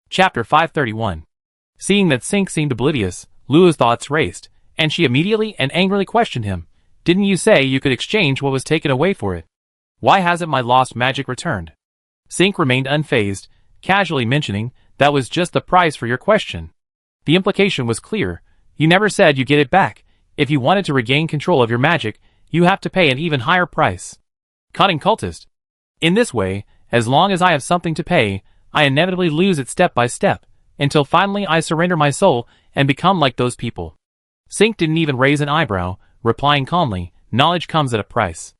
Chapter 531. Seeing that Sync seemed oblivious, Luo's thoughts raced, and she immediately and angrily questioned him. Didn't you say you could exchange what was taken away for it? Why hasn't my lost magic returned? Sync remained unfazed, casually mentioning, that was just the price for your question. The implication was clear. You never said you get it back. If you wanted to regain control of your magic, you have to pay an even higher price. Cunning cultist. In this way, as long as I have something to pay, I inevitably lose it step by step, until finally I surrender my soul and become like those people. Sync didn't even raise an eyebrow, replying calmly, knowledge comes at a price.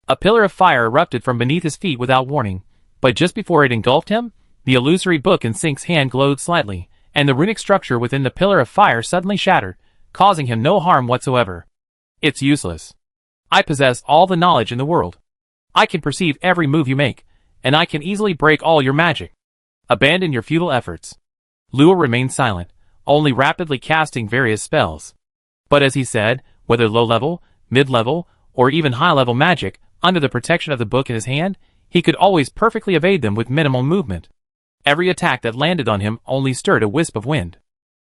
A pillar of fire erupted from beneath his feet without warning, but just before it engulfed him, the illusory book in Sync's hand glowed slightly, and the runic structure within the pillar of fire suddenly shattered, causing him no harm whatsoever. It's useless. I possess all the knowledge in the world. I can perceive every move you make, and I can easily break all your magic. Abandon your futile efforts. Luo remained silent, only rapidly casting various spells. But as he said, whether low-level, mid-level, or even high-level magic, under the protection of the book in his hand, he could always perfectly evade them with minimal movement. Every attack that landed on him only stirred a wisp of wind.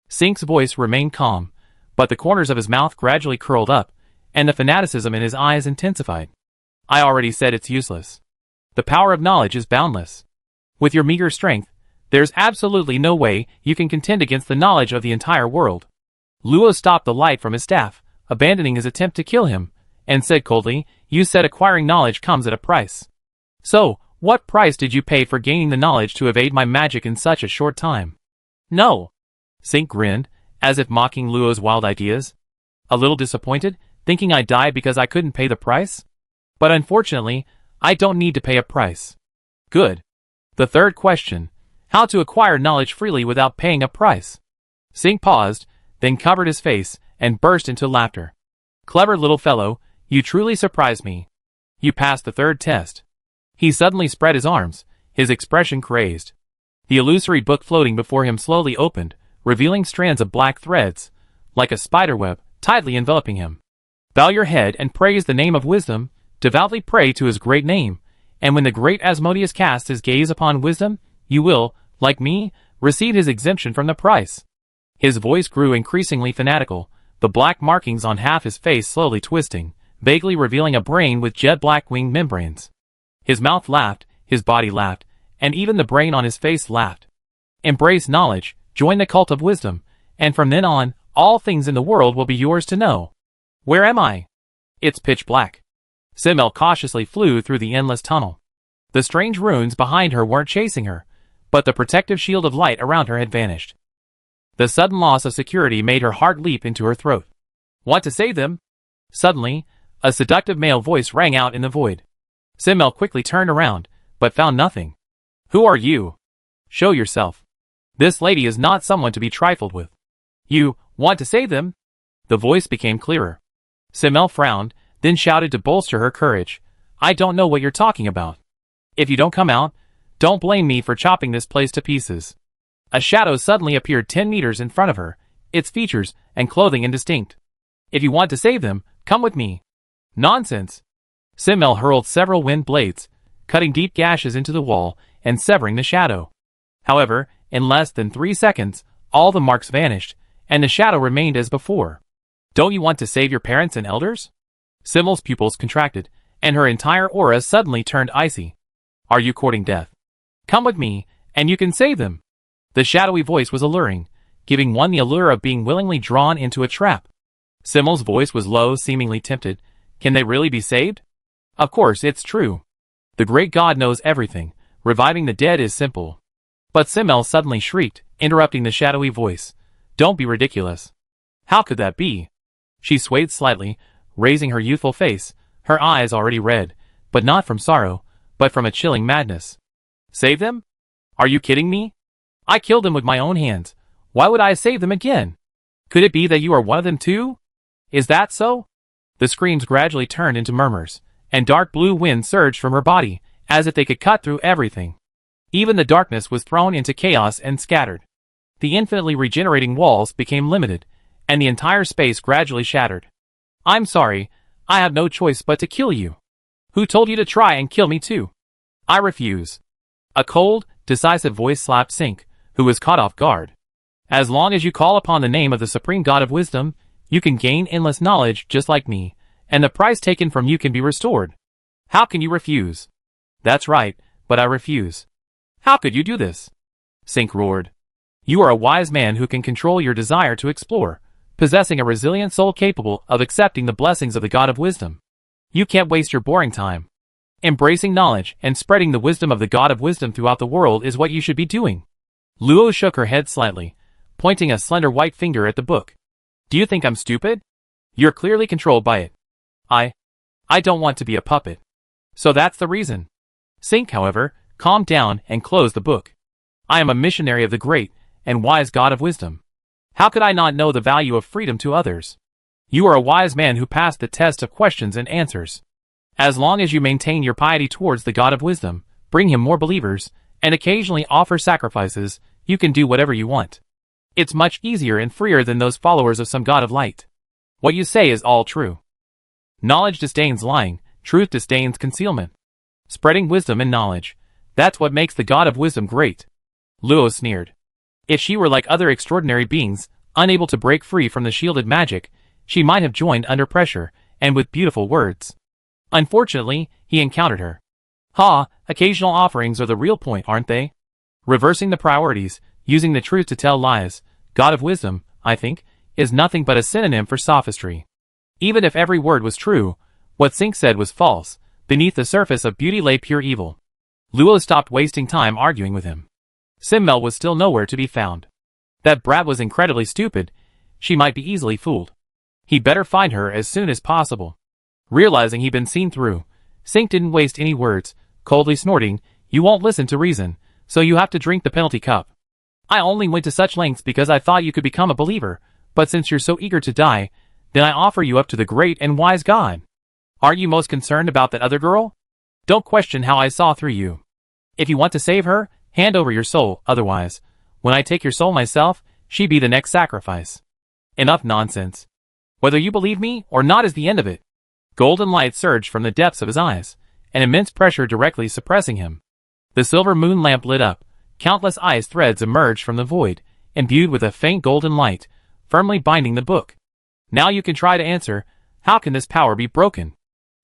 Sync's voice remained calm, but the corners of his mouth gradually curled up, and the fanaticism in his eyes intensified. I already said it's useless. The power of knowledge is boundless. With your meager strength, there's absolutely no way you can contend against the knowledge of the entire world. Luo stopped the light from his staff, abandoning his attempt to kill him, and said coldly, you said acquiring knowledge comes at a price. So, what price did you pay for gaining the knowledge to evade my magic in such a short time? No. Sync grinned, as if mocking Luo's wild ideas. A little disappointed, thinking I died because I couldn't pay the price? But unfortunately, I don't need to pay a price. Good. The third question. How to acquire knowledge freely without paying a price? Sync paused, then covered his face, and burst into laughter. Clever little fellow, you truly surprised me. You passed the third test. He suddenly spread his arms, his expression crazed. The illusory book floating before him slowly opened, revealing strands of black threads, like a spiderweb, tightly enveloping him. Bow your head and praise the name of wisdom, devoutly pray to his great name, and when the great Asmodeus casts his gaze upon wisdom, you will, like me, receive his exemption from the price. His voice grew increasingly fanatical, the black markings on half his face slowly twisting, vaguely revealing a brain with jet-black winged membranes. His mouth laughed, his body laughed, and even the brain on his face laughed. Embrace knowledge, join the cult of wisdom, and from then on, all things in the world will be yours to know. Where am I? It's pitch black. Simmel cautiously flew through the endless tunnel. The strange runes behind her weren't chasing her, but the protective shield of light around her had vanished. The sudden loss of security made her heart leap into her throat. Want to save them? Suddenly, a seductive male voice rang out in the void. Simmel quickly turned around, but found nothing. Who are you? Show yourself. This lady is not someone to be trifled with. You want to save them? The voice became clearer. Simmel frowned, then shouted to bolster her courage. I don't know what you're talking about. If you don't come out, don't blame me for chopping this place to pieces. A shadow suddenly appeared 10 meters in front of her, its features and clothing indistinct. If you want to save them, come with me. Nonsense. Simmel hurled several wind blades, cutting deep gashes into the wall and severing the shadow. However, in less than 3 seconds, all the marks vanished, and the shadow remained as before. Don't you want to save your parents and elders? Simmel's pupils contracted, and her entire aura suddenly turned icy. Are you courting death? Come with me, and you can save them. The shadowy voice was alluring, giving one the allure of being willingly drawn into a trap. Simmel's voice was low, seemingly tempted. Can they really be saved? Of course, it's true. The great God knows everything. Reviving the dead is simple. But Simmel suddenly shrieked, interrupting the shadowy voice. Don't be ridiculous. How could that be? She swayed slightly, raising her youthful face, her eyes already red, but not from sorrow, but from a chilling madness. Save them? Are you kidding me? I killed them with my own hands. Why would I save them again? Could it be that you are one of them too? Is that so? The screams gradually turned into murmurs, and dark blue wind surged from her body, as if they could cut through everything. Even the darkness was thrown into chaos and scattered. The infinitely regenerating walls became limited, and the entire space gradually shattered. I'm sorry, I have no choice but to kill you. Who told you to try and kill me too? I refuse. A cold, decisive voice slapped Sync, who was caught off guard. As long as you call upon the name of the supreme God of wisdom, you can gain endless knowledge just like me, and the price taken from you can be restored. How can you refuse? That's right, but I refuse. How could you do this? Sink roared. You are a wise man who can control your desire to explore, possessing a resilient soul capable of accepting the blessings of the God of wisdom. You can't waste your boring time. Embracing knowledge and spreading the wisdom of the God of wisdom throughout the world is what you should be doing. Luo shook her head slightly, pointing a slender white finger at the book. Do you think I'm stupid? You're clearly controlled by it. I don't want to be a puppet. So that's the reason. Sink, however, calmed down and closed the book. I am a missionary of the great and wise God of wisdom. How could I not know the value of freedom to others? You are a wise man who passed the test of questions and answers. As long as you maintain your piety towards the God of wisdom, bring him more believers, and occasionally offer sacrifices, you can do whatever you want. It's much easier and freer than those followers of some God of light. What you say is all true. Knowledge disdains lying, truth disdains concealment. Spreading wisdom and knowledge, that's what makes the God of wisdom great. Luo sneered. If she were like other extraordinary beings, unable to break free from the shielded magic, she might have joined under pressure, and with beautiful words. Unfortunately, he encountered her. Occasional offerings are the real point, aren't they? Reversing the priorities, using the truth to tell lies, God of wisdom, I think, is nothing but a synonym for sophistry. Even if every word was true, what Sink said was false. Beneath the surface of beauty lay pure evil. Luo stopped wasting time arguing with him. Simmel was still nowhere to be found. That brat was incredibly stupid. She might be easily fooled. He'd better find her as soon as possible. Realizing he'd been seen through, Sink didn't waste any words, coldly snorting, "You won't listen to reason, so you have to drink the penalty cup. I only went to such lengths because I thought you could become a believer, but since you're so eager to die, then I offer you up to the great and wise God. Aren't you most concerned about that other girl? Don't question how I saw through you. If you want to save her, hand over your soul, otherwise, when I take your soul myself, she'd be the next sacrifice." Enough nonsense. Whether you believe me or not is the end of it. Golden light surged from the depths of his eyes, an immense pressure directly suppressing him. The silver moon lamp lit up, countless ice threads emerged from the void, imbued with a faint golden light, firmly binding the book. Now you can try to answer, how can this power be broken?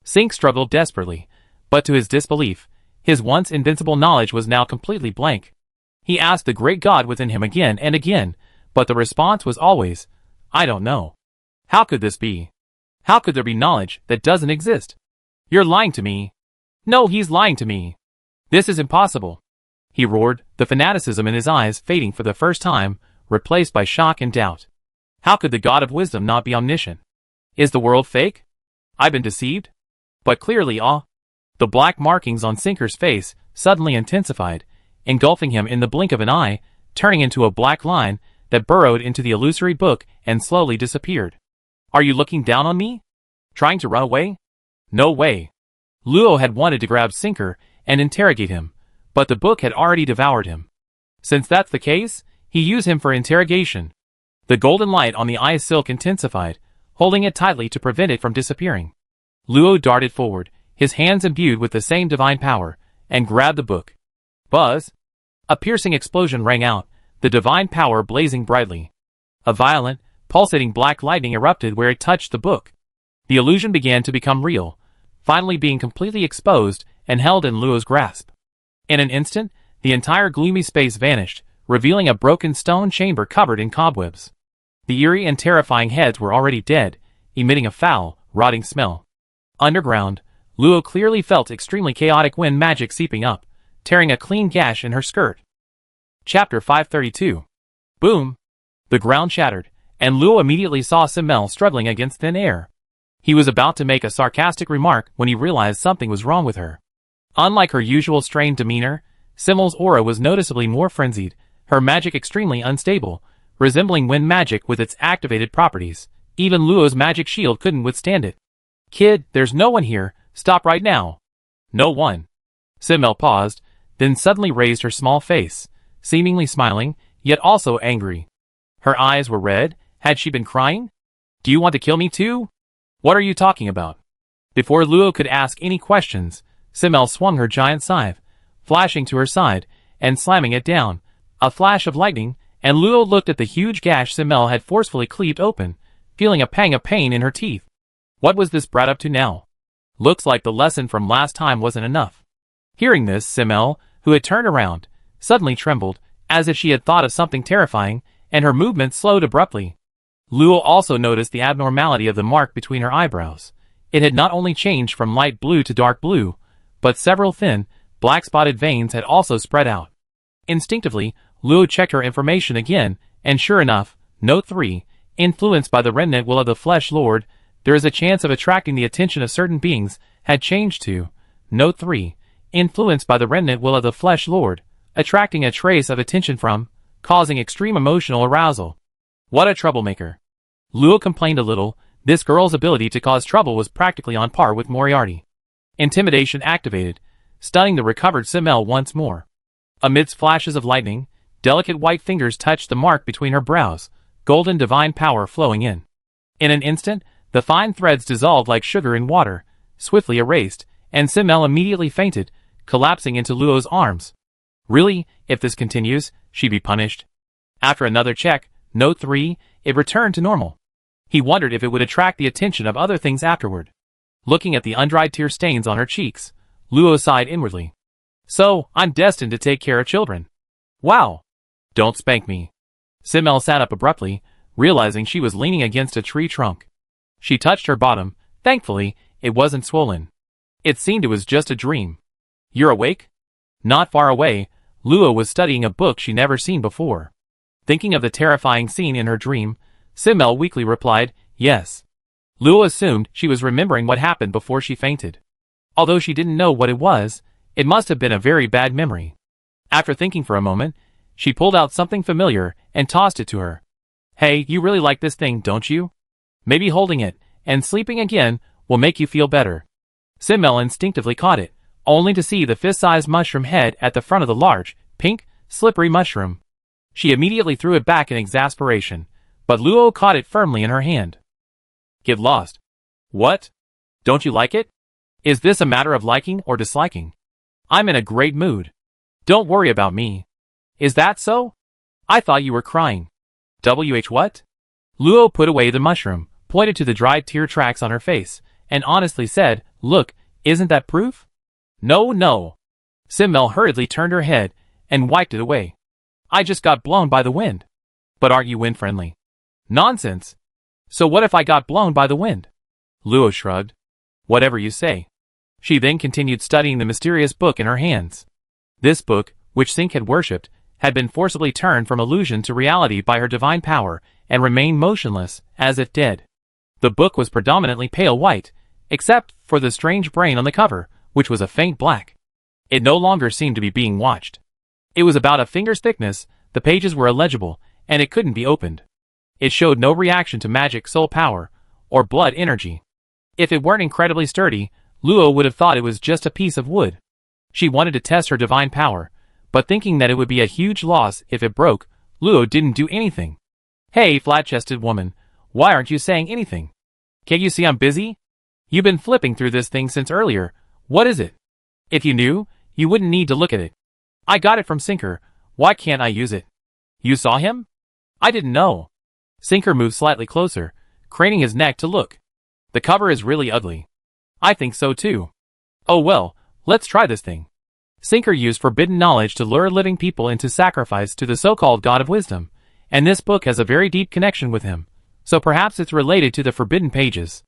Sink struggled desperately, but to his disbelief, his once invincible knowledge was now completely blank. He asked the great God within him again and again, but the response was always, I don't know. How could this be? How could there be knowledge that doesn't exist? You're lying to me. No, he's lying to me. This is impossible. He roared, the fanaticism in his eyes fading for the first time, replaced by shock and doubt. How could the God of wisdom not be omniscient? Is the world fake? I've been deceived? But clearly the black markings on Sinker's face suddenly intensified, engulfing him in the blink of an eye, turning into a black line that burrowed into the illusory book and slowly disappeared. Are you looking down on me? Trying to run away? No way. Luo had wanted to grab Sinker and interrogate him, but the book had already devoured him. Since that's the case, he used him for interrogation. The golden light on the eye silk intensified, holding it tightly to prevent it from disappearing. Luo darted forward, his hands imbued with the same divine power, and grabbed the book. Buzz! A piercing explosion rang out, the divine power blazing brightly. A violent, pulsating black lightning erupted where it touched the book. The illusion began to become real, finally being completely exposed and held in Luo's grasp. In an instant, the entire gloomy space vanished, revealing a broken stone chamber covered in cobwebs. The eerie and terrifying heads were already dead, emitting a foul, rotting smell. Underground, Luo clearly felt extremely chaotic wind magic seeping up, tearing a clean gash in her skirt. Chapter 532. Boom! The ground shattered, and Luo immediately saw Simmel struggling against thin air. He was about to make a sarcastic remark when he realized something was wrong with her. Unlike her usual strained demeanor, Simmel's aura was noticeably more frenzied, her magic extremely unstable, resembling wind magic with its activated properties. Even Luo's magic shield couldn't withstand it. Kid, there's no one here, stop right now. No one. Simmel paused, then suddenly raised her small face, seemingly smiling, yet also angry. Her eyes were red. Had she been crying? Do you want to kill me too? What are you talking about? Before Luo could ask any questions, Simmel swung her giant scythe, flashing to her side, and slamming it down, A flash of lightning, and Luo looked at the huge gash Simmel had forcefully cleaved open, feeling a pang of pain in her teeth. What was this brat up to now? Looks like the lesson from last time wasn't enough. Hearing this, Simmel, who had turned around, suddenly trembled, as if she had thought of something terrifying, and her movements slowed abruptly. Luo also noticed the abnormality of the mark between her eyebrows. It had not only changed from light blue to dark blue, but several thin, black-spotted veins had also spread out. Instinctively, Luo checked her information again, and sure enough, Note 3, influenced by the remnant will of the Flesh Lord, there is a chance of attracting the attention of certain beings, had changed to Note 3, influenced by the remnant will of the Flesh Lord, attracting a trace of attention from, causing extreme emotional arousal. What a troublemaker. Luo complained a little. This girl's ability to cause trouble was practically on par with Moriarty. Intimidation activated, stunning the recovered Simmel once more. Amidst flashes of lightning, delicate white fingers touched the mark between her brows, golden divine power flowing in. In an instant, the fine threads dissolved like sugar in water, swiftly erased, and Simmel immediately fainted, collapsing into Luo's arms. Really, if this continues, she'd be punished. After another check, Note 3, it returned to normal. He wondered if it would attract the attention of other things afterward. Looking at the undried tear stains on her cheeks, Luo sighed inwardly. So, I'm destined to take care of children. Wow. Don't spank me. Simmel sat up abruptly, realizing she was leaning against a tree trunk. She touched her bottom. Thankfully, it wasn't swollen. It seemed it was just a dream. You're awake? Not far away, Luo was studying a book she'd never seen before. Thinking of the terrifying scene in her dream, Simmel weakly replied, yes. Luo assumed she was remembering what happened before she fainted. Although she didn't know what it was, it must have been a very bad memory. After thinking for a moment, she pulled out something familiar and tossed it to her. Hey, you really like this thing, don't you? Maybe holding it and sleeping again will make you feel better. Simmel instinctively caught it, only to see the fist-sized mushroom head at the front of the large, pink, slippery mushroom. She immediately threw it back in exasperation, but Luo caught it firmly in her hand. Get lost. What? Don't you like it? Is this a matter of liking or disliking? I'm in a great mood. Don't worry about me. Is that so? I thought you were crying. What? Luo put away the mushroom, pointed to the dried tear tracks on her face, and honestly said, look, isn't that proof? No. Simmel hurriedly turned her head and wiped it away. I just got blown by the wind. But aren't you wind-friendly? Nonsense. So what if I got blown by the wind? Luo shrugged. Whatever you say. She then continued studying the mysterious book in her hands. This book, which Sync had worshipped, had been forcibly turned from illusion to reality by her divine power and remained motionless, as if dead. The book was predominantly pale white, except for the strange brain on the cover, which was a faint black. It no longer seemed to be being watched. It was about a finger's thickness, the pages were illegible, and it couldn't be opened. It showed no reaction to magic soul power, or blood energy. If it weren't incredibly sturdy, Luo would have thought it was just a piece of wood. She wanted to test her divine power, but thinking that it would be a huge loss if it broke, Luo didn't do anything. Hey, flat-chested woman, why aren't you saying anything? Can't you see I'm busy? You've been flipping through this thing since earlier. What is it? If you knew, you wouldn't need to look at it. I got it from Sinker. Why can't I use it? You saw him? I didn't know. Sinker moved slightly closer, craning his neck to look. The cover is really ugly. I think so too. Oh well, let's try this thing. Sinker used forbidden knowledge to lure living people into sacrifice to the so-called God of Wisdom, and this book has a very deep connection with him, so perhaps it's related to the forbidden pages.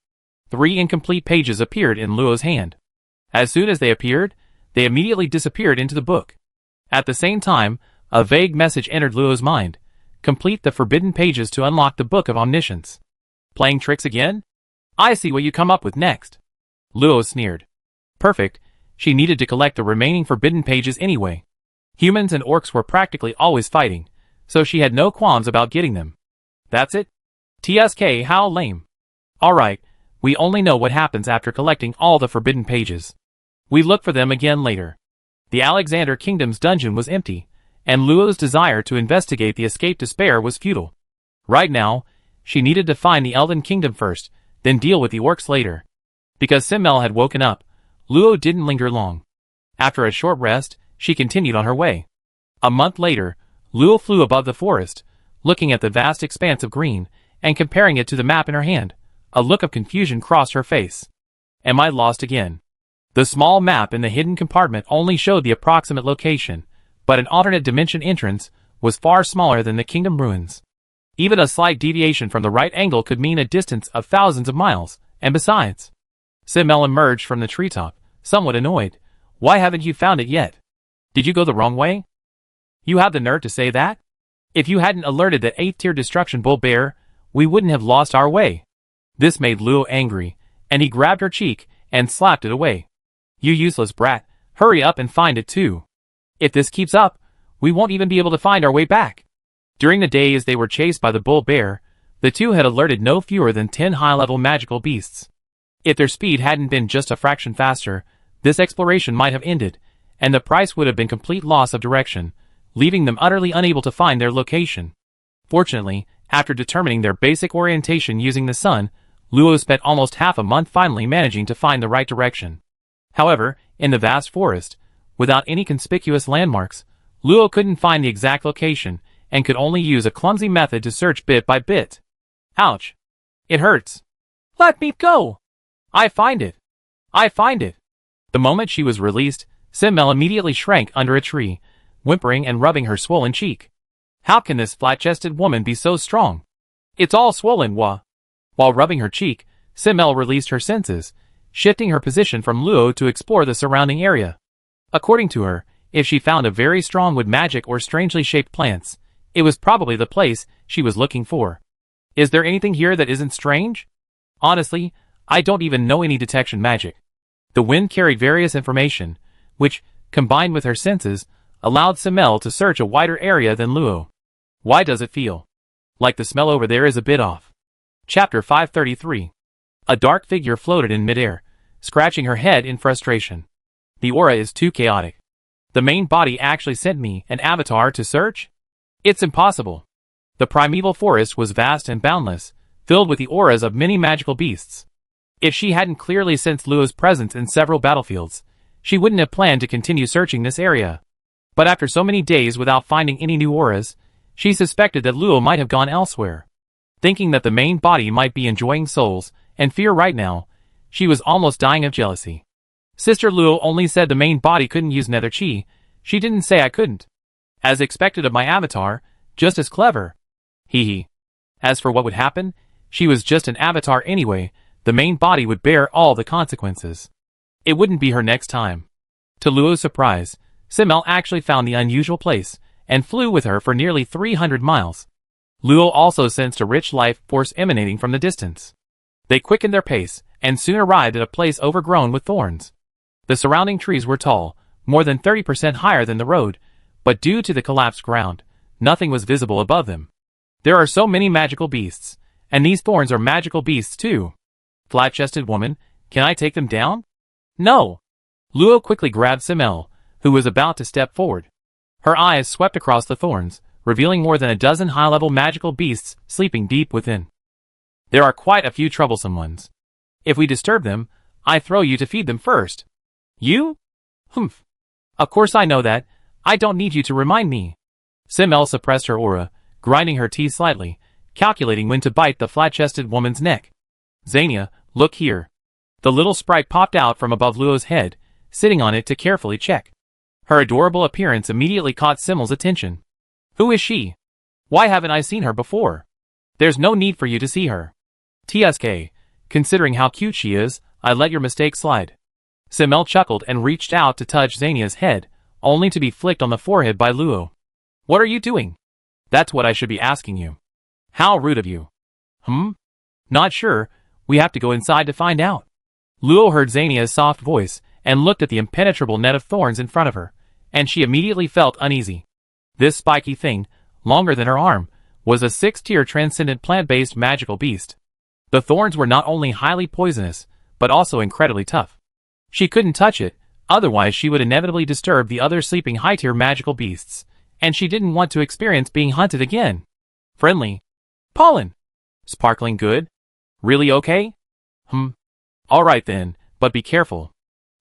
3 incomplete pages appeared in Luo's hand. As soon as they appeared, they immediately disappeared into the book. At the same time, a vague message entered Luo's mind. Complete the forbidden pages to unlock the Book of Omniscience. Playing tricks again? I see what you come up with next. Luo sneered. Perfect, she needed to collect the remaining forbidden pages anyway. Humans and orcs were practically always fighting, so she had no qualms about getting them. That's it? TSK, how lame. Alright, we only know what happens after collecting all the forbidden pages. We look for them again later. The Alexander Kingdom's dungeon was empty, and Luo's desire to investigate the escape to spare was futile. Right now, she needed to find the Elven Kingdom first, then deal with the orcs later. Because Simmel had woken up, Luo didn't linger long. After a short rest, she continued on her way. A month later, Luo flew above the forest, looking at the vast expanse of green, and comparing it to the map in her hand. A look of confusion crossed her face. Am I lost again? The small map in the hidden compartment only showed the approximate location, but an alternate dimension entrance was far smaller than the kingdom ruins. Even a slight deviation from the right angle could mean a distance of thousands of miles, and besides... Simel emerged from the treetop, somewhat annoyed. Why haven't you found it yet? Did you go the wrong way? You have the nerve to say that? If you hadn't alerted that 8th-tier destruction bull bear, we wouldn't have lost our way. This made Luo angry, and he grabbed her cheek and slapped it away. You useless brat, hurry up and find it too. If this keeps up, we won't even be able to find our way back. During the days they were chased by the bull bear, the two had alerted no fewer than 10 high-level magical beasts. If their speed hadn't been just a fraction faster, this exploration might have ended, and the price would have been complete loss of direction, leaving them utterly unable to find their location. Fortunately, after determining their basic orientation using the sun, Luo spent almost half a month finally managing to find the right direction. However, in the vast forest, without any conspicuous landmarks, Luo couldn't find the exact location, and could only use a clumsy method to search bit by bit. Ouch! It hurts! Let me go! I find it! I find it! The moment she was released, Simel immediately shrank under a tree, whimpering and rubbing her swollen cheek. How can this flat-chested woman be so strong? It's all swollen, wah! While rubbing her cheek, Simel released her senses, shifting her position from Luo to explore the surrounding area. According to her, if she found a very strong wood magic or strangely shaped plants, it was probably the place she was looking for. Is there anything here that isn't strange? Honestly, I don't even know any detection magic. The wind carried various information, which, combined with her senses, allowed Simel to search a wider area than Luo. Why does it feel like the smell over there is a bit off? Chapter 533. A dark figure floated in midair, scratching her head in frustration. The aura is too chaotic. The main body actually sent me an avatar to search? It's impossible. The primeval forest was vast and boundless, filled with the auras of many magical beasts. If she hadn't clearly sensed Luo's presence in several battlefields, she wouldn't have planned to continue searching this area. But after so many days without finding any new auras, she suspected that Luo might have gone elsewhere. Thinking that the main body might be enjoying souls and fear right now, she was almost dying of jealousy. Sister Luo only said the main body couldn't use nether chi. She didn't say I couldn't. As expected of my avatar, just as clever. Hee hee. As for what would happen, she was just an avatar anyway. The main body would bear all the consequences. It wouldn't be her next time. To Luo's surprise, Simel actually found the unusual place, and flew with her for nearly 300 miles. Luo also sensed a rich life force emanating from the distance. They quickened their pace, and soon arrived at a place overgrown with thorns. The surrounding trees were tall, more than 30% higher than the road, but due to the collapsed ground, nothing was visible above them. There are so many magical beasts, and these thorns are magical beasts too. Flat-chested woman, can I take them down? No! Luo quickly grabbed Simel, who was about to step forward. Her eyes swept across the thorns, revealing more than a dozen high-level magical beasts sleeping deep within. There are quite a few troublesome ones. If we disturb them, I throw you to feed them first. You? Humph. Of course I know that. I don't need you to remind me. Simel suppressed her aura, grinding her teeth slightly, calculating when to bite the flat-chested woman's neck. Xania, look here. The little sprite popped out from above Luo's head, sitting on it to carefully check. Her adorable appearance immediately caught Simel's attention. Who is she? Why haven't I seen her before? There's no need for you to see her. TSK, considering how cute she is, I let your mistake slide. Simel chuckled and reached out to touch Xania's head, only to be flicked on the forehead by Luo. What are you doing? That's what I should be asking you. How rude of you. Not sure. We have to go inside to find out. Luo heard Xania's soft voice, and looked at the impenetrable net of thorns in front of her, and she immediately felt uneasy. This spiky thing, longer than her arm, was a 6th-tier transcendent plant-based magical beast. The thorns were not only highly poisonous, but also incredibly tough. She couldn't touch it, otherwise she would inevitably disturb the other sleeping high-tier magical beasts, and she didn't want to experience being hunted again. Friendly. Pollen. Sparkling good. Really okay? Alright then, but be careful.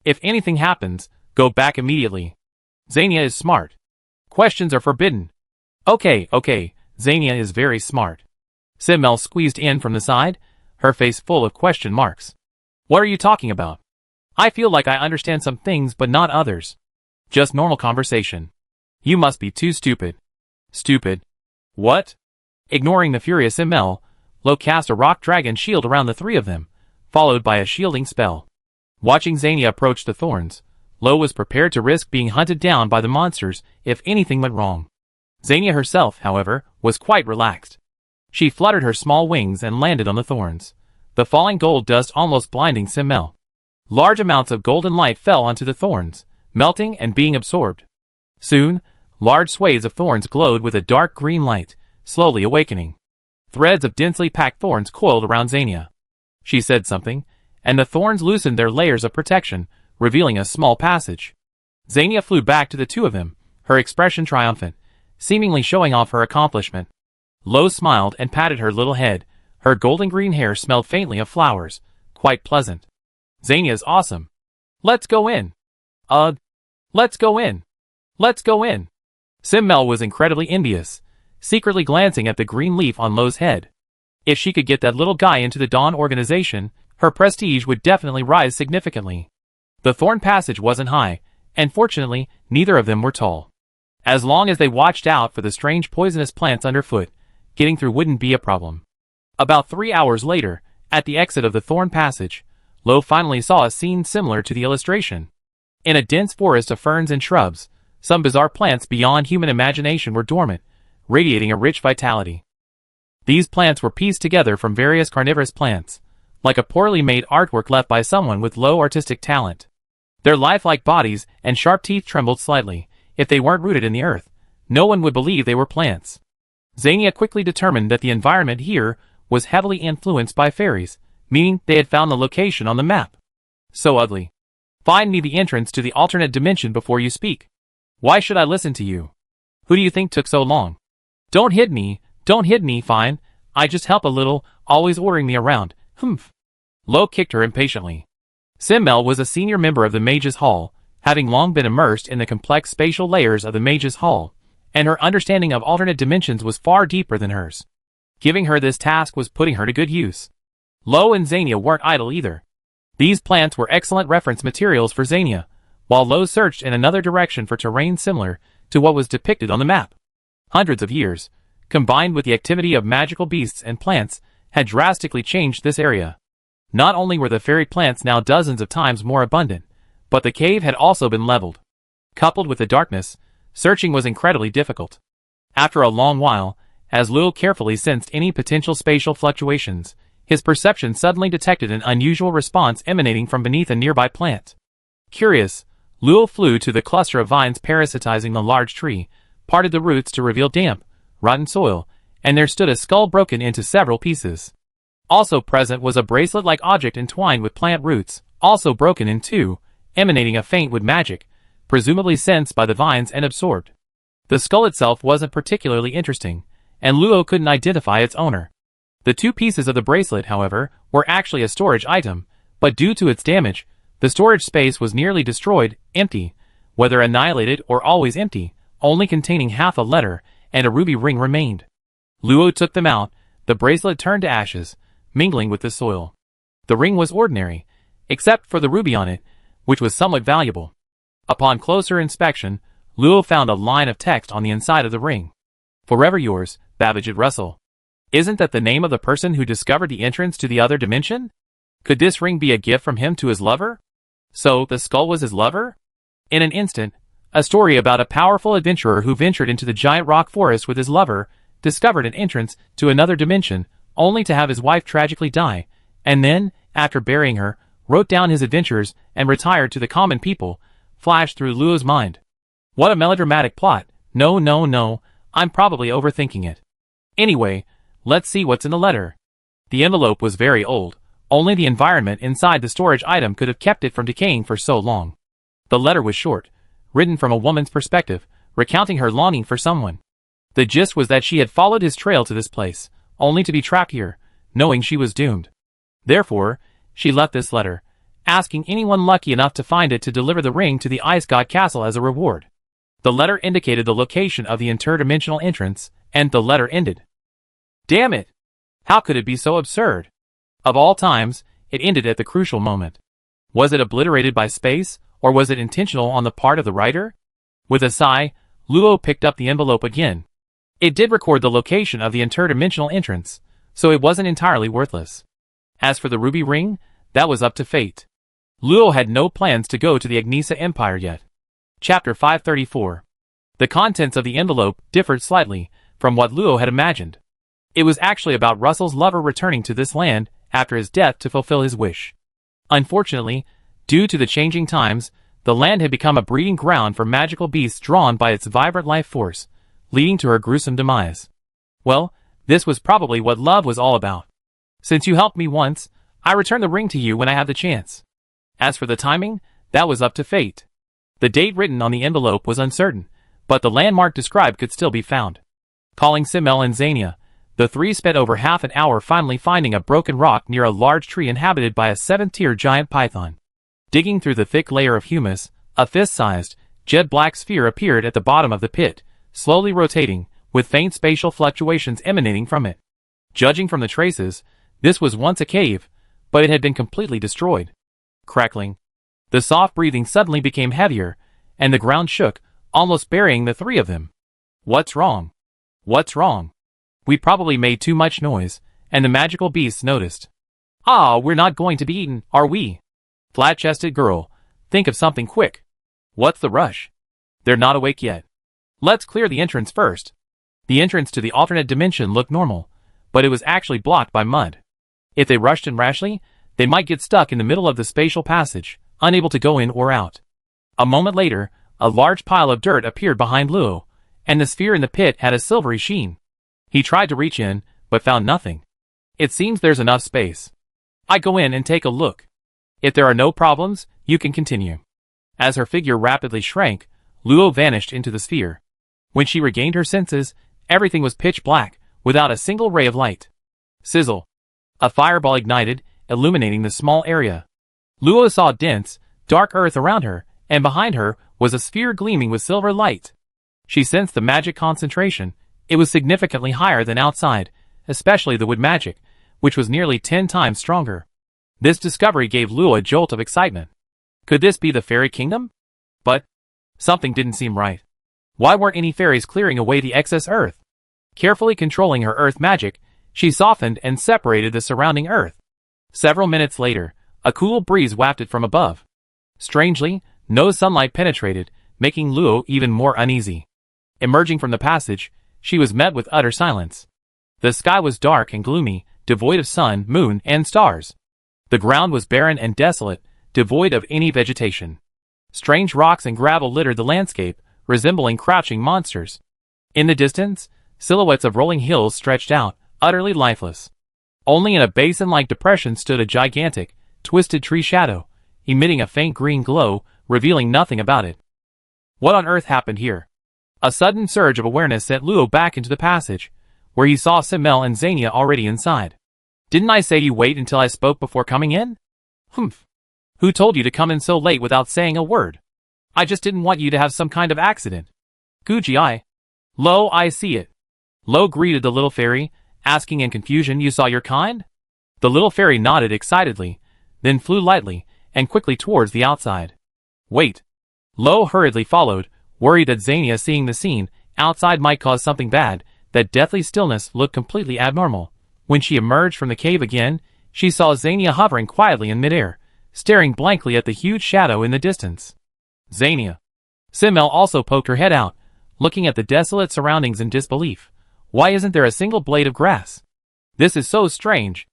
If anything happens, go back immediately. Xania is smart. Questions are forbidden. Okay, Xania is very smart. Simmel squeezed in from the side, her face full of question marks. What are you talking about? I feel like I understand some things but not others. Just normal conversation. You must be too stupid. Stupid? What? Ignoring the furious Simmel, Lo cast a rock dragon shield around the three of them, followed by a shielding spell. Watching Xania approach the thorns, Lo was prepared to risk being hunted down by the monsters if anything went wrong. Xania herself, however, was quite relaxed. She fluttered her small wings and landed on the thorns, the falling gold dust almost blinding Simmel. Large amounts of golden light fell onto the thorns, melting and being absorbed. Soon, large swathes of thorns glowed with a dark green light, slowly awakening. Threads of densely packed thorns coiled around Xania. She said something, and the thorns loosened their layers of protection, revealing a small passage. Xania flew back to the two of them, her expression triumphant, seemingly showing off her accomplishment. Lo smiled and patted her little head. Her golden green hair smelled faintly of flowers, quite pleasant. Xania's awesome. Let's go in. Let's go in. Let's go in. Simmel was incredibly envious, secretly glancing at the green leaf on Lo's head. If she could get that little guy into the Dawn organization, her prestige would definitely rise significantly. The thorn passage wasn't high, and fortunately, neither of them were tall. As long as they watched out for the strange poisonous plants underfoot, getting through wouldn't be a problem. About 3 hours later, at the exit of the thorn passage, Lo finally saw a scene similar to the illustration. In a dense forest of ferns and shrubs, some bizarre plants beyond human imagination were dormant, radiating a rich vitality. These plants were pieced together from various carnivorous plants, like a poorly made artwork left by someone with low artistic talent. Their lifelike bodies and sharp teeth trembled slightly. If they weren't rooted in the earth, no one would believe they were plants. Xania quickly determined that the environment here was heavily influenced by fairies, meaning they had found the location on the map. So ugly. Find me the entrance to the alternate dimension before you speak. Why should I listen to you? Who do you think took so long? Don't hit me, fine. I just help a little, always ordering me around. Humph. Lo kicked her impatiently. Simmel was a senior member of the Mage's Hall, having long been immersed in the complex spatial layers of the Mage's Hall, and her understanding of alternate dimensions was far deeper than hers. Giving her this task was putting her to good use. Lo and Xania weren't idle either. These plants were excellent reference materials for Xania, while Lo searched in another direction for terrain similar to what was depicted on the map. Hundreds of years, combined with the activity of magical beasts and plants, had drastically changed this area. Not only were the fairy plants now dozens of times more abundant, but the cave had also been leveled. Coupled with the darkness, searching was incredibly difficult. After a long while, as Luo carefully sensed any potential spatial fluctuations, his perception suddenly detected an unusual response emanating from beneath a nearby plant. Curious, Luo flew to the cluster of vines parasitizing the large tree, parted the roots to reveal damp, rotten soil, and there stood a skull broken into several pieces. Also present was a bracelet-like object entwined with plant roots, also broken in two, emanating a faint wood magic, presumably sensed by the vines and absorbed. The skull itself wasn't particularly interesting, and Luo couldn't identify its owner. The two pieces of the bracelet, however, were actually a storage item, but due to its damage, the storage space was nearly destroyed, empty, whether annihilated or always empty, only containing half a letter, and a ruby ring remained. Luo took them out, the bracelet turned to ashes, mingling with the soil. The ring was ordinary, except for the ruby on it, which was somewhat valuable. Upon closer inspection, Luo found a line of text on the inside of the ring. Forever yours, Babajit Russell. Isn't that the name of the person who discovered the entrance to the other dimension? Could this ring be a gift from him to his lover? So, the skull was his lover? In an instant, a story about a powerful adventurer who ventured into the giant rock forest with his lover, discovered an entrance to another dimension, only to have his wife tragically die, and then, after burying her, wrote down his adventures and retired to the common people, flashed through Luo's mind. What a melodramatic plot. No, I'm probably overthinking it. Anyway, let's see what's in the letter. The envelope was very old. Only the environment inside the storage item could have kept it from decaying for so long. The letter was short, written from a woman's perspective, recounting her longing for someone. The gist was that she had followed his trail to this place, only to be trapped here, knowing she was doomed. Therefore, she left this letter, asking anyone lucky enough to find it to deliver the ring to the Ice God Castle as a reward. The letter indicated the location of the interdimensional entrance, and the letter ended. Damn it! How could it be so absurd? Of all times, it ended at the crucial moment. Was it obliterated by space, or was it intentional on the part of the writer? With a sigh, Luo picked up the envelope again. It did record the location of the interdimensional entrance, so it wasn't entirely worthless. As for the ruby ring, that was up to fate. Luo had no plans to go to the Agnesa Empire yet. Chapter 534. The contents of the envelope differed slightly from what Luo had imagined. It was actually about Russell's lover returning to this land after his death to fulfill his wish. Unfortunately, due to the changing times, the land had become a breeding ground for magical beasts drawn by its vibrant life force, leading to her gruesome demise. Well, this was probably what love was all about. Since you helped me once, I return the ring to you when I have the chance. As for the timing, that was up to fate. The date written on the envelope was uncertain, but the landmark described could still be found. Calling Simmel and Xania, the three spent over half an hour finally finding a broken rock near a large tree inhabited by a 7th-tier giant python. Digging through the thick layer of humus, a fist-sized, jet-black sphere appeared at the bottom of the pit, slowly rotating, with faint spatial fluctuations emanating from it. Judging from the traces, this was once a cave, but it had been completely destroyed. Crackling. The soft breathing suddenly became heavier, and the ground shook, almost burying the three of them. What's wrong? What's wrong? We probably made too much noise, and the magical beasts noticed. Ah, we're not going to be eaten, are we? Flat-chested girl, think of something quick. What's the rush? They're not awake yet. Let's clear the entrance first. The entrance to the alternate dimension looked normal, but it was actually blocked by mud. If they rushed in rashly, they might get stuck in the middle of the spatial passage, unable to go in or out. A moment later, a large pile of dirt appeared behind Luo, and the sphere in the pit had a silvery sheen. He tried to reach in, but found nothing. It seems there's enough space. I go in and take a look. If there are no problems, you can continue. As her figure rapidly shrank, Luo vanished into the sphere. When she regained her senses, everything was pitch black, without a single ray of light. Sizzle. A fireball ignited, illuminating the small area. Luo saw dense, dark earth around her, and behind her was a sphere gleaming with silver light. She sensed the magic concentration. It was significantly higher than outside, especially the wood magic, which was nearly 10 times stronger. This discovery gave Luo a jolt of excitement. Could this be the fairy kingdom? But something didn't seem right. Why weren't any fairies clearing away the excess earth? Carefully controlling her earth magic, she softened and separated the surrounding earth. Several minutes later, a cool breeze wafted from above. Strangely, no sunlight penetrated, making Luo even more uneasy. Emerging from the passage, she was met with utter silence. The sky was dark and gloomy, devoid of sun, moon, and stars. The ground was barren and desolate, devoid of any vegetation. Strange rocks and gravel littered the landscape, resembling crouching monsters. In the distance, silhouettes of rolling hills stretched out, utterly lifeless. Only in a basin-like depression stood a gigantic, twisted tree shadow, emitting a faint green glow, revealing nothing about it. What on earth happened here? A sudden surge of awareness sent Luo back into the passage, where he saw Simmel and Xania already inside. Didn't I say you wait until I spoke before coming in? Humph. Who told you to come in so late without saying a word? I just didn't want you to have some kind of accident. Guji. Lo, I see it. Lo greeted the little fairy, asking in confusion, you saw your kind? The little fairy nodded excitedly, then flew lightly and quickly towards the outside. Wait. Lo hurriedly followed, worried that Xania seeing the scene outside might cause something bad. That deathly stillness looked completely abnormal. When she emerged from the cave again, she saw Xania hovering quietly in midair, staring blankly at the huge shadow in the distance. Xania. Simmel also poked her head out, looking at the desolate surroundings in disbelief. Why isn't there a single blade of grass? This is so strange.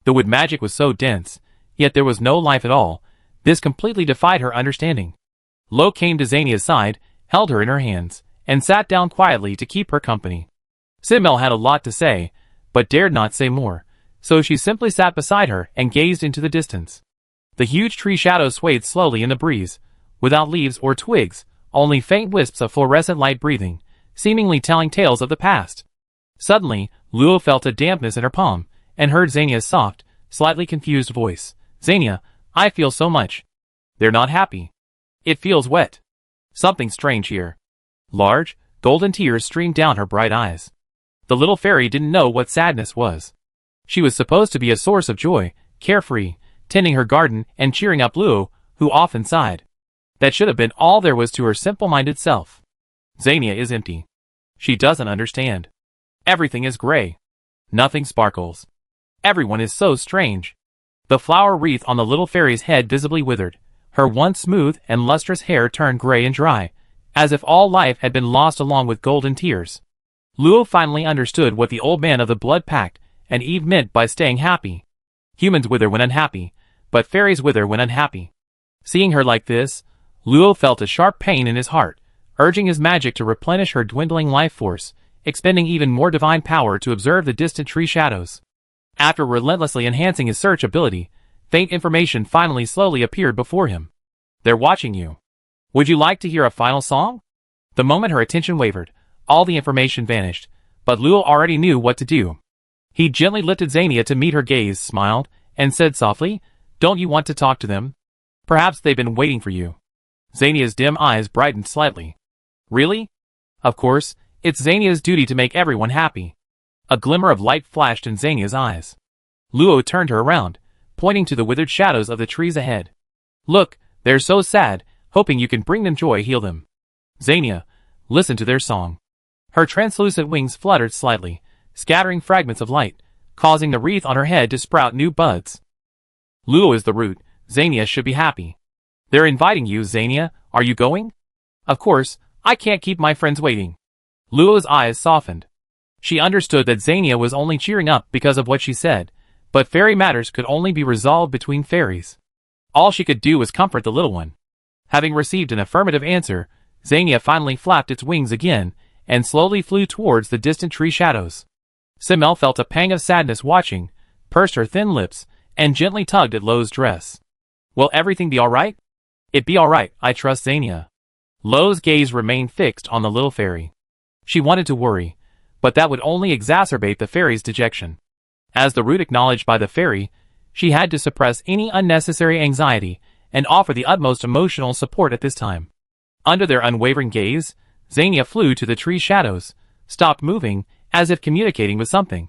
The wood magic was so dense, yet there was no life at all. This completely defied her understanding. Lo came to Xania's side, held her in her hands, and sat down quietly to keep her company. Simmel had a lot to say, but dared not say more, so she simply sat beside her and gazed into the distance. The huge tree shadow swayed slowly in the breeze, without leaves or twigs, only faint wisps of fluorescent light breathing, seemingly telling tales of the past. Suddenly, Luo felt a dampness in her palm, and heard Xania's soft, slightly confused voice. Xania, I feel so much. They're not happy. It feels wet. Something strange here. Large, golden tears streamed down her bright eyes. The little fairy didn't know what sadness was. She was supposed to be a source of joy, carefree, tending her garden and cheering up Luo, who often sighed. That should have been all there was to her simple-minded self. Xania is empty. She doesn't understand. Everything is gray. Nothing sparkles. Everyone is so strange. The flower wreath on the little fairy's head visibly withered. Her once smooth and lustrous hair turned gray and dry, as if all life had been lost along with golden tears. Luo finally understood what the old man of the blood pact and Eve meant by staying happy. Humans wither when unhappy, but fairies wither when unhappy. Seeing her like this, Luo felt a sharp pain in his heart, urging his magic to replenish her dwindling life force, expending even more divine power to observe the distant tree shadows. After relentlessly enhancing his search ability, faint information finally slowly appeared before him. They're watching you. Would you like to hear a final song? The moment her attention wavered, all the information vanished, but Luo already knew what to do. He gently lifted Xania to meet her gaze, smiled, and said softly, "Don't you want to talk to them? Perhaps they've been waiting for you." Xania's dim eyes brightened slightly. Really? Of course, it's Xania's duty to make everyone happy. A glimmer of light flashed in Xania's eyes. Luo turned her around, pointing to the withered shadows of the trees ahead. "Look, they're so sad, hoping you can bring them joy, heal them. Xania, listen to their song." Her translucent wings fluttered slightly, scattering fragments of light, causing the wreath on her head to sprout new buds. "Luo is the root, Xania should be happy. They're inviting you, Xania, are you going?" "Of course, I can't keep my friends waiting." Luo's eyes softened. She understood that Xania was only cheering up because of what she said, but fairy matters could only be resolved between fairies. All she could do was comfort the little one. Having received an affirmative answer, Xania finally flapped its wings again, and slowly flew towards the distant tree shadows. Simmel felt a pang of sadness watching, pursed her thin lips, and gently tugged at Lo's dress. "Will everything be alright?" "It be alright, I trust Xania." Lo's gaze remained fixed on the little fairy. She wanted to worry, but that would only exacerbate the fairy's dejection. As the root acknowledged by the fairy, she had to suppress any unnecessary anxiety and offer the utmost emotional support at this time. Under their unwavering gaze, Xania flew to the tree shadows, stopped moving, as if communicating with something.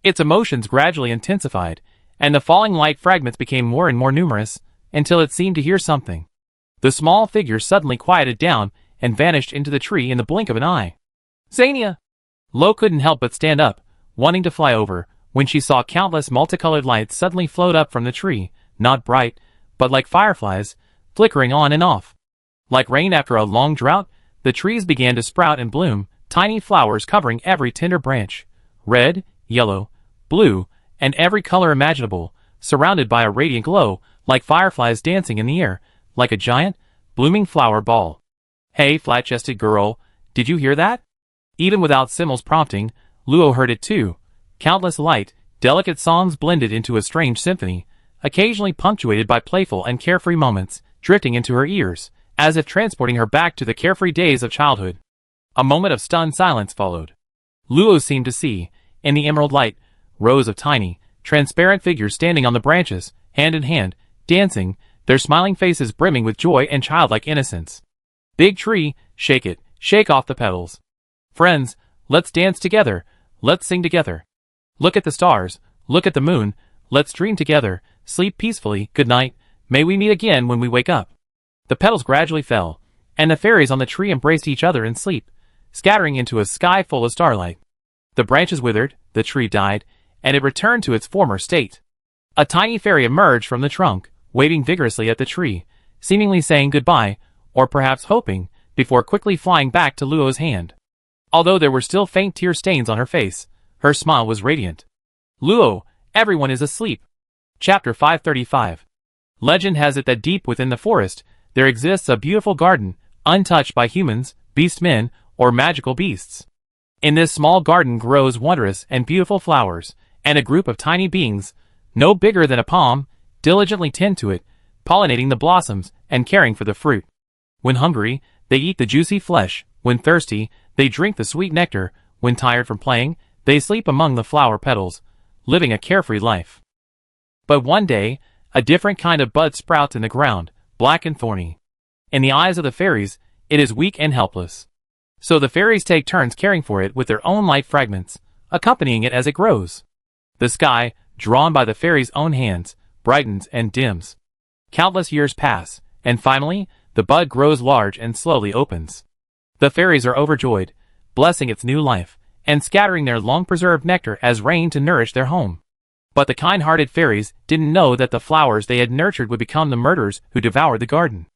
Its emotions gradually intensified, and the falling light fragments became more and more numerous, until it seemed to hear something. The small figure suddenly quieted down and vanished into the tree in the blink of an eye. "Xania!" Lo couldn't help but stand up, wanting to fly over, when she saw countless multicolored lights suddenly float up from the tree, not bright, but like fireflies, flickering on and off. Like rain after a long drought, the trees began to sprout and bloom, tiny flowers covering every tender branch. Red, yellow, blue, and every color imaginable, surrounded by a radiant glow, like fireflies dancing in the air, like a giant, blooming flower ball. "Hey, flat-chested girl, did you hear that?" Even without Simmel's prompting, Luo heard it too. Countless light, delicate songs blended into a strange symphony, occasionally punctuated by playful and carefree moments, drifting into her ears, as if transporting her back to the carefree days of childhood. A moment of stunned silence followed. Luo seemed to see, in the emerald light, rows of tiny, transparent figures standing on the branches, hand in hand, dancing, their smiling faces brimming with joy and childlike innocence. "Big tree, shake it, shake off the petals. Friends, let's dance together, let's sing together. Look at the stars, look at the moon, let's dream together, sleep peacefully, good night, may we meet again when we wake up." The petals gradually fell, and the fairies on the tree embraced each other in sleep, scattering into a sky full of starlight. The branches withered, the tree died, and it returned to its former state. A tiny fairy emerged from the trunk, waving vigorously at the tree, seemingly saying goodbye, or perhaps hoping, before quickly flying back to Luo's hand. Although there were still faint tear stains on her face, her smile was radiant. "Luo, everyone is asleep." Chapter 535. Legend has it that deep within the forest, there exists a beautiful garden, untouched by humans, beastmen, or magical beasts. In this small garden grows wondrous and beautiful flowers, and a group of tiny beings, no bigger than a palm, diligently tend to it, pollinating the blossoms and caring for the fruit. When hungry, they eat the juicy flesh. When thirsty, they drink the sweet nectar. When tired from playing, they sleep among the flower petals, living a carefree life. But one day, a different kind of bud sprouts in the ground, black and thorny. In the eyes of the fairies, it is weak and helpless. So the fairies take turns caring for it with their own light fragments, accompanying it as it grows. The sky, drawn by the fairies' own hands, brightens and dims. Countless years pass, and finally, the bud grows large and slowly opens. The fairies are overjoyed, blessing its new life, and scattering their long-preserved nectar as rain to nourish their home. But the kind-hearted fairies didn't know that the flowers they had nurtured would become the murderers who devoured the garden.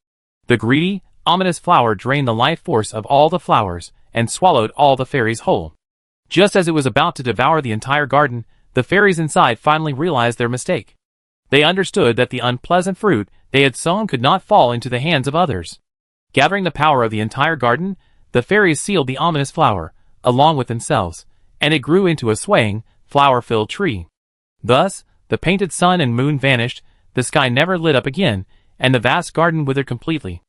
The greedy, ominous flower drained the life force of all the flowers and swallowed all the fairies whole. Just as it was about to devour the entire garden, the fairies inside finally realized their mistake. They understood that the unpleasant fruit they had sown could not fall into the hands of others. Gathering the power of the entire garden, the fairies sealed the ominous flower, along with themselves, and it grew into a swaying, flower-filled tree. Thus, the painted sun and moon vanished, the sky never lit up again, and the vast garden withered completely.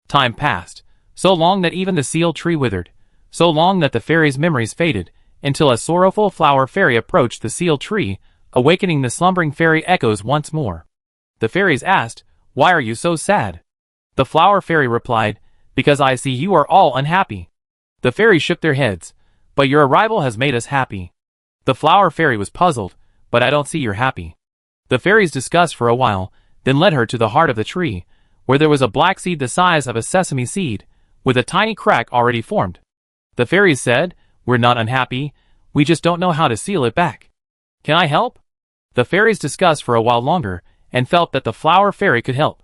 Time passed, so long that even the sealed tree withered, so long that the fairies' memories faded, until a sorrowful flower fairy approached the sealed tree, awakening the slumbering fairy echoes once more. The fairies asked, "Why are you so sad?" The flower fairy replied, "Because I see you are all unhappy." The fairies shook their heads, "But your arrival has made us happy." The flower fairy was puzzled, "But I don't see you're happy." The fairies discussed for a while, then led her to the heart of the tree, where there was a black seed the size of a sesame seed, with a tiny crack already formed. The fairies said, "We're not unhappy, we just don't know how to seal it back. Can I help?" The fairies discussed for a while longer, and felt that the flower fairy could help.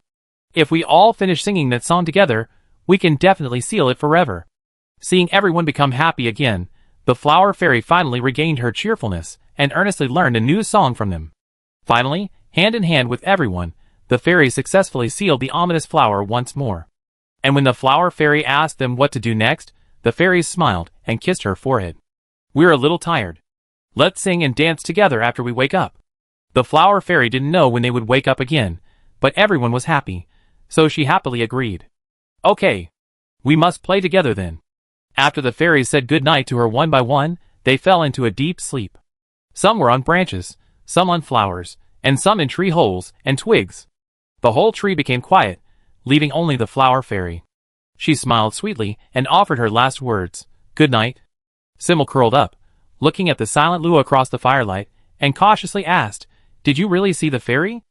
"If we all finish singing that song together, we can definitely seal it forever." Seeing everyone become happy again, the flower fairy finally regained her cheerfulness, and earnestly learned a new song from them. Finally, hand in hand with everyone, the fairies successfully sealed the ominous flower once more. And when the flower fairy asked them what to do next, the fairies smiled and kissed her forehead. "We're a little tired. Let's sing and dance together after we wake up." The flower fairy didn't know when they would wake up again, but everyone was happy, so she happily agreed. "Okay. We must play together then." After the fairies said good night to her one by one, they fell into a deep sleep. Some were on branches, some on flowers, and some in tree holes and twigs. The whole tree became quiet, leaving only the flower fairy. She smiled sweetly and offered her last words, "Good night." Simmel curled up, looking at the silent Lua across the firelight, and cautiously asked, "Did you really see the fairy?"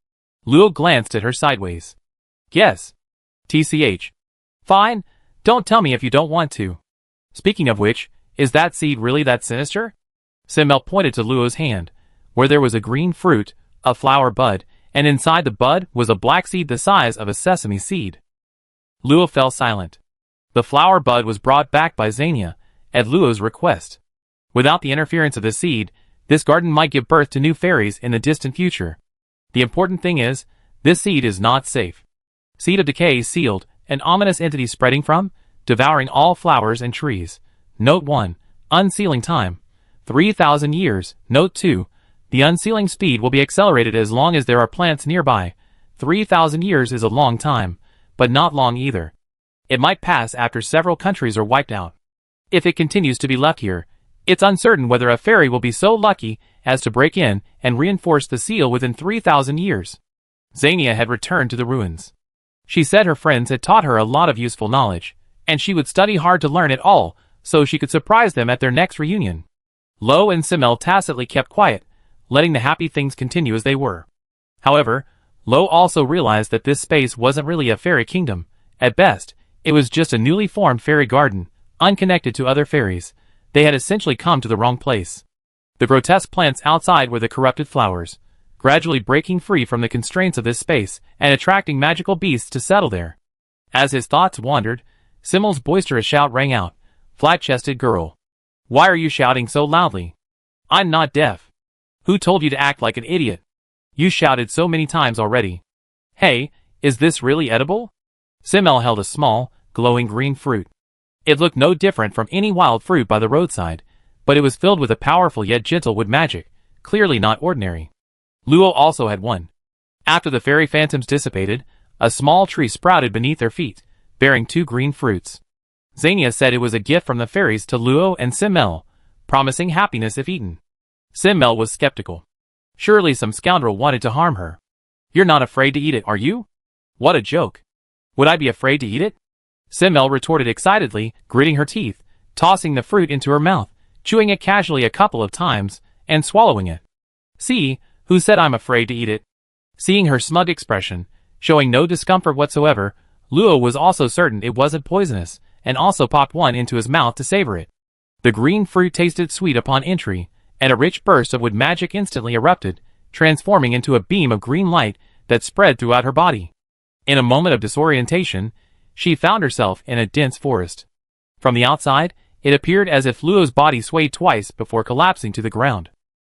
Lua glanced at her sideways. "Yes. TCH. Fine, don't tell me if you don't want to. Speaking of which, is that seed really that sinister?" Simmel pointed to Lua's hand, where there was a green fruit, a flower bud, and inside the bud was a black seed the size of a sesame seed. Lua fell silent. The flower bud was brought back by Xania, at Lua's request. Without the interference of the seed, this garden might give birth to new fairies in the distant future. The important thing is, this seed is not safe. Seed of decay sealed, an ominous entity spreading from, devouring all flowers and trees. Note 1, unsealing time. 3,000 years. Note 2, the unsealing speed will be accelerated as long as there are plants nearby. 3,000 years is a long time, but not long either. It might pass after several countries are wiped out. If it continues to be left here, it's uncertain whether a fairy will be so lucky as to break in and reinforce the seal within 3,000 years. Xania had returned to the ruins. She said her friends had taught her a lot of useful knowledge, and she would study hard to learn it all so she could surprise them at their next reunion. Lo and Simmel tacitly kept quiet, letting the happy things continue as they were. However, Lo also realized that this space wasn't really a fairy kingdom. At best, it was just a newly formed fairy garden, unconnected to other fairies. They had essentially come to the wrong place. The grotesque plants outside were the corrupted flowers, gradually breaking free from the constraints of this space and attracting magical beasts to settle there. As his thoughts wandered, Simmel's boisterous shout rang out, "Flat-chested girl. Why are you shouting so loudly? I'm not deaf. Who told you to act like an idiot? You shouted so many times already. Hey, is this really edible?" Simmel held a small, glowing green fruit. It looked no different from any wild fruit by the roadside, but it was filled with a powerful yet gentle wood magic, clearly not ordinary. Luo also had one. After the fairy phantoms dissipated, a small tree sprouted beneath their feet, bearing 2 green fruits. Xania said it was a gift from the fairies to Luo and Simmel, promising happiness if eaten. Simmel was skeptical. Surely some scoundrel wanted to harm her. "You're not afraid to eat it, are you?" "What a joke. Would I be afraid to eat it?" Simmel retorted excitedly, gritting her teeth, tossing the fruit into her mouth, chewing it casually a couple of times, and swallowing it. "See, who said I'm afraid to eat it?" Seeing her smug expression, showing no discomfort whatsoever, Luo was also certain it wasn't poisonous, and also popped one into his mouth to savor it. The green fruit tasted sweet upon entry, and a rich burst of wood magic instantly erupted, transforming into a beam of green light that spread throughout her body. In a moment of disorientation, she found herself in a dense forest. From the outside, it appeared as if Luo's body swayed twice before collapsing to the ground.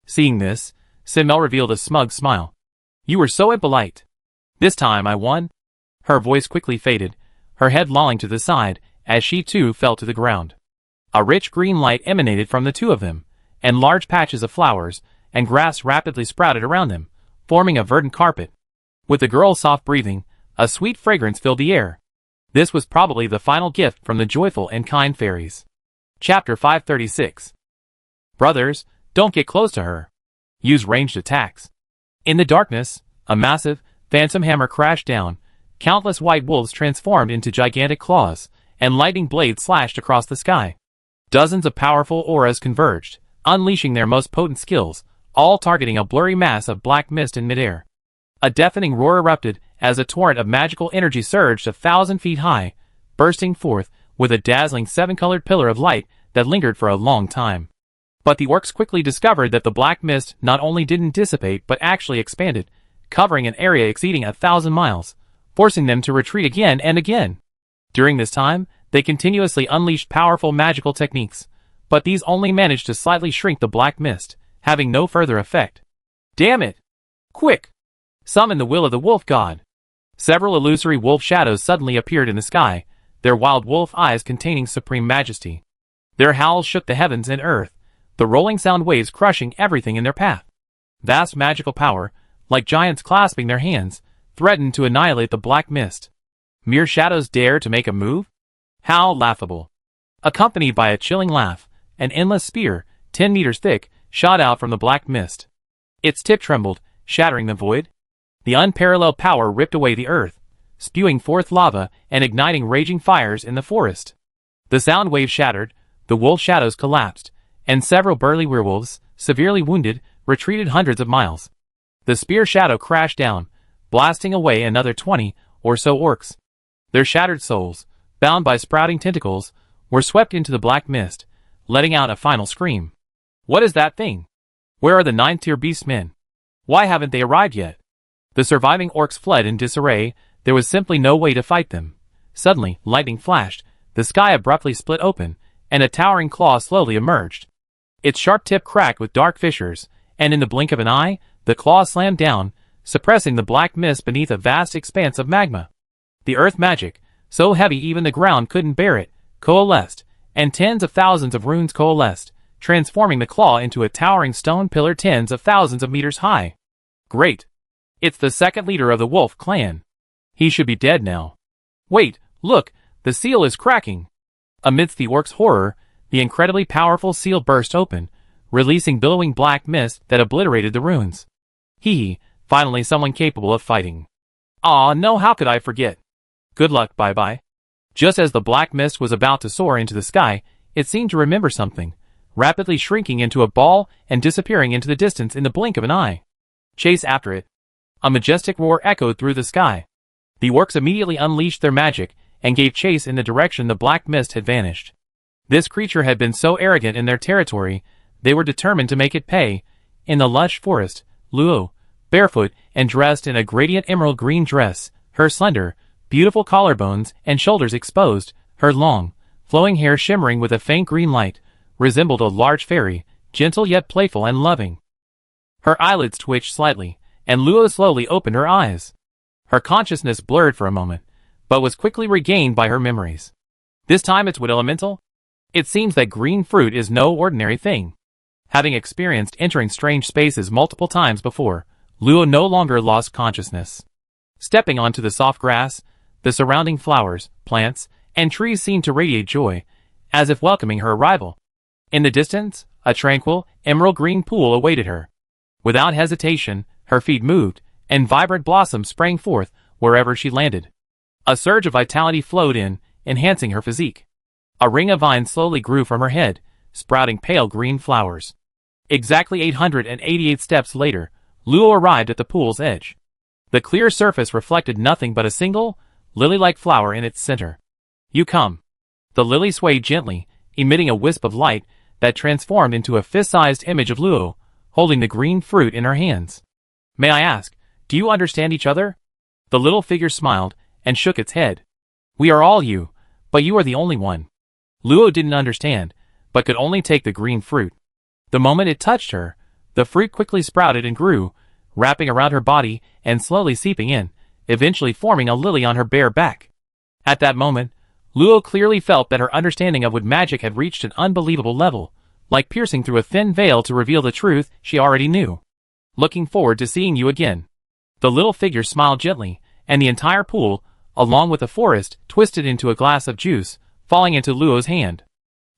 Seeing this, Simmel revealed a smug smile. "You were so impolite. This time I won." Her voice quickly faded, her head lolling to the side, as she too fell to the ground. A rich green light emanated from the two of them, and large patches of flowers and grass rapidly sprouted around them, forming a verdant carpet. With the girl's soft breathing, a sweet fragrance filled the air. This was probably the final gift from the joyful and kind fairies. Chapter 536. Brothers, don't get close to her. Use ranged attacks. In the darkness, a massive, phantom hammer crashed down. Countless white wolves transformed into gigantic claws, and lightning blades slashed across the sky. Dozens of powerful auras converged, unleashing their most potent skills, all targeting a blurry mass of black mist in midair. A deafening roar erupted as a torrent of magical energy surged 1,000 feet high, bursting forth with a dazzling seven-colored pillar of light that lingered for a long time. But the orcs quickly discovered that the black mist not only didn't dissipate but actually expanded, covering an area exceeding 1,000 miles, forcing them to retreat again and again. During this time, they continuously unleashed powerful magical techniques, but these only managed to slightly shrink the black mist, having no further effect. "Damn it! Quick! Summon the will of the wolf god!" Several illusory wolf shadows suddenly appeared in the sky, their wild wolf eyes containing supreme majesty. Their howls shook the heavens and earth, the rolling sound waves crushing everything in their path. Vast magical power, like giants clasping their hands, threatened to annihilate the black mist. Mere shadows dare to make a move? How laughable. Accompanied by a chilling laugh, an endless spear, 10 meters thick, shot out from the black mist. Its tip trembled, shattering the void. The unparalleled power ripped away the earth, spewing forth lava and igniting raging fires in the forest. The sound wave shattered, the wolf shadows collapsed, and several burly werewolves, severely wounded, retreated hundreds of miles. The spear shadow crashed down, blasting away another 20 or so orcs. Their shattered souls, bound by sprouting tentacles, were swept into the black mist, letting out a final scream. "What is that thing? Where are the 9th-tier beastmen? Why haven't they arrived yet?" The surviving orcs fled in disarray. There was simply no way to fight them. Suddenly, lightning flashed, the sky abruptly split open, and a towering claw slowly emerged. Its sharp tip cracked with dark fissures, and in the blink of an eye, the claw slammed down, suppressing the black mist beneath a vast expanse of magma. The earth magic, so heavy even the ground couldn't bear it, coalesced, and tens of thousands of runes coalesced, transforming the claw into a towering stone pillar tens of thousands of meters high. Great! It's the second leader of the wolf clan. He should be dead now. Wait, look, the seal is cracking. Amidst the orcs' horror, the incredibly powerful seal burst open, releasing billowing black mist that obliterated the runes. Finally someone capable of fighting. Aw, no, how could I forget? Good luck, bye-bye. Just as the black mist was about to soar into the sky, it seemed to remember something, rapidly shrinking into a ball and disappearing into the distance in the blink of an eye. Chase after it. A majestic roar echoed through the sky. The orcs immediately unleashed their magic and gave chase in the direction the black mist had vanished. This creature had been so arrogant in their territory, they were determined to make it pay. In the lush forest, Luo, barefoot and dressed in a gradient emerald green dress, her slender, beautiful collarbones and shoulders exposed, her long, flowing hair shimmering with a faint green light, resembled a large fairy, gentle yet playful and loving. Her eyelids twitched slightly, and Luo slowly opened her eyes. Her consciousness blurred for a moment, but was quickly regained by her memories. This time it's wood elemental? It seems that green fruit is no ordinary thing. Having experienced entering strange spaces multiple times before, Luo no longer lost consciousness. Stepping onto the soft grass, the surrounding flowers, plants, and trees seemed to radiate joy, as if welcoming her arrival. In the distance, a tranquil, emerald green pool awaited her. Without hesitation, her feet moved, and vibrant blossoms sprang forth wherever she landed. A surge of vitality flowed in, enhancing her physique. A ring of vines slowly grew from her head, sprouting pale green flowers. Exactly 888 steps later, Luo arrived at the pool's edge. The clear surface reflected nothing but a single, lily-like flower in its center. "You come." The lily swayed gently, emitting a wisp of light that transformed into a fist-sized image of Luo, holding the green fruit in her hands. "May I ask, do you understand each other?" The little figure smiled and shook its head. "We are all you, but you are the only one." Luo didn't understand, but could only take the green fruit. The moment it touched her, the fruit quickly sprouted and grew, wrapping around her body and slowly seeping in, eventually forming a lily on her bare back. At that moment, Luo clearly felt that her understanding of wood magic had reached an unbelievable level, like piercing through a thin veil to reveal the truth she already knew. "Looking forward to seeing you again." The little figure smiled gently, and the entire pool, along with the forest, twisted into a glass of juice, falling into Luo's hand.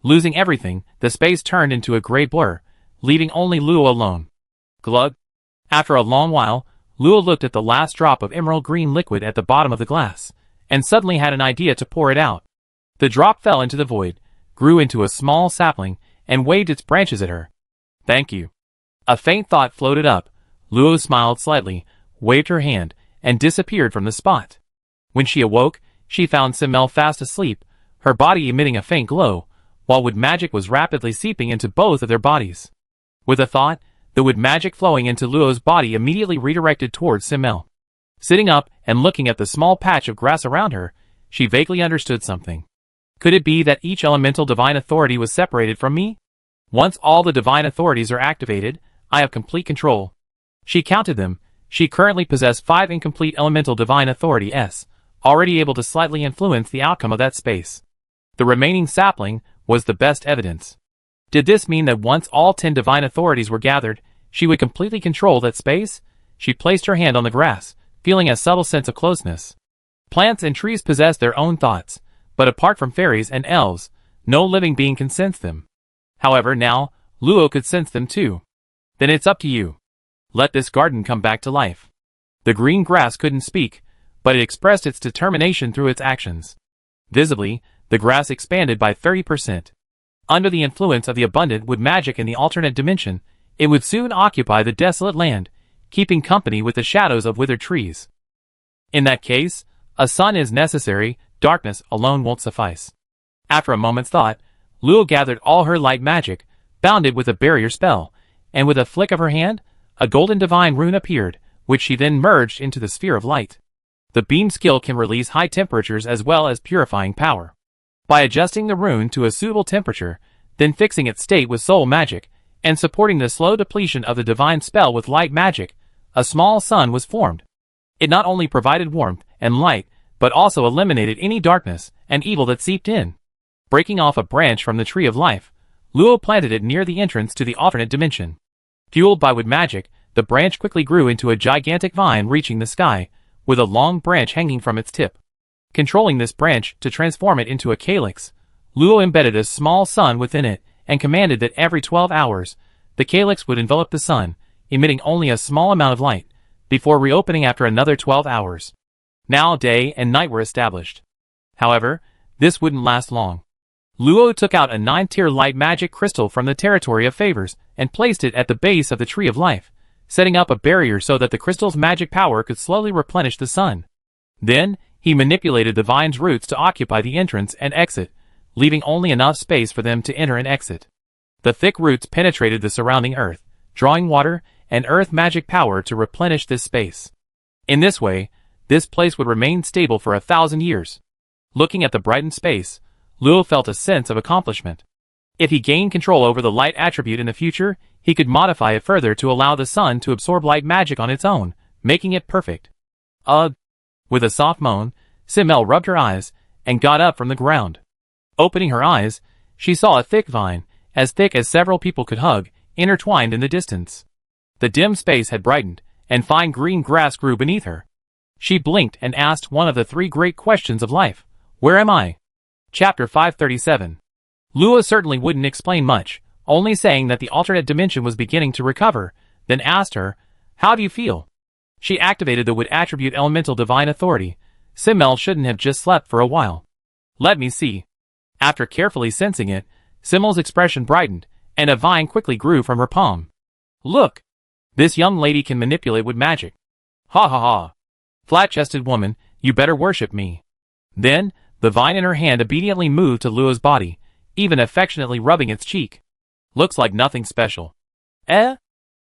Losing everything, the space turned into a gray blur, leaving only Luo alone. Glug. After a long while, Luo looked at the last drop of emerald green liquid at the bottom of the glass, and suddenly had an idea to pour it out. The drop fell into the void, grew into a small sapling, and waved its branches at her. "Thank you." A faint thought floated up. Luo smiled slightly, waved her hand, and disappeared from the spot. When she awoke, she found Simmel fast asleep, her body emitting a faint glow, while wood magic was rapidly seeping into both of their bodies. With a thought, the wood magic flowing into Luo's body immediately redirected towards Simmel. Sitting up and looking at the small patch of grass around her, she vaguely understood something. Could it be that each elemental divine authority was separated from me? Once all the divine authorities are activated, I have complete control. She counted them. She currently possessed 5 incomplete elemental divine authorities, already able to slightly influence the outcome of that space. The remaining sapling was the best evidence. Did this mean that once all 10 divine authorities were gathered, she would completely control that space? She placed her hand on the grass, feeling a subtle sense of closeness. Plants and trees possess their own thoughts, but apart from fairies and elves, no living being can sense them. However, now, Luo could sense them too. "Then it's up to you. Let this garden come back to life." The green grass couldn't speak, but it expressed its determination through its actions. Visibly, the grass expanded by 30%. Under the influence of the abundant wood magic in the alternate dimension, it would soon occupy the desolate land, keeping company with the shadows of withered trees. In that case, a sun is necessary, darkness alone won't suffice. After a moment's thought, Luo gathered all her light magic, bound it with a barrier spell, and with a flick of her hand, a golden divine rune appeared, which she then merged into the sphere of light. The beam skill can release high temperatures as well as purifying power. By adjusting the rune to a suitable temperature, then fixing its state with soul magic, and supporting the slow depletion of the divine spell with light magic, a small sun was formed. It not only provided warmth and light, but also eliminated any darkness and evil that seeped in. Breaking off a branch from the tree of life, Luo planted it near the entrance to the alternate dimension. Fueled by wood magic, the branch quickly grew into a gigantic vine reaching the sky, with a long branch hanging from its tip. Controlling this branch to transform it into a calyx, Luo embedded a small sun within it and commanded that every 12 hours, the calyx would envelop the sun, emitting only a small amount of light, before reopening after another 12 hours. Now day and night were established. However, this wouldn't last long. Luo took out a 9-tier light magic crystal from the territory of favors and placed it at the base of the tree of life, setting up a barrier so that the crystal's magic power could slowly replenish the sun. Then, he manipulated the vine's roots to occupy the entrance and exit, leaving only enough space for them to enter and exit. The thick roots penetrated the surrounding earth, drawing water and earth magic power to replenish this space. In this way, this place would remain stable for 1,000 years. Looking at the brightened space, Luo felt a sense of accomplishment. If he gained control over the light attribute in the future, he could modify it further to allow the sun to absorb light magic on its own, making it perfect. Ugh! With a soft moan, Simmel rubbed her eyes and got up from the ground. Opening her eyes, she saw a thick vine, as thick as several people could hug, intertwined in the distance. The dim space had brightened, and fine green grass grew beneath her. She blinked and asked one of the 3 great questions of life. Where am I? Chapter 537. Luo certainly wouldn't explain much, only saying that the alternate dimension was beginning to recover, then asked her, how do you feel? She activated the wood attribute elemental divine authority. Simmel shouldn't have just slept for a while. Let me see. After carefully sensing it, Simmel's expression brightened, and a vine quickly grew from her palm. Look! This young lady can manipulate with magic. Ha ha ha! Flat-chested woman, you better worship me. Then, the vine in her hand obediently moved to Luo's body, even affectionately rubbing its cheek. Looks like nothing special. Eh?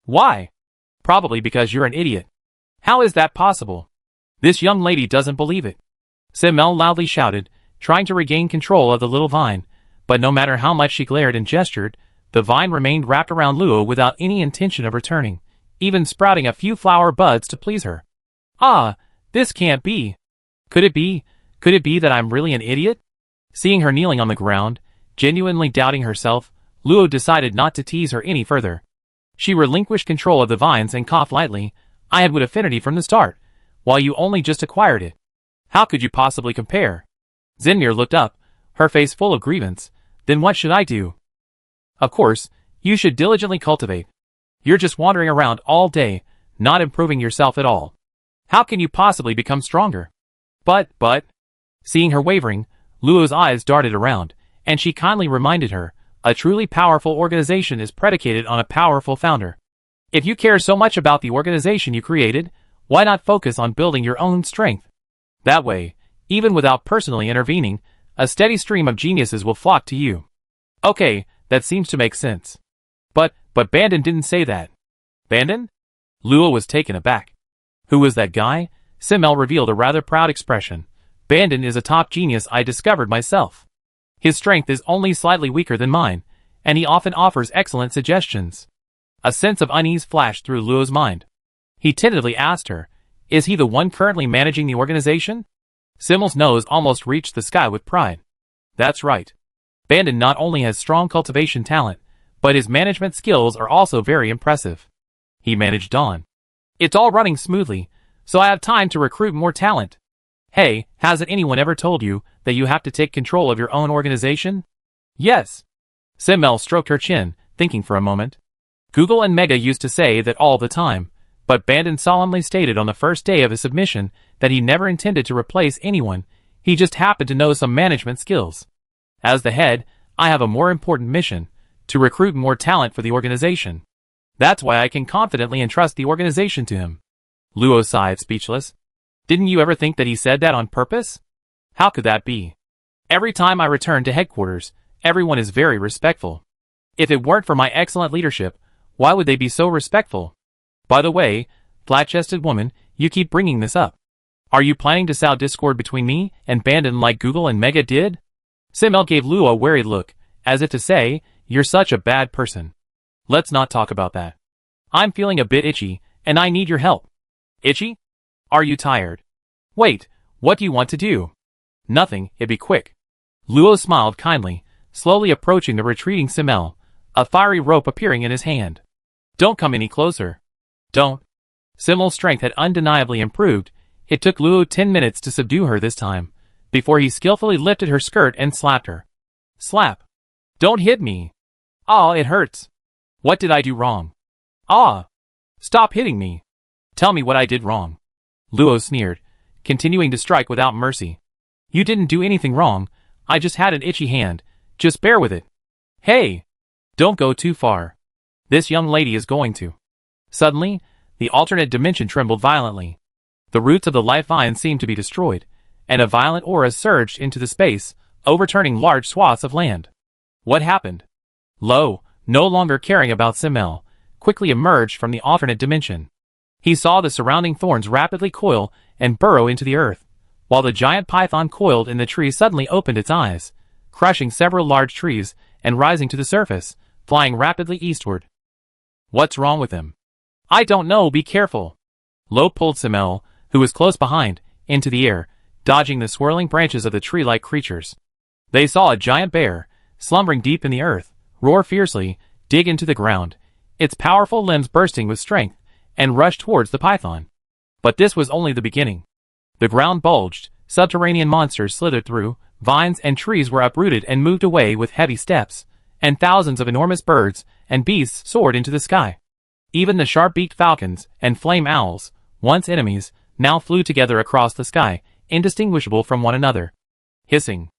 Why? Probably because you're an idiot. How is that possible? This young lady doesn't believe it. Simmel loudly shouted, trying to regain control of the little vine, but no matter how much she glared and gestured, the vine remained wrapped around Luo without any intention of returning, even sprouting a few flower buds to please her. Ah, this can't be. Could it be that I'm really an idiot? Seeing her kneeling on the ground, genuinely doubting herself, Luo decided not to tease her any further. She relinquished control of the vines and coughed lightly. I had with affinity from the start, while you only just acquired it. How could you possibly compare? Zinmir looked up, her face full of grievance. Then what should I do? Of course, you should diligently cultivate. You're just wandering around all day, not improving yourself at all. How can you possibly become stronger? But, seeing her wavering, Luo's eyes darted around, and she kindly reminded her, a truly powerful organization is predicated on a powerful founder. If you care so much about the organization you created, why not focus on building your own strength? That way, even without personally intervening, a steady stream of geniuses will flock to you. Okay, that seems to make sense. But Bandon didn't say that. Bandon? Luo was taken aback. Who was that guy? Simmel revealed a rather proud expression. Bandon is a top genius I discovered myself. His strength is only slightly weaker than mine, and he often offers excellent suggestions. A sense of unease flashed through Luo's mind. He tentatively asked her, is he the one currently managing the organization? Simmel's nose almost reached the sky with pride. That's right. Bandon not only has strong cultivation talent, but his management skills are also very impressive. He managed Dawn. It's all running smoothly, so I have time to recruit more talent. Hey, hasn't anyone ever told you that you have to take control of your own organization? Yes. Simmel stroked her chin, thinking for a moment. Google and Mega used to say that all the time, but Bandon solemnly stated on the first day of his submission that he never intended to replace anyone, he just happened to know some management skills. As the head, I have a more important mission, to recruit more talent for the organization. That's why I can confidently entrust the organization to him. Luo sighed, speechless. Didn't you ever think that he said that on purpose? How could that be? Every time I return to headquarters, everyone is very respectful. If it weren't for my excellent leadership, why would they be so respectful? By the way, flat-chested woman, you keep bringing this up. Are you planning to sow discord between me and Bandon like Google and Mega did? Simmel gave Luo a wary look, as if to say, you're such a bad person. Let's not talk about that. I'm feeling a bit itchy, and I need your help. Itchy? Are you tired? Wait, what do you want to do? Nothing, it'd be quick. Luo smiled kindly, slowly approaching the retreating Simmel, a fiery rope appearing in his hand. Don't come any closer. Don't. Simmel's strength had undeniably improved. It took Luo 10 minutes to subdue her this time, before he skillfully lifted her skirt and slapped her. Slap. Don't hit me. Ah, it hurts. What did I do wrong? Ah. Stop hitting me. Tell me what I did wrong. Luo sneered, continuing to strike without mercy. You didn't do anything wrong, I just had an itchy hand, just bear with it. Hey! Don't go too far. This young lady is going to. Suddenly, the alternate dimension trembled violently. The roots of the life vine seemed to be destroyed, and a violent aura surged into the space, overturning large swaths of land. What happened? Lo, no longer caring about Simmel, quickly emerged from the alternate dimension. He saw the surrounding thorns rapidly coil and burrow into the earth, while the giant python coiled in the tree suddenly opened its eyes, crushing several large trees and rising to the surface, flying rapidly eastward. What's wrong with him? I don't know, be careful. Lo pulled Simmel, who was close behind, into the air, dodging the swirling branches of the tree-like creatures. They saw a giant bear, slumbering deep in the earth, roar fiercely, dig into the ground, its powerful limbs bursting with strength, and rush towards the python. But this was only the beginning. The ground bulged, subterranean monsters slithered through, vines and trees were uprooted and moved away with heavy steps, and thousands of enormous birds and beasts soared into the sky. Even the sharp-beaked falcons and flame owls, once enemies, now flew together across the sky, indistinguishable from one another. Hissing.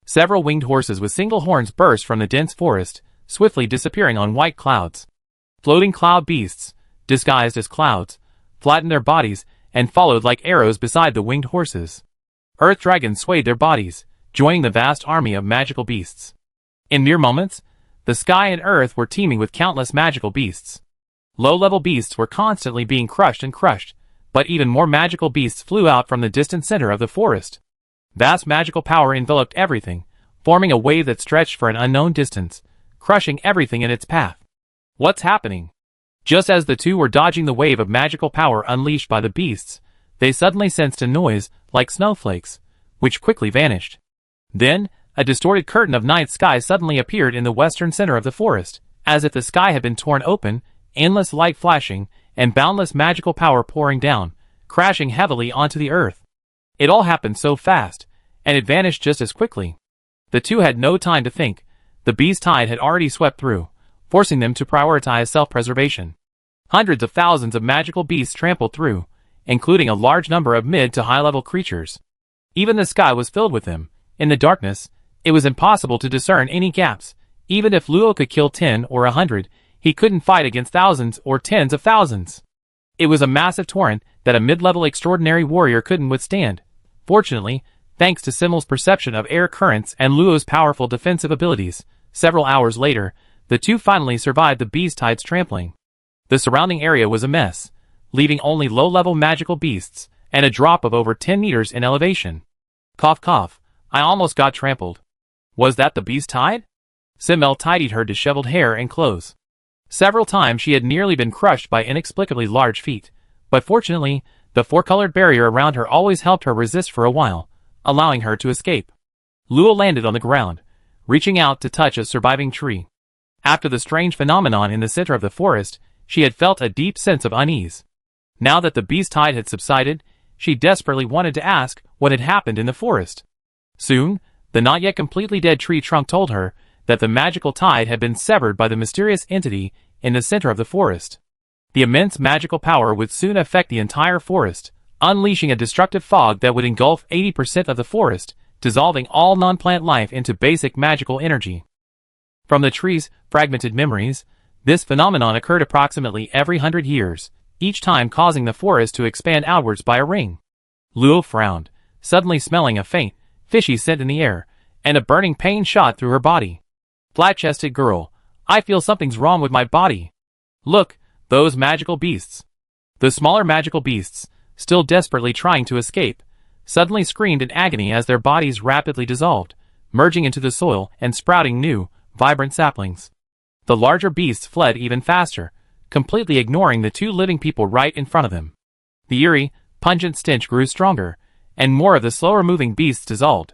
Several winged horses with single horns burst from the dense forest, swiftly disappearing on white clouds. Floating cloud beasts, disguised as clouds, flattened their bodies and followed like arrows beside the winged horses. Earth dragons swayed their bodies, joining the vast army of magical beasts. In mere moments, the sky and earth were teeming with countless magical beasts. Low-level beasts were constantly being crushed, but even more magical beasts flew out from the distant center of the forest. Vast magical power enveloped everything, forming a wave that stretched for an unknown distance, crushing everything in its path. What's happening? Just as the two were dodging the wave of magical power unleashed by the beasts, they suddenly sensed a noise, like snowflakes, which quickly vanished. Then, a distorted curtain of night sky suddenly appeared in the western center of the forest, as if the sky had been torn open, endless light flashing, and boundless magical power pouring down, crashing heavily onto the earth. It all happened so fast, and it vanished just as quickly. The two had no time to think. The beast tide had already swept through, forcing them to prioritize self-preservation. Hundreds of thousands of magical beasts trampled through, including a large number of mid to high-level creatures. Even the sky was filled with them. In the darkness, it was impossible to discern any gaps. Even if Luo could kill 10 or 100, he couldn't fight against thousands or tens of thousands. It was a massive torrent that a mid-level extraordinary warrior couldn't withstand. Fortunately, thanks to Simmel's perception of air currents and Luo's powerful defensive abilities, several hours later, the two finally survived the beast tide's trampling. The surrounding area was a mess, leaving only low-level magical beasts and a drop of over 10 meters in elevation. Cough cough, I almost got trampled. Was that the beast tide? Simmel tidied her disheveled hair and clothes. Several times she had nearly been crushed by inexplicably large feet, but fortunately, the four-colored barrier around her always helped her resist for a while, allowing her to escape. Luo landed on the ground, reaching out to touch a surviving tree. After the strange phenomenon in the center of the forest, she had felt a deep sense of unease. Now that the beast tide had subsided, she desperately wanted to ask what had happened in the forest. Soon, the not yet completely dead tree trunk told her that the magical tide had been severed by the mysterious entity in the center of the forest. The immense magical power would soon affect the entire forest, unleashing a destructive fog that would engulf 80% of the forest, dissolving all non-plant life into basic magical energy. From the tree's fragmented memories, this phenomenon occurred approximately every 100 years, each time causing the forest to expand outwards by a ring. Luo frowned, suddenly smelling a faint, fishy scent in the air, and a burning pain shot through her body. Flat-chested girl, I feel something's wrong with my body. Look, those magical beasts. The smaller magical beasts, still desperately trying to escape, suddenly screamed in agony as their bodies rapidly dissolved, merging into the soil and sprouting new, vibrant saplings. The larger beasts fled even faster, completely ignoring the two living people right in front of them. The eerie, pungent stench grew stronger, and more of the slower-moving beasts dissolved.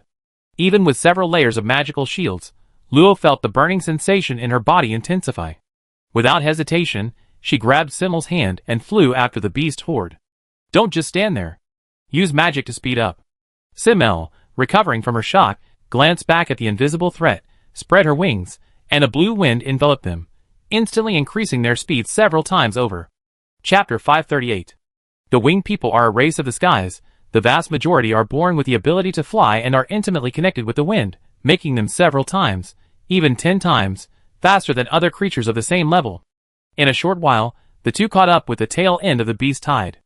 Even with several layers of magical shields, Luo felt the burning sensation in her body intensify. Without hesitation, she grabbed Simmel's hand and flew after the beast horde. Don't just stand there. Use magic to speed up. Simmel, recovering from her shock, glanced back at the invisible threat, spread her wings, and a blue wind enveloped them, instantly increasing their speed several times over. Chapter 538. The winged people are a race of the skies. The vast majority are born with the ability to fly and are intimately connected with the wind, making them several times, even 10 times, faster than other creatures of the same level. In a short while, the two caught up with the tail end of the beast tide.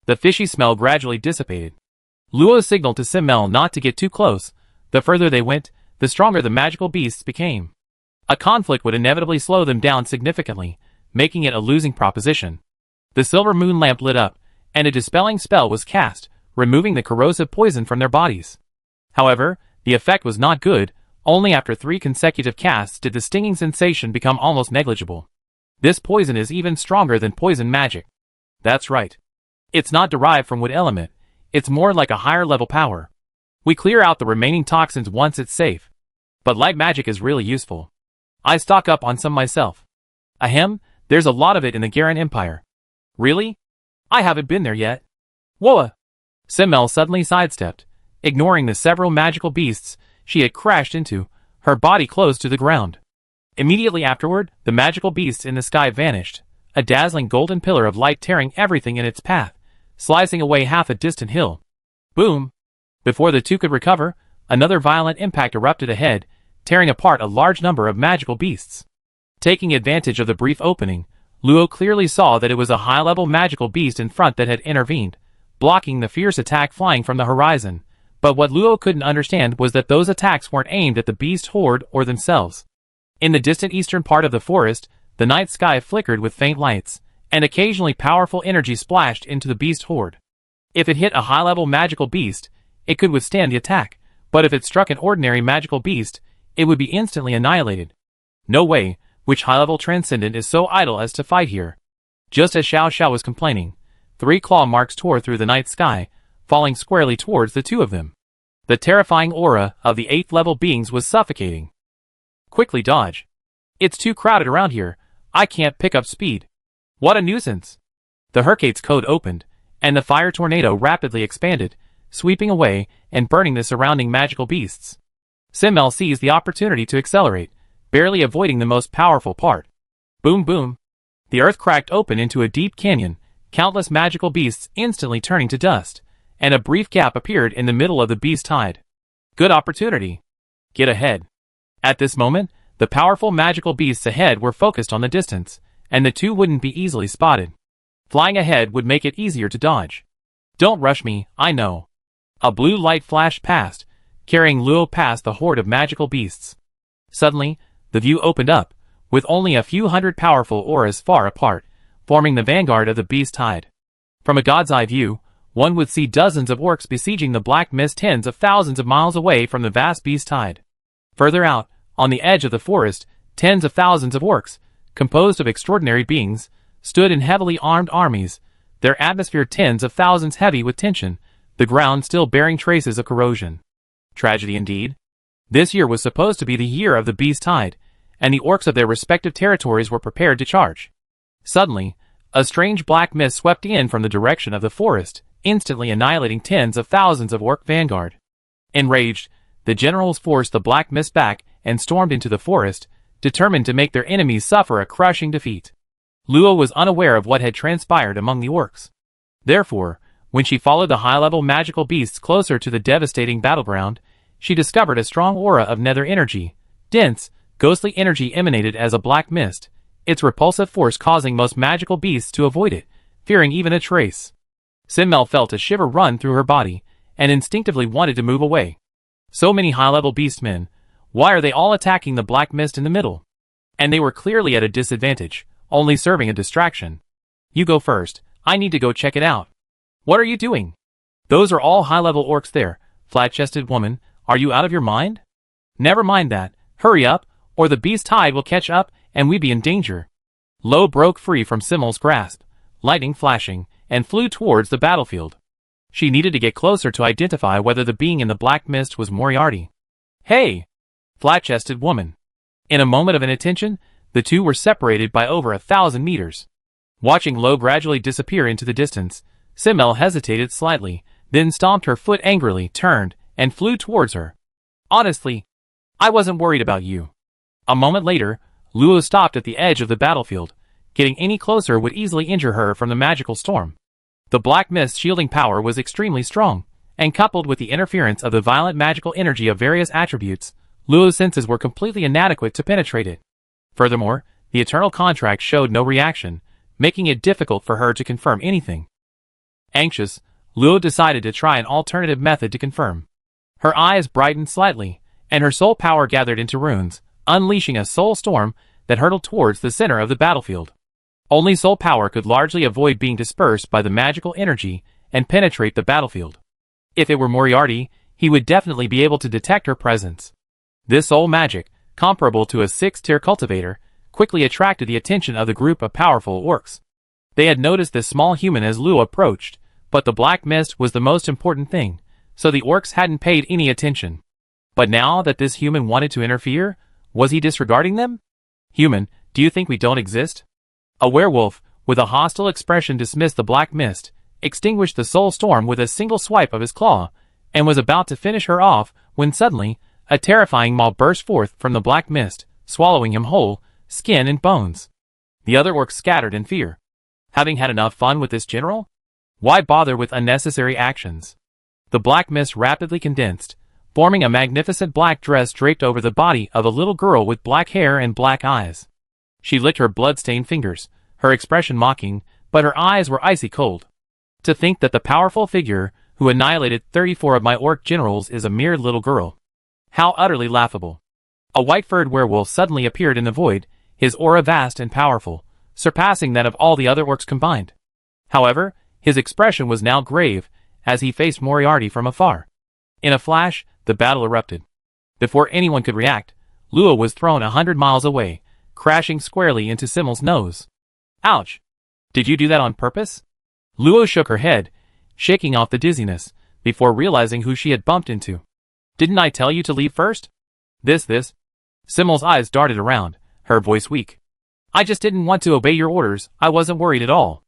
The fishy smell gradually dissipated. Luo signaled to Simmel not to get too close. The further they went, the stronger the magical beasts became. A conflict would inevitably slow them down significantly, making it a losing proposition. The silver moon lamp lit up, and a dispelling spell was cast, removing the corrosive poison from their bodies. However, the effect was not good. Only after 3 consecutive casts did the stinging sensation become almost negligible. This poison is even stronger than poison magic. That's right. It's not derived from wood element, it's more like a higher level power. We clear out the remaining toxins once it's safe. But light magic is really useful. I stock up on some myself. Ahem, there's a lot of it in the Garen Empire. Really? I haven't been there yet. Whoa! Simmel suddenly sidestepped, ignoring the several magical beasts she had crashed into, her body close to the ground. Immediately afterward, the magical beasts in the sky vanished, a dazzling golden pillar of light tearing everything in its path, slicing away half a distant hill. Boom! Before the two could recover, another violent impact erupted ahead, tearing apart a large number of magical beasts. Taking advantage of the brief opening, Luo clearly saw that it was a high-level magical beast in front that had intervened, blocking the fierce attack flying from the horizon. But what Luo couldn't understand was that those attacks weren't aimed at the beast horde or themselves. In the distant eastern part of the forest, the night sky flickered with faint lights, and occasionally powerful energy splashed into the beast horde. If it hit a high-level magical beast, it could withstand the attack, but if it struck an ordinary magical beast, it would be instantly annihilated. No way, which high-level transcendent is so idle as to fight here? Just as Xiao Xiao was complaining, 3 claw marks tore through the night sky, falling squarely towards the two of them. The terrifying aura of the 8th level beings was suffocating. Quickly dodge. It's too crowded around here, I can't pick up speed. What a nuisance. The Hurricane's code opened, and the fire tornado rapidly expanded, sweeping away and burning the surrounding magical beasts. Simmel seized the opportunity to accelerate, barely avoiding the most powerful part. Boom boom. The earth cracked open into a deep canyon, countless magical beasts instantly turning to dust, and a brief gap appeared in the middle of the beast tide. Good opportunity. Get ahead. At this moment, the powerful magical beasts ahead were focused on the distance, and the two wouldn't be easily spotted. Flying ahead would make it easier to dodge. Don't rush me, I know. A blue light flashed past, carrying Luo past the horde of magical beasts. Suddenly, the view opened up, with only a few hundred powerful auras far apart, forming the vanguard of the beast tide. From a god's eye view, one would see dozens of orcs besieging the black mist tens of thousands of miles away from the vast beast tide. Further out, on the edge of the forest, tens of thousands of orcs, composed of extraordinary beings, stood in heavily armed armies, their atmosphere tens of thousands heavy with tension, the ground still bearing traces of corrosion. Tragedy indeed. This year was supposed to be the year of the beast tide, and the orcs of their respective territories were prepared to charge. Suddenly, a strange black mist swept in from the direction of the forest, instantly annihilating tens of thousands of orc vanguard. Enraged, the generals forced the black mist back and stormed into the forest, determined to make their enemies suffer a crushing defeat. Luo was unaware of what had transpired among the orcs. Therefore, when she followed the high-level magical beasts closer to the devastating battleground, she discovered a strong aura of nether energy. Dense, ghostly energy emanated as a black mist, its repulsive force causing most magical beasts to avoid it, fearing even a trace. Simmel felt a shiver run through her body, and instinctively wanted to move away. So many high-level beastmen, why are they all attacking the black mist in the middle? And they were clearly at a disadvantage, only serving a distraction. You go first, I need to go check it out. What are you doing? Those are all high-level orcs there, flat-chested woman, are you out of your mind? Never mind that, hurry up, or the beast tide will catch up, and we be in danger. Lo broke free from Simmel's grasp, lightning flashing, and flew towards the battlefield. She needed to get closer to identify whether the being in the black mist was Moriarty. Hey! Flat-chested woman. In a moment of inattention, the two were separated by over 1,000 meters. Watching Lo gradually disappear into the distance, Simmel hesitated slightly, then stomped her foot angrily, turned, and flew towards her. Honestly, I wasn't worried about you. A moment later, Luo stopped at the edge of the battlefield. Getting any closer would easily injure her from the magical storm. The black mist's shielding power was extremely strong, and coupled with the interference of the violent magical energy of various attributes, Luo's senses were completely inadequate to penetrate it. Furthermore, the eternal contract showed no reaction, making it difficult for her to confirm anything. Anxious, Luo decided to try an alternative method to confirm. Her eyes brightened slightly, and her soul power gathered into runes, unleashing a soul storm that hurtled towards the center of the battlefield. Only soul power could largely avoid being dispersed by the magical energy and penetrate the battlefield. If it were Moriarty, he would definitely be able to detect her presence. This soul magic, comparable to a 6th-tier cultivator, quickly attracted the attention of the group of powerful orcs. They had noticed this small human as Luo approached, but the black mist was the most important thing, so the orcs hadn't paid any attention. But now that this human wanted to interfere, was he disregarding them? Human, do you think we don't exist? A werewolf, with a hostile expression, dismissed the black mist, extinguished the soul storm with a single swipe of his claw, and was about to finish her off when suddenly, a terrifying maw burst forth from the black mist, swallowing him whole, skin and bones. The other orcs scattered in fear. Having had enough fun with this general? Why bother with unnecessary actions? The black mist rapidly condensed, forming a magnificent black dress draped over the body of a little girl with black hair and black eyes. She licked her blood-stained fingers, her expression mocking, but her eyes were icy cold. To think that the powerful figure who annihilated 34 of my orc generals is a mere little girl. How utterly laughable. A white-furred werewolf suddenly appeared in the void, his aura vast and powerful, surpassing that of all the other orcs combined. However, his expression was now grave, as he faced Moriarty from afar. In a flash, the battle erupted. Before anyone could react, Lua was thrown 100 miles away, crashing squarely into Simmel's nose. Ouch! Did you do that on purpose? Lua shook her head, shaking off the dizziness, before realizing who she had bumped into. Didn't I tell you to leave first? This. Simmel's eyes darted around, her voice weak. I just didn't want to obey your orders, I wasn't worried at all.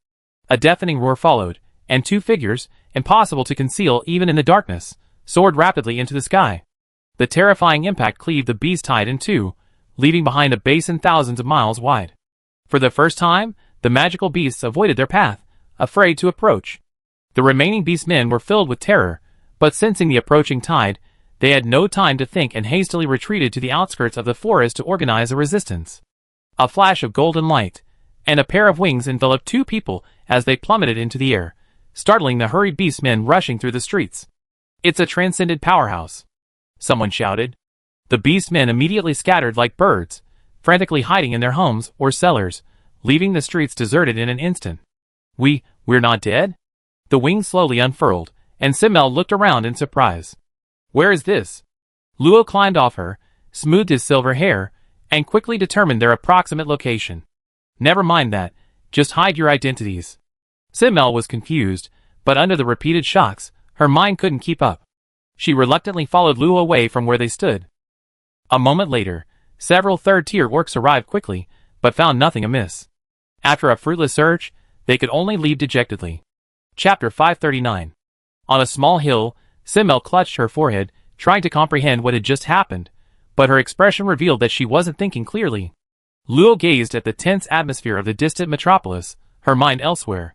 A deafening roar followed, and two figures, impossible to conceal even in the darkness, soared rapidly into the sky. The terrifying impact cleaved the beast tide in two, leaving behind a basin thousands of miles wide. For the first time, the magical beasts avoided their path, afraid to approach. The remaining beastmen were filled with terror, but sensing the approaching tide, they had no time to think and hastily retreated to the outskirts of the forest to organize a resistance. A flash of golden light, and a pair of wings enveloped two people as they plummeted into the air, startling the hurried beastmen rushing through the streets. It's a transcended powerhouse, someone shouted. The beastmen immediately scattered like birds, frantically hiding in their homes or cellars, leaving the streets deserted in an instant. We're not dead? The wings slowly unfurled, and Simmel looked around in surprise. Where is this? Lua climbed off her, smoothed his silver hair, and quickly determined their approximate location. Never mind that, just hide your identities. Simmel was confused, but under the repeated shocks, her mind couldn't keep up. She reluctantly followed Lua away from where they stood. A moment later, several third-tier orcs arrived quickly, but found nothing amiss. After a fruitless search, they could only leave dejectedly. Chapter 539. On a small hill, Simmel clutched her forehead, trying to comprehend what had just happened, but her expression revealed that she wasn't thinking clearly. Lua gazed at the tense atmosphere of the distant metropolis, her mind elsewhere.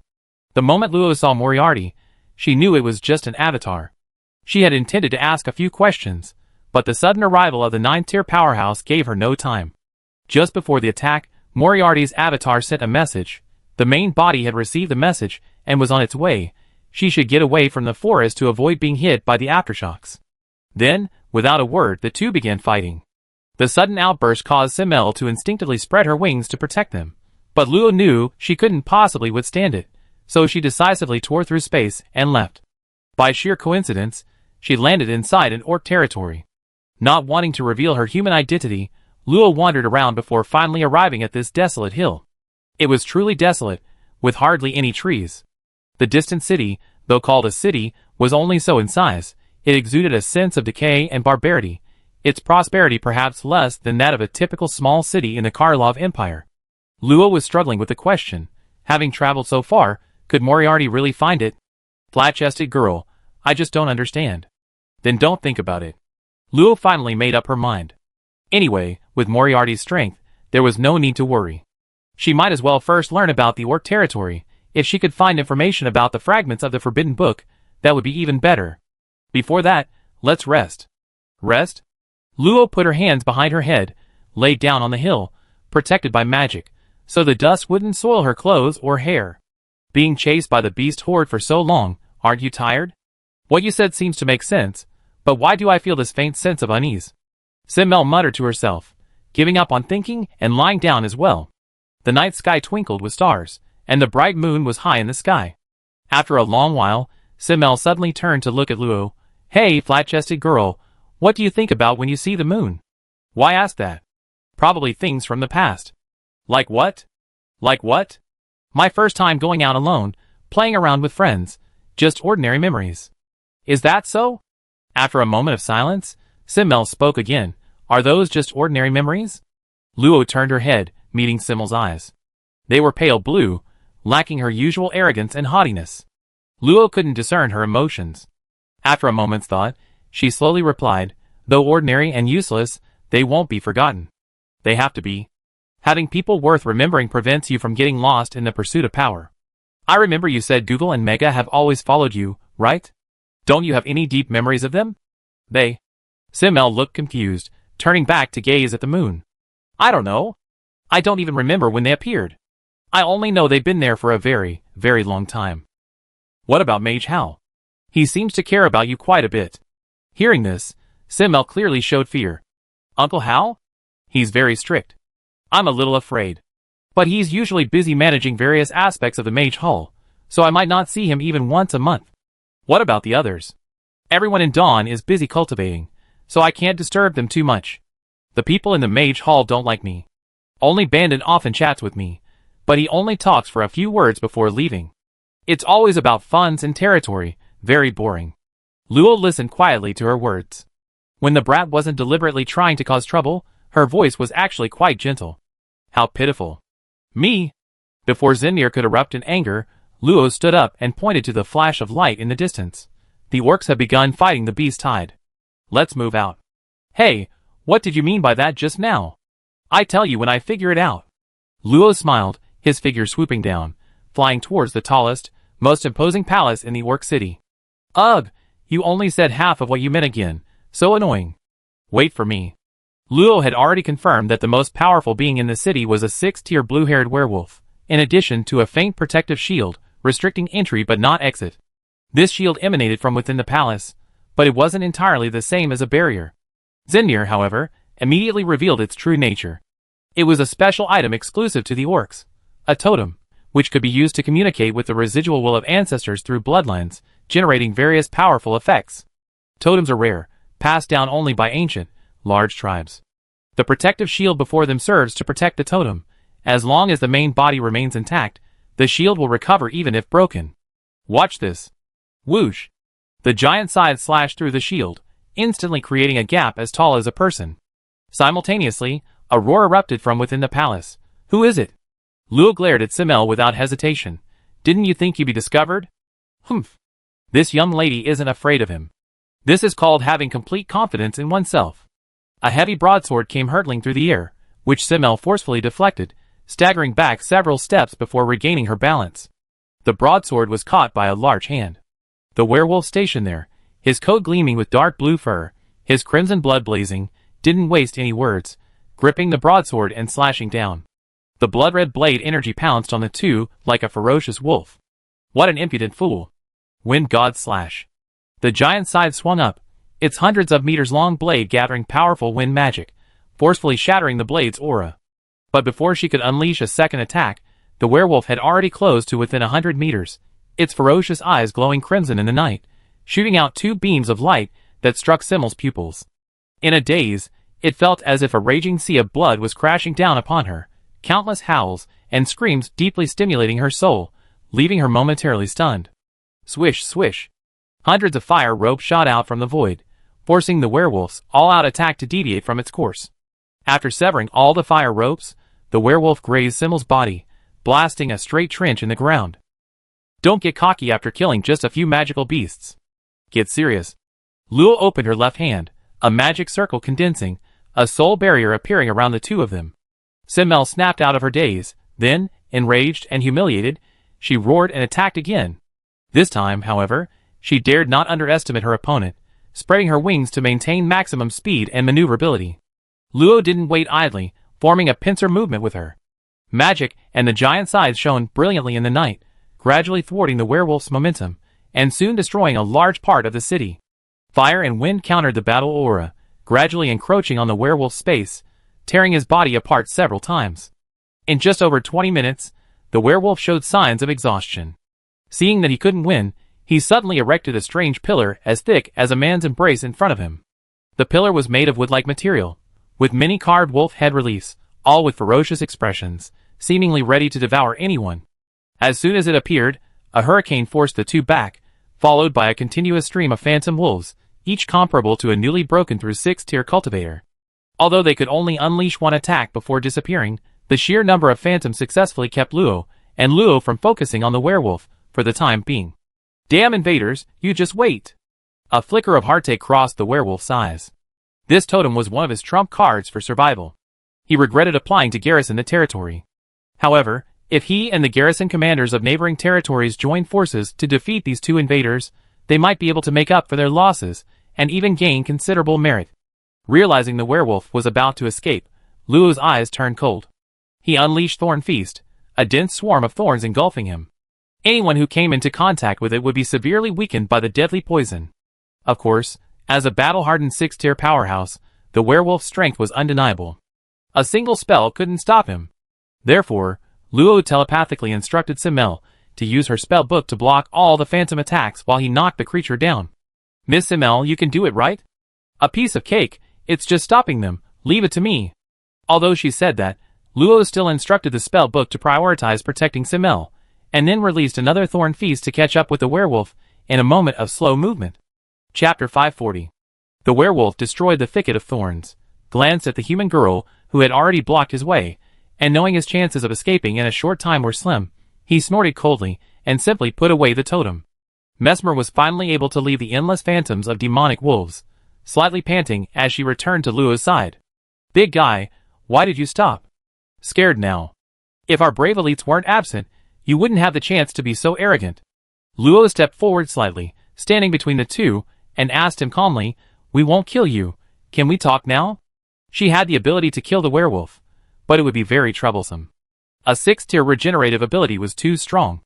The moment Lua saw Moriarty, she knew it was just an avatar. She had intended to ask a few questions, but the sudden arrival of the 9th-tier powerhouse gave her no time. Just before the attack, Moriarty's avatar sent a message. The main body had received the message and was on its way. She should get away from the forest to avoid being hit by the aftershocks. Then, without a word, the two began fighting. The sudden outburst caused Simmel to instinctively spread her wings to protect them, but Lua knew she couldn't possibly withstand it, so she decisively tore through space and left. By sheer coincidence, she landed inside an orc territory. Not wanting to reveal her human identity, Lua wandered around before finally arriving at this desolate hill. It was truly desolate, with hardly any trees. The distant city, though called a city, was only so in size. It exuded a sense of decay and barbarity, its prosperity perhaps less than that of a typical small city in the Karlov Empire. Lua was struggling with the question. Having traveled so far, could Moriarty really find it? Flat-chested girl, I just don't understand. Then don't think about it. Lua finally made up her mind. Anyway, with Moriarty's strength, there was no need to worry. She might as well first learn about the orc territory. If she could find information about the fragments of the Forbidden Book, that would be even better. Before that, let's rest. Rest? Lua put her hands behind her head, laid down on the hill, protected by magic, so the dust wouldn't soil her clothes or hair. Being chased by the beast horde for so long, aren't you tired? What you said seems to make sense, but why do I feel this faint sense of unease? Simmel muttered to herself, giving up on thinking and lying down as well. The night sky twinkled with stars, and the bright moon was high in the sky. After a long while, Simmel suddenly turned to look at Lua. Hey, flat-chested girl, what do you think about when you see the moon? Why ask that? Probably things from the past. Like what? Like what? My first time going out alone, playing around with friends, just ordinary memories. Is that so? After a moment of silence, Simmel spoke again. Are those just ordinary memories? Lua turned her head, meeting Simmel's eyes. They were pale blue, lacking her usual arrogance and haughtiness. Lua couldn't discern her emotions. After a moment's thought, she slowly replied, though ordinary and useless, they won't be forgotten. They have to be. Having people worth remembering prevents you from getting lost in the pursuit of power. I remember you said Google and Mega have always followed you, right? Don't you have any deep memories of them? They Simmel looked confused, turning back to gaze at the moon. I don't know. I don't even remember when they appeared. I only know they've been there for a very, very long time. What about Mage Hal? He seems to care about you quite a bit. Hearing this, Simmel clearly showed fear. Uncle Hal? He's very strict. I'm a little afraid. But he's usually busy managing various aspects of the Mage Hall, so I might not see him even once a month. What about the others? Everyone in Dawn is busy cultivating, so I can't disturb them too much. The people in the Mage Hall don't like me. Only Bandit often chats with me, but he only talks for a few words before leaving. It's always about funds and territory, very boring. Luo listened quietly to her words. When the brat wasn't deliberately trying to cause trouble, her voice was actually quite gentle. How pitiful. Me? Before Zinir could erupt in anger, Luo stood up and pointed to the flash of light in the distance. The orcs have begun fighting the beast tide. Let's move out. Hey, what did you mean by that just now? I tell you when I figure it out. Luo smiled, his figure swooping down, flying towards the tallest, most imposing palace in the orc city. Ugh, you only said half of what you meant again. So annoying. Wait for me. Luo had already confirmed that the most powerful being in the city was a 6-tier blue-haired werewolf, in addition to a faint protective shield, restricting entry but not exit. This shield emanated from within the palace, but it wasn't entirely the same as a barrier. Zinir, however, immediately revealed its true nature. It was a special item exclusive to the orcs, a totem, which could be used to communicate with the residual will of ancestors through bloodlines, generating various powerful effects. Totems are rare, passed down only by ancient, large tribes. The protective shield before them serves to protect the totem. As long as the main body remains intact, the shield will recover even if broken. Watch this. Whoosh! The giant scythe slashed through the shield, instantly creating a gap as tall as a person. Simultaneously, a roar erupted from within the palace. Who is it? Luo glared at Simmel without hesitation. Didn't you think you'd be discovered? Humph. This young lady isn't afraid of him. This is called having complete confidence in oneself. A heavy broadsword came hurtling through the air, which Simmel forcefully deflected, staggering back several steps before regaining her balance. The broadsword was caught by a large hand. The werewolf stationed there, his coat gleaming with dark blue fur, his crimson blood blazing, didn't waste any words, gripping the broadsword and slashing down. The blood-red blade energy pounced on the two like a ferocious wolf. What an impudent fool. Wind God Slash. The giant scythe swung up, its hundreds of meters long blade gathering powerful wind magic, forcefully shattering the blade's aura. But before she could unleash a second attack, the werewolf had already closed to within 100 meters, its ferocious eyes glowing crimson in the night, shooting out two beams of light that struck Simmel's pupils. In a daze, it felt as if a raging sea of blood was crashing down upon her, countless howls and screams deeply stimulating her soul, leaving her momentarily stunned. Swish, swish. Hundreds of fire ropes shot out from the void, forcing the werewolf's all-out attack to deviate from its course. After severing all the fire ropes, the werewolf grazed Simmel's body, blasting a straight trench in the ground. Don't get cocky after killing just a few magical beasts. Get serious. Luo opened her left hand, a magic circle condensing, a soul barrier appearing around the two of them. Simmel snapped out of her daze, then, enraged and humiliated, she roared and attacked again. This time, however, she dared not underestimate her opponent, spreading her wings to maintain maximum speed and maneuverability. Luo didn't wait idly, forming a pincer movement with her. Magic and the giant scythe shone brilliantly in the night, gradually thwarting the werewolf's momentum, and soon destroying a large part of the city. Fire and wind countered the battle aura, gradually encroaching on the werewolf's space, tearing his body apart several times. In just over 20 minutes, the werewolf showed signs of exhaustion. Seeing that he couldn't win, he suddenly erected a strange pillar as thick as a man's embrace in front of him. The pillar was made of wood-like material, with many carved wolf head reliefs, all with ferocious expressions, seemingly ready to devour anyone. As soon as it appeared, a hurricane forced the two back, followed by a continuous stream of phantom wolves, each comparable to a newly broken-through 6-tier cultivator. Although they could only unleash one attack before disappearing, the sheer number of phantoms successfully kept Luo from focusing on the werewolf, for the time being. Damn invaders, you just wait! A flicker of heartache crossed the werewolf's eyes. This totem was one of his trump cards for survival. He regretted applying to garrison the territory. However, if he and the garrison commanders of neighboring territories joined forces to defeat these two invaders, they might be able to make up for their losses, and even gain considerable merit. Realizing the werewolf was about to escape, Luo's eyes turned cold. He unleashed Thorn Feast, a dense swarm of thorns engulfing him. Anyone who came into contact with it would be severely weakened by the deadly poison. Of course, as a battle-hardened 6-tier powerhouse, the werewolf's strength was undeniable. A single spell couldn't stop him. Therefore, Luo telepathically instructed Simmel to use her spell book to block all the phantom attacks while he knocked the creature down. "Miss Simmel, you can do it, right?" "A piece of cake, it's just stopping them, leave it to me." Although she said that, Luo still instructed the spell book to prioritize protecting Simmel, and then released another Thorn Feast to catch up with the werewolf in a moment of slow movement. Chapter 540. The werewolf destroyed the thicket of thorns, glanced at the human girl who had already blocked his way, and knowing his chances of escaping in a short time were slim, he snorted coldly and simply put away the totem. Mesmer was finally able to leave the endless phantoms of demonic wolves, slightly panting as she returned to Luo's side. "Big guy, why did you stop?" "Scared now. If our brave elites weren't absent, you wouldn't have the chance to be so arrogant." Luo stepped forward slightly, standing between the two, and asked him calmly, "We won't kill you. Can we talk now?" She had the ability to kill the werewolf, but it would be very troublesome. A 6-tier regenerative ability was too strong.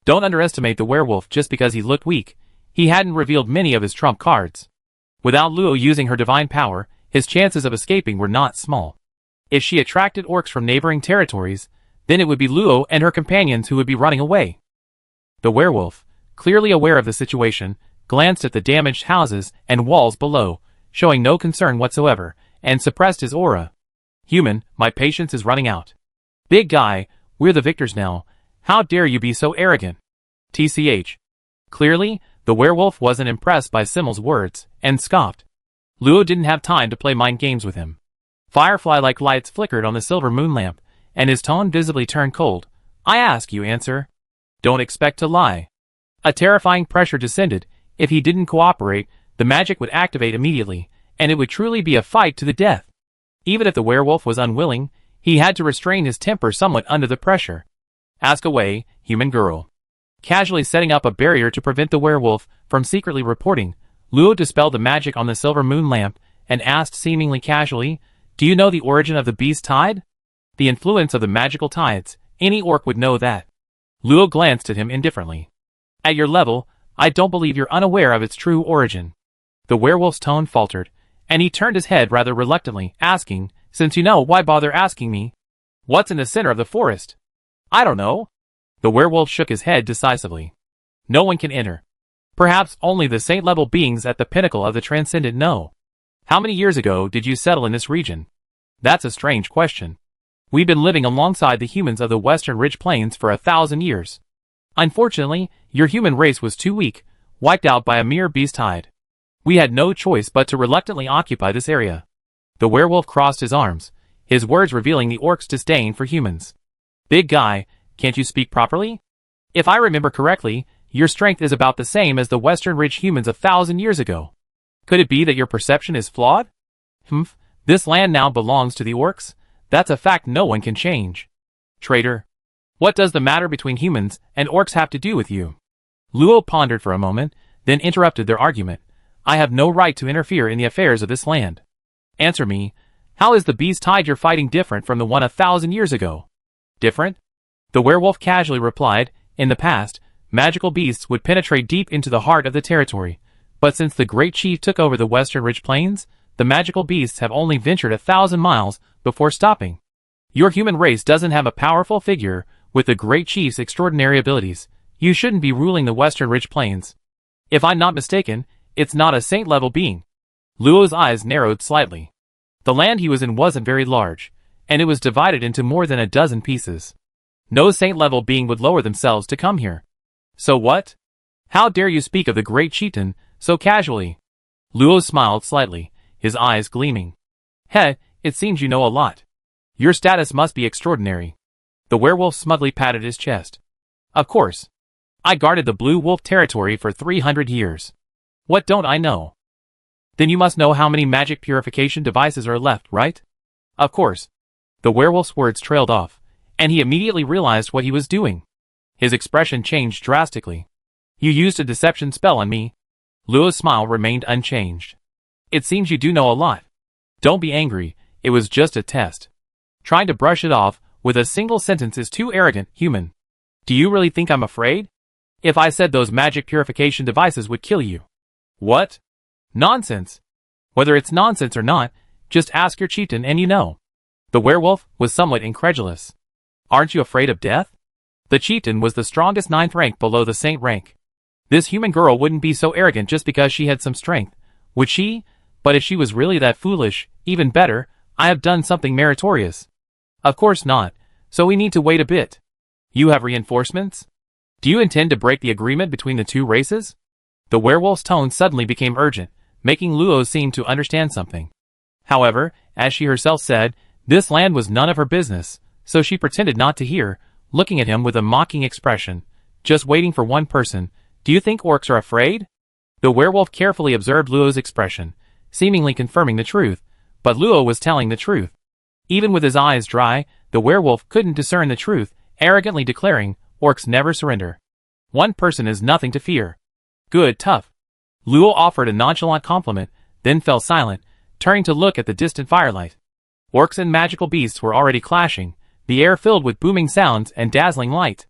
Don't underestimate the werewolf just because he looked weak. He hadn't revealed many of his trump cards. Without Luo using her divine power, his chances of escaping were not small. If she attracted orcs from neighboring territories, then it would be Luo and her companions who would be running away. The werewolf, clearly aware of the situation, glanced at the damaged houses and walls below, showing no concern whatsoever, and suppressed his aura. "Human, my patience is running out. Big guy, we're the victors now. How dare you be so arrogant?" TCH. Clearly, the werewolf wasn't impressed by Simmel's words, and scoffed. Luo didn't have time to play mind games with him. Firefly-like lights flickered on the silver moon lamp, and his tone visibly turned cold. "I ask you answer. Don't expect to lie." A terrifying pressure descended. If he didn't cooperate, the magic would activate immediately, and it would truly be a fight to the death. Even if the werewolf was unwilling, he had to restrain his temper somewhat under the pressure. "Ask away, human girl." Casually setting up a barrier to prevent the werewolf from secretly reporting, Luo dispelled the magic on the silver moon lamp and asked seemingly casually, "Do you know the origin of the beast tide?" The influence of the magical tides, any orc would know that. Luo glanced at him indifferently. "At your level, I don't believe you're unaware of its true origin." The werewolf's tone faltered, and he turned his head rather reluctantly, asking, "Since you know, why bother asking me? What's in the center of the forest?" "I don't know." The werewolf shook his head decisively. "No one can enter. Perhaps only the saint-level beings at the pinnacle of the transcendent know." "How many years ago did you settle in this region?" "That's a strange question. We've been living alongside the humans of the Western Ridge Plains for 1,000 years. Unfortunately, your human race was too weak, wiped out by a mere beast tide. We had no choice but to reluctantly occupy this area." The werewolf crossed his arms, his words revealing the orc's disdain for humans. "Big guy, can't you speak properly? If I remember correctly, your strength is about the same as the Western Ridge humans 1,000 years ago. Could it be that your perception is flawed?" "Humph, this land now belongs to the orcs. That's a fact no one can change." "Traitor. What does the matter between humans and orcs have to do with you?" Luo pondered for a moment, then interrupted their argument. "I have no right to interfere in the affairs of this land. Answer me, how is the beast tide you're fighting different from the one 1,000 years ago?" "Different?" The werewolf casually replied, "In the past, magical beasts would penetrate deep into the heart of the territory, but since the Great Chief took over the Western Ridge Plains, the magical beasts have only ventured 1,000 miles before stopping. Your human race doesn't have a powerful figure with the Great Chief's extraordinary abilities. You shouldn't be ruling the Western Ridge Plains. If I'm not mistaken, it's not a saint-level being." Luo's eyes narrowed slightly. The land he was in wasn't very large, and it was divided into more than a dozen pieces. No saint-level being would lower themselves to come here. "So what? How dare you speak of the Great Chieftain so casually?" Luo smiled slightly, his eyes gleaming. "Heh, it seems you know a lot. Your status must be extraordinary." The werewolf smugly patted his chest. "Of course. I guarded the Blue Wolf territory for 300 years. What don't I know?" "Then you must know how many magic purification devices are left, right?" "Of course." The werewolf's words trailed off, and he immediately realized what he was doing. His expression changed drastically. "You used a deception spell on me." Luo's smile remained unchanged. "It seems you do know a lot." Don't be angry, it was just a test. Trying to brush it off with a single sentence is too arrogant, human. Do you really think I'm afraid? If I said those magic purification devices would kill you. What? Nonsense. Whether it's nonsense or not, just ask your chieftain and you know. The werewolf was somewhat incredulous. Aren't you afraid of death? The chieftain was the strongest 9th rank below the saint rank. This human girl wouldn't be so arrogant just because she had some strength, would she? But if she was really that foolish, even better, I have done something meritorious. Of course not, so we need to wait a bit. You have reinforcements? Do you intend to break the agreement between the two races? The werewolf's tone suddenly became urgent, making Luo seem to understand something. However, as she herself said, this land was none of her business, so she pretended not to hear, looking at him with a mocking expression, just waiting for one person. Do you think orcs are afraid? The werewolf carefully observed Luo's expression, seemingly confirming the truth, but Luo was telling the truth. Even with his eyes dry, the werewolf couldn't discern the truth, arrogantly declaring, orcs never surrender. One person is nothing to fear. Good, tough. Luo offered a nonchalant compliment, then fell silent, turning to look at the distant firelight. Orcs and magical beasts were already clashing, the air filled with booming sounds and dazzling light.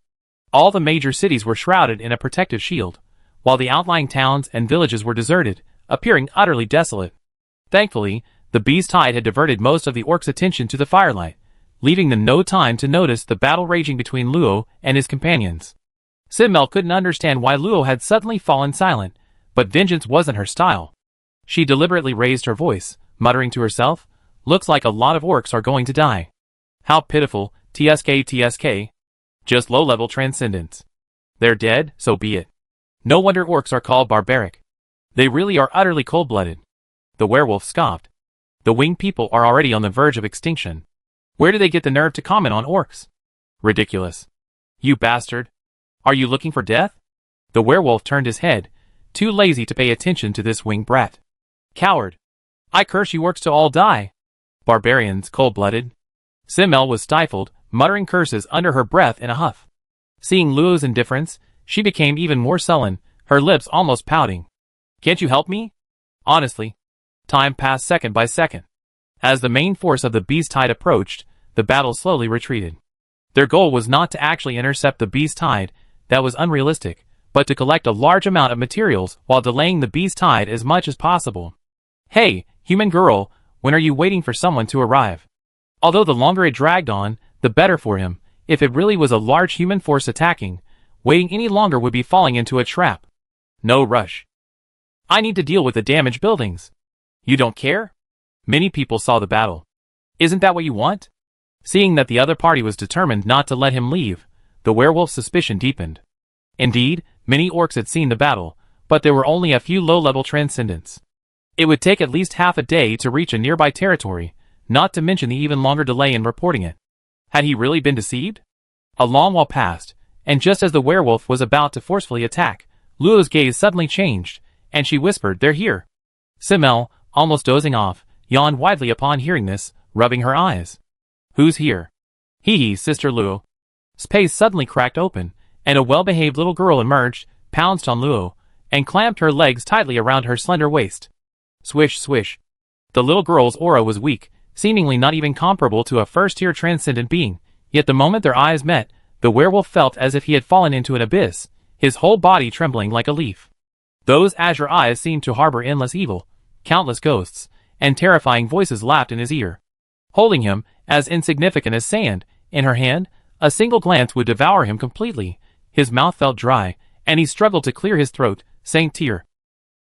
All the major cities were shrouded in a protective shield, while the outlying towns and villages were deserted, appearing utterly desolate. Thankfully, the beast tide had diverted most of the orcs' attention to the firelight, leaving them no time to notice the battle raging between Luo and his companions. Simmel couldn't understand why Luo had suddenly fallen silent, but vengeance wasn't her style. She deliberately raised her voice, muttering to herself, looks like a lot of orcs are going to die. How pitiful, TSK. Just low-level transcendence. They're dead, so be it. No wonder orcs are called barbaric. They really are utterly cold-blooded. The werewolf scoffed. The winged people are already on the verge of extinction. Where do they get the nerve to comment on orcs? Ridiculous. You bastard. Are you looking for death? The werewolf turned his head, too lazy to pay attention to this winged brat. Coward. I curse you orcs to all die. Barbarians, cold-blooded. Simmel was stifled, muttering curses under her breath in a huff. Seeing Luo's indifference, she became even more sullen, her lips almost pouting. Can't you help me? Honestly. Time passed second by second. As the main force of the beast tide approached, the battle slowly retreated. Their goal was not to actually intercept the beast tide, that was unrealistic, but to collect a large amount of materials while delaying the beast tide as much as possible. Hey, human girl, when are you waiting for someone to arrive? Although the longer it dragged on, the better for him. If it really was a large human force attacking, waiting any longer would be falling into a trap. No rush. I need to deal with the damaged buildings. You don't care? Many people saw the battle. Isn't that what you want? Seeing that the other party was determined not to let him leave, the werewolf's suspicion deepened. Indeed, many orcs had seen the battle, but there were only a few low-level transcendents. It would take at least half a day to reach a nearby territory, not to mention the even longer delay in reporting it. Had he really been deceived? A long while passed, and just as the werewolf was about to forcefully attack, Luo's gaze suddenly changed, and she whispered, "They're here." Simmel, almost dozing off, yawned widely upon hearing this, rubbing her eyes. Who's here? Hee, Sister Luo. Space suddenly cracked open, and a well-behaved little girl emerged, pounced on Luo, and clamped her legs tightly around her slender waist. Swish, swish. The little girl's aura was weak, seemingly not even comparable to a first-tier transcendent being, yet the moment their eyes met, the werewolf felt as if he had fallen into an abyss, his whole body trembling like a leaf. Those azure eyes seemed to harbor endless evil, countless ghosts, and terrifying voices laughed in his ear. Holding him, as insignificant as sand, in her hand, a single glance would devour him completely. His mouth felt dry, and he struggled to clear his throat, saying tear.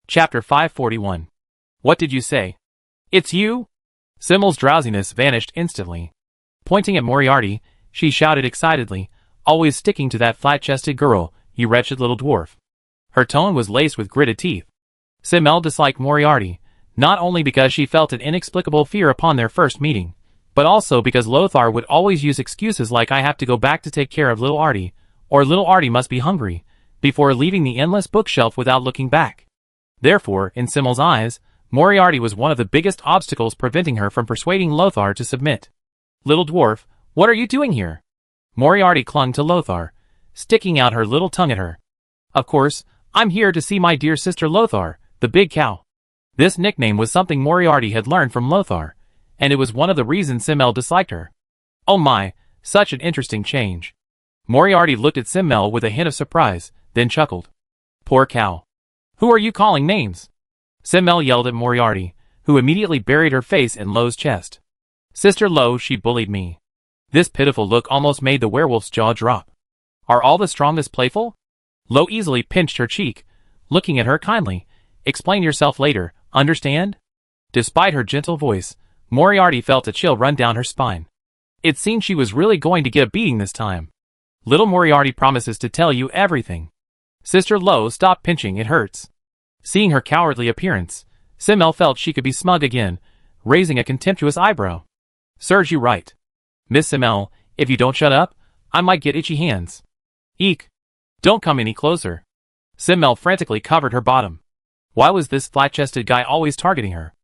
Chapter 541. What did you say? It's you? Simmel's drowsiness vanished instantly. Pointing at Moriarty, she shouted excitedly, always sticking to that flat-chested girl, you wretched little dwarf. Her tone was laced with gritted teeth. Simmel disliked Moriarty, not only because she felt an inexplicable fear upon their first meeting, but also because Lothar would always use excuses like I have to go back to take care of little Artie, or little Artie must be hungry, before leaving the endless bookshelf without looking back. Therefore, in Simmel's eyes, Moriarty was one of the biggest obstacles preventing her from persuading Lothar to submit. Little dwarf, what are you doing here? Moriarty clung to Lothar, sticking out her little tongue at her. Of course, I'm here to see my dear sister Lothar, the big cow. This nickname was something Moriarty had learned from Lothar, and it was one of the reasons Simmel disliked her. Oh my, such an interesting change. Moriarty looked at Simmel with a hint of surprise, then chuckled. Poor cow. Who are you calling names? Simmel yelled at Moriarty, who immediately buried her face in Lo's chest. Sister Lo, she bullied me. This pitiful look almost made the werewolf's jaw drop. Are all the strongest playful? Lo easily pinched her cheek, looking at her kindly. Explain yourself later, understand? Despite her gentle voice, Moriarty felt a chill run down her spine. It seemed she was really going to get a beating this time. Little Moriarty promises to tell you everything. Sister Lo, stop pinching, it hurts. Seeing her cowardly appearance, Simmel felt she could be smug again, raising a contemptuous eyebrow. Serves you right. Miss Simmel, if you don't shut up, I might get itchy hands. Eek. Don't come any closer. Simmel frantically covered her bottom. Why was this flat-chested guy always targeting her?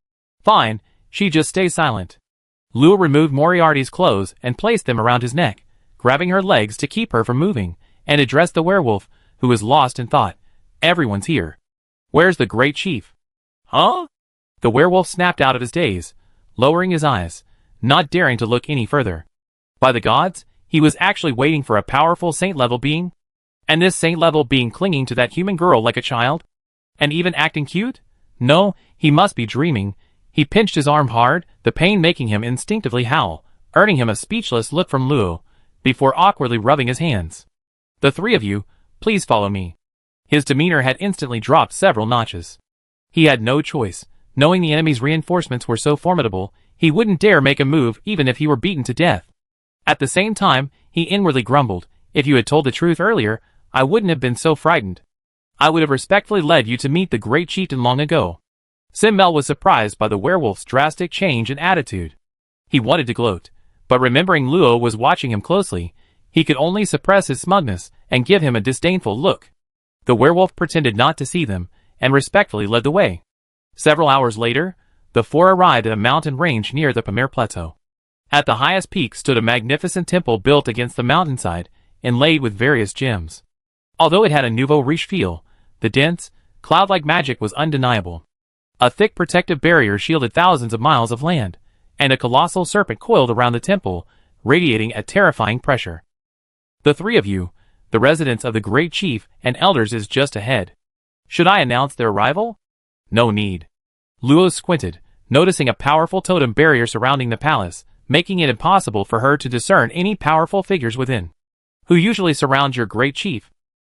Fine, she just stay silent. Lu removed Moriarty's clothes and placed them around his neck, grabbing her legs to keep her from moving, and addressed the werewolf, who was lost in thought. Everyone's here. Where's the great chief? Huh? The werewolf snapped out of his daze, lowering his eyes, not daring to look any further. By the gods, he was actually waiting for a powerful saint-level being? And this saint-level being clinging to that human girl like a child? And even acting cute? No, he must be dreaming. He pinched his arm hard, the pain making him instinctively howl, earning him a speechless look from Luo, before awkwardly rubbing his hands. The three of you, please follow me. His demeanor had instantly dropped several notches. He had no choice. Knowing the enemy's reinforcements were so formidable, he wouldn't dare make a move even if he were beaten to death. At the same time, he inwardly grumbled, if you had told the truth earlier, I wouldn't have been so frightened. I would have respectfully led you to meet the great chieftain long ago. Simmel was surprised by the werewolf's drastic change in attitude. He wanted to gloat, but remembering Luo was watching him closely, he could only suppress his smugness and give him a disdainful look. The werewolf pretended not to see them, and respectfully led the way. Several hours later, the four arrived at a mountain range near the Pamir Plateau. At the highest peak stood a magnificent temple built against the mountainside, inlaid with various gems. Although it had a nouveau riche feel, the dense, cloud-like magic was undeniable. A thick protective barrier shielded thousands of miles of land, and a colossal serpent coiled around the temple, radiating a terrifying pressure. The three of you, the residents of the great chief and elders, is just ahead. Should I announce their arrival? No need. Luo squinted, noticing a powerful totem barrier surrounding the palace, making it impossible for her to discern any powerful figures within. Who usually surrounds your great chief?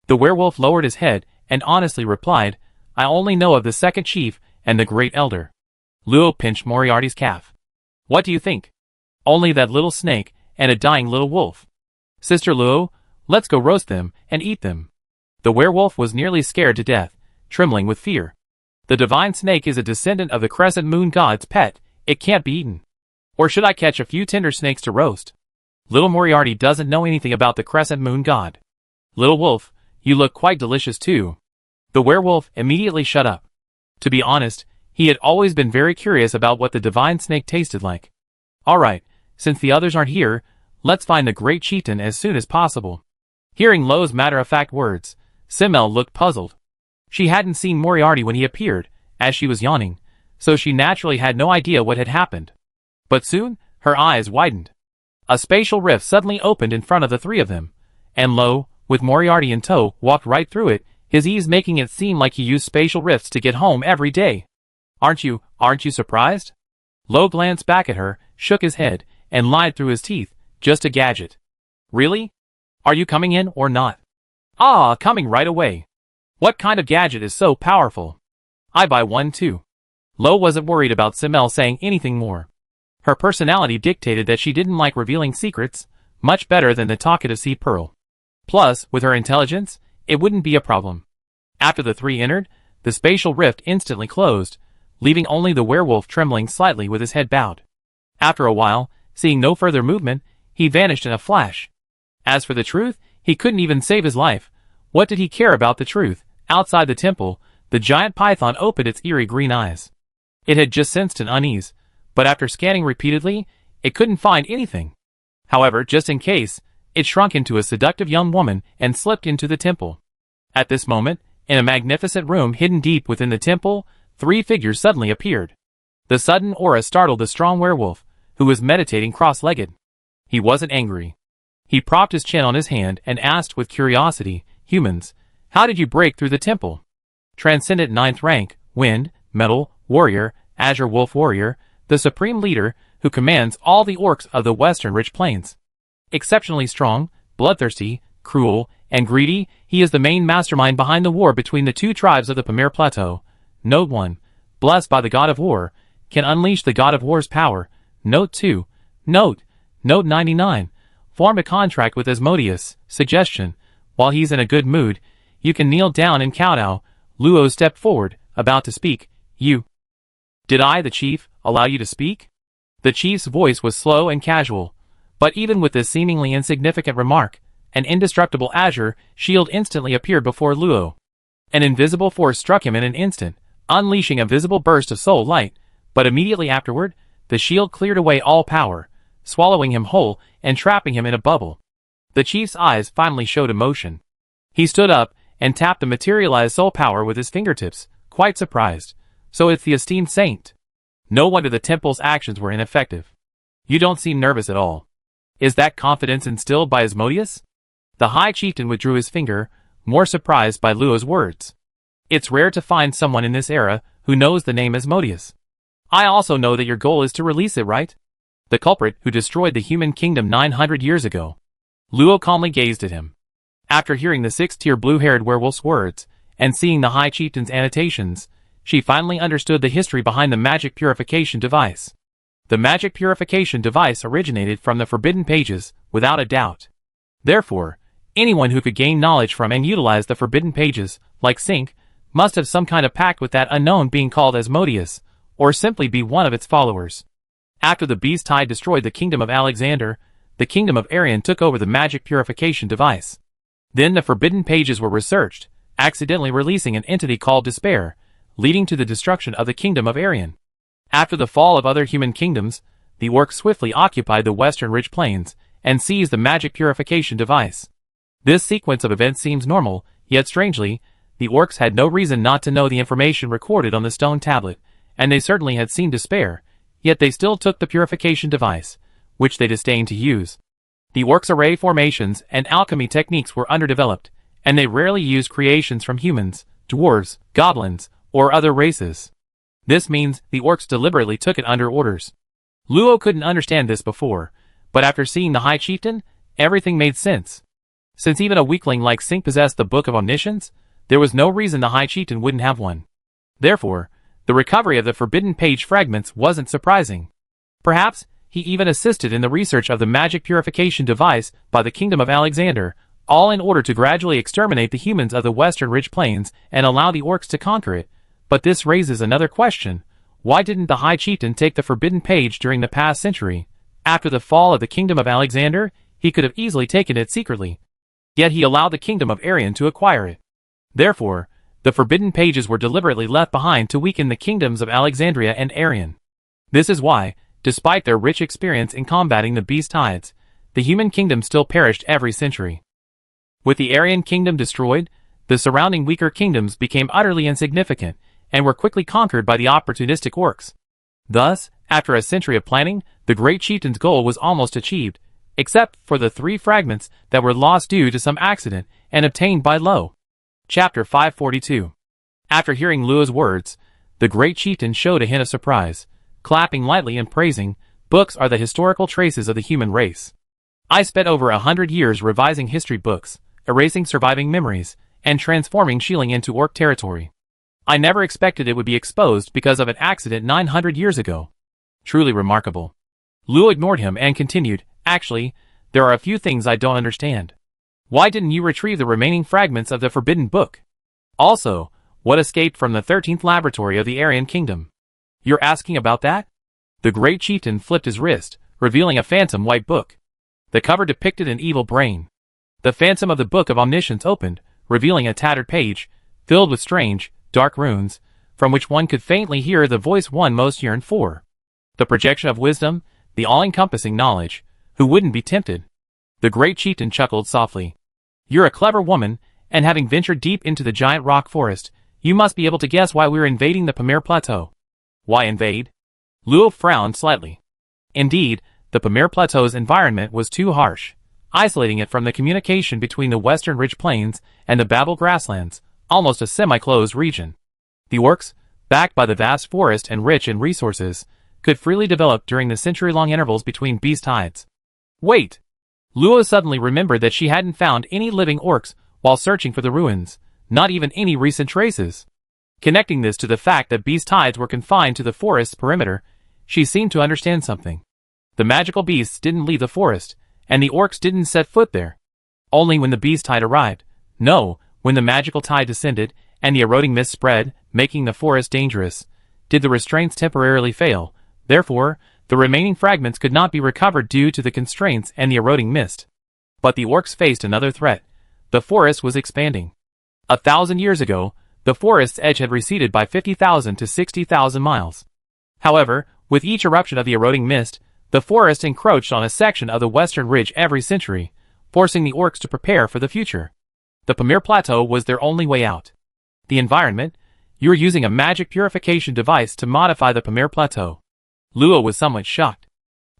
The werewolf lowered his head and honestly replied, I only know of the second chief and the great elder. Luo pinched Moriarty's calf. What do you think? Only that little snake and a dying little wolf. Sister Luo, let's go roast them and eat them. The werewolf was nearly scared to death, trembling with fear. The divine snake is a descendant of the crescent moon god's pet, it can't be eaten. Or should I catch a few tender snakes to roast? Little Moriarty doesn't know anything about the crescent moon god. Little wolf, you look quite delicious too. The werewolf immediately shut up. To be honest, he had always been very curious about what the divine snake tasted like. Alright, since the others aren't here, let's find the great chieftain as soon as possible. Hearing Lo's matter-of-fact words, Simmel looked puzzled. She hadn't seen Moriarty when he appeared, as she was yawning, so she naturally had no idea what had happened. But soon, her eyes widened. A spatial rift suddenly opened in front of the three of them, and Lo, with Moriarty in tow, walked right through it, his ease making it seem like he used spatial rifts to get home every day. Aren't you surprised? Lo glanced back at her, shook his head, and lied through his teeth, just a gadget. Really? Are you coming in or not? Ah, coming right away. What kind of gadget is so powerful? I buy one too. Lo wasn't worried about Simmel saying anything more. Her personality dictated that she didn't like revealing secrets, much better than the talkative sea pearl. Plus, with her intelligence, it wouldn't be a problem. After the three entered, the spatial rift instantly closed, leaving only the werewolf trembling slightly with his head bowed. After a while, seeing no further movement, he vanished in a flash. As for the truth, he couldn't even save his life. What did he care about the truth? Outside the temple, the giant python opened its eerie green eyes. It had just sensed an unease, but after scanning repeatedly, it couldn't find anything. However, just in case, it shrunk into a seductive young woman and slipped into the temple. At this moment, in a magnificent room hidden deep within the temple, 3 figures suddenly appeared. The sudden aura startled the strong werewolf, who was meditating cross-legged. He wasn't angry. He propped his chin on his hand and asked with curiosity, "Humans, how did you break through the temple?" Transcendent 9th rank, Wind, Metal, Warrior, Azure Wolf Warrior, the supreme leader who commands all the orcs of the Western Rich Plains. Exceptionally strong, bloodthirsty, cruel, and greedy, he is the main mastermind behind the war between the 2 tribes of the Pamir Plateau. Note 1. Blessed by the God of War, can unleash the God of War's power. Note 2. Note 99. Form a contract with Asmodeus. Suggestion. While he's in a good mood, you can kneel down and kowtow. Luo stepped forward, about to speak. "You. Did I, the chief, allow you to speak?" The chief's voice was slow and casual. But even with this seemingly insignificant remark, an indestructible azure shield instantly appeared before Luo. An invisible force struck him in an instant, unleashing a visible burst of soul light, but immediately afterward, the shield cleared away all power, swallowing him whole and trapping him in a bubble. The chief's eyes finally showed emotion. He stood up and tapped the materialized soul power with his fingertips, quite surprised. "So it's the esteemed saint. No wonder the temple's actions were ineffective. You don't seem nervous at all. Is that confidence instilled by Asmodeus?" The high chieftain withdrew his finger, more surprised by Luo's words. "It's rare to find someone in this era who knows the name Asmodeus. I also know that your goal is to release it, right? The culprit who destroyed the human kingdom 900 years ago." Luo calmly gazed at him. After hearing the 6th-tier blue-haired werewolf's words, and seeing the high chieftain's annotations, she finally understood the history behind the magic purification device. The magic purification device originated from the Forbidden Pages, without a doubt. Therefore, anyone who could gain knowledge from and utilize the Forbidden Pages, like Sync, must have some kind of pact with that unknown being called Asmodeus, or simply be one of its followers. After the Beast Tide destroyed the kingdom of Alexander, the kingdom of Arian took over the magic purification device. Then the Forbidden Pages were researched, accidentally releasing an entity called Despair, leading to the destruction of the kingdom of Arian. After the fall of other human kingdoms, the orcs swiftly occupied the Western Rich Plains, and seized the magic purification device. This sequence of events seems normal, yet strangely, the orcs had no reason not to know the information recorded on the stone tablet, and they certainly had seen Despair, yet they still took the purification device, which they disdained to use. The orcs' array formations and alchemy techniques were underdeveloped, and they rarely used creations from humans, dwarves, goblins, or other races. This means the orcs deliberately took it under orders. Luo couldn't understand this before, but after seeing the High Chieftain, everything made sense. Since even a weakling like Sync possessed the Book of Omniscience, there was no reason the High Chieftain wouldn't have one. Therefore, the recovery of the Forbidden Page fragments wasn't surprising. Perhaps, he even assisted in the research of the magic purification device by the Kingdom of Alexander, all in order to gradually exterminate the humans of the Western Ridge Plains and allow the orcs to conquer it. But this raises another question. Why didn't the High Chieftain take the Forbidden Page during the past century? After the fall of the Kingdom of Alexander, he could have easily taken it secretly. Yet he allowed the Kingdom of Arian to acquire it. Therefore, the Forbidden Pages were deliberately left behind to weaken the kingdoms of Alexandria and Arian. This is why, despite their rich experience in combating the Beast Tides, the human kingdom still perished every century. With the Arian kingdom destroyed, the surrounding weaker kingdoms became utterly insignificant, and were quickly conquered by the opportunistic orcs. Thus, after a century of planning, the Great Chieftain's goal was almost achieved, except for the 3 fragments that were lost due to some accident and obtained by Lo. Chapter 542. After hearing Luo's words, the Great Chieftain showed a hint of surprise, clapping lightly and praising, "Books are the historical traces of the human race. I spent over 100 years revising history books, erasing surviving memories, and transforming Shieling into orc territory. I never expected it would be exposed because of an accident 900 years ago. Truly remarkable." Luo ignored him and continued, "Actually, there are a few things I don't understand. Why didn't you retrieve the remaining fragments of the Forbidden Book? Also, what escaped from the 13th laboratory of the Aryan Kingdom? You're asking about that?" The Great Chieftain flipped his wrist, revealing a phantom white book. The cover depicted an evil brain. The phantom of the Book of Omniscience opened, revealing a tattered page, filled with strange, dark runes, from which one could faintly hear the voice one most yearned for. The projection of wisdom, the all-encompassing knowledge. Who wouldn't be tempted? The Great Chieftain chuckled softly. "You're a clever woman, and having ventured deep into the giant rock forest, You must be able to guess why we're invading the Pamir Plateau. Why invade? Luo frowned slightly. Indeed, the Pamir Plateau's environment was too harsh, isolating it from the communication between the western ridge plains and the Babel grasslands, almost a semi-closed region. The orcs, backed by the vast forest and rich in resources, could freely develop during the century-long intervals between beast tides. Wait! Luo suddenly remembered that she hadn't found any living orcs while searching for the ruins, not even any recent traces. Connecting this to the fact that beast tides were confined to the forest's perimeter, she seemed to understand something. The magical beasts didn't leave the forest, and the orcs didn't set foot there. Only when the beast tide arrived, no, when the magical tide descended and the eroding mist spread, making the forest dangerous, did the restraints temporarily fail. Therefore, the remaining fragments could not be recovered due to the constraints and the eroding mist. But the orcs faced another threat. The forest was expanding. 1,000 years ago, the forest's edge had receded by 50,000 to 60,000 miles. However, with each eruption of the eroding mist, the forest encroached on a section of the western ridge every century, forcing the orcs to prepare for the future. The Pamir Plateau was their only way out. The environment? You were using a magic purification device to modify the Pamir Plateau. Luo was somewhat shocked.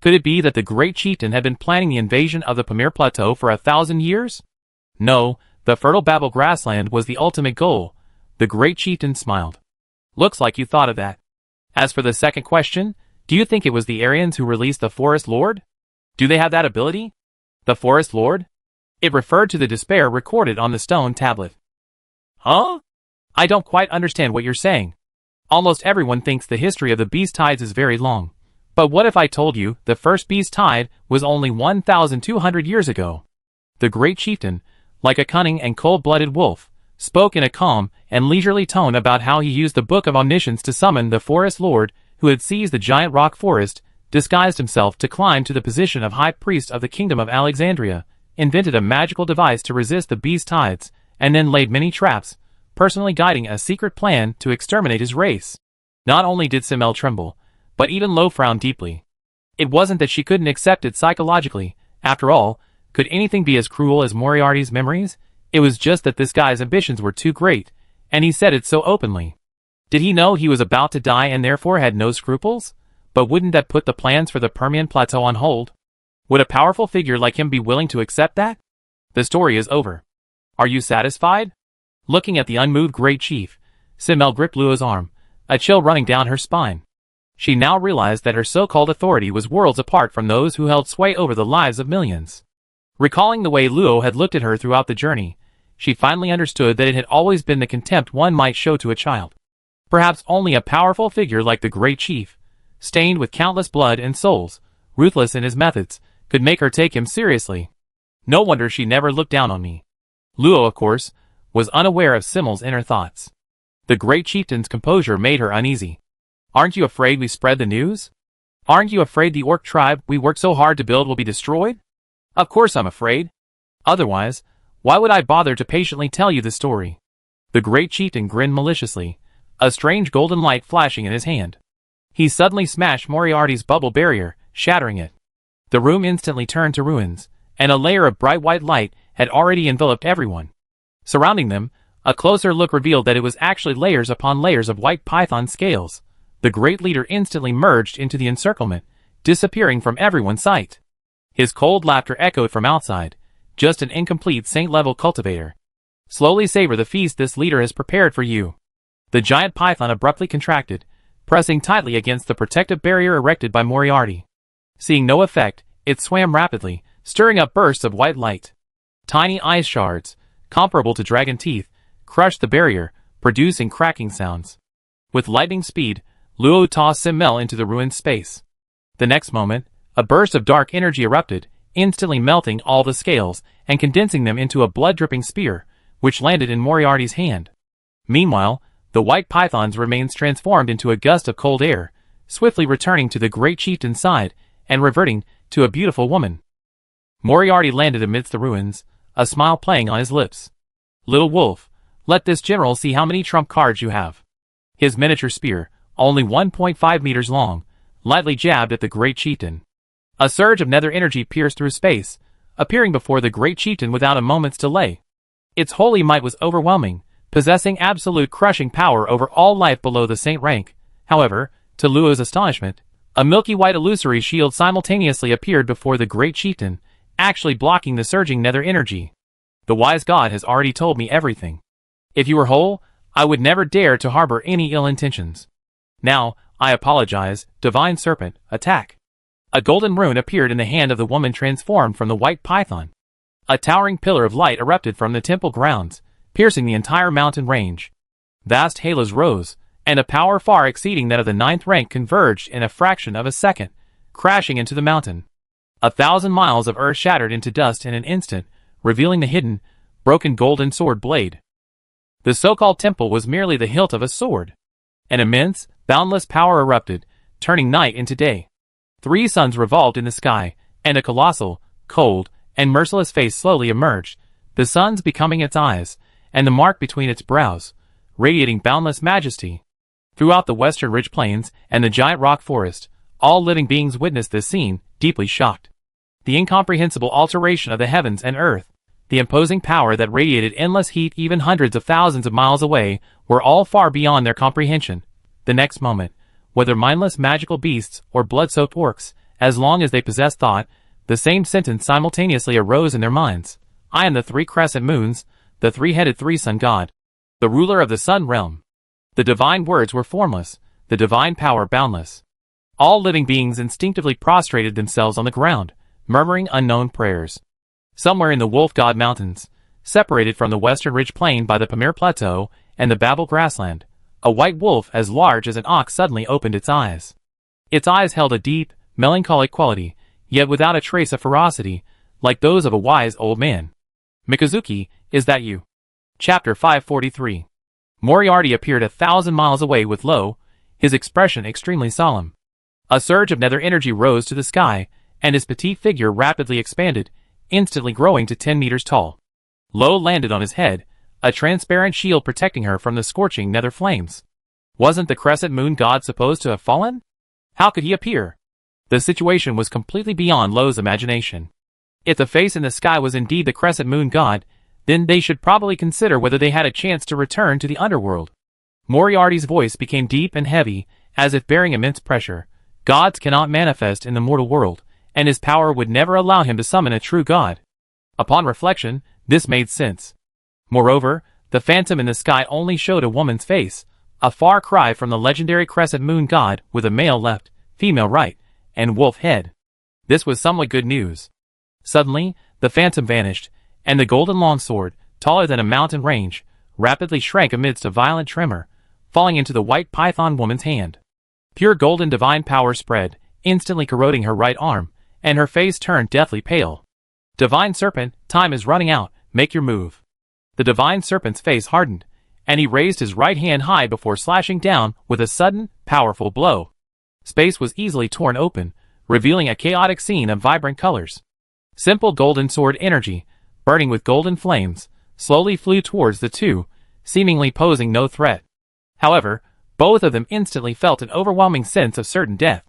Could it be that the great chieftain had been planning the invasion of the Pamir Plateau for 1,000 years? No, the fertile Babel grassland was the ultimate goal. The great chieftain smiled. Looks like you thought of that. As for the second question, do you think it was the Aryans who released the Forest Lord? Do they have that ability? The Forest Lord? It referred to the despair recorded on the stone tablet. Huh? I don't quite understand what you're saying. Almost everyone thinks the history of the beast tides is very long. But what if I told you the first beast tide was only 1,200 years ago? The great chieftain, like a cunning and cold-blooded wolf, spoke in a calm and leisurely tone about how he used the Book of Omniscience to summon the Forest Lord who had seized the giant rock forest, disguised himself to climb to the position of high priest of the kingdom of Alexandria, invented a magical device to resist the beast tides, and then laid many traps, personally guiding a secret plan to exterminate his race. Not only did Simmel tremble, but even Lo frowned deeply. It wasn't that she couldn't accept it psychologically. After all, could anything be as cruel as Moriarty's memories? It was just that this guy's ambitions were too great, and he said it so openly. Did he know he was about to die and therefore had no scruples? But wouldn't that put the plans for the Permian Plateau on hold? Would a powerful figure like him be willing to accept that? The story is over. Are you satisfied? Looking at the unmoved great chief, Simmel gripped Luo's arm, a chill running down her spine. She now realized that her so-called authority was worlds apart from those who held sway over the lives of millions. Recalling the way Luo had looked at her throughout the journey, she finally understood that it had always been the contempt one might show to a child. Perhaps only a powerful figure like the great chief, stained with countless blood and souls, ruthless in his methods, could make her take him seriously. No wonder she never looked down on me. Luo, of course, was unaware of Simmel's inner thoughts. The great chieftain's composure made her uneasy. Aren't you afraid we spread the news? Aren't you afraid the orc tribe we worked so hard to build will be destroyed? Of course I'm afraid. Otherwise, why would I bother to patiently tell you the story? The great chieftain grinned maliciously, a strange golden light flashing in his hand. He suddenly smashed Moriarty's bubble barrier, shattering it. The room instantly turned to ruins, and a layer of bright white light had already enveloped everyone. Surrounding them, a closer look revealed that it was actually layers upon layers of white python scales. The great leader instantly merged into the encirclement, disappearing from everyone's sight. His cold laughter echoed from outside, just an incomplete saint-level cultivator. Slowly savor the feast this leader has prepared for you. The giant python abruptly contracted, pressing tightly against the protective barrier erected by Moriarty. Seeing no effect, it swam rapidly, stirring up bursts of white light. Tiny ice shards, comparable to dragon teeth, crushed the barrier, producing cracking sounds. With lightning speed, Luo tossed Simmel into the ruined space. The next moment, a burst of dark energy erupted, instantly melting all the scales and condensing them into a blood-dripping spear, which landed in Moriarty's hand. Meanwhile, the white pythons remained transformed into a gust of cold air, swiftly returning to the great chieftain's side and reverting to a beautiful woman. Moriarty landed amidst the ruins, a smile playing on his lips. Little wolf, let this general see how many trump cards you have. His miniature spear, only 1.5 meters long, lightly jabbed at the great chieftain. A surge of nether energy pierced through space, appearing before the great chieftain without a moment's delay. Its holy might was overwhelming, possessing absolute crushing power over all life below the saint rank. However, to Luo's astonishment, a milky white illusory shield simultaneously appeared before the great chieftain, actually blocking the surging nether energy. The wise god has already told me everything. If you were whole, I would never dare to harbor any ill intentions. Now, I apologize, divine serpent, attack. A golden rune appeared in the hand of the woman transformed from the white python. A towering pillar of light erupted from the temple grounds, piercing the entire mountain range. Vast halos rose, and a power far exceeding that of the 9th rank converged in a fraction of a second, crashing into the mountain. 1,000 miles of earth shattered into dust in an instant, revealing the hidden, broken golden sword blade. The so-called temple was merely the hilt of a sword. An immense, boundless power erupted, turning night into day. 3 suns revolved in the sky, and a colossal, cold, and merciless face slowly emerged, the suns becoming its eyes, and the mark between its brows, radiating boundless majesty. Throughout the western ridge plains and the giant rock forest, all living beings witnessed this scene, deeply shocked. The incomprehensible alteration of the heavens and earth, the imposing power that radiated endless heat even hundreds of thousands of miles away, were all far beyond their comprehension. The next moment, whether mindless magical beasts or blood-soaked orcs, as long as they possessed thought, the same sentence simultaneously arose in their minds. I am the 3 crescent moons, the 3-headed 3-sun god, the ruler of the sun realm. The divine words were formless, the divine power boundless. All living beings instinctively prostrated themselves on the ground, murmuring unknown prayers. Somewhere in the Wolf God Mountains, separated from the western ridge plain by the Pamir Plateau and the Babel grassland, a white wolf as large as an ox suddenly opened its eyes. Its eyes held a deep, melancholic quality, yet without a trace of ferocity, like those of a wise old man. Mikazuki, is that you? Chapter 543. Moriarty appeared 1,000 miles away with Lo, his expression extremely solemn. A surge of nether energy rose to the sky, and his petite figure rapidly expanded, instantly growing to 10 meters tall. Lo landed on his head, a transparent shield protecting her from the scorching nether flames. Wasn't the crescent moon god supposed to have fallen? How could he appear? The situation was completely beyond Lo's imagination. If the face in the sky was indeed the crescent moon god, then they should probably consider whether they had a chance to return to the underworld. Moriarty's voice became deep and heavy, as if bearing immense pressure. Gods cannot manifest in the mortal world, and his power would never allow him to summon a true god. Upon reflection, this made sense. Moreover, the phantom in the sky only showed a woman's face, a far cry from the legendary crescent moon god with a male left, female right, and wolf head. This was somewhat good news. Suddenly, the phantom vanished, and the golden longsword, taller than a mountain range, rapidly shrank amidst a violent tremor, falling into the white python woman's hand. Pure golden divine power spread, instantly corroding her right arm, and her face turned deathly pale. Divine Serpent, time is running out, make your move. The divine serpent's face hardened, and he raised his right hand high before slashing down with a sudden, powerful blow. Space was easily torn open, revealing a chaotic scene of vibrant colors. Simple golden sword energy, burning with golden flames, slowly flew towards the two, seemingly posing no threat. However, both of them instantly felt an overwhelming sense of certain death.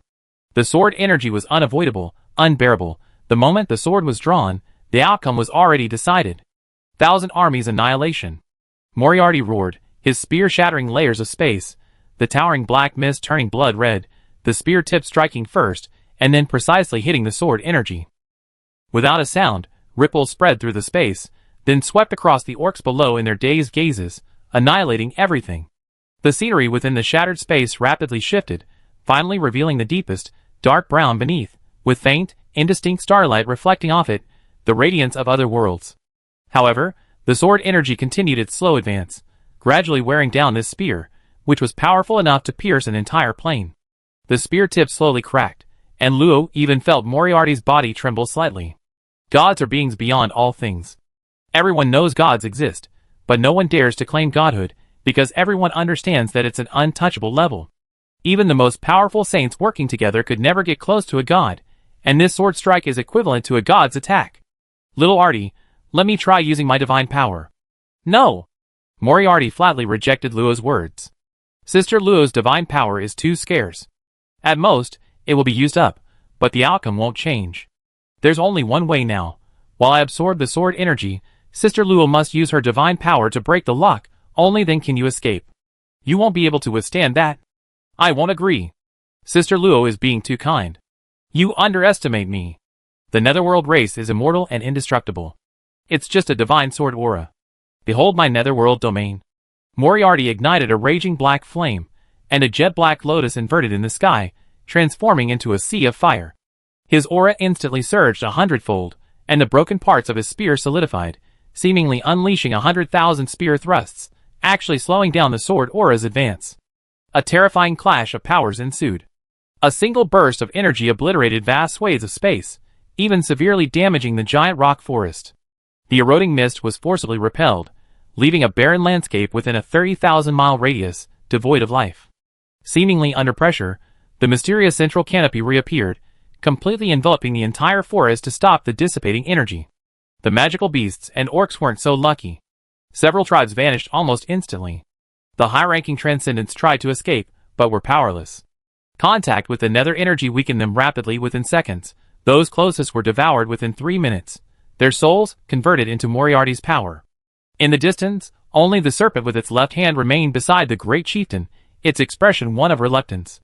The sword energy was unavoidable, unbearable. The moment the sword was drawn, the outcome was already decided. 1,000 armies annihilation. Moriarty roared, his spear shattering layers of space, the towering black mist turning blood red, the spear tip striking first, and then precisely hitting the sword energy. Without a sound, ripples spread through the space, then swept across the orcs below in their dazed gazes, annihilating everything. The scenery within the shattered space rapidly shifted, finally revealing the deepest, dark brown beneath, with faint, indistinct starlight reflecting off it, the radiance of other worlds. However, the sword energy continued its slow advance, gradually wearing down this spear, which was powerful enough to pierce an entire plane. The spear tip slowly cracked, and Luo even felt Moriarty's body tremble slightly. Gods are beings beyond all things. Everyone knows gods exist, but no one dares to claim godhood, because everyone understands that it's an untouchable level. Even the most powerful saints working together could never get close to a god, and this sword strike is equivalent to a god's attack. Little Artie, let me try using my divine power. No! Moriarty flatly rejected Luo's words. Sister Luo's divine power is too scarce. At most, it will be used up, but the outcome won't change. There's only one way now. While I absorb the sword energy, Sister Luo must use her divine power to break the lock, only then can you escape. You won't be able to withstand that. I won't agree. Sister Luo is being too kind. You underestimate me. The Netherworld race is immortal and indestructible. It's just a divine sword aura. Behold my Netherworld domain. Moriarty ignited a raging black flame, and a jet black lotus inverted in the sky, transforming into a sea of fire. His aura instantly surged 100-fold, and the broken parts of his spear solidified, seemingly unleashing 100,000 spear thrusts, actually slowing down the sword aura's advance. A terrifying clash of powers ensued. A single burst of energy obliterated vast swathes of space, even severely damaging the giant rock forest. The eroding mist was forcibly repelled, leaving a barren landscape within a 30,000-mile radius, devoid of life. Seemingly under pressure, the mysterious central canopy reappeared, completely enveloping the entire forest to stop the dissipating energy. The magical beasts and orcs weren't so lucky. Several tribes vanished almost instantly. The high-ranking Transcendents tried to escape, but were powerless. Contact with the nether energy weakened them rapidly within seconds. Those closest were devoured within 3 minutes, their souls converted into Moriarty's power. In the distance, only the serpent with its left hand remained beside the great chieftain, its expression one of reluctance.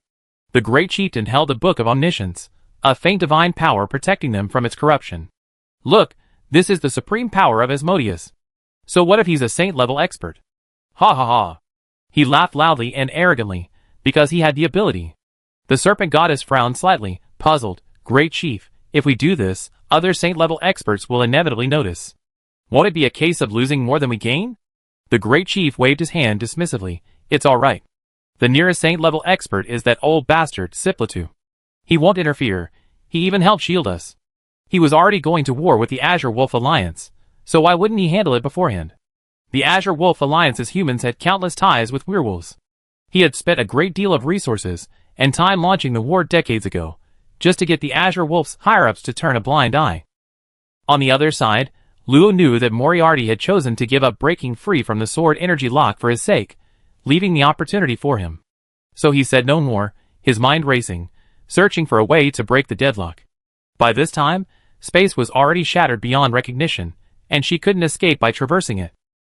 The great chieftain held a book of omniscience, a faint divine power protecting them from its corruption. Look, this is the supreme power of Asmodeus. So what if he's a saint-level expert? Ha ha ha. He laughed loudly and arrogantly, because he had the ability. The serpent goddess frowned slightly, puzzled. Great chief, if we do this, other saint-level experts will inevitably notice. Won't it be a case of losing more than we gain? The great chief waved his hand dismissively. It's all right. The nearest saint-level expert is that old bastard, Siplatu. He won't interfere. He even helped shield us. He was already going to war with the Azure Wolf Alliance, so why wouldn't he handle it beforehand? The Azure Wolf Alliance's humans had countless ties with werewolves. He had spent a great deal of resources and time launching the war decades ago, just to get the Azure Wolf's higher-ups to turn a blind eye. On the other side, Luo knew that Moriarty had chosen to give up breaking free from the sword energy lock for his sake, leaving the opportunity for him. So he said no more, his mind racing, searching for a way to break the deadlock. By this time, space was already shattered beyond recognition, and she couldn't escape by traversing it.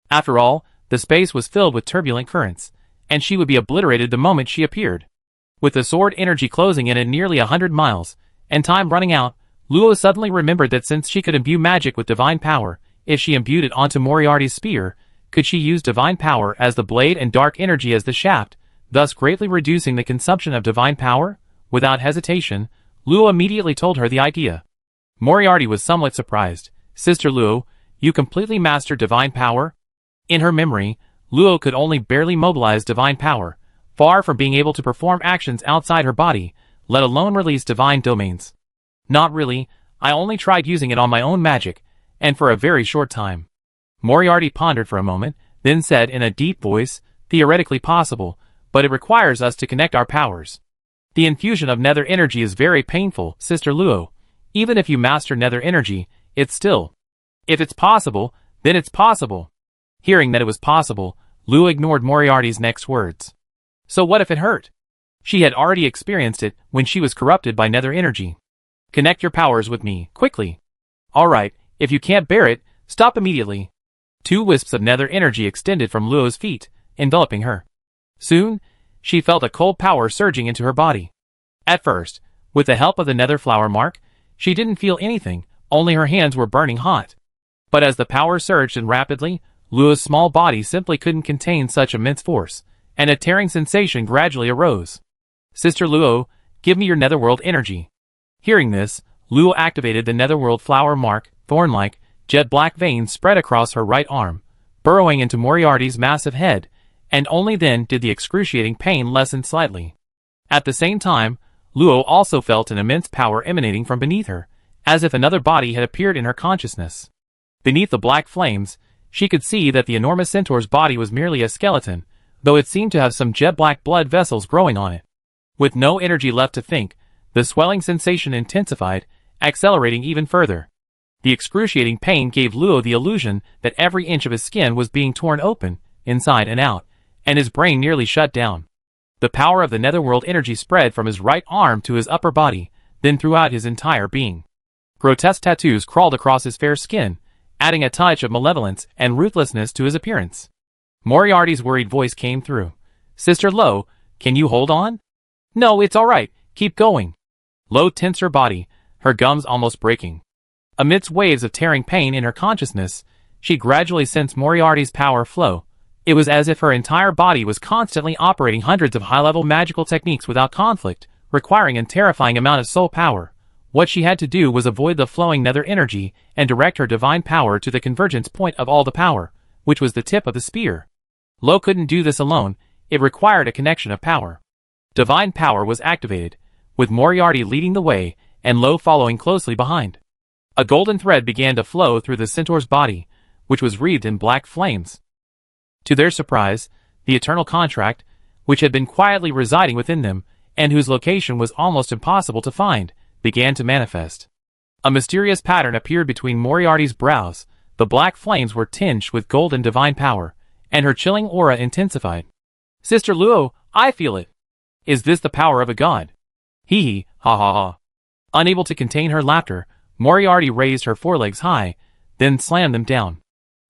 After all, the space was filled with turbulent currents, and she would be obliterated the moment she appeared. With the sword energy closing in at nearly 100 miles, and time running out, Luo suddenly remembered that since she could imbue magic with divine power, if she imbued it onto Moriarty's spear, could she use divine power as the blade and dark energy as the shaft, thus greatly reducing the consumption of divine power? Without hesitation, Luo immediately told her the idea. Moriarty was somewhat surprised. Sister Luo, you completely mastered divine power? In her memory, Luo could only barely mobilize divine power, far from being able to perform actions outside her body, let alone release divine domains. Not really, I only tried using it on my own magic, and for a very short time. Moriarty pondered for a moment, then said in a deep voice, theoretically possible, but it requires us to connect our powers. The infusion of nether energy is very painful, Sister Luo. Even if you master nether energy, it's still. If it's possible, then it's possible. Hearing that it was possible, Luo ignored Moriarty's next words. So what if it hurt? She had already experienced it when she was corrupted by nether energy. Connect your powers with me, quickly. Alright, if you can't bear it, stop immediately. 2 wisps of nether energy extended from Luo's feet, enveloping her. Soon, she felt a cold power surging into her body. At first, with the help of the nether flower mark, she didn't feel anything, only her hands were burning hot. But as the power surged and rapidly, Luo's small body simply couldn't contain such immense force, and a tearing sensation gradually arose. Sister Luo, give me your netherworld energy. Hearing this, Luo activated the netherworld flower mark, thorn-like, jet-black veins spread across her right arm, burrowing into Moriarty's massive head, and only then did the excruciating pain lessen slightly. At the same time, Luo also felt an immense power emanating from beneath her, as if another body had appeared in her consciousness. Beneath the black flames, she could see that the enormous centaur's body was merely a skeleton, though it seemed to have some jet-black blood vessels growing on it. With no energy left to think, the swelling sensation intensified, accelerating even further. The excruciating pain gave Luo the illusion that every inch of his skin was being torn open, inside and out, and his brain nearly shut down. The power of the netherworld energy spread from his right arm to his upper body, then throughout his entire being. Grotesque tattoos crawled across his fair skin, adding a touch of malevolence and ruthlessness to his appearance. Moriarty's worried voice came through. Sister Lo, can you hold on? No, it's alright, keep going. Lo tensed her body, her gums almost breaking. Amidst waves of tearing pain in her consciousness, she gradually sensed Moriarty's power flow. It was as if her entire body was constantly operating hundreds of high-level magical techniques without conflict, requiring a terrifying amount of soul power. What she had to do was avoid the flowing nether energy and direct her divine power to the convergence point of all the power, which was the tip of the spear. Lo couldn't do this alone, it required a connection of power. Divine power was activated, with Moriarty leading the way and Lo following closely behind. A golden thread began to flow through the centaur's body, which was wreathed in black flames. To their surprise, the eternal contract, which had been quietly residing within them, and whose location was almost impossible to find, began to manifest. A mysterious pattern appeared between Moriarty's brows, the black flames were tinged with golden divine power, and her chilling aura intensified. Sister Luo, I feel it. Is this the power of a god? Hee hee, ha ha ha. Unable to contain her laughter, Moriarty raised her forelegs high, then slammed them down.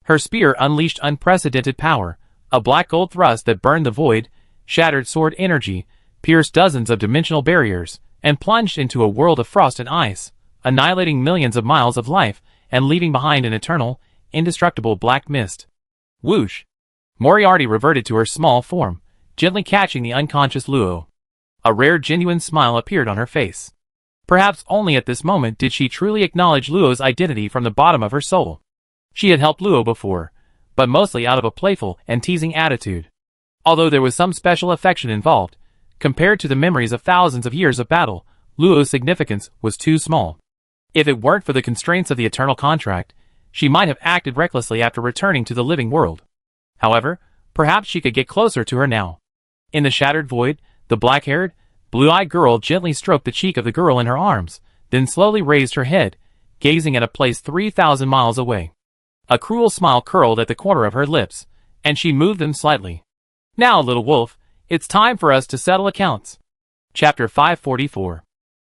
Her spear unleashed unprecedented power, a black gold thrust that burned the void, shattered sword energy, pierced dozens of dimensional barriers, and plunged into a world of frost and ice, annihilating millions of miles of life and leaving behind an eternal, indestructible black mist. Whoosh! Moriarty reverted to her small form, gently catching the unconscious Luo. A rare genuine smile appeared on her face. Perhaps only at this moment did she truly acknowledge Luo's identity from the bottom of her soul. She had helped Luo before, but mostly out of a playful and teasing attitude. Although there was some special affection involved, compared to the memories of thousands of years of battle, Luo's significance was too small. If it weren't for the constraints of the eternal contract, she might have acted recklessly after returning to the living world. However, perhaps she could get closer to her now. In the shattered void, the black-haired, blue-eyed girl gently stroked the cheek of the girl in her arms, then slowly raised her head, gazing at a place 3,000 miles away. A cruel smile curled at the corner of her lips, and she moved them slightly. Now, little wolf, it's time for us to settle accounts. Chapter 544.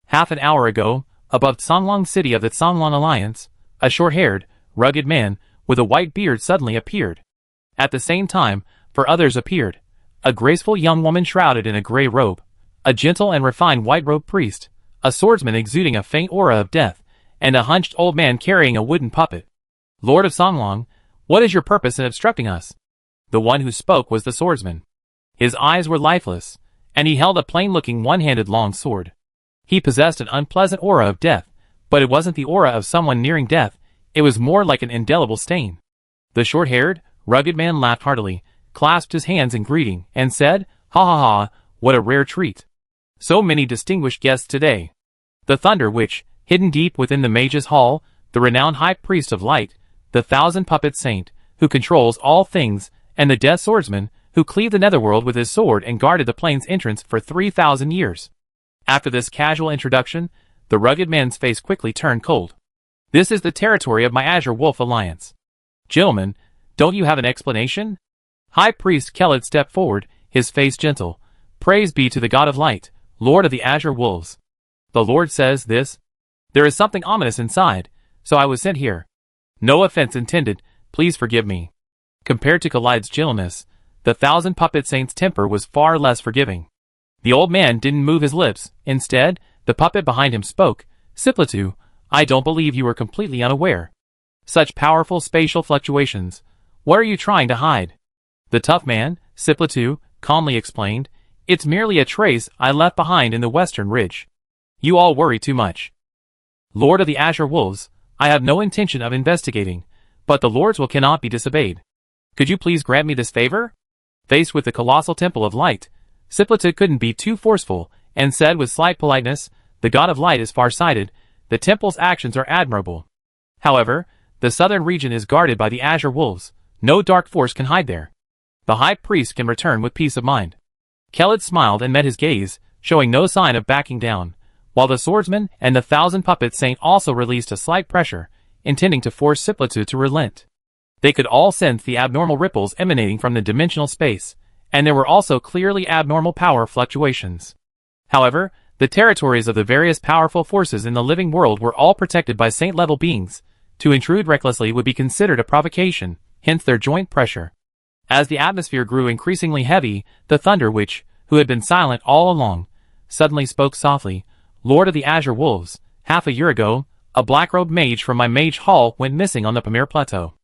Half an hour ago, above Sanlong City of the Sanlong Alliance, a short-haired, rugged man with a white beard suddenly appeared. At the same time, for others appeared, a graceful young woman shrouded in a gray robe, a gentle and refined white-robed priest, a swordsman exuding a faint aura of death, and a hunched old man carrying a wooden puppet. Lord of Sanlong, what is your purpose in obstructing us? The one who spoke was the swordsman. His eyes were lifeless, and he held a plain-looking one-handed long sword. He possessed an unpleasant aura of death, but it wasn't the aura of someone nearing death, it was more like an indelible stain. The short-haired, rugged man laughed heartily, clasped his hands in greeting, and said, "Ha ha ha, what a rare treat. So many distinguished guests today. The Thunder Witch, hidden deep within the Mage's Hall, the renowned High Priest of Light, the Thousand Puppet Saint, who controls all things, and the Death Swordsman, who cleaved the netherworld with his sword and guarded the plane's entrance for 3,000 years. After this casual introduction, the rugged man's face quickly turned cold. This is the territory of my Azure Wolf Alliance. Gentlemen, don't you have an explanation? High Priest Kellid stepped forward, his face gentle. Praise be to the God of Light, Lord of the Azure Wolves. The Lord says this. There is something ominous inside, so I was sent here. No offense intended, please forgive me. Compared to Kellid's gentleness, the Thousand Puppet Saint's temper was far less forgiving. The old man didn't move his lips. Instead, the puppet behind him spoke. Siplitu, I don't believe you were completely unaware. Such powerful spatial fluctuations. What are you trying to hide? The tough man, Siplitu, calmly explained. It's merely a trace I left behind in the western ridge. You all worry too much. Lord of the Azure Wolves, I have no intention of investigating, but the Lord's will cannot be disobeyed. Could you please grant me this favor? Faced with the colossal temple of light, Siplitu couldn't be too forceful, and said with slight politeness, the God of Light is far-sighted, the temple's actions are admirable. However, the southern region is guarded by the Azure Wolves, no dark force can hide there. The High Priest can return with peace of mind. Kellid smiled and met his gaze, showing no sign of backing down, while the swordsman and the Thousand Puppet Saint also released a slight pressure, intending to force Siplitu to relent. They could all sense the abnormal ripples emanating from the dimensional space, and there were also clearly abnormal power fluctuations. However, the territories of the various powerful forces in the living world were all protected by saint-level beings. To intrude recklessly would be considered a provocation, hence their joint pressure. As the atmosphere grew increasingly heavy, the Thunder Witch, who had been silent all along, suddenly spoke softly. Lord of the Azure Wolves, half a year ago, a black-robed mage from my mage hall went missing on the Pamir Plateau.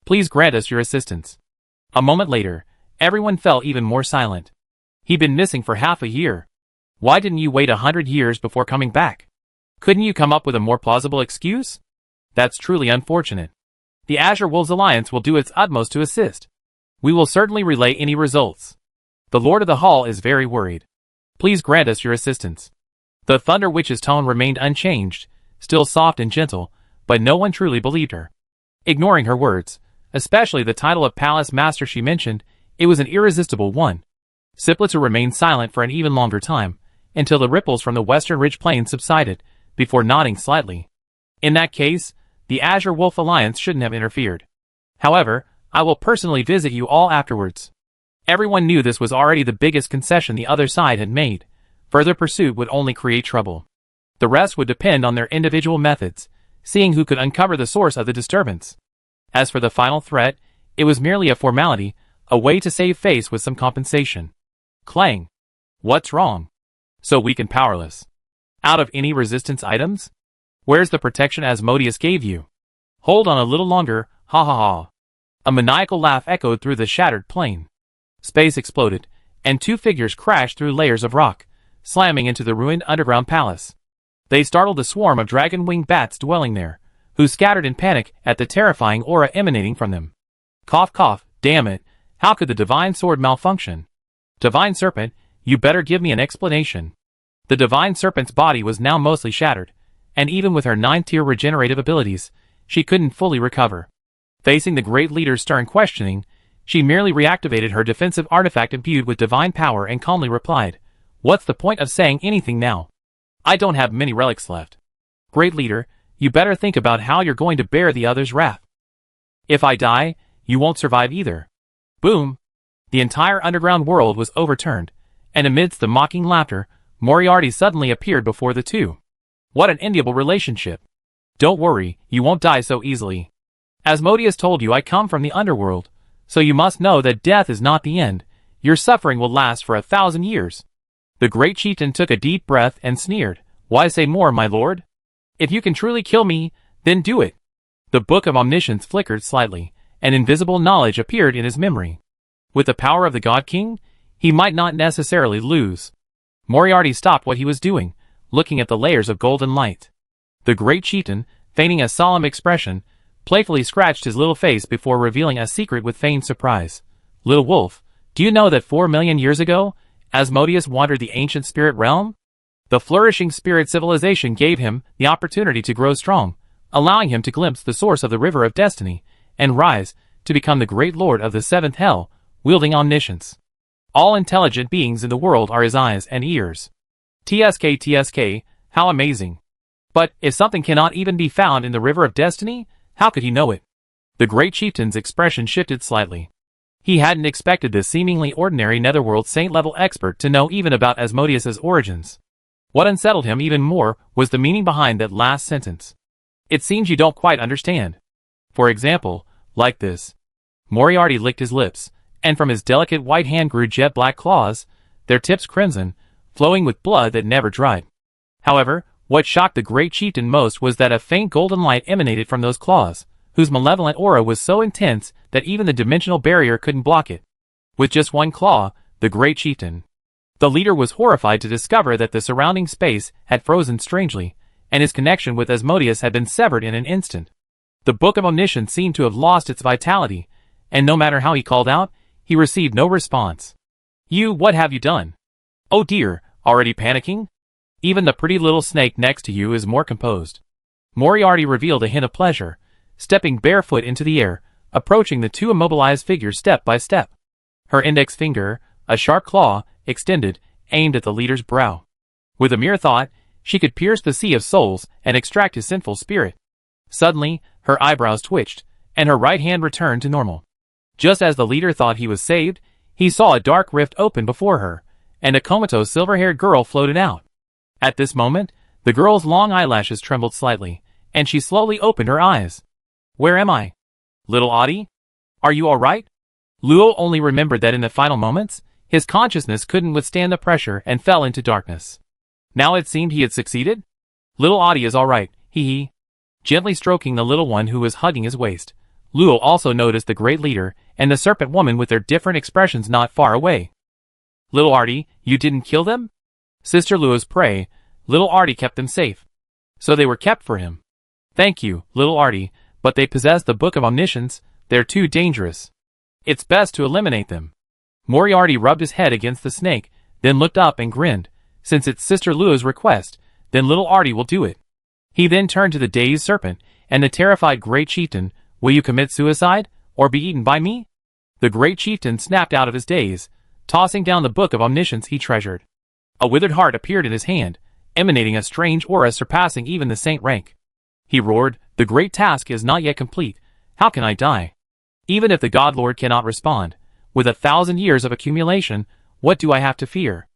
Please grant us your assistance. A moment later, everyone fell even more silent. He'd been missing for half a year. Why didn't you wait 100 years before coming back? Couldn't you come up with a more plausible excuse? That's truly unfortunate. The Azure Wolves Alliance will do its utmost to assist. We will certainly relay any results. The Lord of the Hall is very worried. Please grant us your assistance. The Thunder Witch's tone remained unchanged, still soft and gentle, but no one truly believed her. Ignoring her words, especially the title of Palace Master she mentioned, it was an irresistible one. Siplitzer remained silent for an even longer time, until the ripples from the western ridge plain subsided, before nodding slightly. In that case, the Azure Wolf Alliance shouldn't have interfered. However, I will personally visit you all afterwards. Everyone knew this was already the biggest concession the other side had made. Further pursuit would only create trouble. The rest would depend on their individual methods, seeing who could uncover the source of the disturbance. As for the final threat, it was merely a formality, a way to save face with some compensation. Clang. What's wrong? So weak and powerless. Out of any resistance items? Where's the protection Asmodeus gave you? Hold on a little longer, ha ha ha. A maniacal laugh echoed through the shattered plain. Space exploded, and two figures crashed through layers of rock, slamming into the ruined underground palace. They startled the swarm of dragon-winged bats dwelling there, who scattered in panic at the terrifying aura emanating from them. Cough cough, damn it, how could the divine sword malfunction? Divine Serpent, you better give me an explanation. The Divine Serpent's body was now mostly shattered, and even with her 9th-tier regenerative abilities, she couldn't fully recover. Facing the Great Leader's stern questioning, she merely reactivated her defensive artifact imbued with divine power and calmly replied, "What's the point of saying anything now? I don't have many relics left. Great Leader, you better think about how you're going to bear the other's wrath. If I die, you won't survive either." Boom! The entire underground world was overturned, and amidst the mocking laughter, Moriarty suddenly appeared before the two. What an enviable relationship. Don't worry, you won't die so easily. Asmodeus told you I come from the underworld, so you must know that death is not the end. Your suffering will last for 1,000 years. The great chieftain took a deep breath and sneered. Why say more, my lord? If you can truly kill me, then do it. The Book of Omniscience flickered slightly, and invisible knowledge appeared in his memory. With the power of the God King, he might not necessarily lose. Moriarty stopped what he was doing, looking at the layers of golden light. The great chieftain, feigning a solemn expression, playfully scratched his little face before revealing a secret with feigned surprise. Little wolf, do you know that 4 million years ago, Asmodeus wandered the ancient spirit realm? The flourishing spirit civilization gave him the opportunity to grow strong, allowing him to glimpse the source of the river of destiny, and rise to become the great lord of the 7th hell, wielding omniscience. All intelligent beings in the world are his eyes and ears. TSK, how amazing. But if something cannot even be found in the river of destiny, how could he know it? The great chieftain's expression shifted slightly. He hadn't expected this seemingly ordinary netherworld saint-level expert to know even about Asmodeus's origins. What unsettled him even more was the meaning behind that last sentence. It seems you don't quite understand. For example, like this. Moriarty licked his lips, and from his delicate white hand grew jet-black claws, their tips crimson, flowing with blood that never dried. However, what shocked the great chieftain most was that a faint golden light emanated from those claws, whose malevolent aura was so intense that even the dimensional barrier couldn't block it. With just one claw, the great chieftain. The leader was horrified to discover that the surrounding space had frozen strangely, and his connection with Asmodeus had been severed in an instant. The Book of Omniscience seemed to have lost its vitality, and no matter how he called out, he received no response. What have you done? Oh dear, already panicking? Even the pretty little snake next to you is more composed. Moriarty revealed a hint of pleasure, stepping barefoot into the air, approaching the two immobilized figures step by step. Her index finger, a sharp claw, extended, aimed at the leader's brow. With a mere thought, she could pierce the sea of souls and extract his sinful spirit. Suddenly, her eyebrows twitched, and her right hand returned to normal. Just as the leader thought he was saved, he saw a dark rift open before her, and a comatose silver-haired girl floated out. At this moment, the girl's long eyelashes trembled slightly, and she slowly opened her eyes. Where am I? Little Audie? Are you all right? Luo only remembered that in the final moments, his consciousness couldn't withstand the pressure and fell into darkness. Now it seemed he had succeeded? Little Audie is alright, hee. Gently stroking the little one who was hugging his waist, Luo also noticed the great leader and the serpent woman with their different expressions not far away. Little Artie, you didn't kill them? Sister Luo's prey, little Artie kept them safe. So they were kept for him. Thank you, little Artie, but they possess the Book of Omniscience, they're too dangerous. It's best to eliminate them. Moriarty rubbed his head against the snake, then looked up and grinned. Since it's Sister Luo's request, then little Artie will do it. He then turned to the dazed serpent and the terrified great chieftain. Will you commit suicide, or be eaten by me? The great chieftain snapped out of his daze, tossing down the Book of Omniscience he treasured. A withered heart appeared in his hand, emanating a strange aura surpassing even the saint rank. He roared, the great task is not yet complete. How can I die? Even if the Godlord cannot respond, with 1,000 years of accumulation, what do I have to fear?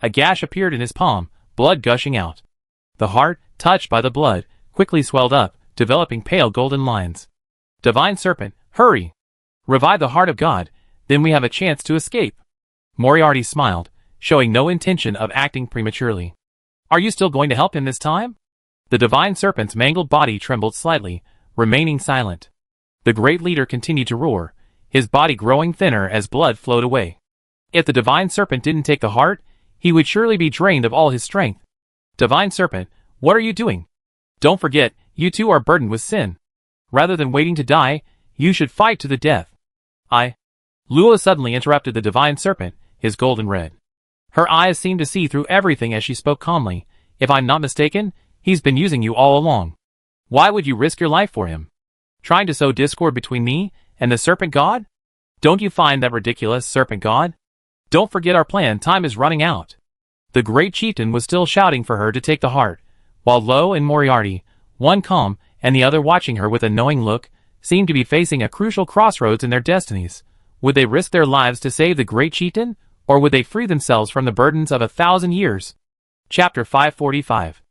A gash appeared in his palm, blood gushing out. The heart, touched by the blood, quickly swelled up, developing pale golden lines. Divine Serpent, hurry! Revive the heart of God, then we have a chance to escape. Moriarty smiled, showing no intention of acting prematurely. Are you still going to help him this time? The Divine Serpent's mangled body trembled slightly, remaining silent. The great leader continued to roar, his body growing thinner as blood flowed away. If the Divine Serpent didn't take the heart, he would surely be drained of all his strength. Divine Serpent, what are you doing? Don't forget, you too are burdened with sin. Rather than waiting to die, you should fight to the death. Luo suddenly interrupted the Divine Serpent, his golden red. Her eyes seemed to see through everything as she spoke calmly. If I'm not mistaken, he's been using you all along. Why would you risk your life for him? Trying to sow discord between me and the Serpent God? Don't you find that ridiculous, Serpent God? Don't forget our plan, time is running out. The great chieftain was still shouting for her to take the heart, while Luo and Moriarty, one calm and the other watching her with a knowing look, seemed to be facing a crucial crossroads in their destinies. Would they risk their lives to save the great chieftain, or would they free themselves from the burdens of 1,000 years? Chapter 545.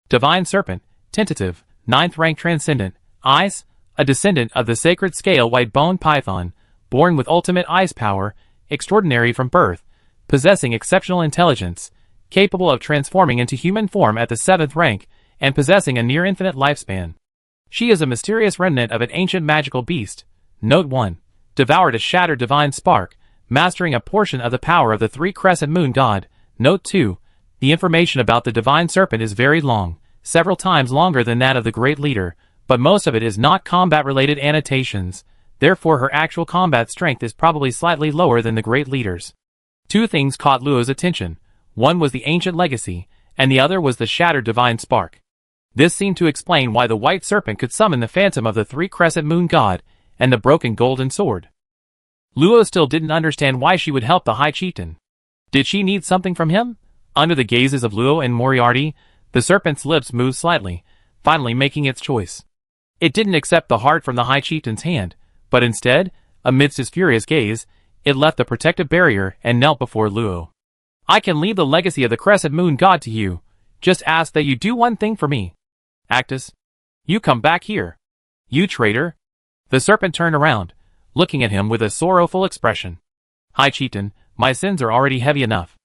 Divine Serpent, tentative, 9th rank transcendent, Ice, a descendant of the sacred scale white-boned python, born with ultimate ice power, extraordinary from birth, possessing exceptional intelligence, capable of transforming into human form at the 7th rank, and possessing a near-infinite lifespan. She is a mysterious remnant of an ancient magical beast. Note 1. Devoured a shattered divine spark, mastering a portion of the power of the 3-crescent moon god. Note 2. The information about the Divine Serpent is very long, several times longer than that of the Great Leader, but most of it is not combat-related annotations. Therefore her actual combat strength is probably slightly lower than the Great Leader's. Two things caught Luo's attention. One was the ancient legacy, and the other was the shattered divine spark. This seemed to explain why the white serpent could summon the phantom of the 3-crescent moon god and the broken golden sword. Luo still didn't understand why she would help the High Chieftain. Did she need something from him? Under the gazes of Luo and Moriarty, the serpent's lips moved slightly, finally making its choice. It didn't accept the heart from the High Chieftain's hand, but instead, amidst his furious gaze, it left the protective barrier and knelt before Luo. I can leave the legacy of the Crescent Moon God to you. Just ask that you do one thing for me. Actus, you come back here. You traitor. The serpent turned around, looking at him with a sorrowful expression. High Chieftain, my sins are already heavy enough.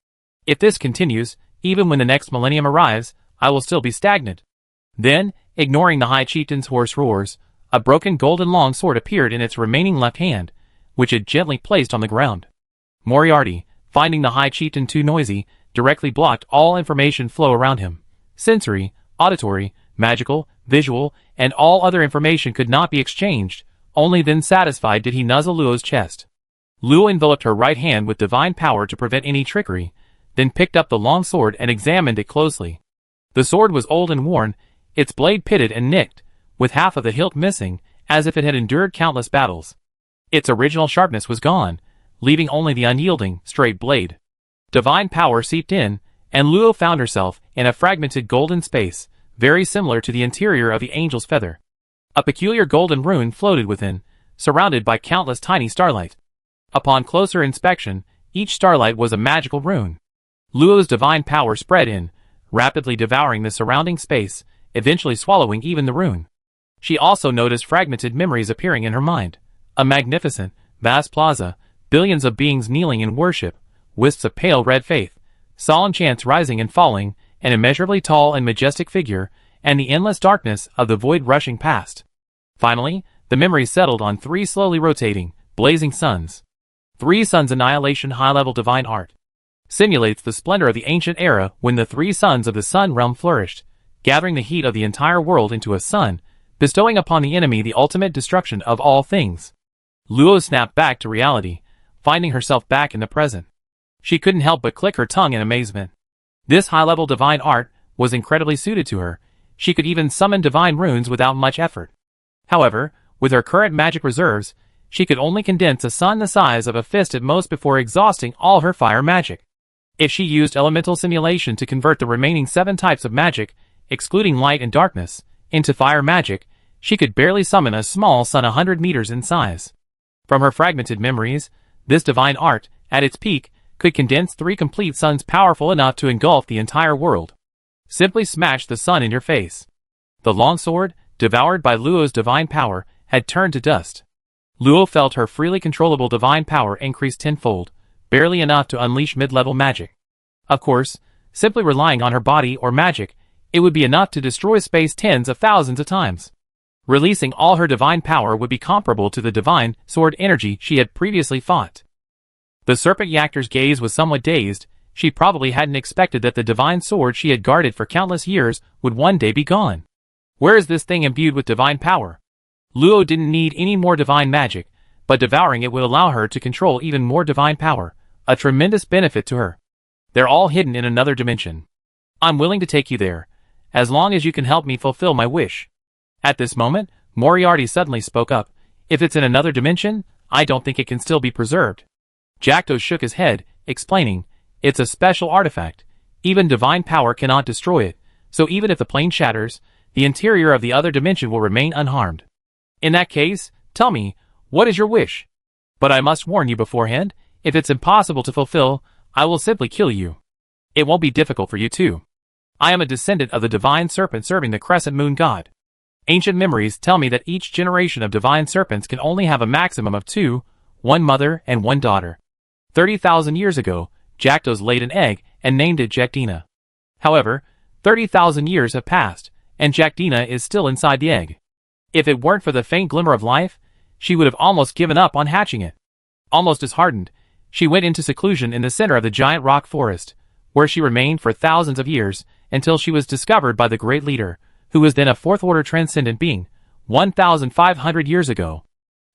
If this continues, even when the next millennium arrives, I will still be stagnant. Then, ignoring the High Chieftain's hoarse roars, a broken golden long sword appeared in its remaining left hand, which it gently placed on the ground. Moriarty, finding the High Chieftain too noisy, directly blocked all information flow around him. Sensory, auditory, magical, visual, and all other information could not be exchanged. Only then satisfied did he nuzzle Luo's chest. Luo enveloped her right hand with divine power to prevent any trickery, then picked up the long sword and examined it closely. The sword was old and worn, its blade pitted and nicked, with half of the hilt missing, as if it had endured countless battles. Its original sharpness was gone, leaving only the unyielding, straight blade. Divine power seeped in, and Luo found herself in a fragmented golden space, very similar to the interior of the angel's feather. A peculiar golden rune floated within, surrounded by countless tiny starlight. Upon closer inspection, each starlight was a magical rune. Luo's divine power spread in, rapidly devouring the surrounding space, eventually swallowing even the rune. She also noticed fragmented memories appearing in her mind. A magnificent, vast plaza, billions of beings kneeling in worship, wisps of pale red faith, solemn chants rising and falling, an immeasurably tall and majestic figure, and the endless darkness of the void rushing past. Finally, the memory settled on 3 slowly rotating, blazing suns. 3 suns. Annihilation. High-level divine art simulates the splendor of the ancient era when the 3 suns of the sun realm flourished, gathering the heat of the entire world into a sun, bestowing upon the enemy the ultimate destruction of all things. Luo snapped back to reality, finding herself back in the present. She couldn't help but click her tongue in amazement. This high-level divine art was incredibly suited to her. She could even summon divine runes without much effort. However, with her current magic reserves, she could only condense a sun the size of a fist at most before exhausting all her fire magic. If she used elemental simulation to convert the remaining 7 types of magic, excluding light and darkness, into fire magic, she could barely summon a small sun 100 meters in size. From her fragmented memories, this divine art, at its peak, could condense 3 complete suns powerful enough to engulf the entire world. Simply smash the sun in your face. The longsword, devoured by Luo's divine power, had turned to dust. Luo felt her freely controllable divine power increase tenfold, barely enough to unleash mid-level magic. Of course, simply relying on her body or magic, it would be enough to destroy space tens of thousands of times. Releasing all her divine power would be comparable to the divine sword energy she had previously fought. The serpent Yaktor's gaze was somewhat dazed. She probably hadn't expected that the divine sword she had guarded for countless years would one day be gone. Where is this thing imbued with divine power? Luo didn't need any more divine magic, but devouring it would allow her to control even more divine power, a tremendous benefit to her. They're all hidden in another dimension. I'm willing to take you there, as long as you can help me fulfill my wish. At this moment, Moriarty suddenly spoke up. If it's in another dimension, I don't think it can still be preserved. Jackdo shook his head, explaining, it's a special artifact. Even divine power cannot destroy it, so even if the plane shatters, the interior of the other dimension will remain unharmed. In that case, tell me, what is your wish? But I must warn you beforehand, if it's impossible to fulfill, I will simply kill you. It won't be difficult for you too. I am a descendant of the divine serpent serving the crescent moon god. Ancient memories tell me that each generation of divine serpents can only have a maximum of 2, 1 mother and 1 daughter. 30,000 years ago, Jakdos laid an egg and named it Jakdina. However, 30,000 years have passed, and Jakdina is still inside the egg. If it weren't for the faint glimmer of life, she would have almost given up on hatching it. Almost disheartened, she went into seclusion in the center of the giant rock forest, where she remained for thousands of years until she was discovered by the Great Leader, who was then a fourth-order transcendent being, 1,500 years ago.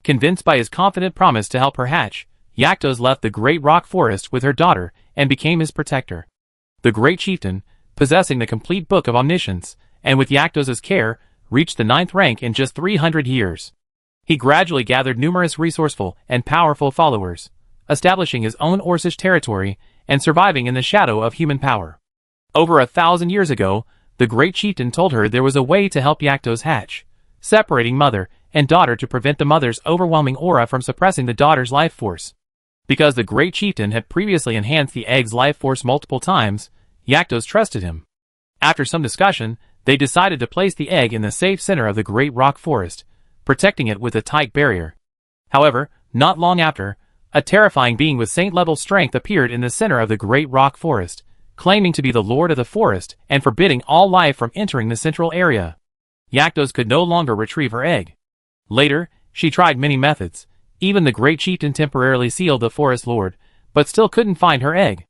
Convinced by his confident promise to help her hatch, Yaktos left the great rock forest with her daughter and became his protector. The great chieftain, possessing the complete book of omniscience, and with Yaktos' care, reached the 9th rank in just 300 years. He gradually gathered numerous resourceful and powerful followers, establishing his own Orcish territory and surviving in the shadow of human power. Over 1,000 years ago, the great chieftain told her there was a way to help Yaktos hatch, separating mother and daughter to prevent the mother's overwhelming aura from suppressing the daughter's life force. Because the great chieftain had previously enhanced the egg's life force multiple times, Yaktos trusted him. After some discussion, they decided to place the egg in the safe center of the great rock forest, protecting it with a tight barrier. However, not long after, a terrifying being with saint-level strength appeared in the center of the great rock forest, claiming to be the lord of the forest and forbidding all life from entering the central area. Yaktos could no longer retrieve her egg. Later, she tried many methods. Even the great chieftain temporarily sealed the forest lord, but still couldn't find her egg.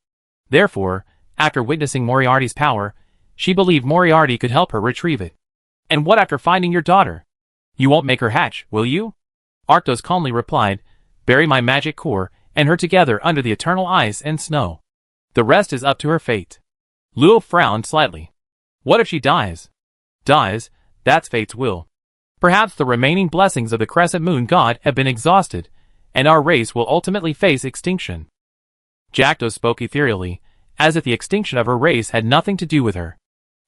Therefore, after witnessing Moriarty's power, she believed Moriarty could help her retrieve it. And what after finding your daughter? You won't make her hatch, will you? Arctos calmly replied, bury my magic core and her together under the eternal ice and snow. The rest is up to her fate. Luo frowned slightly. What if she dies? Dies, that's fate's will. Perhaps the remaining blessings of the crescent moon god have been exhausted, and our race will ultimately face extinction. Jakdos spoke ethereally, as if the extinction of her race had nothing to do with her.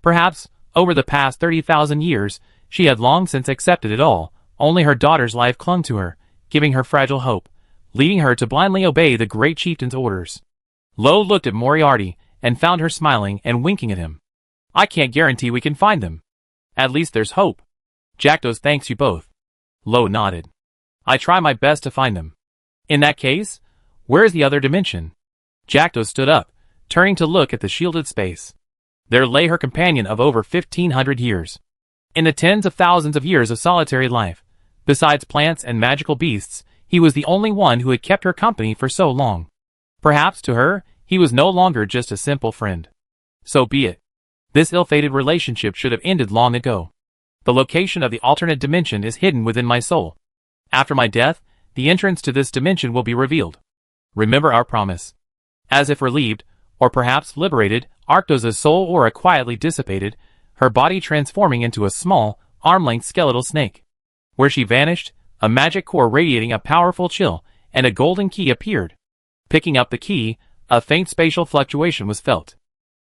Perhaps, over the past 30,000 years, she had long since accepted it all, only her daughter's life clung to her, giving her fragile hope, leading her to blindly obey the great chieftain's orders. Lo looked at Moriarty, and found her smiling and winking at him. I can't guarantee we can find them. At least there's hope. Jakdos thanks you both. Lo nodded. I try my best to find them. In that case, Where is the other dimension? Jackdaw stood up, turning to look at the shielded space. There lay her companion of over 1,500 years. In the tens of thousands of years of solitary life, besides plants and magical beasts, he was the only one who had kept her company for so long. Perhaps to her, he was no longer just a simple friend. So be it. This ill-fated relationship should have ended long ago. The location of the alternate dimension is hidden within my soul. After my death, the entrance to this dimension will be revealed. Remember our promise. As if relieved, or perhaps liberated, Arctos's soul aura quietly dissipated, her body transforming into a small, arm-length skeletal snake. Where she vanished, a magic core radiating a powerful chill, and a golden key appeared. Picking up the key, a faint spatial fluctuation was felt.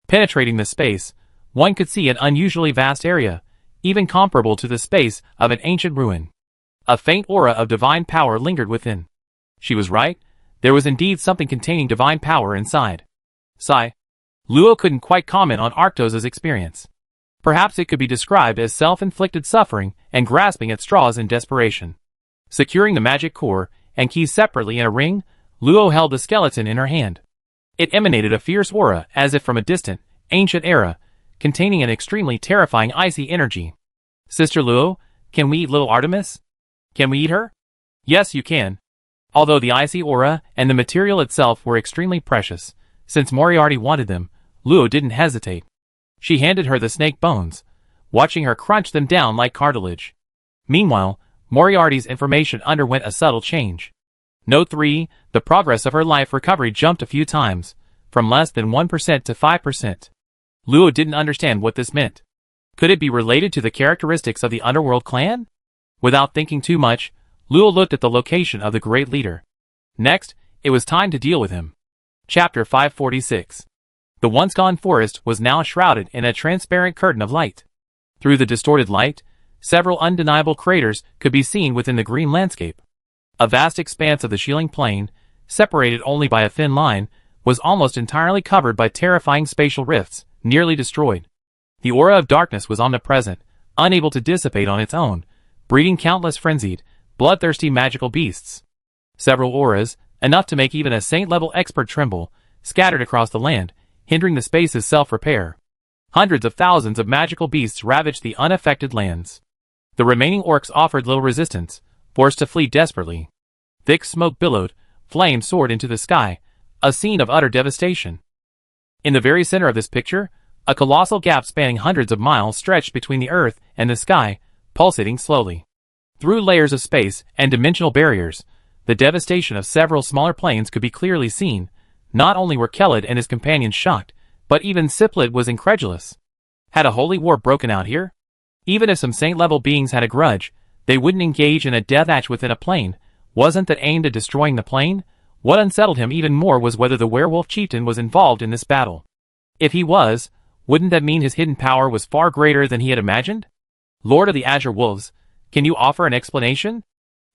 Penetrating the space, one could see an unusually vast area, even comparable to the space of an ancient ruin. A faint aura of divine power lingered within. She was right, there was indeed something containing divine power inside. Sigh. Luo couldn't quite comment on Arctos's experience. Perhaps it could be described as self-inflicted suffering and grasping at straws in desperation. Securing the magic core and keys separately in a ring, Luo held the skeleton in her hand. It emanated a fierce aura as if from a distant, ancient era, containing an extremely terrifying icy energy. Sister Luo, can we eat little Artemis? Can we eat her? Yes, you can. Although the icy aura and the material itself were extremely precious, since Moriarty wanted them, Luo didn't hesitate. She handed her the snake bones, watching her crunch them down like cartilage. Meanwhile, Moriarty's information underwent a subtle change. Note 3, the progress of her life recovery jumped a few times, from less than 1% to 5%. Luo didn't understand what this meant. Could it be related to the characteristics of the Underworld clan? Without thinking too much, Luo looked at the location of the Great Leader. Next, it was time to deal with him. Chapter 546. The once-gone forest was now shrouded in a transparent curtain of light. Through the distorted light, several undeniable craters could be seen within the green landscape. A vast expanse of the shielding plain, separated only by a thin line, was almost entirely covered by terrifying spatial rifts, nearly destroyed. The aura of darkness was omnipresent, unable to dissipate on its own, breeding countless frenzied, bloodthirsty magical beasts. Several auras, enough to make even a saint-level expert tremble, scattered across the land, hindering the space's self-repair. Hundreds of thousands of magical beasts ravaged the unaffected lands. The remaining orcs offered little resistance, forced to flee desperately. Thick smoke billowed, flames soared into the sky, a scene of utter devastation. In the very center of this picture, a colossal gap spanning hundreds of miles stretched between the earth and the sky, pulsating slowly. Through layers of space and dimensional barriers, the devastation of several smaller planes could be clearly seen. Not only were Keled and his companions shocked, but even Siplet was incredulous. Had a holy war broken out here? Even if some saint-level beings had a grudge, they wouldn't engage in a death match within a plane. Wasn't that aimed at destroying the plane? What unsettled him even more was whether the werewolf chieftain was involved in this battle. If he was, wouldn't that mean his hidden power was far greater than he had imagined? Lord of the Azure Wolves, can you offer an explanation?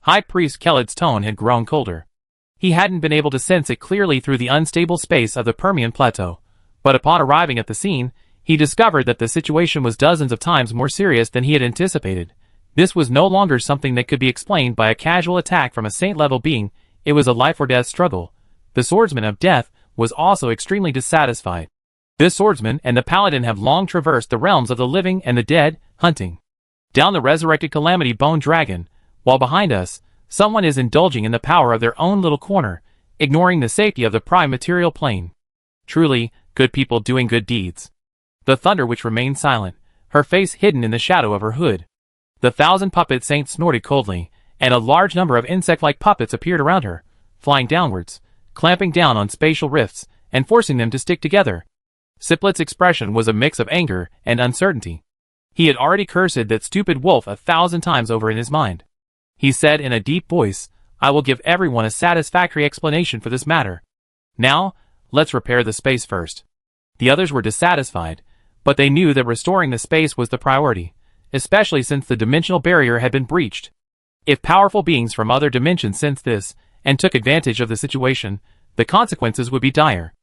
High Priest Keled's tone had grown colder. He hadn't been able to sense it clearly through the unstable space of the Permian Plateau, but upon arriving at the scene, he discovered that the situation was dozens of times more serious than he had anticipated. This was no longer something that could be explained by a casual attack from a saint-level being, it was a life-or-death struggle. The Swordsman of Death was also extremely dissatisfied. This swordsman and the paladin have long traversed the realms of the living and the dead, hunting down the resurrected Calamity Bone Dragon, while behind us, someone is indulging in the power of their own little corner, ignoring the safety of the prime material plane. Truly, good people doing good deeds. The Thunder Witch remained silent, her face hidden in the shadow of her hood. The 1,000 puppet saints snorted coldly, and a large number of insect-like puppets appeared around her, flying downwards, clamping down on spatial rifts, and forcing them to stick together. Siplet's expression was a mix of anger and uncertainty. He had already cursed that stupid wolf 1,000 times over in his mind. He said in a deep voice, "I will give everyone a satisfactory explanation for this matter. Now, let's repair the space first." The others were dissatisfied, but they knew that restoring the space was the priority, especially since the dimensional barrier had been breached. If powerful beings from other dimensions sensed this, and took advantage of the situation, the consequences would be dire.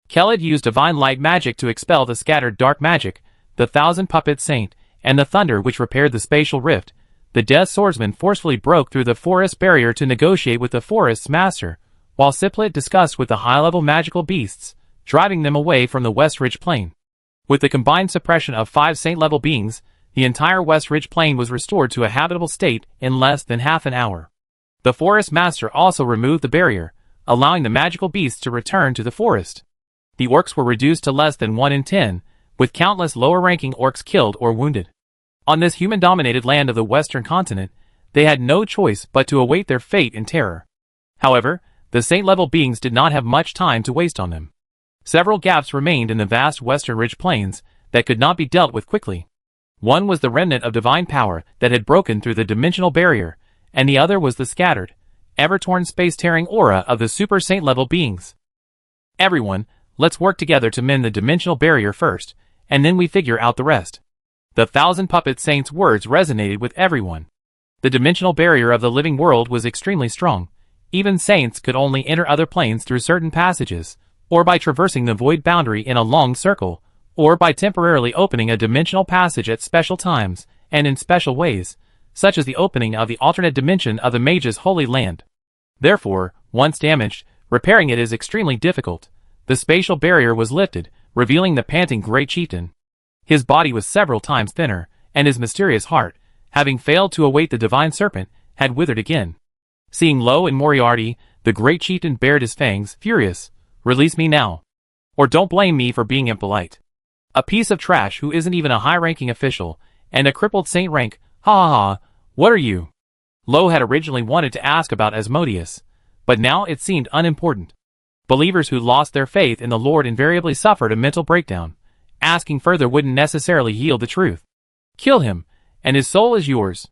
Keled used divine light magic to expel the scattered dark magic, the 1,000 puppet saint, and the thunder which repaired the spatial rift. The death swordsman forcefully broke through the forest barrier to negotiate with the forest's master, while Siplet discussed with the high-level magical beasts, driving them away from the West Ridge Plain. With the combined suppression of 5 Saint-level beings, the entire West Ridge Plain was restored to a habitable state in less than half an hour. The Forest Master also removed the barrier, allowing the magical beasts to return to the forest. The orcs were reduced to less than 1 in 10, with countless lower-ranking orcs killed or wounded. On this human-dominated land of the western continent, they had no choice but to await their fate in terror. However, the Saint-level beings did not have much time to waste on them. Several gaps remained in the vast Western Ridge Plains that could not be dealt with quickly. One was the remnant of divine power that had broken through the dimensional barrier, and the other was the scattered, ever-torn space-tearing aura of the Super Saint-level beings. Everyone, let's work together to mend the dimensional barrier first, and then we figure out the rest. The Thousand Puppet Saints' words resonated with everyone. The dimensional barrier of the living world was extremely strong. Even saints could only enter other planes through certain passages, or by traversing the void boundary in a long circle, or by temporarily opening a dimensional passage at special times, and in special ways, such as the opening of the alternate dimension of the Mage's Holy Land. Therefore, once damaged, repairing it is extremely difficult. The spatial barrier was lifted, revealing the panting Great Chieftain. His body was several times thinner, and his mysterious heart, having failed to await the divine serpent, had withered again. Seeing Lo and Moriarty, the Great Chieftain bared his fangs, furious. Release me now. Or don't blame me for being impolite. A piece of trash who isn't even a high-ranking official, and a crippled saint rank, ha ha ha, what are you? Lo had originally wanted to ask about Asmodeus, but now it seemed unimportant. Believers who lost their faith in the Lord invariably suffered a mental breakdown. Asking further wouldn't necessarily yield the truth. Kill him, and his soul is yours.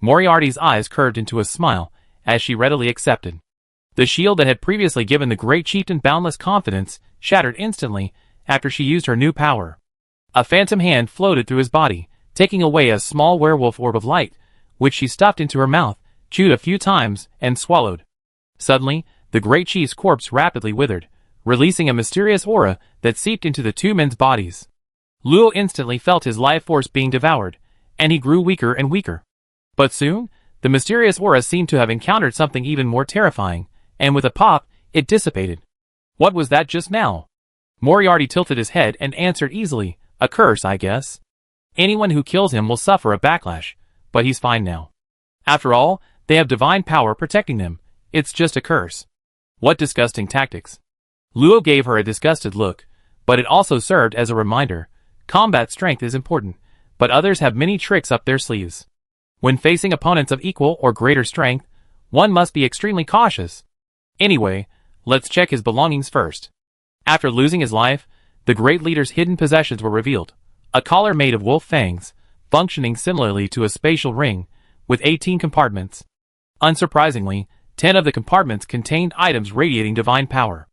Moriarty's eyes curved into a smile, as she readily accepted. The shield that had previously given the Great Chieftain boundless confidence shattered instantly after she used her new power. A phantom hand floated through his body, taking away a small werewolf orb of light, which she stuffed into her mouth, chewed a few times, and swallowed. Suddenly, the Great Chief's corpse rapidly withered, releasing a mysterious aura that seeped into the two men's bodies. Luo instantly felt his life force being devoured, and he grew weaker and weaker. But soon, the mysterious aura seemed to have encountered something even more terrifying, and with a pop, it dissipated. What was that just now? Moriarty tilted his head and answered easily, a curse, I guess. Anyone who kills him will suffer a backlash, but he's fine now. After all, they have divine power protecting them. It's just a curse. What disgusting tactics. Luo gave her a disgusted look, but it also served as a reminder. Combat strength is important, but others have many tricks up their sleeves. When facing opponents of equal or greater strength, one must be extremely cautious. Anyway, let's check his belongings first. After losing his life, the great leader's hidden possessions were revealed. A collar made of wolf fangs, functioning similarly to a spatial ring, with 18 compartments. Unsurprisingly, 10 of the compartments contained items radiating divine power.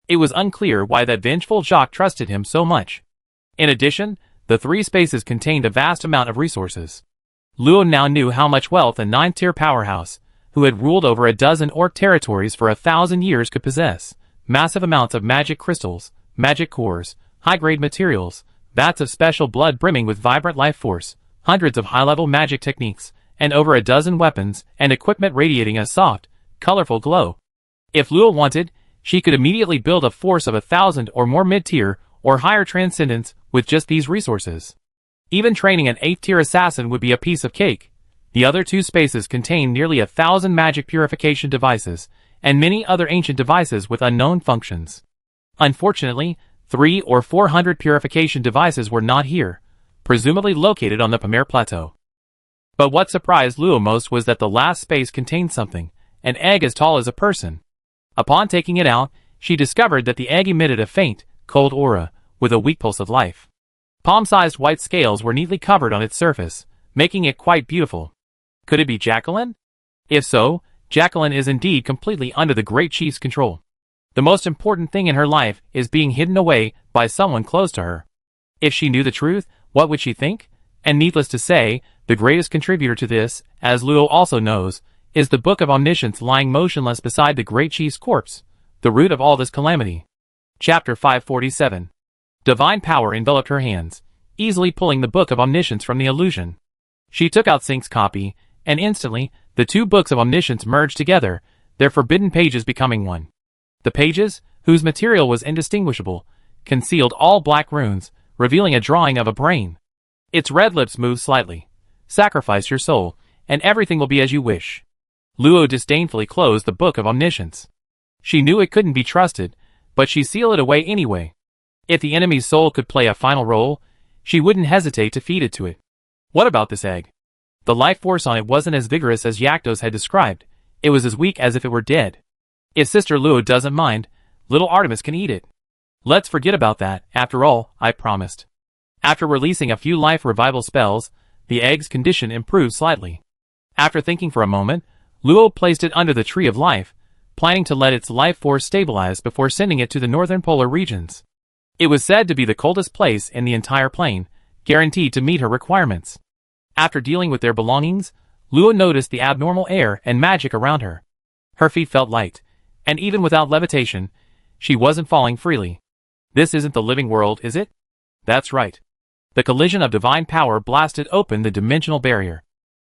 It was unclear why that vengeful Jacques trusted him so much. In addition, the 3 spaces contained a vast amount of resources. Luo now knew how much wealth a 9th-tier powerhouse, who had ruled over a dozen orc territories for 1,000 years, could possess. Massive amounts of magic crystals, magic cores, high-grade materials, vats of special blood brimming with vibrant life force, hundreds of high-level magic techniques, and over a dozen weapons and equipment radiating a soft, colorful glow. If Luo wanted, she could immediately build a force of 1,000 or more mid-tier or higher transcendents with just these resources. Even training an 8th-tier assassin would be a piece of cake. The other 2 spaces contain nearly 1,000 magic purification devices, and many other ancient devices with unknown functions. Unfortunately, 300 or 400 purification devices were not here, presumably located on the Pamir Plateau. But what surprised Luo most was that the last space contained something, an egg as tall as a person. Upon taking it out, she discovered that the egg emitted a faint, cold aura, with a weak pulse of life. Palm-sized white scales were neatly covered on its surface, making it quite beautiful. Could it be Jacqueline? If so, Jacqueline is indeed completely under the Great Chief's control. The most important thing in her life is being hidden away by someone close to her. If she knew the truth, what would she think? And needless to say, the greatest contributor to this, as Luo also knows, is the Book of Omniscience lying motionless beside the Great Chief's corpse, the root of all this calamity. Chapter 547. Divine power enveloped her hands, easily pulling the Book of Omniscience from the illusion. She took out Sync's copy, and instantly, the 2 books of omniscience merged together, their forbidden pages becoming one. The pages, whose material was indistinguishable, concealed all black runes, revealing a drawing of a brain. Its red lips moved slightly. Sacrifice your soul, and everything will be as you wish. Luo disdainfully closed the Book of Omniscience. She knew it couldn't be trusted, but she sealed it away anyway. If the enemy's soul could play a final role, she wouldn't hesitate to feed it to it. What about this egg? The life force on it wasn't as vigorous as Yakto's had described. It was as weak as if it were dead. If Sister Luo doesn't mind, little Artemis can eat it. Let's forget about that, after all, I promised. After releasing a few life revival spells, the egg's condition improved slightly. After thinking for a moment, Luo placed it under the Tree of Life, planning to let its life force stabilize before sending it to the northern polar regions. It was said to be the coldest place in the entire plane, guaranteed to meet her requirements. After dealing with their belongings, Luo noticed the abnormal air and magic around her. Her feet felt light, and even without levitation, she wasn't falling freely. This isn't the living world, is it? That's right. The collision of divine power blasted open the dimensional barrier.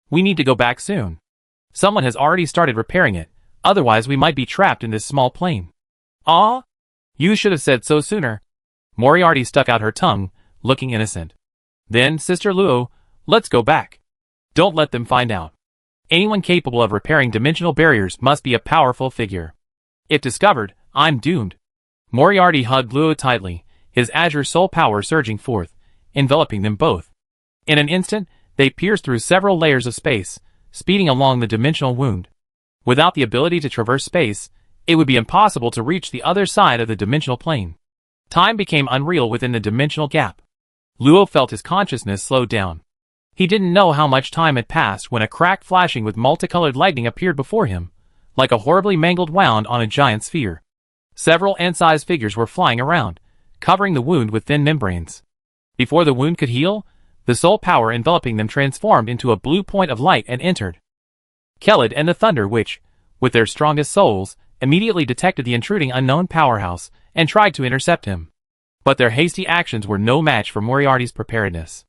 We need to go back soon. Someone has already started repairing it, otherwise we might be trapped in this small plane. Ah? You should have said so sooner. Moriarty stuck out her tongue, looking innocent. Then, Sister Luo, let's go back. Don't let them find out. Anyone capable of repairing dimensional barriers must be a powerful figure. If discovered, I'm doomed. Moriarty hugged Luo tightly, his azure soul power surging forth, enveloping them both. In an instant, they pierced through several layers of space, speeding along the dimensional wound. Without the ability to traverse space, it would be impossible to reach the other side of the dimensional plane. Time became unreal within the dimensional gap. Luo felt his consciousness slowed down. He didn't know how much time had passed when a crack flashing with multicolored lightning appeared before him, like a horribly mangled wound on a giant sphere. Several ant-sized figures were flying around, covering the wound with thin membranes. Before the wound could heal, the soul power enveloping them transformed into a blue point of light and entered. Kelid and the Thunder Witch, with their strongest souls, immediately detected the intruding unknown powerhouse and tried to intercept him. But their hasty actions were no match for Moriarty's preparedness.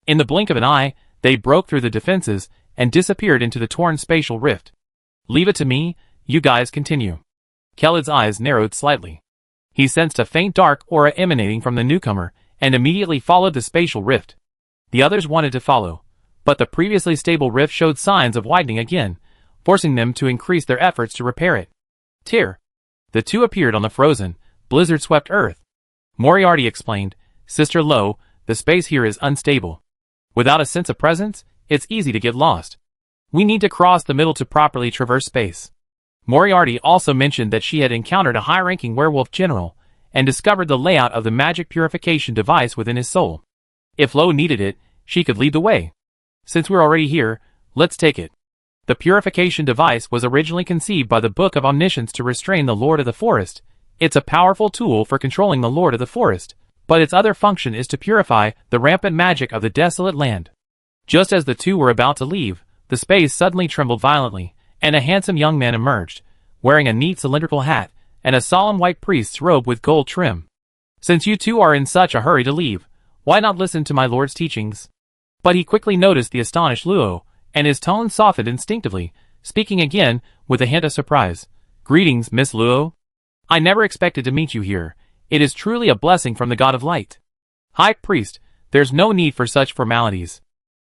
In the blink of an eye, they broke through the defenses and disappeared into the torn spatial rift. Leave it to me, you guys continue. Kelid's eyes narrowed slightly. He sensed a faint dark aura emanating from the newcomer and immediately followed the spatial rift. The others wanted to follow, but the previously stable rift showed signs of widening again, forcing them to increase their efforts to repair it. Tear. The two appeared on the frozen, blizzard-swept earth. Moriarty explained, Sister Lo, the space here is unstable. Without a sense of presence, it's easy to get lost. We need to cross the middle to properly traverse space. Moriarty also mentioned that she had encountered a high-ranking werewolf general and discovered the layout of the magic purification device within his soul. If Lo needed it, she could lead the way. Since we're already here, let's take it. The purification device was originally conceived by the Book of Omniscience to restrain the Lord of the Forest. It's a powerful tool for controlling the Lord of the Forest, but its other function is to purify the rampant magic of the desolate land. Just as the two were about to leave, the space suddenly trembled violently, and a handsome young man emerged, wearing a neat cylindrical hat and a solemn white priest's robe with gold trim. Since you two are in such a hurry to leave, why not listen to my lord's teachings? But he quickly noticed the astonished Luo, and his tone softened instinctively, speaking again with a hint of surprise. Greetings, Miss Luo. I never expected to meet you here. It is truly a blessing from the God of Light. High Priest, there's no need for such formalities.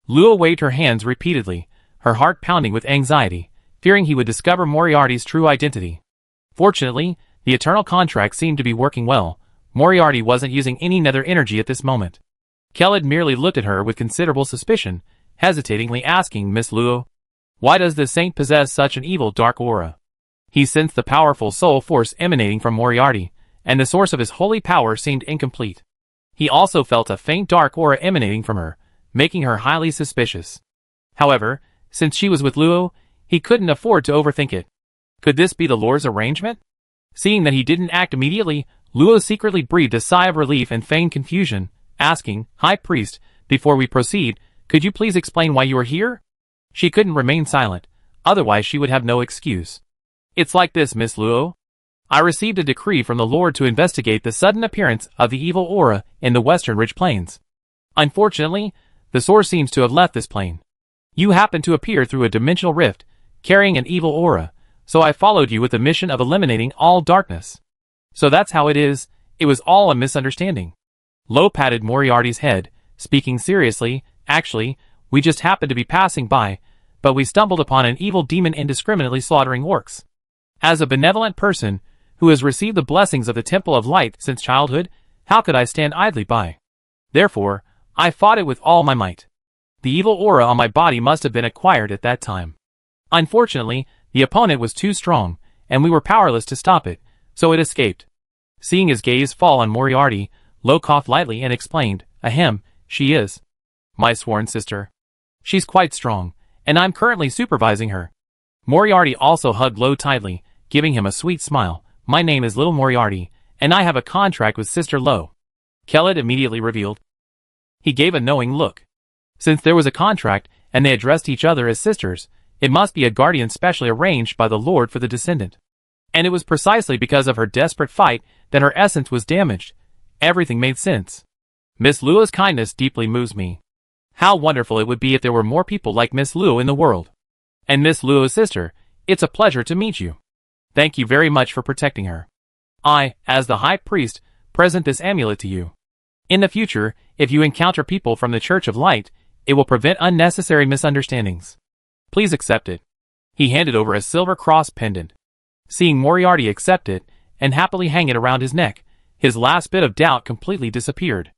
Luo waved her hands repeatedly, her heart pounding with anxiety, fearing he would discover Moriarty's true identity. Fortunately, the eternal contract seemed to be working well. Moriarty wasn't using any nether energy at this moment. Kelid merely looked at her with considerable suspicion, hesitatingly asking Miss Luo, why does this saint possess such an evil dark aura? He sensed the powerful soul force emanating from Moriarty, and the source of his holy power seemed incomplete. He also felt a faint dark aura emanating from her, making her highly suspicious. However, since she was with Luo, he couldn't afford to overthink it. Could this be the Lord's arrangement? Seeing that he didn't act immediately, Luo secretly breathed a sigh of relief and feigned confusion, asking, High Priest, before we proceed, could you please explain why you are here? She couldn't remain silent, otherwise she would have no excuse. It's like this, Miss Luo. I received a decree from the Lord to investigate the sudden appearance of the evil aura in the western ridge plains. Unfortunately, the source seems to have left this plane. You happened to appear through a dimensional rift, carrying an evil aura, so I followed you with the mission of eliminating all darkness. So that's how it is, it was all a misunderstanding. Lo patted Moriarty's head, speaking seriously. Actually, we just happened to be passing by, but we stumbled upon an evil demon indiscriminately slaughtering orcs. As a benevolent person, who has received the blessings of the Temple of Light since childhood, how could I stand idly by? Therefore, I fought it with all my might. The evil aura on my body must have been acquired at that time. Unfortunately, the opponent was too strong, and we were powerless to stop it, so it escaped. Seeing his gaze fall on Moriarty, Lo coughed lightly and explained, Ahem, she is my sworn sister. She's quite strong, and I'm currently supervising her. Moriarty also hugged Lo tightly, giving him a sweet smile. My name is Little Moriarty, and I have a contract with Sister Lo. Kellett immediately revealed. He gave a knowing look. Since there was a contract, and they addressed each other as sisters, it must be a guardian specially arranged by the Lord for the descendant. And it was precisely because of her desperate fight that her essence was damaged. Everything made sense. Miss Luo's kindness deeply moves me. How wonderful it would be if there were more people like Miss Luo in the world. And Miss Luo's sister, it's a pleasure to meet you. Thank you very much for protecting her. I, as the High Priest, present this amulet to you. In the future, if you encounter people from the Church of Light, it will prevent unnecessary misunderstandings. Please accept it. He handed over a silver cross pendant. Seeing Moriarty accept it, and happily hang it around his neck, his last bit of doubt completely disappeared.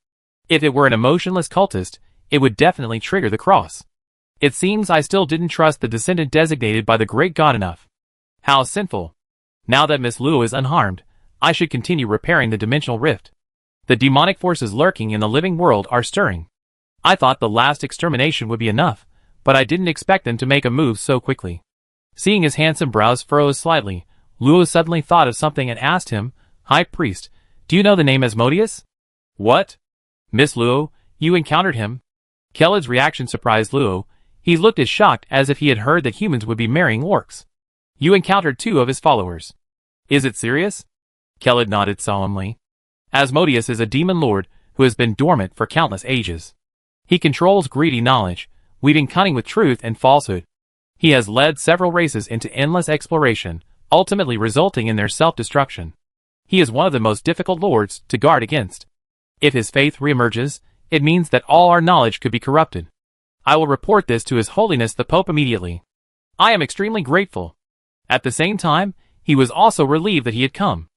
If it were an emotionless cultist, it would definitely trigger the cross. It seems I still didn't trust the descendant designated by the great god enough. How sinful. Now that Miss Luo is unharmed, I should continue repairing the dimensional rift. The demonic forces lurking in the living world are stirring. I thought the last extermination would be enough, but I didn't expect them to make a move so quickly. Seeing his handsome brows furrow slightly, Luo suddenly thought of something and asked him, High Priest, do you know the name Asmodeus? What? Miss Luo, you encountered him? Kellett's reaction surprised Luo. He looked as shocked as if he had heard that humans would be marrying orcs. You encountered 2 of his followers. Is it serious? Kellett nodded solemnly. Asmodeus is a demon lord who has been dormant for countless ages. He controls greedy knowledge, weaving cunning with truth and falsehood. He has led several races into endless exploration, ultimately resulting in their self-destruction. He is one of the most difficult lords to guard against. If his faith reemerges, it means that all our knowledge could be corrupted. I will report this to His Holiness the Pope immediately. I am extremely grateful. At the same time, he was also relieved that he had come.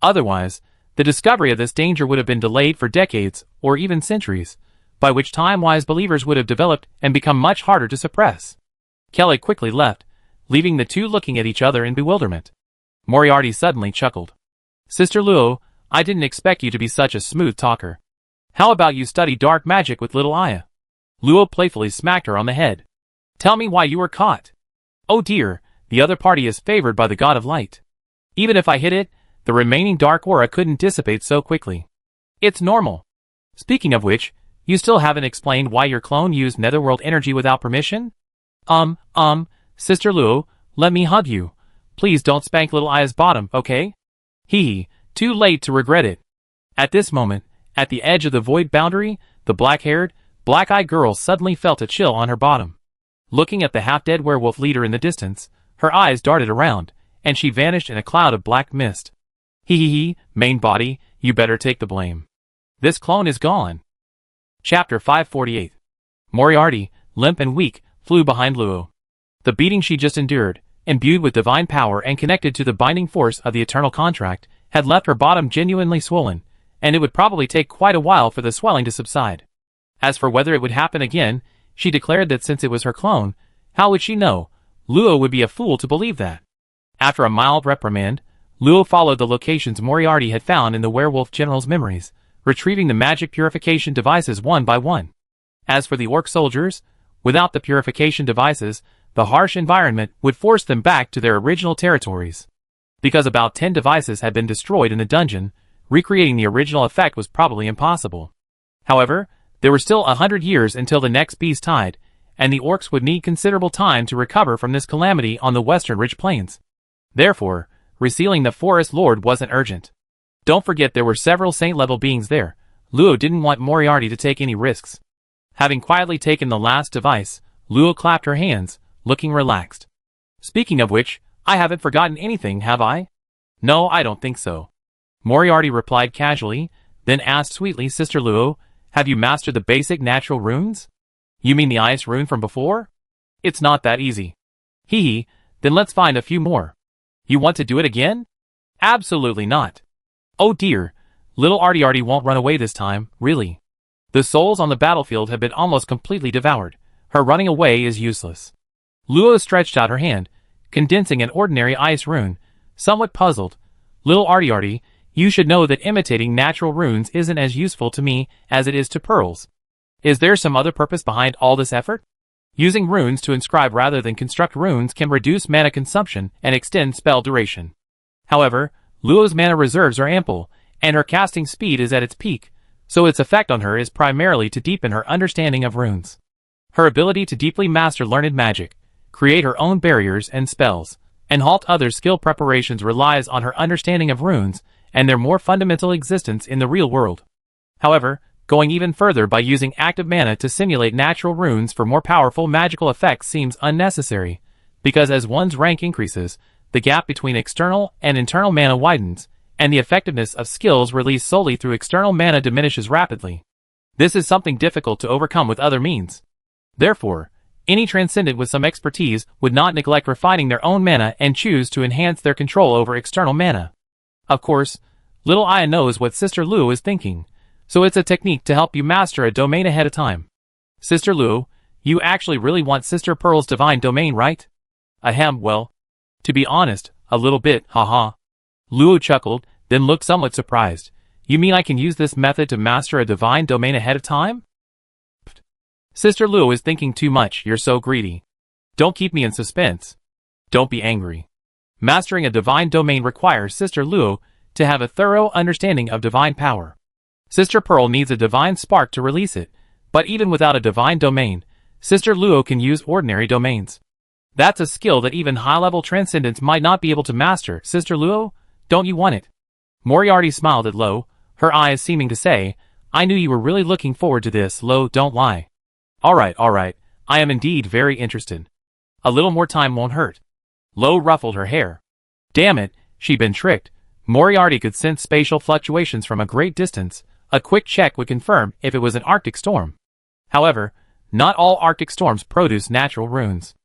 Otherwise, the discovery of this danger would have been delayed for decades, or even centuries, by which time wise believers would have developed and become much harder to suppress. Kellett quickly left, leaving the two looking at each other in bewilderment. Moriarty suddenly chuckled. Sister Luo, I didn't expect you to be such a smooth talker. How about you study dark magic with little Aya? Luo playfully smacked her on the head. Tell me why you were caught. Oh dear, the other party is favored by the god of light. Even if I hit it, the remaining dark aura couldn't dissipate so quickly. It's normal. Speaking of which, you still haven't explained why your clone used netherworld energy without permission? Sister Luo, let me hug you. Please don't spank little Aya's bottom, okay? Hee, too late to regret it. At this moment, at the edge of the void boundary, the black-haired, black-eyed girl suddenly felt a chill on her bottom. Looking at the half-dead werewolf leader in the distance, her eyes darted around, and she vanished in a cloud of black mist. Main body, you better take the blame. This clone is gone. Chapter 548. Moriarty, limp and weak, flew behind Luo. The beating she just endured, imbued with divine power and connected to the binding force of the eternal contract, had left her bottom genuinely swollen, and it would probably take quite a while for the swelling to subside. As for whether it would happen again, she declared that since it was her clone, how would she know? Luo would be a fool to believe that. After a mild reprimand, Luo followed the locations Moriarty had found in the werewolf general's memories, retrieving the magic purification devices one by one. As for the orc soldiers, without the purification devices, the harsh environment would force them back to their original territories. Because about 10 devices had been destroyed in the dungeon, recreating the original effect was probably impossible. However, there were still 100 years until the next beast tide, and the orcs would need considerable time to recover from this calamity on the western ridge plains. Therefore, resealing the forest lord wasn't urgent. Don't forget there were several saint-level beings there. Luo didn't want Moriarty to take any risks. Having quietly taken the last device, Luo clapped her hands, looking relaxed. Speaking of which, I haven't forgotten anything, have I? No, I don't think so. Moriarty replied casually, then asked sweetly, Sister Luo, have you mastered the basic natural runes? You mean the ice rune from before? It's not that easy. Hee hee, then let's find a few more. You want to do it again? Absolutely not. Oh dear, little Artie won't run away this time, really. The souls on the battlefield have been almost completely devoured. Her running away is useless. Luo stretched out her hand, condensing an ordinary ice rune, somewhat puzzled. Little Artie, you should know that imitating natural runes isn't as useful to me as it is to pearls. Is there some other purpose behind all this effort? Using runes to inscribe rather than construct runes can reduce mana consumption and extend spell duration. However, Luo's mana reserves are ample, and her casting speed is at its peak, so its effect on her is primarily to deepen her understanding of runes. Her ability to deeply master learned magic, create her own barriers and spells, and halt other skill preparations relies on her understanding of runes and their more fundamental existence in the real world. However, going even further by using active mana to simulate natural runes for more powerful magical effects seems unnecessary, because as one's rank increases, the gap between external and internal mana widens, and the effectiveness of skills released solely through external mana diminishes rapidly. This is something difficult to overcome with other means. Therefore, any transcendent with some expertise would not neglect refining their own mana and choose to enhance their control over external mana. Of course, little Aya knows what Sister Luo is thinking, so it's a technique to help you master a domain ahead of time. Sister Luo, you actually really want Sister Pearl's divine domain, right? Ahem, well, to be honest, a little bit, haha. Luo chuckled, then looked somewhat surprised. You mean I can use this method to master a divine domain ahead of time? Pfft. Sister Luo is thinking too much, you're so greedy. Don't keep me in suspense. Don't be angry. Mastering a divine domain requires Sister Luo to have a thorough understanding of divine power. Sister Pearl needs a divine spark to release it, but even without a divine domain, Sister Luo can use ordinary domains. That's a skill that even high-level transcendents might not be able to master. Sister Luo, don't you want it? Moriarty smiled at Lo, her eyes seeming to say, I knew you were really looking forward to this, Lo, don't lie. Alright, I am indeed very interested. A little more time won't hurt. Lo ruffled her hair. Damn it, she'd been tricked. Moriarty could sense spatial fluctuations from a great distance. A quick check would confirm if it was an Arctic storm. However, not all Arctic storms produce natural runes.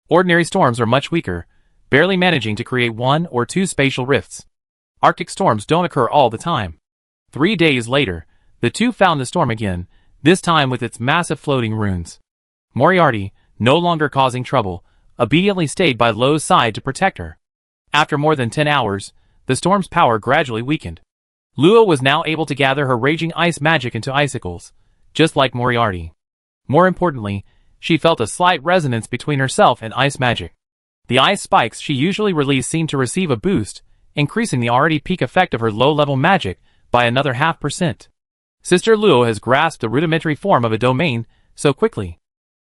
Ordinary storms are much weaker, barely managing to create 1 or 2 spatial rifts. Arctic storms don't occur all the time. 3 days later, the two found the storm again, this time with its massive floating runes. Moriarty, no longer causing trouble, obediently stayed by Lo's side to protect her. After more than 10 hours, the storm's power gradually weakened. Luo was now able to gather her raging ice magic into icicles, just like Moriarty. More importantly, she felt a slight resonance between herself and ice magic. The ice spikes she usually released seemed to receive a boost, increasing the already peak effect of her low-level magic by another 0.5%. Sister Luo has grasped the rudimentary form of a domain so quickly.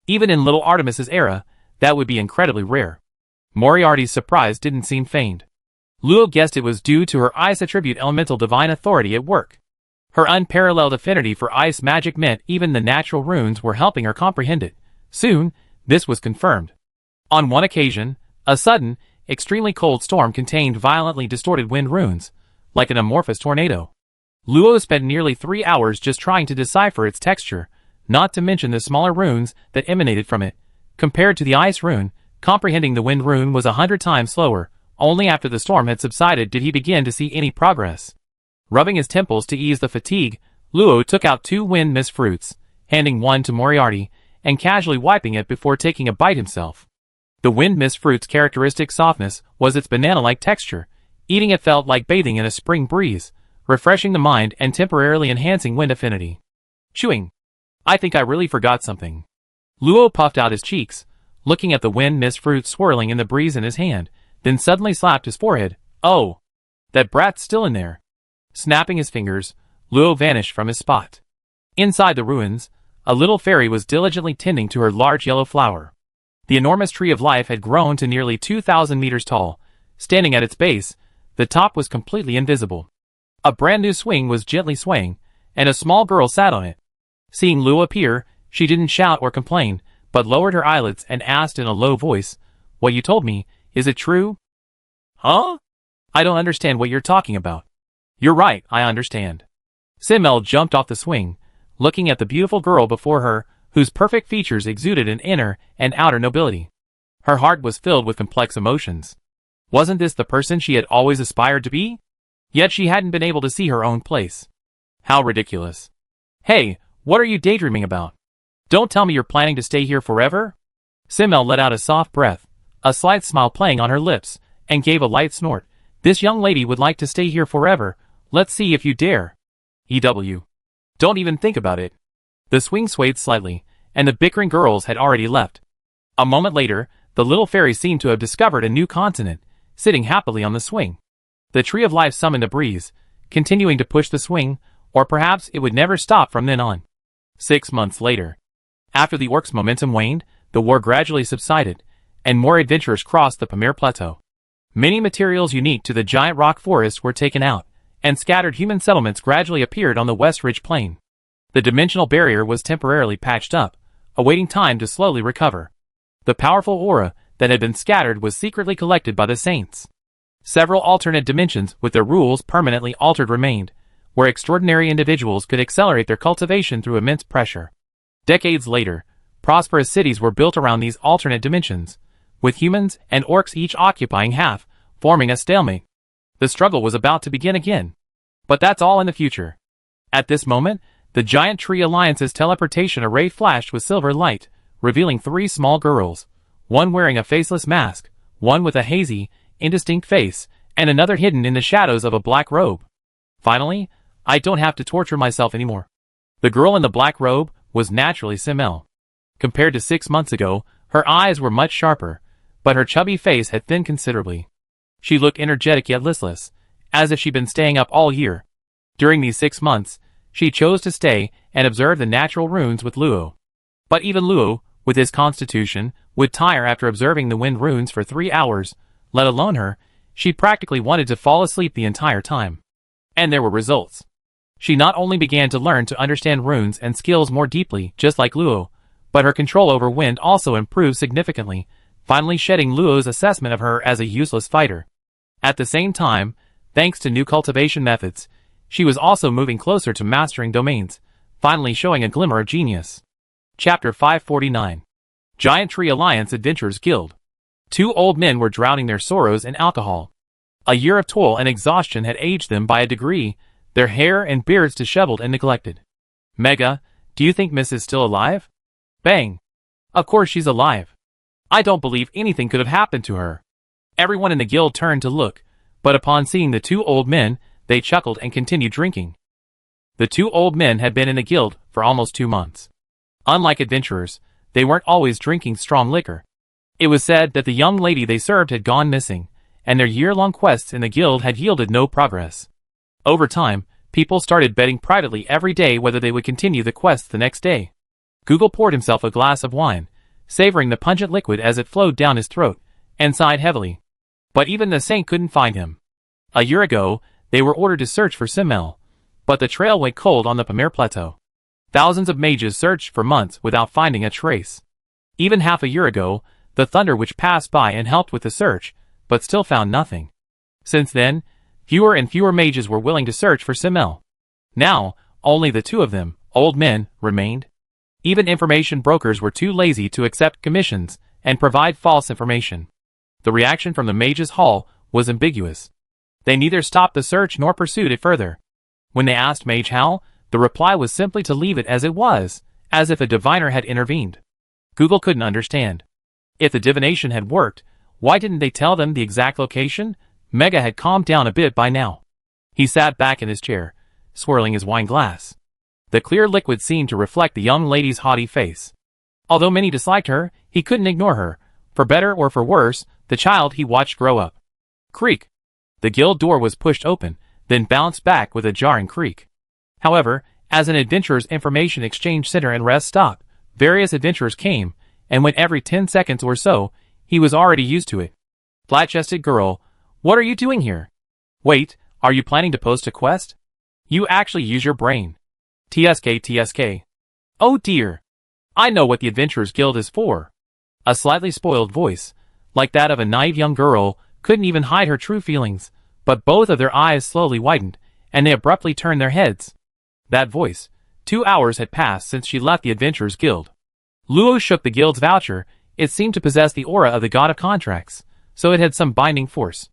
Even in little Artemis's era, that would be incredibly rare. Moriarty's surprise didn't seem feigned. Luo guessed it was due to her ice attribute elemental divine authority at work. Her unparalleled affinity for ice magic meant even the natural runes were helping her comprehend it. Soon, this was confirmed. On one occasion, a sudden, extremely cold storm contained violently distorted wind runes, like an amorphous tornado. Luo spent nearly 3 hours just trying to decipher its texture, not to mention the smaller runes that emanated from it. Compared to the ice rune, comprehending the wind rune was 100 times slower. Only after the storm had subsided did he begin to see any progress. Rubbing his temples to ease the fatigue, Luo took out 2 wind mist fruits, handing one to Moriarty, and casually wiping it before taking a bite himself. The wind mist fruit's characteristic softness was its banana-like texture. Eating it felt like bathing in a spring breeze, refreshing the mind and temporarily enhancing wind affinity. Chewing. I think I really forgot something. Luo puffed out his cheeks, looking at the wind mist fruit swirling in the breeze in his hand, then suddenly slapped his forehead. Oh! That brat's still in there. Snapping his fingers, Luo vanished from his spot. Inside the ruins, a little fairy was diligently tending to her large yellow flower. The enormous tree of life had grown to nearly 2,000 meters tall. Standing at its base, the top was completely invisible. A brand new swing was gently swaying, and a small girl sat on it. Seeing Luo appear, she didn't shout or complain, but lowered her eyelids and asked in a low voice, What you told me, is it true? Huh? I don't understand what you're talking about. You're right, I understand. Simmel jumped off the swing, looking at the beautiful girl before her, whose perfect features exuded an inner and outer nobility. Her heart was filled with complex emotions. Wasn't this the person she had always aspired to be? Yet she hadn't been able to see her own place. How ridiculous. Hey, what are you daydreaming about? Don't tell me you're planning to stay here forever? Simmel let out a soft breath, a slight smile playing on her lips, and gave a light snort. This young lady would like to stay here forever. Let's see if you dare. EW. Don't even think about it. The swing swayed slightly, and the bickering girls had already left. A moment later, the little fairy seemed to have discovered a new continent, sitting happily on the swing. The tree of life summoned a breeze, continuing to push the swing, or perhaps it would never stop from then on. 6 months later. After the orcs' momentum waned, the war gradually subsided, and more adventurers crossed the Pamir Plateau. Many materials unique to the giant rock forest were taken out, and scattered human settlements gradually appeared on the West Ridge Plain. The dimensional barrier was temporarily patched up, awaiting time to slowly recover. The powerful aura that had been scattered was secretly collected by the saints. Several alternate dimensions with their rules permanently altered remained, where extraordinary individuals could accelerate their cultivation through immense pressure. Decades later, prosperous cities were built around these alternate dimensions, with humans and orcs each occupying half, forming a stalemate. The struggle was about to begin again. But that's all in the future. At this moment, the Giant Tree Alliance's teleportation array flashed with silver light, revealing 3 small girls, one wearing a faceless mask, one with a hazy, indistinct face, and another hidden in the shadows of a black robe. Finally, I don't have to torture myself anymore. The girl in the black robe was naturally Simmel. Compared to 6 months ago, her eyes were much sharper, but her chubby face had thinned considerably. She looked energetic yet listless, as if she'd been staying up all year. During these 6 months, she chose to stay and observe the natural runes with Luo. But even Luo, with his constitution, would tire after observing the wind runes for 3 hours, let alone her. She practically wanted to fall asleep the entire time. And there were results. She not only began to learn to understand runes and skills more deeply, just like Luo, but her control over wind also improved significantly, finally shedding Luo's assessment of her as a useless fighter. At the same time, thanks to new cultivation methods, she was also moving closer to mastering domains, finally showing a glimmer of genius. Chapter 549. Giant Tree Alliance Adventurers Guild. 2 old men were drowning their sorrows in alcohol. A year of toil and exhaustion had aged them by a degree, their hair and beards disheveled and neglected. Mega, do you think Miss is still alive? Bang. Of course she's alive. I don't believe anything could have happened to her. Everyone in the guild turned to look, but upon seeing the 2 old men, they chuckled and continued drinking. The 2 old men had been in the guild for almost 2 months. Unlike adventurers, they weren't always drinking strong liquor. It was said that the young lady they served had gone missing, and their year-long quests in the guild had yielded no progress. Over time, people started betting privately every day whether they would continue the quest the next day. Google poured himself a glass of wine, savoring the pungent liquid as it flowed down his throat, and sighed heavily. But even the saint couldn't find him. A year ago, they were ordered to search for Simmel, but the trail went cold on the Pamir Plateau. Thousands of mages searched for months without finding a trace. Even half a year ago, the Thunder Witch passed by and helped with the search, but still found nothing. Since then, fewer and fewer mages were willing to search for Simmel. Now, only the 2 of them, old men, remained. Even information brokers were too lazy to accept commissions and provide false information. The reaction from the Mages' Hall was ambiguous. They neither stopped the search nor pursued it further. When they asked Mage how, the reply was simply to leave it as it was, as if a diviner had intervened. Google couldn't understand. If the divination had worked, why didn't they tell them the exact location? Mega had calmed down a bit by now. He sat back in his chair, swirling his wine glass. The clear liquid seemed to reflect the young lady's haughty face. Although many disliked her, he couldn't ignore her. For better or for worse, the child he watched grow up. Creak. The guild door was pushed open, then bounced back with a jarring creak. However, as an adventurer's information exchange center and rest stop, various adventurers came, and went every 10 seconds or so. He was already used to it. Flat-chested girl, what are you doing here? Wait, are you planning to post a quest? You actually use your brain. TSK. Oh dear. I know what the Adventurers Guild is for. A slightly spoiled voice, like that of a naive young girl, couldn't even hide her true feelings, but both of their eyes slowly widened, and they abruptly turned their heads. That voice. 2 hours had passed since she left the Adventurers Guild. Luo shook the guild's voucher. It seemed to possess the aura of the god of contracts, so it had some binding force.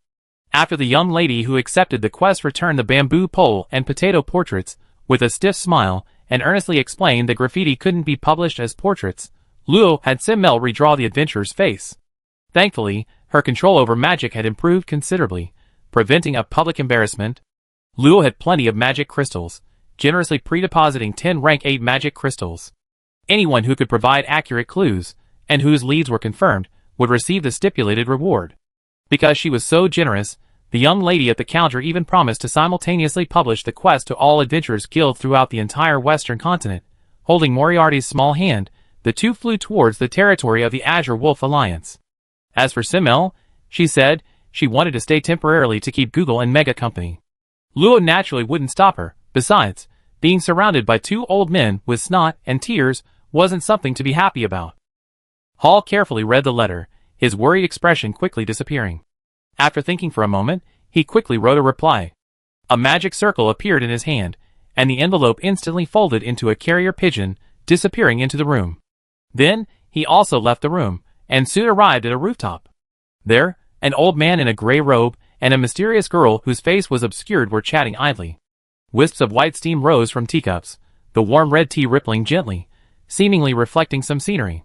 After the young lady who accepted the quest returned the bamboo pole and potato portraits, with a stiff smile, and earnestly explained that graffiti couldn't be published as portraits, Luo had Simmel redraw the adventurer's face. Thankfully, her control over magic had improved considerably, preventing a public embarrassment. Luo had plenty of magic crystals, generously pre-depositing 10 rank 8 magic crystals. Anyone who could provide accurate clues, and whose leads were confirmed, would receive the stipulated reward. Because she was so generous, the young lady at the counter even promised to simultaneously publish the quest to all Adventurers Guild throughout the entire Western continent. Holding Moriarty's small hand, the two flew towards the territory of the Azure Wolf Alliance. As for Simmel, she said, she wanted to stay temporarily to keep Google and Mega company. Luo naturally wouldn't stop her. Besides, being surrounded by 2 old men with snot and tears wasn't something to be happy about. Hall carefully read the letter, his worried expression quickly disappearing. After thinking for a moment, he quickly wrote a reply. A magic circle appeared in his hand, and the envelope instantly folded into a carrier pigeon, disappearing into the room. Then, he also left the room, and soon arrived at a rooftop. There, an old man in a gray robe, and a mysterious girl whose face was obscured were chatting idly. Wisps of white steam rose from teacups, the warm red tea rippling gently, seemingly reflecting some scenery.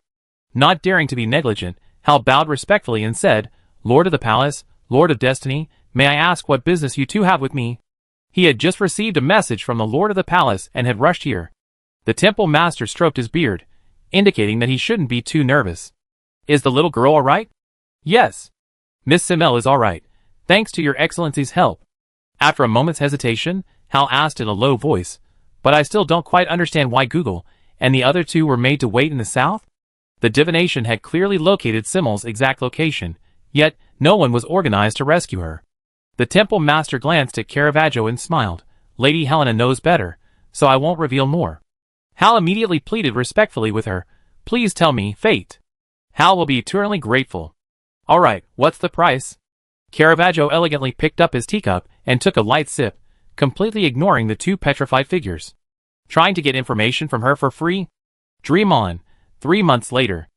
Not daring to be negligent, Hal bowed respectfully and said, "Lord of the Palace, Lord of Destiny, may I ask what business you two have with me?" He had just received a message from the Lord of the Palace and had rushed here. The temple master stroked his beard, indicating that he shouldn't be too nervous. "Is the little girl all right?" "Yes. Miss Simmel is all right, thanks to your Excellency's help." After a moment's hesitation, Hal asked in a low voice, "But I still don't quite understand why Google and the other 2 were made to wait in the south?" The divination had clearly located Simmel's exact location, yet no one was organized to rescue her. The temple master glanced at Caravaggio and smiled. "Lady Helena knows better, so I won't reveal more." Hal immediately pleaded respectfully with her, "Please tell me, Fate." Hal will be eternally grateful. "All right, what's the price?" Caravaggio elegantly picked up his teacup and took a light sip, completely ignoring the 2 petrified figures. Trying to get information from her for free? Dream on. 3 months later.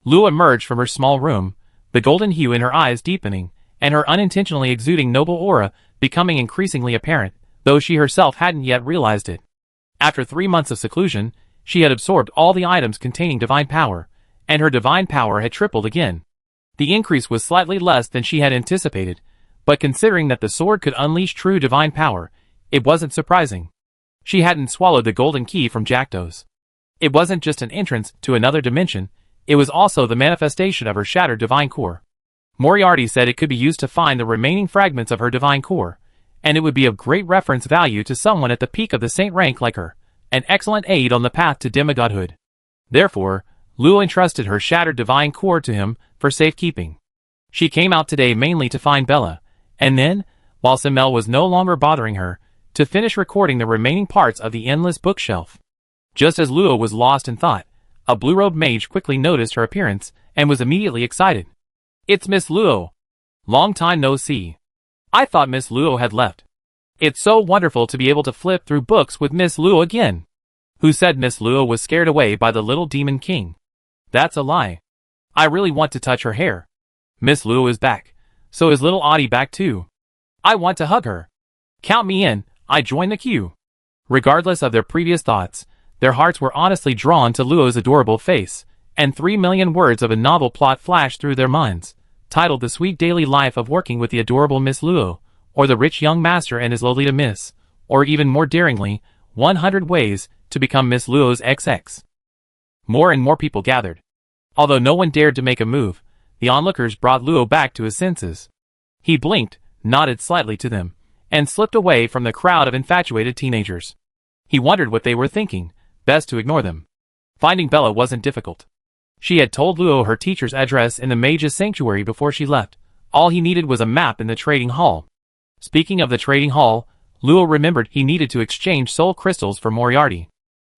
Luo emerged from her small room, the golden hue in her eyes deepening, and her unintentionally exuding noble aura becoming increasingly apparent, though she herself hadn't yet realized it. After 3 months of seclusion, she had absorbed all the items containing divine power, and her divine power had tripled again. The increase was slightly less than she had anticipated, but considering that the sword could unleash true divine power, it wasn't surprising. She hadn't swallowed the golden key from Jackdaws. It wasn't just an entrance to another dimension, it was also the manifestation of her shattered divine core. Moriarty said it could be used to find the remaining fragments of her divine core, and it would be of great reference value to someone at the peak of the saint rank like her, an excellent aid on the path to demigodhood. Therefore, Luo entrusted her shattered divine core to him for safekeeping. She came out today mainly to find Bella, and then, while Simmel was no longer bothering her, to finish recording the remaining parts of the endless bookshelf. Just as Luo was lost in thought, a blue-robed mage quickly noticed her appearance and was immediately excited. "It's Miss Luo. Long time no see. I thought Miss Luo had left. It's so wonderful to be able to flip through books with Miss Luo again." "Who said Miss Luo was scared away by the little demon king?" "That's a lie. I really want to touch her hair. Miss Luo is back. So is little Audie back too. I want to hug her. Count me in, I join the queue." Regardless of their previous thoughts, their hearts were honestly drawn to Luo's adorable face, and 3 million words of a novel plot flashed through their minds, titled The Sweet Daily Life of Working with the Adorable Miss Luo, or The Rich Young Master and His Lolita Miss, or even more daringly, 100 Ways to Become Miss Luo's XX. More and more people gathered. Although no one dared to make a move, the onlookers brought Luo back to his senses. He blinked, nodded slightly to them, and slipped away from the crowd of infatuated teenagers. He wondered what they were thinking, best to ignore them. Finding Bella wasn't difficult. She had told Luo her teacher's address in the mage's sanctuary before she left. All he needed was a map in the trading hall. Speaking of the trading hall, Luo remembered he needed to exchange soul crystals for Moriarty.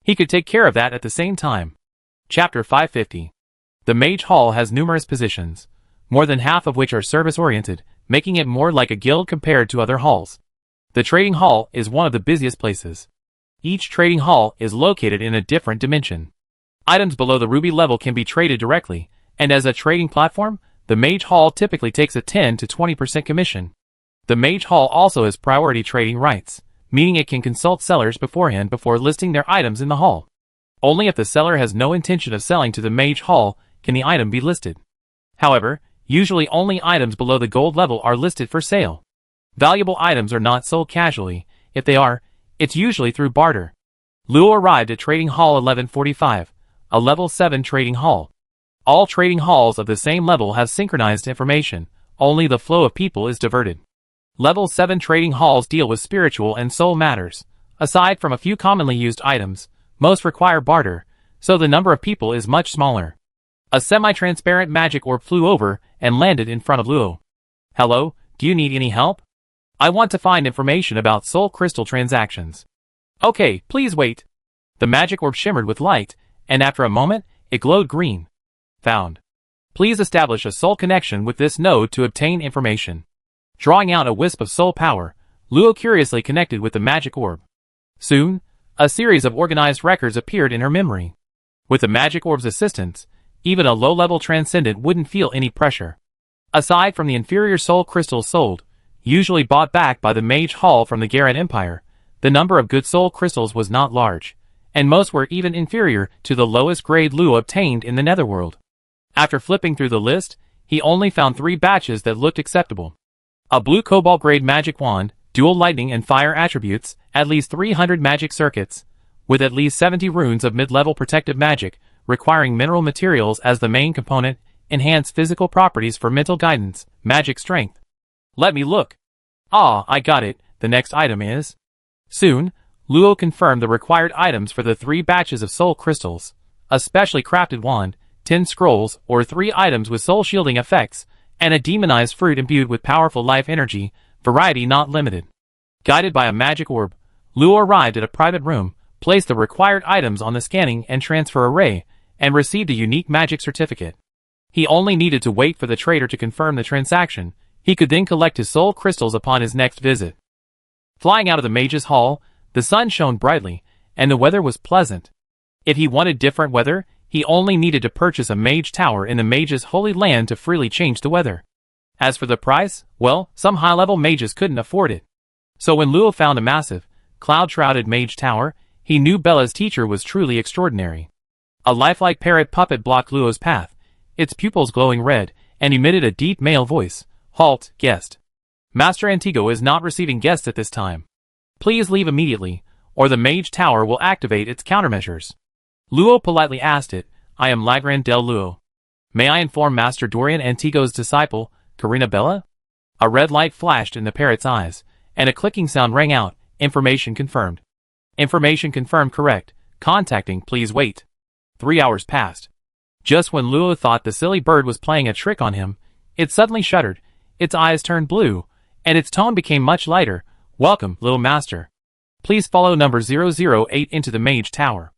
He could take care of that at the same time. Chapter 550. The Mage Hall has numerous positions, more than half of which are service-oriented, making it more like a guild compared to other halls. The trading hall is one of the busiest places. Each trading hall is located in a different dimension. Items below the ruby level can be traded directly, and as a trading platform, the Mage Hall typically takes a 10 to 20% commission. The Mage Hall also has priority trading rights, meaning it can consult sellers beforehand before listing their items in the hall. Only if the seller has no intention of selling to the Mage Hall can the item be listed. However, usually only items below the gold level are listed for sale. Valuable items are not sold casually. If they are, it's usually through barter. Luo arrived at Trading Hall 1145, a level 7 trading hall. All trading halls of the same level have synchronized information, only the flow of people is diverted. Level 7 trading halls deal with spiritual and soul matters. Aside from a few commonly used items, most require barter, so the number of people is much smaller. A semi-transparent magic orb flew over and landed in front of Luo. Hello, do you need any help? I want to find information about soul crystal transactions. Okay, please wait. The magic orb shimmered with light, and after a moment, it glowed green. Found. Please establish a soul connection with this node to obtain information. Drawing out a wisp of soul power, Luo curiously connected with the magic orb. Soon, a series of organized records appeared in her memory. With the magic orb's assistance, even a low-level transcendent wouldn't feel any pressure. Aside from the inferior soul crystals sold, usually bought back by the Mage Hall from the Garrett Empire, the number of good soul crystals was not large, and most were even inferior to the lowest grade Luo obtained in the Netherworld. After flipping through the list, he only found 3 batches that looked acceptable. A blue cobalt grade magic wand, dual lightning and fire attributes, at least 300 magic circuits, with at least 70 runes of mid-level protective magic, requiring mineral materials as the main component, enhance physical properties for mental guidance, magic strength. Let me look. Ah, I got it, the next item is. Soon, Luo confirmed the required items for the 3 batches of soul crystals, a specially crafted wand, 10 scrolls or 3 items with soul shielding effects, and a demonized fruit imbued with powerful life energy, variety not limited. Guided by a magic orb, Luo arrived at a private room, placed the required items on the scanning and transfer array, and received a unique magic certificate. He only needed to wait for the trader to confirm the transaction. He could then collect his soul crystals upon his next visit. Flying out of the Mage's Hall, the sun shone brightly, and the weather was pleasant. If he wanted different weather, he only needed to purchase a mage tower in the Mage's Holy Land to freely change the weather. As for the price, well, some high-level mages couldn't afford it. So when Luo found a massive, cloud-shrouded mage tower, he knew Bella's teacher was truly extraordinary. A lifelike parrot puppet blocked Luo's path, its pupils glowing red, and emitted a deep male voice. Halt, guest. Master Antigo is not receiving guests at this time. Please leave immediately, or the mage tower will activate its countermeasures. Luo politely asked it. I am Lagran del Luo. May I inform Master Dorian Antigo's disciple, Karina Bella? A red light flashed in the parrot's eyes, and a clicking sound rang out. Information confirmed. Information confirmed correct. Contacting, please wait. 3 hours passed. Just when Luo thought the silly bird was playing a trick on him, it suddenly shuddered, its eyes turned blue, and its tone became much lighter. Welcome, little master. Please follow number 008 into the mage tower.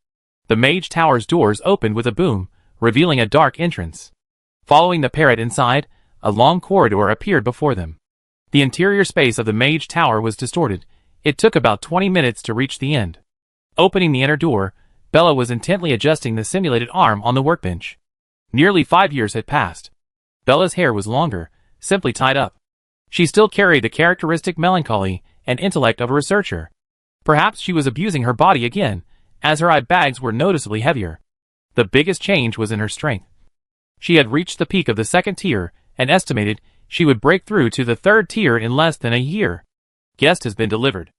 The mage tower's doors opened with a boom, revealing a dark entrance. Following the parrot inside, a long corridor appeared before them. The interior space of the mage tower was distorted. It took about 20 minutes to reach the end. Opening the inner door, Bella was intently adjusting the simulated arm on the workbench. Nearly 5 years had passed. Bella's hair was longer, simply tied up. She still carried the characteristic melancholy and intellect of a researcher. Perhaps she was abusing her body again, as her eye bags were noticeably heavier. The biggest change was in her strength. She had reached the peak of the 2nd tier, and estimated she would break through to the 3rd tier in less than a year. Guest has been delivered.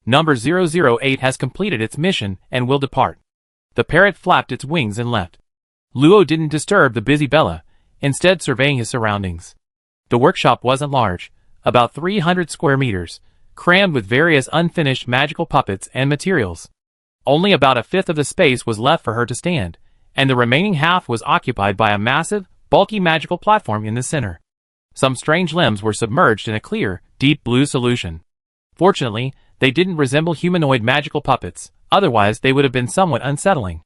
Number 008 has completed its mission and will depart. The parrot flapped its wings and left. Luo didn't disturb the busy Bella, instead surveying his surroundings. The workshop wasn't large, about 300 square meters, crammed with various unfinished magical puppets and materials. Only about a fifth of the space was left for her to stand, and the remaining half was occupied by a massive, bulky magical platform in the center. Some strange limbs were submerged in a clear, deep blue solution. Fortunately, they didn't resemble humanoid magical puppets, otherwise they would have been somewhat unsettling.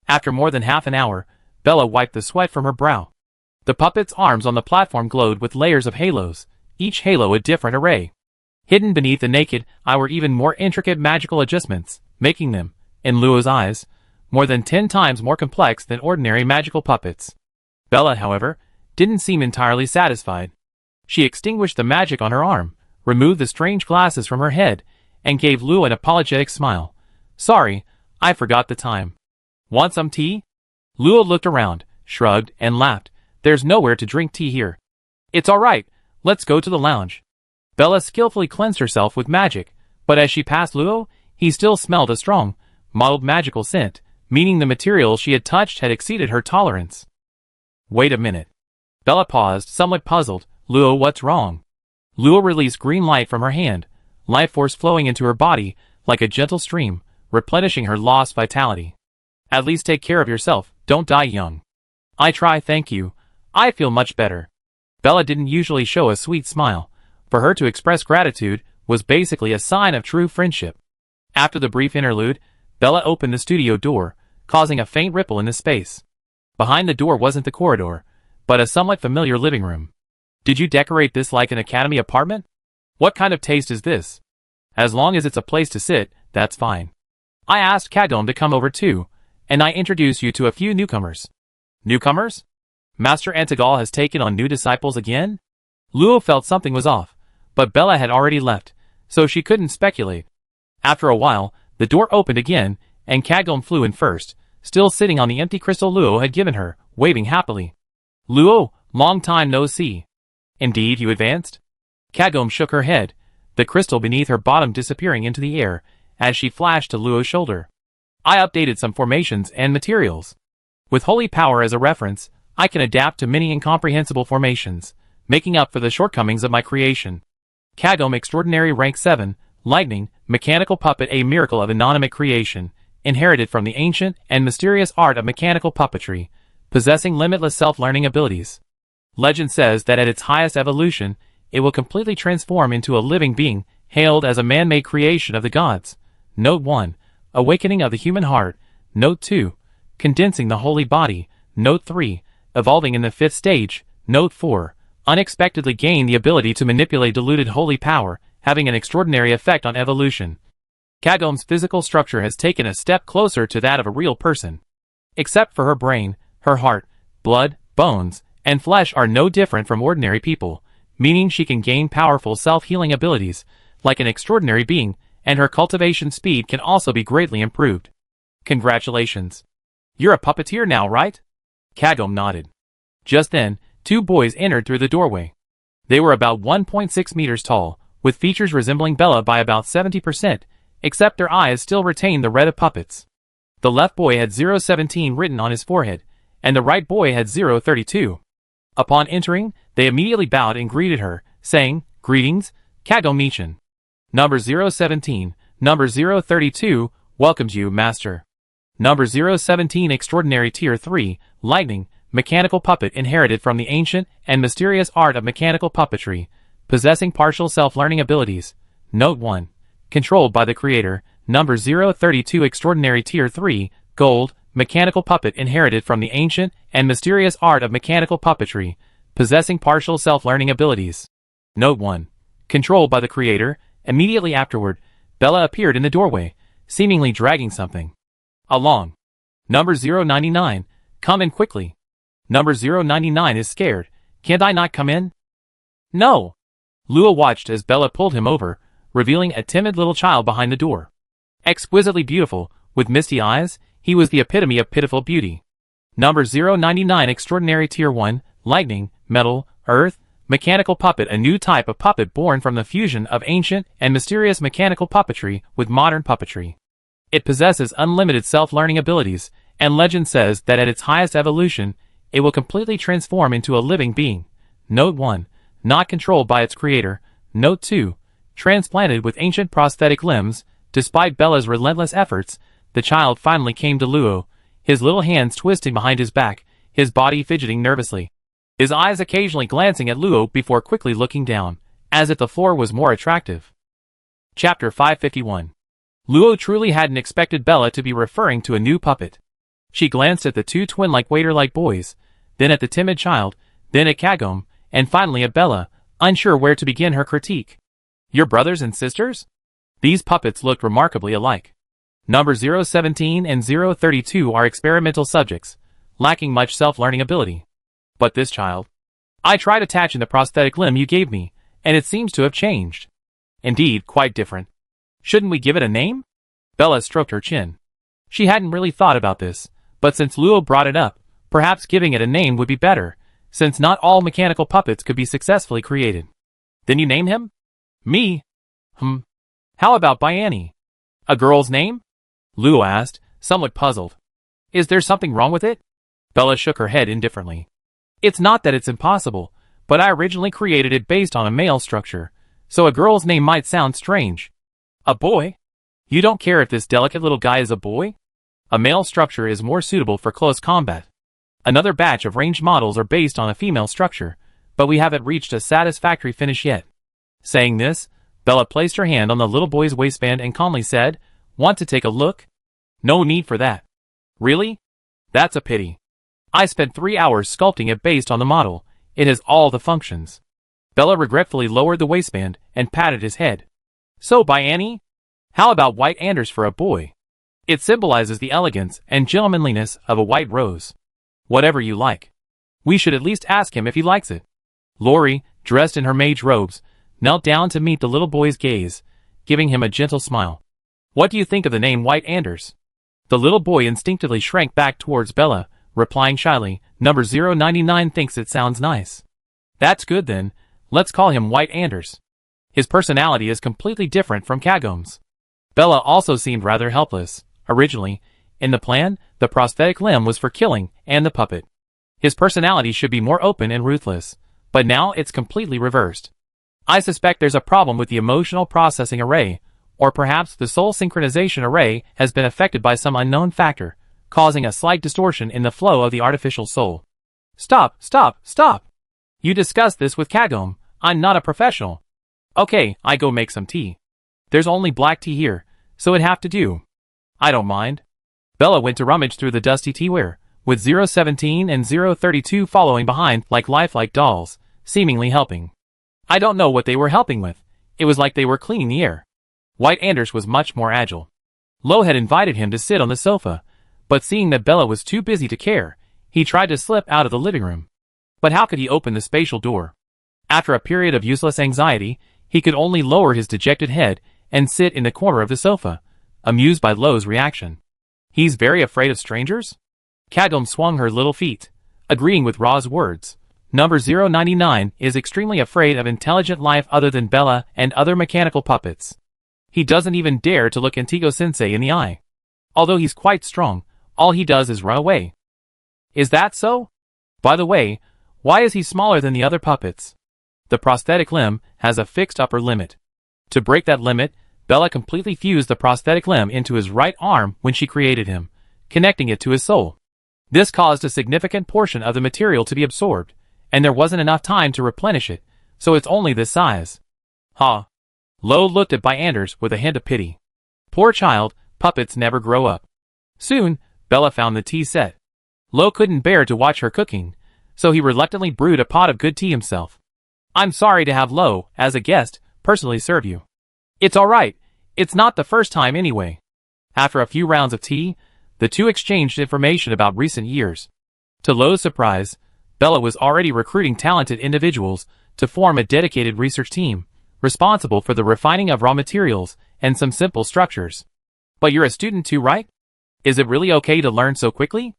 After more than half an hour, Bella wiped the sweat from her brow. The puppet's arms on the platform glowed with layers of halos, each halo a different array. Hidden beneath the naked eye were even more intricate magical adjustments, making them, in Luo's eyes, more than 10 times more complex than ordinary magical puppets. Bella, however, didn't seem entirely satisfied. She extinguished the magic on her arm, removed the strange glasses from her head, and gave Luo an apologetic smile. "Sorry, I forgot the time. Want some tea?" Luo looked around, shrugged, and laughed. "There's nowhere to drink tea here." "It's all right, let's go to the lounge." Bella skillfully cleansed herself with magic, but as she passed Luo, he still smelled a strong, mottled magical scent, meaning the material she had touched had exceeded her tolerance. "Wait a minute." Bella paused, somewhat puzzled. "Luo, what's wrong?" Luo released green light from her hand, life force flowing into her body like a gentle stream, replenishing her lost vitality. "At least take care of yourself, don't die young." "I try, thank you. I feel much better." Bella didn't usually show a sweet smile. For her to express gratitude was basically a sign of true friendship. After the brief interlude, Bella opened the studio door, causing a faint ripple in the space. Behind the door wasn't the corridor, but a somewhat familiar living room. "Did you decorate this like an academy apartment? What kind of taste is this?" "As long as it's a place to sit, that's fine. I asked Kagome to come over too, and I introduced you to a few newcomers." "Newcomers? Master Antigal has taken on new disciples again?" Luo felt something was off, but Bella had already left, so she couldn't speculate. After a while, the door opened again, and Kagome flew in first, still sitting on the empty crystal Luo had given her, waving happily. "Luo, long time no see. Indeed, you advanced?" Kagome shook her head, the crystal beneath her bottom disappearing into the air, as she flashed to Luo's shoulder. "I updated some formations and materials. With holy power as a reference, I can adapt to many incomprehensible formations, making up for the shortcomings of my creation." Kagome Extraordinary Rank 7, Lightning, Mechanical Puppet, a miracle of inanimate creation, inherited from the ancient and mysterious art of mechanical puppetry, possessing limitless self-learning abilities. Legend says that at its highest evolution, it will completely transform into a living being, hailed as a man-made creation of the gods. Note 1. Awakening of the human heart. Note 2. Condensing the holy body. Note 3. Evolving in the 5th stage. Note 4. Unexpectedly gain the ability to manipulate diluted holy power, having an extraordinary effect on evolution. Kagome's physical structure has taken a step closer to that of a real person. Except for her brain, her heart, blood, bones, and flesh are no different from ordinary people, meaning she can gain powerful self-healing abilities, like an extraordinary being, and her cultivation speed can also be greatly improved. "Congratulations. You're a puppeteer now, right?" Kagome nodded. Just then, 2 boys entered through the doorway. They were about 1.6 meters tall, with features resembling Bella by about 70%, except their eyes still retained the red of puppets. The left boy had 017 written on his forehead, and the right boy had 032. Upon entering, they immediately bowed and greeted her, saying, "Greetings, Kagome-chan. Number 017, number 032, welcomes you, Master." Number 017 Extraordinary Tier 3, Lightning, Mechanical Puppet inherited from the ancient and mysterious art of mechanical puppetry, possessing partial self-learning abilities. Note 1. Controlled by the creator. Number 032 Extraordinary Tier 3, Gold, Mechanical Puppet inherited from the ancient and mysterious art of mechanical puppetry, possessing partial self-learning abilities. Note 1. Controlled by the creator. Immediately afterward, Bella appeared in the doorway, seemingly dragging something along. Number 099, come in quickly. Number 099 is scared. Can't I not come in? No. Luo watched as Bella pulled him over, revealing a timid little child behind the door. Exquisitely beautiful, with misty eyes, he was the epitome of pitiful beauty. Number 099 Extraordinary Tier 1, Lightning, Metal, Earth, Mechanical Puppet, a new type of puppet born from the fusion of ancient and mysterious mechanical puppetry with modern puppetry. It possesses unlimited self-learning abilities, and legend says that at its highest evolution, it will completely transform into a living being. Note 1. Not controlled by its creator. Note 2. Transplanted with ancient prosthetic limbs. Despite Bella's relentless efforts, the child finally came to Luo, his little hands twisting behind his back, his body fidgeting nervously. His eyes occasionally glancing at Luo before quickly looking down, as if the floor was more attractive. Chapter 551. Luo truly hadn't expected Bella to be referring to a new puppet. She glanced at the 2 twin-like waiter-like boys, then at the timid child, then at Kagome, and finally at Bella, unsure where to begin her critique. Your brothers and sisters? These puppets looked remarkably alike. Numbers 017 and 032 are experimental subjects, lacking much self-learning ability. But this child? I tried attaching the prosthetic limb you gave me, and it seems to have changed. Indeed, quite different. Shouldn't we give it a name? Bella stroked her chin. She hadn't really thought about this, but since Luo brought it up, perhaps giving it a name would be better, since not all mechanical puppets could be successfully created. Then you name him? Me? How about Bianni? A girl's name? Luo asked, somewhat puzzled. Is there something wrong with it? Bella shook her head indifferently. It's not that it's impossible, but I originally created it based on a male structure, so a girl's name might sound strange. A boy? You don't care if this delicate little guy is a boy? A male structure is more suitable for close combat. Another batch of ranged models are based on a female structure, but we haven't reached a satisfactory finish yet. Saying this, Bella placed her hand on the little boy's waistband and calmly said, Want to take a look? No need for that. Really? That's a pity. I spent 3 hours sculpting it based on the model. It has all the functions. Bella regretfully lowered the waistband and patted his head. So, Bianni? How about white Anders for a boy? It symbolizes the elegance and gentlemanliness of a white rose. Whatever you like. We should at least ask him if he likes it. Lori, dressed in her mage robes, knelt down to meet the little boy's gaze, giving him a gentle smile. What do you think of the name White Anders? The little boy instinctively shrank back towards Bella, replying shyly, Number 099 thinks it sounds nice. That's good then, let's call him White Anders. His personality is completely different from Kagom's. Bella also seemed rather helpless. Originally, in the plan, the prosthetic limb was for killing and the puppet. His personality should be more open and ruthless, but now it's completely reversed. I suspect there's a problem with the emotional processing array, or perhaps the soul synchronization array has been affected by some unknown factor, causing a slight distortion in the flow of the artificial soul. Stop! You discussed this with Kagom. I'm not a professional. Okay, I go make some tea. There's only black tea here, so it'd have to do. I don't mind. Bella went to rummage through the dusty teaware, with 017 and 032 following behind like lifelike dolls, seemingly helping. I don't know what they were helping with. It was like they were cleaning the air. White Anders was much more agile. Lo had invited him to sit on the sofa, but seeing that Bella was too busy to care, he tried to slip out of the living room. But how could he open the spatial door? After a period of useless anxiety, he could only lower his dejected head and sit in the corner of the sofa, amused by Lo's reaction. He's very afraid of strangers? Kagom swung her little feet, agreeing with Ra's words. Number 099 is extremely afraid of intelligent life other than Bella and other mechanical puppets. He doesn't even dare to look Antigo-sensei in the eye. Although he's quite strong, all he does is run away. Is that so? By the way, why is he smaller than the other puppets? The prosthetic limb has a fixed upper limit. To break that limit, Bella completely fused the prosthetic limb into his right arm when she created him, connecting it to his soul. This caused a significant portion of the material to be absorbed, and there wasn't enough time to replenish it, so it's only this size. Huh. Lo looked at Anders with a hint of pity. Poor child, puppets never grow up. Soon, Bella found the tea set. Lo couldn't bear to watch her cooking, so he reluctantly brewed a pot of good tea himself. I'm sorry to have Lo, as a guest, personally serve you. It's alright, it's not the first time anyway. After a few rounds of tea, the two exchanged information about recent years. To Lo's surprise, Bella was already recruiting talented individuals to form a dedicated research team, responsible for the refining of raw materials and some simple structures. But you're a student too, right? Is it really okay to learn so quickly?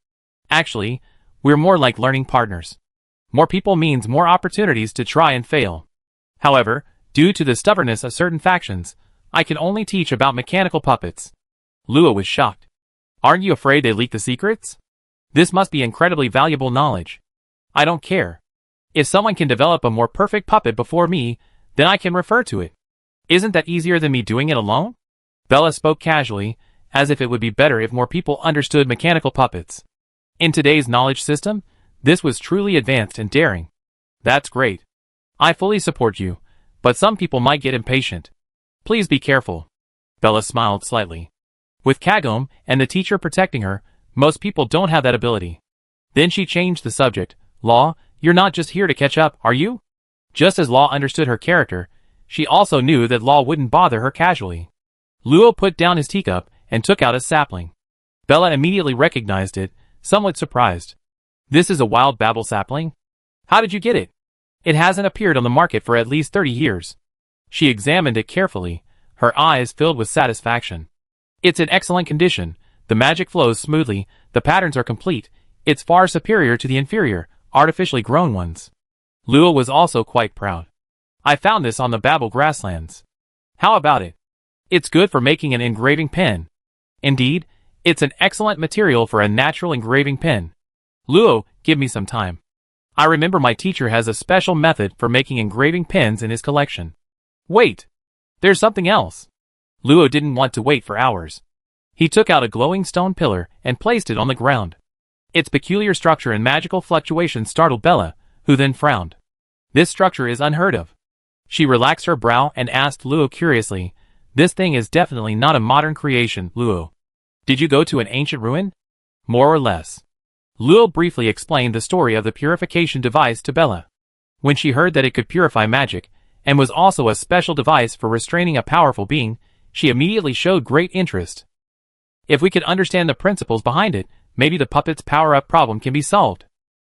Actually, we're more like learning partners. More people means more opportunities to try and fail. However, due to the stubbornness of certain factions, I can only teach about mechanical puppets. Luo was shocked. Aren't you afraid they leak the secrets? This must be incredibly valuable knowledge. I don't care. If someone can develop a more perfect puppet before me, then I can refer to it. Isn't that easier than me doing it alone? Bella spoke casually, as if it would be better if more people understood mechanical puppets. In today's knowledge system, this was truly advanced and daring. That's great. I fully support you, but some people might get impatient. Please be careful. Bella smiled slightly. With Kagom and the teacher protecting her, most people don't have that ability. Then she changed the subject. Law, you're not just here to catch up, are you? Just as Law understood her character, She also knew that Law wouldn't bother her casually. Luo put down his teacup and took out a sapling. Bella immediately recognized it, somewhat surprised. This is a wild babel sapling? How did you get it? It hasn't appeared on the market for at least 30 years. She examined it carefully, her eyes filled with satisfaction. It's in excellent condition, the magic flows smoothly, the patterns are complete, it's far superior to the inferior, artificially grown ones. Luo was also quite proud. I found this on the Babel grasslands. How about it? It's good for making an engraving pen. Indeed, it's an excellent material for a natural engraving pen. Luo, give me some time. I remember my teacher has a special method for making engraving pens in his collection. Wait! There's something else. Luo didn't want to wait for hours. He took out a glowing stone pillar and placed it on the ground. Its peculiar structure and magical fluctuations startled Bella, who then frowned. This structure is unheard of. She relaxed her brow and asked Luo curiously, "This thing is definitely not a modern creation, Luo. Did you go to an ancient ruin?" "More or less." Luo briefly explained the story of the purification device to Bella. When she heard that it could purify magic, and was also a special device for restraining a powerful being, she immediately showed great interest. If we could understand the principles behind it, maybe the puppet's power-up problem can be solved.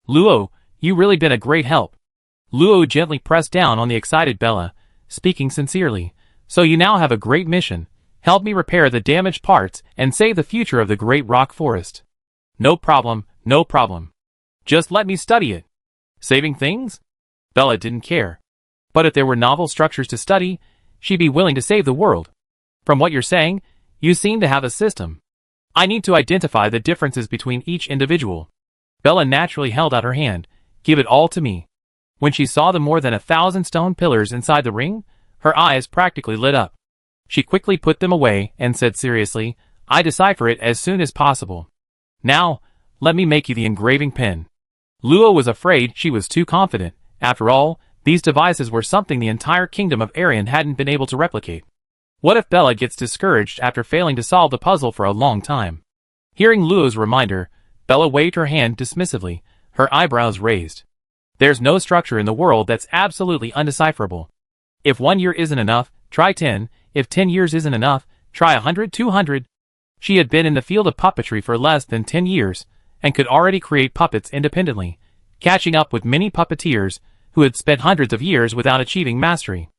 Luo, you've really been a great help. Luo gently pressed down on the excited Bella, speaking sincerely. So you now have a great mission. Help me repair the damaged parts and save the future of the great rock forest. No problem, no problem. Just let me study it. Saving things? Bella didn't care. But if there were novel structures to study, she'd be willing to save the world. From what you're saying, you seem to have a system. I need to identify the differences between each individual. Bella naturally held out her hand. Give it all to me. When she saw the more than 1,000 stone pillars inside the ring, her eyes practically lit up. She quickly put them away and said seriously, I decipher it as soon as possible. Now, let me make you the engraving pen. Luo was afraid she was too confident. After all, these devices were something the entire kingdom of Arion hadn't been able to replicate. What if Bella gets discouraged after failing to solve the puzzle for a long time? Hearing Luo's reminder, Bella waved her hand dismissively, her eyebrows raised. There's no structure in the world that's absolutely undecipherable. If 1 year isn't enough, try 10. If 10 years isn't enough, try 100, 200. She had been in the field of puppetry for less than 10 years, and could already create puppets independently, catching up with many puppeteers who had spent hundreds of years without achieving mastery.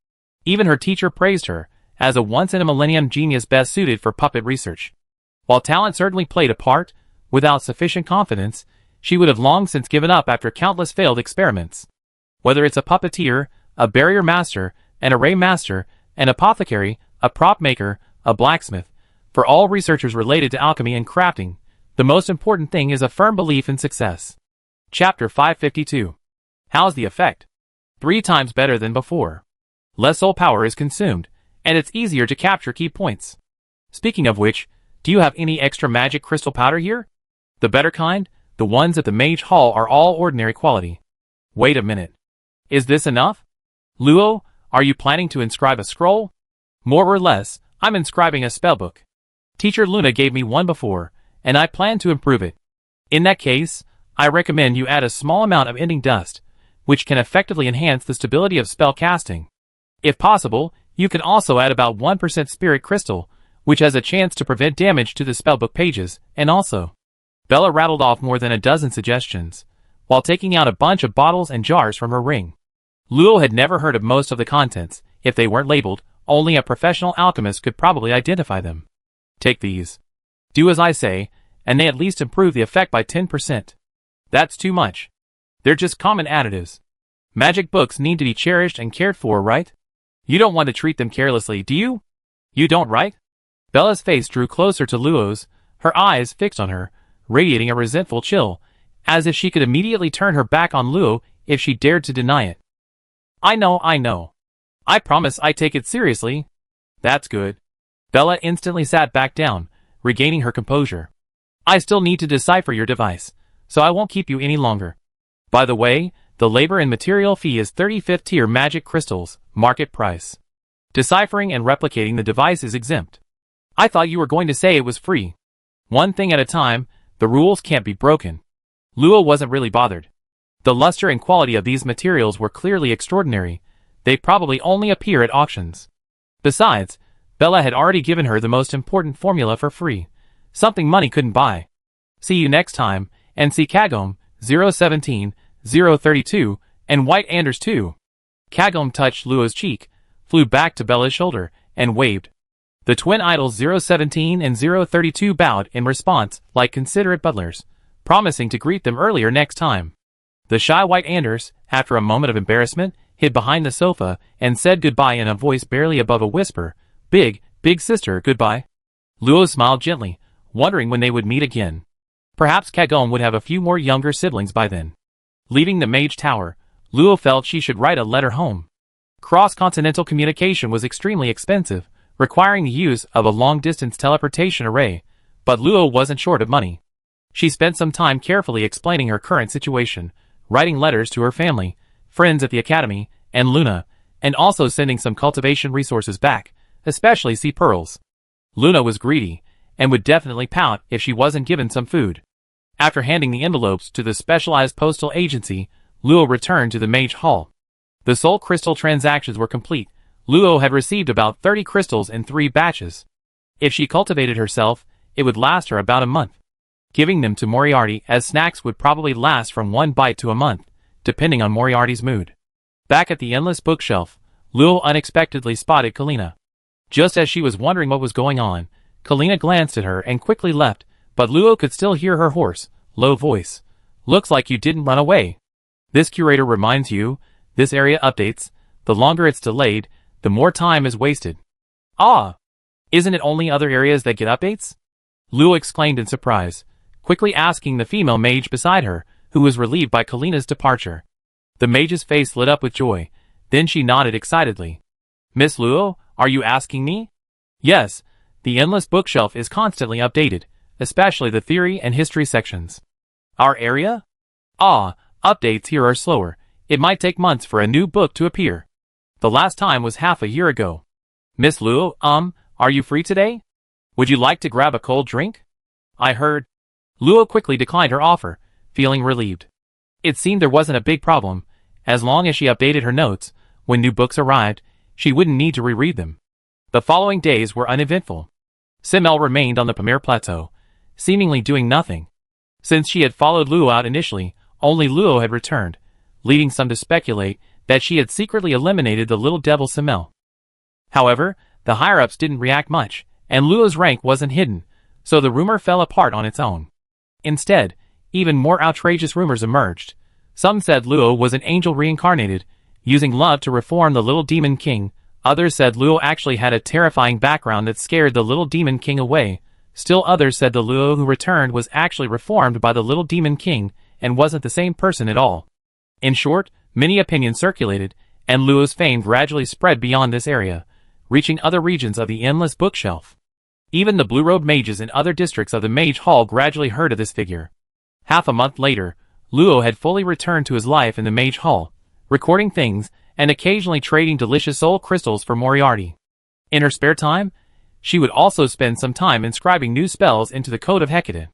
Even her teacher praised her as a once-in-a-millennium genius best suited for puppet research. While talent certainly played a part, without sufficient confidence, she would have long since given up after countless failed experiments. Whether it's a puppeteer, a barrier master, an array master, an apothecary, a prop maker, a blacksmith, for all researchers related to alchemy and crafting, the most important thing is a firm belief in success. Chapter 552. How's the effect? 3 times better than before. Less soul power is consumed, and it's easier to capture key points. Speaking of which, do you have any extra magic crystal powder here? The better kind? The ones at the Mage Hall are all ordinary quality. Wait a minute. Is this enough? Luo, are you planning to inscribe a scroll? More or less, I'm inscribing a spellbook. Teacher Luna gave me one before, and I plan to improve it. In that case, I recommend you add a small amount of ending dust, which can effectively enhance the stability of spell casting. If possible, you can also add about 1% spirit crystal, which has a chance to prevent damage to the spellbook pages, and also... Bella rattled off more than a dozen suggestions, while taking out a bunch of bottles and jars from her ring. Luo had never heard of most of the contents. If they weren't labeled, only a professional alchemist could probably identify them. Take these. Do as I say, and they at least improve the effect by 10%. That's too much. They're just common additives. Magic books need to be cherished and cared for, right? You don't want to treat them carelessly, do you? You don't, right? Bella's face drew closer to Luo's, her eyes fixed on her, radiating a resentful chill, as if she could immediately turn her back on Luo if she dared to deny it. I know. I promise I take it seriously. That's good. Bella instantly sat back down, regaining her composure. I still need to decipher your device, so I won't keep you any longer. By the way, the labor and material fee is 35th tier magic crystals, market price. Deciphering and replicating the device is exempt. I thought you were going to say it was free. One thing at a time, the rules can't be broken. Luo wasn't really bothered. The luster and quality of these materials were clearly extraordinary. They probably only appear at auctions. Besides, Bella had already given her the most important formula for free, something money couldn't buy. See you next time, and see Kagome, 017, 032, and White Anders too. Kagome touched Luo's cheek, flew back to Bella's shoulder, and waved. The twin idols 017 and 032 bowed in response like considerate butlers, promising to greet them earlier next time. The shy White Anders, after a moment of embarrassment, hid behind the sofa and said goodbye in a voice barely above a whisper. Big sister, goodbye. Luo smiled gently, wondering when they would meet again. Perhaps Kagome would have a few more younger siblings by then. Leaving the Mage Tower, Luo felt she should write a letter home. Cross-continental communication was extremely expensive, requiring the use of a long-distance teleportation array, but Luo wasn't short of money. She spent some time carefully explaining her current situation, writing letters to her family, friends at the academy, and Luna, and also sending some cultivation resources back, especially sea pearls. Luna was greedy, and would definitely pout if she wasn't given some food. After handing the envelopes to the specialized postal agency, Luo returned to the Mage Hall. The soul crystal transactions were complete. Luo had received about 30 crystals in 3 batches. If she cultivated herself, it would last her about a month. Giving them to Moriarty as snacks would probably last from 1 bite to a month, depending on Moriarty's mood. Back at the endless bookshelf, Luo unexpectedly spotted Kalina. Just as she was wondering what was going on, Kalina glanced at her and quickly left, but Luo could still hear her hoarse, low voice. Looks like you didn't run away. This curator reminds you, this area updates, the longer it's delayed, the more time is wasted. Ah! Isn't it only other areas that get updates? Luo exclaimed in surprise, quickly asking the female mage beside her, who was relieved by Kalina's departure. The mage's face lit up with joy, then she nodded excitedly. Miss Luo, are you asking me? Yes, the endless bookshelf is constantly updated, especially the theory and history sections. Our area? Ah, updates here are slower. It might take months for a new book to appear. The last time was half a year ago. Miss Luo, are you free today? Would you like to grab a cold drink? I heard. Luo quickly declined her offer, feeling relieved. It seemed there wasn't a big problem. As long as she updated her notes, when new books arrived, she wouldn't need to reread them. The following days were uneventful. Simmel remained on the Pamir Plateau, seemingly doing nothing. Since she had followed Luo out initially, only Luo had returned, leading some to speculate that she had secretly eliminated the little devil Simmel. However, the higher-ups didn't react much, and Luo's rank wasn't hidden, so the rumor fell apart on its own. Instead, even more outrageous rumors emerged. Some said Luo was an angel reincarnated, using love to reform the little demon king. Others said Luo actually had a terrifying background that scared the little demon king away. Still others said the Luo who returned was actually reformed by the little demon king and wasn't the same person at all. In short, many opinions circulated, and Luo's fame gradually spread beyond this area, reaching other regions of the endless bookshelf. Even the blue-robed mages in other districts of the Mage Hall gradually heard of this figure. Half a month later, Luo had fully returned to his life in the Mage Hall, recording things and occasionally trading delicious soul crystals for Moriarty. In her spare time, she would also spend some time inscribing new spells into the Code of Hecate.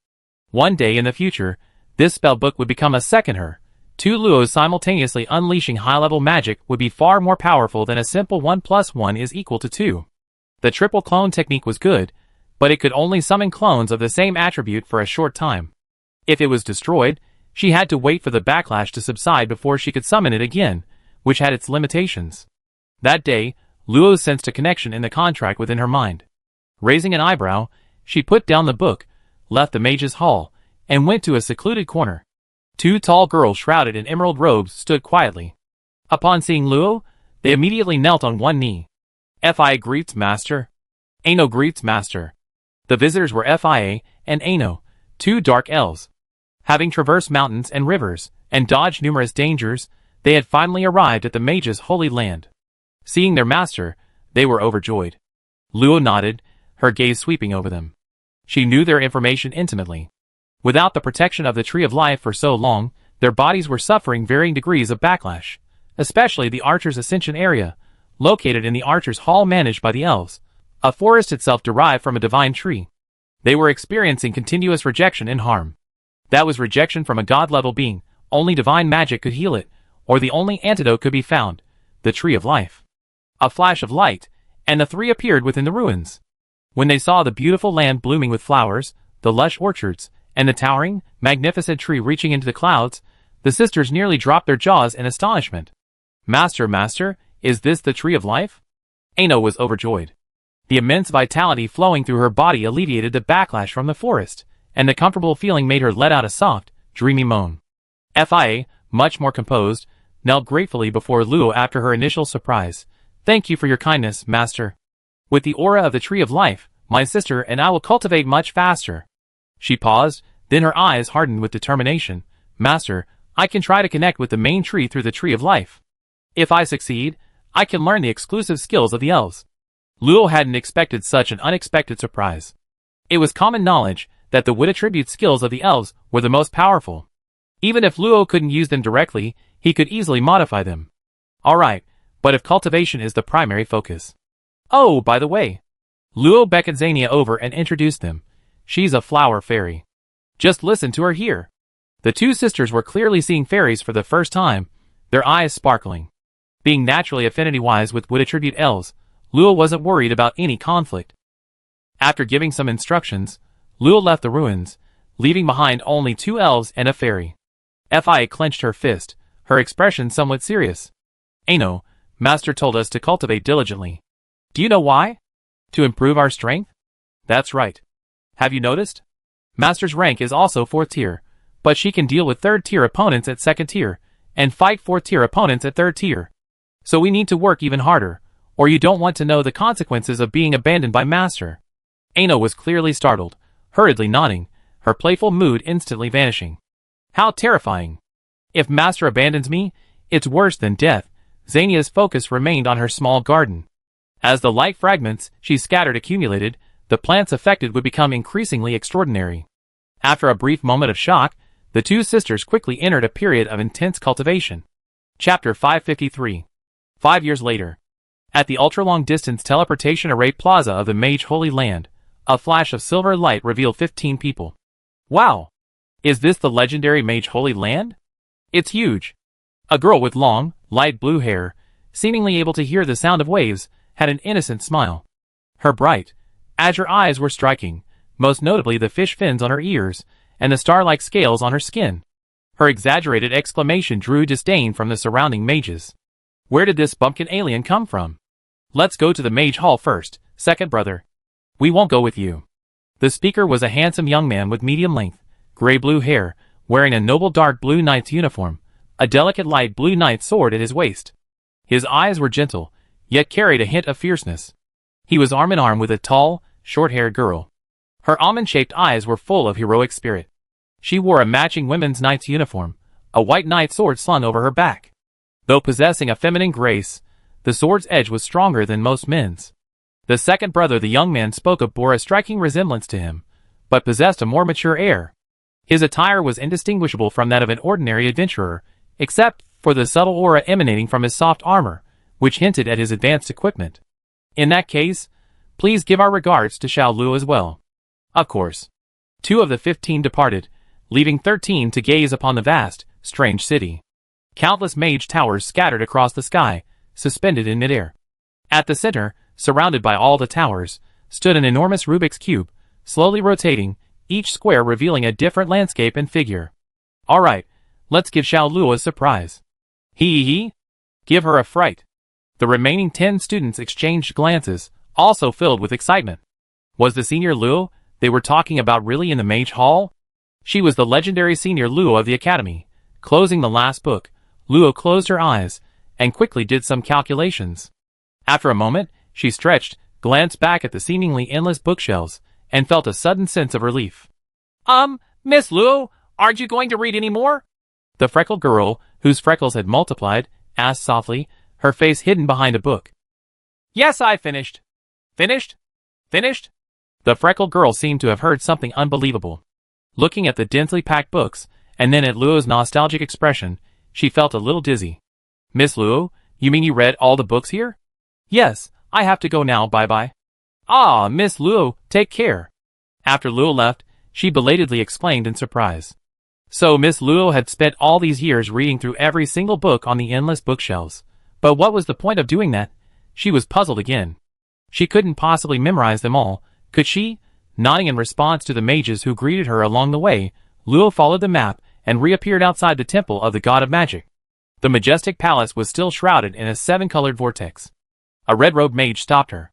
One day in the future, this spell book would become a second her. 2 Luos simultaneously unleashing high-level magic would be far more powerful than a simple 1 + 1 is equal to 2. The triple clone technique was good, but it could only summon clones of the same attribute for a short time. If it was destroyed, she had to wait for the backlash to subside before she could summon it again, which had its limitations. That day, Luo sensed a connection in the contract within her mind. Raising an eyebrow, she put down the book, left the Mage's Hall, and went to a secluded corner. 2 tall girls shrouded in emerald robes stood quietly. Upon seeing Luo, they immediately knelt on one knee. Fia greets master. Ano greets master. The visitors were Fia and Ano, 2 dark elves. Having traversed mountains and rivers, and dodged numerous dangers, they had finally arrived at the mage's holy land. Seeing their master, they were overjoyed. Luo nodded, her gaze sweeping over them. She knew their information intimately. Without the protection of the Tree of Life for so long, their bodies were suffering varying degrees of backlash, especially the Archer's Ascension area, located in the Archer's Hall managed by the elves, a forest itself derived from a divine tree. They were experiencing continuous rejection and harm. That was rejection from a god-level being. Only divine magic could heal it, or the only antidote could be found. the Tree of Life. A flash of light, and the three appeared within the ruins. When they saw the beautiful land blooming with flowers, the lush orchards, and the towering, magnificent tree reaching into the clouds, the sisters nearly dropped their jaws in astonishment. Master, master, is this the Tree of Life? Ano was overjoyed. The immense vitality flowing through her body alleviated the backlash from the forest, and the comfortable feeling made her let out a soft, dreamy moan. Fia, much more composed, knelt gratefully before Luo after her initial surprise. Thank you for your kindness, master. With the aura of the Tree of Life, my sister and I will cultivate much faster. She paused, then her eyes hardened with determination. Master, I can try to connect with the main tree through the Tree of Life. If I succeed, I can learn the exclusive skills of the elves. Luo hadn't expected such an unexpected surprise. It was common knowledge that the wood attribute skills of the elves were the most powerful. Even if Luo couldn't use them directly, he could easily modify them. Alright, but if cultivation is the primary focus. Oh, by the way. Luo beckoned Xania over and introduced them. She's a flower fairy. Just listen to her here. The two sisters were clearly seeing fairies for the first time, their eyes sparkling. Being naturally affinity-wise with wood attribute elves, Luo wasn't worried about any conflict. After giving some instructions, Luo left the ruins, leaving behind only two elves and a fairy. Fia clenched her fist, her expression somewhat serious. Ano, Master told us to cultivate diligently. Do you know why? To improve our strength? That's right. Have you noticed? Master's rank is also 4th tier, but she can deal with 3rd tier opponents at 2nd tier, and fight 4th tier opponents at 3rd tier. So we need to work even harder, or you don't want to know the consequences of being abandoned by Master. Ano was clearly startled, hurriedly nodding, her playful mood instantly vanishing. How terrifying. If Master abandons me, it's worse than death. Xania's focus remained on her small garden. As the light fragments she scattered accumulated, the plants affected would become increasingly extraordinary. After a brief moment of shock, the two sisters quickly entered a period of intense cultivation. Chapter 553. 5 years later. At the ultra-long-distance teleportation array plaza of the Mage Holy Land, a flash of silver light revealed 15 people. Wow! Is this the legendary Mage Holy Land? It's huge. A girl with long, light blue hair, seemingly able to hear the sound of waves, had an innocent smile. Her bright, azure eyes were striking, most notably the fish fins on her ears, and the star-like scales on her skin. Her exaggerated exclamation drew disdain from the surrounding mages. Where did this bumpkin alien come from? Let's go to the mage hall first, second brother. We won't go with you. The speaker was a handsome young man with medium-length, gray-blue hair, wearing a noble dark blue knight's uniform, a delicate light blue knight's sword at his waist. His eyes were gentle, yet carried a hint of fierceness. He was arm in arm with a tall, short-haired girl. Her almond-shaped eyes were full of heroic spirit. She wore a matching women's knight's uniform, a white knight's sword slung over her back. Though possessing a feminine grace, the sword's edge was stronger than most men's. The second brother the young man spoke of bore a striking resemblance to him, but possessed a more mature air. His attire was indistinguishable from that of an ordinary adventurer, except for the subtle aura emanating from his soft armor, which hinted at his advanced equipment. In that case, please give our regards to Xiao Lu as well. Of course. 2 of the 15 departed, leaving 13 to gaze upon the vast, strange city. Countless mage towers scattered across the sky, suspended in midair. At the center, surrounded by all the towers, stood an enormous Rubik's Cube, slowly rotating, each square revealing a different landscape and figure. Alright, let's give Xiao Lu a surprise. Hee. Give her a fright. The remaining 10 students exchanged glances, also filled with excitement. Was the senior Luo they were talking about really in the Mage Hall? She was the legendary senior Luo of the academy. Closing the last book, Luo closed her eyes, and quickly did some calculations. After a moment, she stretched, glanced back at the seemingly endless bookshelves, and felt a sudden sense of relief. Miss Luo, aren't you going to read any more? The freckled girl, whose freckles had multiplied, asked softly, her face hidden behind a book. Yes, I finished. Finished? The freckled girl seemed to have heard something unbelievable. Looking at the densely packed books, and then at Luo's nostalgic expression, she felt a little dizzy. Miss Luo, you mean you read all the books here? Yes, I have to go now, bye-bye. Ah, Miss Luo, take care. After Luo left, she belatedly exclaimed in surprise. So Miss Luo had spent all these years reading through every single book on the endless bookshelves, But what was the point of doing that? She was puzzled again. She couldn't possibly memorize them all, could she? Nodding in response to the mages who greeted her along the way, Luo followed the map and reappeared outside the temple of the god of magic. The majestic palace was still shrouded in a seven-colored vortex. A red-robed mage stopped her.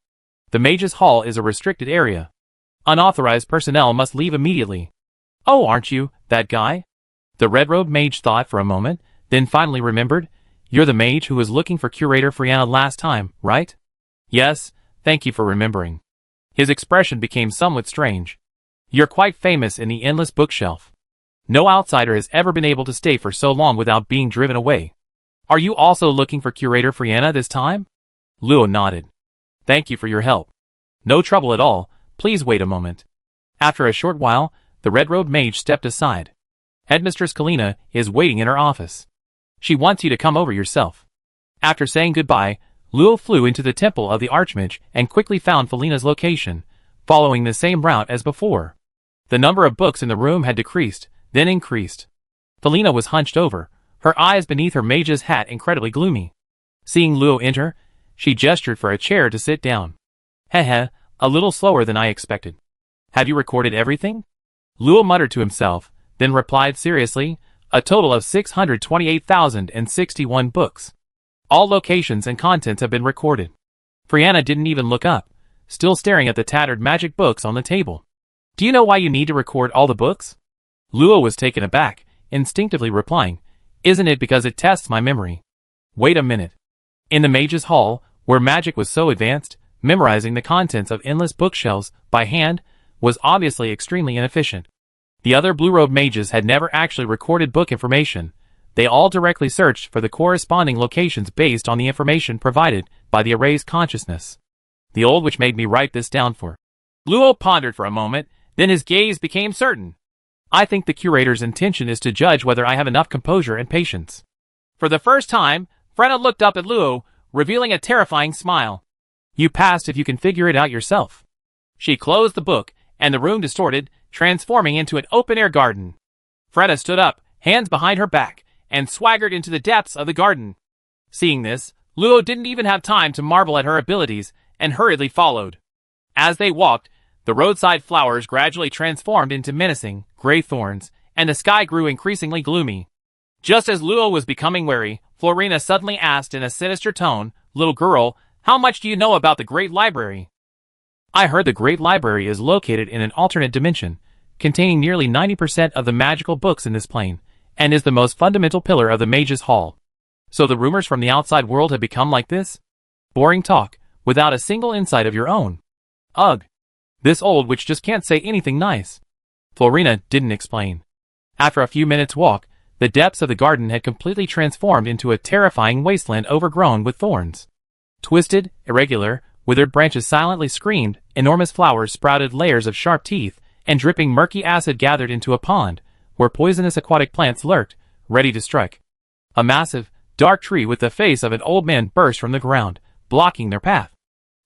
The mage's hall is a restricted area. Unauthorized personnel must leave immediately. Oh, aren't you that guy? The red-robed mage thought for a moment, then finally remembered. You're the mage who was looking for Curator Friana last time, right? Yes, thank you for remembering. His expression became somewhat strange. You're quite famous in the endless bookshelf. No outsider has ever been able to stay for so long without being driven away. Are you also looking for Curator Friana this time? Luo nodded. Thank you for your help. No trouble at all, please wait a moment. After a short while, the red-robed mage stepped aside. Headmistress Kalina is waiting in her office. She wants you to come over yourself. After saying goodbye, Luo flew into the temple of the Archmage and quickly found Felina's location, following the same route as before. The number of books in the room had decreased, then increased. Felina was hunched over, her eyes beneath her mage's hat incredibly gloomy. Seeing Luo enter, she gestured for a chair to sit down. Heh, a little slower than I expected. Have you recorded everything? Luo muttered to himself, then replied seriously, a total of 628,061 books. All locations and contents have been recorded. Friana didn't even look up, still staring at the tattered magic books on the table. Do you know why you need to record all the books? Luo was taken aback, instinctively replying, Isn't it because it tests my memory? Wait a minute. In the mage's hall, where magic was so advanced, memorizing the contents of endless bookshelves by hand was obviously extremely inefficient. The other blue-robed mages had never actually recorded book information. They all directly searched for the corresponding locations based on the information provided by the erased consciousness. The old witch made me write this down for. Luo pondered for a moment, then his gaze became certain. I think the curator's intention is to judge whether I have enough composure and patience. For the first time, Frenna looked up at Luo, revealing a terrifying smile. You passed if you can figure it out yourself. She closed the book, and the room distorted, transforming into an open-air garden. Frenna stood up, hands behind her back, and swaggered into the depths of the garden. Seeing this, Luo didn't even have time to marvel at her abilities, and hurriedly followed. As they walked, the roadside flowers gradually transformed into menacing, gray thorns, and the sky grew increasingly gloomy. Just as Luo was becoming wary, Florina suddenly asked in a sinister tone, Little girl, how much do you know about the Great Library? I heard the Great Library is located in an alternate dimension, containing nearly 90% of the magical books in this plane, and is the most fundamental pillar of the Mage's Hall. So the rumors from the outside world have become like this? Boring talk, without a single insight of your own. Ugh. This old witch just can't say anything nice. Florina didn't explain. After a few minutes' walk, the depths of the garden had completely transformed into a terrifying wasteland overgrown with thorns. Twisted, irregular, withered branches silently screamed, enormous flowers sprouted layers of sharp teeth, and dripping murky acid gathered into a pond, where poisonous aquatic plants lurked, ready to strike. A massive, dark tree with the face of an old man burst from the ground, blocking their path.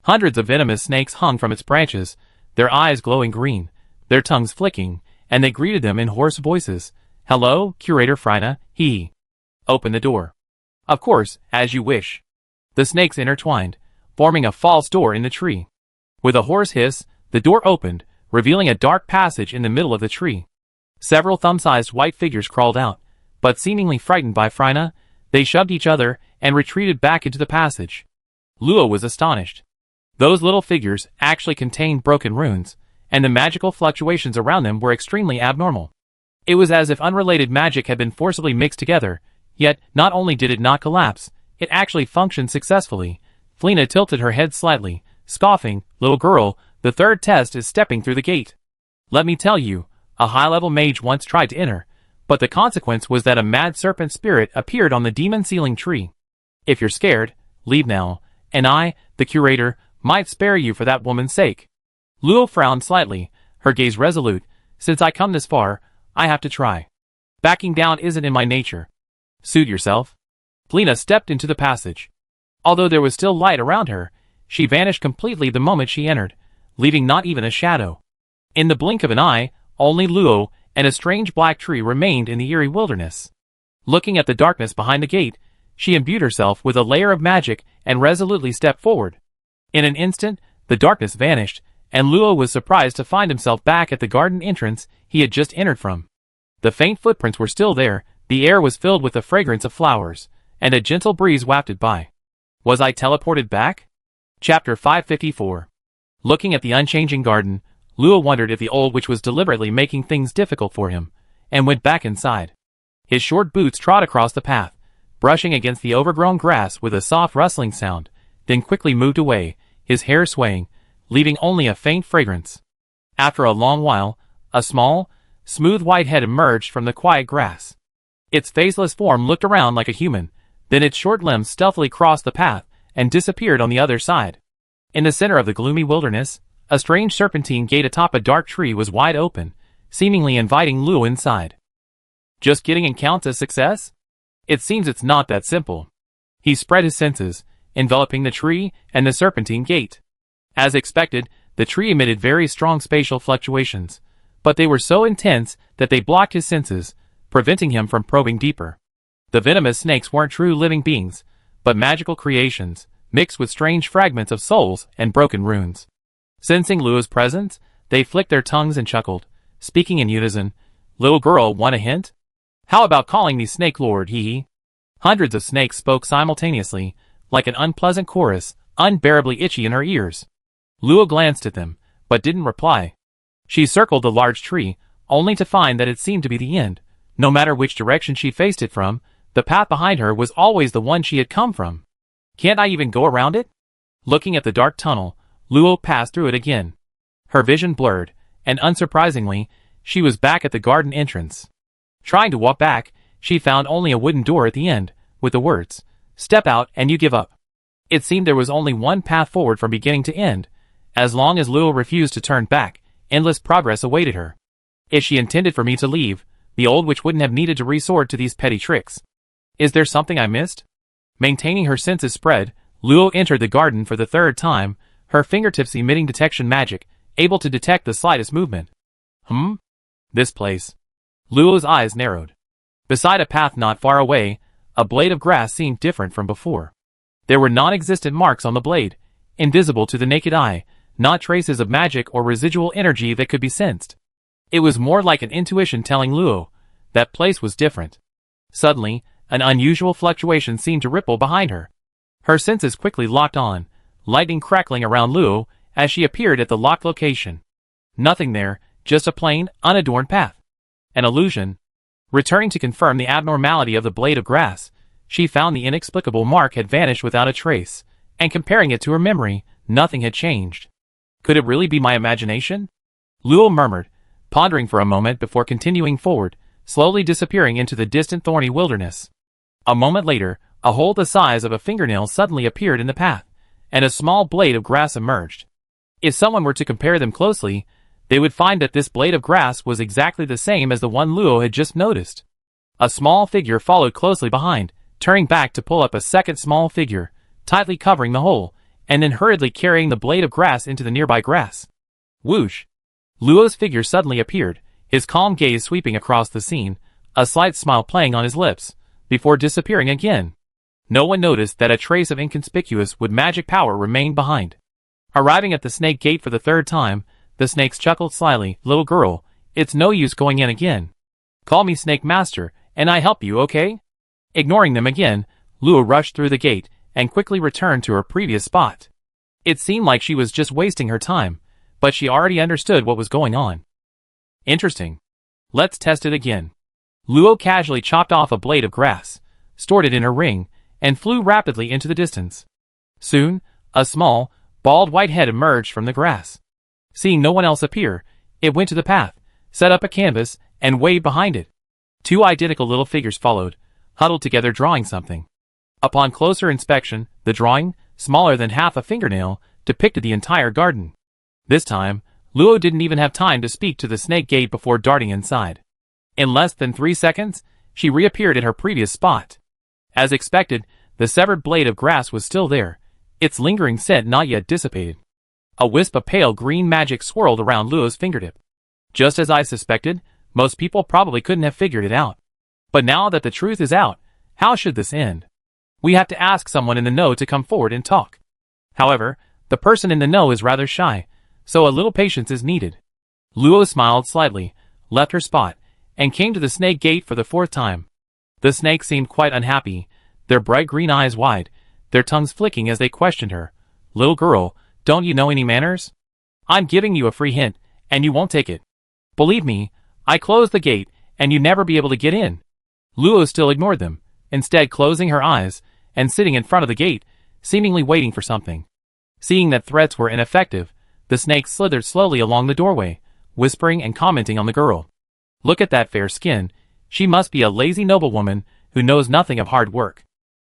Hundreds of venomous snakes hung from its branches, their eyes glowing green, their tongues flicking, and they greeted them in hoarse voices. Hello, Curator Friana, he. Open the door. Of course, as you wish. The snakes intertwined, forming a false door in the tree. With a hoarse hiss, the door opened, revealing a dark passage in the middle of the tree. Several thumb-sized white figures crawled out, but seemingly frightened by Friana, they shoved each other and retreated back into the passage. Luo was astonished. Those little figures actually contained broken runes, and the magical fluctuations around them were extremely abnormal. It was as if unrelated magic had been forcibly mixed together, yet not only did it not collapse, it actually functioned successfully. Felina tilted her head slightly, scoffing, Little girl, the third test is stepping through the gate. Let me tell you, a high-level mage once tried to enter, but the consequence was that a mad serpent spirit appeared on the demon ceiling tree. If you're scared, leave now, and I, the curator, might spare you for that woman's sake. Luo frowned slightly, her gaze resolute. Since I come this far, I have to try. Backing down isn't in my nature. Suit yourself. Felina stepped into the passage. Although there was still light around her, she vanished completely the moment she entered, leaving not even a shadow. In the blink of an eye, only Luo and a strange black tree remained in the eerie wilderness. Looking at the darkness behind the gate, she imbued herself with a layer of magic and resolutely stepped forward. In an instant, the darkness vanished, and Luo was surprised to find himself back at the garden entrance he had just entered from. The faint footprints were still there, the air was filled with the fragrance of flowers, and a gentle breeze wafted by. Was I teleported back? Chapter 554. Looking at the unchanging garden, Luo wondered if the old witch was deliberately making things difficult for him, and went back inside. His short boots trod across the path, brushing against the overgrown grass with a soft rustling sound, then quickly moved away, his hair swaying, leaving only a faint fragrance. After a long while, a small, smooth white head emerged from the quiet grass. Its faceless form looked around like a human, then its short limbs stealthily crossed the path and disappeared on the other side. In the center of the gloomy wilderness, a strange serpentine gate atop a dark tree was wide open, seemingly inviting Luo inside. Just getting in counts as success? It seems it's not that simple. He spread his senses, enveloping the tree and the serpentine gate. As expected, the tree emitted very strong spatial fluctuations, but they were so intense that they blocked his senses, preventing him from probing deeper. The venomous snakes weren't true living beings, but magical creations, mixed with strange fragments of souls and broken runes. Sensing Luo's presence, they flicked their tongues and chuckled, speaking in unison. "Little girl, want a hint? How about calling me Snake Lord, hee?" Hundreds of snakes spoke simultaneously, like an unpleasant chorus, unbearably itchy in her ears. Luo glanced at them, but didn't reply. She circled the large tree, only to find that it seemed to be the end. No matter which direction she faced it from, the path behind her was always the one she had come from. Can't I even go around it? Looking at the dark tunnel, Luo passed through it again. Her vision blurred, and unsurprisingly, she was back at the garden entrance. Trying to walk back, she found only a wooden door at the end, with the words, "Step out and you give up." It seemed there was only one path forward from beginning to end. As long as Luo refused to turn back, endless progress awaited her. If she intended for me to leave, the old witch wouldn't have needed to resort to these petty tricks. Is there something I missed? Maintaining her senses spread, Luo entered the garden for the third time, her fingertips emitting detection magic, able to detect the slightest movement. This place. Luo's eyes narrowed. Beside a path not far away, a blade of grass seemed different from before. There were non-existent marks on the blade, invisible to the naked eye, not traces of magic or residual energy that could be sensed. It was more like an intuition telling Luo that place was different. Suddenly, an unusual fluctuation seemed to ripple behind her. Her senses quickly locked on, lightning crackling around Luo as she appeared at the locked location. Nothing there, just a plain, unadorned path. An illusion. Returning to confirm the abnormality of the blade of grass, she found the inexplicable mark had vanished without a trace, and comparing it to her memory, nothing had changed. Could it really be my imagination? Luo murmured, pondering for a moment before continuing forward, slowly disappearing into the distant thorny wilderness. A moment later, a hole the size of a fingernail suddenly appeared in the path, and a small blade of grass emerged. If someone were to compare them closely, they would find that this blade of grass was exactly the same as the one Luo had just noticed. A small figure followed closely behind, turning back to pull up a second small figure, tightly covering the hole, and then hurriedly carrying the blade of grass into the nearby grass. Whoosh! Luo's figure suddenly appeared, his calm gaze sweeping across the scene, a slight smile playing on his lips, before disappearing again. No one noticed that a trace of inconspicuous wood magic power remained behind. Arriving at the snake gate for the third time, the snakes chuckled slyly. "Little girl, it's no use going in again. Call me Snake Master, and I help you, okay?" Ignoring them again, Luo rushed through the gate, and quickly returned to her previous spot. It seemed like she was just wasting her time, but she already understood what was going on. Interesting. Let's test it again. Luo casually chopped off a blade of grass, stored it in her ring, and flew rapidly into the distance. Soon, a small, bald white head emerged from the grass. Seeing no one else appear, it went to the path, set up a canvas, and waved behind it. Two identical little figures followed, huddled together drawing something. Upon closer inspection, the drawing, smaller than half a fingernail, depicted the entire garden. This time, Luo didn't even have time to speak to the snake gate before darting inside. In less than 3 seconds, she reappeared at her previous spot. As expected, the severed blade of grass was still there, its lingering scent not yet dissipated. A wisp of pale green magic swirled around Luo's fingertip. Just as I suspected, most people probably couldn't have figured it out. But now that the truth is out, how should this end? We have to ask someone in the know to come forward and talk. However, the person in the know is rather shy, so a little patience is needed. Luo smiled slightly, left her spot, and came to the snake gate for the 4th time. The snakes seemed quite unhappy, their bright green eyes wide, their tongues flicking as they questioned her. Little girl, don't you know any manners? I'm giving you a free hint, and you won't take it. Believe me, I closed the gate, and you'd never be able to get in. Luo still ignored them, instead closing her eyes, and sitting in front of the gate, seemingly waiting for something. Seeing that threats were ineffective, the snake slithered slowly along the doorway, whispering and commenting on the girl. Look at that fair skin, she must be a lazy noblewoman who knows nothing of hard work.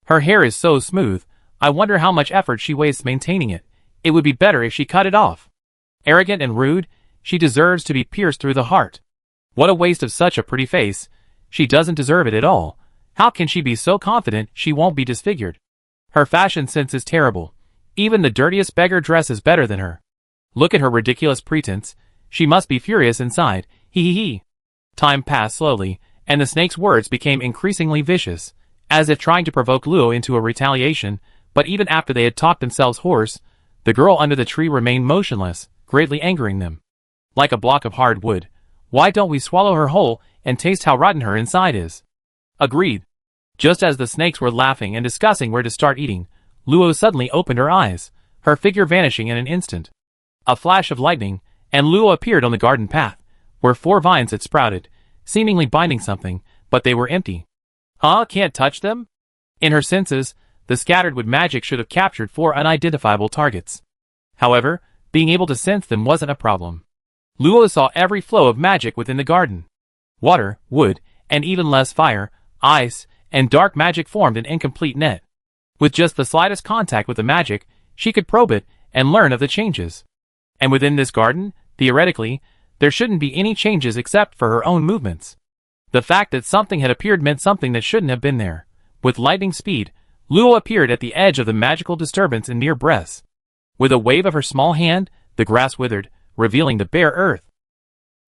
Her hair is so smooth, I wonder how much effort she wastes maintaining it. It would be better if she cut it off. Arrogant and rude, she deserves to be pierced through the heart. What a waste of such a pretty face, she doesn't deserve it at all. How can she be so confident she won't be disfigured? Her fashion sense is terrible. Even the dirtiest beggar dresses better than her. Look at her ridiculous pretense, she must be furious inside, hee. Time passed slowly, and the snake's words became increasingly vicious, as if trying to provoke Luo into a retaliation, but even after they had talked themselves hoarse, the girl under the tree remained motionless, greatly angering them. Like a block of hard wood, why don't we swallow her whole and taste how rotten her inside is? Agreed. Just as the snakes were laughing and discussing where to start eating, Luo suddenly opened her eyes, her figure vanishing in an instant. A flash of lightning, and Luo appeared on the garden path, where 4 vines had sprouted, seemingly binding something, but they were empty. Huh? Can't touch them? In her senses, the scattered wood magic should have captured 4 unidentifiable targets. However, being able to sense them wasn't a problem. Luo saw every flow of magic within the garden. Water, wood, and even less fire, ice, and dark magic formed an incomplete net. With just the slightest contact with the magic, she could probe it and learn of the changes. And within this garden, theoretically, there shouldn't be any changes except for her own movements. The fact that something had appeared meant something that shouldn't have been there. With lightning speed, Luo appeared at the edge of the magical disturbance in near breaths. With a wave of her small hand, the grass withered, revealing the bare earth.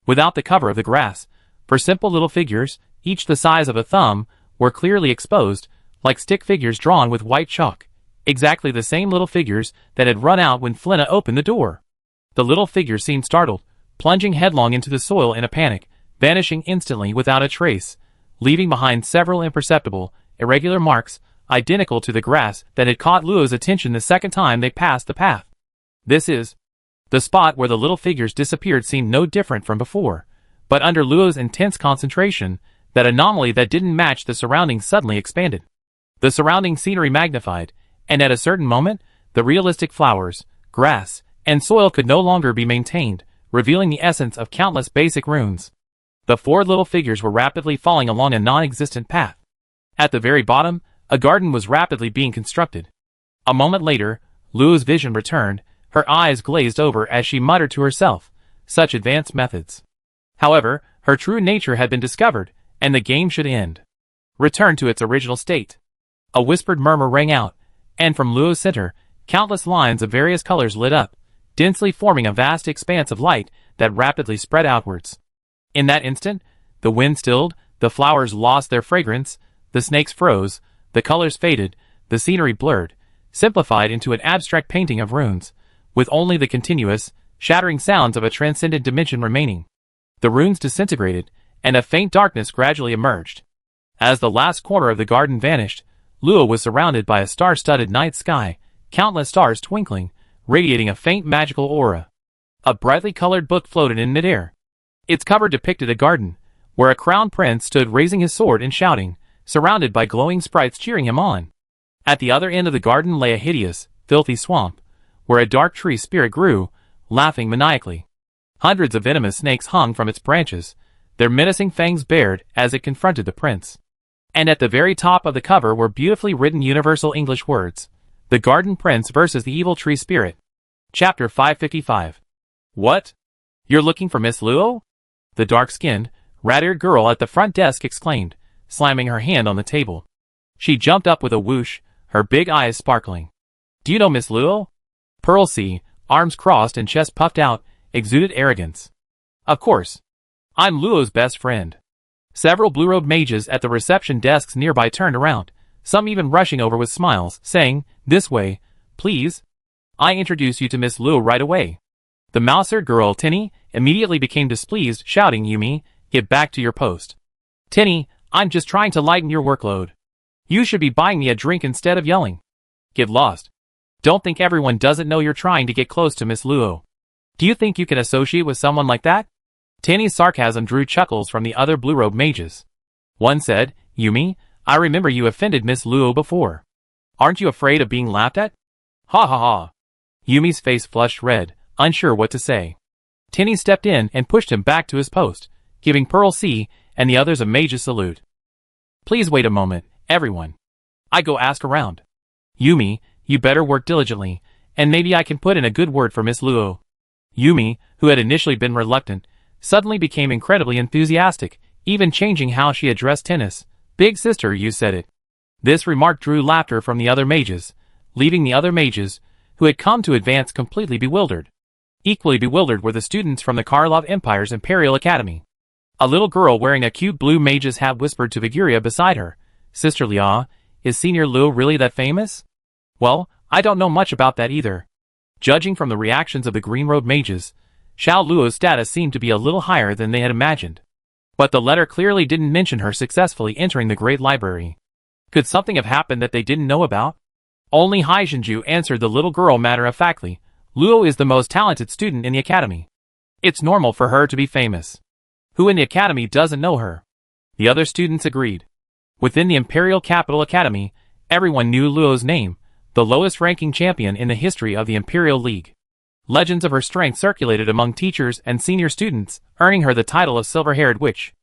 Without the cover of the grass, 4 simple little figures, each the size of a thumb, were clearly exposed, like stick figures drawn with white chalk, exactly the same little figures that had run out when Flinna opened the door. The little figures seemed startled, plunging headlong into the soil in a panic, vanishing instantly without a trace, leaving behind several imperceptible, irregular marks, identical to the grass that had caught Luo's attention the second time they passed the path. The spot where the little figures disappeared seemed no different from before, but under Luo's intense concentration, that anomaly that didn't match the surroundings suddenly expanded. The surrounding scenery magnified, and at a certain moment, the realistic flowers, grass, and soil could no longer be maintained, revealing the essence of countless basic runes. The 4 little figures were rapidly falling along a non-existent path. At the very bottom, a garden was rapidly being constructed. A moment later, Luo's vision returned, her eyes glazed over as she muttered to herself, such advanced methods. However, her true nature had been discovered, and the game should end. Return to its original state. A whispered murmur rang out, and from Luo's center, countless lines of various colors lit up, densely forming a vast expanse of light that rapidly spread outwards. In that instant, the wind stilled, the flowers lost their fragrance, the snakes froze, the colors faded, the scenery blurred, simplified into an abstract painting of runes, with only the continuous, shattering sounds of a transcendent dimension remaining. The runes disintegrated, and a faint darkness gradually emerged. As the last corner of the garden vanished, Luo was surrounded by a star-studded night sky, countless stars twinkling, radiating a faint magical aura. A brightly colored book floated in midair. Its cover depicted a garden, where a crowned prince stood raising his sword and shouting, surrounded by glowing sprites cheering him on. At the other end of the garden lay a hideous, filthy swamp, where a dark tree spirit grew, laughing maniacally. Hundreds of venomous snakes hung from its branches, their menacing fangs bared as it confronted the prince. And at the very top of the cover were beautifully written universal English words. The Garden Prince versus the Evil Tree Spirit. Chapter 555. What? You're looking for Miss Luo? The dark-skinned, rat-eared girl at the front desk exclaimed, slamming her hand on the table. She jumped up with a whoosh, her big eyes sparkling. Do you know Miss Luo? Pearl C., arms crossed and chest puffed out, exuded arrogance. Of course. I'm Luo's best friend. Several blue-robed mages at the reception desks nearby turned around, some even rushing over with smiles, saying, "This way, please. I introduce you to Miss Luo right away." The mouse-eared girl, Tinny, immediately became displeased, shouting, "Yumi, get back to your post. Tinny, I'm just trying to lighten your workload. You should be buying me a drink instead of yelling. Get lost. Don't think everyone doesn't know you're trying to get close to Miss Luo. Do you think you can associate with someone like that?" Tinny's sarcasm drew chuckles from the other blue-robed mages. One said, "Yumi, I remember you offended Miss Luo before. Aren't you afraid of being laughed at?" "Ha ha ha." Yumi's face flushed red, unsure what to say. Tinny stepped in and pushed him back to his post, giving Pearl C and the others a mage's salute. "Please wait a moment, everyone. I go ask around. Yumi, you better work diligently, and maybe I can put in a good word for Miss Luo." Yumi, who had initially been reluctant, suddenly became incredibly enthusiastic, even changing how she addressed Tennis. "Big sister, you said it." This remark drew laughter from the other mages, leaving the other mages, who had come to advance, completely bewildered. Equally bewildered were the students from the Karlov Empire's Imperial Academy. A little girl wearing a cute blue mage's hat whispered to Viguria beside her, "Sister Lia, is Senior Luo really that famous?" "Well, I don't know much about that either." Judging from the reactions of the green-robed mages, Xiao Luo's status seemed to be a little higher than they had imagined. But the letter clearly didn't mention her successfully entering the Great Library. Could something have happened that they didn't know about? Only Haijinju answered the little girl matter-of-factly. "Luo is the most talented student in the academy. It's normal for her to be famous. Who in the academy doesn't know her?" The other students agreed. Within the Imperial Capital Academy, everyone knew Luo's name, the lowest-ranking champion in the history of the Imperial League. Legends of her strength circulated among teachers and senior students, earning her the title of Silver-Haired Witch.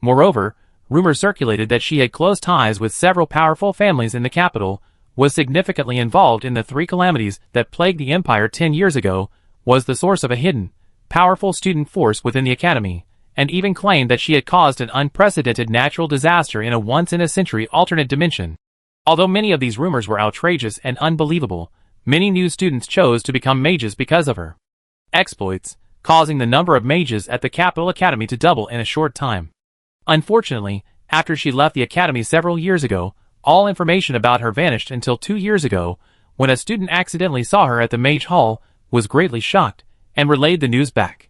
Moreover, rumors circulated that she had close ties with several powerful families in the capital, was significantly involved in the three calamities that plagued the Empire 10 years ago, was the source of a hidden, powerful student force within the academy, and even claimed that she had caused an unprecedented natural disaster in a once-in-a-century alternate dimension. Although many of these rumors were outrageous and unbelievable, many new students chose to become mages because of her exploits, causing the number of mages at the Capital Academy to double in a short time. Unfortunately, after she left the academy several years ago, all information about her vanished until 2 years ago, when a student accidentally saw her at the Mage Hall, was greatly shocked, and relayed the news back.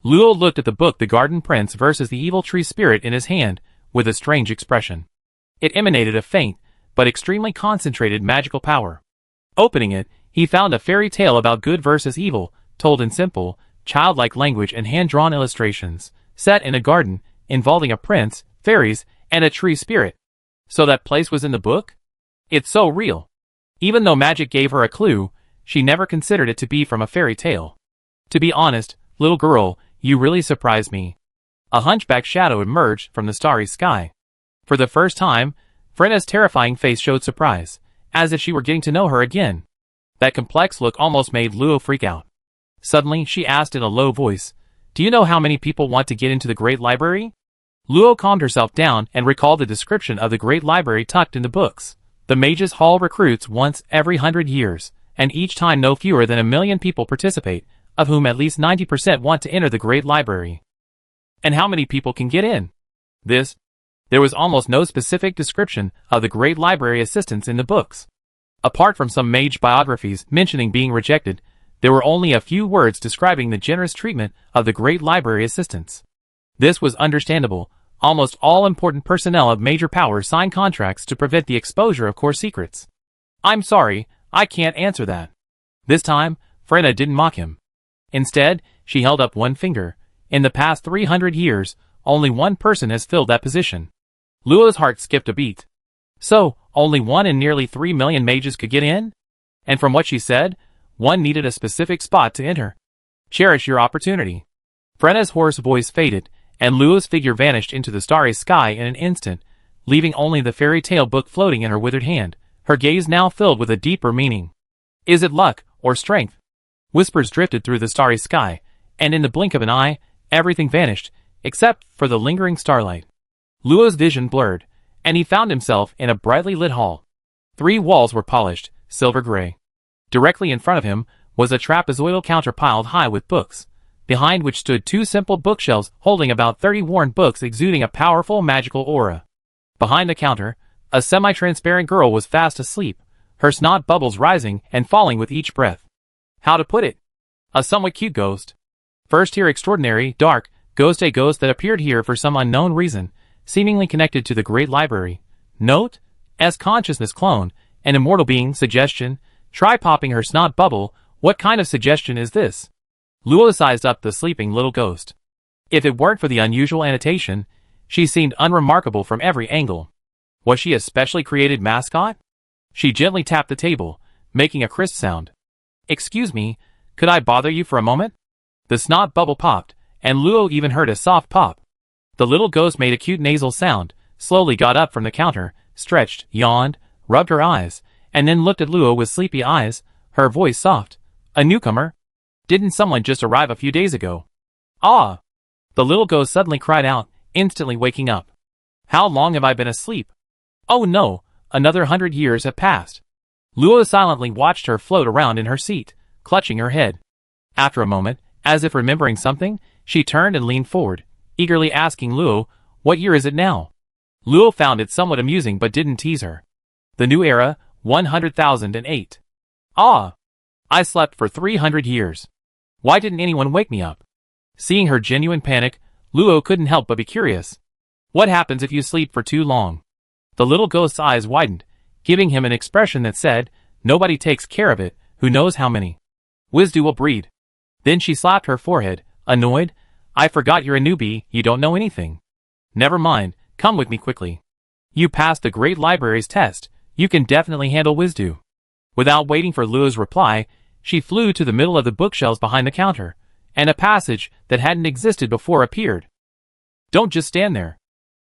Luo looked at the book The Garden Prince versus the Evil Tree Spirit in his hand, with a strange expression. It emanated a faint, but extremely concentrated magical power. Opening it, he found a fairy tale about good versus evil, told in simple, childlike language and hand-drawn illustrations, set in a garden, involving a prince, fairies, and a tree spirit. So that place was in the book? It's so real. Even though magic gave her a clue, she never considered it to be from a fairy tale. To be honest, little girl, you really surprised me. A hunchback shadow emerged from the starry sky. For the first time, Frenna's terrifying face showed surprise, as if she were getting to know her again. That complex look almost made Luo freak out. Suddenly, she asked in a low voice, "Do you know how many people want to get into the Great Library?" Luo calmed herself down and recalled the description of the Great Library tucked in the books. The Mages Hall recruits once every 100 years, and each time no fewer than 1 million people participate, of whom at least 90% want to enter the Great Library. And how many people can get in? There was almost no specific description of the Great Library assistants in the books. Apart from some mage biographies mentioning being rejected, there were only a few words describing the generous treatment of the Great Library assistants. This was understandable. Almost all important personnel of major powers signed contracts to prevent the exposure of core secrets. "I'm sorry, I can't answer that." This time, Frenna didn't mock him. Instead, she held up one finger. In the past 300 years, only one person has filled that position. Luo's heart skipped a beat. So, only 1 in nearly 3 million mages could get in? And from what she said, one needed a specific spot to enter. Cherish your opportunity. Frenna's hoarse voice faded, and Luo's figure vanished into the starry sky in an instant, leaving only the fairy tale book floating in her withered hand, her gaze now filled with a deeper meaning. Is it luck, or strength? Whispers drifted through the starry sky, and in the blink of an eye, everything vanished, except for the lingering starlight. Luo's vision blurred, and he found himself in a brightly lit hall. 3 walls were polished, silver gray. Directly in front of him was a trapezoidal counter piled high with books, behind which stood 2 simple bookshelves holding about 30 worn books exuding a powerful magical aura. Behind the counter, A semi-transparent girl was fast asleep, her snot bubbles rising and falling with each breath. How to put it? A somewhat cute ghost. First here extraordinary, dark, ghost, a ghost that appeared here for some unknown reason, seemingly connected to the Great Library. Note? S consciousness clone, an immortal being, suggestion. Try popping her snot bubble. What kind of suggestion is this? Luo sized up the sleeping little ghost. If it weren't for the unusual annotation, she seemed unremarkable from every angle. Was she a specially created mascot? She gently tapped the table, making a crisp sound. Excuse me, could I bother you for a moment? The snot bubble popped, and Luo even heard a soft pop. The little ghost made a cute nasal sound, slowly got up from the counter, stretched, yawned, rubbed her eyes, and then looked at Luo with sleepy eyes, her voice soft. A newcomer? Didn't someone just arrive a few days ago? Ah! The little ghost suddenly cried out, instantly waking up. How long have I been asleep? Oh no, another 100 years have passed. Luo silently watched her float around in her seat, clutching her head. After a moment, as if remembering something, she turned and leaned forward, eagerly asking Luo, what year is it now? Luo found it somewhat amusing but didn't tease her. The new era, 100,008. Ah! I slept for 300 years. Why didn't anyone wake me up? Seeing her genuine panic, Luo couldn't help but be curious. What happens if you sleep for too long? The little ghost's eyes widened, giving him an expression that said, nobody takes care of it, who knows how many. Wisdo will breed. Then she slapped her forehead, annoyed. I forgot you're a newbie, you don't know anything. Never mind, come with me quickly. You passed the Great Library's test, you can definitely handle Wisdo. Without waiting for Luo's reply, she flew to the middle of the bookshelves behind the counter, and a passage that hadn't existed before appeared. Don't just stand there.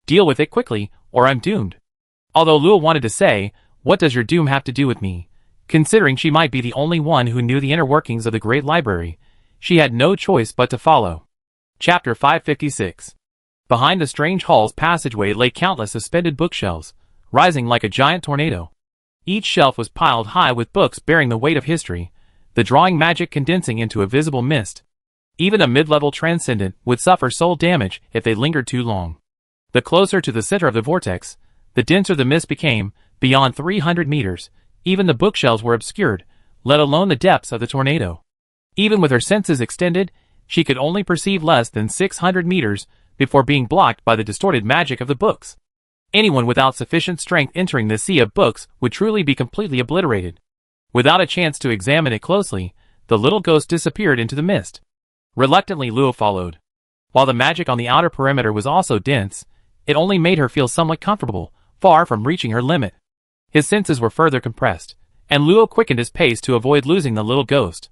Deal with it quickly, or I'm doomed. Although Luo wanted to say, what does your doom have to do with me? Considering she might be the only one who knew the inner workings of the Great Library, she had no choice but to follow. Chapter 556. Behind the strange hall's passageway lay countless suspended bookshelves, rising like a giant tornado. Each shelf was piled high with books bearing the weight of history, the drawing magic condensing into a visible mist. Even a mid-level transcendent would suffer soul damage if they lingered too long. The closer to the center of the vortex, the denser the mist became. Beyond 300 meters, even the bookshelves were obscured, let alone the depths of the tornado. Even with her senses extended, she could only perceive less than 600 meters before being blocked by the distorted magic of the books. Anyone without sufficient strength entering the sea of books would truly be completely obliterated. Without a chance to examine it closely, the little ghost disappeared into the mist. Reluctantly, Luo followed. While the magic on the outer perimeter was also dense, it only made her feel somewhat comfortable, far from reaching her limit. His senses were further compressed, and Luo quickened his pace to avoid losing the little ghost.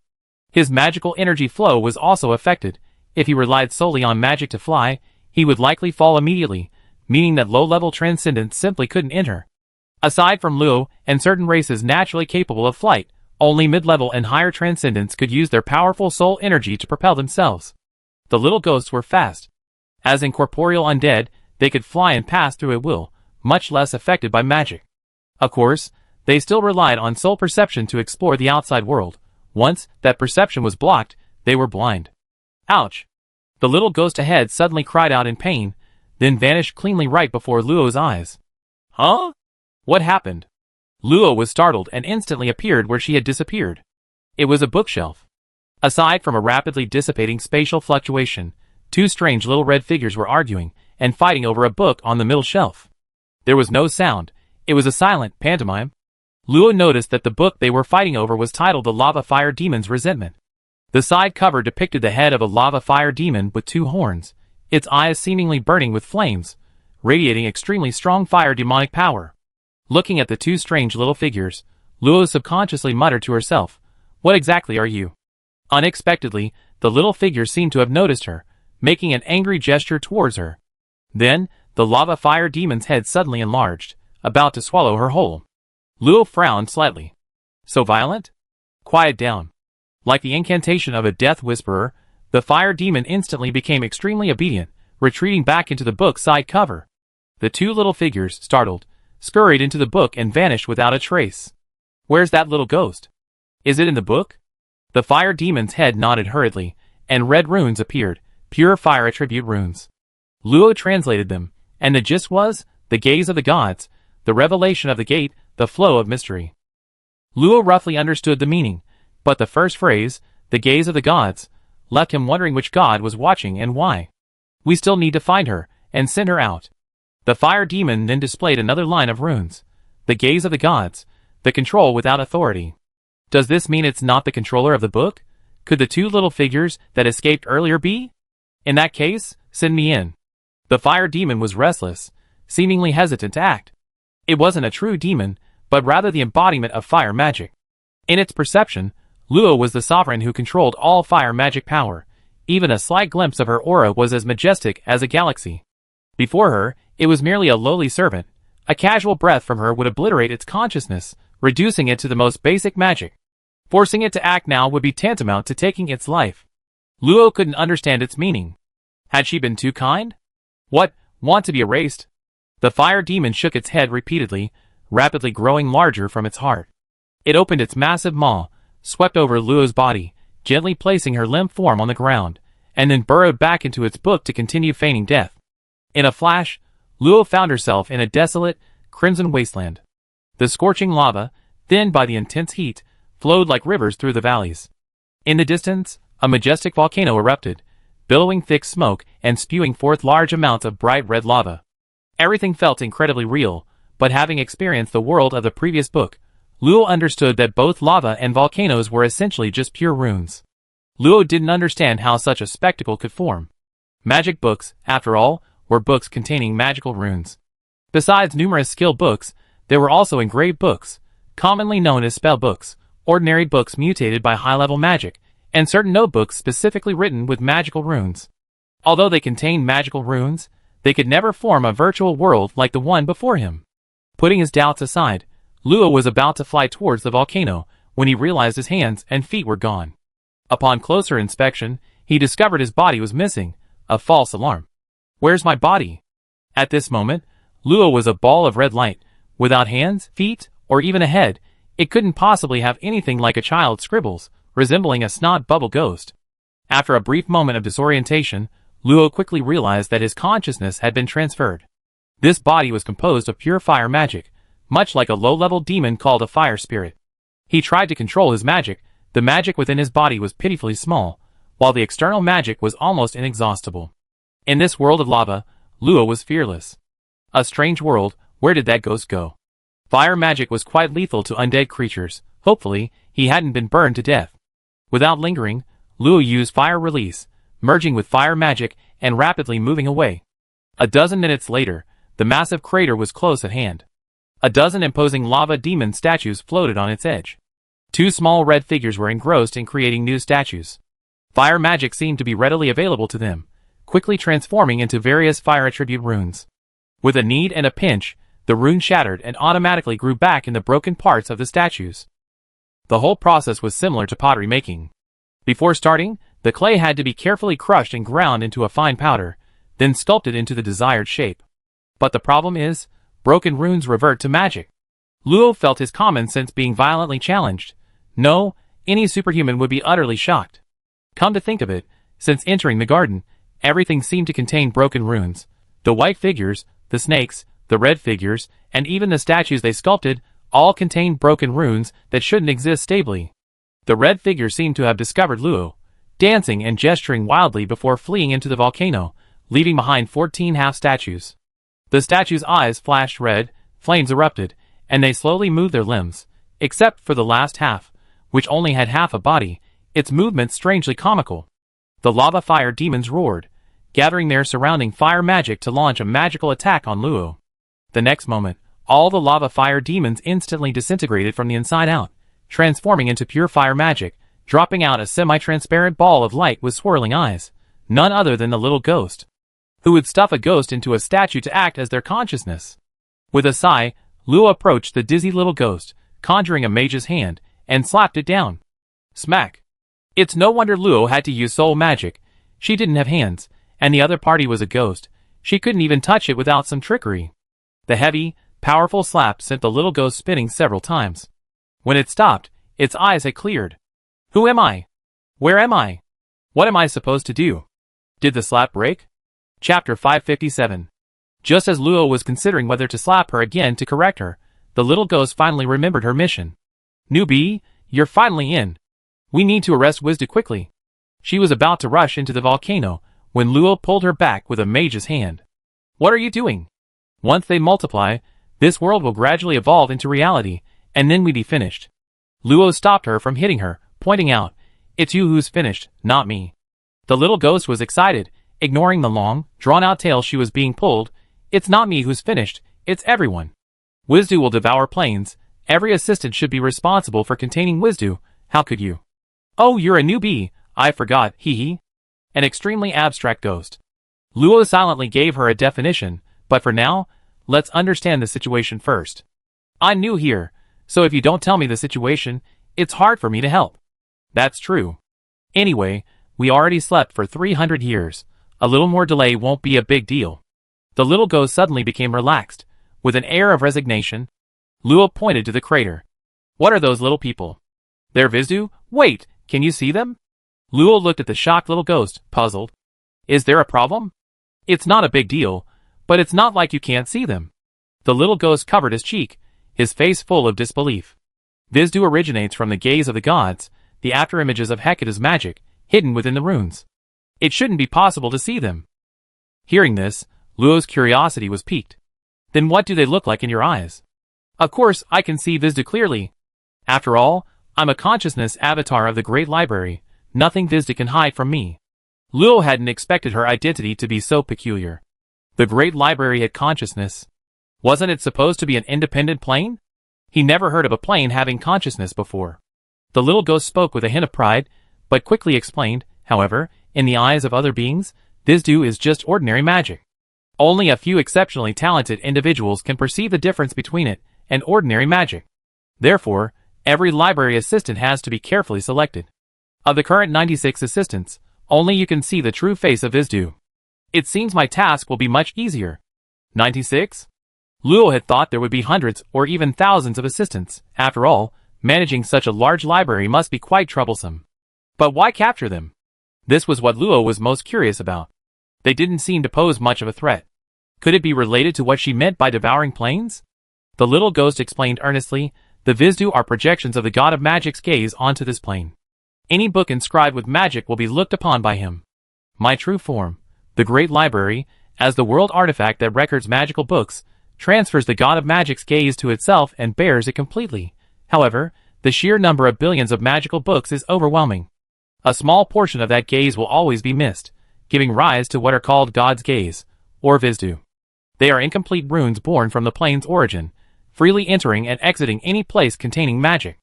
His magical energy flow was also affected. If he relied solely on magic to fly, he would likely fall immediately, meaning that low-level transcendents simply couldn't enter. Aside from Luo and certain races naturally capable of flight, only mid-level and higher transcendents could use their powerful soul energy to propel themselves. The little ghosts were fast. As incorporeal undead, they could fly and pass through at will, much less affected by magic. Of course, they still relied on soul perception to explore the outside world. Once that perception was blocked, they were blind. Ouch! The little ghost ahead suddenly cried out in pain, then vanished cleanly right before Luo's eyes. Huh? What happened? Luo was startled and instantly appeared where she had disappeared. It was a bookshelf. Aside from a rapidly dissipating spatial fluctuation, two strange little red figures were arguing and fighting over a book on the middle shelf. There was no sound. It was a silent pantomime. Luo noticed that the book they were fighting over was titled The Lava Fire Demon's Resentment. The side cover depicted the head of a lava fire demon with two horns, its eyes seemingly burning with flames, radiating extremely strong fire demonic power. Looking at the two strange little figures, Luo subconsciously muttered to herself, "What exactly are you?" Unexpectedly, the little figure seemed to have noticed her, making an angry gesture towards her. Then, the lava fire demon's head suddenly enlarged, about to swallow her whole. Luo frowned slightly. So violent? Quiet down. Like the incantation of a death whisperer, the fire demon instantly became extremely obedient, retreating back into the book's side cover. The two little figures, startled, scurried into the book and vanished without a trace. Where's that little ghost? Is it in the book? The fire demon's head nodded hurriedly, and red runes appeared, pure fire attribute runes. Luo translated them, and the gist was, the gaze of the gods, the revelation of the gate, the flow of mystery. Luo roughly understood the meaning, but the first phrase, the gaze of the gods, left him wondering which god was watching and why. We still need to find her, and send her out. The fire demon then displayed another line of runes. The gaze of the gods, the control without authority. Does this mean it's not the controller of the book? Could the two little figures that escaped earlier be? In that case, send me in. The fire demon was restless, seemingly hesitant to act. It wasn't a true demon, but rather the embodiment of fire magic. In its perception, Luo was the sovereign who controlled all fire magic power. Even a slight glimpse of her aura was as majestic as a galaxy. Before her, it was merely a lowly servant. A casual breath from her would obliterate its consciousness, reducing it to the most basic magic. Forcing it to act now would be tantamount to taking its life. Luo couldn't understand its meaning. Had she been too kind? What, want to be erased? The fire demon shook its head repeatedly, rapidly growing larger from its heart. It opened its massive maw, swept over Luo's body, gently placing her limp form on the ground, and then burrowed back into its book to continue feigning death. In a flash, Luo found herself in a desolate, crimson wasteland. The scorching lava, thinned by the intense heat, flowed like rivers through the valleys. In the distance, a majestic volcano erupted, billowing thick smoke and spewing forth large amounts of bright red lava. Everything felt incredibly real, but having experienced the world of the previous book, Luo understood that both lava and volcanoes were essentially just pure runes. Luo didn't understand how such a spectacle could form. Magic books, after all, were books containing magical runes. Besides numerous skill books, there were also engraved books, commonly known as spell books, ordinary books mutated by high-level magic, and certain notebooks specifically written with magical runes. Although they contained magical runes, they could never form a virtual world like the one before him. Putting his doubts aside, Luo was about to fly towards the volcano when he realized his hands and feet were gone. Upon closer inspection, he discovered his body was missing, a false alarm. Where's my body? At this moment, Luo was a ball of red light, without hands, feet, or even a head. It couldn't possibly have anything like a child's scribbles, resembling a snot bubble ghost. After a brief moment of disorientation, Luo quickly realized that his consciousness had been transferred. This body was composed of pure fire magic, much like a low-level demon called a fire spirit. He tried to control his magic. The magic within his body was pitifully small, while the external magic was almost inexhaustible. In this world of lava, Luo was fearless. A strange world, where did that ghost go? Fire magic was quite lethal to undead creatures. Hopefully, he hadn't been burned to death. Without lingering, Luo used fire release, merging with fire magic and rapidly moving away. A dozen minutes later, the massive crater was close at hand. A dozen imposing lava demon statues floated on its edge. Two small red figures were engrossed in creating new statues. Fire magic seemed to be readily available to them, quickly transforming into various fire attribute runes. With a knead and a pinch, the rune shattered and automatically grew back in the broken parts of the statues. The whole process was similar to pottery making. Before starting, the clay had to be carefully crushed and ground into a fine powder, then sculpted into the desired shape. But the problem is, broken runes revert to magic. Luo felt his common sense being violently challenged. No, any superhuman would be utterly shocked. Come to think of it, since entering the garden, everything seemed to contain broken runes. The white figures, the snakes, the red figures, and even the statues they sculpted, all contained broken runes that shouldn't exist stably. The red figure seemed to have discovered Luo, dancing and gesturing wildly before fleeing into the volcano, leaving behind 14 half-statues. The statues' eyes flashed red, flames erupted, and they slowly moved their limbs, except for the last half, which only had half a body, its movements strangely comical. The lava fire demons roared, gathering their surrounding fire magic to launch a magical attack on Luo. The next moment, all the lava fire demons instantly disintegrated from the inside out, transforming into pure fire magic, dropping out a semi-transparent ball of light with swirling eyes, none other than the little ghost. Who would stuff a ghost into a statue to act as their consciousness? With a sigh, Luo approached the dizzy little ghost, conjuring a mage's hand, and slapped it down. Smack! It's no wonder Luo had to use soul magic. She didn't have hands, and the other party was a ghost. She couldn't even touch it without some trickery. The heavy, powerful slap sent the little ghost spinning several times. When it stopped, its eyes had cleared. Who am I? Where am I? What am I supposed to do? Did the slap break? Chapter 557. Just as Luo was considering whether to slap her again to correct her, the little ghost finally remembered her mission. Newbie, you're finally in. We need to arrest Wizdu quickly. She was about to rush into the volcano when Luo pulled her back with a mage's hand. What are you doing? Once they multiply, this world will gradually evolve into reality, and then we'd be finished. Luo stopped her from hitting her, pointing out, It's you who's finished, not me. The little ghost was excited, ignoring the long, drawn-out tale she was being pulled. It's not me who's finished, it's everyone. Wizdu will devour planes. Every assistant should be responsible for containing Wizdu. How could you? Oh, you're a newbie. I forgot, hee. An extremely abstract ghost. Luo silently gave her a definition, but for now, let's understand the situation first. I'm new here, so if you don't tell me the situation, it's hard for me to help. That's true. Anyway, we already slept for 300 years. A little more delay won't be a big deal. The little ghost suddenly became relaxed. With an air of resignation, Luo pointed to the crater. What are those little people? They're Wizdu? Wait, can you see them? Luo looked at the shocked little ghost, puzzled. Is there a problem? It's not a big deal, but it's not like you can't see them. The little ghost covered his cheek, his face full of disbelief. Wizdu originates from the gaze of the gods, the afterimages of Hecate's magic, hidden within the runes. It shouldn't be possible to see them. Hearing this, Luo's curiosity was piqued. Then what do they look like in your eyes? Of course, I can see Wizdu clearly. After all, I'm a consciousness avatar of the Great Library. Nothing Wizdu can hide from me. Luo hadn't expected her identity to be so peculiar. The Great Library had consciousness. Wasn't it supposed to be an independent plane? He never heard of a plane having consciousness before. The little ghost spoke with a hint of pride, but quickly explained, however, in the eyes of other beings, Wizdu is just ordinary magic. Only a few exceptionally talented individuals can perceive the difference between it and ordinary magic. Therefore, every library assistant has to be carefully selected. Of the current 96 assistants, only you can see the true face of Wizdu. It seems my task will be much easier. 96? Luo had thought there would be hundreds or even thousands of assistants. After all, managing such a large library must be quite troublesome. But why capture them? This was what Luo was most curious about. They didn't seem to pose much of a threat. Could it be related to what she meant by devouring planes? The little ghost explained earnestly, the Wizdu are projections of the god of magic's gaze onto this plane. Any book inscribed with magic will be looked upon by him. My true form, the Great Library, as the world artifact that records magical books, transfers the god of magic's gaze to itself and bears it completely. However, the sheer number of billions of magical books is overwhelming. A small portion of that gaze will always be missed, giving rise to what are called God's gaze, or Wizdu. They are incomplete runes born from the plane's origin, freely entering and exiting any place containing magic.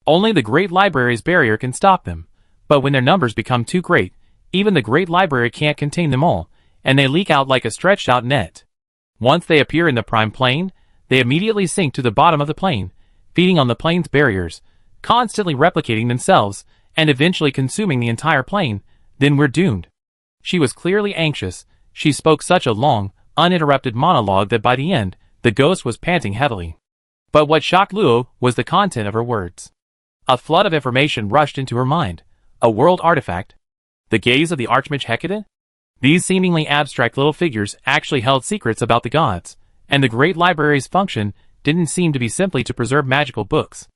Only the Great Library's barrier can stop them, but when their numbers become too great, even the Great Library can't contain them all, and they leak out like a stretched-out net. Once they appear in the prime plane, they immediately sink to the bottom of the plane, feeding on the plane's barriers, constantly replicating themselves, and eventually consuming the entire plane. Then we're doomed. She was clearly anxious. She spoke such a long, uninterrupted monologue that by the end, the ghost was panting heavily. But what shocked Luo was the content of her words. A flood of information rushed into her mind. A world artifact? The gaze of the Archmage Hecate? These seemingly abstract little figures actually held secrets about the gods, and the Great Library's function didn't seem to be simply to preserve magical books.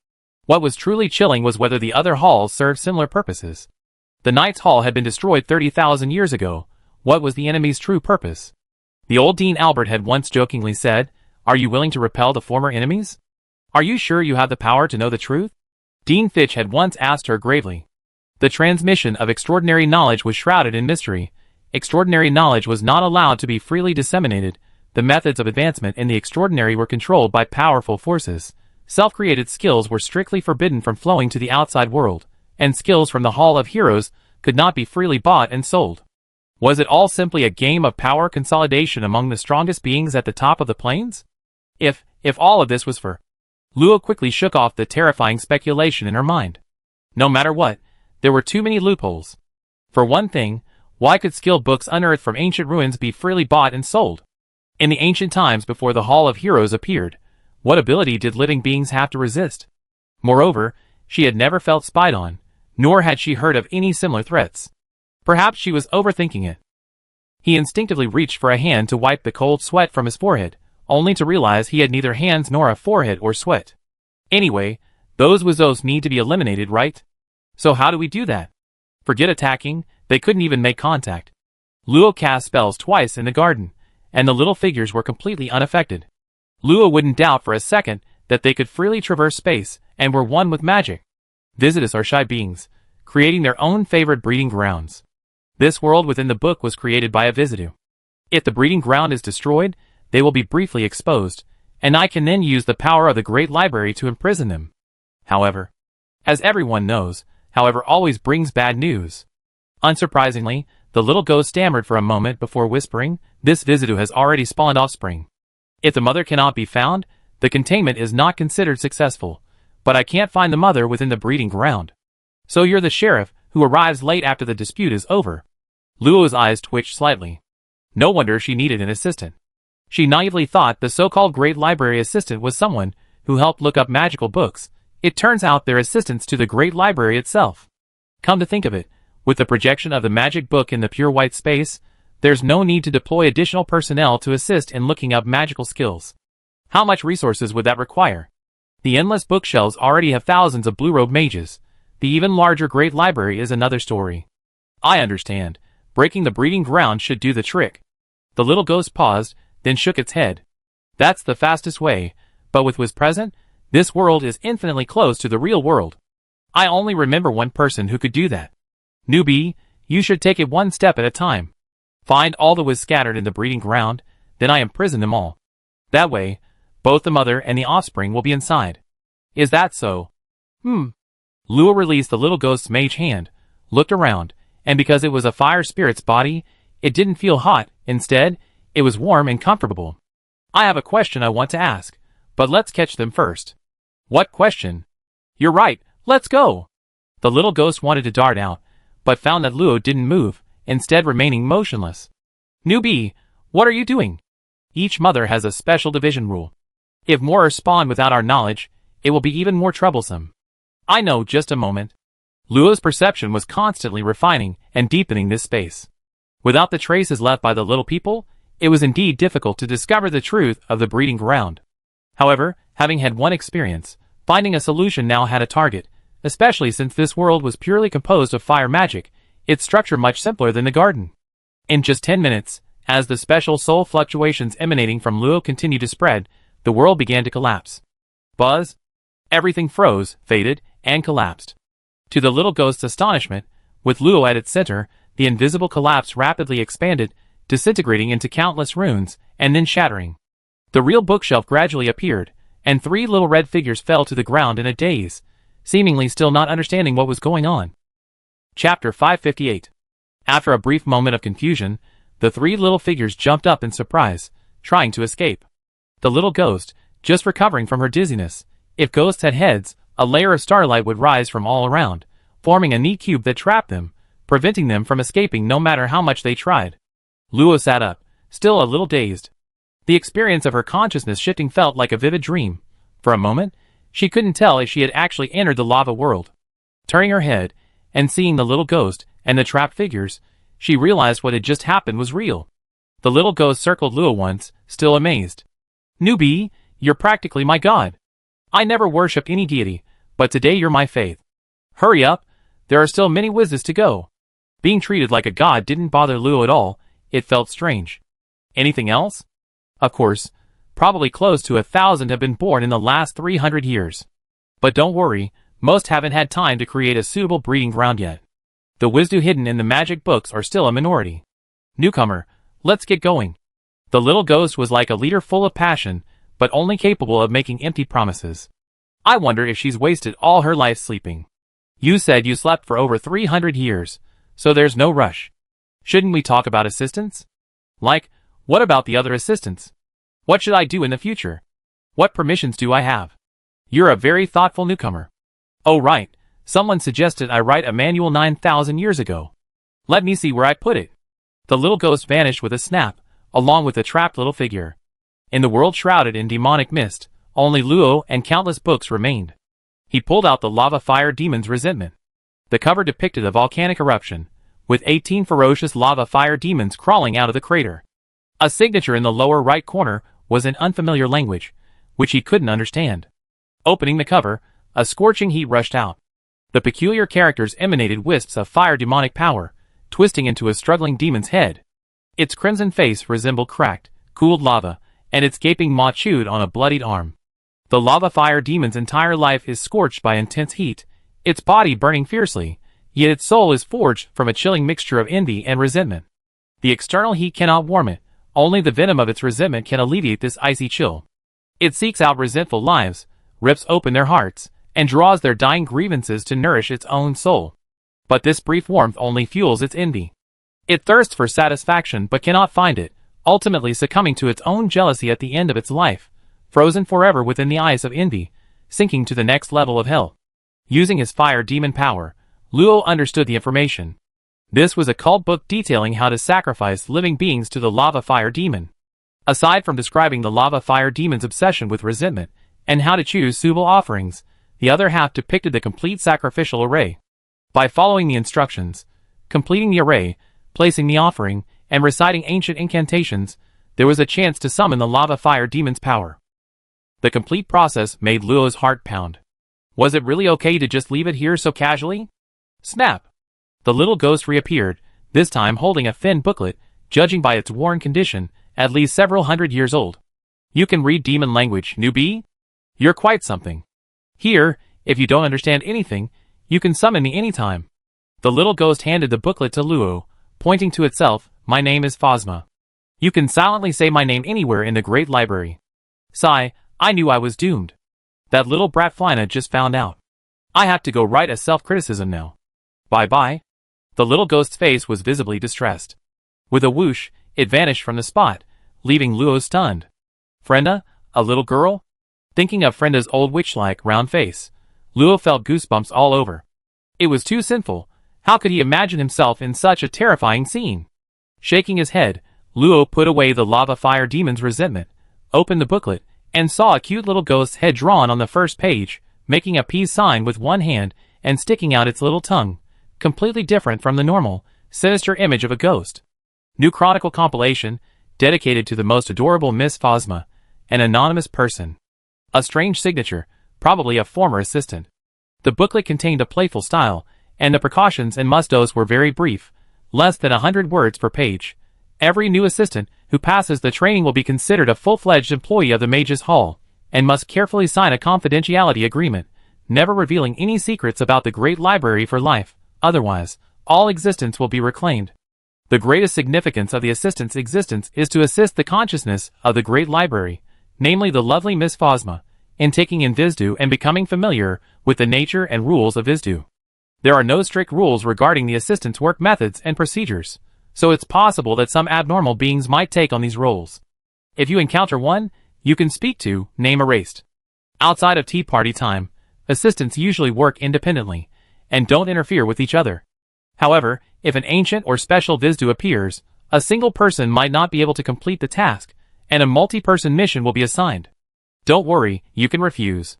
What was truly chilling was whether the other halls served similar purposes. The Knight's Hall had been destroyed 30,000 years ago. What was the enemy's true purpose? The old Dean Albert had once jokingly said, "Are you willing to repel the former enemies? Are you sure you have the power to know the truth?" Dean Fitch had once asked her gravely. The transmission of extraordinary knowledge was shrouded in mystery. Extraordinary knowledge was not allowed to be freely disseminated. The methods of advancement in the extraordinary were controlled by powerful forces. Self-created skills were strictly forbidden from flowing to the outside world, and skills from the Hall of Heroes could not be freely bought and sold. Was it all simply a game of power consolidation among the strongest beings at the top of the planes? If all of this was for... Luo quickly shook off the terrifying speculation in her mind. No matter what, there were too many loopholes. For one thing, why could skilled books unearthed from ancient ruins be freely bought and sold? In the ancient times before the Hall of Heroes appeared, what ability did living beings have to resist? Moreover, she had never felt spied on, nor had she heard of any similar threats. Perhaps she was overthinking it. He instinctively reached for a hand to wipe the cold sweat from his forehead, only to realize he had neither hands nor a forehead or sweat. Anyway, those Wizzos need to be eliminated, right? So how do we do that? Forget attacking, they couldn't even make contact. Luo cast spells twice in the garden, and the little figures were completely unaffected. Luo wouldn't doubt for a second that they could freely traverse space and were one with magic. Visitus are shy beings, creating their own favored breeding grounds. This world within the book was created by a Visitu. If the breeding ground is destroyed, they will be briefly exposed, and I can then use the power of the Great Library to imprison them. However, as everyone knows, always brings bad news. Unsurprisingly, the little ghost stammered for a moment before whispering, "This Visitu has already spawned offspring. If the mother cannot be found, the containment is not considered successful, but I can't find the mother within the breeding ground. So you're the sheriff, who arrives late after the dispute is over." Luo's eyes twitched slightly. No wonder she needed an assistant. She naively thought the so-called Great Library assistant was someone who helped look up magical books. It turns out they're assistants to the Great Library itself. Come to think of it, with the projection of the magic book in the pure white space, there's no need to deploy additional personnel to assist in looking up magical skills. How much resources would that require? The endless bookshelves already have thousands of blue-robed mages. The even larger Great Library is another story. I understand. Breaking the breeding ground should do the trick. The little ghost paused, then shook its head. That's the fastest way, but with Wiz present, this world is infinitely close to the real world. I only remember one person who could do that. Newbie, you should take it one step at a time. Find all the Wiz scattered in the breeding ground, then I imprison them all. That way, both the mother and the offspring will be inside. Is that so? Luo released the little ghost's mage hand, looked around, and because it was a fire spirit's body, it didn't feel hot. Instead, it was warm and comfortable. I have a question I want to ask, but let's catch them first. What question? You're right, let's go. The little ghost wanted to dart out, but found that Luo didn't move, instead remaining motionless. Newbie, what are you doing? Each mother has a special division rule. If more are spawned without our knowledge, it will be even more troublesome. I know, just a moment. Luo's perception was constantly refining and deepening this space. Without the traces left by the little people, it was indeed difficult to discover the truth of the breeding ground. However, having had one experience, finding a solution now had a target, especially since this world was purely composed of fire magic, its structure much simpler than the garden. In just 10 minutes, as the special soul fluctuations emanating from Luo continued to spread, the world began to collapse. Buzz? Everything froze, faded, and collapsed. To the little ghost's astonishment, with Luo at its center, the invisible collapse rapidly expanded, disintegrating into countless runes, and then shattering. The real bookshelf gradually appeared, and 3 little red figures fell to the ground in a daze, seemingly still not understanding what was going on. Chapter 558. After a brief moment of confusion, the 3 little figures jumped up in surprise, trying to escape. The little ghost, just recovering from her dizziness. If ghosts had heads, a layer of starlight would rise from all around, forming a neat cube that trapped them, preventing them from escaping no matter how much they tried. Luo sat up, still a little dazed. The experience of her consciousness shifting felt like a vivid dream. For a moment, she couldn't tell if she had actually entered the lava world. Turning her head, and seeing the little ghost and the trapped figures, she realized what had just happened was real. The little ghost circled Luo once, still amazed. Newbie, you're practically my god. I never worshipped any deity, but today you're my faith. Hurry up, there are still many Wizzes to go. Being treated like a god didn't bother Luo at all, it felt strange. Anything else? Of course, probably close to 1,000 have been born in the last 300 years. But don't worry, most haven't had time to create a suitable breeding ground yet. The Wizdu hidden in the magic books are still a minority. Newcomer, let's get going. The little ghost was like a leader full of passion, but only capable of making empty promises. I wonder if she's wasted all her life sleeping. You said you slept for over 300 years, so there's no rush. Shouldn't we talk about assistants? Like, what about the other assistants? What should I do in the future? What permissions do I have? You're a very thoughtful newcomer. Oh right, someone suggested I write a manual 9,000 years ago. Let me see where I put it. The little ghost vanished with a snap, along with the trapped little figure. In the world shrouded in demonic mist, only Luo and countless books remained. He pulled out the lava fire demon's resentment. The cover depicted a volcanic eruption, with 18 ferocious lava fire demons crawling out of the crater. A signature in the lower right corner was in unfamiliar language, which he couldn't understand. Opening the cover, a scorching heat rushed out. The peculiar characters emanated wisps of fire demonic power, twisting into a struggling demon's head. Its crimson face resembled cracked, cooled lava, and its gaping maw chewed on a bloodied arm. The lava fire demon's entire life is scorched by intense heat, its body burning fiercely, yet its soul is forged from a chilling mixture of envy and resentment. The external heat cannot warm it, only the venom of its resentment can alleviate this icy chill. It seeks out resentful lives, rips open their hearts, and draws their dying grievances to nourish its own soul. But this brief warmth only fuels its envy. It thirsts for satisfaction but cannot find it, ultimately succumbing to its own jealousy at the end of its life, frozen forever within the ice of envy, sinking to the next level of hell. Using his fire demon power, Luo understood the information. This was a cult book detailing how to sacrifice living beings to the lava fire demon. Aside from describing the lava fire demon's obsession with resentment and how to choose suitable offerings, the other half depicted the complete sacrificial array. By following the instructions, completing the array, placing the offering, and reciting ancient incantations, there was a chance to summon the lava fire demon's power. The complete process made Luo's heart pound. Was it really okay to just leave it here so casually? Snap! The little ghost reappeared, this time holding a thin booklet, judging by its worn condition, at least several hundred years old. You can read demon language, newbie? You're quite something. Here, if you don't understand anything, you can summon me anytime. The little ghost handed the booklet to Luo, pointing to itself. My name is Phosma. You can silently say my name anywhere in the Great Library. Sigh, I knew I was doomed. That little brat Flina just found out. I have to go write a self-criticism now. Bye-bye. The little ghost's face was visibly distressed. With a whoosh, it vanished from the spot, leaving Luo stunned. Frenda, a little girl? Thinking of Frenda's old witch-like round face, Luo felt goosebumps all over. It was too sinful. How could he imagine himself in such a terrifying scene? Shaking his head, Luo put away the lava fire demon's resentment, opened the booklet, and saw a cute little ghost's head drawn on the first page, making a peace sign with one hand and sticking out its little tongue, completely different from the normal, sinister image of a ghost. New Chronicle compilation, dedicated to the most adorable Miss Phosma, an anonymous person. A strange signature, probably a former assistant. The booklet contained a playful style, and the precautions and must-dos were very brief, less than 100 words per page. Every new assistant who passes the training will be considered a full-fledged employee of the Mage's Hall, and must carefully sign a confidentiality agreement, never revealing any secrets about the Great Library for life, otherwise, all existence will be reclaimed. The greatest significance of the assistant's existence is to assist the consciousness of the Great Library, namely the lovely Miss Phosma, in taking in Vizdu and becoming familiar with the nature and rules of Vizdu. There are no strict rules regarding the assistant's work methods and procedures, so it's possible that some abnormal beings might take on these roles. If you encounter one, you can speak to, name erased. Outside of tea party time, assistants usually work independently, and don't interfere with each other. However, if an ancient or special Vizdu appears, a single person might not be able to complete the task, and a multi-person mission will be assigned. Don't worry, you can refuse.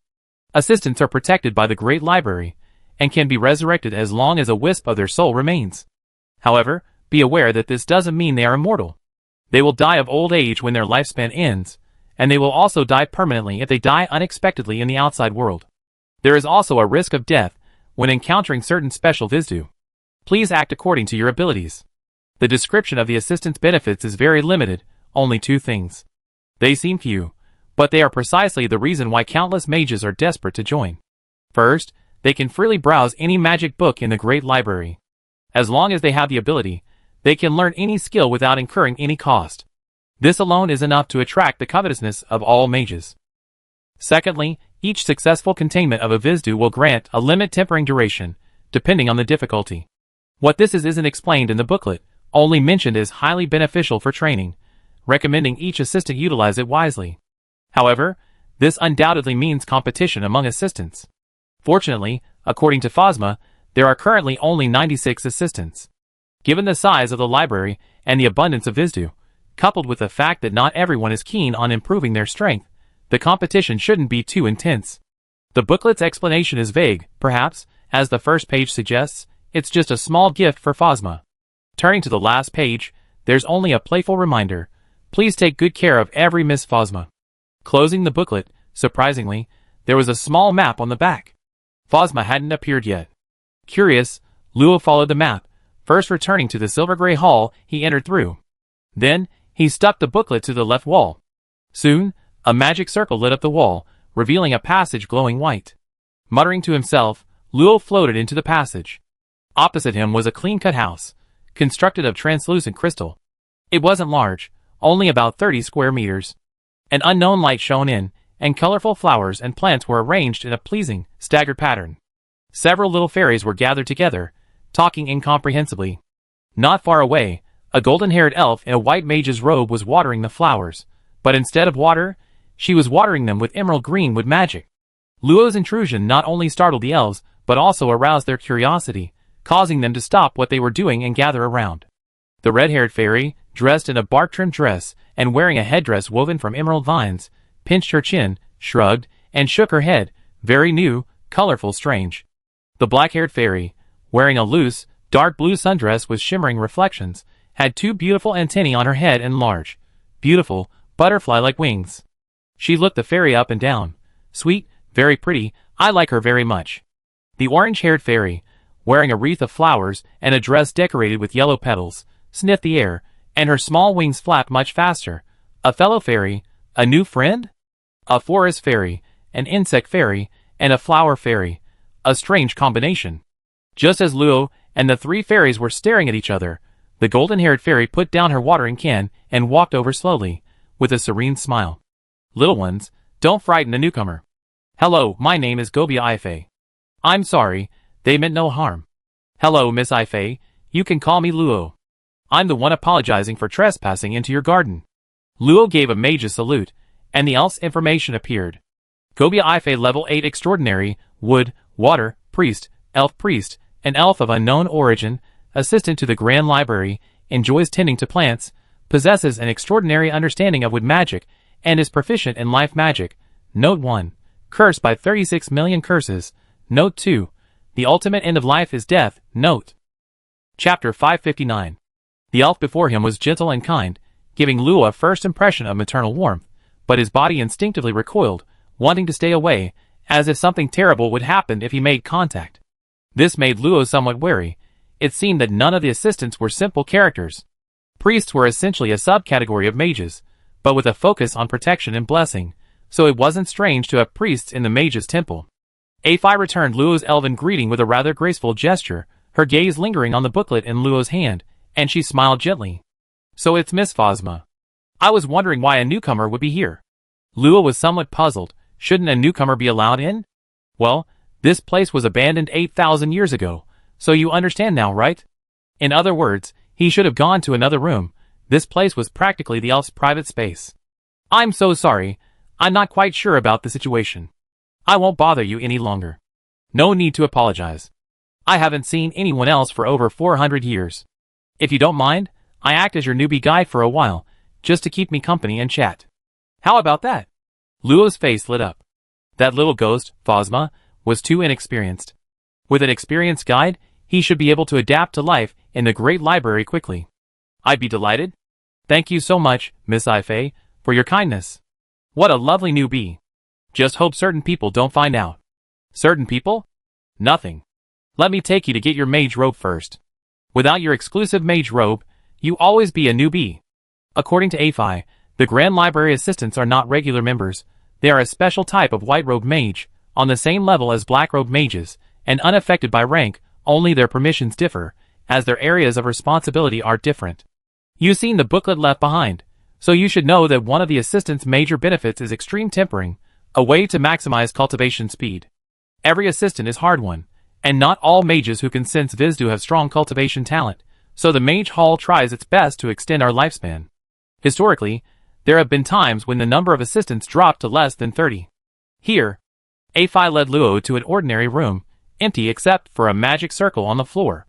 Assistants are protected by the Great Library, and can be resurrected as long as a wisp of their soul remains. However, be aware that this doesn't mean they are immortal. They will die of old age when their lifespan ends, and they will also die permanently if they die unexpectedly in the outside world. There is also a risk of death when encountering certain special Vizdu. Please act according to your abilities. The description of the assistant's benefits is very limited, only 2 things. They seem few, but they are precisely the reason why countless mages are desperate to join. First, they can freely browse any magic book in the Great Library. As long as they have the ability, they can learn any skill without incurring any cost. This alone is enough to attract the covetousness of all mages. Secondly, each successful containment of a Vizdu will grant a limit tempering duration, depending on the difficulty. What this is isn't explained in the booklet, only mentioned as highly beneficial for training, recommending each assistant utilize it wisely. However, this undoubtedly means competition among assistants. Fortunately, according to Phosma, there are currently only 96 assistants. Given the size of the library and the abundance of Vizdu, coupled with the fact that not everyone is keen on improving their strength, the competition shouldn't be too intense. The booklet's explanation is vague, perhaps, as the first page suggests, it's just a small gift for Phosma. Turning to the last page, there's only a playful reminder. Please take good care of every Miss Phosma. Closing the booklet, surprisingly, there was a small map on the back. Phosma hadn't appeared yet. Curious, Luo followed the map, first returning to the silver-gray hall he entered through. Then, he stuck the booklet to the left wall. Soon, a magic circle lit up the wall, revealing a passage glowing white. Muttering to himself, Luo floated into the passage. Opposite him was a clean-cut house, constructed of translucent crystal. It wasn't large, only about 30 square meters. An unknown light shone in, and colorful flowers and plants were arranged in a pleasing, staggered pattern. Several little fairies were gathered together, talking incomprehensibly. Not far away, a golden-haired elf in a white mage's robe was watering the flowers, but instead of water, she was watering them with emerald green wood magic. Luo's intrusion not only startled the elves, but also aroused their curiosity, causing them to stop what they were doing and gather around. The red-haired fairy, dressed in a bark-trimmed dress and wearing a headdress woven from emerald vines, pinched her chin, shrugged, and shook her head, very new, colorful, strange. The black-haired fairy, wearing a loose, dark blue sundress with shimmering reflections, had two beautiful antennae on her head and large, beautiful, butterfly-like wings. She looked the fairy up and down. Sweet, very pretty, I like her very much. The orange-haired fairy, wearing a wreath of flowers and a dress decorated with yellow petals, sniffed the air, and her small wings flapped much faster. A fellow fairy, a new friend? A forest fairy, an insect fairy, and a flower fairy. A strange combination. Just as Luo and the three fairies were staring at each other, the golden-haired fairy put down her watering can and walked over slowly, with a serene smile. Little ones, don't frighten a newcomer. Hello, my name is Gobia Ifei. I'm sorry, they meant no harm. Hello, Miss Ifei, you can call me Luo. I'm the one apologizing for trespassing into your garden. Luo gave a mage's salute, and the elf's information appeared. Gobia Ifei level 8 extraordinary, wood, water, priest, an elf of unknown origin, assistant to the Grand Library, enjoys tending to plants, possesses an extraordinary understanding of wood magic, and is proficient in life magic. Note 1. Cursed by 36 million curses. Note 2. The ultimate end of life is death. Note. Chapter 559. The elf before him was gentle and kind, giving Luo a first impression of maternal warmth, but his body instinctively recoiled, wanting to stay away, as if something terrible would happen if he made contact. This made Luo somewhat wary. It seemed that none of the assistants were simple characters. Priests were essentially a subcategory of mages, but with a focus on protection and blessing, so it wasn't strange to have priests in the mage's temple. A5 returned Luo's elven greeting with a rather graceful gesture, her gaze lingering on the booklet in Luo's hand, and she smiled gently. So it's Miss Phosma. I was wondering why a newcomer would be here. Luo was somewhat puzzled. Shouldn't a newcomer be allowed in? Well, this place was abandoned 8,000 years ago, so you understand now, right? In other words, he should have gone to another room. This place was practically the elf's private space. I'm so sorry. I'm not quite sure about the situation. I won't bother you any longer. No need to apologize. I haven't seen anyone else for over 400 years. If you don't mind, I act as your newbie guide for a while, just to keep me company and chat. How about that? Luo's face lit up. That little ghost, Phosma, was too inexperienced. With an experienced guide, he should be able to adapt to life in the great library quickly. I'd be delighted. Thank you so much, Miss Ifei, for your kindness. What a lovely newbie. Just hope certain people don't find out. Certain people? Nothing. Let me take you to get your mage robe first. Without your exclusive mage robe, you always be a newbie. According to A5, the Grand Library assistants are not regular members. They are a special type of white-robed mage, on the same level as black-robed mages, and unaffected by rank, only their permissions differ, as their areas of responsibility are different. You've seen the booklet left behind, so you should know that one of the assistant's major benefits is extreme tempering, a way to maximize cultivation speed. Every assistant is hard-won, and not all mages who can sense Viz do have strong cultivation talent, so the Mage Hall tries its best to extend our lifespan. Historically, there have been times when the number of assistants dropped to less than 30. Here, A5 led Luo to an ordinary room, empty except for a magic circle on the floor.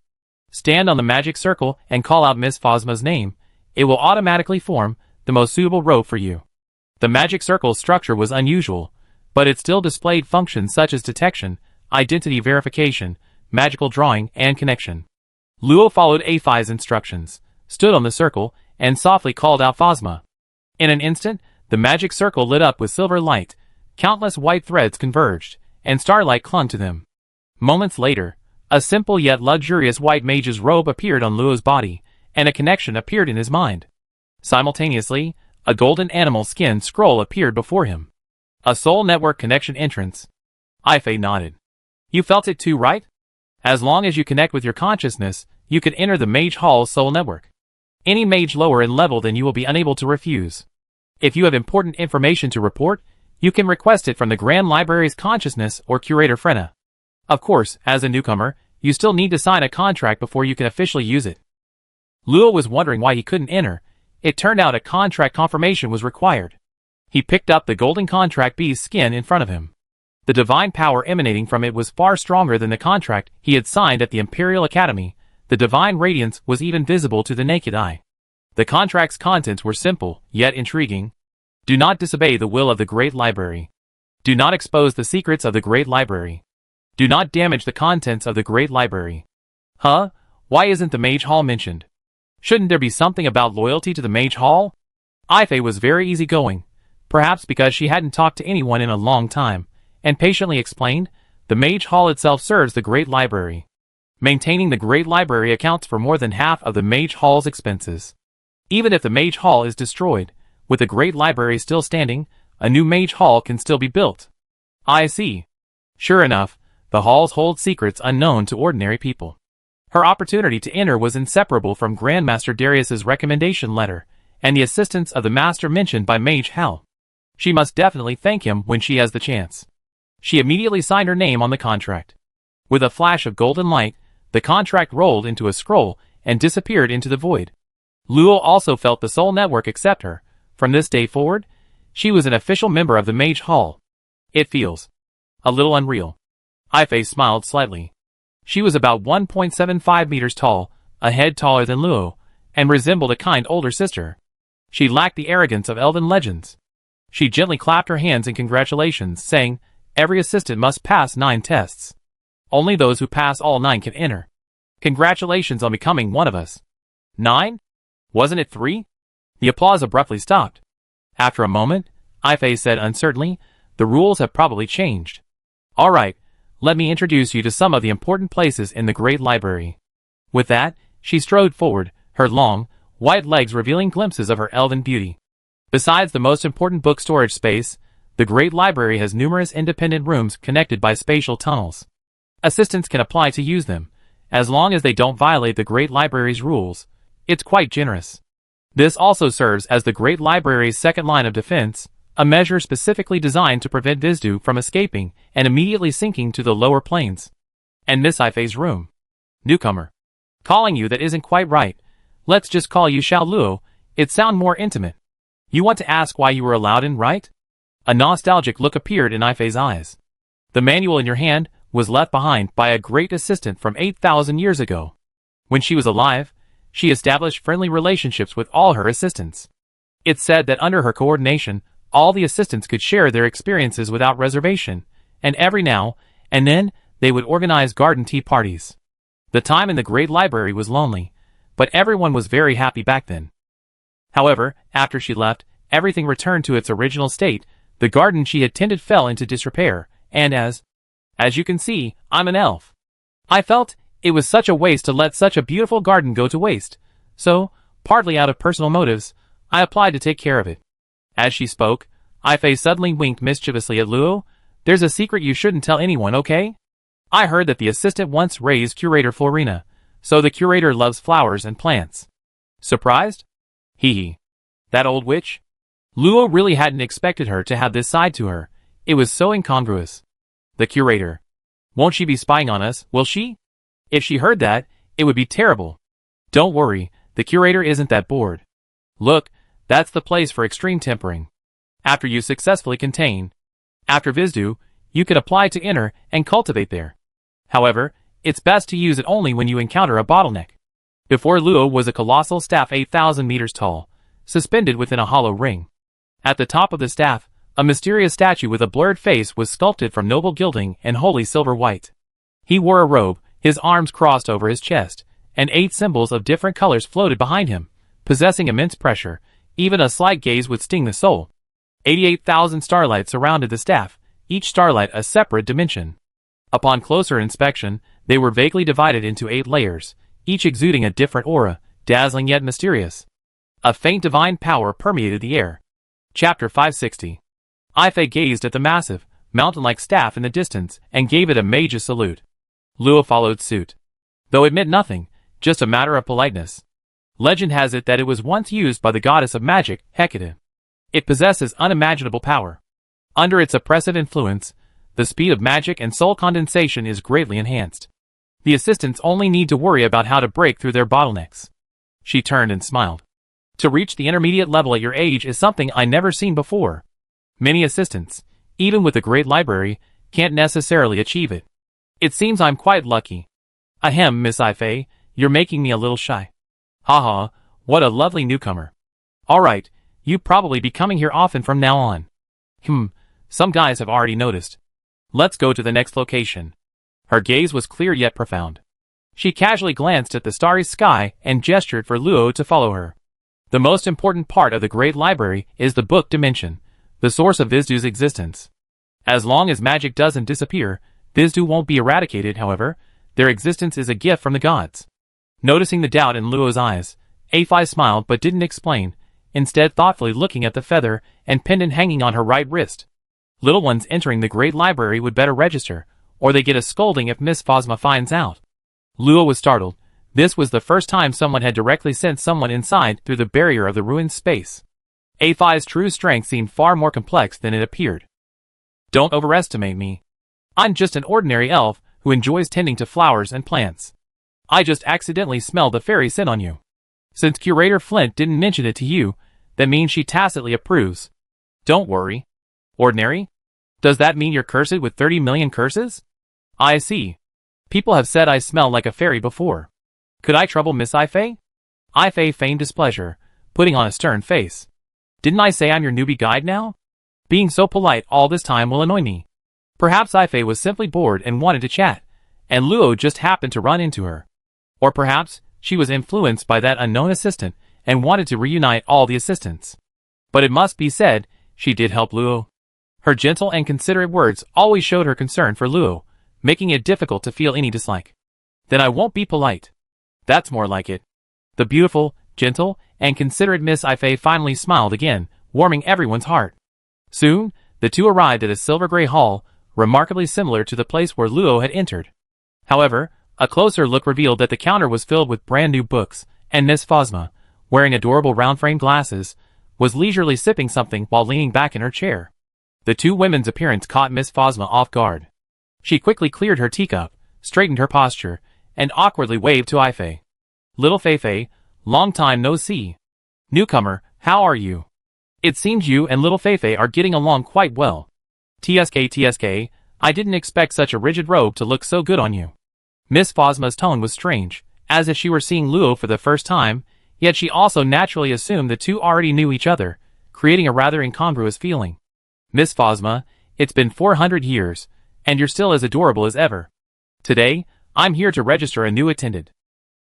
Stand on the magic circle and call out Miss Phosma's name. It will automatically form the most suitable robe for you. The magic circle's structure was unusual, but it still displayed functions such as detection, identity verification, magical drawing, and connection. Luo followed A5's instructions, stood on the circle, and softly called out Phosma. In an instant, the magic circle lit up with silver light, countless white threads converged, and starlight clung to them. Moments later, a simple yet luxurious white mage's robe appeared on Luo's body, and a connection appeared in his mind. Simultaneously, a golden animal skin scroll appeared before him. A soul network connection entrance. Ifei nodded. You felt it too, right? As long as you connect with your consciousness, you can enter the Mage Hall's soul network. Any mage lower in level than you will be unable to refuse. If you have important information to report, you can request it from the Grand Library's Consciousness or Curator Frenna. Of course, as a newcomer, you still need to sign a contract before you can officially use it. Luo was wondering why he couldn't enter. It turned out a contract confirmation was required. He picked up the golden contract bee's skin in front of him. The divine power emanating from it was far stronger than the contract he had signed at the Imperial Academy. The divine radiance was even visible to the naked eye. The contract's contents were simple, yet intriguing. Do not disobey the will of the Great Library. Do not expose the secrets of the Great Library. Do not damage the contents of the Great Library. Huh? Why isn't the Mage Hall mentioned? Shouldn't there be something about loyalty to the Mage Hall? Ifei was very easygoing, perhaps because she hadn't talked to anyone in a long time, and patiently explained, the Mage Hall itself serves the Great Library. Maintaining the Great Library accounts for more than half of the Mage Hall's expenses. Even if the Mage Hall is destroyed, with the Great Library still standing, a new Mage Hall can still be built. I see. Sure enough, the halls hold secrets unknown to ordinary people. Her opportunity to enter was inseparable from Grandmaster Darius's recommendation letter, and the assistance of the master mentioned by Mage Hal. She must definitely thank him when she has the chance. She immediately signed her name on the contract. With a flash of golden light, the contract rolled into a scroll and disappeared into the void. Luo also felt the soul network accept her. From this day forward, she was an official member of the Mage Hall. It feels a little unreal. Ifei smiled slightly. She was about 1.75 meters tall, a head taller than Luo, and resembled a kind older sister. She lacked the arrogance of elven legends. She gently clapped her hands in congratulations, saying, every assistant must pass 9 tests. Only those who pass all 9 can enter. Congratulations on becoming one of us. 9? Wasn't it 3? The applause abruptly stopped. After a moment, Ifei said uncertainly, the rules have probably changed. All right, let me introduce you to some of the important places in the Great Library. With that, she strode forward, her long, white legs revealing glimpses of her elven beauty. Besides the most important book storage space, the Great Library has numerous independent rooms connected by spatial tunnels. Assistants can apply to use them, as long as they don't violate the Great Library's rules. It's quite generous. This also serves as the Great Library's second line of defense, a measure specifically designed to prevent Vizdu from escaping and immediately sinking to the lower planes. And Miss Ifei's room. Newcomer. Calling you that isn't quite right. Let's just call you Xiao Luo. It sounds more intimate. You want to ask why you were allowed in, right? A nostalgic look appeared in Ifei's eyes. The manual in your hand was left behind by a great assistant from 8,000 years ago. When she was alive, she established friendly relationships with all her assistants. It's said that under her coordination, all the assistants could share their experiences without reservation, and every now and then they would organize garden tea parties. The time in the Great Library was lonely, but everyone was very happy back then. However, after she left, everything returned to its original state. The garden she had tended fell into disrepair, and as you can see, I'm an elf. I felt it was such a waste to let such a beautiful garden go to waste, so, partly out of personal motives, I applied to take care of it. As she spoke, Ifei suddenly winked mischievously at Luo. There's a secret you shouldn't tell anyone, okay? I heard that the assistant once raised Curator Florina, so the curator loves flowers and plants. Surprised? Hee hee. That old witch? Luo really hadn't expected her to have this side to her. It was so incongruous. The curator. Won't she be spying on us, will she? If she heard that, it would be terrible. Don't worry, the curator isn't that bored. Look, that's the place for extreme tempering. After you successfully contain, after Vizdu, you can apply to enter and cultivate there. However, it's best to use it only when you encounter a bottleneck. Before Luo was a colossal staff 8,000 meters tall, suspended within a hollow ring. At the top of the staff, a mysterious statue with a blurred face was sculpted from noble gilding and holy silver white. He wore a robe, his arms crossed over his chest, and 8 symbols of different colors floated behind him, possessing immense pressure. Even a slight gaze would sting the soul. 88,000 starlights surrounded the staff, each starlight a separate dimension. Upon closer inspection, they were vaguely divided into 8 layers, each exuding a different aura, dazzling yet mysterious. A faint divine power permeated the air. Chapter 560. Ife gazed at the massive, mountain-like staff in the distance and gave it a major salute. Luo followed suit. Though it meant nothing, just a matter of politeness. Legend has it that it was once used by the goddess of magic, Hecate. It possesses unimaginable power. Under its oppressive influence, the speed of magic and soul condensation is greatly enhanced. The assistants only need to worry about how to break through their bottlenecks. She turned and smiled. To reach the intermediate level at your age is something I never seen before. Many assistants, even with a great library, can't necessarily achieve it. It seems I'm quite lucky. Ahem, Miss Ife, you're making me a little shy. Haha, what a lovely newcomer. Alright, you probably be coming here often from now on. Some guys have already noticed. Let's go to the next location. Her gaze was clear yet profound. She casually glanced at the starry sky and gestured for Luo to follow her. The most important part of the Great Library is the book dimension, the source of Vizdu's existence. As long as magic doesn't disappear, Vizdu won't be eradicated. However, their existence is a gift from the gods. Noticing the doubt in Luo's eyes, A5 smiled but didn't explain, instead thoughtfully looking at the feather and pendant hanging on her right wrist. Little ones entering the Great Library would better register, or they get a scolding if Miss Phosma finds out. Luo was startled. This was the first time someone had directly sent someone inside through the barrier of the ruined space. A5's true strength seemed far more complex than it appeared. Don't overestimate me. I'm just an ordinary elf who enjoys tending to flowers and plants. I just accidentally smelled the fairy scent on you. Since Curator Flint didn't mention it to you, that means she tacitly approves. Don't worry. Ordinary? Does that mean you're cursed with 30 million curses? I see. People have said I smell like a fairy before. Could I trouble Miss Ife? Ife feigned displeasure, putting on a stern face. Didn't I say I'm your newbie guide now? Being so polite all this time will annoy me. Perhaps Ife was simply bored and wanted to chat, and Luo just happened to run into her. Or perhaps she was influenced by that unknown assistant and wanted to reunite all the assistants. But it must be said, she did help Luo. Her gentle and considerate words always showed her concern for Luo, making it difficult to feel any dislike. Then I won't be polite. That's more like it. The beautiful, gentle, and considerate Miss Ife finally smiled again, warming everyone's heart. Soon, the two arrived at a silver-gray hall, remarkably similar to the place where Luo had entered. However, a closer look revealed that the counter was filled with brand-new books, and Miss Phosma, wearing adorable round-framed glasses, was leisurely sipping something while leaning back in her chair. The two women's appearance caught Miss Phosma off guard. She quickly cleared her teacup, straightened her posture, and awkwardly waved to Ife. Little Feifei, long time no see. Newcomer, how are you? It seems you and little Feifei are getting along quite well. TSK, I didn't expect such a rigid robe to look so good on you. Miss Phosma's tone was strange, as if she were seeing Luo for the first time, yet she also naturally assumed the two already knew each other, creating a rather incongruous feeling. Miss Phosma, it's been 400 years, and you're still as adorable as ever. Today, I'm here to register a new attendant.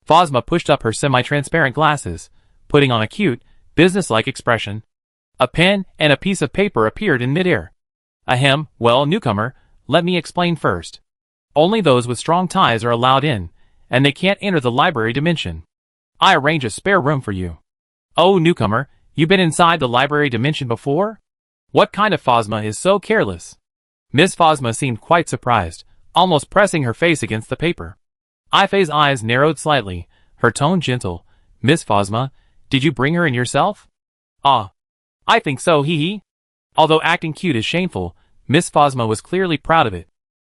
Phosma pushed up her semi-transparent glasses, putting on a cute, business-like expression. A pen and a piece of paper appeared in midair. Ahem, well, newcomer, let me explain first. Only those with strong ties are allowed in, and they can't enter the library dimension. I arrange a spare room for you. Oh, newcomer, you been inside the library dimension before? What kind of Phosma is so careless? Miss Phosma seemed quite surprised, almost pressing her face against the paper. Ife's eyes narrowed slightly, her tone gentle. Miss Phosma, did you bring her in yourself? Ah, I think so, hee. Although acting cute is shameful, Miss Phosma was clearly proud of it.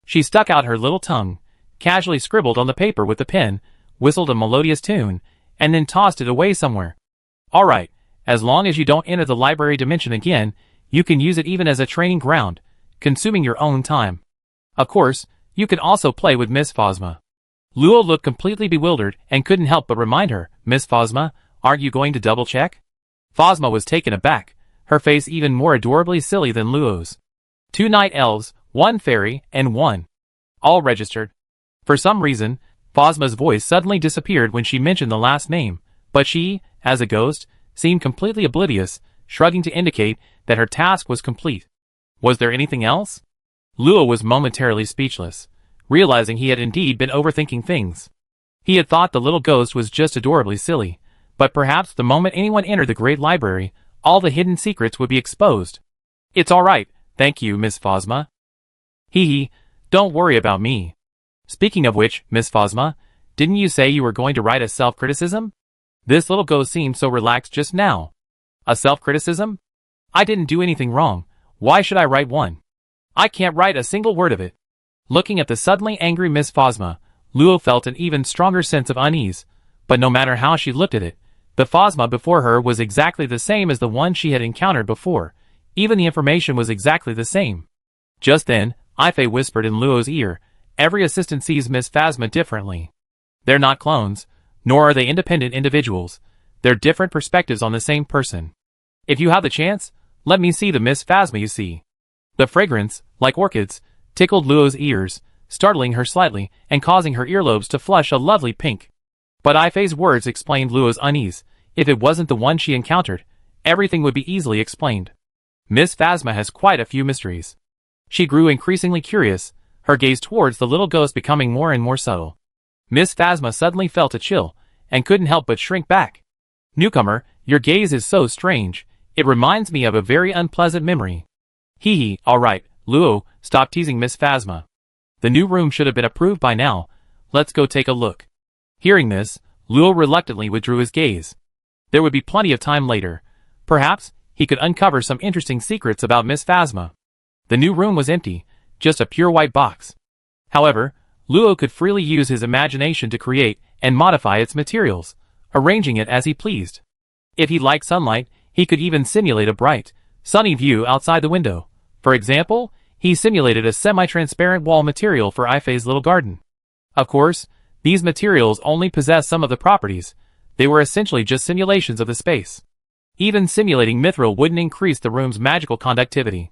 She stuck out her little tongue, casually scribbled on the paper with the pen, whistled a melodious tune, and then tossed it away somewhere. All right, as long as you don't enter the library dimension again, you can use it even as a training ground, consuming your own time. Of course, you can also play with Miss Phosma. Luo looked completely bewildered and couldn't help but remind her, Miss Phosma, aren't you going to double-check? Phosma was taken aback, her face even more adorably silly than Luo's. 2 night elves, 1 fairy, and 1. All registered. For some reason, Phasma's voice suddenly disappeared when she mentioned the last name, but she, as a ghost, seemed completely oblivious, shrugging to indicate that her task was complete. Was there anything else? Luo was momentarily speechless, realizing he had indeed been overthinking things. He had thought the little ghost was just adorably silly, but perhaps the moment anyone entered the great library, all the hidden secrets would be exposed. It's all right, thank you, Miss Phasma. Hee, don't worry about me. Speaking of which, Miss Phasma, didn't you say you were going to write a self-criticism? This little ghost seemed so relaxed just now. A self-criticism? I didn't do anything wrong. Why should I write one? I can't write a single word of it. Looking at the suddenly angry Miss Phasma, Luo felt an even stronger sense of unease, but no matter how she looked at it, the Phasma before her was exactly the same as the one she had encountered before. Even the information was exactly the same. Just then, Ifei whispered in Luo's ear, every assistant sees Miss Phasma differently. They're not clones, nor are they independent individuals. They're different perspectives on the same person. If you have the chance, let me see the Miss Phasma you see. The fragrance, like orchids, tickled Luo's ears, startling her slightly and causing her earlobes to flush a lovely pink. But Ifei's words explained Luo's unease. If it wasn't the one she encountered, everything would be easily explained. Miss Phasma has quite a few mysteries. She grew increasingly curious, her gaze towards the little ghost becoming more and more subtle. Miss Phasma suddenly felt a chill, and couldn't help but shrink back. Newcomer, your gaze is so strange, it reminds me of a very unpleasant memory. Hee, alright, Luo, stop teasing Miss Phasma. The new room should have been approved by now, let's go take a look. Hearing this, Luo reluctantly withdrew his gaze. There would be plenty of time later. Perhaps, he could uncover some interesting secrets about Miss Phasma. The new room was empty, just a pure white box. However, Luo could freely use his imagination to create and modify its materials, arranging it as he pleased. If he liked sunlight, he could even simulate a bright, sunny view outside the window. For example, he simulated a semi-transparent wall material for Ifei's little garden. Of course, these materials only possessed some of the properties. They were essentially just simulations of the space. Even simulating mithril wouldn't increase the room's magical conductivity.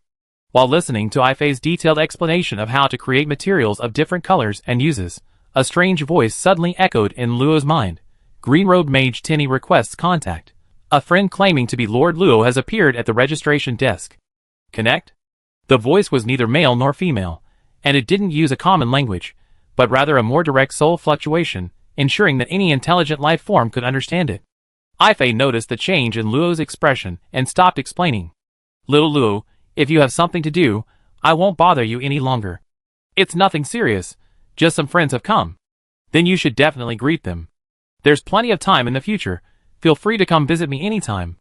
While listening to Ifei's detailed explanation of how to create materials of different colors and uses, a strange voice suddenly echoed in Luo's mind. Green-robed mage Tinny requests contact. A friend claiming to be Lord Luo has appeared at the registration desk. Connect? The voice was neither male nor female, and it didn't use a common language, but rather a more direct soul fluctuation, ensuring that any intelligent life form could understand it. Ifei noticed the change in Luo's expression and stopped explaining. Little Luo, if you have something to do, I won't bother you any longer. It's nothing serious, just some friends have come. Then you should definitely greet them. There's plenty of time in the future, feel free to come visit me anytime.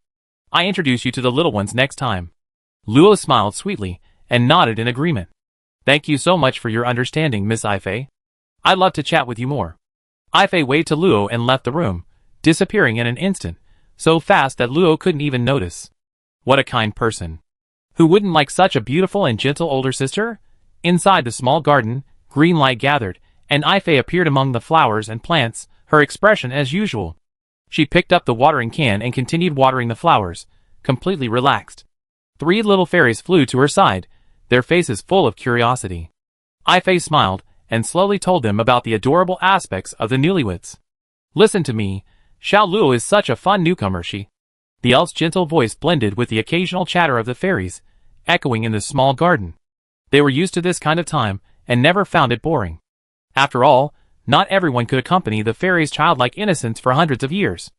I introduce you to the little ones next time. Luo smiled sweetly and nodded in agreement. Thank you so much for your understanding, Miss Ifei. I'd love to chat with you more. Ifei waved to Luo and left the room, disappearing in an instant, so fast that Luo couldn't even notice. What a kind person. Who wouldn't like such a beautiful and gentle older sister? Inside the small garden, green light gathered, and Ifei appeared among the flowers and plants, her expression as usual. She picked up the watering can and continued watering the flowers, completely relaxed. 3 little fairies flew to her side, their faces full of curiosity. Ifei smiled, and slowly told them about the adorable aspects of the newlyweds. Listen to me, Xiao Luo is such a fun newcomer, she. The elf's gentle voice blended with the occasional chatter of the fairies, echoing in the small garden. They were used to this kind of time, and never found it boring. After all, not everyone could accompany the fairies' childlike innocence for hundreds of years.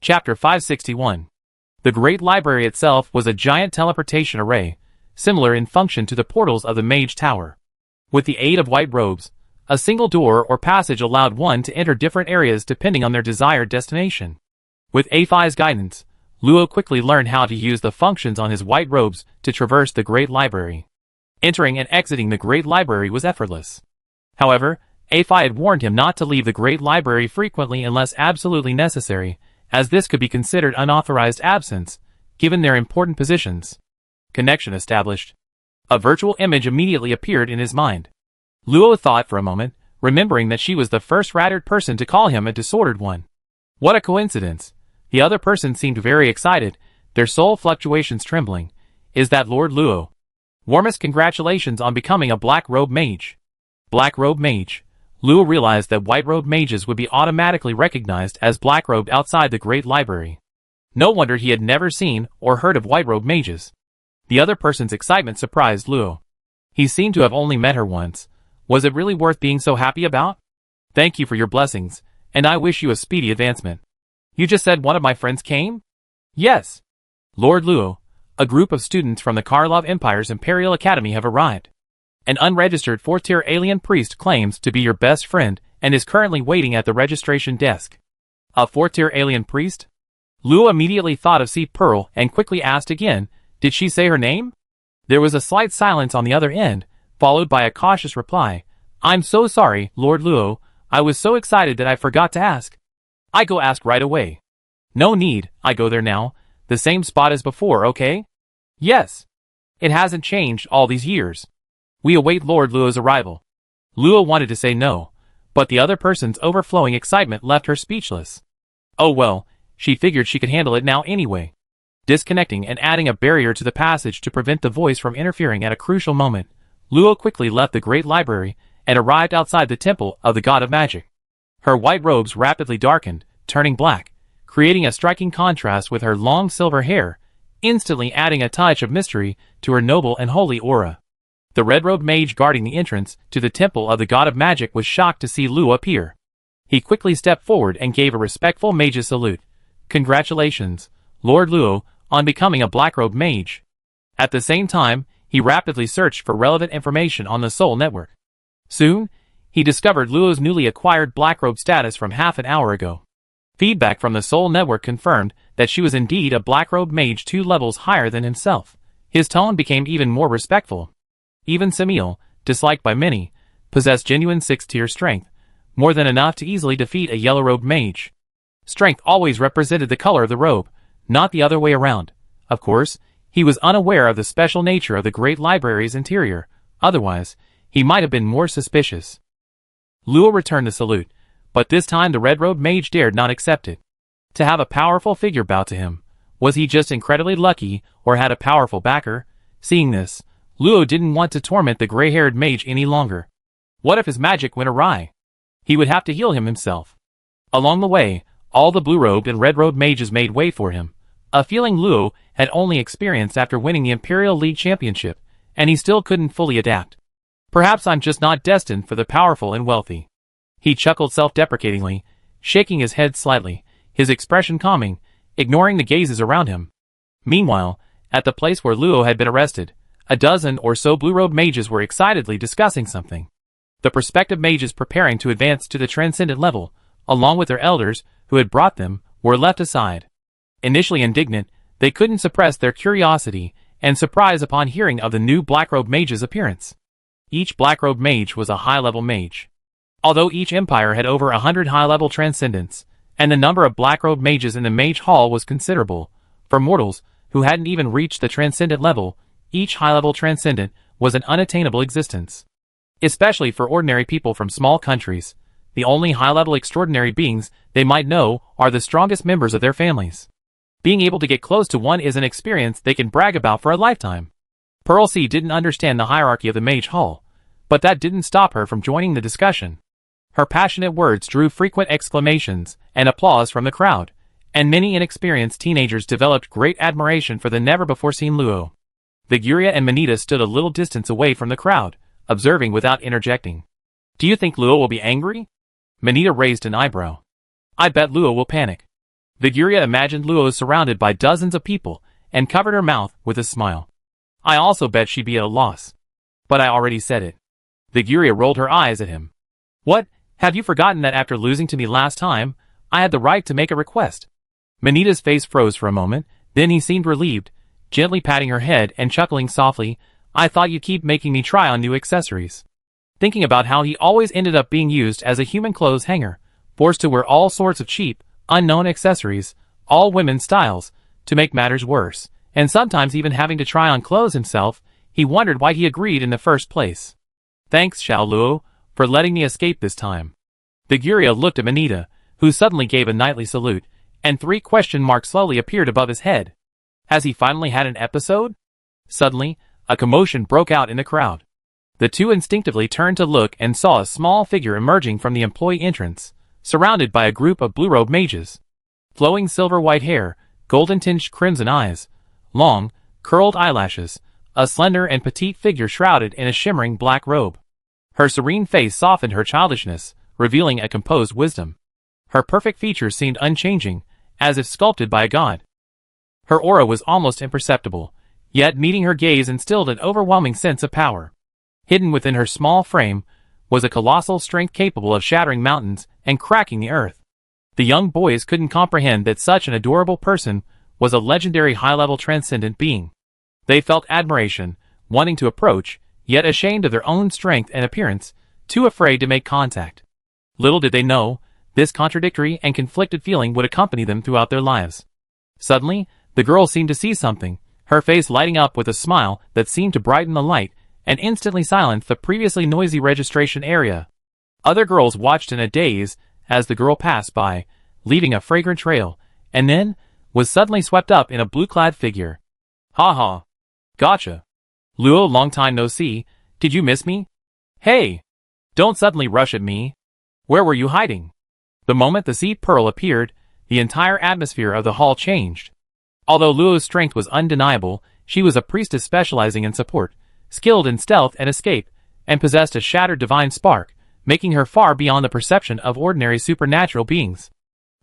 Chapter 561. The Great Library itself was a giant teleportation array, similar in function to the portals of the Mage Tower. With the aid of white robes, a single door or passage allowed one to enter different areas depending on their desired destination. With Ifei's guidance, Luo quickly learned how to use the functions on his white robes to traverse the Great Library. Entering and exiting the Great Library was effortless. However, Ifei had warned him not to leave the Great Library frequently unless absolutely necessary, as this could be considered unauthorized absence, given their important positions. Connection established. A virtual image immediately appeared in his mind. Luo thought for a moment, remembering that she was the first rattered person to call him a disordered one. What a coincidence. The other person seemed very excited, their soul fluctuations trembling. Is that Lord Luo? Warmest congratulations on becoming a black-robe mage. Black-robe mage. Luo realized that white-robed mages would be automatically recognized as black-robed outside the Great Library. No wonder he had never seen or heard of white-robed mages. The other person's excitement surprised Luo. He seemed to have only met her once. Was it really worth being so happy about? Thank you for your blessings, and I wish you a speedy advancement. You just said one of my friends came? Yes. Lord Luo, a group of students from the Karlov Empire's Imperial Academy have arrived. An unregistered fourth-tier alien priest claims to be your best friend and is currently waiting at the registration desk. A fourth-tier alien priest? Luo immediately thought of C. Pearl and quickly asked again, did she say her name? There was a slight silence on the other end, followed by a cautious reply. I'm so sorry, Lord Luo. I was so excited that I forgot to ask. I go ask right away. No need, I go there now. The same spot as before, okay? Yes. It hasn't changed all these years. We await Lord Luo's arrival. Luo wanted to say no, but the other person's overflowing excitement left her speechless. Oh well, she figured she could handle it now anyway. Disconnecting and adding a barrier to the passage to prevent the voice from interfering at a crucial moment, Luo quickly left the Great Library and arrived outside the Temple of the God of Magic. Her white robes rapidly darkened, turning black, creating a striking contrast with her long silver hair, instantly adding a touch of mystery to her noble and holy aura. The red-robed mage guarding the entrance to the Temple of the God of Magic was shocked to see Luo appear. He quickly stepped forward and gave a respectful mage's salute. Congratulations, Lord Luo, on becoming a black-robed mage. At the same time, he rapidly searched for relevant information on the Soul Network. Soon, he discovered Luo's newly acquired black-robe status from half an hour ago. Feedback from the Soul Network confirmed that she was indeed a black-robed mage 2 levels higher than himself. His tone became even more respectful. Even Samil, disliked by many, possessed genuine 6th-tier strength, more than enough to easily defeat a yellow-robed mage. Strength always represented the color of the robe, not the other way around. Of course, he was unaware of the special nature of the Great Library's interior, otherwise, he might have been more suspicious. Luo returned the salute, but this time the red-robed mage dared not accept it. To have a powerful figure bow to him, was he just incredibly lucky or had a powerful backer? Seeing this, Luo didn't want to torment the gray-haired mage any longer. What if his magic went awry? He would have to heal him himself. Along the way, all the blue-robed and red-robed mages made way for him, a feeling Luo had only experienced after winning the Imperial League Championship, and he still couldn't fully adapt. Perhaps I'm just not destined for the powerful and wealthy. He chuckled self-deprecatingly, shaking his head slightly, his expression calming, ignoring the gazes around him. Meanwhile, at the place where Luo had been arrested, a dozen or so blue-robed mages were excitedly discussing something. The prospective mages preparing to advance to the transcendent level, along with their elders who had brought them, were left aside. Initially indignant, they couldn't suppress their curiosity and surprise upon hearing of the new black-robed mage's appearance. Each black-robed mage was a high-level mage. Although each empire had over 100 high-level transcendents, and the number of black-robed mages in the Mage Hall was considerable, for mortals who hadn't even reached the transcendent level, each high-level transcendent was an unattainable existence. Especially for ordinary people from small countries, the only high-level extraordinary beings they might know are the strongest members of their families. Being able to get close to one is an experience they can brag about for a lifetime. Pearl C didn't understand the hierarchy of the Mage Hall, but that didn't stop her from joining the discussion. Her passionate words drew frequent exclamations and applause from the crowd, and many inexperienced teenagers developed great admiration for the never-before-seen Luo. Viguria and Manita stood a little distance away from the crowd, observing without interjecting. Do you think Luo will be angry? Manita raised an eyebrow. I bet Luo will panic. Viguria imagined Luo surrounded by dozens of people and covered her mouth with a smile. I also bet she'd be at a loss. But I already said it. Viguria rolled her eyes at him. What? Have you forgotten that after losing to me last time, I had the right to make a request? Manita's face froze for a moment, then he seemed relieved, gently patting her head and chuckling softly. I thought you'd keep making me try on new accessories. Thinking about how he always ended up being used as a human clothes hanger, forced to wear all sorts of cheap, unknown accessories, all women's styles, to make matters worse, and sometimes even having to try on clothes himself, he wondered why he agreed in the first place. Thanks, Xiao Luo, for letting me escape this time. Viguria looked at Manita, who suddenly gave a knightly salute, and 3 question marks slowly appeared above his head. Has he finally had an episode? Suddenly, a commotion broke out in the crowd. The two instinctively turned to look and saw a small figure emerging from the employee entrance, surrounded by a group of blue-robed mages. Flowing silver-white hair, golden-tinged crimson eyes, long, curled eyelashes, a slender and petite figure shrouded in a shimmering black robe. Her serene face softened her childishness, revealing a composed wisdom. Her perfect features seemed unchanging, as if sculpted by a god. Her aura was almost imperceptible, yet meeting her gaze instilled an overwhelming sense of power. Hidden within her small frame was a colossal strength capable of shattering mountains and cracking the earth. The young boys couldn't comprehend that such an adorable person was a legendary high-level transcendent being. They felt admiration, wanting to approach, yet ashamed of their own strength and appearance, too afraid to make contact. Little did they know, this contradictory and conflicted feeling would accompany them throughout their lives. Suddenly, the girl seemed to see something, her face lighting up with a smile that seemed to brighten the light and instantly silence the previously noisy registration area. Other girls watched in a daze as the girl passed by, leaving a fragrant trail, and then was suddenly swept up in a blue-clad figure. "Ha ha. Gotcha. Luo, long time no see, did you miss me? Hey! Don't suddenly rush at me. Where were you hiding?" The moment the Seed Pearl appeared, the entire atmosphere of the hall changed. Although Luo's strength was undeniable, she was a priestess specializing in support, skilled in stealth and escape, and possessed a shattered divine spark, making her far beyond the perception of ordinary supernatural beings.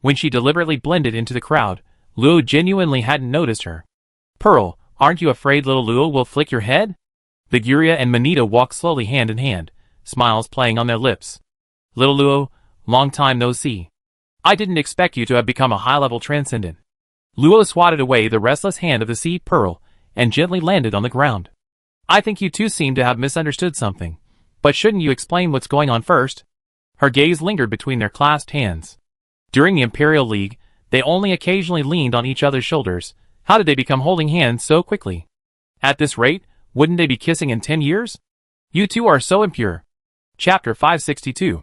When she deliberately blended into the crowd, Luo genuinely hadn't noticed her. "Pearl, aren't you afraid little Luo will flick your head?" Viguria and Manita walked slowly hand in hand, smiles playing on their lips. "Little Luo, long time no see. I didn't expect you to have become a high-level transcendent." Luo swatted away the restless hand of the Seed Pearl and gently landed on the ground. "I think you two seem to have misunderstood something, but shouldn't you explain what's going on first?" Her gaze lingered between their clasped hands. During the Imperial League, they only occasionally leaned on each other's shoulders. How did they become holding hands so quickly? At this rate, wouldn't they be kissing in 10 years? You two are so impure. Chapter 562.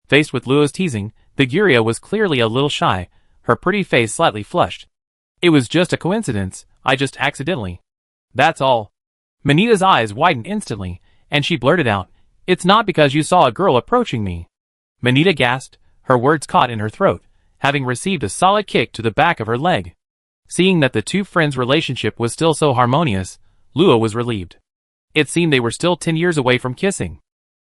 Faced with Luo's teasing, Viguria was clearly a little shy, her pretty face slightly flushed. "It was just a coincidence, I just accidentally. That's all." Manita's eyes widened instantly, and she blurted out, "It's not because you saw a girl approaching me." Manita gasped, her words caught in her throat, having received a solid kick to the back of her leg. Seeing that the two friends' relationship was still so harmonious, Luo was relieved. It seemed they were still 10 years away from kissing.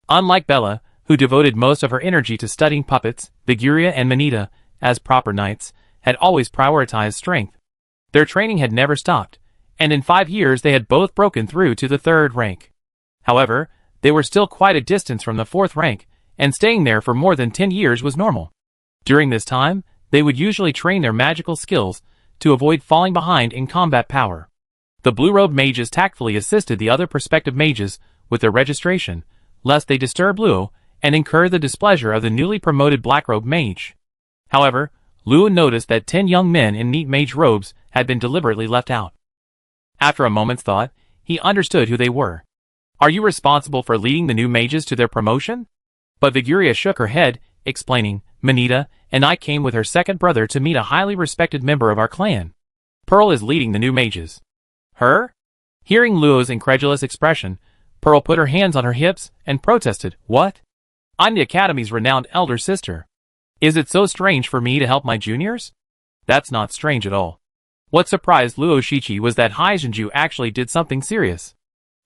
Unlike Bella, who devoted most of her energy to studying puppets, Viguria and Manita, as proper knights, had always prioritized strength. Their training had never stopped, and in 5 years they had both broken through to the 3rd rank. However, they were still quite a distance from the 4th rank, and staying there for more than 10 years was normal. During this time, they would usually train their magical skills to avoid falling behind in combat power. The blue-robed mages tactfully assisted the other prospective mages with their registration, lest they disturb Luo and incur the displeasure of the newly promoted black-robed mage. However, Luo noticed that 10 young men in neat mage robes had been deliberately left out. After a moment's thought, he understood who they were. "Are you responsible for leading the new mages to their promotion?" But Viguria shook her head, explaining, "Manita and I came with her second brother to meet a highly respected member of our clan. Pearl is leading the new mages." "Her?" Hearing Luo's incredulous expression, Pearl put her hands on her hips and protested, "What? I'm the Academy's renowned elder sister. Is it so strange for me to help my juniors?" "That's not strange at all." What surprised Luo Shichi was that Haizhenju actually did something serious.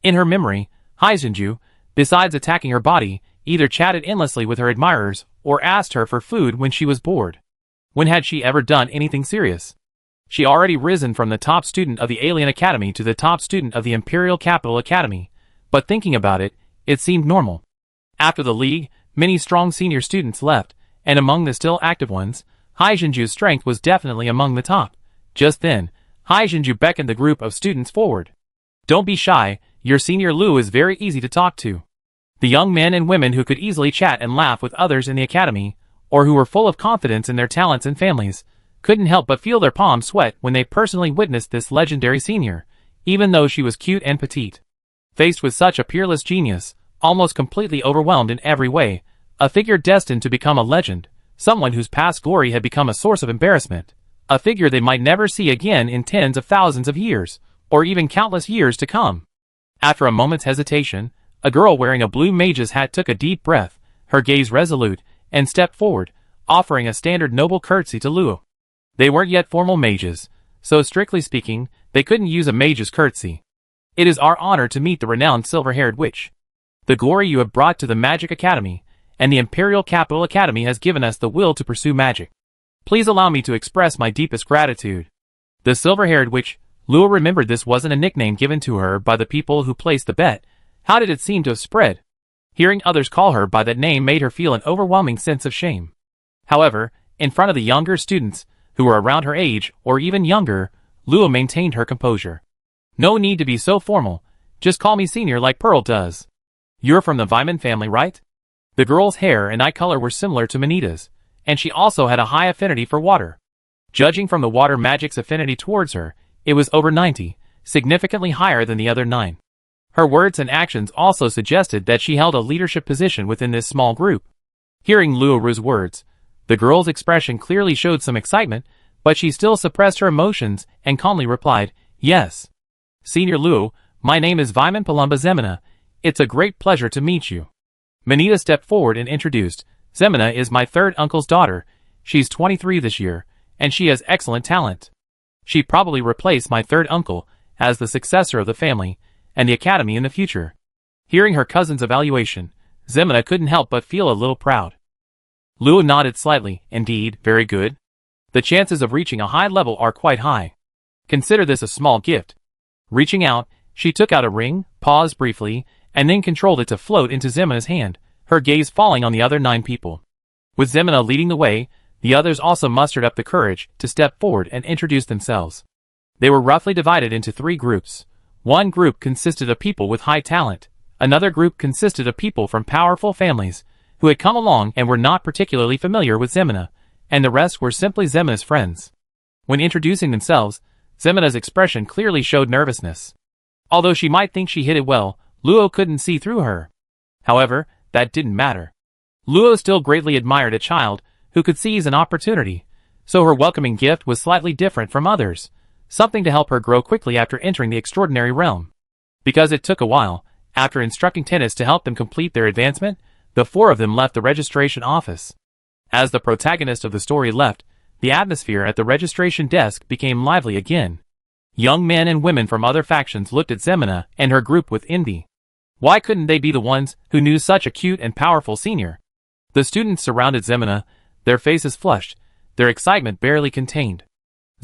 In her memory, Haizhenju, besides attacking her body, either chatted endlessly with her admirers or asked her for food when she was bored. When had she ever done anything serious? She already risen from the top student of the Alien Academy to the top student of the Imperial Capital Academy, but thinking about it, it seemed normal. After the league, many strong senior students left, and among the still active ones, Haizhenju's strength was definitely among the top. Just then, Haizhenju beckoned the group of students forward. "Don't be shy, your senior Lu is very easy to talk to." The young men and women who could easily chat and laugh with others in the academy, or who were full of confidence in their talents and families, couldn't help but feel their palms sweat when they personally witnessed this legendary senior, even though she was cute and petite. Faced with such a peerless genius, almost completely overwhelmed in every way, a figure destined to become a legend, someone whose past glory had become a source of embarrassment, a figure they might never see again in tens of thousands of years, or even countless years to come. After a moment's hesitation, A girl wearing a blue mage's hat took a deep breath, her gaze resolute, and stepped forward, offering a standard noble curtsy to Luo. They weren't yet formal mages, so strictly speaking, they couldn't use a mage's curtsy. It is our honor to meet the renowned silver-haired witch. The glory you have brought to the Magic Academy, and the Imperial Capital Academy has given us the will to pursue magic. Please allow me to express my deepest gratitude. The silver-haired witch, Luo remembered this wasn't a nickname given to her by the people who placed the bet. How did it seem to have spread? Hearing others call her by that name made her feel an overwhelming sense of shame. However, in front of the younger students, who were around her age or even younger, Luo maintained her composure. No need to be so formal, just call me senior like Pearl does. You're from the Vyman family, right? The girl's hair and eye color were similar to Manita's, and she also had a high affinity for water. Judging from the water magic's affinity towards her, it was over 90, significantly higher than the other 9. Her words and actions also suggested that she held a leadership position within this small group. Hearing Luoru's words, the girl's expression clearly showed some excitement, but she still suppressed her emotions and calmly replied, "Yes. Senior Luo, my name is Vyman Palumba Zemina. It's a great pleasure to meet you." Manita stepped forward and introduced, "Zemina is my third uncle's daughter. She's 23 this year, and she has excellent talent. She probably replaced my third uncle as the successor of the family and the academy in the future." Hearing her cousin's evaluation, Zemina couldn't help but feel a little proud. Luo nodded slightly. "Indeed, very good. The chances of reaching a high level are quite high. Consider this a small gift." Reaching out, she took out a ring, paused briefly, and then controlled it to float into Zemina's hand, her gaze falling on the other 9 people. With Zemina leading the way, the others also mustered up the courage to step forward and introduce themselves. They were roughly divided into 3 groups. One group consisted of people with high talent, another group consisted of people from powerful families, who had come along and were not particularly familiar with Zemina, and the rest were simply Zemina's friends. When introducing themselves, Zemina's expression clearly showed nervousness. Although she might think she hid it well, Luo couldn't see through her. However, that didn't matter. Luo still greatly admired a child who could seize an opportunity, so her welcoming gift was slightly different from others, something to help her grow quickly after entering the extraordinary realm. Because it took a while, after instructing tennis to help them complete their advancement, the 4 of them left the registration office. As the protagonist of the story left, the atmosphere at the registration desk became lively again. Young men and women from other factions looked at Zemina and her group with envy. Why couldn't they be the ones who knew such a cute and powerful senior? The students surrounded Zemina, their faces flushed, their excitement barely contained.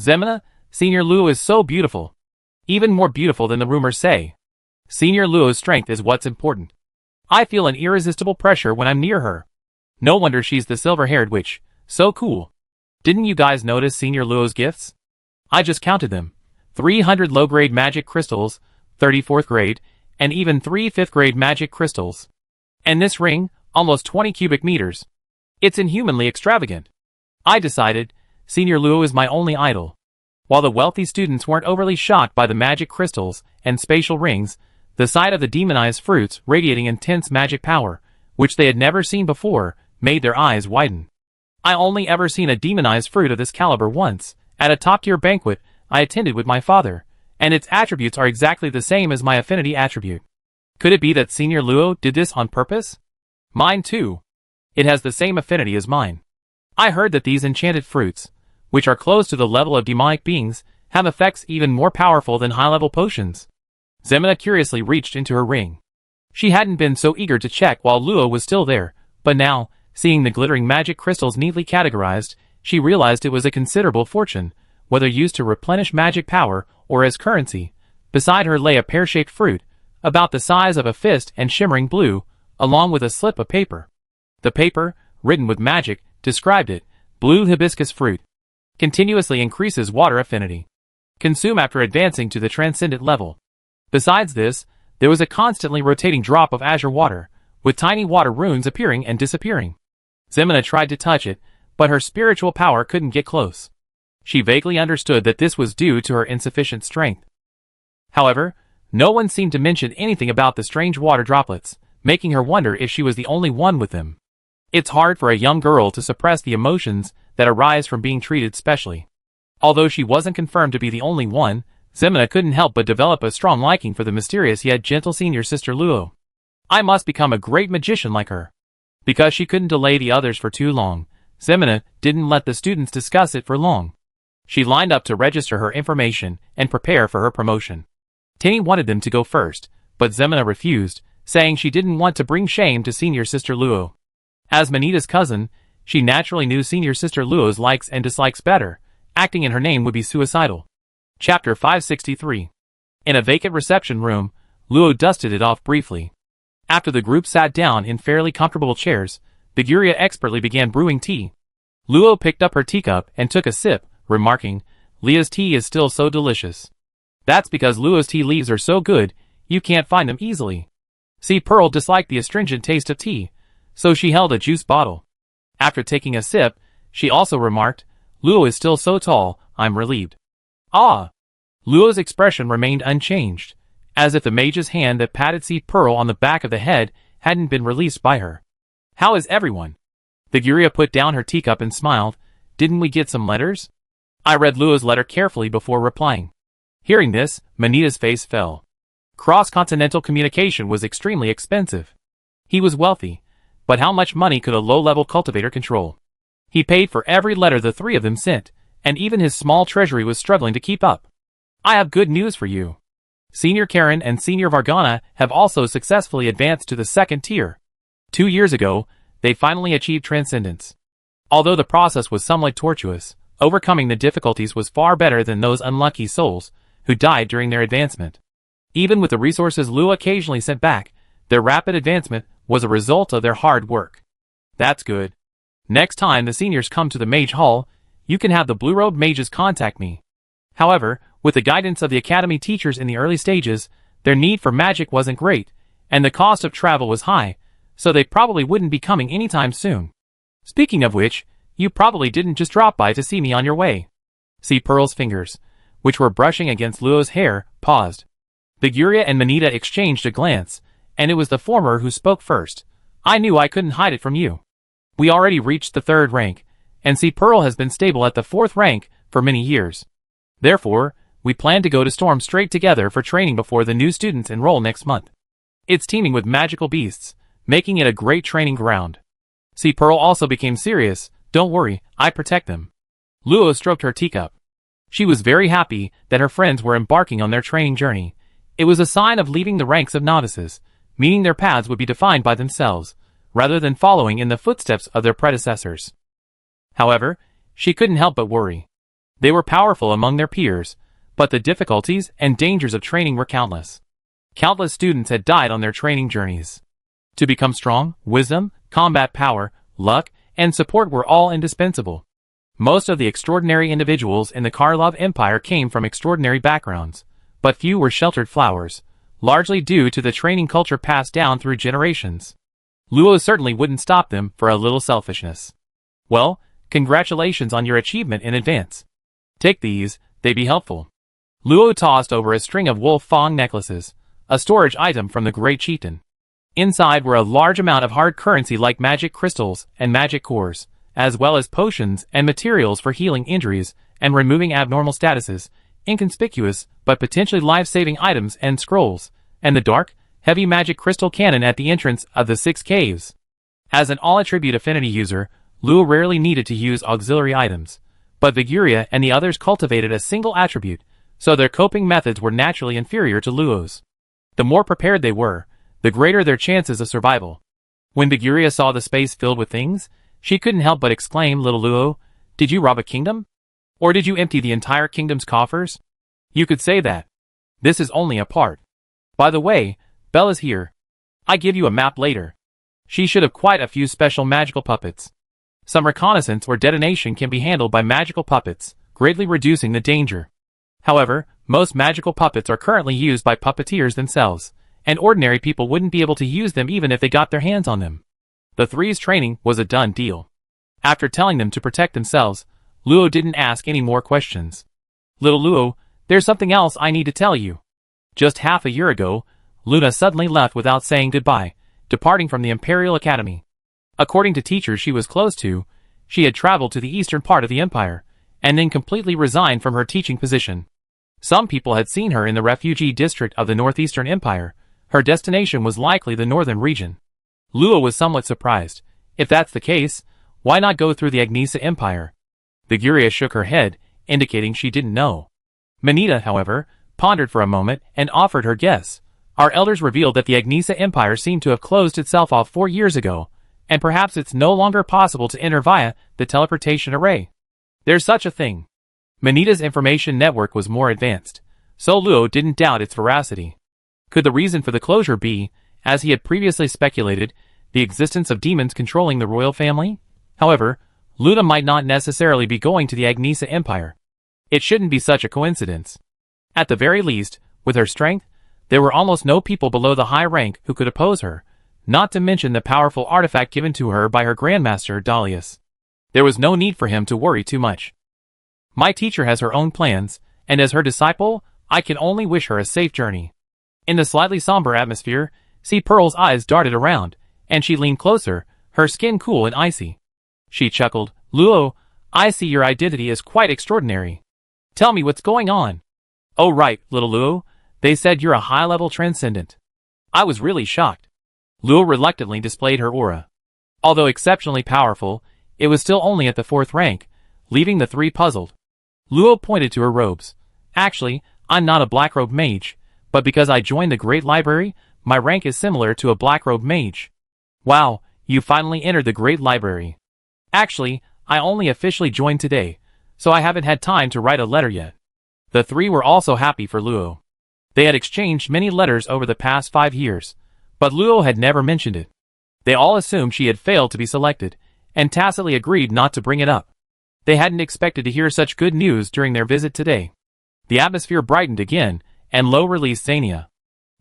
"Zemina, Senior Luo is so beautiful. Even more beautiful than the rumors say. Senior Luo's strength is what's important. I feel an irresistible pressure when I'm near her. No wonder she's the silver-haired witch. So cool. Didn't you guys notice Senior Luo's gifts? I just counted them. 300 low-grade magic crystals, 34th grade, and even 3 5th-grade magic crystals. And this ring, almost 20 cubic meters. It's inhumanly extravagant. I decided, Senior Luo is my only idol." While the wealthy students weren't overly shocked by the magic crystals and spatial rings, the sight of the demonized fruits radiating intense magic power, which they had never seen before, made their eyes widen. "I only ever seen a demonized fruit of this caliber once, at a top-tier banquet I attended with my father, and its attributes are exactly the same as my affinity attribute. Could it be that Senior Luo did this on purpose? Mine too. It has the same affinity as mine. I heard that these enchanted fruits, which are close to the level of demonic beings, have effects even more powerful than high-level potions." Zemina curiously reached into her ring. She hadn't been so eager to check while Luo was still there, but now, seeing the glittering magic crystals neatly categorized, she realized it was a considerable fortune, whether used to replenish magic power or as currency. Beside her lay a pear-shaped fruit, about the size of a fist and shimmering blue, along with a slip of paper. The paper, written with magic, described it, "Blue hibiscus fruit. Continuously increases water affinity. Consume after advancing to the transcendent level." Besides this, there was a constantly rotating drop of azure water, with tiny water runes appearing and disappearing. Zemina tried to touch it, but her spiritual power couldn't get close. She vaguely understood that this was due to her insufficient strength. However, no one seemed to mention anything about the strange water droplets, making her wonder if she was the only one with them. It's hard for a young girl to suppress the emotions that arise from being treated specially. Although she wasn't confirmed to be the only one, Zemina couldn't help but develop a strong liking for the mysterious yet gentle senior sister Luo. I must become a great magician like her. Because she couldn't delay the others for too long, Zemina didn't let the students discuss it for long. She lined up to register her information and prepare for her promotion. Tinny wanted them to go first, but Zemina refused, saying she didn't want to bring shame to senior sister Luo. As Manita's cousin, she naturally knew senior sister Luo's likes and dislikes better. Acting in her name would be suicidal. Chapter 563. In a vacant reception room, Luo dusted it off briefly. After the group sat down in fairly comfortable chairs, Biguria expertly began brewing tea. Luo picked up her teacup and took a sip, remarking, "Leah's tea is still so delicious." That's because Luo's tea leaves are so good, you can't find them easily. See, Pearl disliked the astringent taste of tea, so she held a juice bottle. After taking a sip, she also remarked, "Luo is still so tall, I'm relieved." Ah! Luo's expression remained unchanged, as if the mage's hand that patted C. Pearl on the back of the head hadn't been released by her. "How is everyone?" Biguria put down her teacup and smiled. "Didn't we get some letters?" I read Luo's letter carefully before replying. Hearing this, Manita's face fell. Cross-continental communication was extremely expensive. He was wealthy, but how much money could a low-level cultivator control? He paid for every letter the three of them sent, and even his small treasury was struggling to keep up. "I have good news for you. Senior Karen and Senior Vargana have also successfully advanced to the second tier. 2 years ago, they finally achieved transcendence. Although the process was somewhat tortuous, overcoming the difficulties was far better than those unlucky souls who died during their advancement. Even with the resources Luo occasionally sent back, their rapid advancement was a result of their hard work." "That's good. Next time the seniors come to the Mage Hall, you can have the blue-robed mages contact me." However, with the guidance of the academy teachers in the early stages, their need for magic wasn't great, and the cost of travel was high, so they probably wouldn't be coming anytime soon. "Speaking of which, you probably didn't just drop by to see me on your way." See, Pearl's fingers, which were brushing against Luo's hair, paused. Biguria and Manita exchanged a glance, and it was the former who spoke first. "I knew I couldn't hide it from you. We already reached the 3rd rank, and see, Pearl has been stable at the 4th rank for many years. Therefore, we plan to go to Storm straight together for training before the new students enroll next month. It's teeming with magical beasts, making it a great training ground." See, Pearl also became serious. "Don't worry, I protect them." Luo stroked her teacup. She was very happy that her friends were embarking on their training journey. It was a sign of leaving the ranks of novices, meaning their paths would be defined by themselves, rather than following in the footsteps of their predecessors. However, she couldn't help but worry. They were powerful among their peers, but the difficulties and dangers of training were countless. Countless students had died on their training journeys. To become strong, wisdom, combat power, luck, and support were all indispensable. Most of the extraordinary individuals in the Karlov Empire came from extraordinary backgrounds, but few were sheltered flowers, largely due to the training culture passed down through generations. Luo certainly wouldn't stop them for a little selfishness. "Well, congratulations on your achievement in advance. Take these, they be helpful." Luo tossed over a string of wolf fang necklaces, a storage item from the Great Chieftain. Inside were a large amount of hard currency like magic crystals and magic cores, as well as potions and materials for healing injuries and removing abnormal statuses, inconspicuous but potentially life-saving items and scrolls, and the dark, heavy magic crystal cannon at the entrance of the 6 caves. As an all-attribute affinity user, Luo rarely needed to use auxiliary items, but Biguria and the others cultivated a single attribute, so their coping methods were naturally inferior to Luo's. The more prepared they were, the greater their chances of survival. When Biguria saw the space filled with things, she couldn't help but exclaim, "Little Luo, did you rob a kingdom? Or did you empty the entire kingdom's coffers?" "You could say that. This is only a part. By the way, Bella's here. I give you a map later. She should have quite a few special magical puppets. Some reconnaissance or detonation can be handled by magical puppets, greatly reducing the danger. However, most magical puppets are currently used by puppeteers themselves, and ordinary people wouldn't be able to use them even if they got their hands on them." The three's training was a done deal. After telling them to protect themselves, Luo didn't ask any more questions. "Little Luo, there's something else I need to tell you. Just half a year ago, Luna suddenly left without saying goodbye, departing from the Imperial Academy. According to teachers she was close to, she had traveled to the eastern part of the Empire, and then completely resigned from her teaching position. Some people had seen her in the refugee district of the northeastern Empire, Her destination was likely the northern region. Luo was somewhat surprised. If that's the case, why not go through the Agnesa Empire? Viguria shook her head, indicating she didn't know. Manita, however, pondered for a moment and offered her guess. Our elders revealed that the Agnesa Empire seemed to have closed itself off 4 years ago, and perhaps it's no longer possible to enter via the teleportation array. There's such a thing. Manita's information network was more advanced, so Luo didn't doubt its veracity. Could the reason for the closure be, as he had previously speculated, the existence of demons controlling the royal family? However, Luna might not necessarily be going to the Agnesa Empire. It shouldn't be such a coincidence. At the very least, with her strength, there were almost no people below the high rank who could oppose her, not to mention the powerful artifact given to her by her grandmaster Dalius. There was no need for him to worry too much. My teacher has her own plans, and as her disciple, I can only wish her a safe journey. In the slightly somber atmosphere, see Pearl's eyes darted around, and she leaned closer, her skin cool and icy. She chuckled, Luo, I see your identity is quite extraordinary. Tell me what's going on. Oh right, little Luo, they said you're a high-level transcendent. I was really shocked. Luo reluctantly displayed her aura. Although exceptionally powerful, it was still only at the 4th rank, leaving the three puzzled. Luo pointed to her robes. Actually, I'm not a black-robed mage, but because I joined the Great Library, my rank is similar to a black-robed mage. Wow, you finally entered the Great Library. Actually, I only officially joined today, so I haven't had time to write a letter yet. The three were also happy for Luo. They had exchanged many letters over the past 5 years, but Luo had never mentioned it. They all assumed she had failed to be selected, and tacitly agreed not to bring it up. They hadn't expected to hear such good news during their visit today. The atmosphere brightened again, and Lo released Xania.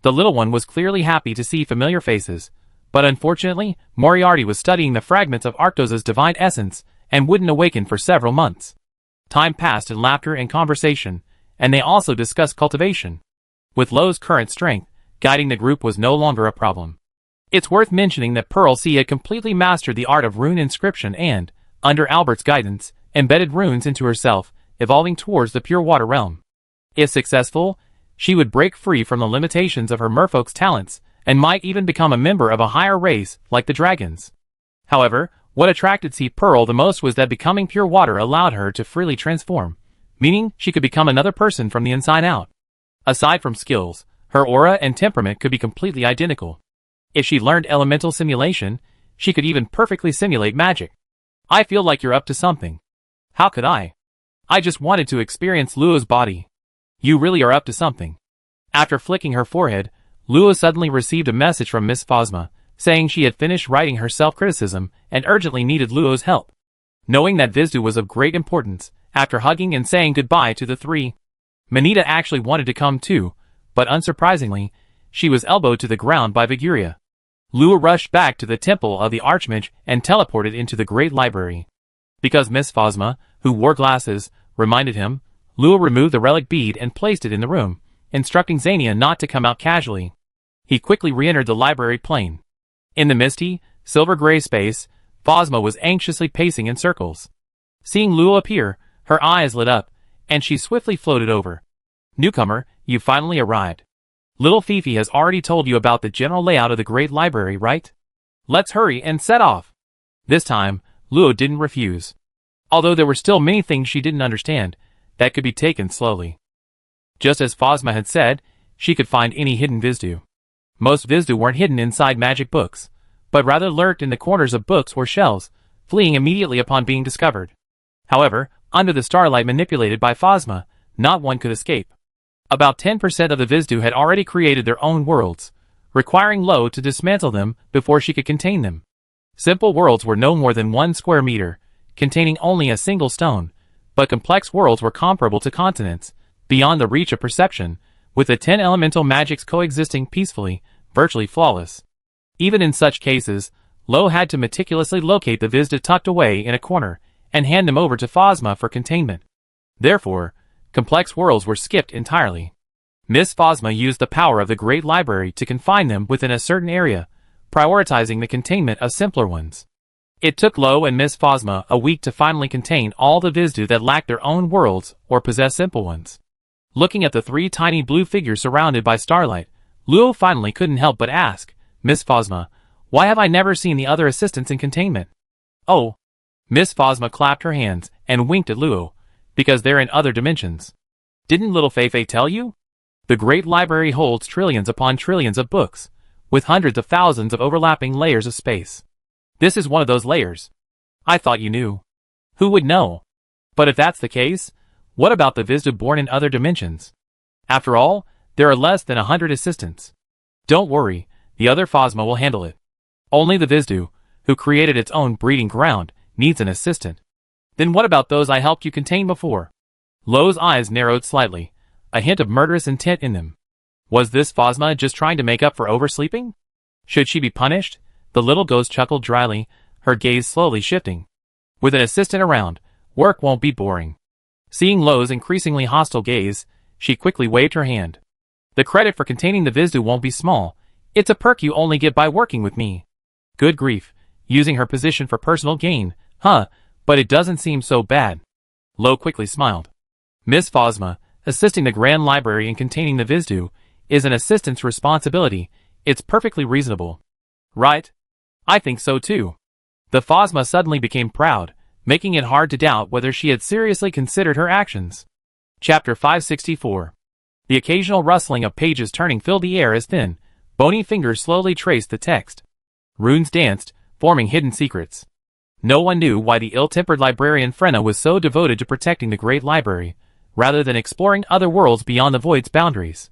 The little one was clearly happy to see familiar faces, but unfortunately, Moriarty was studying the fragments of Arctos' divine essence and wouldn't awaken for several months. Time passed in laughter and conversation, and they also discussed cultivation. With Lo's current strength, guiding the group was no longer a problem. It's worth mentioning that Pearl C had completely mastered the art of rune inscription and, under Albert's guidance, embedded runes into herself, evolving towards the pure water realm. If successful, she would break free from the limitations of her merfolk's talents, and might even become a member of a higher race, like the dragons. However, what attracted C. Pearl the most was that becoming pure water allowed her to freely transform, meaning she could become another person from the inside out. Aside from skills, her aura and temperament could be completely identical. If she learned elemental simulation, she could even perfectly simulate magic. I feel like you're up to something. How could I? I just wanted to experience Luo's body. You really are up to something. After flicking her forehead, Luo suddenly received a message from Miss Phosma, saying she had finished writing her self-criticism and urgently needed Luo's help. Knowing that Vizdu was of great importance, after hugging and saying goodbye to the three, Manita actually wanted to come too, but unsurprisingly, she was elbowed to the ground by Viguria. Luo rushed back to the temple of the Archmage and teleported into the Great Library. Because Miss Phosma, who wore glasses, reminded him, Luo removed the relic bead and placed it in the room, instructing Xania not to come out casually. He quickly re-entered the library plane. In the misty, silver-gray space, Phosma was anxiously pacing in circles. Seeing Luo appear, her eyes lit up, and she swiftly floated over. Newcomer, you finally arrived. Little Fifi has already told you about the general layout of the Great Library, right? Let's hurry and set off. This time, Luo didn't refuse. Although there were still many things she didn't understand, that could be taken slowly. Just as Phosma had said, she could find any hidden Vizdu. Most Vizdu weren't hidden inside magic books, but rather lurked in the corners of books or shelves, fleeing immediately upon being discovered. However, under the starlight manipulated by Phosma, not one could escape. About 10% of the Vizdu had already created their own worlds, requiring Lo to dismantle them before she could contain them. Simple worlds were no more than 1 square meter, containing only a single stone, but complex worlds were comparable to continents, beyond the reach of perception, with the 10 elemental magics coexisting peacefully, virtually flawless. Even in such cases, Lo had to meticulously locate the Vizdu tucked away in a corner, and hand them over to Phosma for containment. Therefore, complex worlds were skipped entirely. Miss Phosma used the power of the Great Library to confine them within a certain area, prioritizing the containment of simpler ones. It took Lo and Miss Phosma a week to finally contain all the Vizdu that lacked their own worlds or possessed simple ones. Looking at the 3 tiny blue figures surrounded by starlight, Luo finally couldn't help but ask, Miss Phosma, why have I never seen the other assistants in containment? Oh. Miss Phosma clapped her hands and winked at Luo, because they're in other dimensions. Didn't little Fei tell you? The Great Library holds trillions upon trillions of books, with hundreds of thousands of overlapping layers of space. This is one of those layers. I thought you knew. Who would know? But if that's the case, what about the Vizdu born in other dimensions? After all, there are less than 100 assistants. Don't worry, the other Phosma will handle it. Only the Vizdu, who created its own breeding ground, needs an assistant. Then what about those I helped you contain before? Luo's eyes narrowed slightly, a hint of murderous intent in them. Was this Phosma just trying to make up for oversleeping? Should she be punished? The little ghost chuckled dryly, her gaze slowly shifting. With an assistant around, work won't be boring. Seeing Luo's increasingly hostile gaze, she quickly waved her hand. The credit for containing the Vizdu won't be small. It's a perk you only get by working with me. Good grief, using her position for personal gain, huh, but it doesn't seem so bad. Luo quickly smiled. Miss Phosma, assisting the Grand Library in containing the Vizdu, is an assistant's responsibility. It's perfectly reasonable. Right? I think so too. The Phosma suddenly became proud, making it hard to doubt whether she had seriously considered her actions. Chapter 564. The occasional rustling of pages turning filled the air as thin, bony fingers slowly traced the text. Runes danced, forming hidden secrets. No one knew why the ill-tempered librarian Frenna was so devoted to protecting the Great Library, rather than exploring other worlds beyond the Void's boundaries.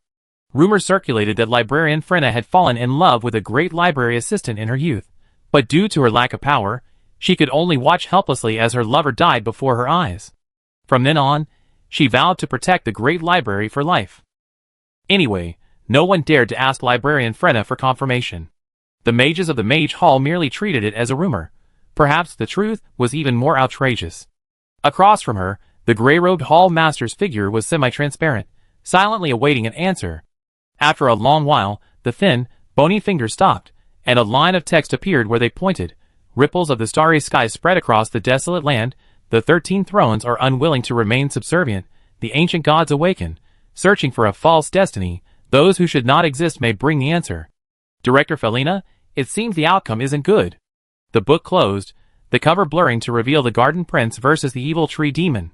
Rumors circulated that librarian Frenna had fallen in love with a Great Library assistant in her youth, but due to her lack of power, she could only watch helplessly as her lover died before her eyes. From then on, she vowed to protect the Great Library for life. Anyway, no one dared to ask librarian Frenna for confirmation. The mages of the Mage Hall merely treated it as a rumor. Perhaps the truth was even more outrageous. Across from her, the gray-robed hall master's figure was semi-transparent, silently awaiting an answer. After a long while, the thin, bony fingers stopped, and a line of text appeared where they pointed. Ripples of the starry sky spread across the desolate land. The 13 thrones are unwilling to remain subservient. The ancient gods awaken, searching for a false destiny. Those who should not exist may bring the answer. Director Felina, it seems the outcome isn't good. The book closed, the cover blurring to reveal the Garden Prince versus the Evil Tree Demon.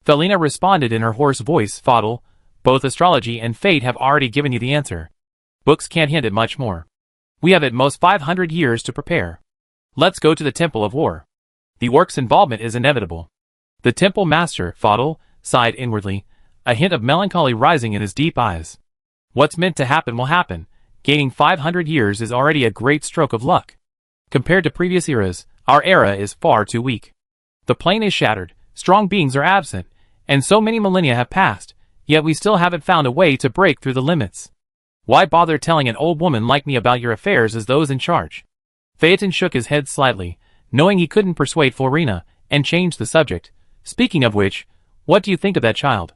Felina responded in her hoarse voice, Fadl, both astrology and fate have already given you the answer. Books can't hint at much more. We have at most 500 years to prepare. Let's go to the Temple of War. The orc's involvement is inevitable. The temple master, Fadl, sighed inwardly, a hint of melancholy rising in his deep eyes. What's meant to happen will happen. Gaining 500 years is already a great stroke of luck. Compared to previous eras, our era is far too weak. The plane is shattered, strong beings are absent, and so many millennia have passed, yet we still haven't found a way to break through the limits. Why bother telling an old woman like me about your affairs as those in charge? Phaeton shook his head slightly, knowing he couldn't persuade Florina, and changed the subject. Speaking of which, what do you think of that child?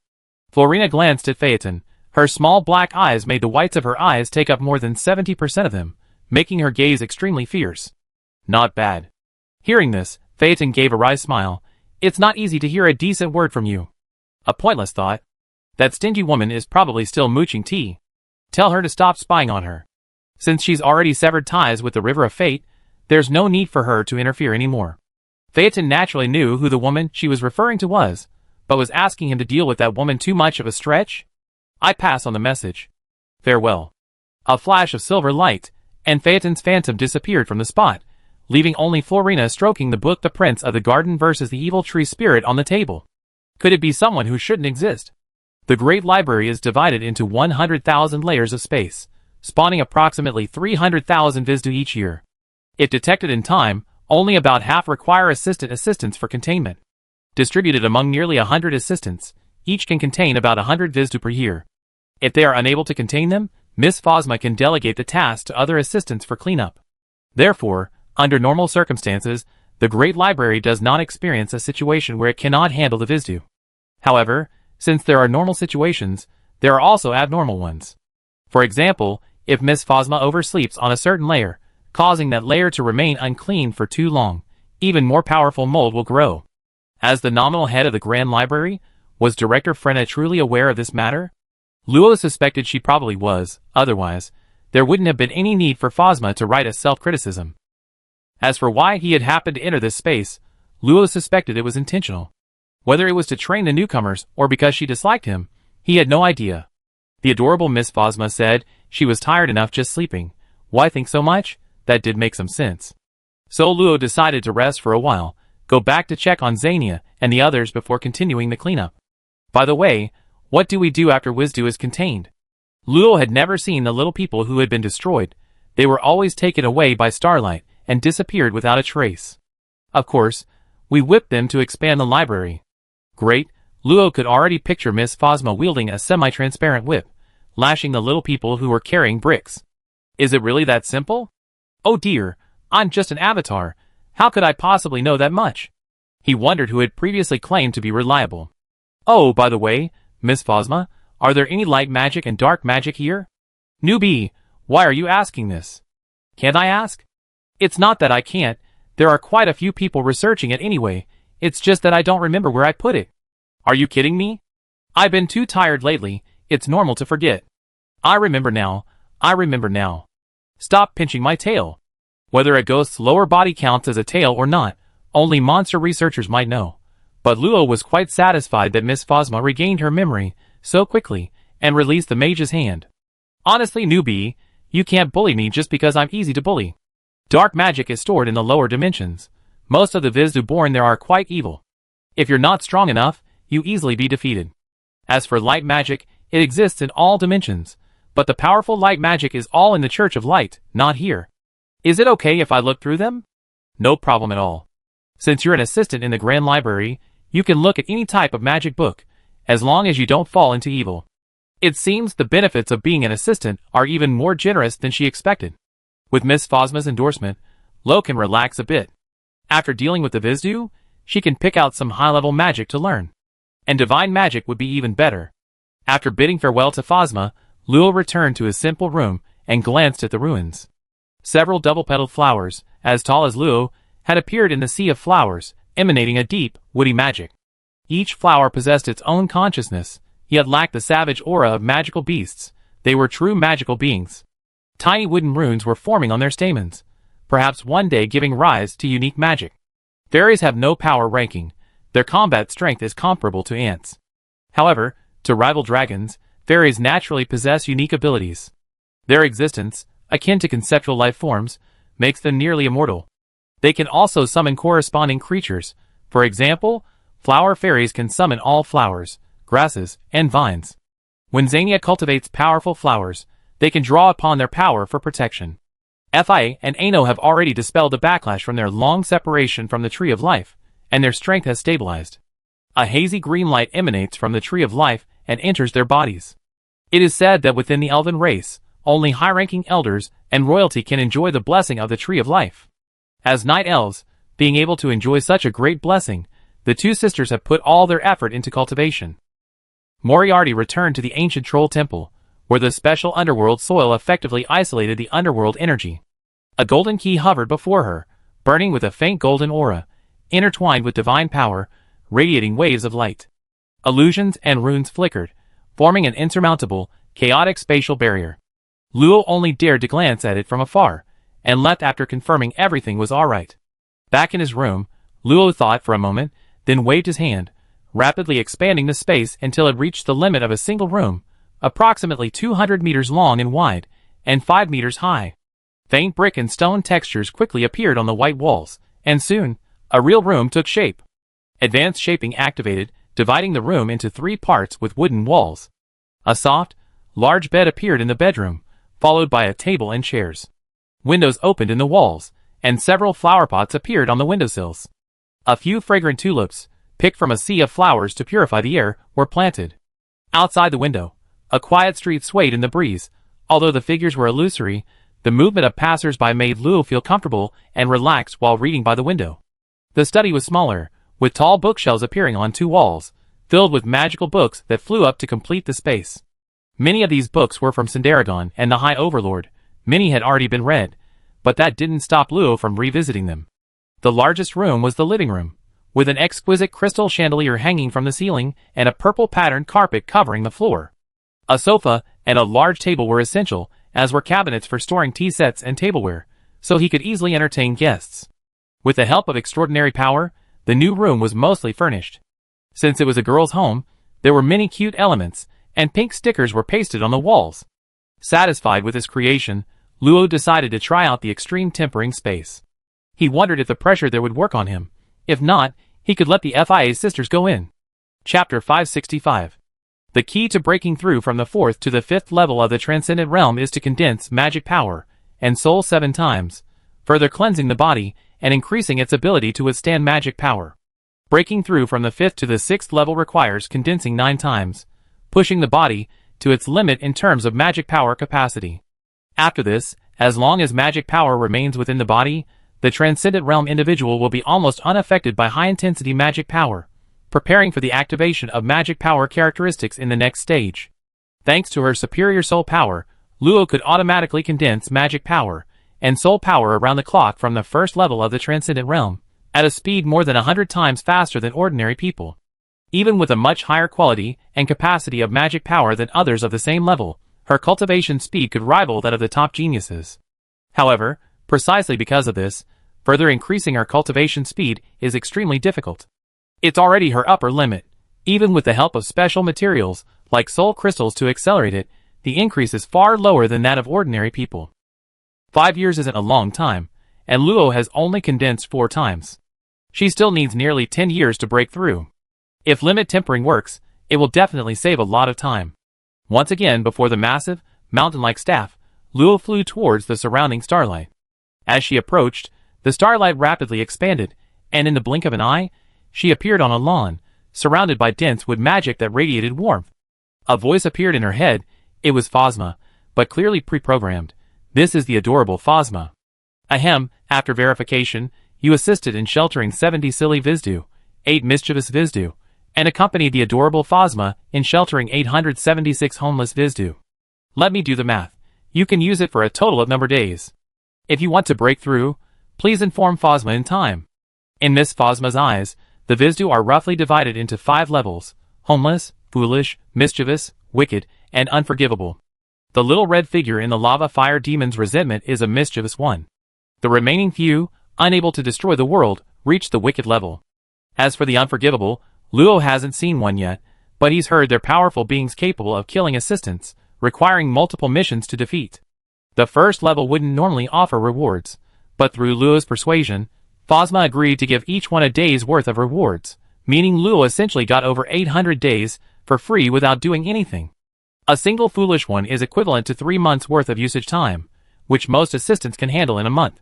Florina glanced at Phaeton. Her small black eyes made the whites of her eyes take up more than 70% of them, making her gaze extremely fierce. Not bad. Hearing this, Phaeton gave a wry smile. It's not easy to hear a decent word from you. A pointless thought. That stingy woman is probably still mooching tea. Tell her to stop spying on her. Since she's already severed ties with the River of Fate, there's no need for her to interfere anymore. Phaeton naturally knew who the woman she was referring to was, but was asking him to deal with that woman too much of a stretch? I pass on the message. Farewell. A flash of silver light, and Phaeton's phantom disappeared from the spot, leaving only Florina stroking the book The Prince of the Garden versus the Evil Tree Spirit on the table. Could it be someone who shouldn't exist? The Great Library is divided into 100,000 layers of space, spawning approximately 300,000 Vizdu each year. If detected in time, only about half require assistance for containment. Distributed among nearly 100 assistants, each can contain about 100 Vizdu per year. If they are unable to contain them, Miss Phosma can delegate the task to other assistants for cleanup. Therefore, under normal circumstances, the Great Library does not experience a situation where it cannot handle the Vizdu. However, since there are normal situations, there are also abnormal ones. For example, if Miss Phosma oversleeps on a certain layer, causing that layer to remain unclean for too long, even more powerful mold will grow. As the nominal head of the Grand Library, was Director Frenna truly aware of this matter? Luo suspected she probably was, otherwise, there wouldn't have been any need for Phosma to write a self-criticism. As for why he had happened to enter this space, Luo suspected it was intentional. Whether it was to train the newcomers or because she disliked him, he had no idea. The adorable Miss Phosma said she was tired enough just sleeping. Why think so much? That did make some sense. So Luo decided to rest for a while, go back to check on Xania and the others before continuing the cleanup. By the way, what do we do after Wisdu is contained? Luo had never seen the little people who had been destroyed. They were always taken away by starlight and disappeared without a trace. Of course, we whipped them to expand the library. Great, Luo could already picture Miss Phosma wielding a semi-transparent whip, lashing the little people who were carrying bricks. Is it really that simple? Oh dear, I'm just an avatar. How could I possibly know that much? He wondered who had previously claimed to be reliable. Oh, by the way, Miss Phosma, are there any light magic and dark magic here? Newbie, why are you asking this? Can't I ask? It's not that I can't. There are quite a few people researching it anyway. It's just that I don't remember where I put it. Are you kidding me? I've been too tired lately. It's normal to forget. I remember now. I remember now. Stop pinching my tail. Whether a ghost's lower body counts as a tail or not, only monster researchers might know. But Luo was quite satisfied that Miss Phosma regained her memory so quickly and released the mage's hand. Honestly, newbie, you can't bully me just because I'm easy to bully. Dark magic is stored in the lower dimensions. Most of the Vizdu born there are quite evil. If you're not strong enough, you easily be defeated. As for light magic, it exists in all dimensions, but the powerful light magic is all in the Church of Light, not here. Is it okay if I look through them? No problem at all. Since you're an assistant in the Grand Library, you can look at any type of magic book, as long as you don't fall into evil. It seems the benefits of being an assistant are even more generous than she expected. With Miss Phosma's endorsement, Lo can relax a bit. After dealing with the Vizdu, she can pick out some high-level magic to learn. And divine magic would be even better. After bidding farewell to Phosma, Luo returned to his simple room and glanced at the ruins. Several double-petaled flowers, as tall as Luo, had appeared in the sea of flowers, emanating a deep, woody magic. Each flower possessed its own consciousness, yet lacked the savage aura of magical beasts. They were true magical beings. Tiny wooden runes were forming on their stamens, perhaps one day giving rise to unique magic. Fairies have no power ranking. Their combat strength is comparable to ants. However, to rival dragons, fairies naturally possess unique abilities. Their existence, akin to conceptual life forms, makes them nearly immortal. They can also summon corresponding creatures. For example, flower fairies can summon all flowers, grasses, and vines. When Xania cultivates powerful flowers, they can draw upon their power for protection. Fia and Ano have already dispelled the backlash from their long separation from the Tree of Life, and their strength has stabilized. A hazy green light emanates from the Tree of Life and enters their bodies. It is said that within the elven race, only high-ranking elders and royalty can enjoy the blessing of the Tree of Life. As night elves, being able to enjoy such a great blessing, the two sisters have put all their effort into cultivation. Moriarty returned to the ancient troll temple, where the special underworld soil effectively isolated the underworld energy. A golden key hovered before her, burning with a faint golden aura, intertwined with divine power, radiating waves of light. Illusions and runes flickered, forming an insurmountable, chaotic spatial barrier. Luo only dared to glance at it from afar, and left after confirming everything was alright. Back in his room, Luo thought for a moment, then waved his hand, rapidly expanding the space until it reached the limit of a single room, approximately 200 meters long and wide, and 5 meters high. Faint brick and stone textures quickly appeared on the white walls, and soon, a real room took shape. Advanced shaping activated, dividing the room into 3 parts with wooden walls. A soft, large bed appeared in the bedroom, followed by a table and chairs. Windows opened in the walls, and several flower pots appeared on the windowsills. A few fragrant tulips, picked from a sea of flowers to purify the air, were planted. Outside the window, a quiet street swayed in the breeze. Although the figures were illusory, the movement of passers-by made Luo feel comfortable and relaxed while reading by the window. The study was smaller, with tall bookshelves appearing on 2 walls, filled with magical books that flew up to complete the space. Many of these books were from Sindaragon and the High Overlord. Many had already been read, but that didn't stop Luo from revisiting them. The largest room was the living room, with an exquisite crystal chandelier hanging from the ceiling and a purple patterned carpet covering the floor. A sofa and a large table were essential, as were cabinets for storing tea sets and tableware, so he could easily entertain guests. With the help of extraordinary power, the new room was mostly furnished. Since it was a girl's home, there were many cute elements, and pink stickers were pasted on the walls. Satisfied with his creation, Luo decided to try out the extreme tempering space. He wondered if the pressure there would work on him. If not, he could let the FIA sisters go in. Chapter 565. The key to breaking through from the 4th to the 5th level of the Transcendent Realm is to condense magic power and soul 7 times, further cleansing the body and increasing its ability to withstand magic power. Breaking through from the 5th to the 6th level requires condensing 9 times, pushing the body to its limit in terms of magic power capacity. After this, as long as magic power remains within the body, the Transcendent Realm individual will be almost unaffected by high-intensity magic power, preparing for the activation of magic power characteristics in the next stage. Thanks to her superior soul power, Luo could automatically condense magic power and soul power around the clock from the 1st level of the Transcendent Realm, at a speed more than 100 times faster than ordinary people. Even with a much higher quality and capacity of magic power than others of the same level, her cultivation speed could rival that of the top geniuses. However, precisely because of this, further increasing her cultivation speed is extremely difficult. It's already her upper limit. Even with the help of special materials, like soul crystals to accelerate it, the increase is far lower than that of ordinary people. 5 years isn't a long time, and Luo has only condensed 4 times. She still needs nearly 10 years to break through. If limit tempering works, it will definitely save a lot of time. Once again before the massive, mountain-like staff, Luo flew towards the surrounding starlight. As she approached, the starlight rapidly expanded, and in the blink of an eye, she appeared on a lawn, surrounded by dense wood magic that radiated warmth. A voice appeared in her head. It was Phosma, but clearly pre-programmed. This is the adorable Phosma. Ahem, after verification, you assisted in sheltering 70 silly Vizdu, 8 mischievous Vizdu, and accompanied the adorable Phosma in sheltering 876 homeless Vizdu. Let me do the math. You can use it for a total of number days. If you want to break through, please inform Phosma in time. In Miss Phosma's eyes, the Vizdu are roughly divided into 5 levels: homeless, foolish, mischievous, wicked, and unforgivable. The little red figure in the lava fire demon's resentment is a mischievous one. The remaining few, unable to destroy the world, reach the wicked level. As for the unforgivable, Luo hasn't seen one yet, but he's heard they're powerful beings capable of killing assistants, requiring multiple missions to defeat. The 1st level wouldn't normally offer rewards, but through Luo's persuasion, Phosma agreed to give each one a day's worth of rewards, meaning Luo essentially got over 800 days for free without doing anything. A single foolish one is equivalent to 3 months' worth of usage time, which most assistants can handle in a month.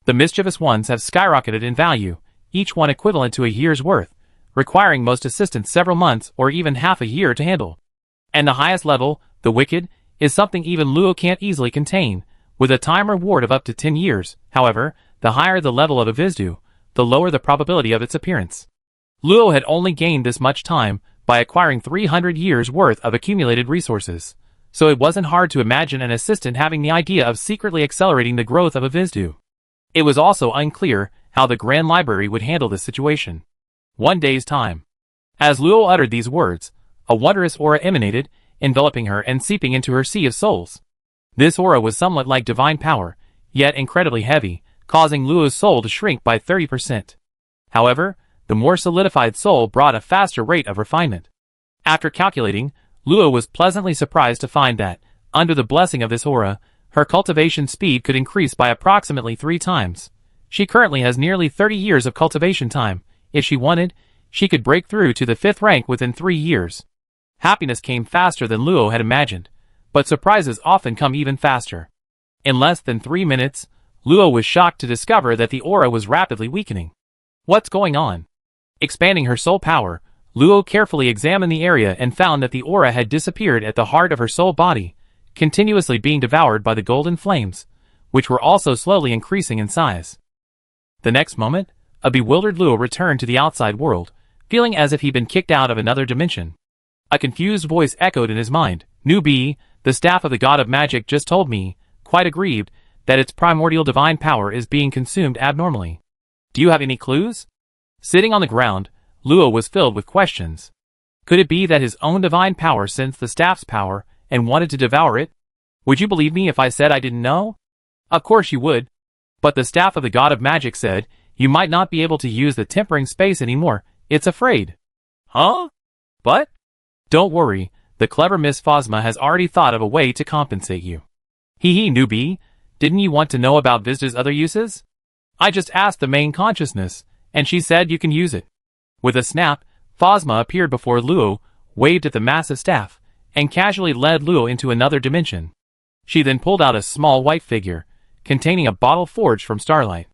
The mischievous ones have skyrocketed in value, each one equivalent to a year's worth, requiring most assistants several months or even half a year to handle. And the highest level, the wicked, is something even Luo can't easily contain, with a time reward of up to 10 years. However, the higher the level of a Vizdu, the lower the probability of its appearance. Luo had only gained this much time by acquiring 300 years' worth of accumulated resources, so it wasn't hard to imagine an assistant having the idea of secretly accelerating the growth of a Vizdu. It was also unclear how the Grand Library would handle this situation. 1 day's time. As Luo uttered these words, a wondrous aura emanated, enveloping her and seeping into her sea of souls. This aura was somewhat like divine power, yet incredibly heavy, causing Luo's soul to shrink by 30%. However, the more solidified soul brought a faster rate of refinement. After calculating, Luo was pleasantly surprised to find that, under the blessing of this aura, her cultivation speed could increase by approximately 3 times. She currently has nearly 30 years of cultivation time. If she wanted, she could break through to the 5th rank within 3 years. Happiness came faster than Luo had imagined, but surprises often come even faster. In less than 3 minutes, Luo was shocked to discover that the aura was rapidly weakening. What's going on? Expanding her soul power, Luo carefully examined the area and found that the aura had disappeared at the heart of her soul body, continuously being devoured by the golden flames, which were also slowly increasing in size. The next moment, a bewildered Luo returned to the outside world, feeling as if he'd been kicked out of another dimension. A confused voice echoed in his mind. Newbie, the staff of the god of magic just told me, quite aggrieved, that its primordial divine power is being consumed abnormally. Do you have any clues? Sitting on the ground, Luo was filled with questions. Could it be that his own divine power sensed the staff's power and wanted to devour it? Would you believe me if I said I didn't know? Of course you would. But the staff of the god of magic said, you might not be able to use the tempering space anymore. It's afraid. Huh? But? Don't worry, the clever Miss Phosma has already thought of a way to compensate you. Hee newbie, didn't you want to know about Vizda's other uses? I just asked the main consciousness, and she said you can use it. With a snap, Phosma appeared before Luo, waved at the massive staff, and casually led Luo into another dimension. She then pulled out a small white figure, containing a bottle forged from starlight.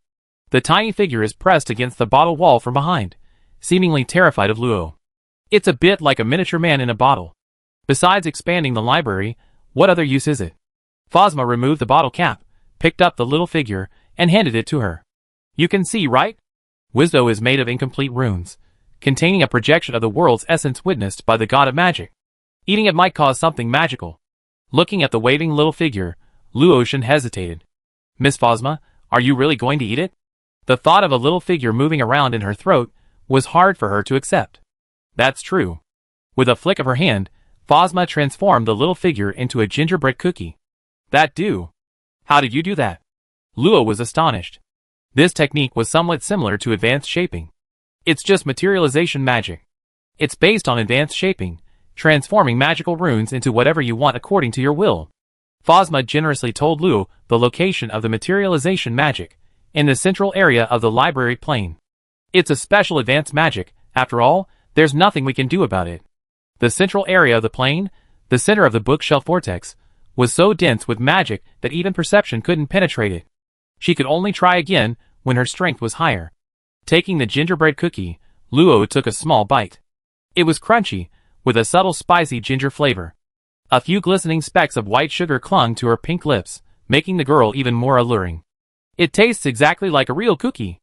The tiny figure is pressed against the bottle wall from behind, seemingly terrified of Luo. It's a bit like a miniature man in a bottle. Besides expanding the library, what other use is it? Phosma removed the bottle cap, picked up the little figure, and handed it to her. You can see, right? Wisdo is made of incomplete runes, containing a projection of the world's essence witnessed by the god of magic. Eating it might cause something magical. Looking at the waving little figure, Luoshan hesitated. Miss Phosma, are you really going to eat it? The thought of a little figure moving around in her throat was hard for her to accept. That's true. With a flick of her hand, Phosma transformed the little figure into a gingerbread cookie. That do? How did you do that? Luo was astonished. This technique was somewhat similar to advanced shaping. It's just materialization magic. It's based on advanced shaping, transforming magical runes into whatever you want according to your will. Phosma generously told Luo the location of the materialization magic, in the central area of the library plane. It's a special advanced magic, after all, there's nothing we can do about it. The central area of the plane, the center of the bookshelf vortex, was so dense with magic that even perception couldn't penetrate it. She could only try again when her strength was higher. Taking the gingerbread cookie, Luo took a small bite. It was crunchy, with a subtle spicy ginger flavor. A few glistening specks of white sugar clung to her pink lips, making the girl even more alluring. It tastes exactly like a real cookie.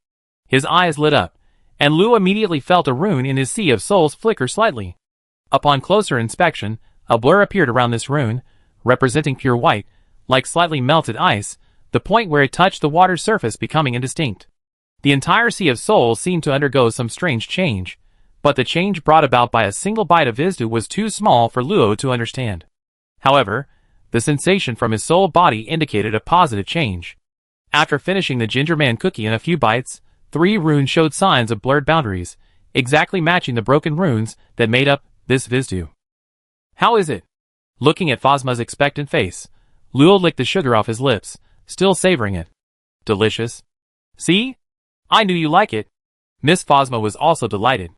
His eyes lit up, and Luo immediately felt a rune in his sea of souls flicker slightly. Upon closer inspection, a blur appeared around this rune, representing pure white, like slightly melted ice, the point where it touched the water's surface becoming indistinct. The entire sea of souls seemed to undergo some strange change, but the change brought about by a single bite of Vizdu was too small for Luo to understand. However, the sensation from his soul body indicated a positive change. After finishing the Ginger Man cookie in a few bites, 3 runes showed signs of blurred boundaries, exactly matching the broken runes that made up this Vizdu. How is it? Looking at Phosma's expectant face, Luo licked the sugar off his lips, still savoring it. Delicious. See? I knew you like it. Miss Phosma was also delighted.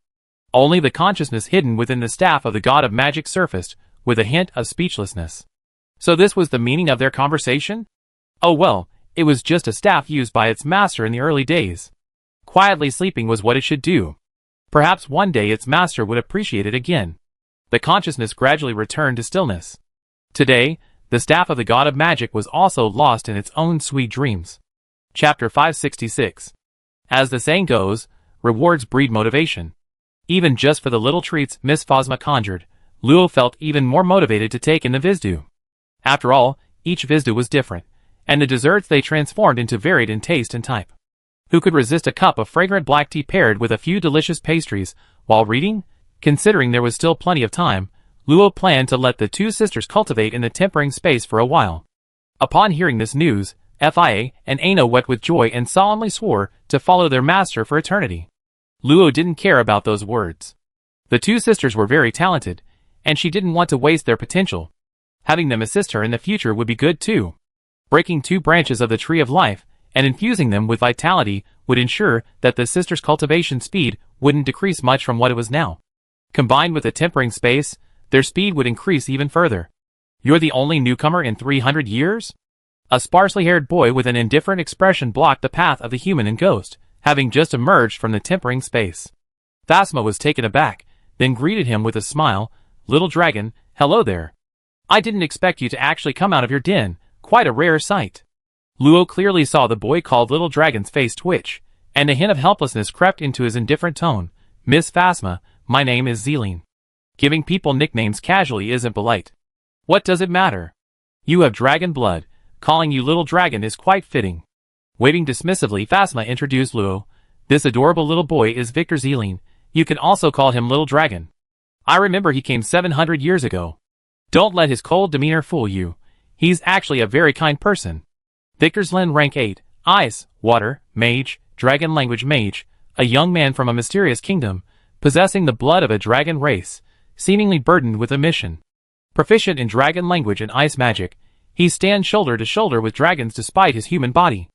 Only the consciousness hidden within the staff of the god of magic surfaced, with a hint of speechlessness. So this was the meaning of their conversation? Oh well, it was just a staff used by its master in the early days. Quietly sleeping was what it should do. Perhaps one day its master would appreciate it again. The consciousness gradually returned to stillness. Today, the staff of the god of magic was also lost in its own sweet dreams. Chapter 566. As the saying goes, rewards breed motivation. Even just for the little treats Miss Phosma conjured, Luo felt even more motivated to take in the Vizdu. After all, each Vizdu was different, and the desserts they transformed into varied in taste and type. Who could resist a cup of fragrant black tea paired with a few delicious pastries, while reading? Considering there was still plenty of time, Luo planned to let the 2 sisters cultivate in the tempering space for a while. Upon hearing this news, Fia and Aino wept with joy and solemnly swore to follow their master for eternity. Luo didn't care about those words. The 2 sisters were very talented, and she didn't want to waste their potential. Having them assist her in the future would be good too. Breaking 2 branches of the tree of life and infusing them with vitality would ensure that the sisters' cultivation speed wouldn't decrease much from what it was now. Combined with the tempering space, their speed would increase even further. You're the only newcomer in 300 years? A sparsely haired boy with an indifferent expression blocked the path of the human and ghost, having just emerged from the tempering space. Phasma was taken aback, then greeted him with a smile. Little dragon, hello there. I didn't expect you to actually come out of your den, quite a rare sight. Luo clearly saw the boy called Little Dragon's face twitch, and a hint of helplessness crept into his indifferent tone. Miss Phasma, my name is Zeline. Giving people nicknames casually isn't polite. What does it matter? You have dragon blood, calling you Little Dragon is quite fitting. Waving dismissively, Phasma introduced Luo. This adorable little boy is Victor Zeline. You can also call him Little Dragon. I remember he came 700 years ago. Don't let his cold demeanor fool you. He's actually a very kind person. Victor Zlin, rank 8, Ice, Water, Mage, Dragon Language Mage, a young man from a mysterious kingdom, possessing the blood of a dragon race, seemingly burdened with a mission. Proficient in dragon language and ice magic, he stands shoulder to shoulder with dragons despite his human body.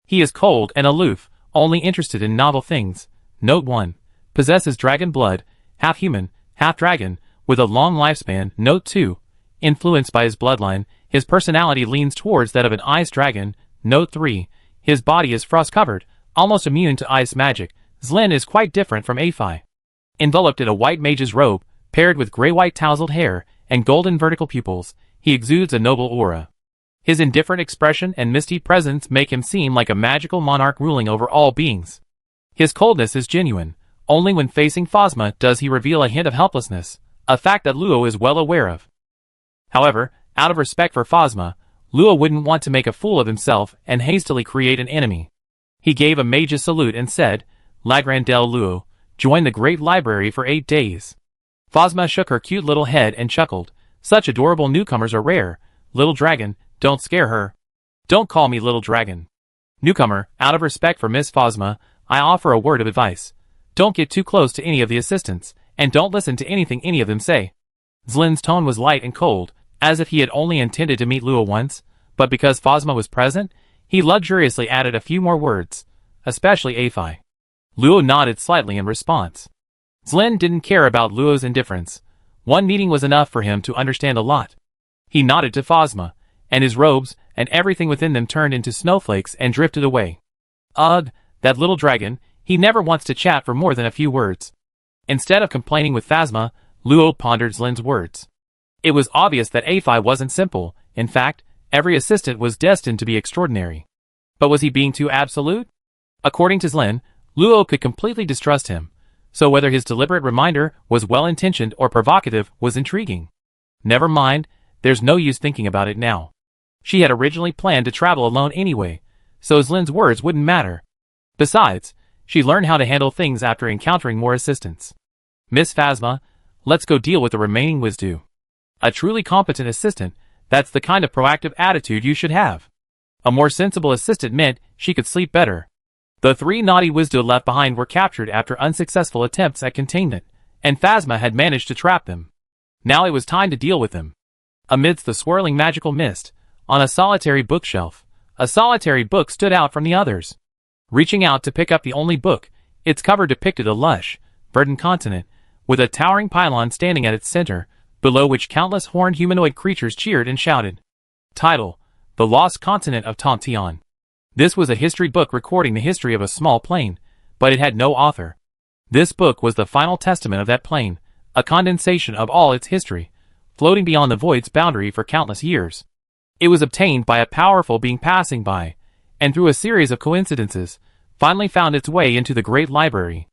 He is cold and aloof, only interested in novel things. Note 1. Possesses dragon blood, half human, half dragon, with a long lifespan. Note 2. Influenced by his bloodline, his personality leans towards that of an ice dragon. Note 3. His body is frost-covered, almost immune to ice magic. Zlin is quite different from EP5. Enveloped in a white mage's robe, paired with gray-white tousled hair and golden vertical pupils, he exudes a noble aura. His indifferent expression and misty presence make him seem like a magical monarch ruling over all beings. His coldness is genuine. Only when facing Phasma does he reveal a hint of helplessness, a fact that Luo is well aware of. However, out of respect for Phasma, Luo wouldn't want to make a fool of himself and hastily create an enemy. He gave a mage's salute and said, "Lagrandel Luo, join the Great Library for 8 days." Phasma shook her cute little head and chuckled. Such adorable newcomers are rare. Little dragon, don't scare her. Don't call me little dragon. Newcomer, out of respect for Miss Phasma, I offer a word of advice. Don't get too close to any of the assistants, and don't listen to anything any of them say. Zlin's tone was light and cold, as if he had only intended to meet Luo once, but because Phasma was present, he luxuriously added a few more words, especially EP5. Luo nodded slightly in response. Zlin didn't care about Luo's indifference. One meeting was enough for him to understand a lot. He nodded to Phasma, and his robes and everything within them turned into snowflakes and drifted away. Ugh, that little dragon, he never wants to chat for more than a few words. Instead of complaining with Phasma, Luo pondered Zlin's words. It was obvious that EP5 wasn't simple. In fact, every assistant was destined to be extraordinary. But was he being too absolute? According to Zlin, Luo could completely distrust him, so whether his deliberate reminder was well-intentioned or provocative was intriguing. Never mind, there's no use thinking about it now. She had originally planned to travel alone anyway, so Zlin's words wouldn't matter. Besides, she learned how to handle things after encountering more assistants. Miss Phasma, let's go deal with the remaining Wizdu. A truly competent assistant, that's the kind of proactive attitude you should have. A more sensible assistant meant she could sleep better. The 3 naughty Wizdu left behind were captured after unsuccessful attempts at containment, and Phasma had managed to trap them. Now it was time to deal with them. Amidst the swirling magical mist, on a solitary bookshelf, a solitary book stood out from the others. Reaching out to pick up the only book, its cover depicted a lush, verdant continent, with a towering pylon standing at its center, below which countless horned humanoid creatures cheered and shouted. Title: The Lost Continent of Tontion. This was a history book recording the history of a small plane, but it had no author. This book was the final testament of that plane, a condensation of all its history, floating beyond the void's boundary for countless years. It was obtained by a powerful being passing by, and through a series of coincidences, finally found its way into the Great Library.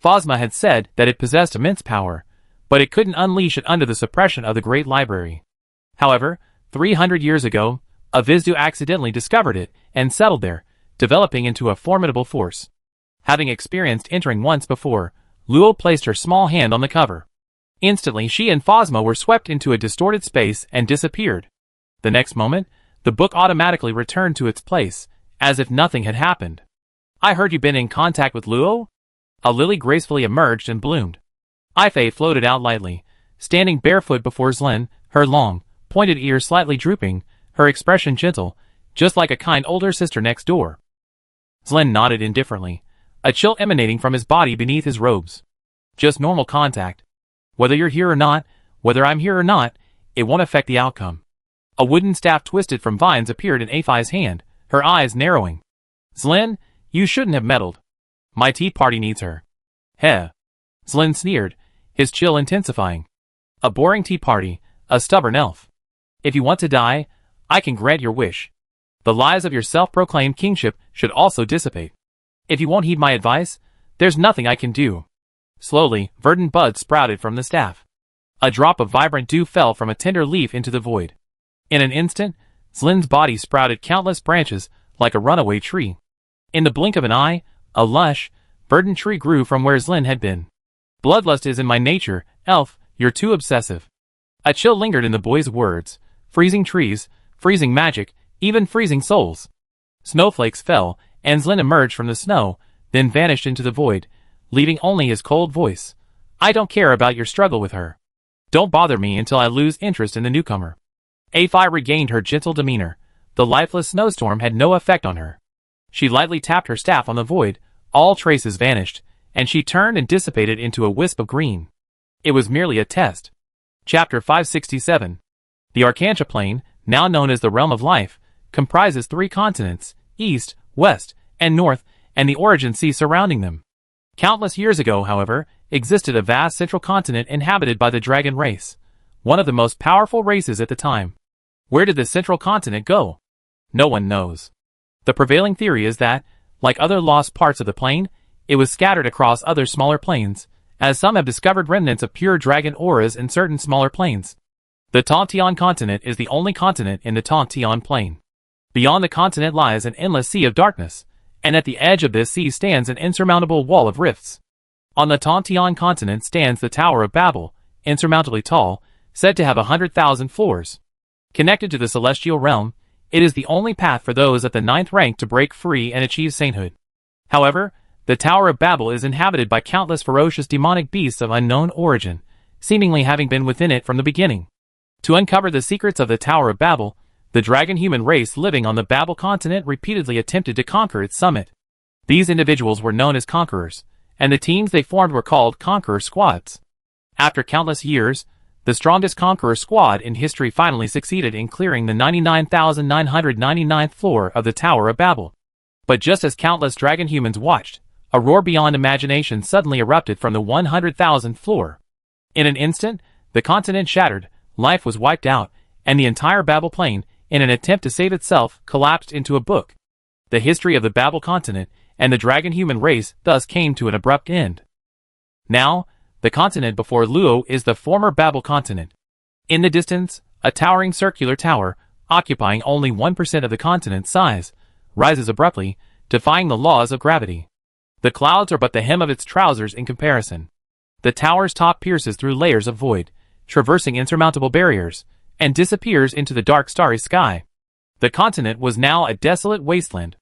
Phasma had said that it possessed immense power, but it couldn't unleash it under the suppression of the Great Library. However, 300 years ago, a Vizdu accidentally discovered it and settled there, developing into a formidable force. Having experienced entering once before, Luo placed her small hand on the cover. Instantly she and Phasma were swept into a distorted space and disappeared. The next moment, the book automatically returned to its place, as if nothing had happened. I heard you've been in contact with Luo? A lily gracefully emerged and bloomed. Ifei floated out lightly, standing barefoot before Zlin, her long, pointed ears slightly drooping, her expression gentle, just like a kind older sister next door. Zlin nodded indifferently, a chill emanating from his body beneath his robes. Just normal contact. Whether you're here or not, whether I'm here or not, it won't affect the outcome. A wooden staff twisted from vines appeared in EP5's hand, her eyes narrowing. Zlin, you shouldn't have meddled. My tea party needs her. Heh. Zlin sneered, his chill intensifying. A boring tea party, a stubborn elf. If you want to die, I can grant your wish. The lies of your self-proclaimed kingship should also dissipate. If you won't heed my advice, there's nothing I can do. Slowly, verdant buds sprouted from the staff. A drop of vibrant dew fell from a tender leaf into the void. In an instant, Zlin's body sprouted countless branches like a runaway tree. In the blink of an eye, a lush, verdant tree grew from where Zlin had been. Bloodlust is in my nature, elf, you're too obsessive. A chill lingered in the boy's words. Freezing trees, freezing magic, even freezing souls. Snowflakes fell, and Zlin emerged from the snow, then vanished into the void, leaving only his cold voice. I don't care about your struggle with her. Don't bother me until I lose interest in the newcomer. A5 regained her gentle demeanor. The lifeless snowstorm had no effect on her. She lightly tapped her staff on the void, all traces vanished, and she turned and dissipated into a wisp of green. It was merely a test. Chapter 567. The Arcantia Plane, now known as the Realm of Life, comprises 3 continents, East, West, and North, and the Origin Sea surrounding them. Countless years ago, however, existed a vast central continent inhabited by the dragon race, one of the most powerful races at the time. Where did this central continent go? No one knows. The prevailing theory is that, like other lost parts of the plane, it was scattered across other smaller planes, as some have discovered remnants of pure dragon auras in certain smaller planes. The Tantion continent is the only continent in the Tantion plane. Beyond the continent lies an endless sea of darkness, and at the edge of this sea stands an insurmountable wall of rifts. On the Tantion continent stands the Tower of Babel, insurmountably tall, said to have 100,000 floors. Connected to the celestial realm, it is the only path for those at the 9th rank to break free and achieve sainthood. However, the Tower of Babel is inhabited by countless ferocious demonic beasts of unknown origin, seemingly having been within it from the beginning. To uncover the secrets of the Tower of Babel, the dragon-human race living on the Babel continent repeatedly attempted to conquer its summit. These individuals were known as conquerors, and the teams they formed were called conqueror squads. After countless years, the strongest conqueror squad in history finally succeeded in clearing the 99,999th floor of the Tower of Babel. But just as countless dragon humans watched, a roar beyond imagination suddenly erupted from the 100,000th floor. In an instant, the continent shattered, life was wiped out, and the entire Babel plane, in an attempt to save itself, collapsed into a book. The history of the Babel continent and the dragon-human race thus came to an abrupt end. Now, the continent before Luo is the former Babel continent. In the distance, a towering circular tower, occupying only 1% of the continent's size, rises abruptly, defying the laws of gravity. The clouds are but the hem of its trousers in comparison. The tower's top pierces through layers of void, traversing insurmountable barriers, and disappears into the dark starry sky. The continent was now a desolate wasteland.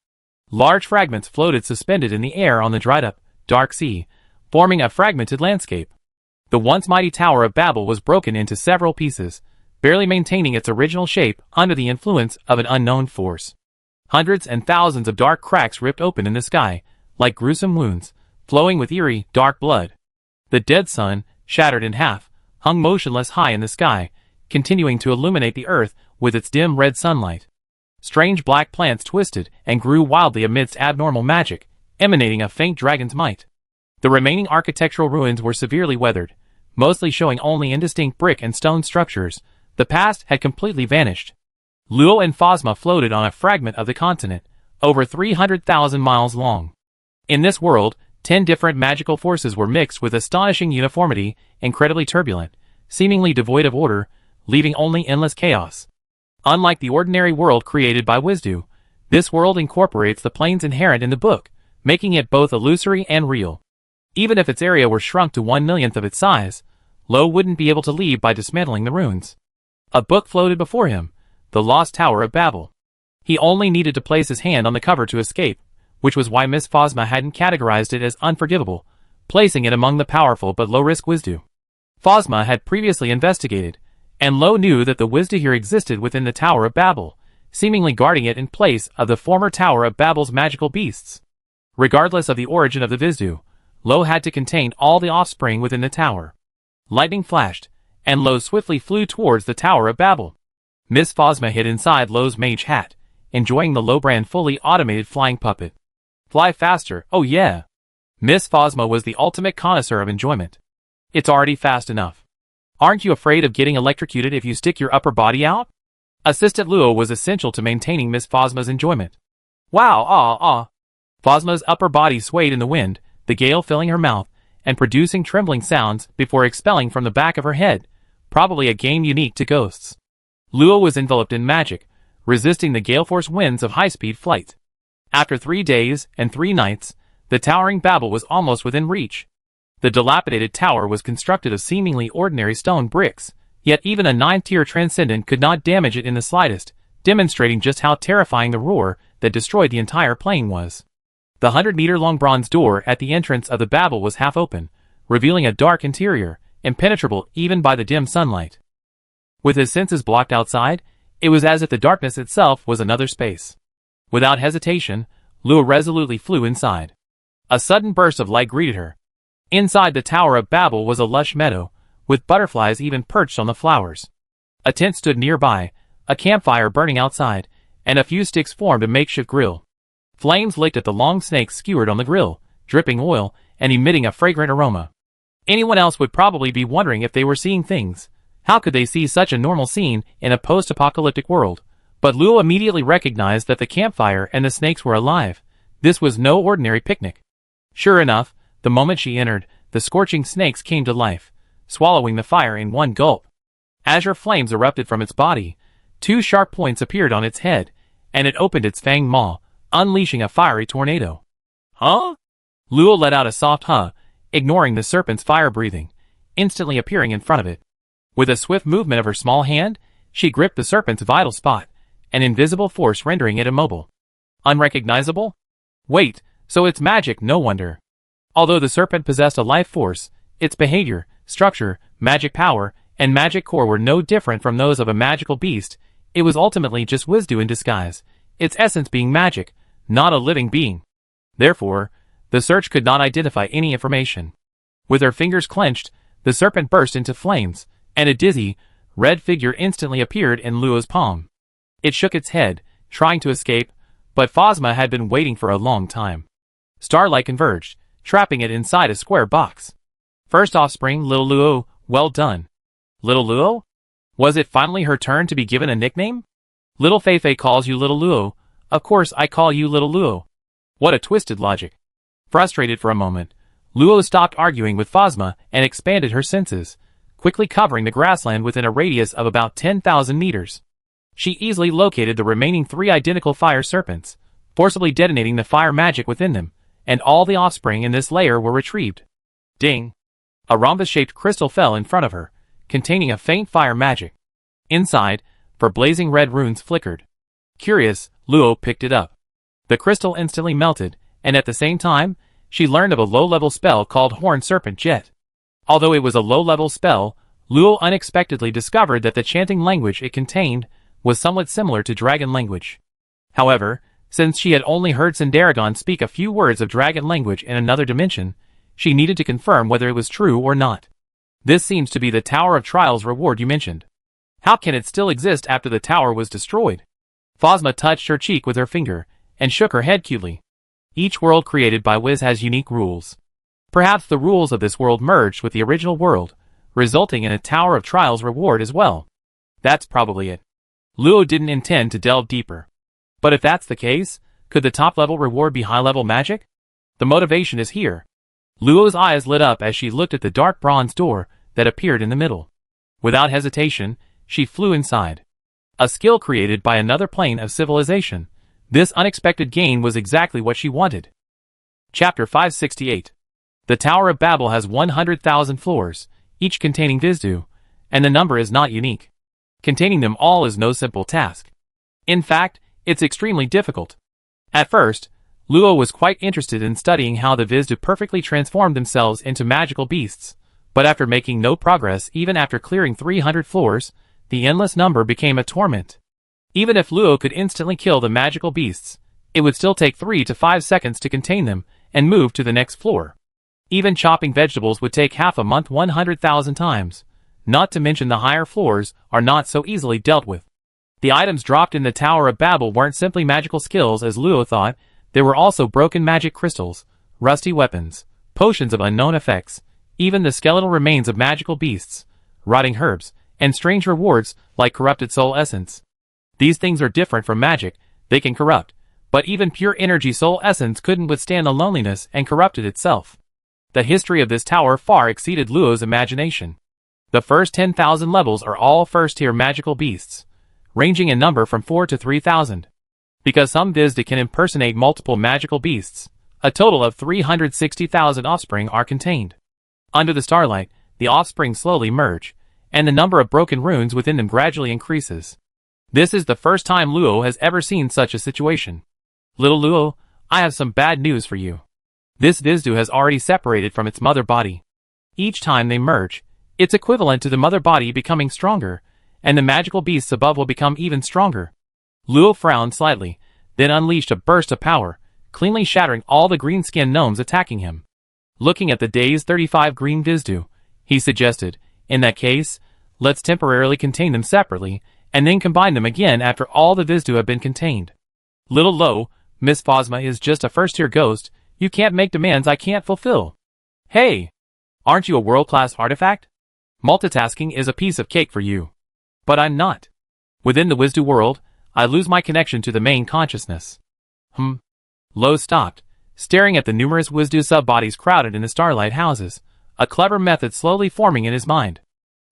Large fragments floated suspended in the air on the dried-up, dark sea, forming a fragmented landscape. The once mighty Tower of Babel was broken into several pieces, barely maintaining its original shape under the influence of an unknown force. Hundreds and thousands of dark cracks ripped open in the sky, like gruesome wounds, flowing with eerie, dark blood. The dead sun, shattered in half, hung motionless high in the sky, continuing to illuminate the earth with its dim red sunlight. Strange black plants twisted and grew wildly amidst abnormal magic, emanating a faint dragon's might. The remaining architectural ruins were severely weathered, mostly showing only indistinct brick and stone structures. The past had completely vanished. Luo and Phasma floated on a fragment of the continent, over 300,000 miles long. In this world, 10 different magical forces were mixed with astonishing uniformity, incredibly turbulent, seemingly devoid of order, leaving only endless chaos. Unlike the ordinary world created by Wisdu, this world incorporates the planes inherent in the book, making it both illusory and real. Even if its area were shrunk to 1/millionth of its size, Lo wouldn't be able to leave by dismantling the ruins. A book floated before him, the Lost Tower of Babel. He only needed to place his hand on the cover to escape, which was why Miss Phasma hadn't categorized it as unforgivable, placing it among the powerful but low-risk Wisdu. Phasma had previously investigated, and Lo knew that the Wisdu here existed within the Tower of Babel, seemingly guarding it in place of the former Tower of Babel's magical beasts. Regardless of the origin of the Wisdu, Lo had to contain all the offspring within the tower. Lightning flashed, and Lo swiftly flew towards the Tower of Babel. Miss Phasma hid inside Lo's mage hat, enjoying the Lo-brand fully automated flying puppet. Fly faster, oh yeah! Miss Phasma was the ultimate connoisseur of enjoyment. It's already fast enough. Aren't you afraid of getting electrocuted if you stick your upper body out? Assistant Luo was essential to maintaining Miss Phasma's enjoyment. Wow, Phasma's upper body swayed in the wind, the gale filling her mouth, and producing trembling sounds before expelling from the back of her head, probably a game unique to ghosts. Luo was enveloped in magic, resisting the gale-force winds of high-speed flight. After 3 days and 3 nights, the towering Babel was almost within reach. The dilapidated tower was constructed of seemingly ordinary stone bricks, yet even a 9th-tier transcendent could not damage it in the slightest, demonstrating just how terrifying the roar that destroyed the entire plane was. The 100-meter-long bronze door at the entrance of the Babel was half open, revealing a dark interior, impenetrable even by the dim sunlight. With his senses blocked outside, it was as if the darkness itself was another space. Without hesitation, Luo resolutely flew inside. A sudden burst of light greeted her. Inside the Tower of Babel was a lush meadow, with butterflies even perched on the flowers. A tent stood nearby, a campfire burning outside, and a few sticks formed a makeshift grill. Flames licked at the long snakes skewered on the grill, dripping oil and emitting a fragrant aroma. Anyone else would probably be wondering if they were seeing things. How could they see such a normal scene in a post-apocalyptic world? But Luo immediately recognized that the campfire and the snakes were alive. This was no ordinary picnic. Sure enough, the moment she entered, the scorching snakes came to life, swallowing the fire in one gulp. Azure flames erupted from its body, 2 sharp points appeared on its head, and it opened its fanged maw, unleashing a fiery tornado. Huh? Luo let out a soft huh, ignoring the serpent's fire breathing, instantly appearing in front of it. With a swift movement of her small hand, she gripped the serpent's vital spot, an invisible force rendering it immobile. Unrecognizable? Wait, so it's magic, no wonder. Although the serpent possessed a life force, its behavior, structure, magic power, and magic core were no different from those of a magical beast. It was ultimately just Wisdu in disguise, its essence being magic, not a living being. Therefore, the search could not identify any information. With her fingers clenched, the serpent burst into flames, and a dizzy, red figure instantly appeared in Luo's palm. It shook its head, trying to escape, but Phasma had been waiting for a long time. Starlight converged, trapping it inside a square box. First offspring, Little Luo, well done. Little Luo? Was it finally her turn to be given a nickname? Little Feifei calls you Little Luo, of course I call you Little Luo. What a twisted logic. Frustrated for a moment, Luo stopped arguing with Phasma and expanded her senses, quickly covering the grassland within a radius of about 10,000 meters. She easily located the remaining 3 identical fire serpents, forcibly detonating the fire magic within them, and all the offspring in this layer were retrieved. Ding! A rhombus-shaped crystal fell in front of her, containing a faint fire magic. Inside, for blazing red runes flickered. Curious, Luo picked it up. The crystal instantly melted, and at the same time, she learned of a low-level spell called Horn Serpent Jet. Although it was a low-level spell, Luo unexpectedly discovered that the chanting language it contained was somewhat similar to dragon language. However, since she had only heard Sindaragon speak a few words of dragon language in another dimension, she needed to confirm whether it was true or not. This seems to be the Tower of Trials reward you mentioned. How can it still exist after the tower was destroyed? Phasma touched her cheek with her finger, and shook her head cutely. Each world created by Wiz has unique rules. Perhaps the rules of this world merged with the original world, resulting in a Tower of Trials reward as well. That's probably it. Luo didn't intend to delve deeper. But if that's the case, could the top-level reward be high-level magic? The motivation is here. Luo's eyes lit up as she looked at the dark bronze door that appeared in the middle. Without hesitation, she flew inside. A skill created by another plane of civilization. This unexpected gain was exactly what she wanted. Chapter 568. The Tower of Babel has 100,000 floors, each containing Vizdu, and the number is not unique. Containing them all is no simple task. In fact, it's extremely difficult. At first, Luo was quite interested in studying how the Vizdu perfectly transformed themselves into magical beasts, but after making no progress even after clearing 300 floors, the endless number became a torment. Even if Luo could instantly kill the magical beasts, it would still take 3 to 5 seconds to contain them and move to the next floor. Even chopping vegetables would take half a month 100,000 times, not to mention the higher floors are not so easily dealt with. The items dropped in the Tower of Babel weren't simply magical skills as Luo thought, there were also broken magic crystals, rusty weapons, potions of unknown effects, even the skeletal remains of magical beasts, rotting herbs, and strange rewards like corrupted soul essence. These things are different from magic, they can corrupt, but even pure energy soul essence couldn't withstand the loneliness and corrupted itself. The history of this tower far exceeded Luo's imagination. The first 10,000 levels are all first-tier magical beasts, ranging in number from 4 to 3,000. Because some Vizda can impersonate multiple magical beasts, a total of 360,000 offspring are contained. Under the starlight, the offspring slowly merge, and the number of broken runes within them gradually increases. This is the first time Luo has ever seen such a situation. Little Luo, I have some bad news for you. This Vizdu has already separated from its mother body. Each time they merge, it's equivalent to the mother body becoming stronger, and the magical beasts above will become even stronger. Luo frowned slightly, then unleashed a burst of power, cleanly shattering all the green-skinned gnomes attacking him. Looking at the dazed 35 green Vizdu, he suggested, in that case, let's temporarily contain them separately, and then combine them again after all the Vizdu have been contained. Little Lo, Miss Phosma is just a first-tier ghost. You can't make demands I can't fulfill. Hey! Aren't you a world-class artifact? Multitasking is a piece of cake for you. But I'm not. Within the Vizdu world, I lose my connection to the main consciousness. Lo stopped, staring at the numerous Vizdu sub-bodies crowded in the starlight houses, a clever method slowly forming in his mind.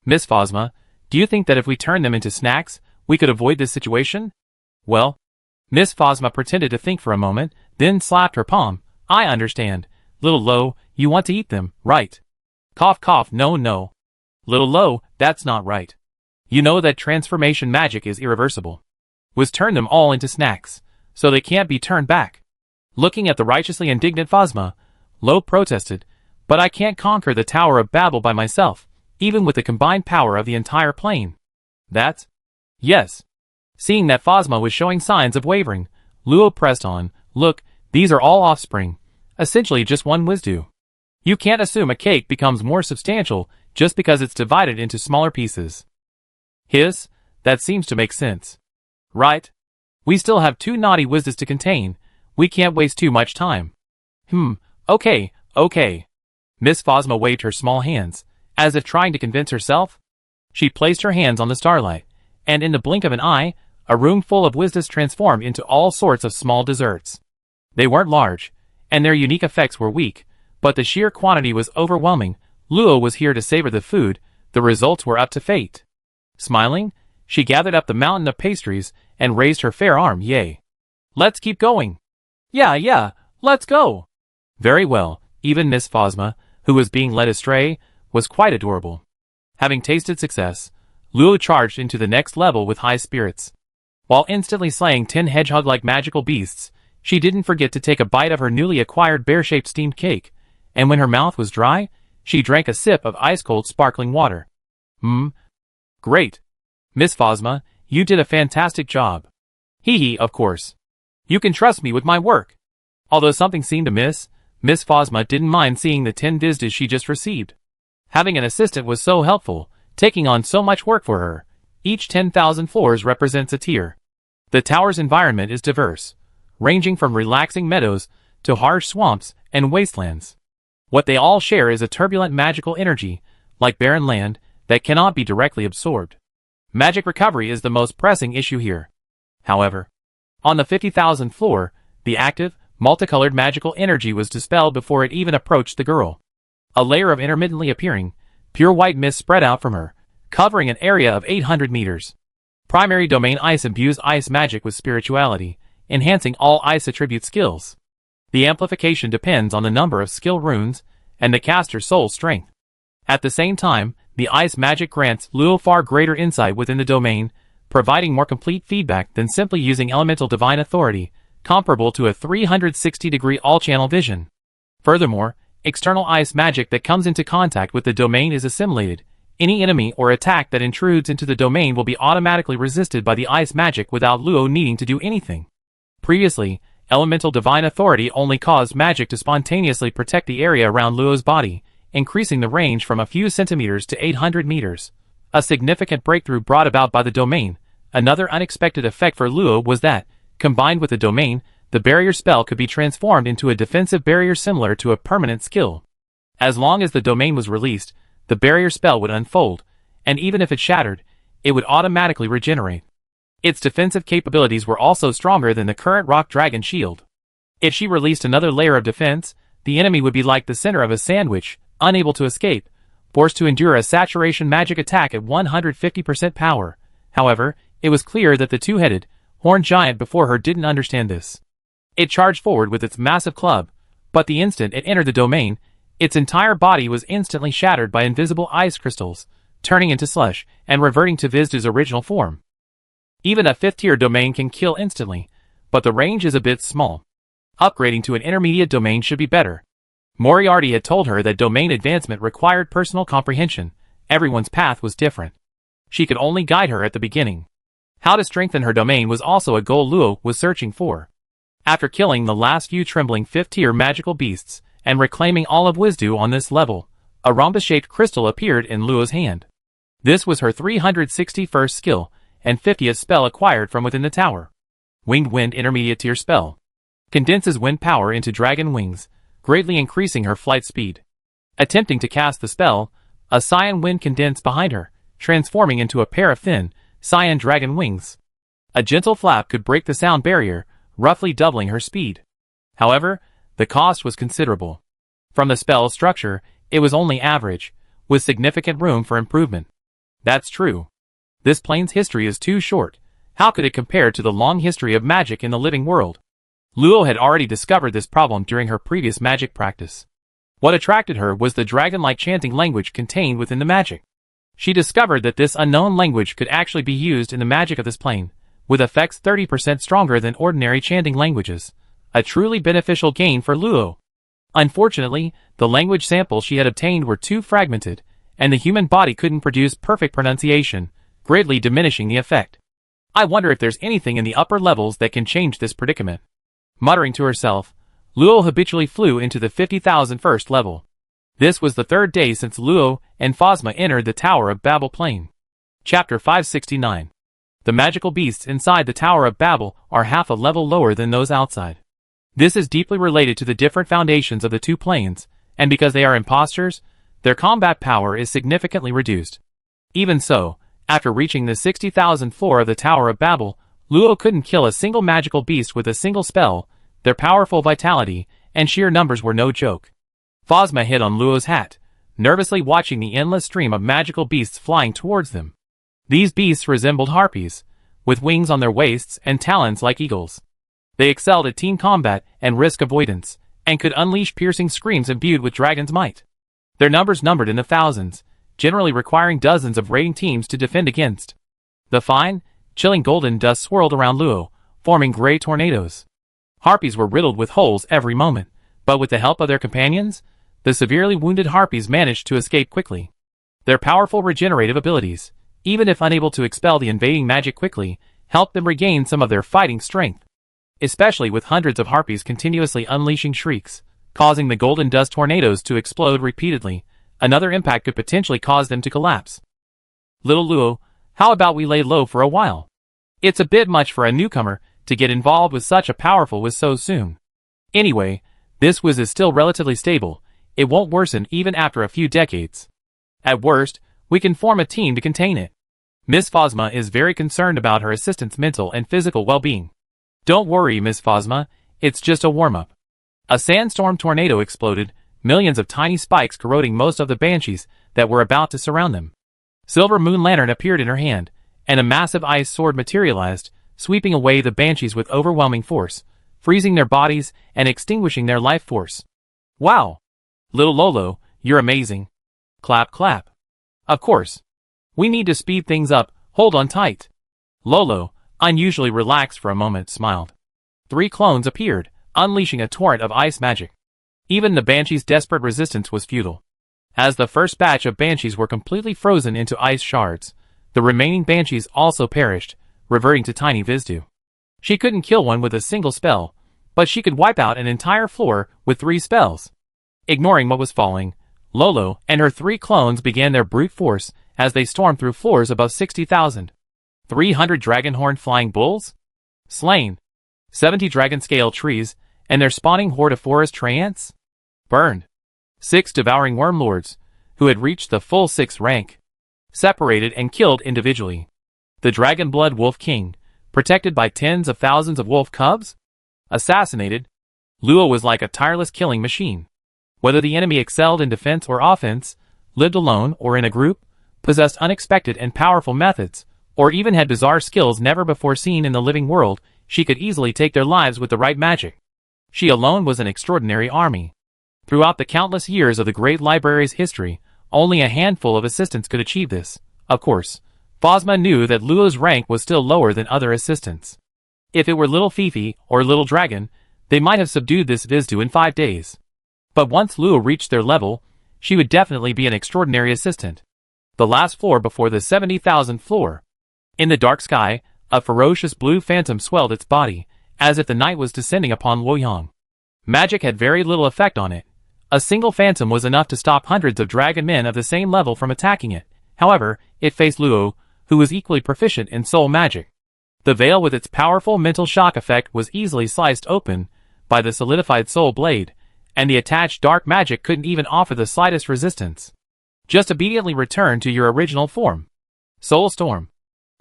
Miss Phosma, do you think that if we turn them into snacks, we could avoid this situation? Well, Miss Phosma pretended to think for a moment, then slapped her palm. I understand. Little Lo, you want to eat them, right? Cough cough, no. Little Lo, that's not right. You know that transformation magic is irreversible. Was turn them all into snacks, so they can't be turned back. Looking at the righteously indignant Phosma, Lo protested, but I can't conquer the Tower of Babel by myself, even with the combined power of the entire plane. That's... Yes. Seeing that Phosma was showing signs of wavering, Luo pressed on, look, these are all offspring, essentially just one Vizdu. You can't assume a cake becomes more substantial just because it's divided into smaller pieces. That seems to make sense. Right? We still have 2 naughty Vizdus to contain. We can't waste too much time. Okay. Miss Phosma waved her small hands, as if trying to convince herself. She placed her hands on the starlight, and in the blink of an eye, a room full of Vizdus transformed into all sorts of small desserts. They weren't large, and their unique effects were weak, but the sheer quantity was overwhelming. Luo was here to savor the food. The results were up to fate. Smiling, she gathered up the mountain of pastries and raised her fair arm. Yay. Let's keep going. Yeah, let's go. Very well. Even Miss Phosma, who was being led astray, was quite adorable. Having tasted success, Luo charged into the next level with high spirits. While instantly slaying 10 hedgehog-like magical beasts, she didn't forget to take a bite of her newly acquired bear-shaped steamed cake, and when her mouth was dry, she drank a sip of ice-cold sparkling water. Great. Miss Phosma, you did a fantastic job. Hee, of course. You can trust me with my work. Although something seemed amiss, Miss Phosma didn't mind seeing the 10 Vizdus she just received. Having an assistant was so helpful, taking on so much work for her. Each 10,000 floors represents a tier. The tower's environment is diverse, ranging from relaxing meadows to harsh swamps and wastelands. What they all share is a turbulent magical energy, like barren land, that cannot be directly absorbed. Magic recovery is the most pressing issue here. However, on the 50,000 floor, the active, multicolored magical energy was dispelled before it even approached the girl. A layer of intermittently appearing, pure white mist spread out from her, covering an area of 800 meters. Primary domain ice imbues ice magic with spirituality, enhancing all ice attribute skills. The amplification depends on the number of skill runes and the caster's soul strength. At the same time, the ice magic grants Luo far greater insight within the domain, providing more complete feedback than simply using elemental divine authority, comparable to a 360-degree all-channel vision. Furthermore, external ice magic that comes into contact with the domain is assimilated. Any enemy or attack that intrudes into the domain will be automatically resisted by the ice magic without Luo needing to do anything. Previously, elemental divine authority only caused magic to spontaneously protect the area around Luo's body, increasing the range from a few centimeters to 800 meters. A significant breakthrough brought about by the domain. Another unexpected effect for Luo was that, combined with the domain, the barrier spell could be transformed into a defensive barrier similar to a permanent skill. As long as the domain was released, the barrier spell would unfold, and even if it shattered, it would automatically regenerate. Its defensive capabilities were also stronger than the current rock dragon shield. If she released another layer of defense, the enemy would be like the center of a sandwich, unable to escape, forced to endure a saturation magic attack at 150% power. However, it was clear that the two-headed, horned giant before her didn't understand this. It charged forward with its massive club, but the instant it entered the domain, its entire body was instantly shattered by invisible ice crystals, turning into slush and reverting to Vizdu's original form. Even a 5th tier domain can kill instantly, but the range is a bit small. Upgrading to an intermediate domain should be better. Moriarty had told her that domain advancement required personal comprehension. Everyone's path was different. She could only guide her at the beginning. How to strengthen her domain was also a goal Luo was searching for. After killing the last few trembling 5th tier magical beasts, and reclaiming all of Wisdu on this level, a rhombus-shaped crystal appeared in Luo's hand. This was her 361st skill, and 50th spell acquired from within the tower. Winged Wind intermediate tier spell. Condenses wind power into dragon wings, greatly increasing her flight speed. Attempting to cast the spell, a cyan wind condensed behind her, transforming into a pair of thin, cyan dragon wings. A gentle flap could break the sound barrier, roughly doubling her speed. However, the cost was considerable. From the spell structure, it was only average, with significant room for improvement. That's true. This plane's history is too short. How could it compare to the long history of magic in the living world? Luo had already discovered this problem during her previous magic practice. What attracted her was the dragon-like chanting language contained within the magic. She discovered that this unknown language could actually be used in the magic of this plane, with effects 30% stronger than ordinary chanting languages. A truly beneficial gain for Luo. Unfortunately, the language samples she had obtained were too fragmented, and the human body couldn't produce perfect pronunciation, greatly diminishing the effect. I wonder if there's anything in the upper levels that can change this predicament. Muttering to herself, Luo habitually flew into the 50,001st level. This was the 3rd day since Luo and Phosma entered the Tower of Babel Plain. Chapter 569. The magical beasts inside the Tower of Babel are half a level lower than those outside. This is deeply related to the different foundations of the two planes, and because they are imposters, their combat power is significantly reduced. Even so, after reaching the 60,000th floor of the Tower of Babel, Luo couldn't kill a single magical beast with a single spell. Their powerful vitality and sheer numbers were no joke. Phosma hit on Luo's hat, nervously watching the endless stream of magical beasts flying towards them. These beasts resembled harpies, with wings on their waists and talons like eagles. They excelled at team combat and risk avoidance, and could unleash piercing screams imbued with dragon's might. Their numbers numbered in the thousands, generally requiring dozens of raiding teams to defend against. The fine, chilling golden dust swirled around Luo, forming gray tornadoes. Harpies were riddled with holes every moment, but with the help of their companions, the severely wounded harpies managed to escape quickly. Their powerful regenerative abilities, even if unable to expel the invading magic quickly, helped them regain some of their fighting strength. Especially with hundreds of harpies continuously unleashing shrieks, causing the golden dust tornadoes to explode repeatedly, another impact could potentially cause them to collapse. Little Luo, how about we lay low for a while? It's a bit much for a newcomer to get involved with such a powerful whiz so soon. Anyway, this whiz is still relatively stable. It won't worsen even after a few decades. At worst, we can form a team to contain it. Miss Phosma is very concerned about her assistant's mental and physical well-being. Don't worry, Miss Phosma, it's just a warm-up. A sandstorm tornado exploded, millions of tiny spikes corroding most of the banshees that were about to surround them. Silver Moon Lantern appeared in her hand, and a massive ice sword materialized, sweeping away the banshees with overwhelming force, freezing their bodies and extinguishing their life force. Wow! Little Lolo, you're amazing. Clap clap. Of course. We need to speed things up, hold on tight. Lolo, unusually relaxed for a moment, smiled. 3 clones appeared, unleashing a torrent of ice magic. Even the banshees' desperate resistance was futile. As the first batch of banshees were completely frozen into ice shards, the remaining banshees also perished, reverting to tiny Vizdu. She couldn't kill one with a single spell, but she could wipe out an entire floor with 3 spells. Ignoring what was falling, Lolo and her 3 clones began their brute force as they stormed through floors above 60,000. 300 dragonhorn flying bulls? Slain. 70 dragon-scale trees, and their spawning horde of forest treants? Burned. 6 devouring wormlords, who had reached the full 6th rank. Separated and killed individually. The Dragon Blood Wolf King, protected by tens of thousands of wolf cubs? Assassinated. Luo was like a tireless killing machine. Whether the enemy excelled in defense or offense, lived alone or in a group, possessed unexpected and powerful methods, or even had bizarre skills never before seen in the living world, she could easily take their lives with the right magic. She alone was an extraordinary army. Throughout the countless years of the Great Library's history, only a handful of assistants could achieve this. Of course, Phosma knew that Luo's rank was still lower than other assistants. If it were Little Fifi or Little Dragon, they might have subdued this Vizdu in 5 days. But once Luo reached their level, she would definitely be an extraordinary assistant. The last floor before the 70,000th floor. In the dark sky, a ferocious blue phantom swelled its body, as if the night was descending upon Luoyang. Magic had very little effect on it. A single phantom was enough to stop hundreds of dragon men of the same level from attacking it. However, it faced Luo, who was equally proficient in soul magic. The veil with its powerful mental shock effect was easily sliced open by the solidified soul blade, and the attached dark magic couldn't even offer the slightest resistance. Just immediately return to your original form. Soul Storm.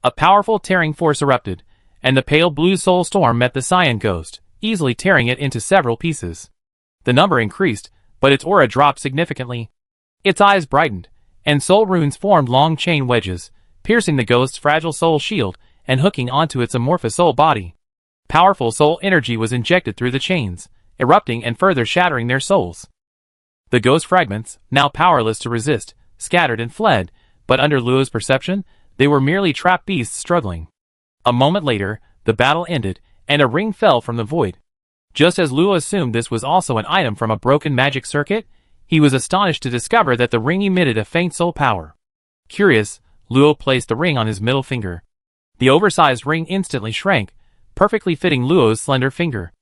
A powerful tearing force erupted, and the pale blue soul storm met the cyan ghost, easily tearing it into several pieces. The number increased, but its aura dropped significantly. Its eyes brightened, and soul runes formed long chain wedges, piercing the ghost's fragile soul shield and hooking onto its amorphous soul body. Powerful soul energy was injected through the chains, erupting and further shattering their souls. The ghost fragments, now powerless to resist, scattered and fled, but under Luo's perception, they were merely trapped beasts struggling. A moment later, the battle ended, and a ring fell from the void. Just as Luo assumed this was also an item from a broken magic circuit, he was astonished to discover that the ring emitted a faint soul power. Curious, Luo placed the ring on his middle finger. The oversized ring instantly shrank, perfectly fitting Luo's slender finger.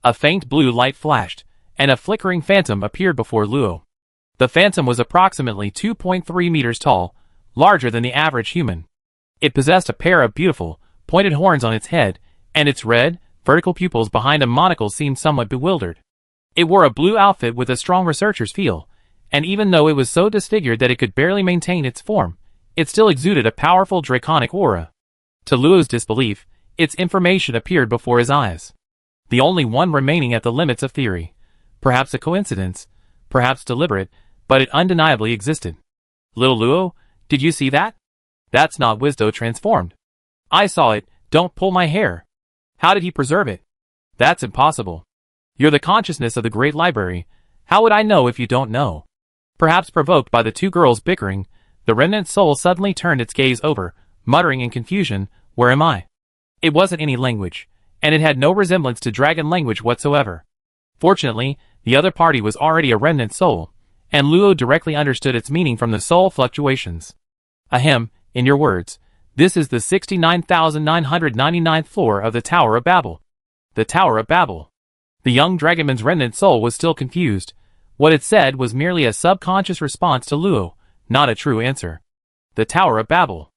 A faint blue light flashed, and a flickering phantom appeared before Luo. The phantom was approximately 2.3 meters tall, larger than the average human. It possessed a pair of beautiful, pointed horns on its head, and its red, vertical pupils behind a monocle seemed somewhat bewildered. It wore a blue outfit with a strong researcher's feel, and even though it was so disfigured that it could barely maintain its form, it still exuded a powerful draconic aura. To Luo's disbelief, its information appeared before his eyes. The only one remaining at the limits of theory. Perhaps a coincidence, perhaps deliberate, but it undeniably existed. Little Luo, did you see that? That's not Wisdo transformed. I saw it, don't pull my hair. How did he preserve it? That's impossible. You're the consciousness of the Great Library. How would I know if you don't know? Perhaps provoked by the two girls bickering, the remnant soul suddenly turned its gaze over, muttering in confusion, "Where am I?" It wasn't any language, and it had no resemblance to dragon language whatsoever. Fortunately, the other party was already a remnant soul, and Luo directly understood its meaning from the soul fluctuations. Ahem, in your words, this is the 69,999th floor of the Tower of Babel. The Tower of Babel. The young dragonman's remnant soul was still confused. What it said was merely a subconscious response to Luo, not a true answer. The Tower of Babel.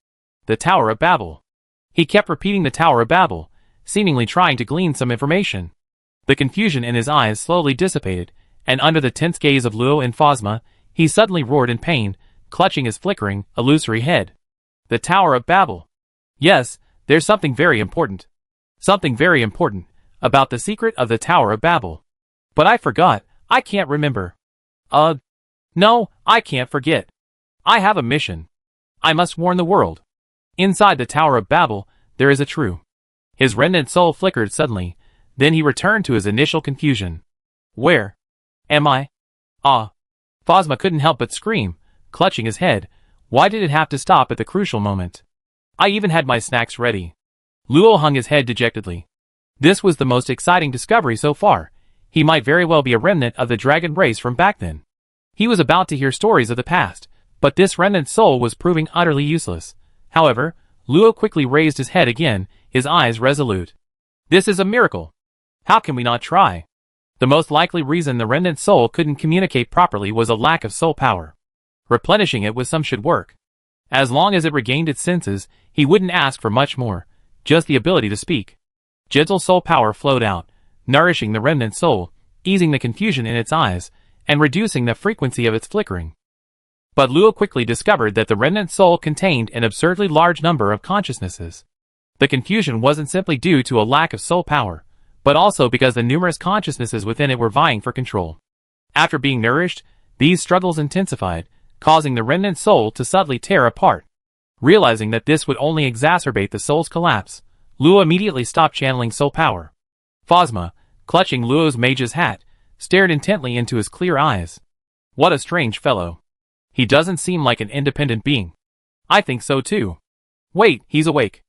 The Tower of Babel. He kept repeating the Tower of Babel, seemingly trying to glean some information. The confusion in his eyes slowly dissipated, and under the tense gaze of Luo and Phosma, he suddenly roared in pain, clutching his flickering, illusory head. The Tower of Babel. Yes, there's something very important. Something very important about the secret of the Tower of Babel. But I forgot, I can't remember. No, I can't forget. I have a mission. I must warn the world. Inside the Tower of Babel, there is a true. His remnant soul flickered suddenly, then he returned to his initial confusion. Where am I? Phosma couldn't help but scream, clutching his head. Why did it have to stop at the crucial moment? I even had my snacks ready. Luo hung his head dejectedly. This was the most exciting discovery so far. He might very well be a remnant of the dragon race from back then. He was about to hear stories of the past, but this remnant soul was proving utterly useless. However, Luo quickly raised his head again, his eyes resolute. This is a miracle. How can we not try? The most likely reason the remnant soul couldn't communicate properly was a lack of soul power. Replenishing it with some should work. As long as it regained its senses, he wouldn't ask for much more, just the ability to speak. Gentle soul power flowed out, nourishing the remnant soul, easing the confusion in its eyes, and reducing the frequency of its flickering. But Luo quickly discovered that the remnant soul contained an absurdly large number of consciousnesses. The confusion wasn't simply due to a lack of soul power, but also because the numerous consciousnesses within it were vying for control. After being nourished, these struggles intensified, causing the remnant soul to subtly tear apart. Realizing that this would only exacerbate the soul's collapse, Luo immediately stopped channeling soul power. Phosma, clutching Luo's mage's hat, stared intently into his clear eyes. What a strange fellow. He doesn't seem like an independent being. I think so too. Wait, he's awake.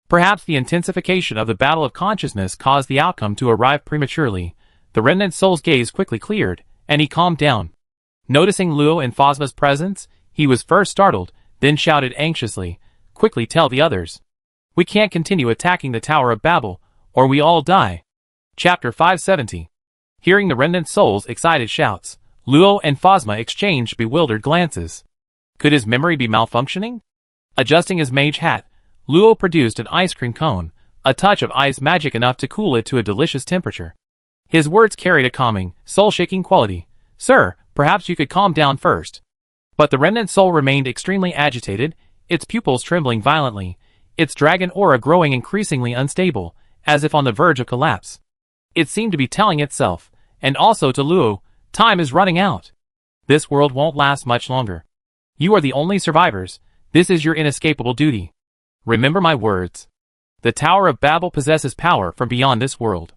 Perhaps the intensification of the battle of consciousness caused the outcome to arrive prematurely. The remnant soul's gaze quickly cleared, and he calmed down. Noticing Luo and Phosma's presence, he was first startled, then shouted anxiously, "Quickly tell the others. We can't continue attacking the Tower of Babel, or we all die." Chapter 570. Hearing the remnant soul's excited shouts, Luo and Phosma exchanged bewildered glances. Could his memory be malfunctioning? Adjusting his mage hat, Luo produced an ice cream cone, a touch of ice magic enough to cool it to a delicious temperature. His words carried a calming, soul-shaking quality. "Sir, perhaps you could calm down first." But the remnant soul remained extremely agitated, its pupils trembling violently, its dragon aura growing increasingly unstable, as if on the verge of collapse. It seemed to be telling itself, and also to Luo, "Time is running out. This world won't last much longer. You are the only survivors. This is your inescapable duty. Remember my words. The Tower of Babel possesses power from beyond this world.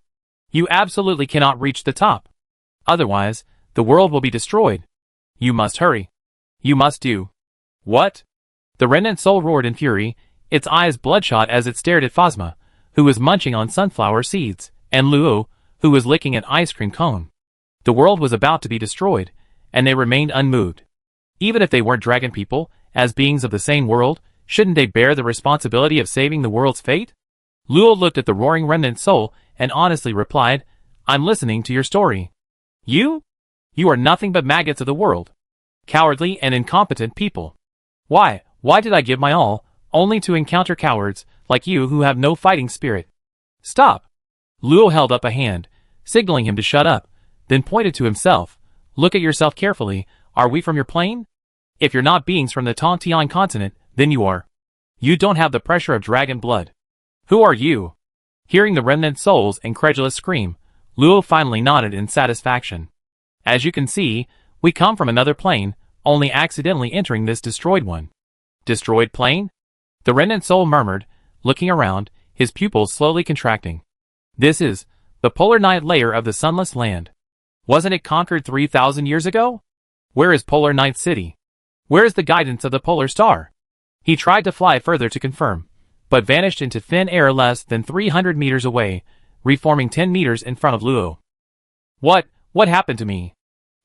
You absolutely cannot reach the top. Otherwise, the world will be destroyed. You must hurry. You must do." "What?" The remnant soul roared in fury, its eyes bloodshot as it stared at Phosma, who was munching on sunflower seeds, and Luo, who was licking an ice cream cone. The world was about to be destroyed, and they remained unmoved. Even if they weren't dragon people, as beings of the same world, shouldn't they bear the responsibility of saving the world's fate? Luo looked at the roaring remnant soul and honestly replied, "I'm listening to your story. You? You are nothing but maggots of the world. Cowardly and incompetent people. Why did I give my all, only to encounter cowards like you who have no fighting spirit? Stop." Luo held up a hand, signaling him to shut up, then pointed to himself. "Look at yourself carefully. Are we from your plane? If you're not beings from the Tongtian continent, then you are. You don't have the pressure of dragon blood. Who are you?" Hearing the remnant soul's incredulous scream, Luo finally nodded in satisfaction. "As you can see, we come from another plane, only accidentally entering this destroyed one." "Destroyed plane?" The remnant soul murmured, looking around, his pupils slowly contracting. "This is the polar night layer of the sunless land. Wasn't it conquered 3,000 years ago? Where is Polar Night City? Where is the guidance of the polar star?" He tried to fly further to confirm, but vanished into thin air less than 300 meters away, reforming 10 meters in front of Luo. What happened to me?"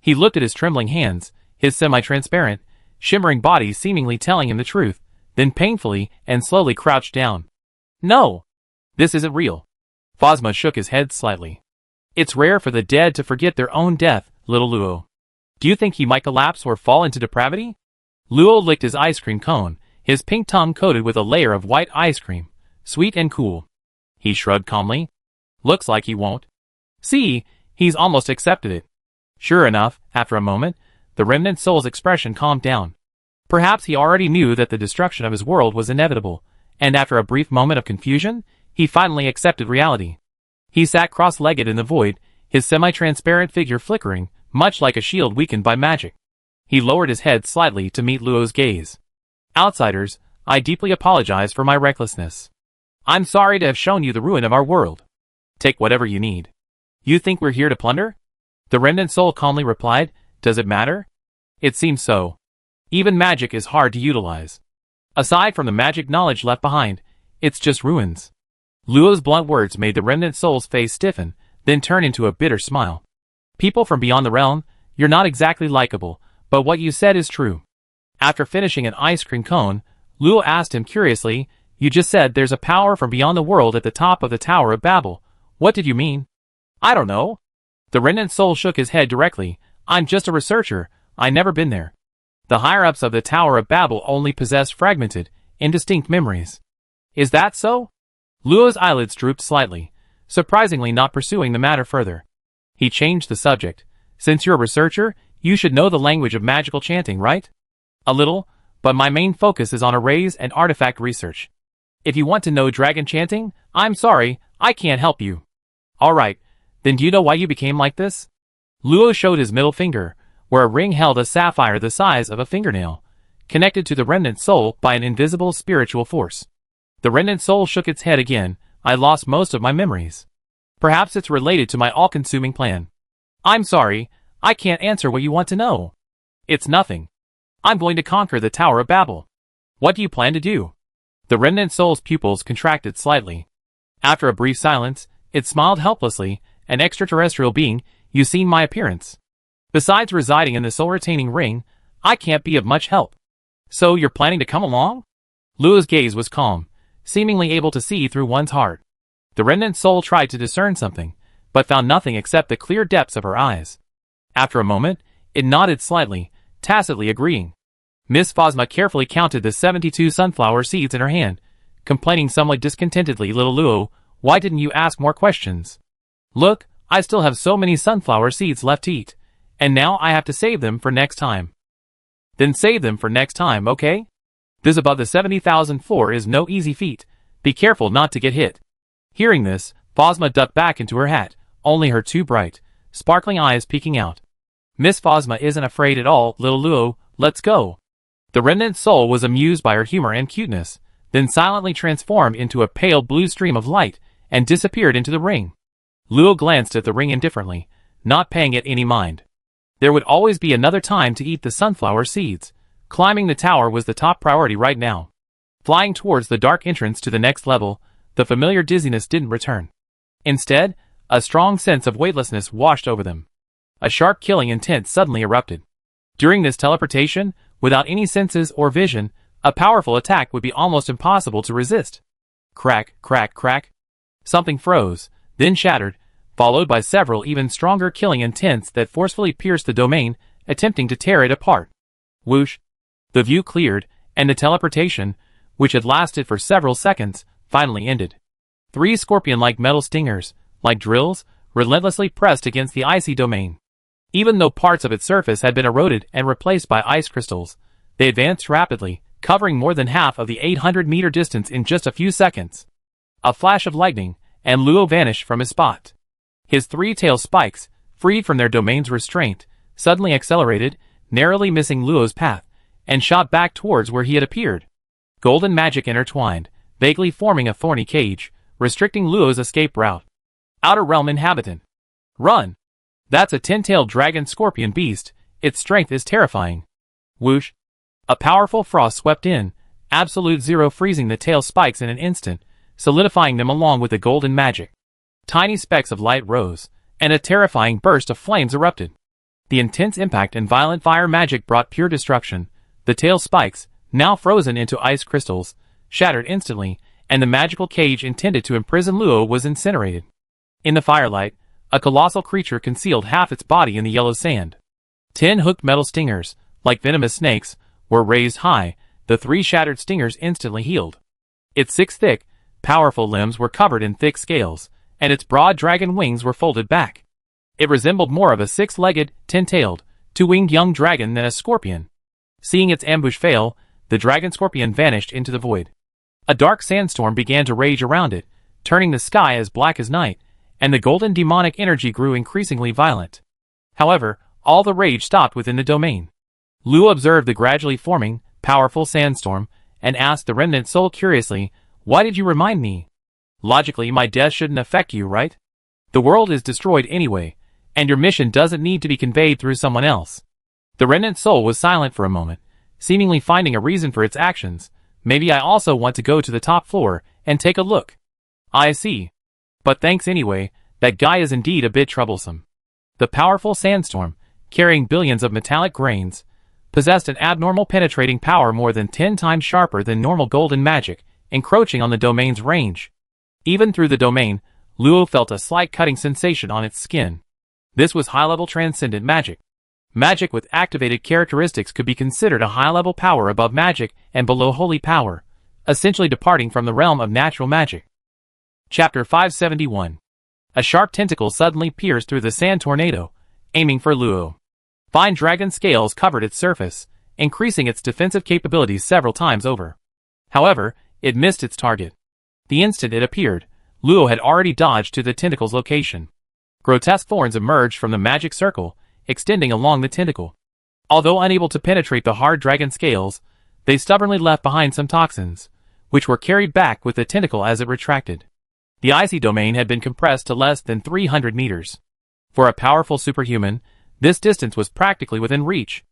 He looked at his trembling hands, his semi-transparent, shimmering body seemingly telling him the truth, then painfully and slowly crouched down. "No! This isn't real." Phosma shook his head slightly. "It's rare for the dead to forget their own death, little Luo. Do you think he might collapse or fall into depravity?" Luo licked his ice cream cone, his pink tongue coated with a layer of white ice cream, sweet and cool. He shrugged calmly. "Looks like he won't. See, he's almost accepted it." Sure enough, after a moment, the remnant soul's expression calmed down. Perhaps he already knew that the destruction of his world was inevitable, and after a brief moment of confusion, he finally accepted reality. He sat cross-legged in the void, his semi-transparent figure flickering, much like a shield weakened by magic. He lowered his head slightly to meet Luo's gaze. "Outsiders, I deeply apologize for my recklessness. I'm sorry to have shown you the ruin of our world. Take whatever you need." "You think we're here to plunder?" The remnant soul calmly replied. "Does it matter? It seems so. Even magic is hard to utilize. Aside from the magic knowledge left behind, it's just ruins." Luo's blunt words made the remnant soul's face stiffen, then turn into a bitter smile. "People from beyond the realm, you're not exactly likable, but what you said is true." After finishing an ice cream cone, Luo asked him curiously, "You just said there's a power from beyond the world at the top of the Tower of Babel. What did you mean?" "I don't know." The remnant soul shook his head directly. "I'm just a researcher. I never been there. The higher-ups of the Tower of Babel only possess fragmented, indistinct memories." "Is that so?" Luo's eyelids drooped slightly, surprisingly not pursuing the matter further. He changed the subject. "Since you're a researcher, you should know the language of magical chanting, right?" "A little, but my main focus is on arrays and artifact research. If you want to know dragon chanting, I'm sorry, I can't help you." "Alright, then do you know why you became like this?" Luo showed his middle finger, where a ring held a sapphire the size of a fingernail, connected to the remnant soul by an invisible spiritual force. The remnant soul shook its head again. "I lost most of my memories. Perhaps it's related to my all-consuming plan." "I'm sorry, I can't answer what you want to know." "It's nothing. I'm going to conquer the Tower of Babel." "What do you plan to do?" The remnant soul's pupils contracted slightly. After a brief silence, it smiled helplessly. An extraterrestrial being, you seen my appearance. Besides residing in the soul-retaining ring, I can't be of much help. So you're planning to come along? Luo's gaze was calm, seemingly able to see through one's heart. The remnant soul tried to discern something, but found nothing except the clear depths of her eyes. After a moment, it nodded slightly, tacitly agreeing. Miss Phosma carefully counted the 72 sunflower seeds in her hand, complaining somewhat discontentedly, little Luo, why didn't you ask more questions? Look, I still have so many sunflower seeds left to eat, and now I have to save them for next time. Then save them for next time, okay? This above the 70,000 floor is no easy feat. Be careful not to get hit. Hearing this, Phosma ducked back into her hat, only her two bright, sparkling eyes peeking out. Miss Phosma isn't afraid at all, little Luo, let's go. The remnant soul was amused by her humor and cuteness, then silently transformed into a pale blue stream of light and disappeared into the ring. Luo glanced at the ring indifferently, not paying it any mind. There would always be another time to eat the sunflower seeds. Climbing the tower was the top priority right now. Flying towards the dark entrance to the next level, the familiar dizziness didn't return. Instead, a strong sense of weightlessness washed over them. A sharp killing intent suddenly erupted. During this teleportation, without any senses or vision, a powerful attack would be almost impossible to resist. Crack, crack, crack. Something froze, then shattered, followed by several even stronger killing intents that forcefully pierced the domain, attempting to tear it apart. Whoosh. The view cleared, and the teleportation, which had lasted for several seconds, finally ended. 3 scorpion-like metal stingers, like drills, relentlessly pressed against the icy domain. Even though parts of its surface had been eroded and replaced by ice crystals, they advanced rapidly, covering more than half of the 800-meter distance in just a few seconds. A flash of lightning, and Luo vanished from his spot. His 3-tailed spikes, freed from their domain's restraint, suddenly accelerated, narrowly missing Luo's path, and shot back towards where he had appeared. Golden magic intertwined, vaguely forming a thorny cage, restricting Luo's escape route. Outer Realm inhabitant. Run! That's a 10-tailed dragon scorpion beast, its strength is terrifying. Whoosh! A powerful frost swept in, absolute zero freezing the tail spikes in an instant, solidifying them along with the golden magic. Tiny specks of light rose, and a terrifying burst of flames erupted. The intense impact and violent fire magic brought pure destruction. The tail spikes, now frozen into ice crystals, shattered instantly, and the magical cage intended to imprison Luo was incinerated. In the firelight, a colossal creature concealed half its body in the yellow sand. 10 hooked metal stingers, like venomous snakes, were raised high. The 3 shattered stingers instantly healed. Its 6 thick, powerful limbs were covered in thick scales, and its broad dragon wings were folded back. It resembled more of a 6-legged, 10-tailed, 2-winged young dragon than a scorpion. Seeing its ambush fail, the dragon scorpion vanished into the void. A dark sandstorm began to rage around it, turning the sky as black as night, and the golden demonic energy grew increasingly violent. However, all the rage stopped within the domain. Luo observed the gradually forming, powerful sandstorm, and asked the remnant soul curiously, why did you remind me? Logically, my death shouldn't affect you, right? The world is destroyed anyway, and your mission doesn't need to be conveyed through someone else. The remnant soul was silent for a moment, seemingly finding a reason for its actions. Maybe I also want to go to the top floor and take a look. I see. But thanks anyway, that guy is indeed a bit troublesome. The powerful sandstorm, carrying billions of metallic grains, possessed an abnormal penetrating power more than 10 times sharper than normal golden magic, encroaching on the domain's range. Even through the domain, Luo felt a slight cutting sensation on its skin. This was high-level transcendent magic. Magic with activated characteristics could be considered a high-level power above magic and below holy power, essentially departing from the realm of natural magic. Chapter 571. A sharp tentacle suddenly pierced through the sand tornado, aiming for Luo. Fine dragon scales covered its surface, increasing its defensive capabilities several times over. However, it missed its target. The instant it appeared, Luo had already dodged to the tentacle's location. Grotesque thorns emerged from the magic circle, extending along the tentacle. Although unable to penetrate the hard dragon scales, they stubbornly left behind some toxins, which were carried back with the tentacle as it retracted. The icy domain had been compressed to less than 300 meters. For a powerful superhuman, this distance was practically within reach.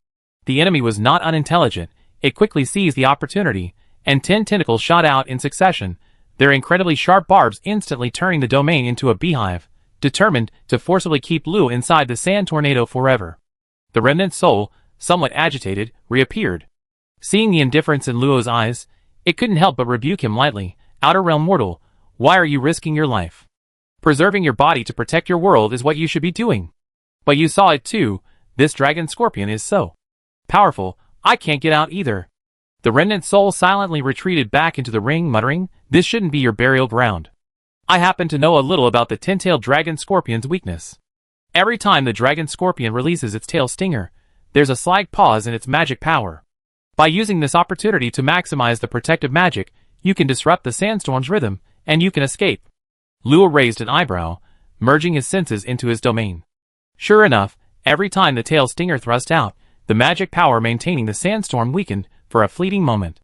The enemy was not unintelligent. It quickly seized the opportunity, and 10 tentacles shot out in succession, their incredibly sharp barbs instantly turning the domain into a beehive, determined to forcibly keep Luo inside the sand tornado forever. The remnant soul, somewhat agitated, reappeared. Seeing the indifference in Luo's eyes, it couldn't help but rebuke him lightly. Outer realm mortal, why are you risking your life? Preserving your body to protect your world is what you should be doing. But you saw it too, this dragon scorpion is so powerful, I can't get out either. The remnant soul silently retreated back into the ring, muttering, this shouldn't be your burial ground. I happen to know a little about the 10-tailed dragon scorpion's weakness. Every time the dragon scorpion releases its tail stinger, there's a slight pause in its magic power. By using this opportunity to maximize the protective magic, you can disrupt the sandstorm's rhythm, and you can escape. Luo raised an eyebrow, merging his senses into his domain. Sure enough, every time the tail stinger thrust out, the magic power maintaining the sandstorm weakened for a fleeting moment.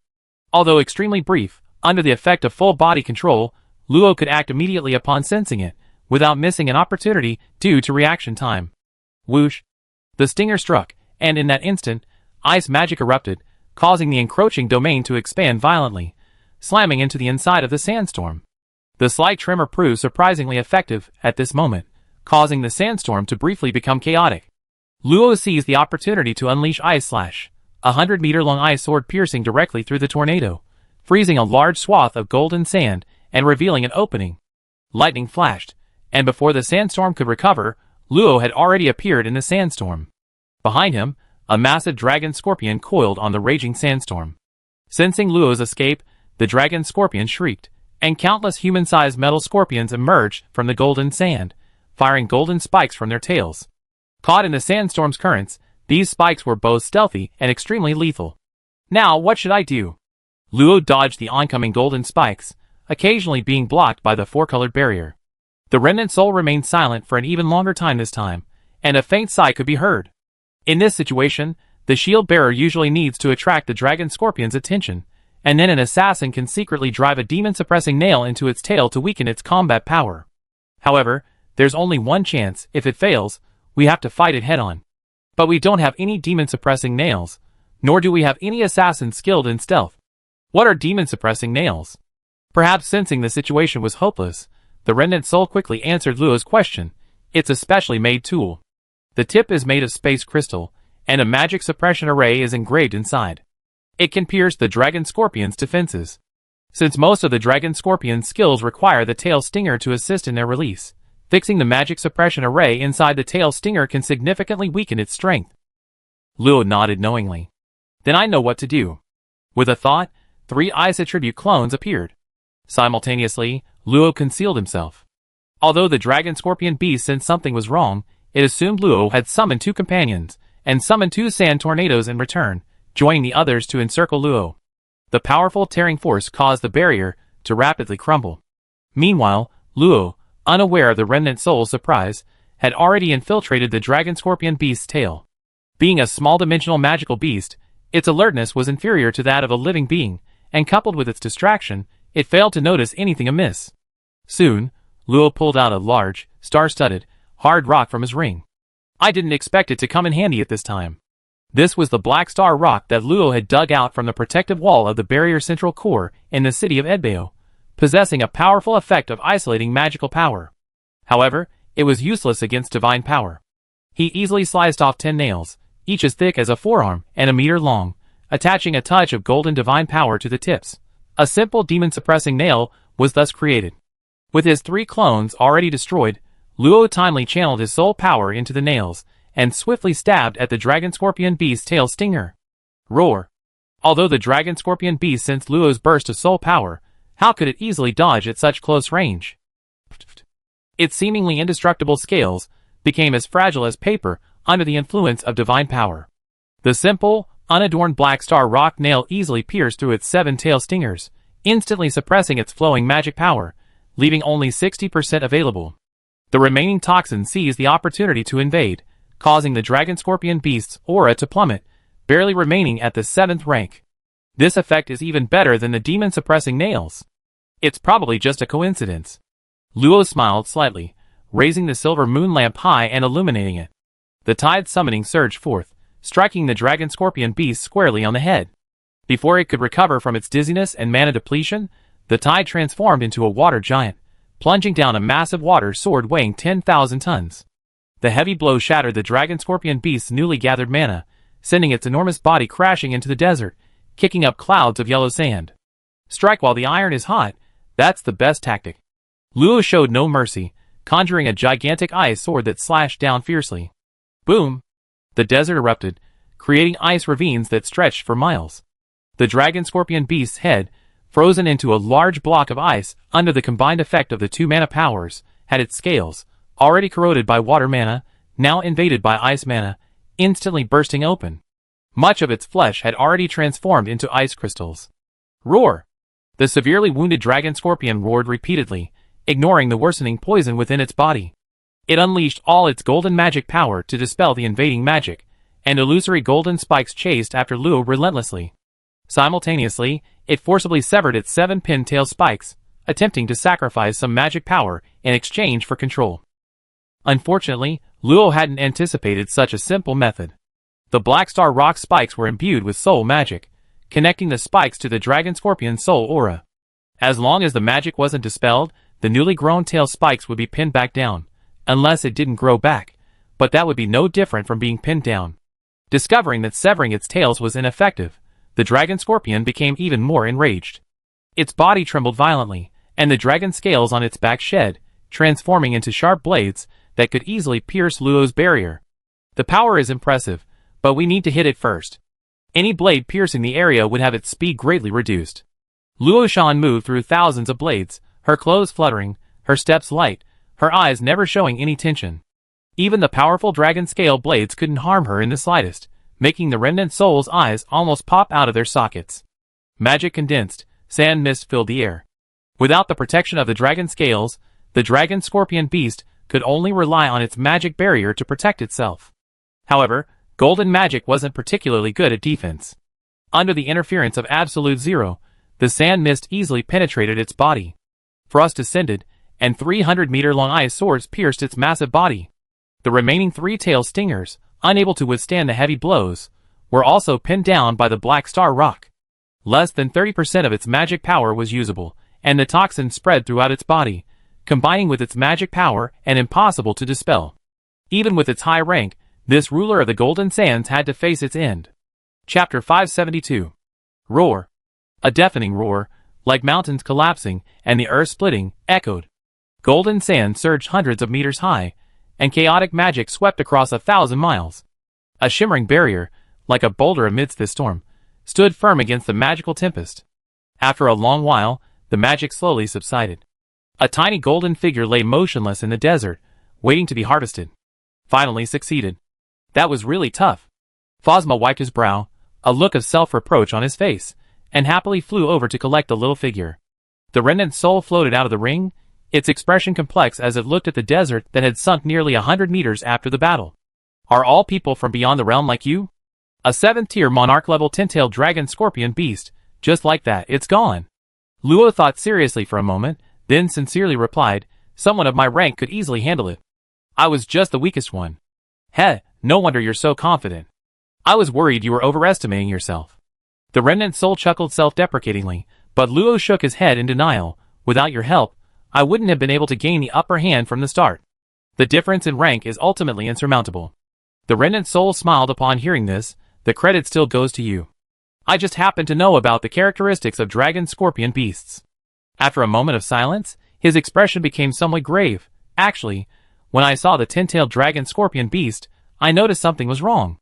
Although extremely brief, under the effect of full body control, Luo could act immediately upon sensing it, without missing an opportunity due to reaction time. Whoosh! The stinger struck, and in that instant, ice magic erupted, causing the encroaching domain to expand violently, slamming into the inside of the sandstorm. The slight tremor proved surprisingly effective at this moment, causing the sandstorm to briefly become chaotic. Luo seized the opportunity to unleash Ice Slash, a 100-meter-long ice sword piercing directly through the tornado, freezing a large swath of golden sand and revealing an opening. Lightning flashed, and before the sandstorm could recover, Luo had already appeared in the sandstorm. Behind him, a massive dragon scorpion coiled on the raging sandstorm. Sensing Luo's escape, the dragon scorpion shrieked, and countless human-sized metal scorpions emerged from the golden sand, firing golden spikes from their tails. Caught in the sandstorm's currents, these spikes were both stealthy and extremely lethal. Now, what should I do? Luo dodged the oncoming golden spikes, occasionally being blocked by the four-colored barrier. The remnant soul remained silent for an even longer time this time, and a faint sigh could be heard. In this situation, the shield bearer usually needs to attract the dragon scorpion's attention, and then an assassin can secretly drive a demon-suppressing nail into its tail to weaken its combat power. However, there's only one chance. If it fails, we have to fight it head-on. But we don't have any demon-suppressing nails, nor do we have any assassins skilled in stealth. What are demon-suppressing nails? Perhaps sensing the situation was hopeless, the remnant soul quickly answered Luo's question. It's a specially made tool. The tip is made of space crystal, and a magic suppression array is engraved inside. It can pierce the dragon scorpion's defenses. Since most of the dragon scorpion's skills require the tail stinger to assist in their release, fixing the magic suppression array inside the tail stinger can significantly weaken its strength. Luo nodded knowingly. Then I know what to do. With a thought, 3 ice attribute clones appeared. Simultaneously, Luo concealed himself. Although the dragon scorpion beast sensed something was wrong, it assumed Luo had summoned 2 companions, and summoned 2 sand tornadoes in return, joining the others to encircle Luo. The powerful tearing force caused the barrier to rapidly crumble. Meanwhile, Luo, unaware of the remnant soul's surprise, had already infiltrated the dragon scorpion beast's tail. Being a small-dimensional magical beast, its alertness was inferior to that of a living being, and coupled with its distraction, it failed to notice anything amiss. Soon, Luo pulled out a large, star-studded, hard rock from his ring. I didn't expect it to come in handy at this time. This was the black star rock that Luo had dug out from the protective wall of the barrier central core in the city of Edbeo, possessing a powerful effect of isolating magical power. However, it was useless against divine power. He easily sliced off 10 nails, each as thick as a forearm and a meter long, attaching a touch of golden divine power to the tips. A simple demon-suppressing nail was thus created. With his 3 clones already destroyed, Luo timely channeled his soul power into the nails, and swiftly stabbed at the dragon scorpion beast's tail stinger. Roar! Although the dragon scorpion beast sensed Luo's burst of soul power, how could it easily dodge at such close range? Its seemingly indestructible scales became as fragile as paper under the influence of divine power. The simple, unadorned black star rock nail easily pierced through its 7 tail stingers, instantly suppressing its flowing magic power, leaving only 60% available. The remaining toxin seized the opportunity to invade, causing the dragon scorpion beast's aura to plummet, barely remaining at the 7th rank. This effect is even better than the demon-suppressing nails. It's probably just a coincidence. Luo smiled slightly, raising the silver moon lamp high and illuminating it. The tide summoning surged forth, striking the dragon scorpion beast squarely on the head. Before it could recover from its dizziness and mana depletion, the tide transformed into a water giant, plunging down a massive water sword weighing 10,000 tons. The heavy blow shattered the dragon scorpion beast's newly gathered mana, sending its enormous body crashing into the desert, kicking up clouds of yellow sand. Strike while the iron is hot, that's the best tactic. Luo showed no mercy, conjuring a gigantic ice sword that slashed down fiercely. Boom! The desert erupted, creating ice ravines that stretched for miles. The dragon scorpion beast's head, frozen into a large block of ice under the combined effect of the two mana powers, had its scales, already corroded by water mana, now invaded by ice mana, instantly bursting open. Much of its flesh had already transformed into ice crystals. Roar! The severely wounded dragon scorpion roared repeatedly, ignoring the worsening poison within its body. It unleashed all its golden magic power to dispel the invading magic, and illusory golden spikes chased after Luo relentlessly. Simultaneously, it forcibly severed its 7-pin tail spikes, attempting to sacrifice some magic power in exchange for control. Unfortunately, Luo hadn't anticipated such a simple method. The Black Star Rock spikes were imbued with soul magic, connecting the spikes to the dragon scorpion's soul aura. As long as the magic wasn't dispelled, the newly grown tail spikes would be pinned back down, unless it didn't grow back, but that would be no different from being pinned down. Discovering that severing its tails was ineffective, the dragon scorpion became even more enraged. Its body trembled violently, and the dragon scales on its back shed, transforming into sharp blades that could easily pierce Luo's barrier. The power is impressive, but we need to hit it first. Any blade piercing the area would have its speed greatly reduced. Luo Shan moved through thousands of blades, her clothes fluttering, her steps light, her eyes never showing any tension. Even the powerful dragon scale blades couldn't harm her in the slightest, making the remnant soul's eyes almost pop out of their sockets. Magic condensed, sand mist filled the air. Without the protection of the dragon scales, the dragon scorpion beast could only rely on its magic barrier to protect itself. However, golden magic wasn't particularly good at defense. Under the interference of absolute zero, the sand mist easily penetrated its body. Frost descended, and 300-meter-long ice swords pierced its massive body. The remaining 3 tail stingers, unable to withstand the heavy blows, were also pinned down by the Black Star Rock. Less than 30% of its magic power was usable, and the toxin spread throughout its body, combining with its magic power and impossible to dispel. Even with its high rank, this ruler of the Golden Sands had to face its end. Chapter 572. Roar. A deafening roar, like mountains collapsing and the earth splitting, echoed. Golden Sand surged hundreds of meters high, and chaotic magic swept across 1,000 miles. A shimmering barrier, like a boulder amidst this storm, stood firm against the magical tempest. After a long while, the magic slowly subsided. A tiny golden figure lay motionless in the desert, waiting to be harvested. Finally succeeded. That was really tough. Phosma wiped his brow, a look of self-reproach on his face, and happily flew over to collect the little figure. The remnant soul floated out of the ring, its expression complex as it looked at the desert that had sunk nearly 100 meters after the battle. Are all people from beyond the realm like you? A 7th-tier monarch-level 10-tailed dragon scorpion beast, just like that, it's gone. Luo thought seriously for a moment, then sincerely replied, someone of my rank could easily handle it. I was just the weakest one. Heh, no wonder you're so confident. I was worried you were overestimating yourself. The remnant soul chuckled self-deprecatingly, but Luo shook his head in denial. Without your help, I wouldn't have been able to gain the upper hand from the start. The difference in rank is ultimately insurmountable. The remnant soul smiled upon hearing this, the credit still goes to you. I just happen to know about the characteristics of dragon scorpion beasts. After a moment of silence, his expression became somewhat grave. Actually, when I saw the 10-tailed dragon scorpion beast, I noticed something was wrong.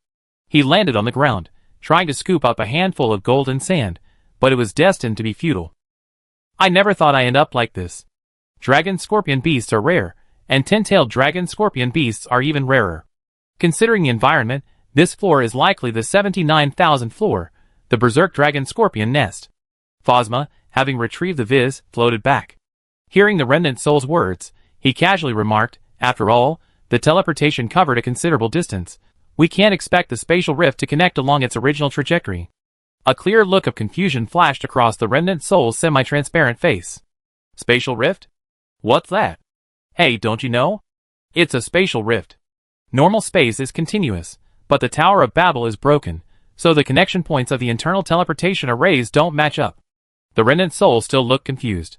He landed on the ground, trying to scoop up a handful of golden sand, but it was destined to be futile. I never thought I'd end up like this. Dragon scorpion beasts are rare, and 10-tailed dragon scorpion beasts are even rarer. Considering the environment, this floor is likely the 79,000th floor, the berserk dragon scorpion nest. Phosma, having retrieved the viz, floated back. Hearing the remnant soul's words, he casually remarked, after all, the teleportation covered a considerable distance. We can't expect the spatial rift to connect along its original trajectory. A clear look of confusion flashed across the remnant soul's semi-transparent face. Spatial rift? What's that? Hey, don't you know? It's a spatial rift. Normal space is continuous, but the Tower of Babel is broken, so the connection points of the internal teleportation arrays don't match up. The remnant soul still looked confused.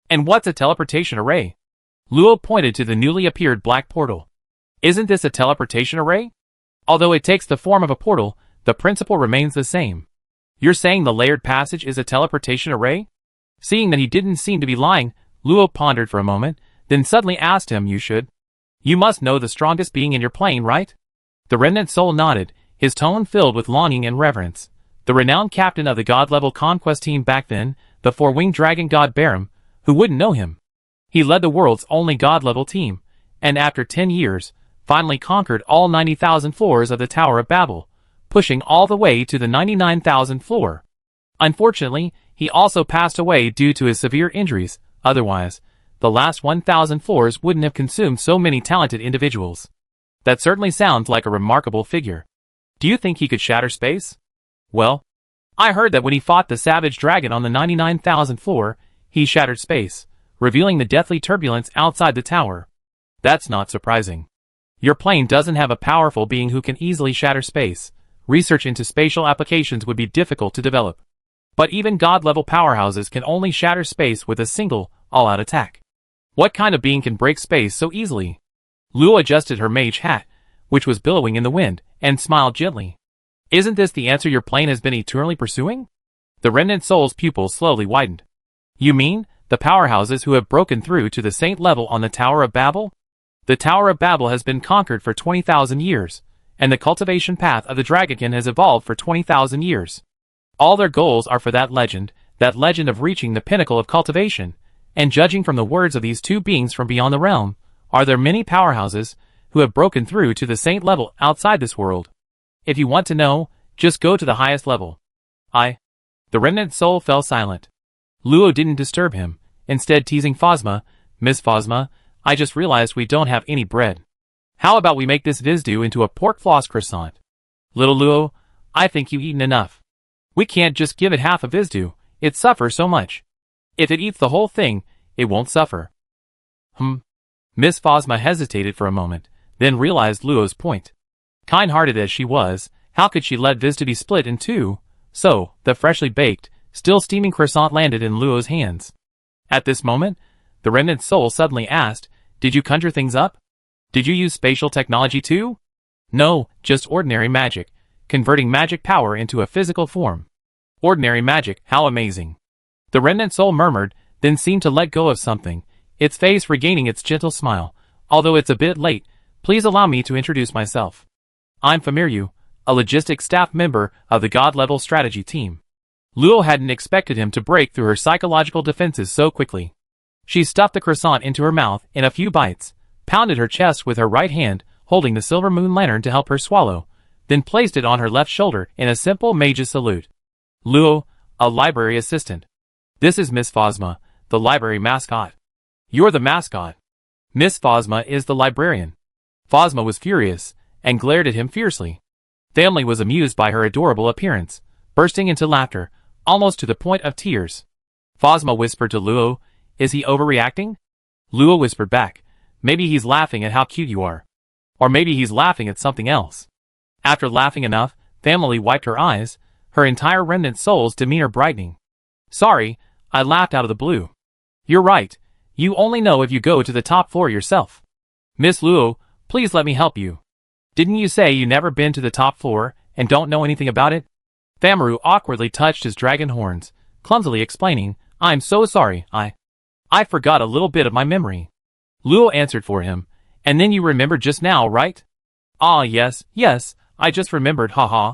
And what's a teleportation array? Luo pointed to the newly appeared black portal. Isn't this a teleportation array? Although it takes the form of a portal, the principle remains the same. You're saying the layered passage is a teleportation array? Seeing that he didn't seem to be lying, Luo pondered for a moment, then suddenly asked him, You must know the strongest being in your plane, right? The remnant soul nodded, his tone filled with longing and reverence. The renowned captain of the god-level conquest team back then, the four-winged dragon god Barum, who wouldn't know him? He led the world's only god-level team, and after 10 years, finally conquered all 90,000 floors of the Tower of Babel, pushing all the way to the 99,000th floor. Unfortunately, he also passed away due to his severe injuries. Otherwise, the last 1,000 floors wouldn't have consumed so many talented individuals. That certainly sounds like a remarkable figure. Do you think he could shatter space? Well, I heard that when he fought the savage dragon on the 99,000th floor, he shattered space, revealing the deathly turbulence outside the tower. That's not surprising. Your plane doesn't have a powerful being who can easily shatter space. Research into spatial applications would be difficult to develop. But even god-level powerhouses can only shatter space with a single, all-out attack. What kind of being can break space so easily? Luo adjusted her mage hat, which was billowing in the wind, and smiled gently. Isn't this the answer your plane has been eternally pursuing? The remnant soul's pupils slowly widened. You mean, the powerhouses who have broken through to the saint level on the Tower of Babel? The Tower of Babel has been conquered for 20,000 years, and the cultivation path of the Dragonkin has evolved for 20,000 years. All their goals are for that legend of reaching the pinnacle of cultivation, and judging from the words of these two beings from beyond the realm, are there many powerhouses who have broken through to the saint level outside this world? If you want to know, just go to the highest level. The remnant soul fell silent. Luo didn't disturb him, instead teasing Phosma, Miss Phosma, I just realized we don't have any bread. How about we make this Vizdu into a pork floss croissant? Little Luo, I think you've eaten enough. We can't just give it half a Vizdu, it suffers so much. If it eats the whole thing, it won't suffer. Miss Phosma hesitated for a moment, then realized Luo's point. Kind-hearted as she was, how could she let Vizdu be split in two? So, the freshly baked, still steaming croissant landed in Luo's hands. At this moment, the remnant soul suddenly asked, Did you conjure things up? Did you use spatial technology too? No, just ordinary magic, converting magic power into a physical form. Ordinary magic, how amazing. The remnant soul murmured, then seemed to let go of something, its face regaining its gentle smile. Although it's a bit late, please allow me to introduce myself. I'm Famiryu, a logistics staff member of the God-level strategy team. Luo hadn't expected him to break through her psychological defenses so quickly. She stuffed the croissant into her mouth in a few bites, pounded her chest with her right hand, holding the silver moon lantern to help her swallow, then placed it on her left shoulder in a simple mage's salute. Luo, a library assistant. This is Miss Phosma, the library mascot. You're the mascot. Miss Phosma is the librarian. Phosma was furious, and glared at him fiercely. Family was amused by her adorable appearance, bursting into laughter, almost to the point of tears. Phosma whispered to Luo, Is he overreacting? Luo whispered back, Maybe he's laughing at how cute you are. Or maybe he's laughing at something else. After laughing enough, Family wiped her eyes, her entire remnant soul's demeanor brightening. Sorry, I laughed out of the blue. You're right, you only know if you go to the top floor yourself. Miss Luo, please let me help you. Didn't you say you never been to the top floor, and don't know anything about it? Famaru awkwardly touched his dragon horns, clumsily explaining, I'm so sorry, I forgot a little bit of my memory. Luo answered for him, and then you remembered just now, right? Ah yes, I just remembered, haha.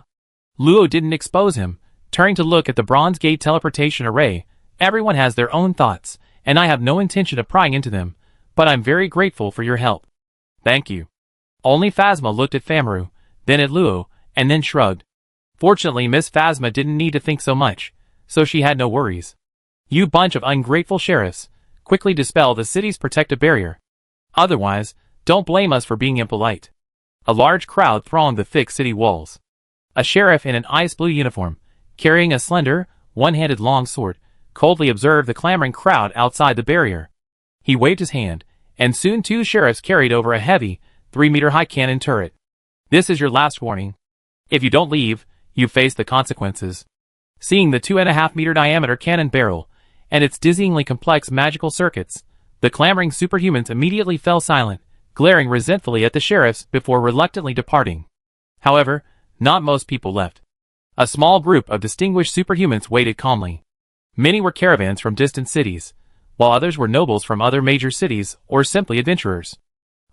Luo didn't expose him, turning to look at the bronze gate teleportation array. Everyone has their own thoughts, and I have no intention of prying into them, but I'm very grateful for your help. Thank you. Only Phasma looked at Famaru, then at Luo, and then shrugged. Fortunately, Miss Phasma didn't need to think so much, so she had no worries. You bunch of ungrateful sheriffs, quickly dispel the city's protective barrier. Otherwise, don't blame us for being impolite. A large crowd thronged the thick city walls. A sheriff in an ice blue uniform, carrying a slender, one-handed long sword, coldly observed the clamoring crowd outside the barrier. He waved his hand, and soon two sheriffs carried over a heavy, 3-meter-high cannon turret. This is your last warning. If you don't leave, You face the consequences. Seeing the 2.5-meter diameter cannon barrel, and its dizzyingly complex magical circuits, the clamoring superhumans immediately fell silent, glaring resentfully at the sheriffs before reluctantly departing. However, not most people left. A small group of distinguished superhumans waited calmly. Many were caravans from distant cities, while others were nobles from other major cities or simply adventurers.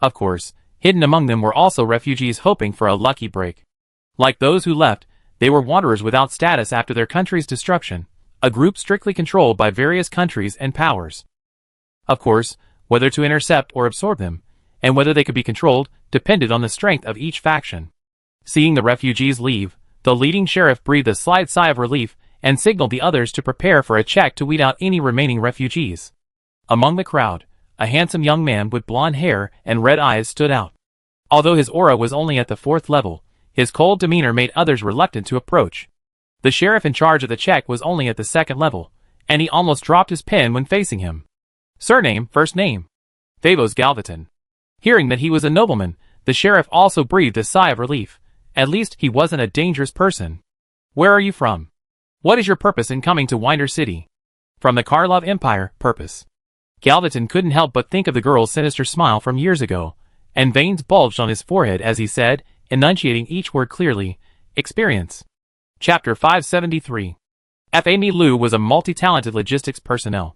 Of course, hidden among them were also refugees hoping for a lucky break. Like those who left, they were wanderers without status after their country's destruction, a group strictly controlled by various countries and powers. Of course, whether to intercept or absorb them, and whether they could be controlled, depended on the strength of each faction. Seeing the refugees leave, the leading sheriff breathed a slight sigh of relief and signaled the others to prepare for a check to weed out any remaining refugees. Among the crowd, a handsome young man with blonde hair and red eyes stood out. Although his aura was only at the 4th level, his cold demeanor made others reluctant to approach. The sheriff in charge of the check was only at the 2nd level, and he almost dropped his pen when facing him. Surname, first name. Favos Galvaton. Hearing that he was a nobleman, the sheriff also breathed a sigh of relief. At least he wasn't a dangerous person. Where are you from? What is your purpose in coming to Winder City? From the Karlov Empire, purpose. Galvaton couldn't help but think of the girl's sinister smile from years ago, and veins bulged on his forehead as he said, enunciating each word clearly, experience. Chapter 573. Amy Liu was a multi-talented logistics personnel.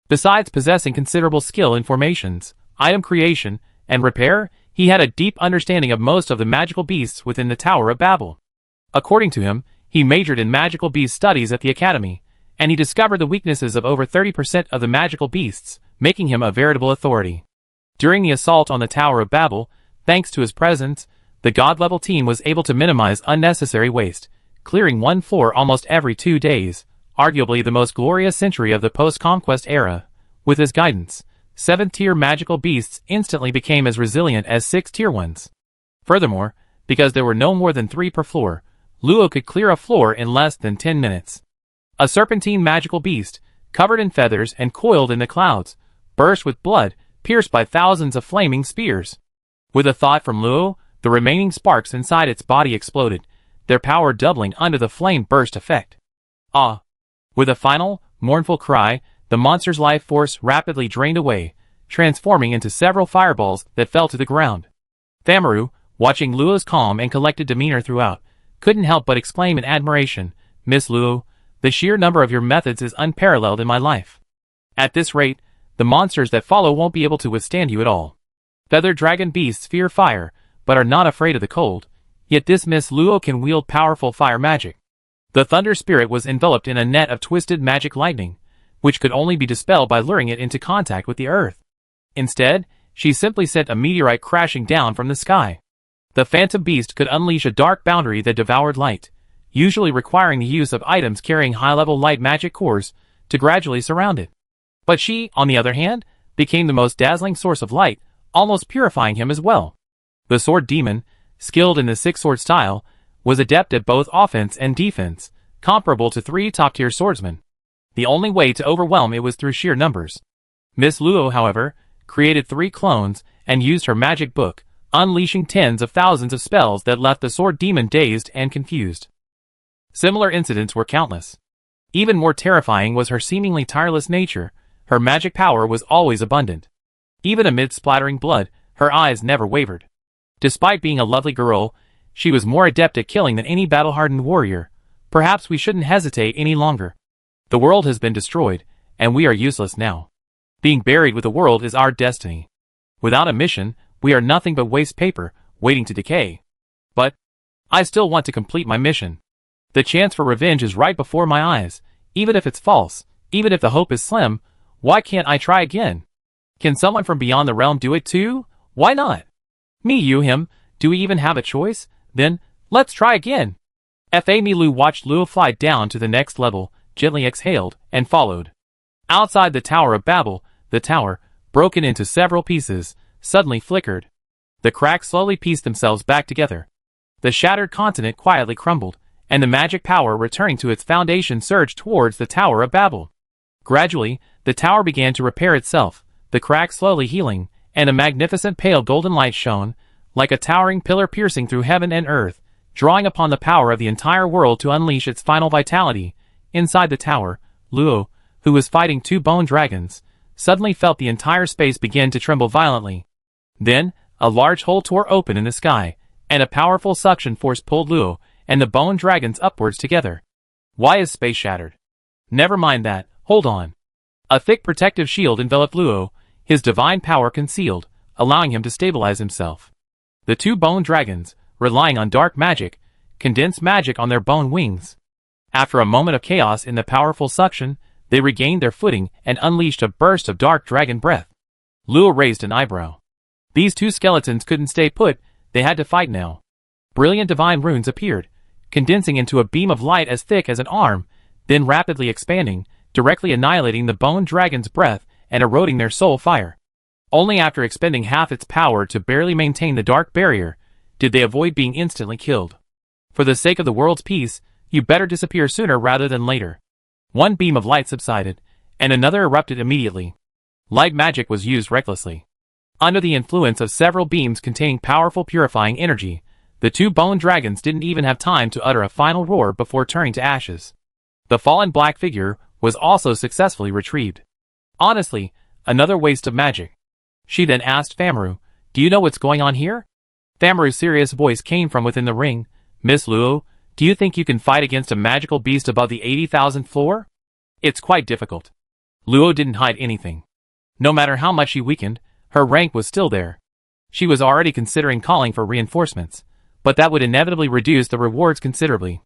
Besides possessing considerable skill in formations, item creation, and repair, he had a deep understanding of most of the magical beasts within the Tower of Babel. According to him, he majored in magical beast studies at the academy, and he discovered the weaknesses of over 30% of the magical beasts, making him a veritable authority. During the assault on the Tower of Babel, thanks to his presence, the God-level team was able to minimize unnecessary waste, clearing one floor almost every 2 days, arguably the most glorious century of the post-conquest era. With his guidance, 7th-tier magical beasts instantly became as resilient as 6th-tier ones. Furthermore, because there were no more than 3 per floor, Luo could clear a floor in less than 10 minutes. A serpentine magical beast, covered in feathers and coiled in the clouds, burst with blood, pierced by thousands of flaming spears. With a thought from Luo, the remaining sparks inside its body exploded, their power doubling under the flame burst effect. Ah! With a final, mournful cry, the monster's life force rapidly drained away, transforming into several fireballs that fell to the ground. Thamaru, watching Luo's calm and collected demeanor throughout, couldn't help but exclaim in admiration, "Miss Luo, the sheer number of your methods is unparalleled in my life. At this rate, the monsters that follow won't be able to withstand you at all." Feathered dragon beasts fear fire, but are not afraid of the cold, yet this Miss Luo can wield powerful fire magic. The thunder spirit was enveloped in a net of twisted magic lightning, which could only be dispelled by luring it into contact with the earth. Instead, she simply sent a meteorite crashing down from the sky. The phantom beast could unleash a dark boundary that devoured light, usually requiring the use of items carrying high-level light magic cores to gradually surround it. But she, on the other hand, became the most dazzling source of light, almost purifying him as well. The sword demon, skilled in the six-sword style, was adept at both offense and defense, comparable to 3 top-tier swordsmen. The only way to overwhelm it was through sheer numbers. Miss Luo, however, created 3 clones and used her magic book, unleashing tens of thousands of spells that left the sword demon dazed and confused. Similar incidents were countless. Even more terrifying was her seemingly tireless nature. Her magic power was always abundant. Even amid splattering blood, her eyes never wavered. Despite being a lovely girl, she was more adept at killing than any battle-hardened warrior. Perhaps we shouldn't hesitate any longer. The world has been destroyed, and we are useless now. Being buried with the world is our destiny. Without a mission, we are nothing but waste paper, waiting to decay. But I still want to complete my mission. The chance for revenge is right before my eyes. Even if it's false, even if the hope is slim, why can't I try again? Can someone from beyond the realm do it too? Why not? Me, you, him, do we even have a choice? Then, let's try again. Amy Liu watched Luo fly down to the next level, gently exhaled, and followed. Outside the Tower of Babel, the tower, broken into several pieces, suddenly flickered. The cracks slowly pieced themselves back together. The shattered continent quietly crumbled, and the magic power returning to its foundation surged towards the Tower of Babel. Gradually, the tower began to repair itself, the cracks slowly healing, and a magnificent pale golden light shone, like a towering pillar piercing through heaven and earth, drawing upon the power of the entire world to unleash its final vitality. Inside the tower, Luo, who was fighting two bone dragons, suddenly felt the entire space begin to tremble violently. Then, a large hole tore open in the sky, and a powerful suction force pulled Luo and the bone dragons upwards together. Why is space shattered? Never mind that, hold on. A thick protective shield enveloped Luo, his divine power concealed, allowing him to stabilize himself. The two bone dragons, relying on dark magic, condensed magic on their bone wings. After a moment of chaos in the powerful suction, they regained their footing and unleashed a burst of dark dragon breath. Luo raised an eyebrow. These two skeletons couldn't stay put, they had to fight now. Brilliant divine runes appeared, condensing into a beam of light as thick as an arm, then rapidly expanding, directly annihilating the bone dragon's breath and eroding their soul fire. Only after expending half its power to barely maintain the dark barrier, did they avoid being instantly killed. For the sake of the world's peace, you better disappear sooner rather than later. One beam of light subsided, and another erupted immediately. Light magic was used recklessly. Under the influence of several beams containing powerful purifying energy, the two bone dragons didn't even have time to utter a final roar before turning to ashes. The fallen black figure was also successfully retrieved. Honestly, another waste of magic. She then asked Famaru, "Do you know what's going on here?" Famaru's serious voice came from within the ring. "Miss Luo, do you think you can fight against a magical beast above the 80,000th floor? It's quite difficult." Luo didn't hide anything. No matter how much she weakened, her rank was still there. She was already considering calling for reinforcements, but that would inevitably reduce the rewards considerably.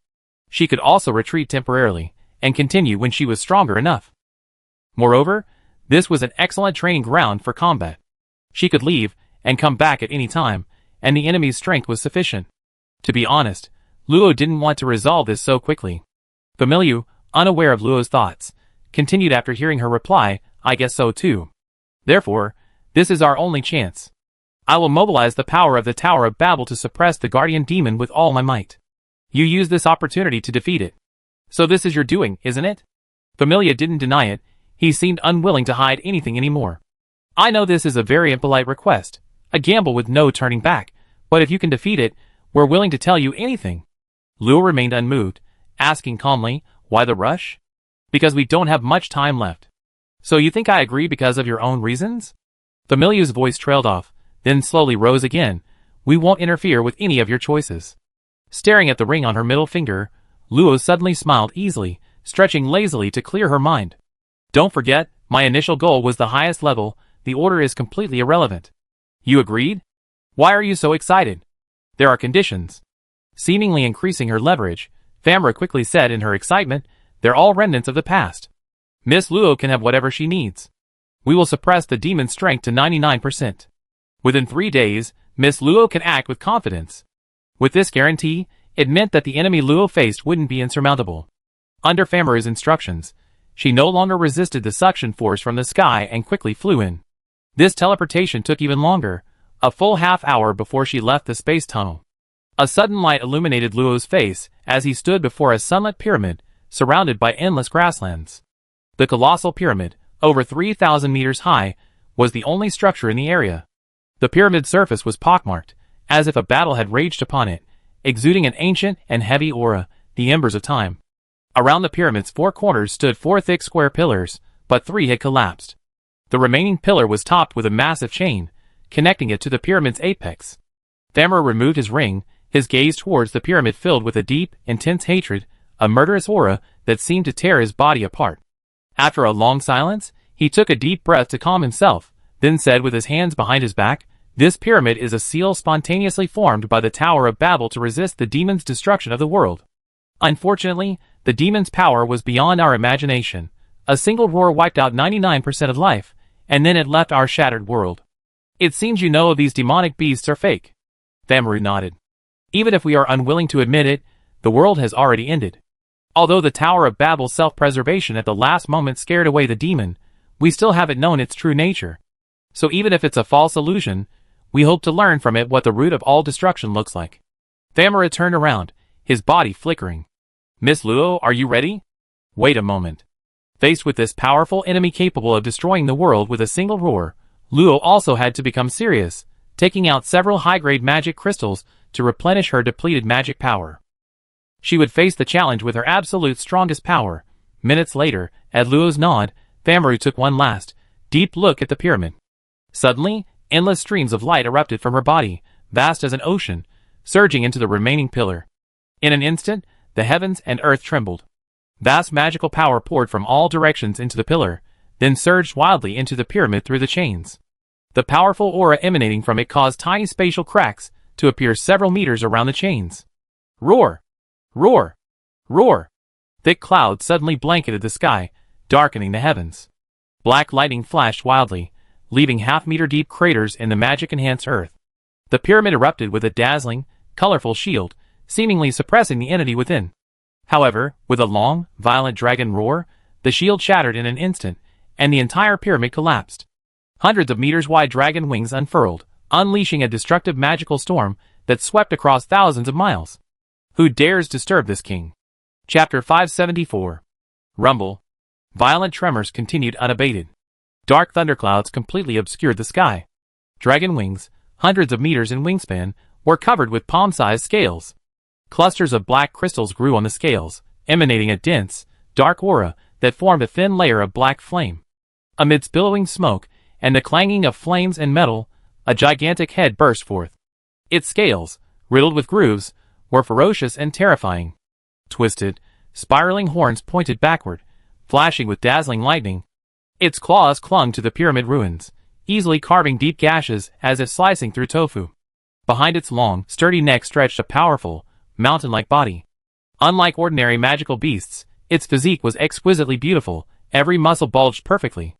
She could also retreat temporarily, and continue when she was stronger enough. Moreover, this was an excellent training ground for combat. She could leave, and come back at any time, and the enemy's strength was sufficient. To be honest, Luo didn't want to resolve this so quickly. Familiu, unaware of Luo's thoughts, continued after hearing her reply, "I guess so too. Therefore, this is our only chance. I will mobilize the power of the Tower of Babel to suppress the guardian demon with all my might. You use this opportunity to defeat it. So this is your doing, isn't it?" Familia didn't deny it, he seemed unwilling to hide anything anymore. "I know this is a very impolite request, a gamble with no turning back, but if you can defeat it, we're willing to tell you anything." Luo remained unmoved, asking calmly, "Why the rush?" "Because we don't have much time left." "So you think I agree because of your own reasons?" Familia's voice trailed off, then slowly rose again. "We won't interfere with any of your choices." Staring at the ring on her middle finger, Luo suddenly smiled easily, stretching lazily to clear her mind. "Don't forget, my initial goal was the highest level, the order is completely irrelevant." "You agreed? Why are you so excited?" "There are conditions." Seemingly increasing her leverage, Famaru quickly said in her excitement, "They're all remnants of the past. Miss Luo can have whatever she needs. We will suppress the demon's strength to 99%. Within 3 days, Miss Luo can act with confidence." With this guarantee, it meant that the enemy Luo faced wouldn't be insurmountable. Under Famaru's instructions, she no longer resisted the suction force from the sky and quickly flew in. This teleportation took even longer, a full half-hour before she left the space tunnel. A sudden light illuminated Luo's face as he stood before a sunlit pyramid, surrounded by endless grasslands. The colossal pyramid, over 3,000 meters high, was the only structure in the area. The pyramid's surface was pockmarked, as if a battle had raged upon it, exuding an ancient and heavy aura, the embers of time. Around the pyramid's 4 corners stood 4 thick square pillars, but 3 had collapsed. The remaining pillar was topped with a massive chain, connecting it to the pyramid's apex. Famaru removed his ring, his gaze towards the pyramid filled with a deep, intense hatred, a murderous aura that seemed to tear his body apart. After a long silence, he took a deep breath to calm himself, then said with his hands behind his back, "This pyramid is a seal spontaneously formed by the Tower of Babel to resist the demon's destruction of the world. Unfortunately, the demon's power was beyond our imagination. A single roar wiped out 99% of life, and then it left our shattered world. It seems you know these demonic beasts are fake." Famaru nodded. "Even if we are unwilling to admit it, the world has already ended. Although the Tower of Babel's self-preservation at the last moment scared away the demon, we still haven't known its true nature. So even if it's a false illusion, we hope to learn from it what the root of all destruction looks like." Famaru turned around, his body flickering. "Miss Luo, are you ready?" Wait a moment. Faced with this powerful enemy capable of destroying the world with a single roar, Luo also had to become serious, taking out several high-grade magic crystals to replenish her depleted magic power. She would face the challenge with her absolute strongest power. Minutes later, at Luo's nod, Famaru took one last, deep look at the pyramid. Suddenly, endless streams of light erupted from her body, vast as an ocean, surging into the remaining pillar. In an instant, the heavens and earth trembled. Vast magical power poured from all directions into the pillar, then surged wildly into the pyramid through the chains. The powerful aura emanating from it caused tiny spatial cracks to appear several meters around the chains. Roar! Roar! Roar! Thick clouds suddenly blanketed the sky, darkening the heavens. Black lightning flashed wildly, leaving half-meter-deep craters in the magic-enhanced earth. The pyramid erupted with a dazzling, colorful shield, seemingly suppressing the entity within. However, with a long, violent dragon roar, the shield shattered in an instant, and the entire pyramid collapsed. Hundreds of meters-wide dragon wings unfurled, unleashing a destructive magical storm that swept across thousands of miles. Who dares disturb this king? Chapter 574. Rumble. Violent tremors continued unabated. Dark thunderclouds completely obscured the sky. Dragon wings, hundreds of meters in wingspan, were covered with palm-sized scales. Clusters of black crystals grew on the scales, emanating a dense, dark aura that formed a thin layer of black flame. Amidst billowing smoke and the clanging of flames and metal, a gigantic head burst forth. Its scales, riddled with grooves, were ferocious and terrifying. Twisted, spiraling horns pointed backward, flashing with dazzling lightning. Its claws clung to the pyramid ruins, easily carving deep gashes as if slicing through tofu. Behind its long, sturdy neck stretched a powerful, mountain-like body. Unlike ordinary magical beasts, its physique was exquisitely beautiful, every muscle bulged perfectly.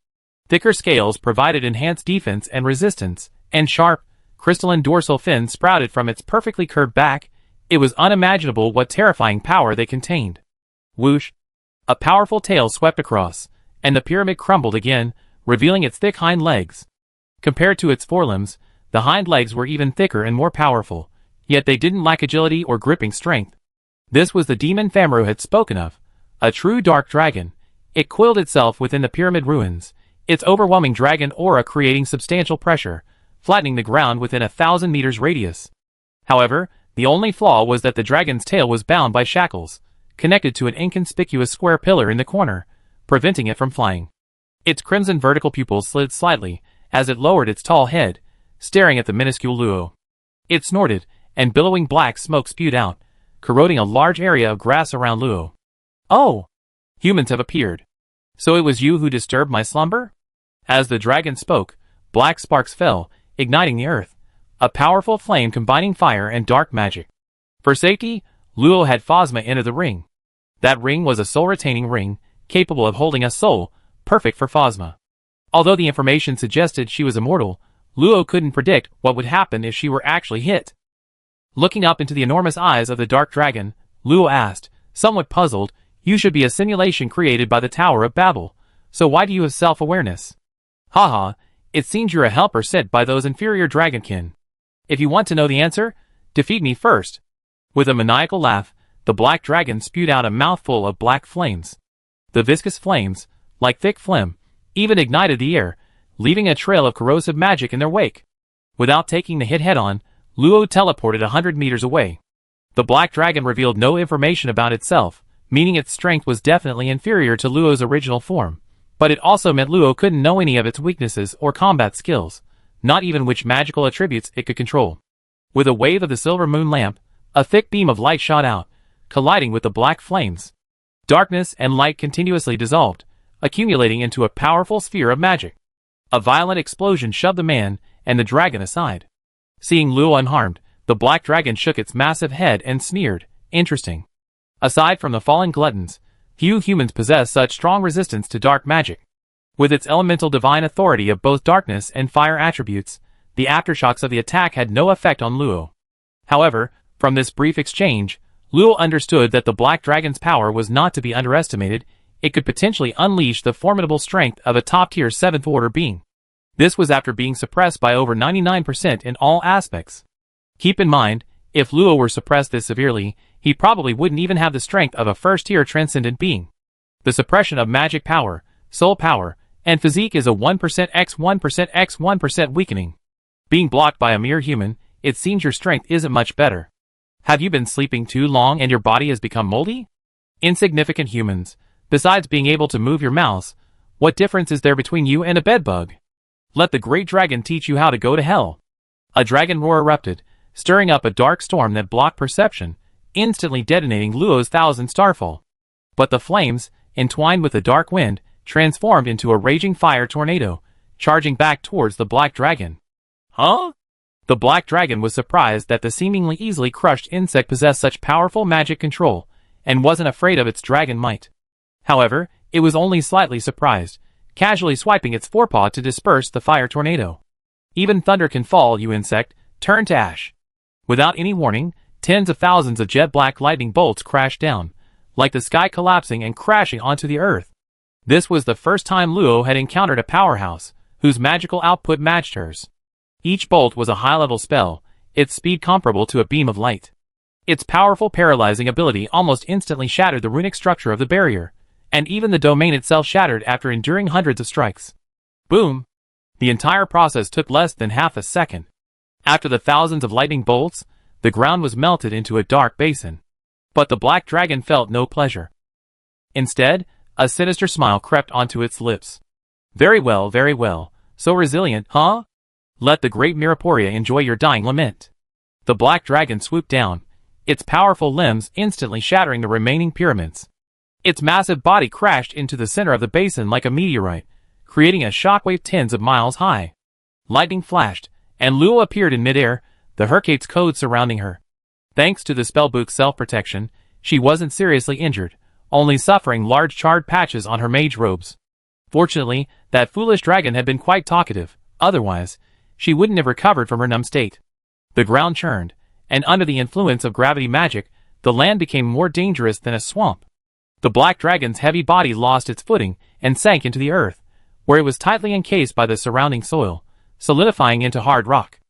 Thicker scales provided enhanced defense and resistance, and sharp, crystalline dorsal fins sprouted from its perfectly curved back. It was unimaginable what terrifying power they contained. Whoosh! A powerful tail swept across, and the pyramid crumbled again, revealing its thick hind legs. Compared to its forelimbs, the hind legs were even thicker and more powerful, yet they didn't lack agility or gripping strength. This was the demon Famaru had spoken of, a true dark dragon. It coiled itself within the pyramid ruins, its overwhelming dragon aura creating substantial pressure, flattening the ground within 1,000 meters radius. However, the only flaw was that the dragon's tail was bound by shackles, connected to an inconspicuous square pillar in the corner, preventing it from flying. Its crimson vertical pupils slid slightly as it lowered its tall head, staring at the minuscule Luo. It snorted, and billowing black smoke spewed out, corroding a large area of grass around Luo. "Oh! Humans have appeared. So it was you who disturbed my slumber?" As the dragon spoke, black sparks fell, igniting the earth, a powerful flame combining fire and dark magic. For safety, Luo had Phasma enter the ring. That ring was a soul-retaining ring, capable of holding a soul, perfect for Phasma. Although the information suggested she was immortal, Luo couldn't predict what would happen if she were actually hit. Looking up into the enormous eyes of the dark dragon, Luo asked, somewhat puzzled, "You should be a simulation created by the Tower of Babel, so why do you have self-awareness?" "Haha, it seems you're a helper sent by those inferior dragonkin. If you want to know the answer, defeat me first." With a maniacal laugh, the black dragon spewed out a mouthful of black flames. The viscous flames, like thick phlegm, even ignited the air, leaving a trail of corrosive magic in their wake. Without taking the hit head-on, Luo teleported 100 meters away. The black dragon revealed no information about itself, meaning its strength was definitely inferior to Luo's original form, but it also meant Luo couldn't know any of its weaknesses or combat skills, not even which magical attributes it could control. With a wave of the silver moon lamp, a thick beam of light shot out, colliding with the black flames. Darkness and light continuously dissolved, accumulating into a powerful sphere of magic. A violent explosion shoved the man and the dragon aside. Seeing Luo unharmed, the black dragon shook its massive head and sneered, "Interesting. Aside from the fallen gluttons, few humans possess such strong resistance to dark magic." With its elemental divine authority of both darkness and fire attributes, the aftershocks of the attack had no effect on Luo. However, from this brief exchange, Luo understood that the black dragon's power was not to be underestimated. It could potentially unleash the formidable strength of a top-tier 7th-order being. This was after being suppressed by over 99% in all aspects. Keep in mind, if Luo were suppressed this severely, he probably wouldn't even have the strength of a first-tier transcendent being. The suppression of magic power, soul power, and physique is a 1% x 1% x 1% weakening. Being blocked by a mere human, it seems your strength isn't much better. Have you been sleeping too long and your body has become moldy? Insignificant humans, besides being able to move your mouse, what difference is there between you and a bedbug? Let the great dragon teach you how to go to hell. A dragon roar erupted, stirring up a dark storm that blocked perception, instantly detonating Luo's thousand starfall. But the flames, entwined with the dark wind, transformed into a raging fire tornado, charging back towards the black dragon. Huh? The black dragon was surprised that the seemingly easily crushed insect possessed such powerful magic control, and wasn't afraid of its dragon might. However, it was only slightly surprised, casually swiping its forepaw to disperse the fire tornado. Even thunder can fall, you insect, turn to ash. Without any warning, tens of thousands of jet-black lightning bolts crashed down, like the sky collapsing and crashing onto the earth. This was the first time Luo had encountered a powerhouse, whose magical output matched hers. Each bolt was a high-level spell, its speed comparable to a beam of light. Its powerful paralyzing ability almost instantly shattered the runic structure of the barrier, and even the domain itself shattered after enduring hundreds of strikes. Boom! The entire process took less than half a second. After the thousands of lightning bolts, the ground was melted into a dark basin. But the black dragon felt no pleasure. Instead, a sinister smile crept onto its lips. Very well, so resilient, huh? Let the great Miraporia enjoy your dying lament. The black dragon swooped down, its powerful limbs instantly shattering the remaining pyramids. Its massive body crashed into the center of the basin like a meteorite, creating a shockwave tens of miles high. Lightning flashed, and Luo appeared in midair, the Hurricane's code surrounding her. Thanks to the spellbook's self-protection, she wasn't seriously injured, only suffering large charred patches on her mage robes. Fortunately, that foolish dragon had been quite talkative, otherwise, she wouldn't have recovered from her numb state. The ground churned, and under the influence of gravity magic, the land became more dangerous than a swamp. The black dragon's heavy body lost its footing and sank into the earth, where it was tightly encased by the surrounding soil, solidifying into hard rock.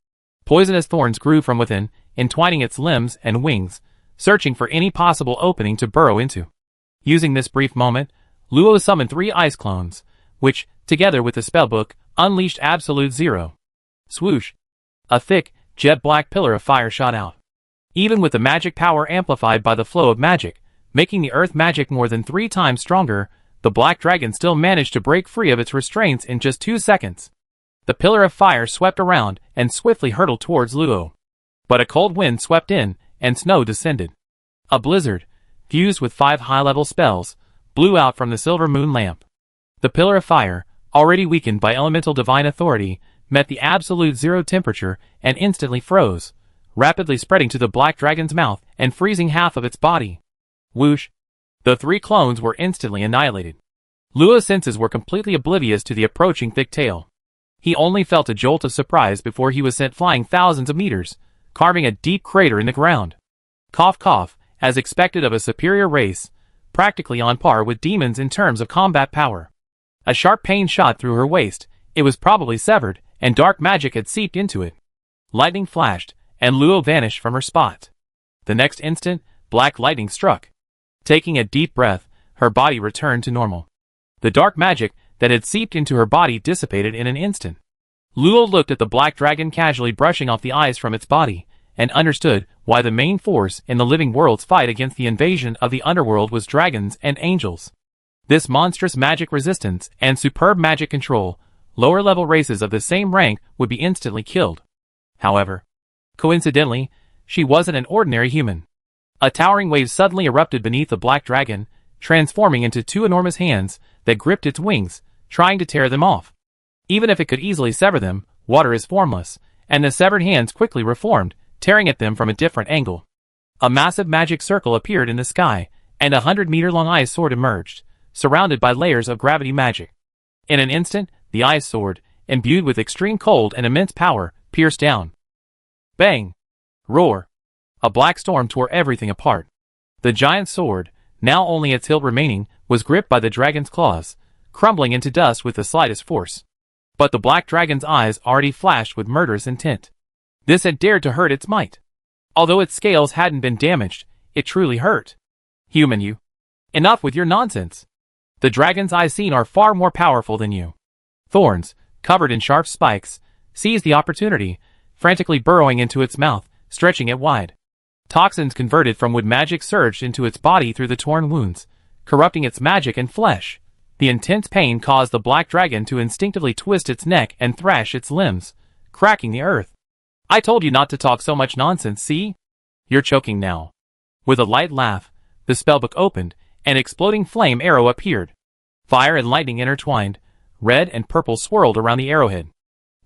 Poisonous thorns grew from within, entwining its limbs and wings, searching for any possible opening to burrow into. Using this brief moment, Luo summoned 3 ice clones, which, together with the spellbook, unleashed absolute zero. Swoosh! A thick, jet-black pillar of fire shot out. Even with the magic power amplified by the flow of magic, making the earth magic more than 3 times stronger, the black dragon still managed to break free of its restraints in just 2 seconds. The pillar of fire swept around and swiftly hurtled towards Luo. But a cold wind swept in, and snow descended. A blizzard, fused with 5 high-level spells, blew out from the silver moon lamp. The pillar of fire, already weakened by elemental divine authority, met the absolute zero temperature and instantly froze, rapidly spreading to the black dragon's mouth and freezing half of its body. Whoosh! The 3 clones were instantly annihilated. Luo's senses were completely oblivious to the approaching thick tail. He only felt a jolt of surprise before he was sent flying thousands of meters, carving a deep crater in the ground. Cough cough, as expected of a superior race, practically on par with demons in terms of combat power. A sharp pain shot through her waist, it was probably severed, and dark magic had seeped into it. Lightning flashed, and Luo vanished from her spot. The next instant, black lightning struck. Taking a deep breath, her body returned to normal. The dark magic that had seeped into her body dissipated in an instant. Luo looked at the black dragon casually brushing off the ice from its body, and understood why the main force in the living world's fight against the invasion of the underworld was dragons and angels. This monstrous magic resistance and superb magic control, lower-level races of the same rank would be instantly killed. However, coincidentally, she wasn't an ordinary human. A towering wave suddenly erupted beneath the black dragon, transforming into 2 enormous hands that gripped its wings, trying to tear them off. Even if it could easily sever them, water is formless, and the severed hands quickly reformed, tearing at them from a different angle. A massive magic circle appeared in the sky, and a 100-meter-long ice sword emerged, surrounded by layers of gravity magic. In an instant, the ice sword, imbued with extreme cold and immense power, pierced down. Bang! Roar! A black storm tore everything apart. The giant sword, now only its hilt remaining, was gripped by the dragon's claws, crumbling into dust with the slightest force. But the black dragon's eyes already flashed with murderous intent. This had dared to hurt its might. Although its scales hadn't been damaged, it truly hurt. Human you. Enough with your nonsense. The dragons I've seen are far more powerful than you. Thorns, covered in sharp spikes, seized the opportunity, frantically burrowing into its mouth, stretching it wide. Toxins converted from wood magic surged into its body through the torn wounds, corrupting its magic and flesh. The intense pain caused the black dragon to instinctively twist its neck and thrash its limbs, cracking the earth. I told you not to talk so much nonsense, see? You're choking now. With a light laugh, the spellbook opened, and an exploding flame arrow appeared. Fire and lightning intertwined, red and purple swirled around the arrowhead.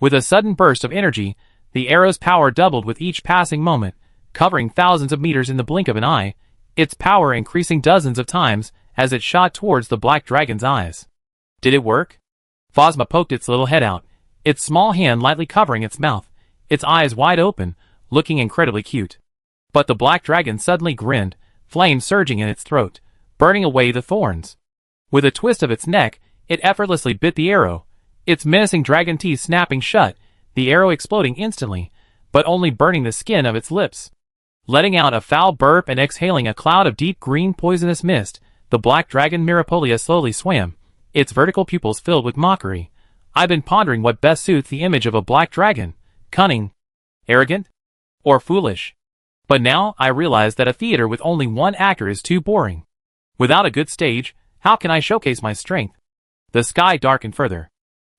With a sudden burst of energy, the arrow's power doubled with each passing moment, covering thousands of meters in the blink of an eye, its power increasing dozens of times as it shot towards the black dragon's eyes. Did it work? Phasma poked its little head out, its small hand lightly covering its mouth, its eyes wide open, looking incredibly cute. But the black dragon suddenly grinned, flames surging in its throat, burning away the thorns. With a twist of its neck, it effortlessly bit the arrow, its menacing dragon teeth snapping shut, the arrow exploding instantly, but only burning the skin of its lips. Letting out a foul burp and exhaling a cloud of deep green poisonous mist, the black dragon Mirapolia slowly swam, its vertical pupils filled with mockery. I've been pondering what best suits the image of a black dragon: cunning, arrogant, or foolish. But now I realize that a theater with only one actor is too boring. Without a good stage, how can I showcase my strength? The sky darkened further.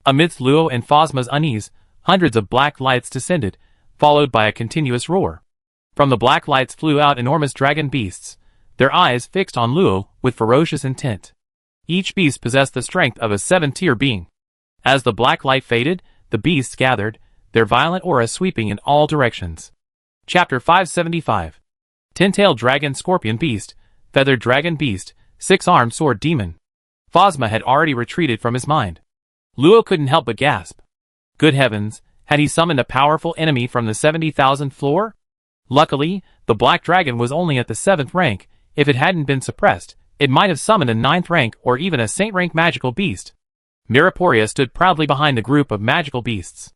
Amidst Luo and Phasma's unease, hundreds of black lights descended, followed by a continuous roar. From the black lights flew out enormous dragon beasts, their eyes fixed on Luo with ferocious intent. Each beast possessed the strength of a 7-tier being. As the black light faded, the beasts gathered, their violent aura sweeping in all directions. Chapter 575. Ten-tailed dragon scorpion beast, feathered dragon beast, six-armed sword demon. Phasma had already retreated from his mind. Luo couldn't help but gasp. Good heavens, had he summoned a powerful enemy from the 70,000 floor? Luckily, the black dragon was only at the 7th rank. If it hadn't been suppressed, it might have summoned a 9th rank or even a saint rank magical beast. Miraporia stood proudly behind the group of magical beasts.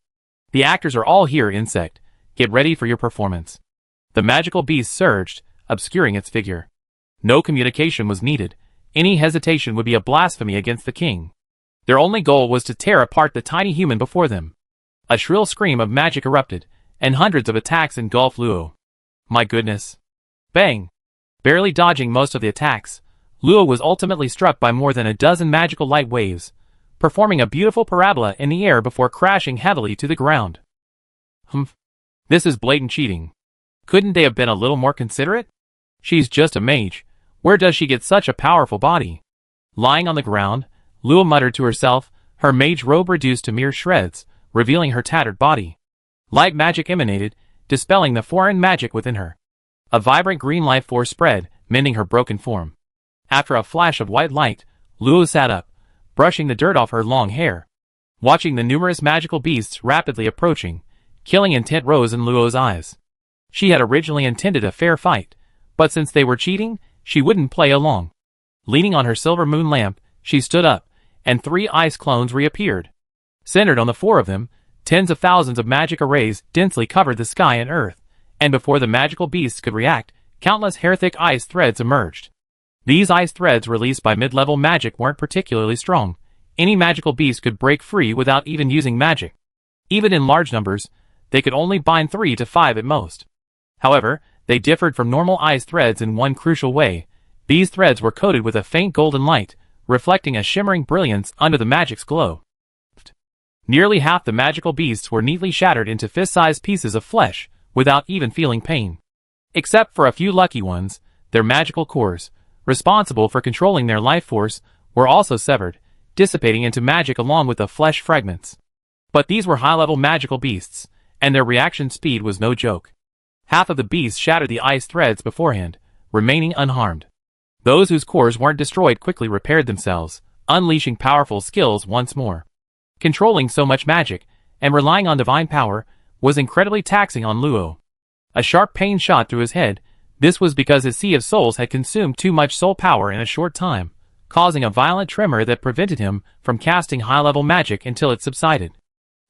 The actors are all here, insect. Get ready for your performance. The magical beast surged, obscuring its figure. No communication was needed. Any hesitation would be a blasphemy against the king. Their only goal was to tear apart the tiny human before them. A shrill scream of magic erupted, and hundreds of attacks engulfed Luo. My goodness. Bang! Barely dodging most of the attacks, Luo was ultimately struck by more than a dozen magical light waves, performing a beautiful parabola in the air before crashing heavily to the ground. Humph. This is blatant cheating. Couldn't they have been a little more considerate? She's just a mage. Where does she get such a powerful body? Lying on the ground, Luo muttered to herself, her mage robe reduced to mere shreds, revealing her tattered body. Light magic emanated, dispelling the foreign magic within her. A vibrant green life force spread, mending her broken form. After a flash of white light, Luo sat up, brushing the dirt off her long hair. Watching the numerous magical beasts rapidly approaching, killing intent rose in Luo's eyes. She had originally intended a fair fight, but since they were cheating, she wouldn't play along. Leaning on her silver moon lamp, she stood up, and 3 ice clones reappeared. Centered on the 4 of them, tens of thousands of magic arrays densely covered the sky and earth, and before the magical beasts could react, countless hair-thick ice threads emerged. These ice threads released by mid-level magic weren't particularly strong. Any magical beast could break free without even using magic. Even in large numbers, they could only bind 3 to 5 at most. However, they differed from normal ice threads in one crucial way. These threads were coated with a faint golden light, reflecting a shimmering brilliance under the magic's glow. Nearly half the magical beasts were neatly shattered into fist-sized pieces of flesh, without even feeling pain. Except for a few lucky ones, their magical cores, responsible for controlling their life force, were also severed, dissipating into magic along with the flesh fragments. But these were high-level magical beasts, and their reaction speed was no joke. Half of the beasts shattered the ice threads beforehand, remaining unharmed. Those whose cores weren't destroyed quickly repaired themselves, unleashing powerful skills once more. Controlling so much magic, and relying on divine power, was incredibly taxing on Luo. A sharp pain shot through his head. This was because his sea of souls had consumed too much soul power in a short time, causing a violent tremor that prevented him from casting high-level magic until it subsided.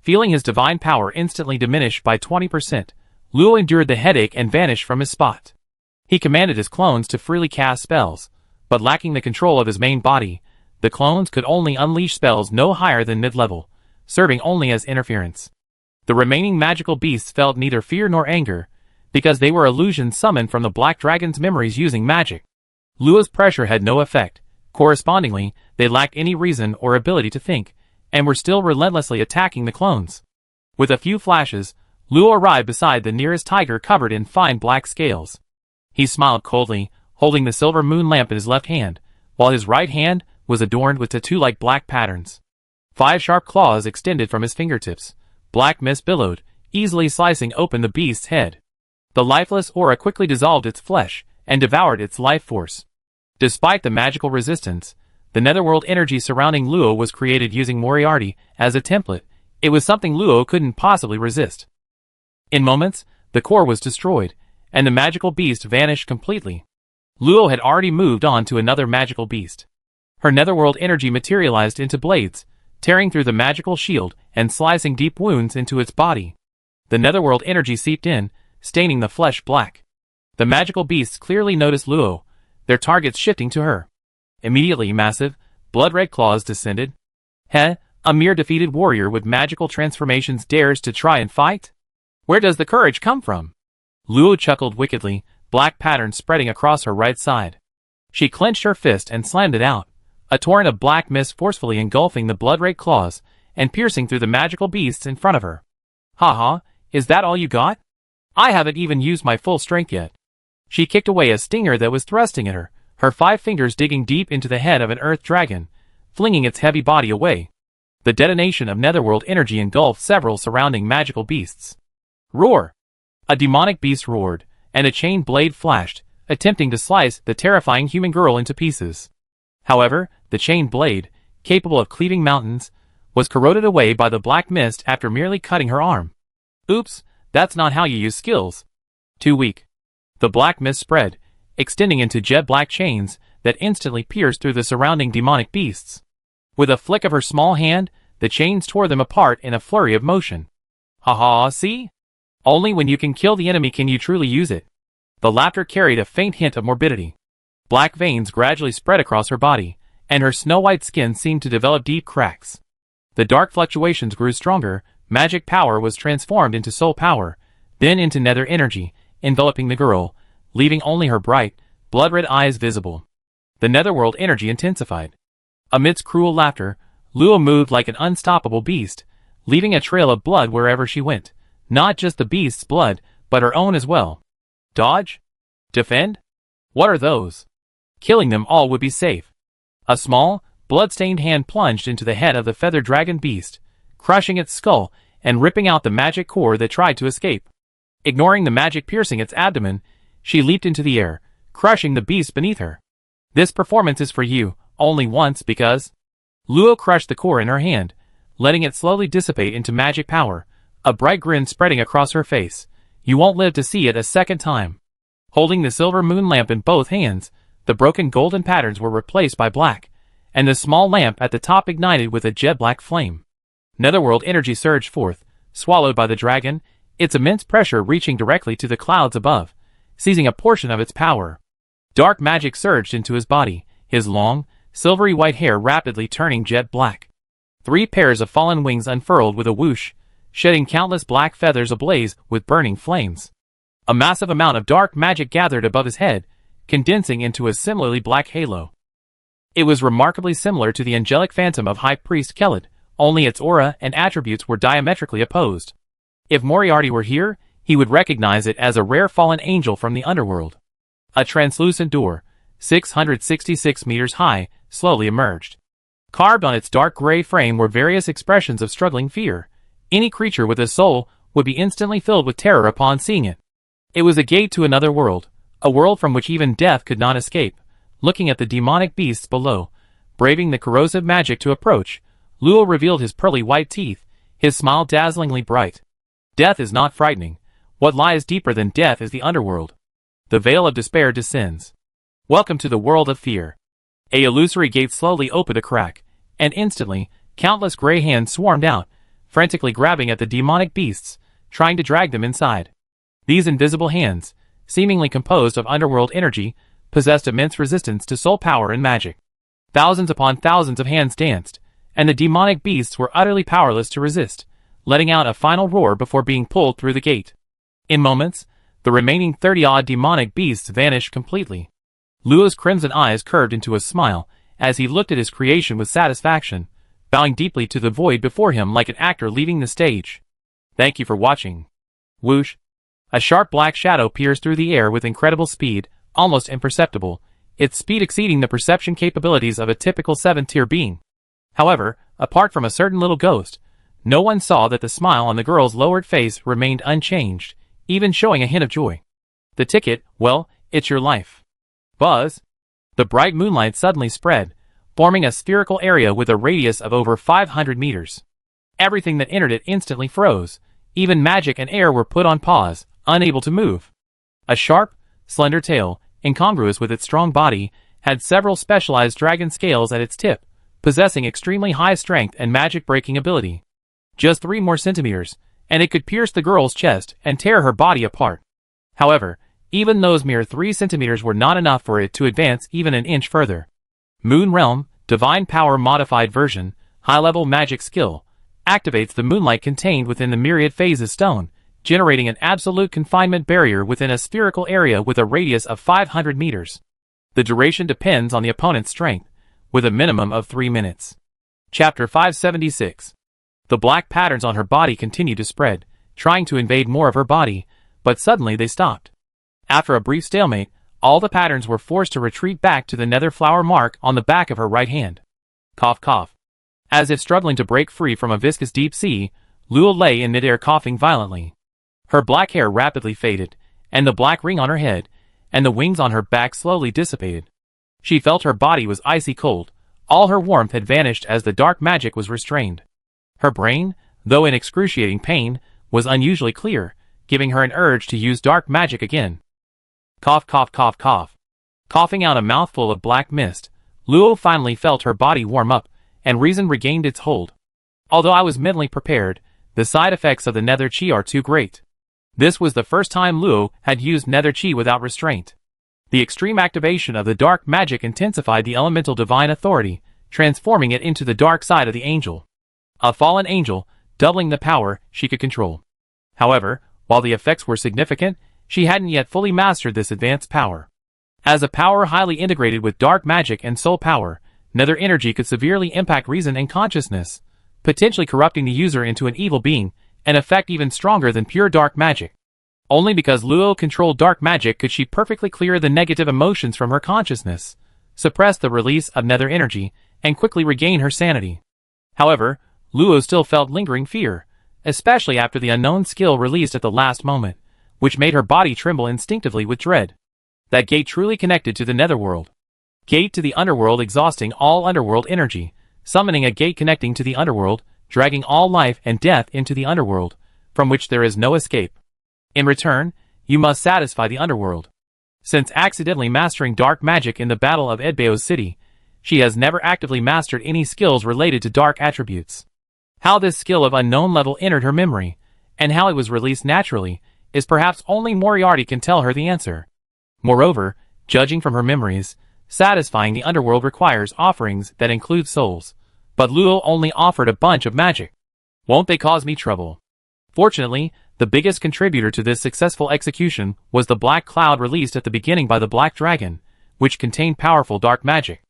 Feeling his divine power instantly diminish by 20%, Luo endured the headache and vanished from his spot. He commanded his clones to freely cast spells, but lacking the control of his main body, the clones could only unleash spells no higher than mid-level, serving only as interference. The remaining magical beasts felt neither fear nor anger, because they were illusions summoned from the Black Dragon's memories using magic. Luo's pressure had no effect. Correspondingly, they lacked any reason or ability to think, and were still relentlessly attacking the clones. With a few flashes, Luo arrived beside the nearest tiger covered in fine black scales. He smiled coldly, holding the silver moon lamp in his left hand, while his right hand was adorned with tattoo-like black patterns. 5 sharp claws extended from his fingertips. Black mist billowed, easily slicing open the beast's head. The lifeless aura quickly dissolved its flesh and devoured its life force. Despite the magical resistance, the netherworld energy surrounding Luo was created using Moriarty as a template. It was something Luo couldn't possibly resist. In moments, the core was destroyed, and the magical beast vanished completely. Luo had already moved on to another magical beast. Her netherworld energy materialized into blades, tearing through the magical shield and slicing deep wounds into its body. The netherworld energy seeped in, staining the flesh black. The magical beasts clearly noticed Luo, their targets shifting to her. Immediately massive, blood-red claws descended. Heh, a mere defeated warrior with magical transformations dares to try and fight? Where does the courage come from? Luo chuckled wickedly, black patterns spreading across her right side. She clenched her fist and slammed it out, a torrent of black mist forcefully engulfing the blood-red claws and piercing through the magical beasts in front of her. Haha, is that all you got? I haven't even used my full strength yet. She kicked away a stinger that was thrusting at her, her 5 fingers digging deep into the head of an earth dragon, flinging its heavy body away. The detonation of netherworld energy engulfed several surrounding magical beasts. Roar! A demonic beast roared, and a chain blade flashed, attempting to slice the terrifying human girl into pieces. However, the chain blade, capable of cleaving mountains, was corroded away by the black mist after merely cutting her arm. Oops, that's not how you use skills. Too weak. The black mist spread, extending into jet-black chains that instantly pierced through the surrounding demonic beasts. With a flick of her small hand, the chains tore them apart in a flurry of motion. Haha, see? Only when you can kill the enemy can you truly use it. The laughter carried a faint hint of morbidity. Black veins gradually spread across her body, and her snow-white skin seemed to develop deep cracks. The dark fluctuations grew stronger, magic power was transformed into soul power, then into nether energy, enveloping the girl, leaving only her bright, blood-red eyes visible. The netherworld energy intensified. Amidst cruel laughter, Luo moved like an unstoppable beast, leaving a trail of blood wherever she went. Not just the beast's blood, but her own as well. Dodge? Defend? What are those? Killing them all would be safe. A small, blood-stained hand plunged into the head of the feather dragon beast, crushing its skull and ripping out the magic core that tried to escape. Ignoring the magic piercing its abdomen, she leaped into the air, crushing the beast beneath her. This performance is for you, only once because... Luo crushed the core in her hand, letting it slowly dissipate into magic power, a bright grin spreading across her face. You won't live to see it a second time. Holding the silver moon lamp in both hands, the broken golden patterns were replaced by black, and the small lamp at the top ignited with a jet-black flame. Netherworld energy surged forth, swallowed by the dragon, its immense pressure reaching directly to the clouds above, seizing a portion of its power. Dark magic surged into his body, his long, silvery white hair rapidly turning jet black. 3 pairs of fallen wings unfurled with a whoosh, shedding countless black feathers ablaze with burning flames. A massive amount of dark magic gathered above his head, condensing into a similarly black halo. It was remarkably similar to the angelic phantom of High Priest Kellet, only its aura and attributes were diametrically opposed. If Moriarty were here, he would recognize it as a rare fallen angel from the underworld. A translucent door, 666 meters high, slowly emerged. Carved on its dark gray frame were various expressions of struggling fear. Any creature with a soul would be instantly filled with terror upon seeing it. It was a gate to another world, a world from which even death could not escape. Looking at the demonic beasts below, braving the corrosive magic to approach, Luo revealed his pearly white teeth, his smile dazzlingly bright. Death is not frightening. What lies deeper than death is the underworld. The veil of despair descends. Welcome to the world of fear. A illusory gate slowly opened a crack, and instantly, countless gray hands swarmed out, frantically grabbing at the demonic beasts, trying to drag them inside. These invisible hands, seemingly composed of underworld energy, possessed immense resistance to soul power and magic. Thousands upon thousands of hands danced, and the demonic beasts were utterly powerless to resist, letting out a final roar before being pulled through the gate. In moments, the remaining 30-odd demonic beasts vanished completely. Luo's crimson eyes curved into a smile as he looked at his creation with satisfaction, bowing deeply to the void before him like an actor leaving the stage. Thank you for watching. Whoosh. A sharp black shadow pierced through the air with incredible speed, almost imperceptible, its speed exceeding the perception capabilities of a typical 7th-tier being. However, apart from a certain little ghost, no one saw that the smile on the girl's lowered face remained unchanged, even showing a hint of joy. The ticket, well, it's your life. Buzz. The bright moonlight suddenly spread, forming a spherical area with a radius of over 500 meters. Everything that entered it instantly froze. Even magic and air were put on pause, unable to move. A sharp, slender tail, incongruous with its strong body, had several specialized dragon scales at its tip, possessing extremely high strength and magic-breaking ability. Just 3 more centimeters, and it could pierce the girl's chest and tear her body apart. However, even those mere 3 centimeters were not enough for it to advance even an inch further. Moon Realm, Divine Power Modified Version, High-Level Magic Skill, activates the moonlight contained within the myriad phases stone, generating an absolute confinement barrier within a spherical area with a radius of 500 meters. The duration depends on the opponent's strength, with a minimum of 3 minutes. Chapter 576. The black patterns on her body continued to spread, trying to invade more of her body, but suddenly they stopped. After a brief stalemate, all the patterns were forced to retreat back to the nether flower mark on the back of her right hand. Cough cough. As if struggling to break free from a viscous deep sea, Luo lay in midair coughing violently. Her black hair rapidly faded, and the black ring on her head, and the wings on her back slowly dissipated. She felt her body was icy cold, all her warmth had vanished as the dark magic was restrained. Her brain, though in excruciating pain, was unusually clear, giving her an urge to use dark magic again. Cough cough cough cough. Coughing out a mouthful of black mist, Luo finally felt her body warm up, and reason regained its hold. Although I was mentally prepared, the side effects of the nether chi are too great. This was the first time Luo had used nether chi without restraint. The extreme activation of the dark magic intensified the elemental divine authority, transforming it into the dark side of the angel. A fallen angel, doubling the power she could control. However, while the effects were significant, she hadn't yet fully mastered this advanced power. As a power highly integrated with dark magic and soul power, nether energy could severely impact reason and consciousness, potentially corrupting the user into an evil being, an effect even stronger than pure dark magic. Only because Luo controlled dark magic could she perfectly clear the negative emotions from her consciousness, suppress the release of nether energy, and quickly regain her sanity. However, Luo still felt lingering fear, especially after the unknown skill released at the last moment, which made her body tremble instinctively with dread. That gate truly connected to the netherworld. Gate to the underworld, exhausting all underworld energy, summoning a gate connecting to the underworld, dragging all life and death into the underworld, from which there is no escape. In return, you must satisfy the underworld. Since accidentally mastering dark magic in the Battle of Edbao's city, she has never actively mastered any skills related to dark attributes. How this skill of unknown level entered her memory, and how it was released naturally, is perhaps only Moriarty can tell her the answer. Moreover, judging from her memories, satisfying the underworld requires offerings that include souls, but Luo only offered a bunch of magic. Won't they cause me trouble? Fortunately, the biggest contributor to this successful execution was the black cloud released at the beginning by the Black Dragon, which contained powerful dark magic.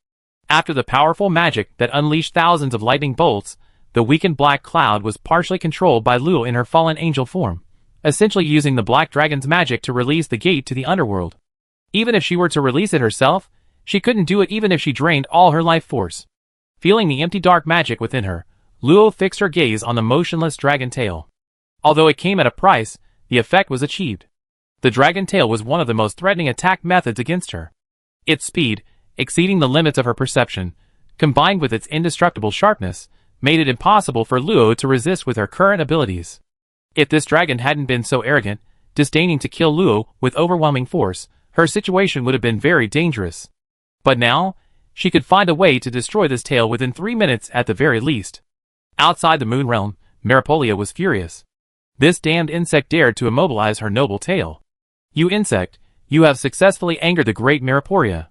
After the powerful magic that unleashed thousands of lightning bolts, the weakened black cloud was partially controlled by Luo in her fallen angel form, essentially using the Black Dragon's magic to release the gate to the underworld. Even if she were to release it herself, she couldn't do it even if she drained all her life force. Feeling the empty dark magic within her, Luo fixed her gaze on the motionless dragon tail. Although it came at a price, the effect was achieved. The dragon tail was one of the most threatening attack methods against her. Its speed, exceeding the limits of her perception, combined with its indestructible sharpness, made it impossible for Luo to resist with her current abilities. If this dragon hadn't been so arrogant, disdaining to kill Luo with overwhelming force, her situation would have been very dangerous. But now, she could find a way to destroy this tail within 3 minutes at the very least. Outside the moon realm, Maripolia was furious. This damned insect dared to immobilize her noble tail. You insect, you have successfully angered the great Maripolia.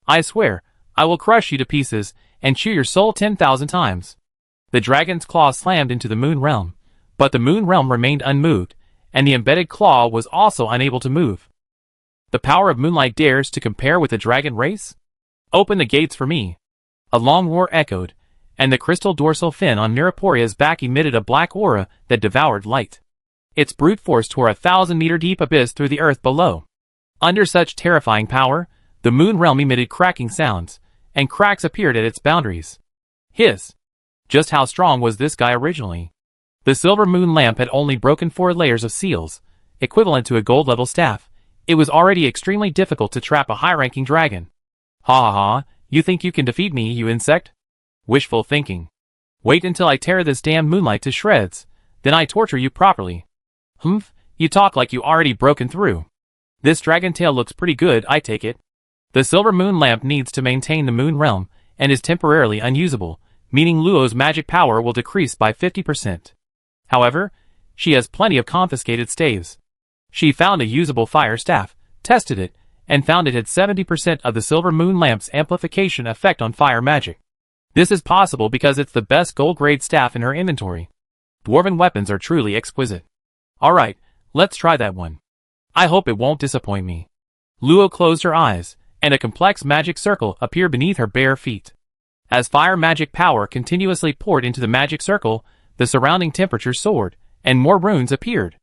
I swear, I will crush you to pieces and chew your soul 10,000 times. The dragon's claw slammed into the moon realm, But the moon realm remained unmoved, and the embedded claw was also unable to move. The power of moonlight dares to compare with the dragon race? Open the gates for me. A long roar echoed, and the crystal dorsal fin on Miraporia's back emitted a black aura that devoured light. Its brute force tore a 1,000-meter deep abyss through the earth below. Under such terrifying power, the moon realm emitted cracking sounds, and cracks appeared at its boundaries. Hiss! Just how strong was this guy originally? The silver moon lamp had only broken 4 layers of seals, equivalent to a gold-level staff. It was already extremely difficult to trap a high-ranking dragon. Ha ha ha, you think you can defeat me, you insect? Wishful thinking. Wait until I tear this damn moonlight to shreds, then I torture you properly. Humph, you talk like you already broken through. This dragon tail looks pretty good, I take it. The silver moon lamp needs to maintain the moon realm, and is temporarily unusable, meaning Luo's magic power will decrease by 50%. However, she has plenty of confiscated staves. She found a usable fire staff, tested it, and found it had 70% of the silver moon lamp's amplification effect on fire magic. This is possible because it's the best gold-grade staff in her inventory. Dwarven weapons are truly exquisite. Alright, let's try that one. I hope it won't disappoint me. Luo closed her eyes, and a complex magic circle appeared beneath her bare feet. As fire magic power continuously poured into the magic circle, the surrounding temperature soared, and more runes appeared.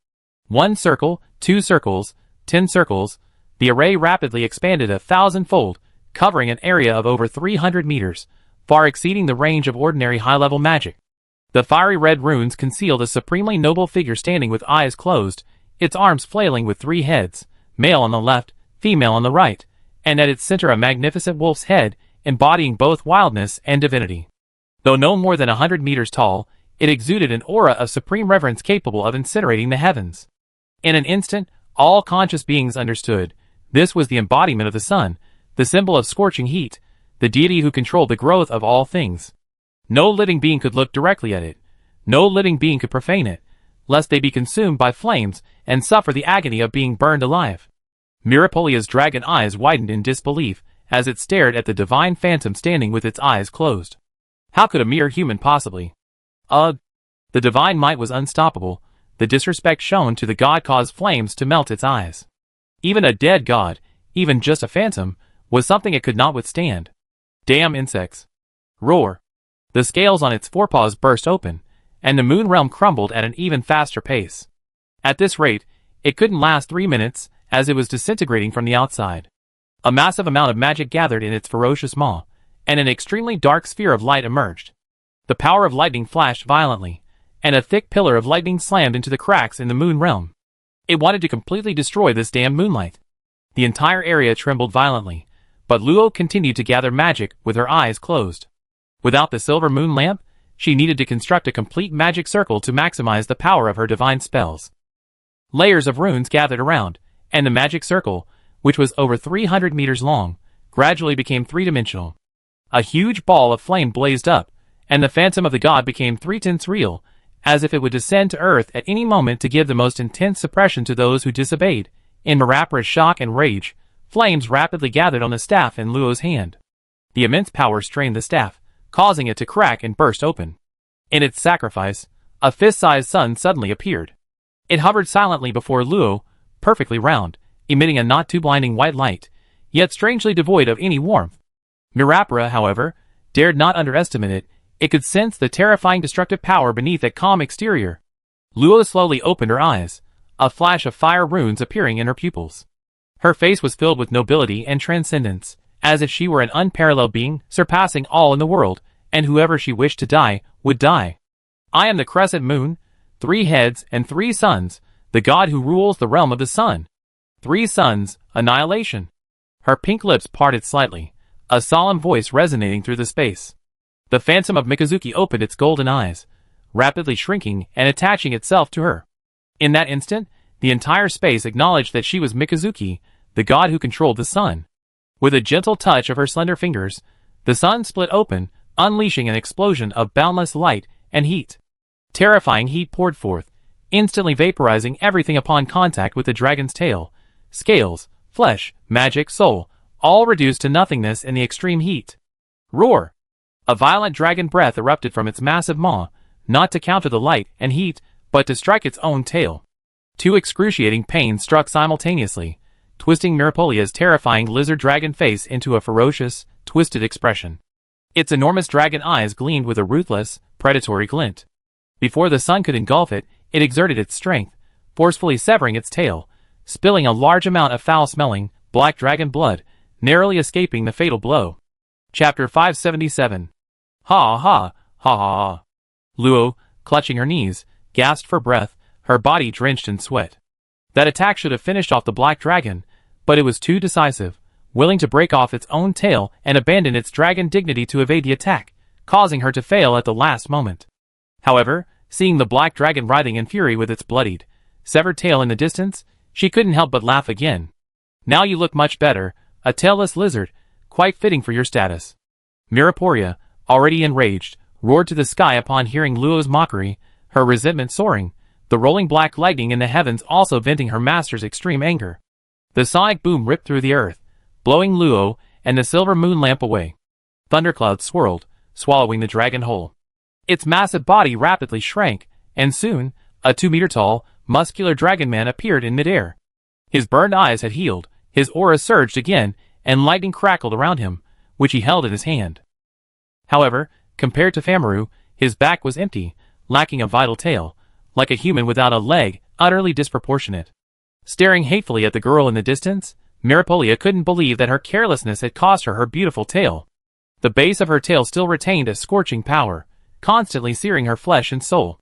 1 circle, 2 circles, 10 circles. The array rapidly expanded 1,000-fold, covering an area of over 300 meters, far exceeding the range of ordinary high-level magic. The fiery red runes concealed a supremely noble figure standing with eyes closed, its arms flailing with 3 heads, male on the left, female on the right, and at its center a magnificent wolf's head, embodying both wildness and divinity. Though no more than 100 meters tall, it exuded an aura of supreme reverence capable of incinerating the heavens. In an instant, all conscious beings understood. This was the embodiment of the sun, the symbol of scorching heat, the deity who controlled the growth of all things. No living being could look directly at it. No living being could profane it, lest they be consumed by flames and suffer the agony of being burned alive. Mirapolia's dragon eyes widened in disbelief as it stared at the divine phantom standing with its eyes closed. How could a mere human possibly? The divine might was unstoppable. The disrespect shown to the god caused flames to melt its eyes. Even a dead god, even just a phantom, was something it could not withstand. Damn insects. Roar. The scales on its forepaws burst open, and the moon realm crumbled at an even faster pace. At this rate, it couldn't last 3 minutes, as it was disintegrating from the outside. A massive amount of magic gathered in its ferocious maw, and an extremely dark sphere of light emerged. The power of lightning flashed violently, and a thick pillar of lightning slammed into the cracks in the moon realm. It wanted to completely destroy this damn moonlight. The entire area trembled violently, but Luo continued to gather magic with her eyes closed. Without the silver moon lamp, she needed to construct a complete magic circle to maximize the power of her divine spells. Layers of runes gathered around, and the magic circle, which was over 300 meters long, gradually became 3-dimensional. A huge ball of flame blazed up, and the phantom of the god became 3/10 real, as if it would descend to earth at any moment to give the most intense suppression to those who disobeyed. In Mirapora's shock and rage, flames rapidly gathered on the staff in Luo's hand. The immense power strained the staff, causing it to crack and burst open. In its sacrifice, a fist-sized sun suddenly appeared. It hovered silently before Luo, perfectly round, emitting a not-too-blinding white light, yet strangely devoid of any warmth. Mirapora, however, dared not underestimate it. It could sense the terrifying destructive power beneath that calm exterior. Luo slowly opened her eyes, a flash of fire runes appearing in her pupils. Her face was filled with nobility and transcendence, as if she were an unparalleled being, surpassing all in the world, and whoever she wished to die, would die. I am the crescent moon, 3 heads and 3 suns, the god who rules the realm of the sun. 3 suns, annihilation. Her pink lips parted slightly, a solemn voice resonating through the space. The phantom of Mikazuki opened its golden eyes, rapidly shrinking and attaching itself to her. In that instant, the entire space acknowledged that she was Mikazuki, the god who controlled the sun. With a gentle touch of her slender fingers, the sun split open, unleashing an explosion of boundless light and heat. Terrifying heat poured forth, instantly vaporizing everything upon contact with the dragon's tail, scales, flesh, magic, soul, all reduced to nothingness in the extreme heat. Roar! A violent dragon breath erupted from its massive maw, not to counter the light and heat, but to strike its own tail. Two excruciating pains struck simultaneously, twisting Mirapolia's terrifying lizard-dragon face into a ferocious, twisted expression. Its enormous dragon eyes gleamed with a ruthless, predatory glint. Before the sun could engulf it, it exerted its strength, forcefully severing its tail, spilling a large amount of foul-smelling, black dragon blood, narrowly escaping the fatal blow. Chapter 577. Ha ha, ha ha ha. Luo, clutching her knees, gasped for breath, her body drenched in sweat. That attack should have finished off the black dragon, but it was too decisive, willing to break off its own tail and abandon its dragon dignity to evade the attack, causing her to fail at the last moment. However, seeing the black dragon writhing in fury with its bloodied, severed tail in the distance, she couldn't help but laugh again. Now you look much better, a tailless lizard, quite fitting for your status. Miraporia, already enraged, roared to the sky upon hearing Luo's mockery, her resentment soaring, the rolling black lightning in the heavens also venting her master's extreme anger. The sonic boom ripped through the earth, blowing Luo and the silver moon lamp away. Thunderclouds swirled, swallowing the dragon whole. Its massive body rapidly shrank, and soon, a 2-meter-tall, muscular dragon man appeared in midair. His burned eyes had healed, his aura surged again, and lightning crackled around him, which he held in his hand. However, compared to Famaru, his back was empty, lacking a vital tail, like a human without a leg, utterly disproportionate. Staring hatefully at the girl in the distance, Mirapolia couldn't believe that her carelessness had cost her beautiful tail. The base of her tail still retained a scorching power, constantly searing her flesh and soul.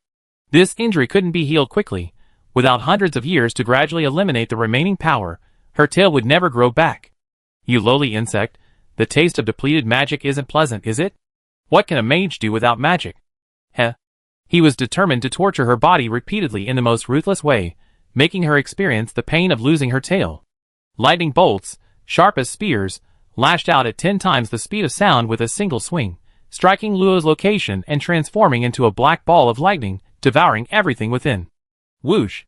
This injury couldn't be healed quickly. Without hundreds of years to gradually eliminate the remaining power, her tail would never grow back. You lowly insect, the taste of depleted magic isn't pleasant, is it? What can a mage do without magic? Heh. He was determined to torture her body repeatedly in the most ruthless way, making her experience the pain of losing her tail. Lightning bolts, sharp as spears, lashed out at 10 times the speed of sound with a single swing, striking Luo's location and transforming into a black ball of lightning, devouring everything within. Whoosh!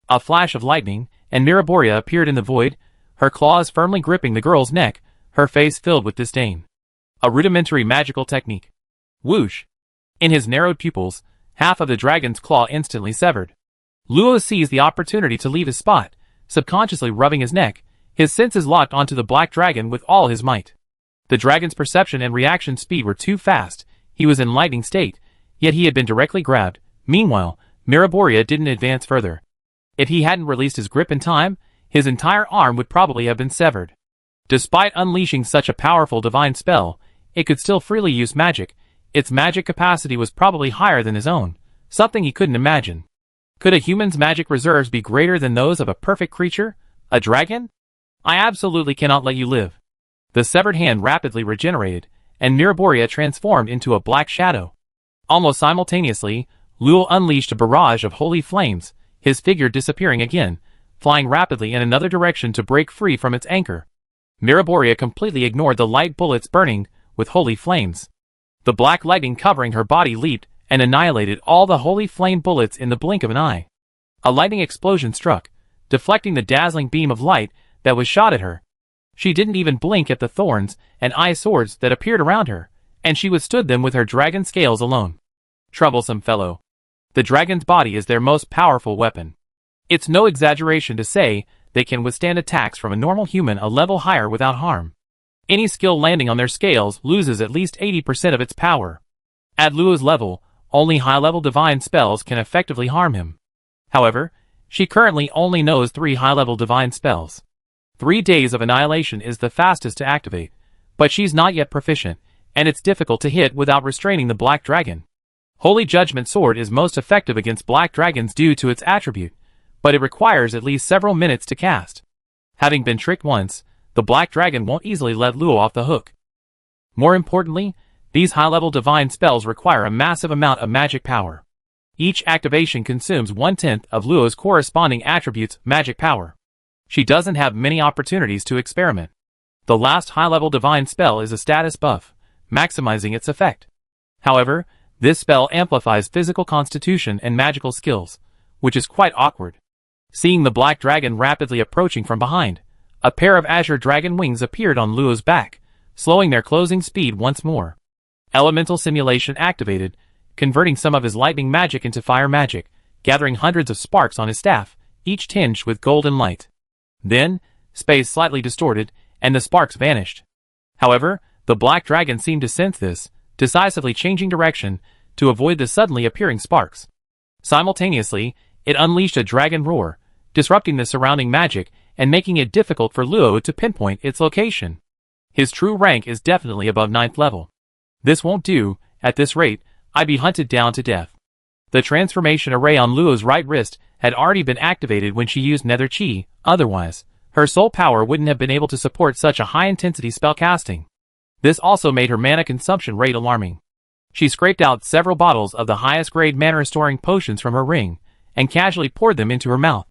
A flash of lightning, and Miraboria appeared in the void, her claws firmly gripping the girl's neck, her face filled with disdain. A rudimentary magical technique. Whoosh! In his narrowed pupils, half of the dragon's claw instantly severed. Luo seized the opportunity to leave his spot, subconsciously rubbing his neck, his senses locked onto the black dragon with all his might. The dragon's perception and reaction speed were too fast, he was in lightning state, yet he had been directly grabbed. Meanwhile, Miraboria didn't advance further. If he hadn't released his grip in time, his entire arm would probably have been severed. Despite unleashing such a powerful divine spell, it could still freely use magic. Its magic capacity was probably higher than his own, something he couldn't imagine. Could a human's magic reserves be greater than those of a perfect creature? A dragon? I absolutely cannot let you live. The severed hand rapidly regenerated, and Miraboria transformed into a black shadow. Almost simultaneously, Luo unleashed a barrage of holy flames, his figure disappearing again, flying rapidly in another direction to break free from its anchor. Miraboria completely ignored the light bullets burning with holy flames. The black lightning covering her body leaped and annihilated all the holy flame bullets in the blink of an eye. A lightning explosion struck, deflecting the dazzling beam of light that was shot at her. She didn't even blink at the thorns and eye swords that appeared around her, and she withstood them with her dragon scales alone. Troublesome fellow. The dragon's body is their most powerful weapon. It's no exaggeration to say they can withstand attacks from a normal human a level higher without harm. Any skill landing on their scales loses at least 80% of its power. At Luo's level, only high-level divine spells can effectively harm him. However, she currently only knows 3 high-level divine spells. 3 days of annihilation is the fastest to activate, but she's not yet proficient, and it's difficult to hit without restraining the black dragon. Holy Judgment Sword is most effective against black dragons due to its attribute, but it requires at least several minutes to cast. Having been tricked once, the black dragon won't easily let Luo off the hook. More importantly, these high-level divine spells require a massive amount of magic power. Each activation consumes 1/10 of Luo's corresponding attribute's magic power. She doesn't have many opportunities to experiment. The last high-level divine spell is a status buff, maximizing its effect. However, this spell amplifies physical constitution and magical skills, which is quite awkward. Seeing the black dragon rapidly approaching from behind, a pair of azure dragon wings appeared on Luo's back, slowing their closing speed once more. Elemental simulation activated, converting some of his lightning magic into fire magic, gathering hundreds of sparks on his staff, each tinged with golden light. Then, space slightly distorted, and the sparks vanished. However, the black dragon seemed to sense this, decisively changing direction to avoid the suddenly appearing sparks. Simultaneously, it unleashed a dragon roar, disrupting the surrounding magic and making it difficult for Luo to pinpoint its location. His true rank is definitely above 9th level. This won't do. At this rate, I'd be hunted down to death. The transformation array on Luo's right wrist had already been activated when she used Nether Chi, otherwise, her soul power wouldn't have been able to support such a high-intensity spellcasting. This also made her mana consumption rate alarming. She scraped out several bottles of the highest-grade mana-restoring potions from her ring, and casually poured them into her mouth.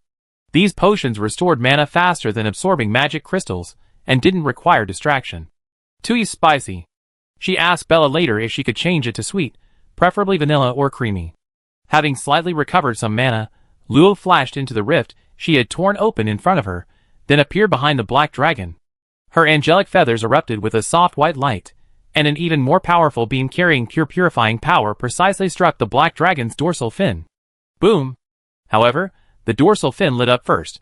These potions restored mana faster than absorbing magic crystals, and didn't require distraction. Too spicy. She asked Bella later if she could change it to sweet, preferably vanilla or creamy. Having slightly recovered some mana, Luo flashed into the rift she had torn open in front of her, then appeared behind the black dragon. Her angelic feathers erupted with a soft white light, and an even more powerful beam carrying pure purifying power precisely struck the black dragon's dorsal fin. Boom! However, the dorsal fin lit up first.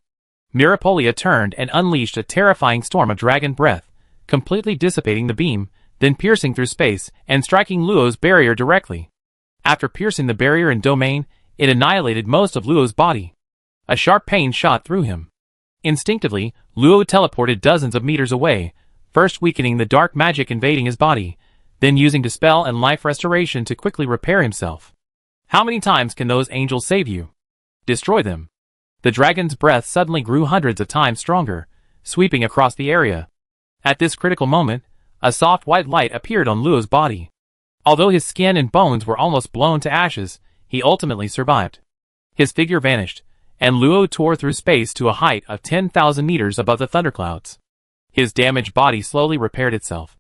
Mirapolia turned and unleashed a terrifying storm of dragon breath, completely dissipating the beam, then piercing through space and striking Luo's barrier directly. After piercing the barrier and domain, it annihilated most of Luo's body. A sharp pain shot through him. Instinctively, Luo teleported dozens of meters away, first weakening the dark magic invading his body, then using Dispel and Life Restoration to quickly repair himself. How many times can those angels save you? Destroy them. The dragon's breath suddenly grew hundreds of times stronger, sweeping across the area. At this critical moment, a soft white light appeared on Luo's body. Although his skin and bones were almost blown to ashes, he ultimately survived. His figure vanished, and Luo tore through space to a height of 10,000 meters above the thunderclouds. His damaged body slowly repaired itself.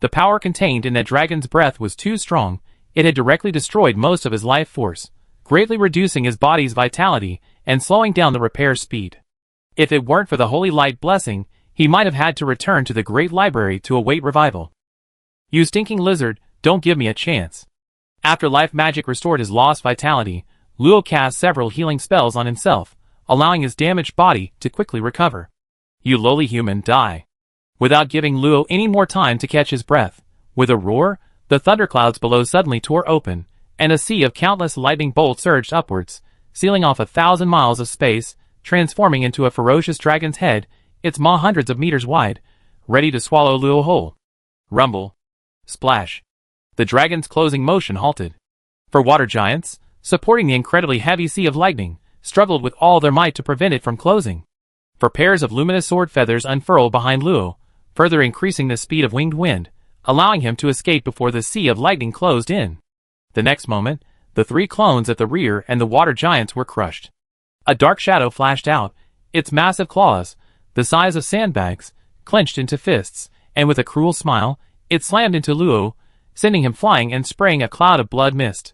The power contained in that dragon's breath was too strong. It had directly destroyed most of his life force, greatly reducing his body's vitality and slowing down the repair speed. If it weren't for the holy light blessing, he might have had to return to the great library to await revival. You stinking lizard, don't give me a chance. After life magic restored his lost vitality, Luo cast several healing spells on himself, allowing his damaged body to quickly recover. You lowly human, die. Without giving Luo any more time to catch his breath, with a roar, the thunderclouds below suddenly tore open, and a sea of countless lightning bolts surged upwards, sealing off 1,000 miles of space, transforming into a ferocious dragon's head, its maw hundreds of meters wide, ready to swallow Luo whole. Rumble. Splash. The dragon's closing motion halted. For water giants, supporting the incredibly heavy sea of lightning, struggled with all their might to prevent it from closing. For pairs of luminous sword feathers unfurled behind Luo, further increasing the speed of winged wind, allowing him to escape before the sea of lightning closed in. The next moment, the three clones at the rear and the water giants were crushed. A dark shadow flashed out, its massive claws, the size of sandbags, clenched into fists, and with a cruel smile, it slammed into Luo, sending him flying and spraying a cloud of blood mist.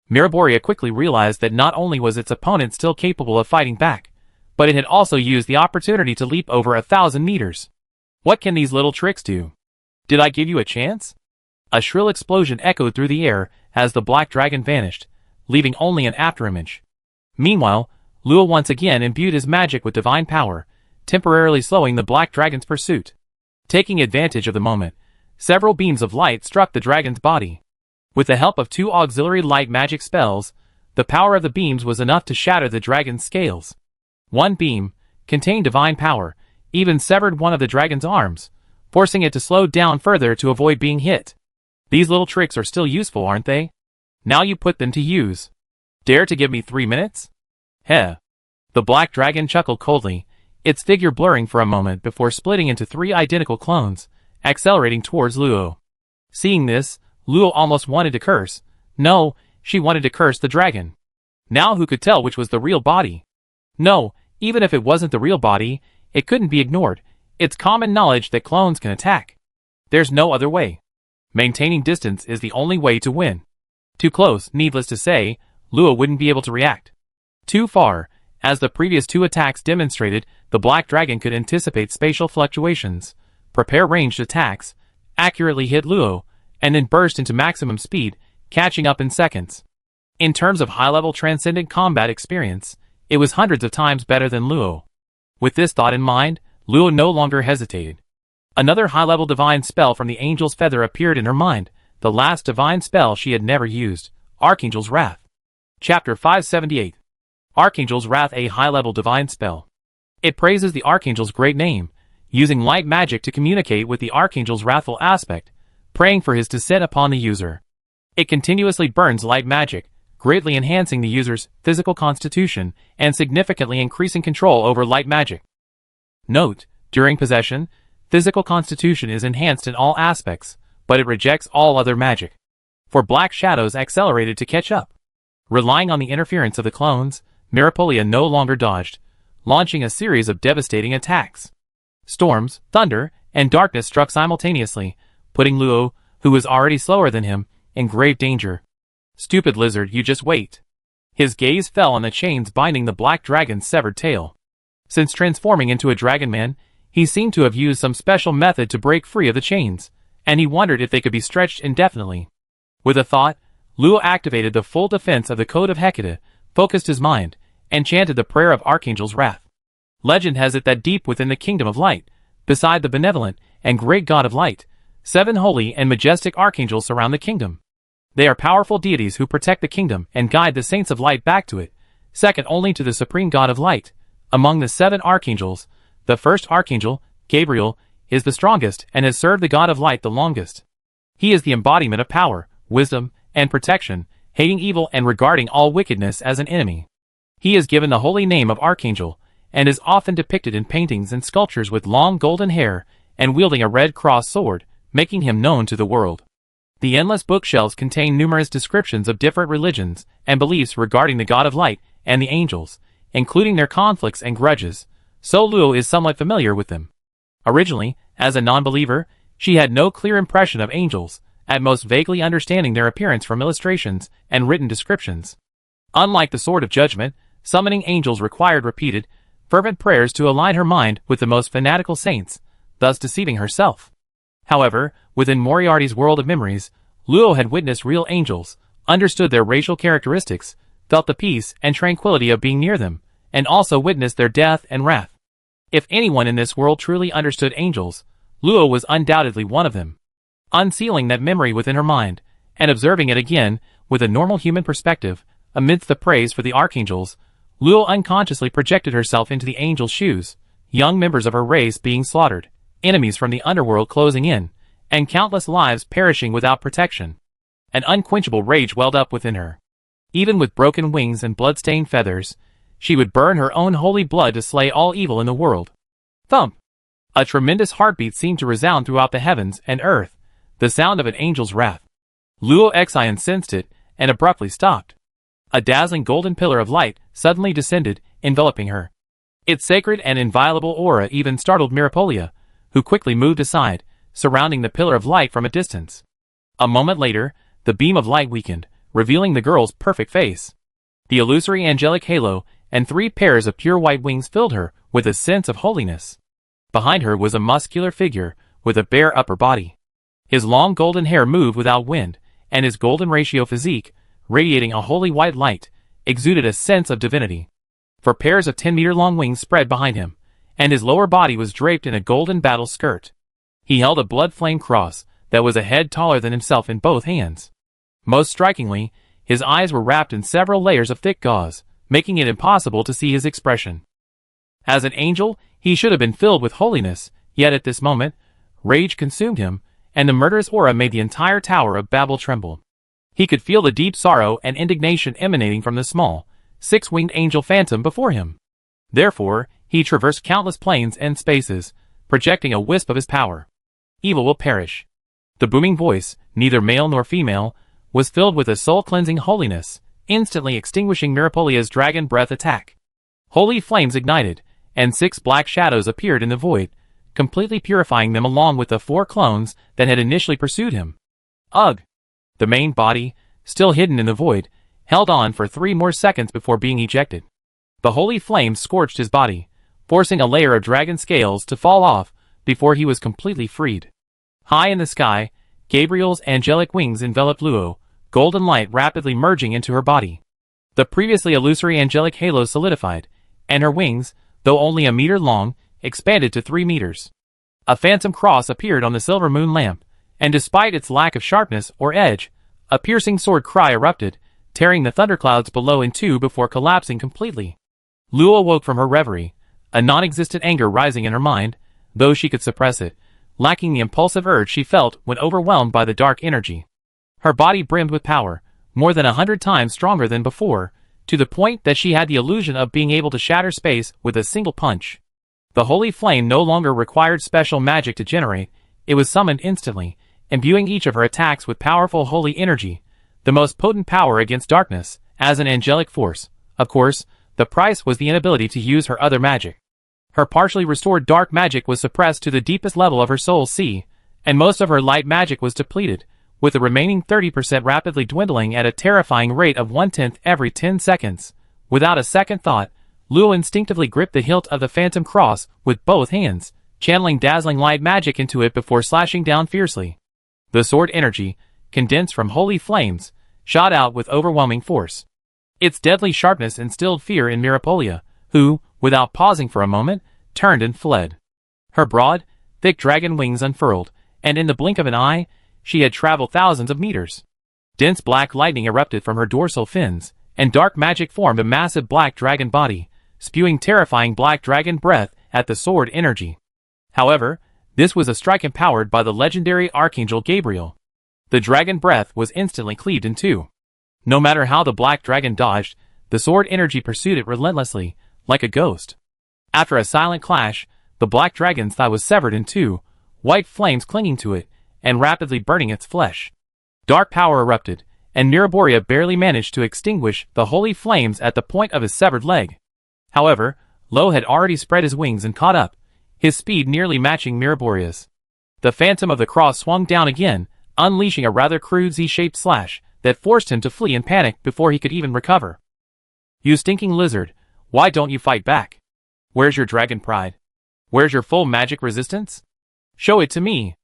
Miraboria quickly realized that not only was its opponent still capable of fighting back, but it had also used the opportunity to leap over 1,000 meters. What can these little tricks do? Did I give you a chance? A shrill explosion echoed through the air as the black dragon vanished, leaving only an afterimage. Meanwhile, Luo once again imbued his magic with divine power, temporarily slowing the black dragon's pursuit. Taking advantage of the moment, several beams of light struck the dragon's body. With the help of 2 auxiliary light magic spells, the power of the beams was enough to shatter the dragon's scales. One beam, contained divine power, even severed one of the dragon's arms, forcing it to slow down further to avoid being hit. These little tricks are still useful, aren't they? Now you put them to use. Dare to give me 3 minutes? Heh. The black dragon chuckled coldly, its figure blurring for a moment before splitting into 3 identical clones, accelerating towards Luo. Seeing this, Luo almost wanted to curse. No, she wanted to curse the dragon. Now who could tell which was the real body? No, even if it wasn't the real body, it couldn't be ignored. It's common knowledge that clones can attack. There's no other way. Maintaining distance is the only way to win. Too close, needless to say, Luo wouldn't be able to react. Too far, as the previous 2 attacks demonstrated, the black dragon could anticipate spatial fluctuations, prepare ranged attacks, accurately hit Luo, and then burst into maximum speed, catching up in seconds. In terms of high-level transcendent combat experience, it was hundreds of times better than Luo. With this thought in mind, Luo no longer hesitated. Another high-level divine spell from the Angel's Feather appeared in her mind, the last divine spell she had never used, Archangel's Wrath. Chapter 578. Archangel's Wrath, a high-level divine spell. It praises the Archangel's great name, using light magic to communicate with the Archangel's wrathful aspect, praying for his descent upon the user. It continuously burns light magic, greatly enhancing the user's physical constitution and significantly increasing control over light magic. Note: during possession, physical constitution is enhanced in all aspects, but it rejects all other magic. For black shadows accelerated to catch up. Relying on the interference of the clones, Mirapolia no longer dodged, launching a series of devastating attacks. Storms, thunder, and darkness struck simultaneously, putting Luo, who was already slower than him, in grave danger. Stupid lizard, you just wait. His gaze fell on the chains binding the black dragon's severed tail. Since transforming into a dragon man, he seemed to have used some special method to break free of the chains, and he wondered if they could be stretched indefinitely. With a thought, Luo activated the full defense of the Code of Hecate, focused his mind, and chanted the prayer of Archangel's Wrath. Legend has it that deep within the Kingdom of Light, beside the benevolent and great God of Light, 7 holy and majestic archangels surround the kingdom. They are powerful deities who protect the kingdom and guide the saints of light back to it, second only to the supreme God of light. Among the 7 archangels, the first archangel, Gabriel, is the strongest and has served the God of light the longest. He is the embodiment of power, wisdom, and protection, hating evil and regarding all wickedness as an enemy. He is given the holy name of Archangel, and is often depicted in paintings and sculptures with long golden hair and wielding a red cross sword, making him known to the world. The endless bookshelves contain numerous descriptions of different religions and beliefs regarding the God of Light and the angels, including their conflicts and grudges, so Luo is somewhat familiar with them. Originally, as a non-believer, she had no clear impression of angels, at most vaguely understanding their appearance from illustrations and written descriptions. Unlike the Sword of Judgment, summoning angels required repeated, fervent prayers to align her mind with the most fanatical saints, thus deceiving herself. However, within Moriarty's world of memories, Luo had witnessed real angels, understood their racial characteristics, felt the peace and tranquility of being near them, and also witnessed their death and wrath. If anyone in this world truly understood angels, Luo was undoubtedly one of them. Unsealing that memory within her mind, and observing it again with a normal human perspective, amidst the praise for the archangels, Luo unconsciously projected herself into the angels' shoes, young members of her race being slaughtered, enemies from the underworld closing in, and countless lives perishing without protection. An unquenchable rage welled up within her. Even with broken wings and blood-stained feathers, she would burn her own holy blood to slay all evil in the world. Thump! A tremendous heartbeat seemed to resound throughout the heavens and earth, the sound of an angel's wrath. Luo Xian sensed it, and abruptly stopped. A dazzling golden pillar of light suddenly descended, enveloping her. Its sacred and inviolable aura even startled Mirapolia, who quickly moved aside, surrounding the pillar of light from a distance. A moment later, the beam of light weakened, revealing the girl's perfect face. The illusory angelic halo and 3 pairs of pure white wings filled her with a sense of holiness. Behind her was a muscular figure with a bare upper body. His long golden hair moved without wind, and his golden ratio physique, radiating a holy white light, exuded a sense of divinity. 4 pairs of 10-meter-long wings spread behind him, and his lower body was draped in a golden battle skirt. He held a blood-flame cross that was a head taller than himself in both hands. Most strikingly, his eyes were wrapped in several layers of thick gauze, making it impossible to see his expression. As an angel, he should have been filled with holiness, yet at this moment, rage consumed him, and the murderous aura made the entire Tower of Babel tremble. He could feel the deep sorrow and indignation emanating from the small, 6-winged angel phantom before him. Therefore, he traversed countless planes and spaces, projecting a wisp of his power. Evil will perish. The booming voice, neither male nor female, was filled with a soul-cleansing holiness, instantly extinguishing Mirapolia's dragon breath attack. Holy flames ignited, and 6 black shadows appeared in the void, completely purifying them along with the 4 clones that had initially pursued him. Ugh! The main body, still hidden in the void, held on for 3 more seconds before being ejected. The holy flames scorched his body, forcing a layer of dragon scales to fall off before he was completely freed. High in the sky, Gabriel's angelic wings enveloped Luo, golden light rapidly merging into her body. The previously illusory angelic halo solidified, and her wings, though only a meter long, expanded to 3 meters. A phantom cross appeared on the silver moon lamp, and despite its lack of sharpness or edge, a piercing sword cry erupted, tearing the thunderclouds below in two before collapsing completely. Luo awoke from her reverie, a non-existent anger rising in her mind, though she could suppress it, lacking the impulsive urge she felt when overwhelmed by the dark energy. Her body brimmed with power, more than 100 times stronger than before, to the point that she had the illusion of being able to shatter space with a single punch. The holy flame no longer required special magic to generate, it was summoned instantly, imbuing each of her attacks with powerful holy energy, the most potent power against darkness, as an angelic force. Of course, the price was the inability to use her other magic. Her partially restored dark magic was suppressed to the deepest level of her soul's sea, and most of her light magic was depleted, with the remaining 30% rapidly dwindling at a terrifying rate of 1/10 every 10 seconds. Without a second thought, Luo instinctively gripped the hilt of the phantom cross with both hands, channeling dazzling light magic into it before slashing down fiercely. The sword energy, condensed from holy flames, shot out with overwhelming force. Its deadly sharpness instilled fear in Mirapolia, who, without pausing for a moment, turned and fled. Her broad, thick dragon wings unfurled, and in the blink of an eye, she had traveled thousands of meters. Dense black lightning erupted from her dorsal fins, and dark magic formed a massive black dragon body, spewing terrifying black dragon breath at the sword energy. However, this was a strike empowered by the legendary Archangel Gabriel. The dragon breath was instantly cleaved in two. No matter how the black dragon dodged, the sword energy pursued it relentlessly, like a ghost. After a silent clash, the black dragon's thigh was severed in two, white flames clinging to it, and rapidly burning its flesh. Dark power erupted, and Miraboria barely managed to extinguish the holy flames at the point of his severed leg. However, Lo had already spread his wings and caught up, his speed nearly matching Miraboria's. The phantom of the cross swung down again, unleashing a rather crude Z-shaped slash that forced him to flee in panic before he could even recover. "You stinking lizard, why don't you fight back? Where's your dragon pride? Where's your full magic resistance? Show it to me."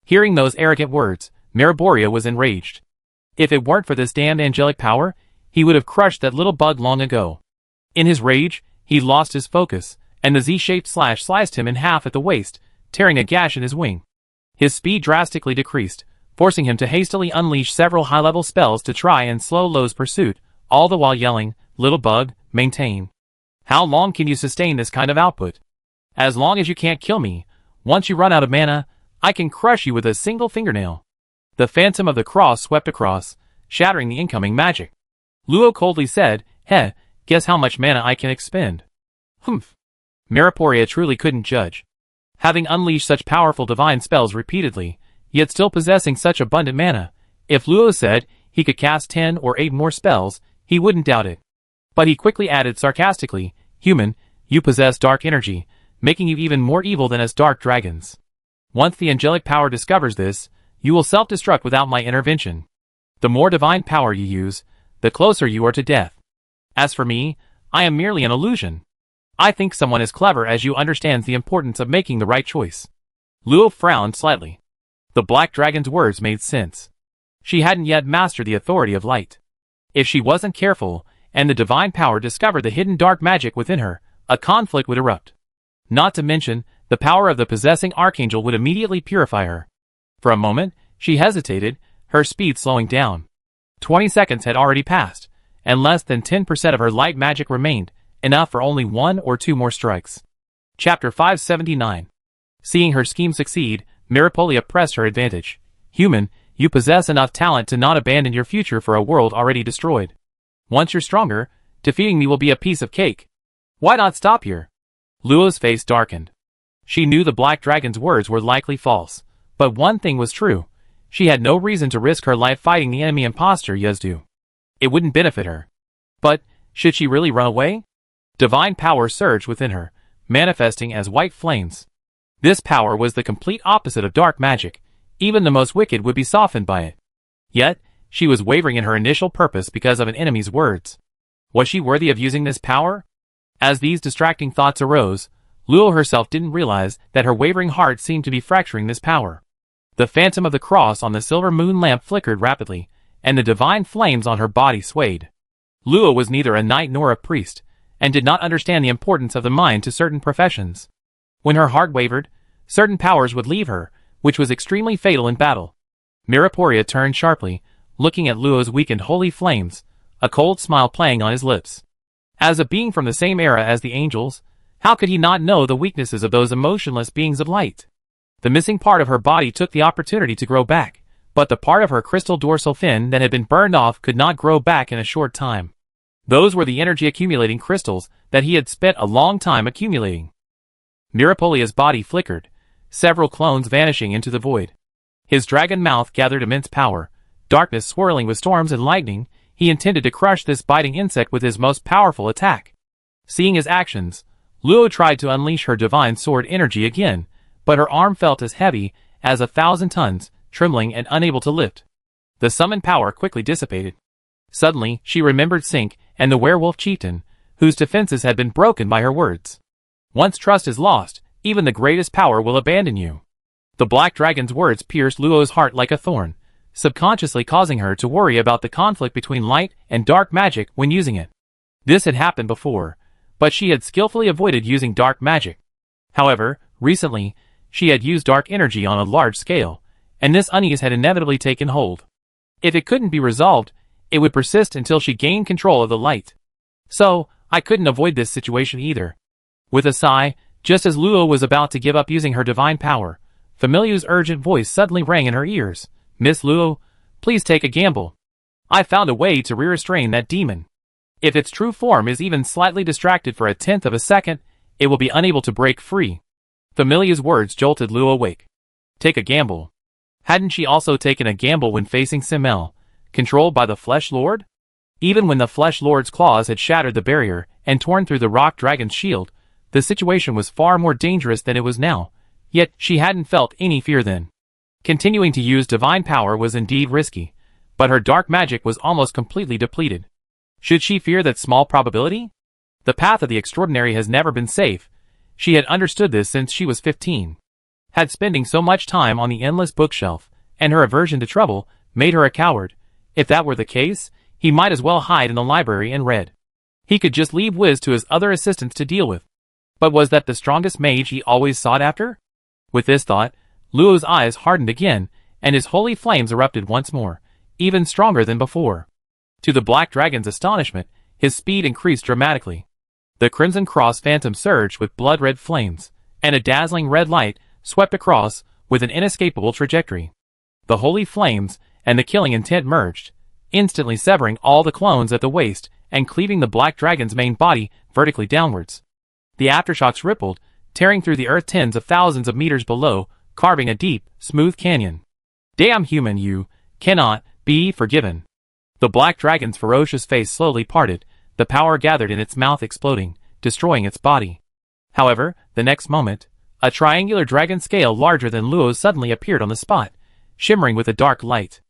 Hearing those arrogant words, Miraboria was enraged. If it weren't for this damned angelic power, he would have crushed that little bug long ago. In his rage, he lost his focus, and the Z-shaped slash sliced him in half at the waist, tearing a gash in his wing. His speed drastically decreased, forcing him to hastily unleash several high-level spells to try and slow Lo's pursuit, all the while yelling, "Little bug, maintain. How long can you sustain this kind of output? As long as you can't kill me. Once you run out of mana, I can crush you with a single fingernail." The phantom of the cross swept across, shattering the incoming magic. Luo coldly said, "Heh, guess how much mana I can expend." Humph. Miraporia truly couldn't judge. Having unleashed such powerful divine spells repeatedly, yet still possessing such abundant mana, if Luo said he could cast 10 or 8 more spells, he wouldn't doubt it. But he quickly added sarcastically, "Human, you possess dark energy, making you even more evil than us dark dragons. Once the angelic power discovers this, you will self-destruct without my intervention. The more divine power you use, the closer you are to death. As for me, I am merely an illusion. I think someone as clever as you understands the importance of making the right choice." Luo frowned slightly. The black dragon's words made sense. She hadn't yet mastered the authority of light. If she wasn't careful, and the divine power discovered the hidden dark magic within her, a conflict would erupt. Not to mention, the power of the possessing archangel would immediately purify her. For a moment, she hesitated, her speed slowing down. 20 seconds had already passed, and less than 10% of her light magic remained, enough for only 1 or 2 more strikes. Chapter 579. Seeing her scheme succeed, Mirapolia pressed her advantage. "Human, you possess enough talent to not abandon your future for a world already destroyed. Once you're stronger, defeating me will be a piece of cake. Why not stop here?" Luo's face darkened. She knew the black dragon's words were likely false, but one thing was true. She had no reason to risk her life fighting the enemy imposter Yezdu. It wouldn't benefit her. But, should she really run away? Divine power surged within her, manifesting as white flames. This power was the complete opposite of dark magic. Even the most wicked would be softened by it. Yet, she was wavering in her initial purpose because of an enemy's words. Was she worthy of using this power? As these distracting thoughts arose, Luo herself didn't realize that her wavering heart seemed to be fracturing this power. The phantom of the cross on the silver moon lamp flickered rapidly, and the divine flames on her body swayed. Luo was neither a knight nor a priest, and did not understand the importance of the mind to certain professions. When her heart wavered, certain powers would leave her, which was extremely fatal in battle. Miraporia turned sharply, looking at Luo's weakened holy flames, a cold smile playing on his lips. As a being from the same era as the angels, how could he not know the weaknesses of those emotionless beings of light? The missing part of her body took the opportunity to grow back, but the part of her crystal dorsal fin that had been burned off could not grow back in a short time. Those were the energy-accumulating crystals that he had spent a long time accumulating. Mirapolia's body flickered, several clones vanishing into the void. His dragon mouth gathered immense power, darkness swirling with storms and lightning. He intended to crush this biting insect with his most powerful attack. Seeing his actions, Luo tried to unleash her divine sword energy again, but her arm felt as heavy as 1,000 tons, trembling and unable to lift. The summoned power quickly dissipated. Suddenly, she remembered Sink and the werewolf chieftain, whose defenses had been broken by her words. Once trust is lost, even the greatest power will abandon you. The black dragon's words pierced Luo's heart like a thorn, subconsciously causing her to worry about the conflict between light and dark magic when using it. This had happened before, but she had skillfully avoided using dark magic. However, recently, she had used dark energy on a large scale, and this unease had inevitably taken hold. If it couldn't be resolved, it would persist until she gained control of the light. So, I couldn't avoid this situation either. With a sigh, just as Luo was about to give up using her divine power, Familiu's urgent voice suddenly rang in her ears. Miss Luo, please take a gamble. I found a way to restrain that demon. If its true form is even slightly distracted for 1/10 of a second, it will be unable to break free. Familiu's words jolted Luo awake. Take a gamble. Hadn't she also taken a gamble when facing Simmel, controlled by the Flesh Lord? Even when the Flesh Lord's claws had shattered the barrier and torn through the rock dragon's shield, the situation was far more dangerous than it was now, yet she hadn't felt any fear then. Continuing to use divine power was indeed risky, but her dark magic was almost completely depleted. Should she fear that small probability? The path of the extraordinary has never been safe. She had understood this since she was 15. Had spending so much time on the endless bookshelf, and her aversion to trouble, made her a coward. If that were the case, he might as well hide in the library and read. He could just leave Wiz to his other assistants to deal with. But was that the strongest mage he always sought after? With this thought, Luo's eyes hardened again, and his holy flames erupted once more, even stronger than before. To the black dragon's astonishment, his speed increased dramatically. The Crimson Cross phantom surged with blood-red flames, and a dazzling red light swept across with an inescapable trajectory. The holy flames and the killing intent merged, instantly severing all the clones at the waist and cleaving the black dragon's main body vertically downwards. The aftershocks rippled, tearing through the earth tens of thousands of meters below, carving a deep, smooth canyon. Damn human, you cannot be forgiven. The black dragon's ferocious face slowly parted, the power gathered in its mouth exploding, destroying its body. However, the next moment, a triangular dragon scale larger than Luo's suddenly appeared on the spot, shimmering with a dark light.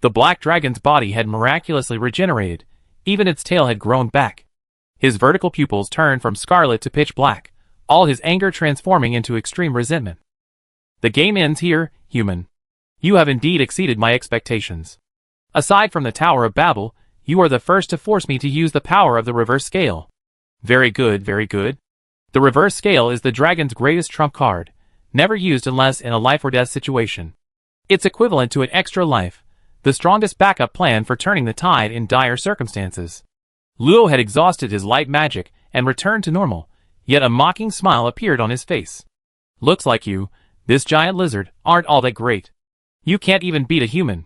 The black dragon's body had miraculously regenerated, even its tail had grown back. His vertical pupils turned from scarlet to pitch black, all his anger transforming into extreme resentment. The game ends here, human. You have indeed exceeded my expectations. Aside from the Tower of Babel, you are the first to force me to use the power of the reverse scale. Very good, very good. The reverse scale is the dragon's greatest trump card, never used unless in a life or death situation. It's equivalent to an extra life, the strongest backup plan for turning the tide in dire circumstances. Luo had exhausted his light magic and returned to normal, yet a mocking smile appeared on his face. Looks like you, this giant lizard, aren't all that great. You can't even beat a human.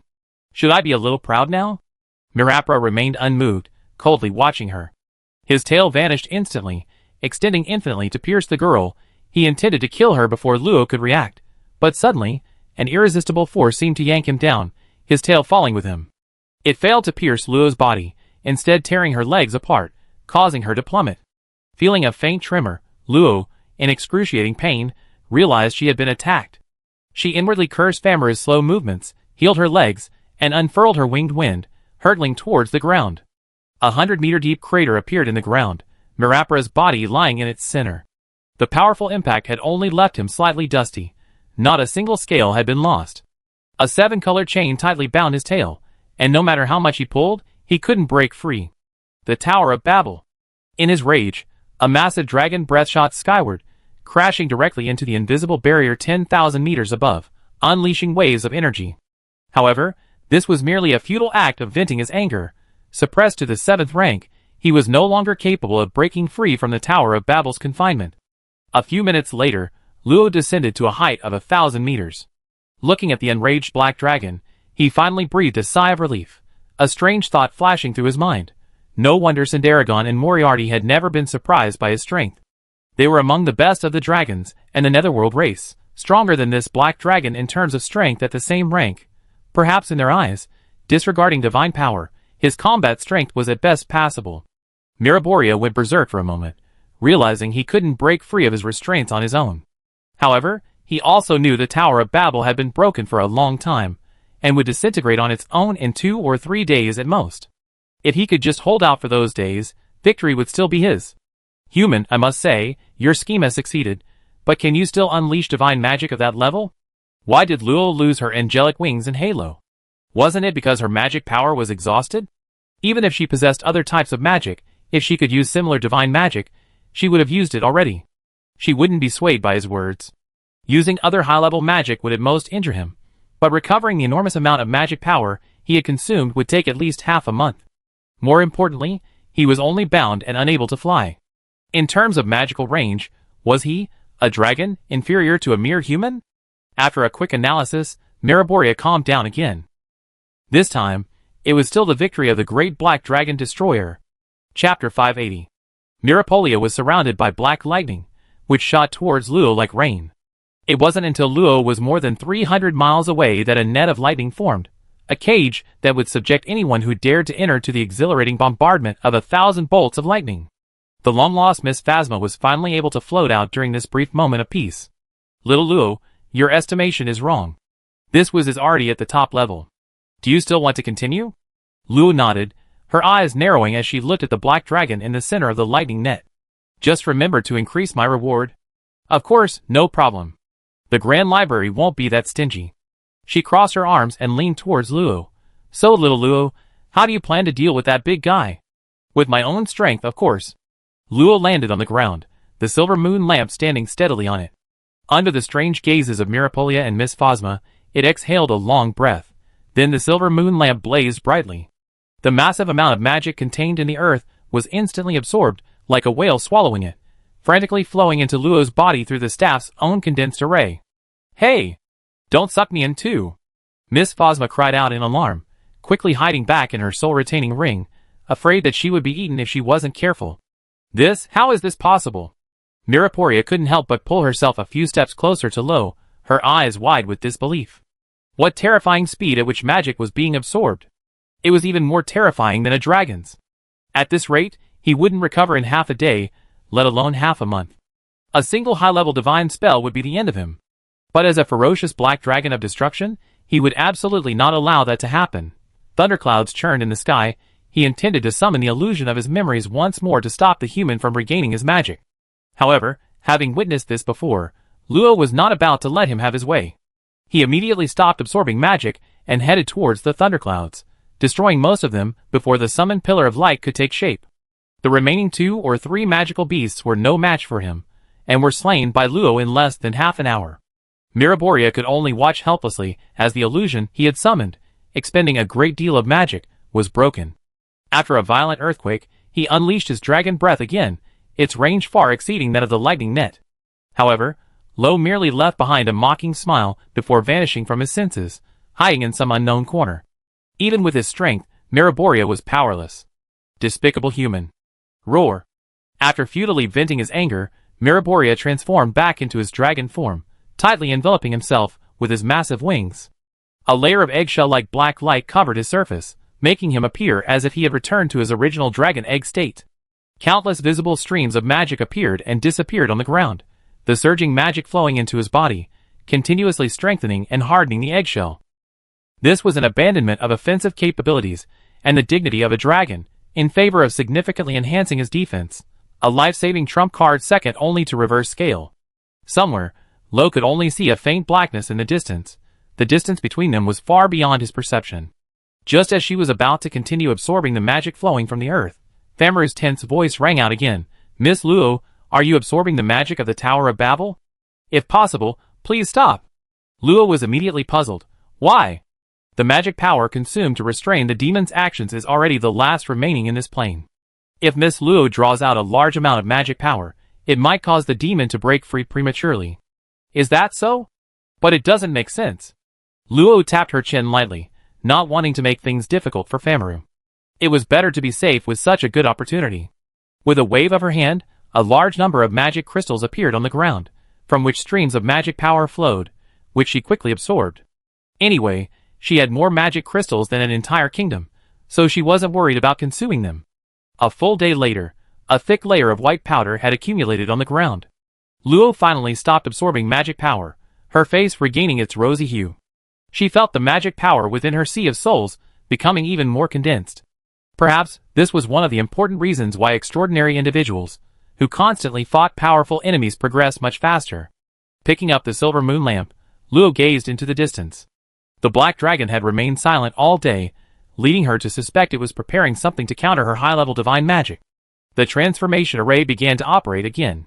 Should I be a little proud now? Mirapra remained unmoved, coldly watching her. His tail vanished instantly, extending infinitely to pierce the girl. He intended to kill her before Luo could react, but suddenly, an irresistible force seemed to yank him down, his tail falling with him. It failed to pierce Luo's body, instead tearing her legs apart, causing her to plummet. Feeling a faint tremor, Luo, in excruciating pain, realized she had been attacked. She inwardly cursed Famara's slow movements, healed her legs, and unfurled her winged wind, hurtling towards the ground. 100-meter-deep crater appeared in the ground, Mirapra's body lying in its center. The powerful impact had only left him slightly dusty. Not a single scale had been lost. A 7-color chain tightly bound his tail, and no matter how much he pulled, he couldn't break free. The Tower of Babel. In his rage, a massive dragon breath shot skyward, crashing directly into the invisible barrier 10,000 meters above, unleashing waves of energy. However, this was merely a futile act of venting his anger. Suppressed to the 7th rank, he was no longer capable of breaking free from the Tower of Babel's confinement. A few minutes later, Luo descended to a height of 1,000 meters. Looking at the enraged black dragon, he finally breathed a sigh of relief, a strange thought flashing through his mind. No wonder Sindaragon and Moriarty had never been surprised by his strength. They were among the best of the dragons and the Netherworld race, stronger than this black dragon in terms of strength at the same rank. Perhaps in their eyes, disregarding divine power, his combat strength was at best passable. Miraboria went berserk for a moment, realizing he couldn't break free of his restraints on his own. However, he also knew the Tower of Babel had been broken for a long time, and would disintegrate on its own in 2 or 3 days at most. If he could just hold out for those days, victory would still be his. Human, I must say, your scheme has succeeded, but can you still unleash divine magic of that level? Why did Luo lose her angelic wings in Halo? Wasn't it because her magic power was exhausted? Even if she possessed other types of magic, if she could use similar divine magic, she would have used it already. She wouldn't be swayed by his words. Using other high-level magic would at most injure him, but recovering the enormous amount of magic power he had consumed would take at least half a month. More importantly, he was only bound and unable to fly. In terms of magical range, was he, a dragon, inferior to a mere human? After a quick analysis, Miraboria calmed down again. This time, it was still the victory of the great black dragon destroyer. Chapter 580. Mirapolia was surrounded by black lightning, which shot towards Luo like rain. It wasn't until Luo was more than 300 miles away that a net of lightning formed, a cage that would subject anyone who dared to enter to the exhilarating bombardment of 1,000 bolts of lightning. The long-lost Miss Phasma was finally able to float out during this brief moment of peace. Little Luo, your estimation is wrong. This was already at the top level. Do you still want to continue? Luo nodded, her eyes narrowing as she looked at the black dragon in the center of the lightning net. Just remember to increase my reward. Of course, no problem. The Grand Library won't be that stingy. She crossed her arms and leaned towards Luo. So, little Luo, how do you plan to deal with that big guy? With my own strength, of course. Luo landed on the ground, the silver moon lamp standing steadily on it. Under the strange gazes of Mirapolia and Miss Phasma, it exhaled a long breath. Then the silver moon lamp blazed brightly. The massive amount of magic contained in the earth was instantly absorbed, like a whale swallowing it, frantically flowing into Luo's body through the staff's own condensed array. Hey! Don't suck me in too! Miss Phasma cried out in alarm, quickly hiding back in her soul-retaining ring, afraid that she would be eaten if she wasn't careful. How is this possible? Miraporia couldn't help but pull herself a few steps closer to Luo, her eyes wide with disbelief. What terrifying speed at which magic was being absorbed! It was even more terrifying than a dragon's. At this rate, he wouldn't recover in half a day, let alone half a month. A single high-level divine spell would be the end of him. But as a ferocious black dragon of destruction, he would absolutely not allow that to happen. Thunderclouds churned in the sky. He intended to summon the illusion of his memories once more to stop the human from regaining his magic. However, having witnessed this before, Luo was not about to let him have his way. He immediately stopped absorbing magic and headed towards the thunderclouds, destroying most of them before the summoned pillar of light could take shape. The remaining 2 or 3 magical beasts were no match for him, and were slain by Luo in less than half an hour. Miraboria could only watch helplessly as the illusion he had summoned, expending a great deal of magic, was broken. After a violent earthquake, he unleashed his dragon breath again, its range far exceeding that of the lightning net. However, Luo merely left behind a mocking smile before vanishing from his senses, hiding in some unknown corner. Even with his strength, Miraboria was powerless. Despicable human. Roar. After futilely venting his anger, Miraboria transformed back into his dragon form, tightly enveloping himself with his massive wings. A layer of eggshell-like black light covered his surface, making him appear as if he had returned to his original dragon egg state. Countless visible streams of magic appeared and disappeared on the ground, the surging magic flowing into his body, continuously strengthening and hardening the eggshell. This was an abandonment of offensive capabilities and the dignity of a dragon, in favor of significantly enhancing his defense, a life-saving trump card second only to reverse scale. Somewhere, Luo could only see a faint blackness in the distance. The distance between them was far beyond his perception. Just as she was about to continue absorbing the magic flowing from the earth, Famaru's tense voice rang out again. Miss Luo, are you absorbing the magic of the Tower of Babel? If possible, please stop. Luo was immediately puzzled. Why? The magic power consumed to restrain the demon's actions is already the last remaining in this plane. If Miss Luo draws out a large amount of magic power, it might cause the demon to break free prematurely. Is that so? But it doesn't make sense. Luo tapped her chin lightly, not wanting to make things difficult for Famaru. It was better to be safe with such a good opportunity. With a wave of her hand, a large number of magic crystals appeared on the ground, from which streams of magic power flowed, which she quickly absorbed. Anyway, she had more magic crystals than an entire kingdom, so she wasn't worried about consuming them. A full day later, a thick layer of white powder had accumulated on the ground. Luo finally stopped absorbing magic power, her face regaining its rosy hue. She felt the magic power within her sea of souls becoming even more condensed. Perhaps this was one of the important reasons why extraordinary individuals, who constantly fought powerful enemies, progressed much faster. Picking up the silver moon lamp, Luo gazed into the distance. The black dragon had remained silent all day, leading her to suspect it was preparing something to counter her high-level divine magic. The transformation array began to operate again.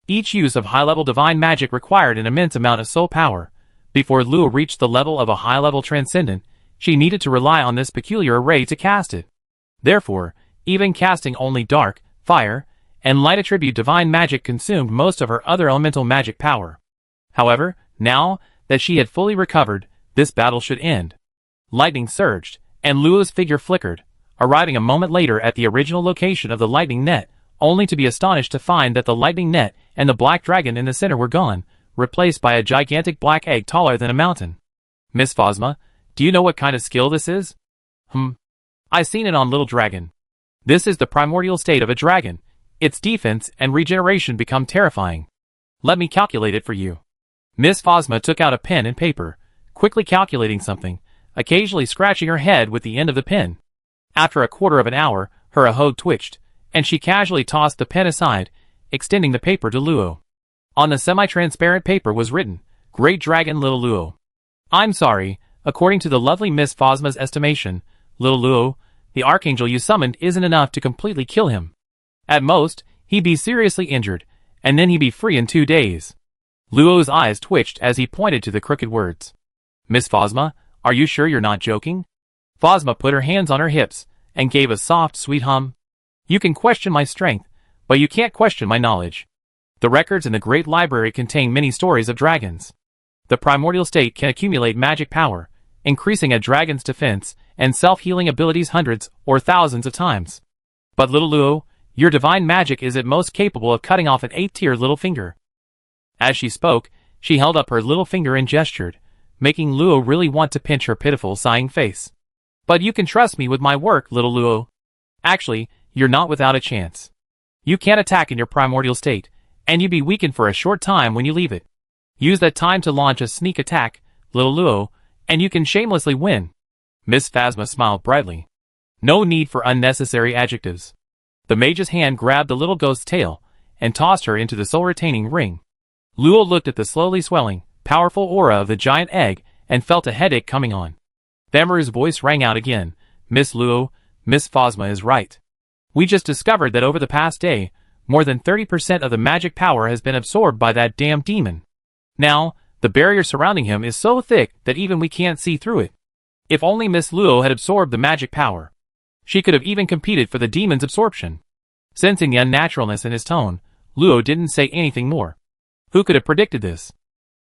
Each use of high-level divine magic required an immense amount of soul power. Before Luo reached the level of a high-level transcendent, she needed to rely on this peculiar array to cast it. Therefore, even casting only dark, fire, and light attribute divine magic consumed most of her other elemental magic power. However, now that she had fully recovered, this battle should end. Lightning surged, and Luo's figure flickered, arriving a moment later at the original location of the lightning net, only to be astonished to find that the lightning net and the black dragon in the center were gone, replaced by a gigantic black egg taller than a mountain. Miss Phosma, do you know what kind of skill this is? I seen it on Little Dragon. This is the primordial state of a dragon. Its defense and regeneration become terrifying. Let me calculate it for you. Miss Phosma took out a pen and paper, quickly calculating something, occasionally scratching her head with the end of the pen. After a quarter of an hour, her ahode twitched, and she casually tossed the pen aside, extending the paper to Luo. On the semi-transparent paper was written, Great Dragon Little Luo. I'm sorry, according to the lovely Miss Phosma's estimation, Little Luo, the archangel you summoned isn't enough to completely kill him. At most, he'd be seriously injured, and then he'd be free in 2 days. Luo's eyes twitched as he pointed to the crooked words. Miss Phosma, are you sure you're not joking? Phosma put her hands on her hips, and gave a soft, sweet hum. You can question my strength, but you can't question my knowledge. The records in the Great Library contain many stories of dragons. The primordial state can accumulate magic power, increasing a dragon's defense and self-healing abilities hundreds or thousands of times. But Little Luo, your divine magic is at most capable of cutting off an 8th-tier little finger. As she spoke, she held up her little finger and gestured, making Luo really want to pinch her pitiful, sighing face. But you can trust me with my work, Little Luo. Actually, you're not without a chance. You can't attack in your primordial state, and you'd be weakened for a short time when you leave it. Use that time to launch a sneak attack, Little Luo, and you can shamelessly win. Miss Phasma smiled brightly. No need for unnecessary adjectives. The mage's hand grabbed the little ghost's tail, and tossed her into the soul-retaining ring. Luo looked at the slowly swelling, powerful aura of the giant egg, and felt a headache coming on. Famaru's voice rang out again. Miss Luo, Miss Phosma is right. We just discovered that over the past day, more than 30% of the magic power has been absorbed by that damn demon. Now, the barrier surrounding him is so thick that even we can't see through it. If only Miss Luo had absorbed the magic power. She could have even competed for the demon's absorption. Sensing the unnaturalness in his tone, Luo didn't say anything more. Who could have predicted this?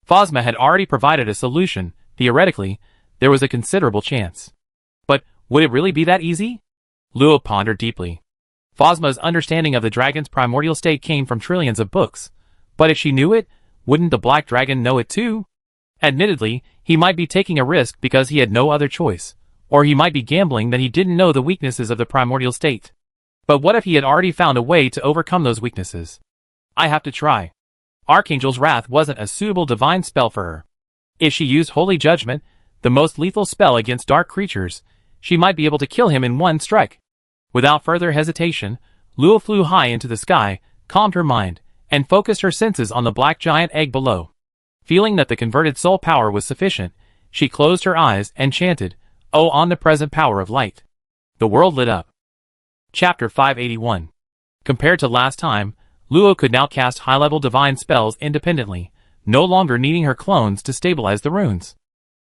Phosma had already provided a solution. Theoretically, there was a considerable chance. But would it really be that easy? Luo pondered deeply. Phosma's understanding of the dragon's primordial state came from trillions of books. But if she knew it, wouldn't the black dragon know it too? Admittedly, he might be taking a risk because he had no other choice. Or he might be gambling that he didn't know the weaknesses of the primordial state. But what if he had already found a way to overcome those weaknesses? I have to try. Archangel's Wrath wasn't a suitable divine spell for her. If she used Holy Judgment, the most lethal spell against dark creatures, she might be able to kill him in one strike. Without further hesitation, Luo flew high into the sky, calmed her mind, and focused her senses on the black giant egg below. Feeling that the converted soul power was sufficient, she closed her eyes and chanted, O omnipresent power of light! The world lit up. Chapter 581. Compared to last time, Luo could now cast high-level divine spells independently, no longer needing her clones to stabilize the runes.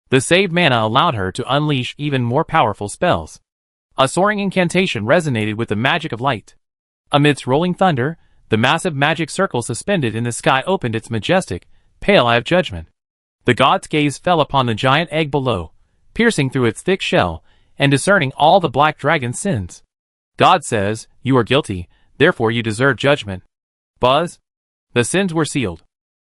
The saved mana allowed her to unleash even more powerful spells. A soaring incantation resonated with the magic of light. Amidst rolling thunder, the massive magic circle suspended in the sky opened its majestic, pale eye of judgment. The god's gaze fell upon the giant egg below, piercing through its thick shell, and discerning all the black dragon's sins. God says, "You are guilty, therefore you deserve judgment." Buzz. The sins were sealed.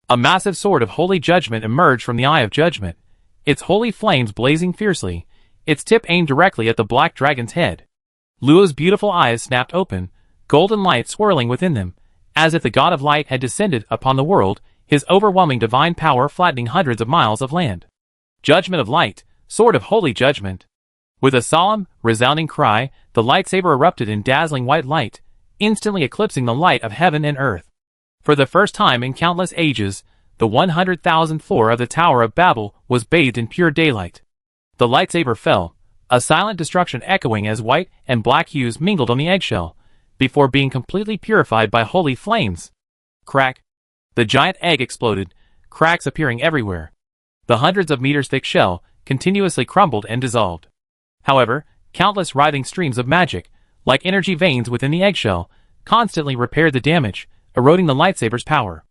A massive sword of holy judgment emerged from the eye of judgment, its holy flames blazing fiercely, its tip aimed directly at the black dragon's head. Luo's beautiful eyes snapped open, golden light swirling within them, as if the god of light had descended upon the world, his overwhelming divine power flattening hundreds of miles of land. Judgment of light, sword of holy judgment. With a solemn, resounding cry, the lightsaber erupted in dazzling white light, instantly eclipsing the light of heaven and earth. For the first time in countless ages, the 100,000th floor of the Tower of Babel was bathed in pure daylight. The lightsaber fell, a silent destruction echoing as white and black hues mingled on the eggshell, before being completely purified by holy flames. Crack! The giant egg exploded, cracks appearing everywhere. The hundreds of meters thick shell continuously crumbled and dissolved. However, countless writhing streams of magic, like energy veins within the eggshell, constantly repaired the damage, eroding the lightsaber's power.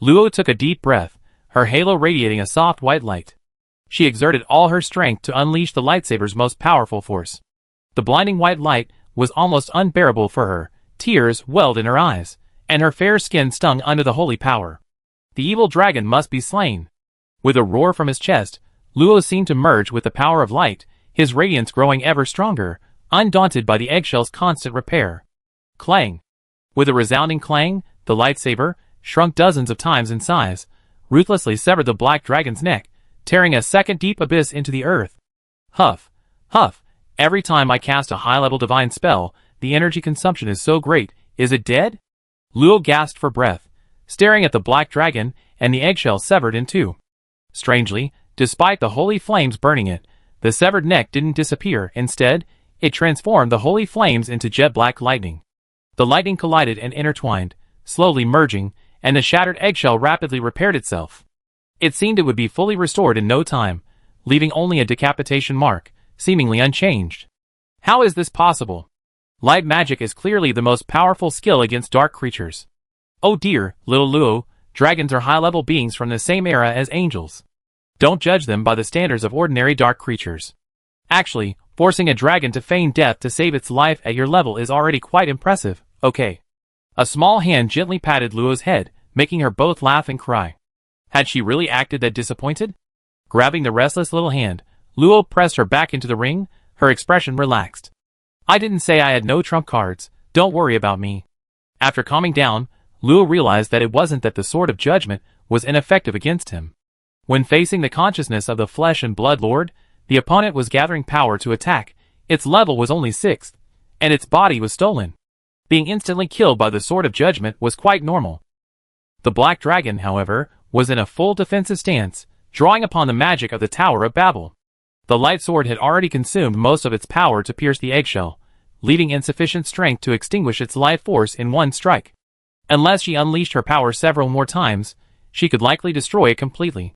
Luo took a deep breath, her halo radiating a soft white light. She exerted all her strength to unleash the lightsaber's most powerful force. The blinding white light was almost unbearable for her, tears welled in her eyes, and her fair skin stung under the holy power. The evil dragon must be slain. With a roar from his chest, Luo seemed to merge with the power of light, his radiance growing ever stronger, undaunted by the eggshell's constant repair. Clang! With a resounding clang, the lightsaber, shrunk dozens of times in size, ruthlessly severed the black dragon's neck, tearing a second deep abyss into the earth. Huff! Huff! Every time I cast a high-level divine spell, the energy consumption is so great. Is it dead? Luo gasped for breath, staring at the black dragon and the eggshell severed in two. Strangely, despite the holy flames burning it, the severed neck didn't disappear. Instead, it transformed the holy flames into jet-black lightning. The lightning collided and intertwined, slowly merging, and the shattered eggshell rapidly repaired itself. It seemed it would be fully restored in no time, leaving only a decapitation mark, seemingly unchanged. How is this possible? Light magic is clearly the most powerful skill against dark creatures. Oh dear, little Luo, dragons are high-level beings from the same era as angels. Don't judge them by the standards of ordinary dark creatures. Actually, forcing a dragon to feign death to save its life at your level is already quite impressive, okay? A small hand gently patted Luo's head, making her both laugh and cry. Had she really acted that disappointed? Grabbing the restless little hand, Luo pressed her back into the ring, her expression relaxed. I didn't say I had no trump cards, don't worry about me. After calming down, Luo realized that it wasn't that the sword of judgment was ineffective against him. When facing the consciousness of the flesh and blood lord, the opponent was gathering power to attack, its level was only 6th, and its body was stolen. Being instantly killed by the sword of judgment was quite normal. The black dragon, however, was in a full defensive stance, drawing upon the magic of the Tower of Babel. The light sword had already consumed most of its power to pierce the eggshell, leaving insufficient strength to extinguish its life force in one strike. Unless she unleashed her power several more times, she could likely destroy it completely.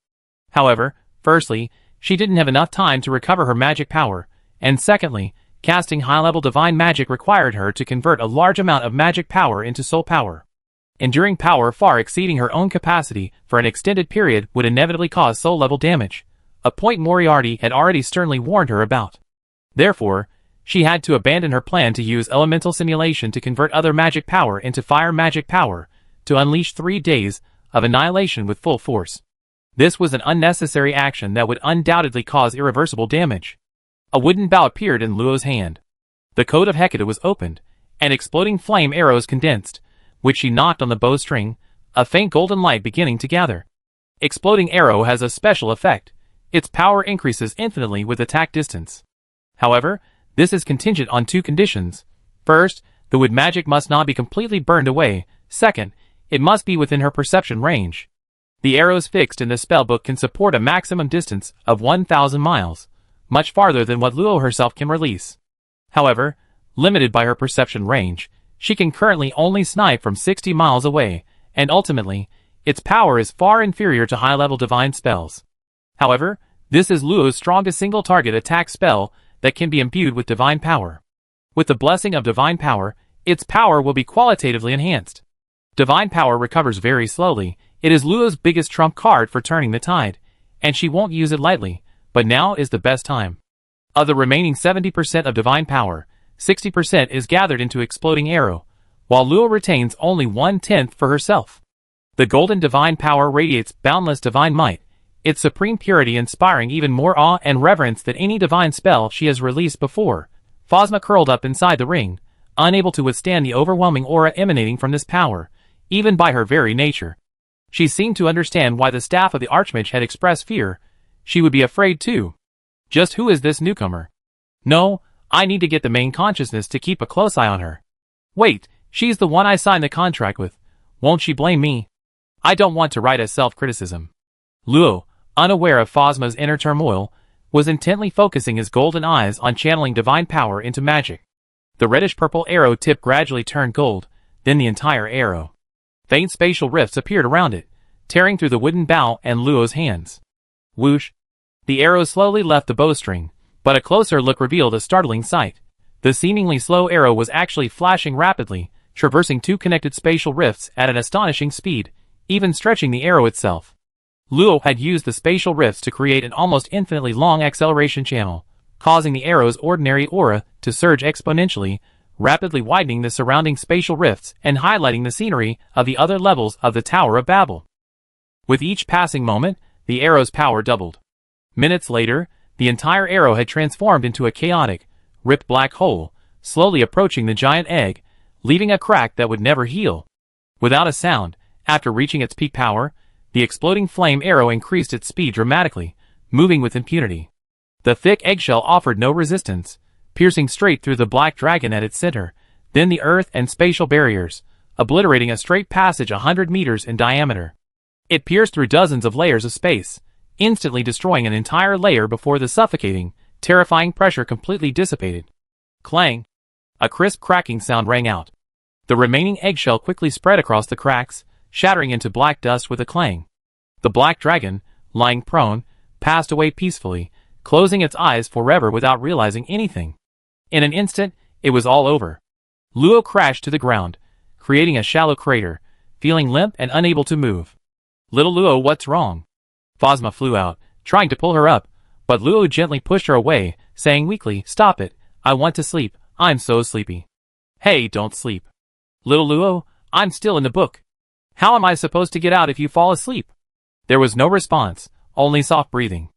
However, firstly, she didn't have enough time to recover her magic power, and secondly, casting high-level divine magic required her to convert a large amount of magic power into soul power. Enduring power far exceeding her own capacity for an extended period would inevitably cause soul-level damage, a point Moriarty had already sternly warned her about. Therefore, she had to abandon her plan to use elemental simulation to convert other magic power into fire magic power, to unleash 3 days of annihilation with full force. This was an unnecessary action that would undoubtedly cause irreversible damage. A wooden bow appeared in Luo's hand. The Code of Hecate was opened, and exploding flame arrows condensed, which she knocked on the bowstring, a faint golden light beginning to gather. Exploding arrow has a special effect. Its power increases infinitely with attack distance. However, this is contingent on 2 conditions. First, the wood magic must not be completely burned away. Second, it must be within her perception range. The arrows fixed in the spellbook can support a maximum distance of 1,000 miles, much farther than what Luo herself can release. However, limited by her perception range, she can currently only snipe from 60 miles away, and ultimately, its power is far inferior to high-level divine spells. However, this is Luo's strongest single-target attack spell that can be imbued with divine power. With the blessing of divine power, its power will be qualitatively enhanced. Divine power recovers very slowly. It is Luo's biggest trump card for turning the tide, and she won't use it lightly, but now is the best time. Of the remaining 70% of divine power, 60% is gathered into Exploding Arrow, while Luo retains only 1/10 for herself. The golden divine power radiates boundless divine might, its supreme purity inspiring even more awe and reverence than any divine spell she has released before. Phasma curled up inside the ring, unable to withstand the overwhelming aura emanating from this power, even by her very nature. She seemed to understand why the staff of the Archmage had expressed fear. She would be afraid too. Just who is this newcomer? No, I need to get the main consciousness to keep a close eye on her. Wait, she's the one I signed the contract with. Won't she blame me? I don't want to write as self-criticism. Luo, unaware of Phasma's inner turmoil, was intently focusing his golden eyes on channeling divine power into magic. The reddish-purple arrow tip gradually turned gold, then the entire arrow. Faint spatial rifts appeared around it, tearing through the wooden bow and Luo's hands. Whoosh! The arrow slowly left the bowstring, but a closer look revealed a startling sight. The seemingly slow arrow was actually flashing rapidly, traversing two connected spatial rifts at an astonishing speed, even stretching the arrow itself. Luo had used the spatial rifts to create an almost infinitely long acceleration channel, causing the arrow's ordinary aura to surge exponentially, rapidly widening the surrounding spatial rifts and highlighting the scenery of the other levels of the Tower of Babel. With each passing moment, the arrow's power doubled. Minutes later, the entire arrow had transformed into a chaotic, ripped black hole, slowly approaching the giant egg, leaving a crack that would never heal. Without a sound, after reaching its peak power, the exploding flame arrow increased its speed dramatically, moving with impunity. The thick eggshell offered no resistance, piercing straight through the black dragon at its center, then the earth and spatial barriers, obliterating a straight passage 100 meters in diameter. It pierced through dozens of layers of space, instantly destroying an entire layer before the suffocating, terrifying pressure completely dissipated. Clang! A crisp cracking sound rang out. The remaining eggshell quickly spread across the cracks, shattering into black dust with a clang. The black dragon, lying prone, passed away peacefully, closing its eyes forever without realizing anything. In an instant, it was all over. Luo crashed to the ground, creating a shallow crater, feeling limp and unable to move. Little Luo, what's wrong? Phasma flew out, trying to pull her up, but Luo gently pushed her away, saying weakly, "Stop it, I want to sleep, I'm so sleepy." "Hey, don't sleep. Little Luo, I'm still in the book. How am I supposed to get out if you fall asleep?" There was no response, only soft breathing.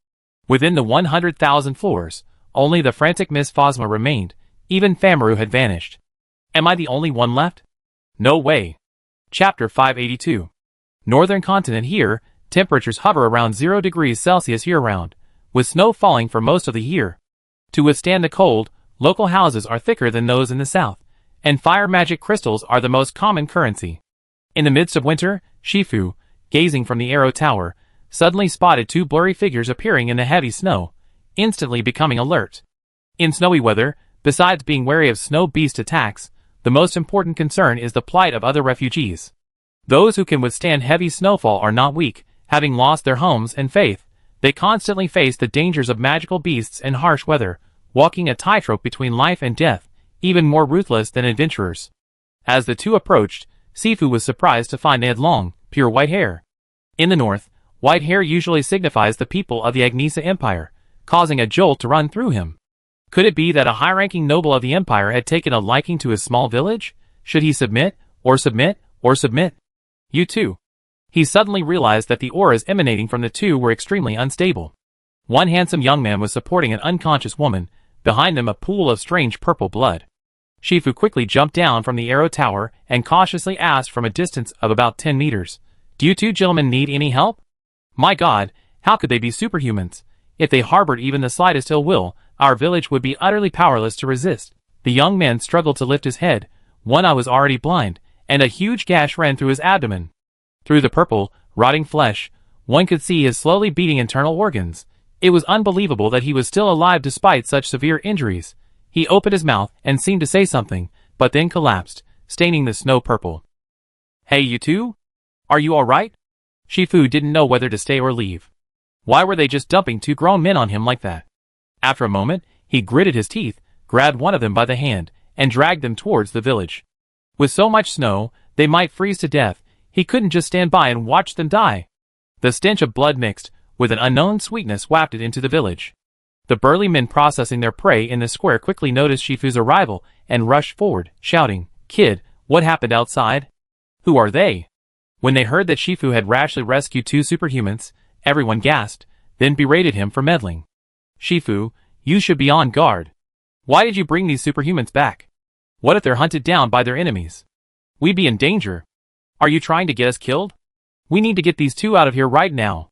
Within the 100,000 floors, only the frantic Miss Phasma remained. Even Famaru had vanished. Am I the only one left? No way. Chapter 582. Northern continent here, temperatures hover around 0 degrees Celsius year-round, with snow falling for most of the year. To withstand the cold, local houses are thicker than those in the south, and fire magic crystals are the most common currency. In the midst of winter, Shifu, gazing from the Arrow Tower, suddenly spotted two blurry figures appearing in the heavy snow, instantly becoming alert. In snowy weather, besides being wary of snow beast attacks, the most important concern is the plight of other refugees. Those who can withstand heavy snowfall are not weak, having lost their homes and faith. They constantly face the dangers of magical beasts and harsh weather, walking a tightrope between life and death, even more ruthless than adventurers. As the two approached, Sifu was surprised to find they had long, pure white hair. In the north, white hair usually signifies the people of the Agnisa Empire, causing a jolt to run through him. Could it be that a high-ranking noble of the empire had taken a liking to his small village? Should he submit, or submit, or submit? You too. He suddenly realized that the auras emanating from the two were extremely unstable. One handsome young man was supporting an unconscious woman, behind them a pool of strange purple blood. Shifu quickly jumped down from the Arrow Tower and cautiously asked from a distance of about 10 meters, "Do you two gentlemen need any help?" My God, how could they be superhumans? If they harbored even the slightest ill will, our village would be utterly powerless to resist. The young man struggled to lift his head. One eye was already blind, and a huge gash ran through his abdomen. Through the purple, rotting flesh, one could see his slowly beating internal organs. It was unbelievable that he was still alive despite such severe injuries. He opened his mouth and seemed to say something, but then collapsed, staining the snow purple. "Hey, you two? Are you alright?" Shifu didn't know whether to stay or leave. Why were they just dumping two grown men on him like that? After a moment, he gritted his teeth, grabbed one of them by the hand, and dragged them towards the village. With so much snow, they might freeze to death. He couldn't just stand by and watch them die. The stench of blood mixed with an unknown sweetness wafted into the village. The burly men processing their prey in the square quickly noticed Shifu's arrival and rushed forward, shouting, "Kid, what happened outside? Who are they?" When they heard that Shifu had rashly rescued two superhumans, everyone gasped, then berated him for meddling. "Shifu, you should be on guard. Why did you bring these superhumans back? What if they're hunted down by their enemies? We'd be in danger. Are you trying to get us killed? We need to get these two out of here right now."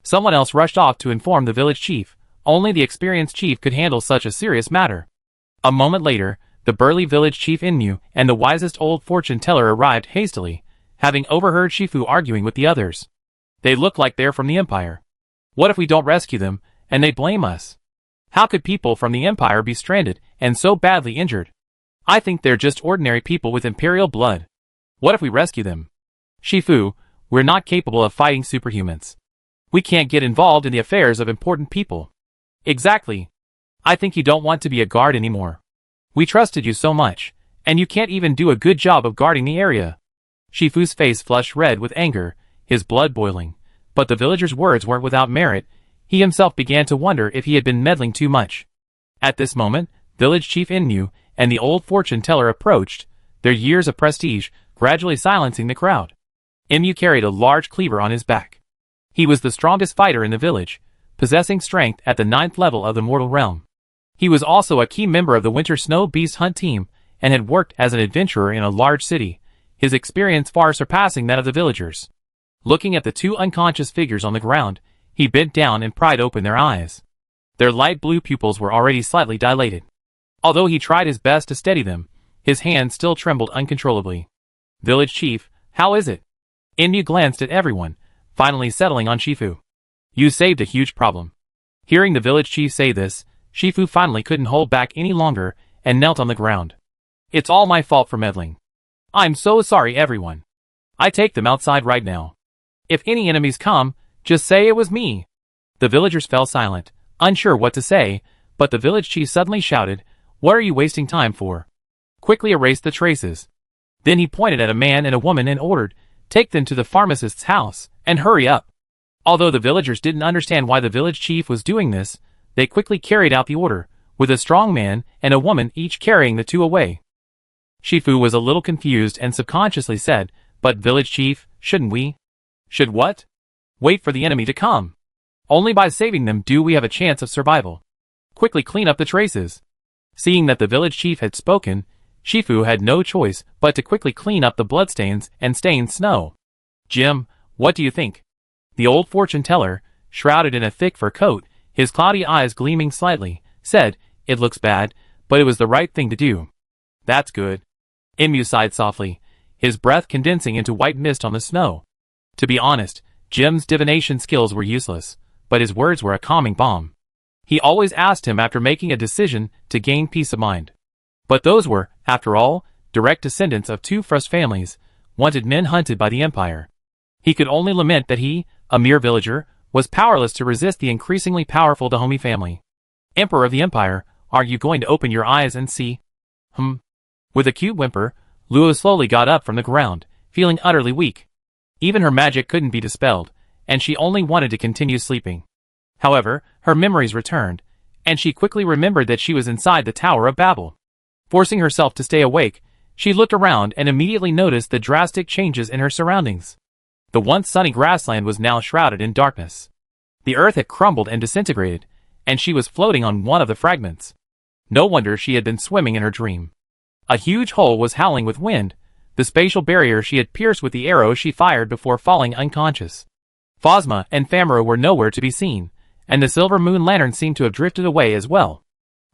Someone else rushed off to inform the village chief. Only the experienced chief could handle such a serious matter. A moment later, the burly village chief Inmu and the wisest old fortune teller arrived hastily, having overheard Shifu arguing with the others. "They look like they're from the Empire. What if we don't rescue them, and they blame us? How could people from the Empire be stranded and so badly injured? I think they're just ordinary people with Imperial blood. What if we rescue them? Shifu, we're not capable of fighting superhumans. We can't get involved in the affairs of important people." "Exactly. I think you don't want to be a guard anymore. We trusted you so much, and you can't even do a good job of guarding the area." Shifu's face flushed red with anger, his blood boiling. But the villager's words weren't without merit. He himself began to wonder if he had been meddling too much. At this moment, village chief Inmu and the old fortune teller approached, their years of prestige gradually silencing the crowd. Inmu carried a large cleaver on his back. He was the strongest fighter in the village, possessing strength at the 9th level of the mortal realm. He was also a key member of the Winter Snow Beast Hunt team, and had worked as an adventurer in a large city, his experience far surpassing that of the villagers. Looking at the two unconscious figures on the ground, he bent down and pried open their eyes. Their light blue pupils were already slightly dilated. Although he tried his best to steady them, his hands still trembled uncontrollably. "Village chief, how is it?" Inmu glanced at everyone, finally settling on Shifu. "You saved a huge problem." Hearing the village chief say this, Shifu finally couldn't hold back any longer and knelt on the ground. "It's all my fault for meddling. I'm so sorry, everyone. I take them outside right now. If any enemies come, just say it was me." The villagers fell silent, unsure what to say, but the village chief suddenly shouted, "What are you wasting time for? Quickly erase the traces." Then he pointed at a man and a woman and ordered, "Take them to the pharmacist's house, and hurry up." Although the villagers didn't understand why the village chief was doing this, they quickly carried out the order, with a strong man and a woman each carrying the two away. Shifu was a little confused and subconsciously said, "But village chief, shouldn't we?" "Should what?" "Wait for the enemy to come. Only by saving them do we have a chance of survival. Quickly clean up the traces." Seeing that the village chief had spoken, Shifu had no choice but to quickly clean up the bloodstains and stained snow. "Jim, what do you think?" The old fortune teller, shrouded in a thick fur coat, his cloudy eyes gleaming slightly, said, "It looks bad, but it was the right thing to do." "That's good." Inmu sighed softly, his breath condensing into white mist on the snow. To be honest, Jim's divination skills were useless, but his words were a calming balm. He always asked him after making a decision to gain peace of mind. But those were, after all, direct descendants of two Frust families, wanted men hunted by the Empire. He could only lament that he, a mere villager, was powerless to resist the increasingly powerful Dahomey family. "Emperor of the Empire, are you going to open your eyes and see?" With a cute whimper, Luo slowly got up from the ground, feeling utterly weak. Even her magic couldn't be dispelled, and she only wanted to continue sleeping. However, her memories returned, and she quickly remembered that she was inside the Tower of Babel. Forcing herself to stay awake, she looked around and immediately noticed the drastic changes in her surroundings. The once sunny grassland was now shrouded in darkness. The earth had crumbled and disintegrated, and she was floating on one of the fragments. No wonder she had been swimming in her dream. A huge hole was howling with wind, the spatial barrier she had pierced with the arrow she fired before falling unconscious. Phosma and Famara were nowhere to be seen, and the silver moon lantern seemed to have drifted away as well.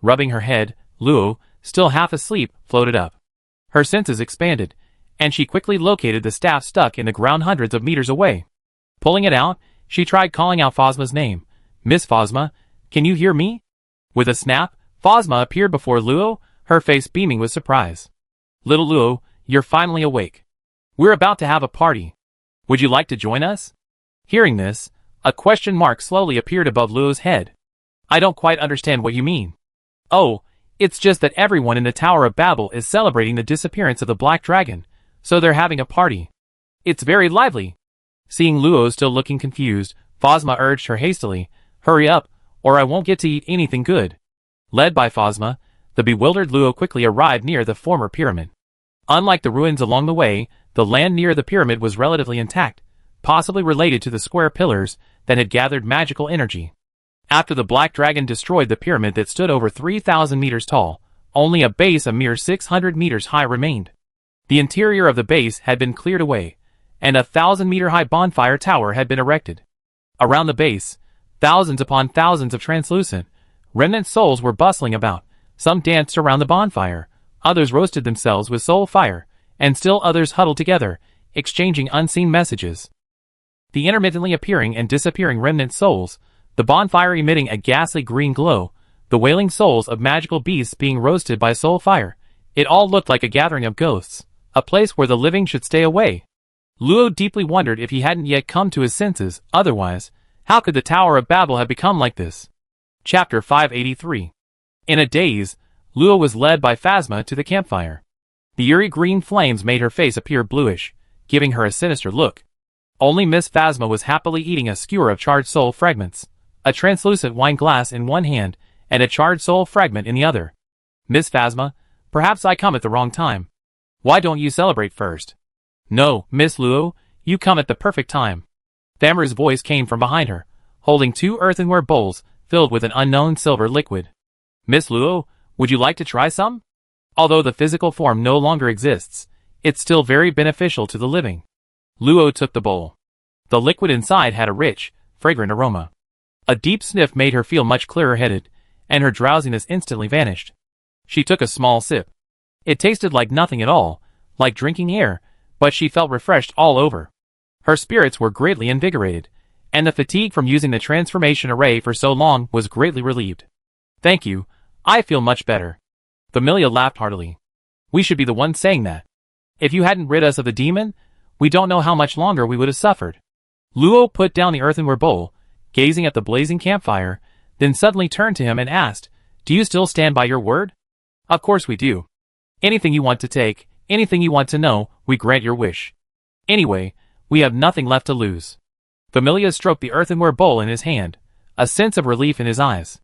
Rubbing her head, Luo, still half asleep, floated up. Her senses expanded, and she quickly located the staff stuck in the ground hundreds of meters away. Pulling it out, she tried calling out Phosma's name, Miss Phosma, can you hear me? With a snap, Phosma appeared before Luo, her face beaming with surprise. Little Luo, you're finally awake. We're about to have a party. Would you like to join us? Hearing this, a question mark slowly appeared above Luo's head. I don't quite understand what you mean. Oh, it's just that everyone in the Tower of Babel is celebrating the disappearance of the Black Dragon, so they're having a party. It's very lively. Seeing Luo still looking confused, Phosma urged her hastily, hurry up, or I won't get to eat anything good. Led by Phosma, the bewildered Luo quickly arrived near the former pyramid. Unlike the ruins along the way, the land near the pyramid was relatively intact, possibly related to the square pillars that had gathered magical energy. After the Black Dragon destroyed the pyramid that stood over 3,000 meters tall, only a base a mere 600 meters high remained. The interior of the base had been cleared away, and a 1,000-meter-high bonfire tower had been erected. Around the base, thousands upon thousands of translucent, remnant souls were bustling about. Some danced around the bonfire, others roasted themselves with soul fire, and still others huddled together, exchanging unseen messages. The intermittently appearing and disappearing remnant souls, the bonfire emitting a ghastly green glow, the wailing souls of magical beasts being roasted by soul fire, it all looked like a gathering of ghosts, a place where the living should stay away. Luo deeply wondered if he hadn't yet come to his senses, otherwise, how could the Tower of Babel have become like this? Chapter 583. In a daze, Luo was led by Phasma to the campfire. The eerie green flames made her face appear bluish, giving her a sinister look. Only Miss Phasma was happily eating a skewer of charred soul fragments, a translucent wine glass in one hand, and a charred soul fragment in the other. Miss Phasma, perhaps I come at the wrong time. Why don't you celebrate first? No, Miss Luo, you come at the perfect time. Thamra's voice came from behind her, holding 2 earthenware bowls filled with an unknown silver liquid. Miss Luo, would you like to try some? Although the physical form no longer exists, it's still very beneficial to the living. Luo took the bowl. The liquid inside had a rich, fragrant aroma. A deep sniff made her feel much clearer-headed, and her drowsiness instantly vanished. She took a small sip. It tasted like nothing at all, like drinking air, but she felt refreshed all over. Her spirits were greatly invigorated, and the fatigue from using the transformation array for so long was greatly relieved. Thank you, I feel much better. Familia laughed heartily. We should be the ones saying that. If you hadn't rid us of the demon, we don't know how much longer we would have suffered. Luo put down the earthenware bowl, gazing at the blazing campfire, then suddenly turned to him and asked, Do you still stand by your word? Of course we do. Anything you want to take, anything you want to know, we grant your wish. Anyway, we have nothing left to lose. Familia stroked the earthenware bowl in his hand, a sense of relief in his eyes.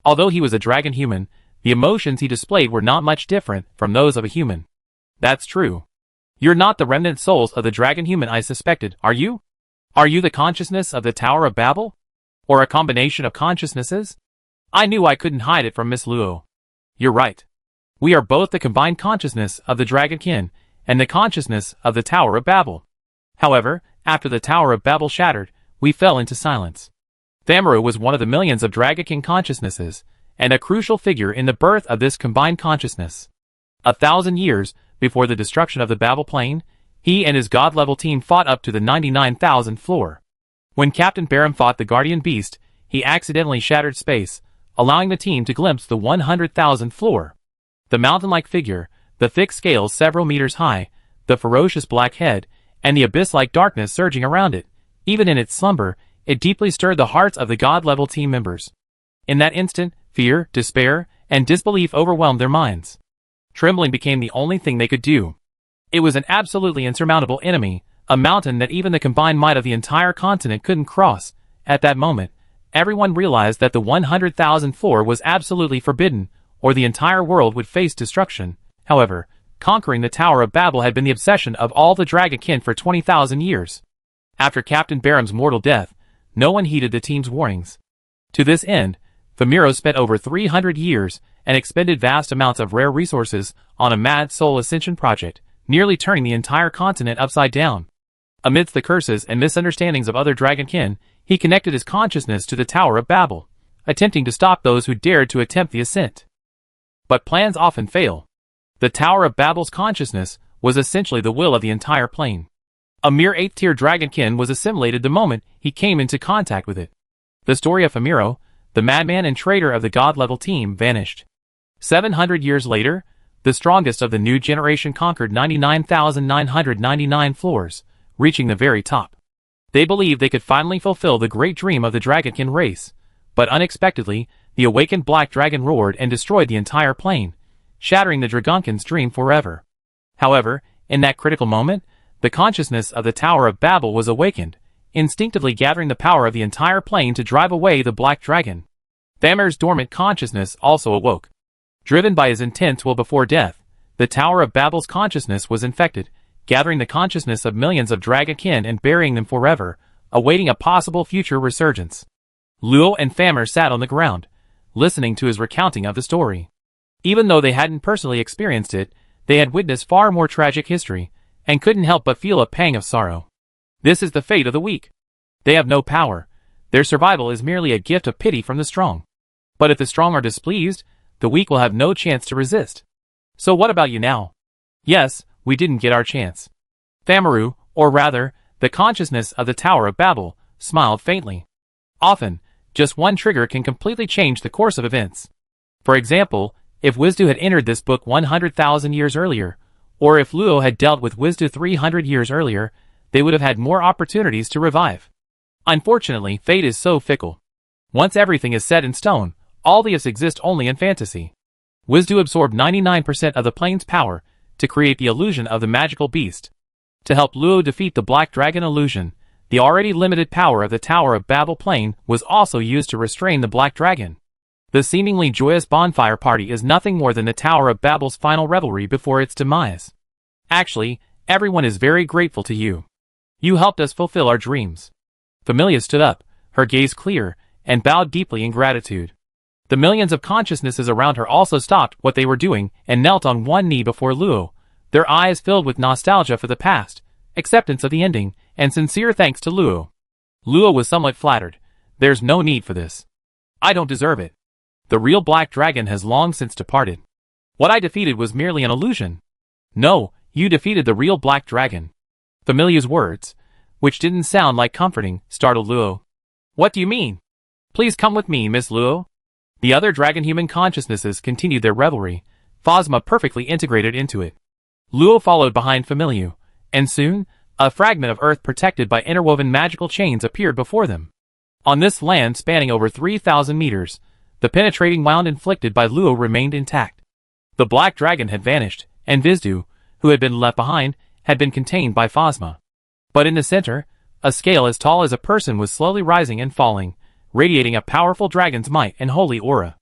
Although he was a dragon human, the emotions he displayed were not much different from those of a human. That's true. You're not the remnant souls of the dragon human I suspected, are you? Are you the consciousness of the Tower of Babel? Or a combination of consciousnesses? I knew I couldn't hide it from Miss Luo. You're right. We are both the combined consciousness of the Dragonkin and the consciousness of the Tower of Babel. However, after the Tower of Babel shattered, we fell into silence. Thamra was one of the millions of Dragonkin consciousnesses, and a crucial figure in the birth of this combined consciousness. 1,000 years before the destruction of the Babel Plain, he and his god-level team fought up to the 99,000 floor. When Captain Barum fought the Guardian Beast, he accidentally shattered space, allowing the team to glimpse the 100,000 floor. The mountain-like figure, the thick scales several meters high, the ferocious black head, and the abyss-like darkness surging around it, even in its slumber, it deeply stirred the hearts of the god-level team members. In that instant, fear, despair, and disbelief overwhelmed their minds. Trembling became the only thing they could do. It was an absolutely insurmountable enemy, a mountain that even the combined might of the entire continent couldn't cross. At that moment, everyone realized that the 100,000 floor was absolutely forbidden, or the entire world would face destruction. However, conquering the Tower of Babel had been the obsession of all the Dragonkin for 20,000 years. After Captain Barum's mortal death, no one heeded the team's warnings. To this end, Famiro spent over 300 years and expended vast amounts of rare resources on a mad soul ascension project, nearly turning the entire continent upside down. Amidst the curses and misunderstandings of other Dragonkin, he connected his consciousness to the Tower of Babel, attempting to stop those who dared to attempt the ascent. But plans often fail. The Tower of Babel's consciousness was essentially the will of the entire plane. A mere 8th-tier Dragonkin was assimilated the moment he came into contact with it. The story of Famiro, the madman and traitor of the god-level team, vanished. 700 years later, the strongest of the new generation conquered 99,999 floors, reaching the very top. They believed they could finally fulfill the great dream of the Dragonkin race, but unexpectedly, the awakened Black Dragon roared and destroyed the entire plane, shattering the Dragonkin's dream forever. However, in that critical moment, the consciousness of the Tower of Babel was awakened, instinctively gathering the power of the entire plane to drive away the Black Dragon. Thamir's dormant consciousness also awoke. Driven by his intense will before death, the Tower of Babel's consciousness was infected, gathering the consciousness of millions of Dragonkin and burying them forever, awaiting a possible future resurgence. Luo and Thamir sat on the ground, listening to his recounting of the story. Even though they hadn't personally experienced it, they had witnessed far more tragic history, and couldn't help but feel a pang of sorrow. This is the fate of the weak. They have no power. Their survival is merely a gift of pity from the strong. But if the strong are displeased, the weak will have no chance to resist. So what about you now? Yes, we didn't get our chance. Thamiru, or rather, the consciousness of the Tower of Babel, smiled faintly. Often, just one trigger can completely change the course of events. For example, if Wisdu had entered this book 100,000 years earlier, or if Luo had dealt with Wisdu 300 years earlier, they would have had more opportunities to revive. Unfortunately, fate is so fickle. Once everything is set in stone, all the ifs exist only in fantasy. Wisdu absorbed 99% of the plane's power to create the illusion of the magical beast. To help Luo defeat the Black Dragon illusion, the already limited power of the Tower of Babel plane was also used to restrain the Black Dragon. The seemingly joyous bonfire party is nothing more than the Tower of Babel's final revelry before its demise. Actually, everyone is very grateful to you. You helped us fulfill our dreams. Familia stood up, her gaze clear, and bowed deeply in gratitude. The millions of consciousnesses around her also stopped what they were doing and knelt on one knee before Luo, their eyes filled with nostalgia for the past, acceptance of the ending, and sincere thanks to Luo. Luo was somewhat flattered. There's no need for this. I don't deserve it. The real Black Dragon has long since departed. What I defeated was merely an illusion. No, you defeated the real Black Dragon. Familia's words, which didn't sound like comforting, startled Luo. What do you mean? Please come with me, Miss Luo. The other dragon-human consciousnesses continued their revelry, Phasma perfectly integrated into it. Luo followed behind Familia, and soon, a fragment of earth protected by interwoven magical chains appeared before them. On this land spanning over 3,000 meters, the penetrating wound inflicted by Luo remained intact. The Black Dragon had vanished, and Vizdu, who had been left behind, had been contained by Phasma. But in the center, a scale as tall as a person was slowly rising and falling, radiating a powerful dragon's might and holy aura.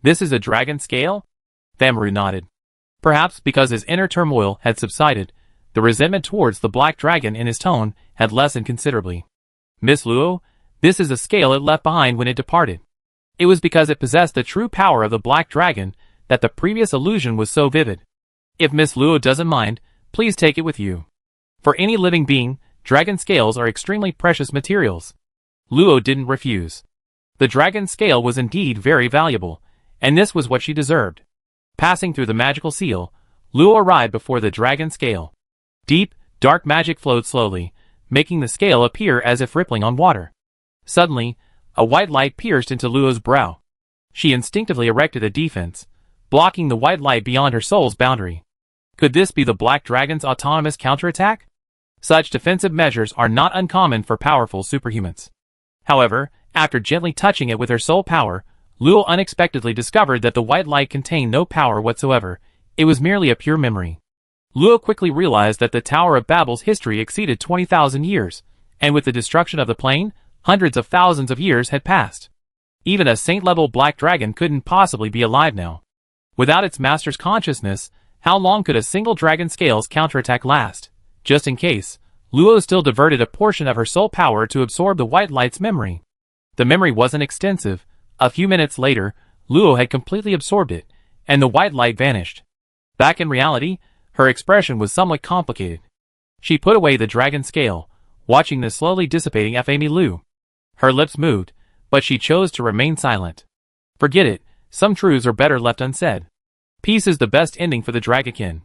This is a dragon scale? Thamiru nodded. Perhaps because his inner turmoil had subsided, the resentment towards the Black Dragon in his tone had lessened considerably. Miss Luo, this is a scale it left behind when it departed. It was because it possessed the true power of the Black Dragon that the previous illusion was so vivid. If Miss Luo doesn't mind, please take it with you. For any living being, dragon scales are extremely precious materials. Luo didn't refuse. The dragon scale was indeed very valuable, and this was what she deserved. Passing through the magical seal, Luo arrived before the dragon scale. Deep, dark magic flowed slowly, making the scale appear as if rippling on water. Suddenly, a white light pierced into Luo's brow. She instinctively erected a defense, blocking the white light beyond her soul's boundary. Could this be the Black Dragon's autonomous counterattack? Such defensive measures are not uncommon for powerful superhumans. However, after gently touching it with her soul power, Luo unexpectedly discovered that the white light contained no power whatsoever. It was merely a pure memory. Luo quickly realized that the Tower of Babel's history exceeded 20,000 years, and with the destruction of the plane, hundreds of thousands of years had passed. Even a saint-level Black Dragon couldn't possibly be alive now. Without its master's consciousness, how long could a single dragon scale's counterattack last? Just in case, Luo still diverted a portion of her soul power to absorb the white light's memory. The memory wasn't extensive. A few minutes later, Luo had completely absorbed it, and the white light vanished. Back in reality, her expression was somewhat complicated. She put away the dragon scale, watching the slowly dissipating Fami Lu. Her lips moved, but she chose to remain silent. Forget it, some truths are better left unsaid. Peace is the best ending for the Dragonkin.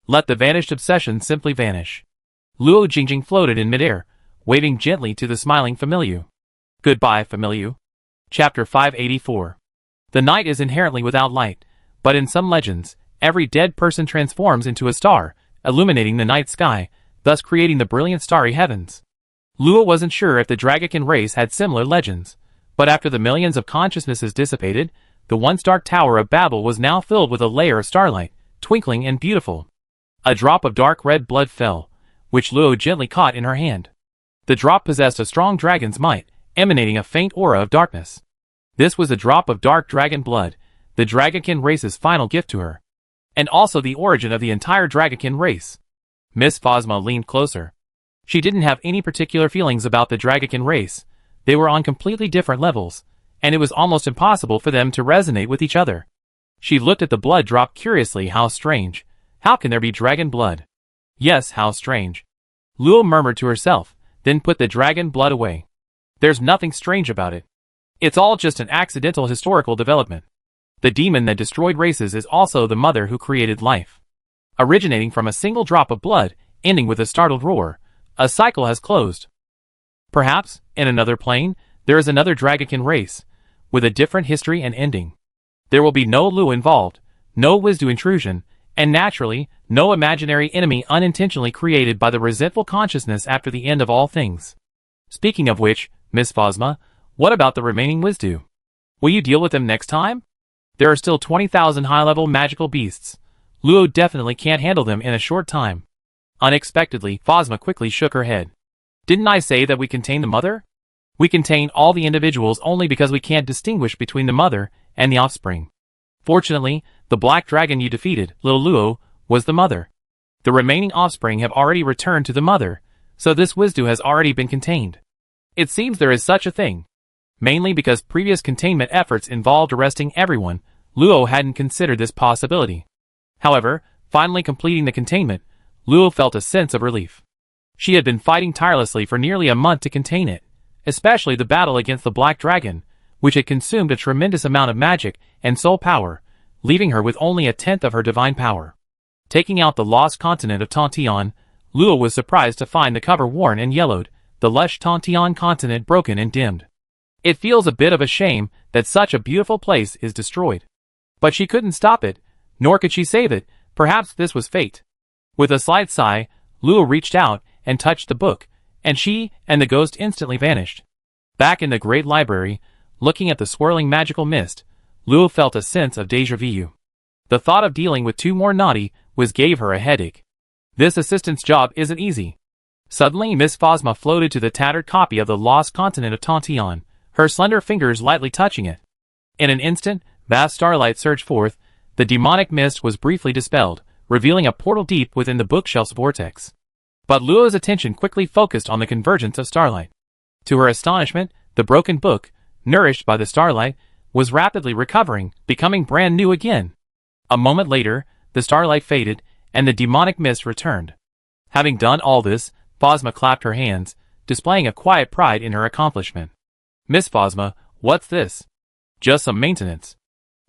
Let the vanished obsession simply vanish. Luo Jingjing floated in midair, waving gently to the smiling Familia. Goodbye, Familiu. Chapter 584. The night is inherently without light, but in some legends, every dead person transforms into a star, illuminating the night sky, thus creating the brilliant starry heavens. Luo wasn't sure if the Dragakin race had similar legends, but after the millions of consciousnesses dissipated, the once dark Tower of Babel was now filled with a layer of starlight, twinkling and beautiful. A drop of dark red blood fell, which Luo gently caught in her hand. The drop possessed a strong dragon's might, emanating a faint aura of darkness. This was a drop of dark dragon blood, the Dragakin race's final gift to her, and also the origin of the entire Dragakin race. Miss Phosma leaned closer. She didn't have any particular feelings about the Dragakin race. They were on completely different levels, and it was almost impossible for them to resonate with each other. She looked at the blood drop curiously. How strange. How can there be dragon blood? Yes, how strange. Luo murmured to herself, then put the dragon blood away. There's nothing strange about it. It's all just an accidental historical development. The demon that destroyed races is also the mother who created life. Originating from a single drop of blood, ending with a startled roar, a cycle has closed. Perhaps, in another plane, there is another Dragakin race, with a different history and ending. There will be no Luo involved, no Wisdu intrusion, and naturally, no imaginary enemy unintentionally created by the resentful consciousness after the end of all things. Speaking of which, Miss Phosma, what about the remaining Wisdu? Will you deal with them next time? There are still 20,000 high-level magical beasts. Luo definitely can't handle them in a short time. Unexpectedly, Phosma quickly shook her head. Didn't I say that we contain the mother? We contain all the individuals only because we can't distinguish between the mother and the offspring. Fortunately, the black dragon you defeated, little Luo, was the mother. The remaining offspring have already returned to the mother, so this Wisdu has already been contained. It seems there is such a thing. Mainly because previous containment efforts involved arresting everyone, Luo hadn't considered this possibility. However, finally completing the containment, Luo felt a sense of relief. She had been fighting tirelessly for nearly a month to contain it, especially the battle against the Black Dragon, which had consumed a tremendous amount of magic and soul power, leaving her with only a tenth of her divine power. Taking out the lost continent of Tantion, Luo was surprised to find the cover worn and yellowed, the lush Tantion continent broken and dimmed. It feels a bit of a shame that such a beautiful place is destroyed. But she couldn't stop it, nor could she save it. Perhaps this was fate. With a slight sigh, Luo reached out and touched the book, and she and the ghost instantly vanished. Back in the great library, looking at the swirling magical mist, Luo felt a sense of déjà vu. The thought of dealing with two more naughty gave her a headache. This assistant's job isn't easy. Suddenly Miss Phosma floated to the tattered copy of the lost continent of Tantion, her slender fingers lightly touching it. In an instant, vast starlight surged forth. The demonic mist was briefly dispelled, revealing a portal deep within the bookshelf's vortex. But Luo's attention quickly focused on the convergence of starlight. To her astonishment, the broken book, nourished by the starlight, was rapidly recovering, becoming brand new again. A moment later, the starlight faded, and the demonic mist returned. Having done all this, Phosma clapped her hands, displaying a quiet pride in her accomplishment. Miss Phosma, what's this? Just some maintenance.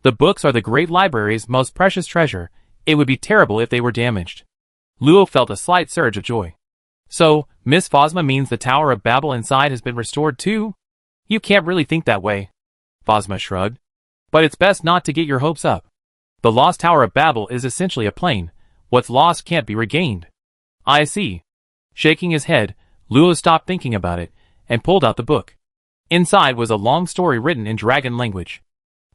The books are the great library's most precious treasure. It would be terrible if they were damaged. Luo felt a slight surge of joy. So, Miss Phosma means the Tower of Babel inside has been restored too? You can't really think that way. Phosma shrugged. But it's best not to get your hopes up. The lost Tower of Babel is essentially a plane. What's lost can't be regained. I see. Shaking his head, Luo stopped thinking about it, and pulled out the book. Inside was a long story written in dragon language.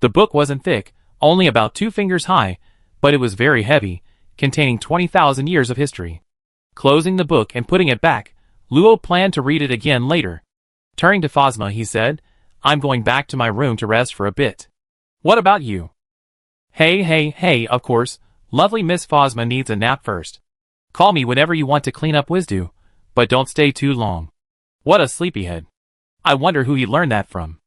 The book wasn't thick, only about 2 fingers high, but it was very heavy, containing 20,000 years of history. Closing the book and putting it back, Luo planned to read it again later. Turning to Phosma, he said, I'm going back to my room to rest for a bit. What about you? Hey, of course, lovely Miss Phosma needs a nap first. Call me whenever you want to clean up Wisdu, but don't stay too long. What a sleepyhead. I wonder who he learned that from.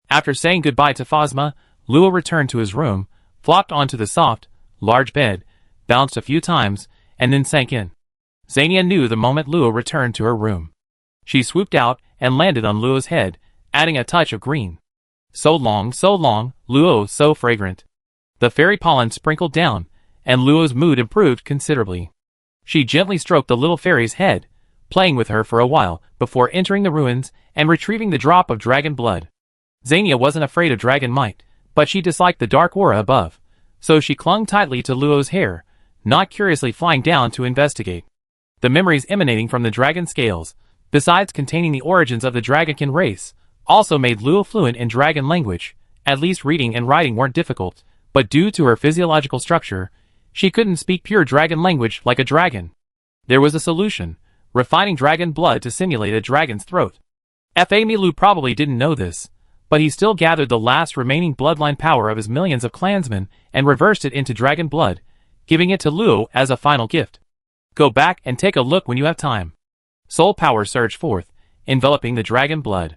After saying goodbye to Phosma, Luo returned to his room, flopped onto the soft, large bed, bounced a few times, and then sank in. Xania knew the moment Luo returned to her room. She swooped out and landed on Luo's head, adding a touch of green. So long, Luo, so fragrant. The fairy pollen sprinkled down, and Luo's mood improved considerably. She gently stroked the little fairy's head, playing with her for a while before entering the ruins and retrieving the drop of dragon blood. Xania wasn't afraid of dragon might, but she disliked the dark aura above, so she clung tightly to Luo's hair, not curiously flying down to investigate. The memories emanating from the dragon scales, besides containing the origins of the dragonkin race, also made Luo fluent in dragon language. At least reading and writing weren't difficult, but due to her physiological structure, she couldn't speak pure dragon language like a dragon. There was a solution: refining dragon blood to simulate a dragon's throat. Lu probably didn't know this, but he still gathered the last remaining bloodline power of his millions of clansmen and reversed it into dragon blood, giving it to Luo as a final gift. Go back and take a look when you have time. Soul power surged forth, enveloping the dragon blood.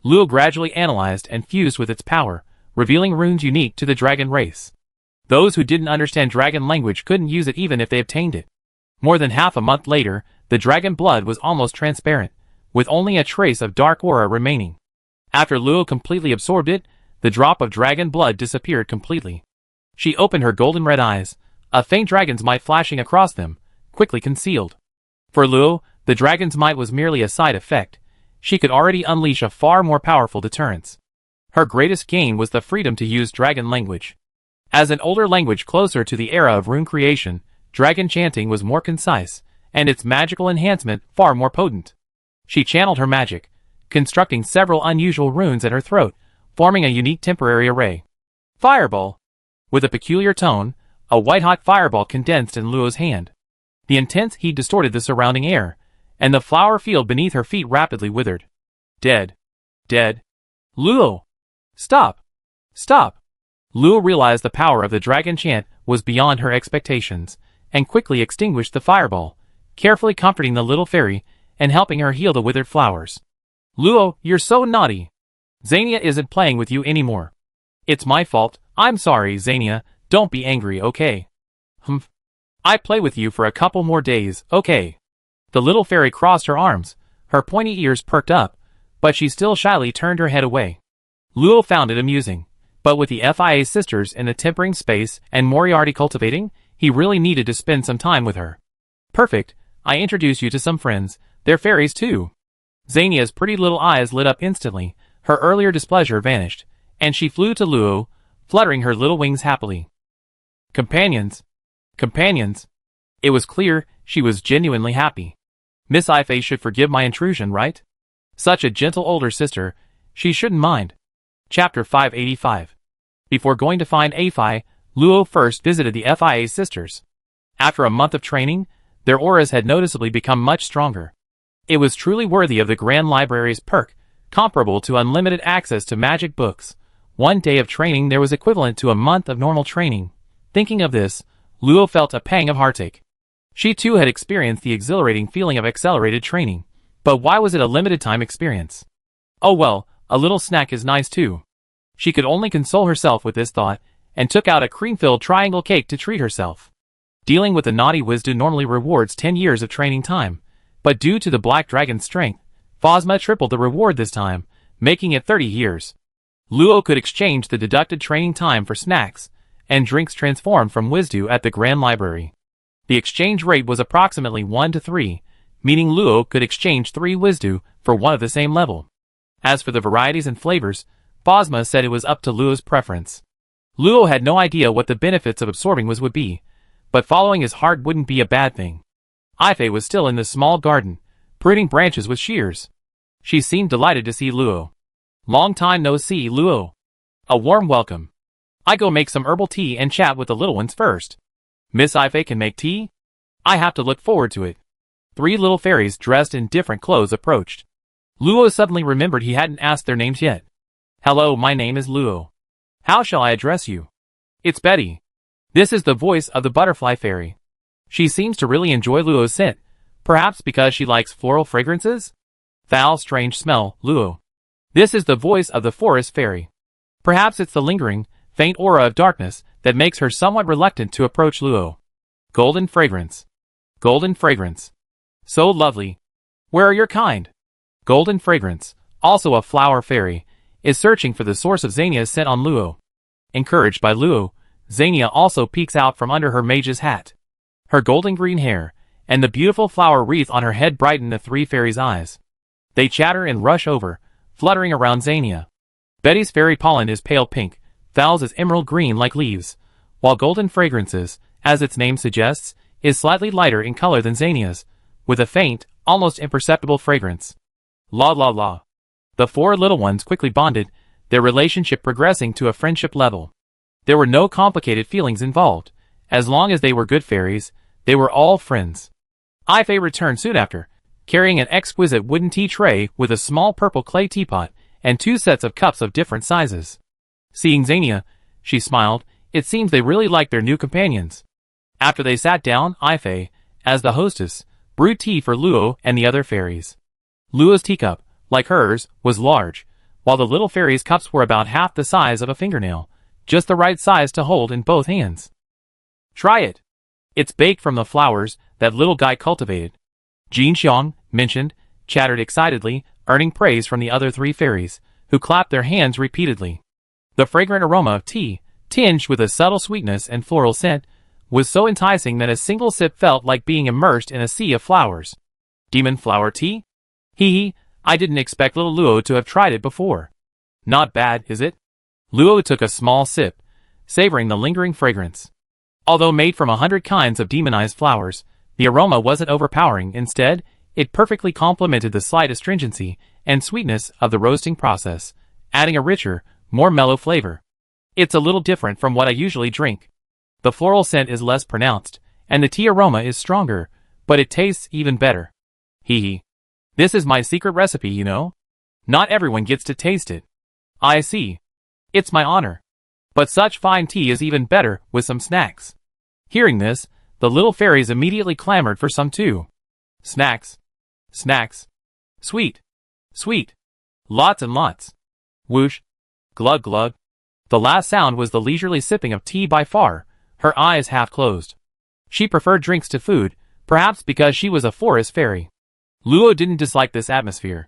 Luo gradually analyzed and fused with its power, revealing runes unique to the dragon race. Those who didn't understand dragon language couldn't use it even if they obtained it. More than half a month later, the dragon blood was almost transparent, with only a trace of dark aura remaining. After Luo completely absorbed it, the drop of dragon blood disappeared completely. She opened her golden red eyes, a faint dragon's might flashing across them, quickly concealed. For Luo, the dragon's might was merely a side effect. She could already unleash a far more powerful deterrence. Her greatest gain was the freedom to use dragon language. As an older language closer to the era of rune creation, dragon chanting was more concise, and its magical enhancement far more potent. She channeled her magic, constructing several unusual runes at her throat, forming a unique temporary array. Fireball! With a peculiar tone, a white-hot fireball condensed in Luo's hand. The intense heat distorted the surrounding air, and the flower field beneath her feet rapidly withered. Dead. Dead. Luo! Stop! Stop! Luo realized the power of the dragon chant was beyond her expectations, and quickly extinguished the fireball, carefully comforting the little fairy and helping her heal the withered flowers. Luo, you're so naughty. Xania isn't playing with you anymore. It's my fault. I'm sorry, Xania. Don't be angry, okay? Humph. I play with you for a couple more days, okay? The little fairy crossed her arms, her pointy ears perked up, but she still shyly turned her head away. Luo found it amusing, but with the FIA sisters in the tempering space and Moriarty cultivating, he really needed to spend some time with her. Perfect, I introduce you to some friends, they're fairies too. Xania's pretty little eyes lit up instantly, her earlier displeasure vanished, and she flew to Luo, fluttering her little wings happily. Companions. Companions. It was clear she was genuinely happy. Miss Ife should forgive my intrusion, right? Such a gentle older sister, she shouldn't mind. Chapter 585. Before going to find Afi, Luo first visited the FIA sisters. After a month of training, their auras had noticeably become much stronger. It was truly worthy of the Grand Library's perk, comparable to unlimited access to magic books. One day of training there was equivalent to a month of normal training. Thinking of this, Luo felt a pang of heartache. She too had experienced the exhilarating feeling of accelerated training, but why was it a limited-time experience? Oh well, a little snack is nice too. She could only console herself with this thought, and took out a cream-filled triangle cake to treat herself. Dealing with the naughty Wisdu normally rewards 10 years of training time, but due to the Black Dragon's strength, Phosma tripled the reward this time, making it 30 years. Luo could exchange the deducted training time for snacks and drinks transformed from Wisdu at the Grand Library. The exchange rate was approximately 1 to 3, meaning Luo could exchange 3 Wisdu for one of the same level. As for the varieties and flavors, Phosma said it was up to Luo's preference. Luo had no idea what the benefits of absorbing would be, but following his heart wouldn't be a bad thing. Ife was still in the small garden, pruning branches with shears. She seemed delighted to see Luo. Long time no see, Luo. A warm welcome. I go make some herbal tea and chat with the little ones first. Miss Ife can make tea? I have to look forward to it. 3 little fairies dressed in different clothes approached. Luo suddenly remembered he hadn't asked their names yet. Hello, my name is Luo. How shall I address you? It's Betty. This is the voice of the butterfly fairy. She seems to really enjoy Luo's scent, perhaps because she likes floral fragrances? Foul, strange smell, Luo. This is the voice of the forest fairy. Perhaps it's the lingering, faint aura of darkness that makes her somewhat reluctant to approach Luo. Golden fragrance. Golden fragrance. So lovely. Where are your kind? Golden fragrance, also a flower fairy, is searching for the source of Xania's scent on Luo. Encouraged by Luo, Xania also peeks out from under her mage's hat. Her golden green hair and the beautiful flower wreath on her head brightened the three fairies' eyes. They chatter and rush over, fluttering around Xania. Betty's fairy pollen is pale pink, Val's is emerald green like leaves, while golden fragrances, as its name suggests, is slightly lighter in color than Xania's, with a faint, almost imperceptible fragrance. La la la. The four little ones quickly bonded, their relationship progressing to a friendship level. There were no complicated feelings involved. As long as they were good fairies, they were all friends. Ifei returned soon after, carrying an exquisite wooden tea tray with a small purple clay teapot and 2 sets of cups of different sizes. Seeing Xania, she smiled. It seems they really liked their new companions. After they sat down, Ifei, as the hostess, brewed tea for Luo and the other fairies. Luo's teacup, like hers, was large, while the little fairies' cups were about half the size of a fingernail, just the right size to hold in both hands. Try it. It's baked from the flowers that little guy cultivated. Jin Xiang, mentioned, chattered excitedly, earning praise from the other 3 fairies, who clapped their hands repeatedly. The fragrant aroma of tea, tinged with a subtle sweetness and floral scent, was so enticing that a single sip felt like being immersed in a sea of flowers. Demon flower tea? Hee hee, I didn't expect little Luo to have tried it before. Not bad, is it? Luo took a small sip, savoring the lingering fragrance. Although made from 100 kinds of demonized flowers, the aroma wasn't overpowering. Instead, it perfectly complemented the slight astringency and sweetness of the roasting process, adding a richer, more mellow flavor. It's a little different from what I usually drink. The floral scent is less pronounced, and the tea aroma is stronger, but it tastes even better. Hee hee. This is my secret recipe, you know? Not everyone gets to taste it. I see. It's my honor. But such fine tea is even better with some snacks. Hearing this, the little fairies immediately clamored for some too. Snacks. Snacks. Sweet. Sweet. Lots and lots. Whoosh. Glug glug. The last sound was the leisurely sipping of tea by far, her eyes half closed. She preferred drinks to food, perhaps because she was a forest fairy. Luo didn't dislike this atmosphere.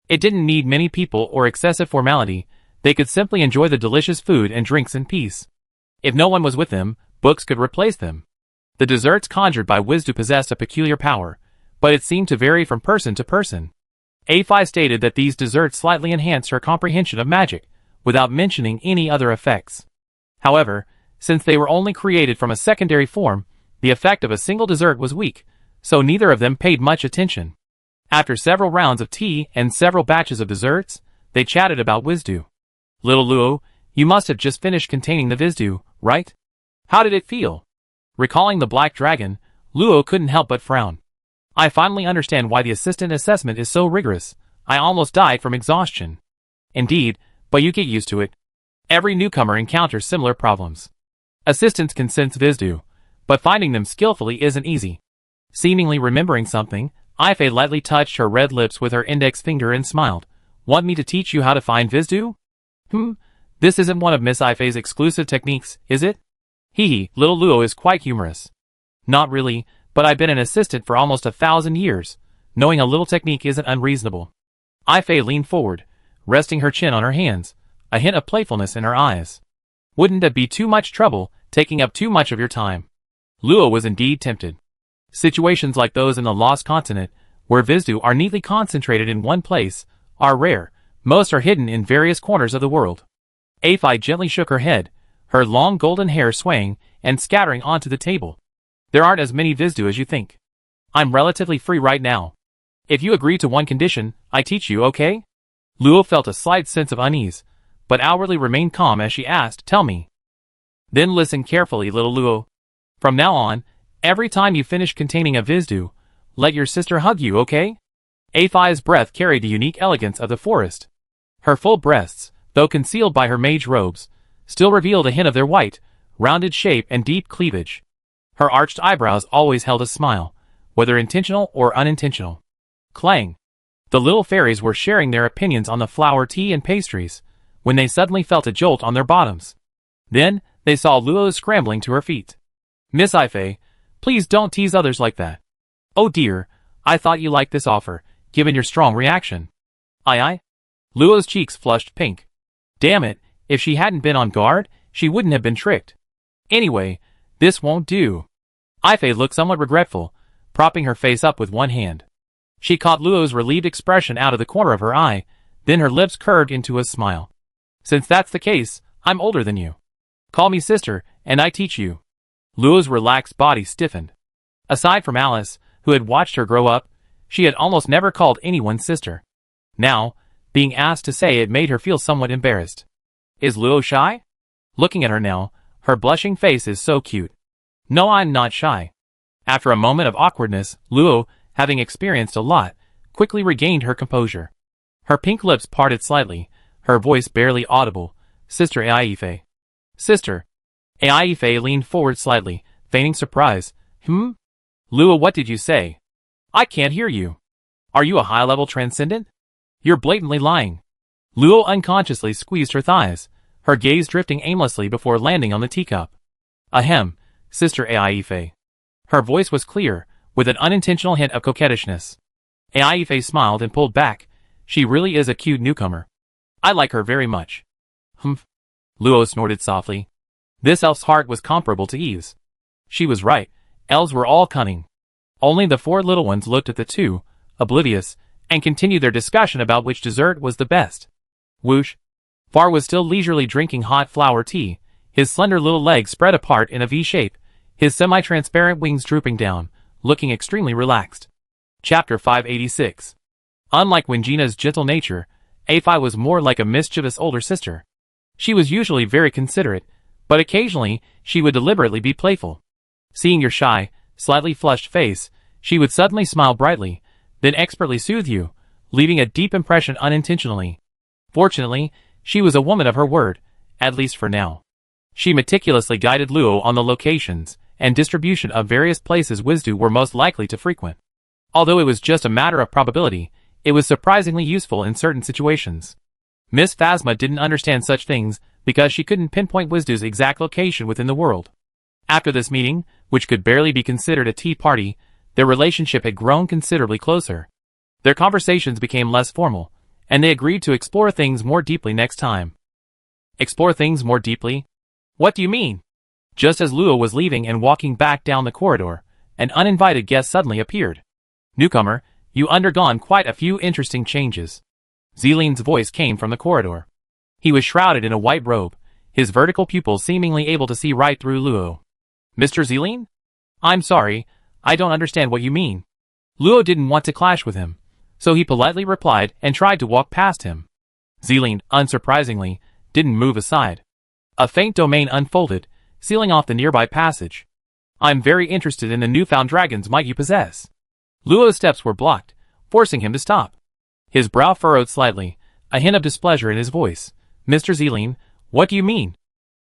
It didn't need many people or excessive formality. They could simply enjoy the delicious food and drinks in peace. If no one was with them, books could replace them. The desserts conjured by Wisdu possessed a peculiar power, but it seemed to vary from person to person. A5 stated that these desserts slightly enhanced her comprehension of magic, without mentioning any other effects. However, since they were only created from a secondary form, the effect of a single dessert was weak, so neither of them paid much attention. After several rounds of tea and several batches of desserts, they chatted about Wisdu. Little Luo, you must have just finished containing the Wisdu, right? How did it feel? Recalling the black dragon, Luo couldn't help but frown. I finally understand why the assistant assessment is so rigorous. I almost died from exhaustion. Indeed, but you get used to it. Every newcomer encounters similar problems. Assistants can sense Wisdu, but finding them skillfully isn't easy. Seemingly remembering something, Ifei lightly touched her red lips with her index finger and smiled. Want me to teach you how to find Wisdu? This isn't one of Miss Ifei's exclusive techniques, is it? Hee hee, little Luo is quite humorous. Not really, but I've been an assistant for almost 1,000 years. Knowing a little technique isn't unreasonable. Ifei leaned forward, resting her chin on her hands, a hint of playfulness in her eyes. Wouldn't that be too much trouble, taking up too much of your time? Luo was indeed tempted. Situations like those in the Lost Continent, where Wisdu are neatly concentrated in one place, are rare. Most are hidden in various corners of the world. A5 gently shook her head, her long golden hair swaying and scattering onto the table. There aren't as many Wisdu as you think. I'm relatively free right now. If you agree to one condition, I teach you, okay? Luo felt a slight sense of unease, but outwardly remained calm as she asked, tell me. Then listen carefully, little Luo. From now on, every time you finish containing a Wisdu, let your sister hug you, okay? A5's breath carried the unique elegance of the forest. Her full breasts, though concealed by her mage robes, still revealed a hint of their white, rounded shape and deep cleavage. Her arched eyebrows always held a smile, whether intentional or unintentional. Clang! The little fairies were sharing their opinions on the flower tea and pastries, when they suddenly felt a jolt on their bottoms. Then, they saw Luo scrambling to her feet. Miss Ifei, please don't tease others like that. Oh dear, I thought you liked this offer, given your strong reaction. Aye? Luo's cheeks flushed pink. Damn it, if she hadn't been on guard, she wouldn't have been tricked. Anyway, this won't do. Ifei looked somewhat regretful, propping her face up with one hand. She caught Luo's relieved expression out of the corner of her eye, then her lips curved into a smile. Since that's the case, I'm older than you. Call me sister, and I teach you. Luo's relaxed body stiffened. Aside from Alice, who had watched her grow up, she had almost never called anyone sister. Now, being asked to say it made her feel somewhat embarrassed. Is Luo shy? Looking at her now, her blushing face is so cute. No, I'm not shy. After a moment of awkwardness, Luo, having experienced a lot, quickly regained her composure. Her pink lips parted slightly, her voice barely audible. Sister Aife. Sister. Aife leaned forward slightly, feigning surprise. Luo, what did you say? I can't hear you. Are you a high-level transcendent? You're blatantly lying. Luo unconsciously squeezed her thighs, her gaze drifting aimlessly before landing on the teacup. Ahem, Sister Aife. Her voice was clear, with an unintentional hint of coquettishness. Aife smiled and pulled back. She really is a cute newcomer. I like her very much. Humph. Luo snorted softly. This elf's heart was comparable to Eve's. She was right, elves were all cunning. Only the four little ones looked at the two, oblivious, and continued their discussion about which dessert was the best. Whoosh. Far was still leisurely drinking hot flower tea, his slender little legs spread apart in a V shape, his semi-transparent wings drooping down, looking extremely relaxed. Chapter 586. Unlike Wingina's gentle nature, Afi was more like a mischievous older sister. She was usually very considerate, but occasionally she would deliberately be playful. Seeing your shy, slightly flushed face, she would suddenly smile brightly, then expertly soothe you, leaving a deep impression unintentionally. Fortunately, she was a woman of her word, at least for now. She meticulously guided Luo on the locations and distribution of various places Wizdu were most likely to frequent. Although it was just a matter of probability, it was surprisingly useful in certain situations. Miss Phasma didn't understand such things because she couldn't pinpoint Wizdu's exact location within the world. After this meeting, which could barely be considered a tea party, their relationship had grown considerably closer. Their conversations became less formal, and they agreed to explore things more deeply next time. Explore things more deeply? What do you mean? Just as Luo was leaving and walking back down the corridor, an uninvited guest suddenly appeared. Newcomer, you undergone quite a few interesting changes. Zeline's voice came from the corridor. He was shrouded in a white robe, his vertical pupils seemingly able to see right through Luo. Mr. Zeline? I'm sorry, I don't understand what you mean. Luo didn't want to clash with him, so he politely replied and tried to walk past him. Zeline, unsurprisingly, didn't move aside. A faint domain unfolded, sealing off the nearby passage. I'm very interested in the newfound dragon's might you possess. Luo's steps were blocked, forcing him to stop. His brow furrowed slightly, a hint of displeasure in his voice. Mr. Zeline, what do you mean?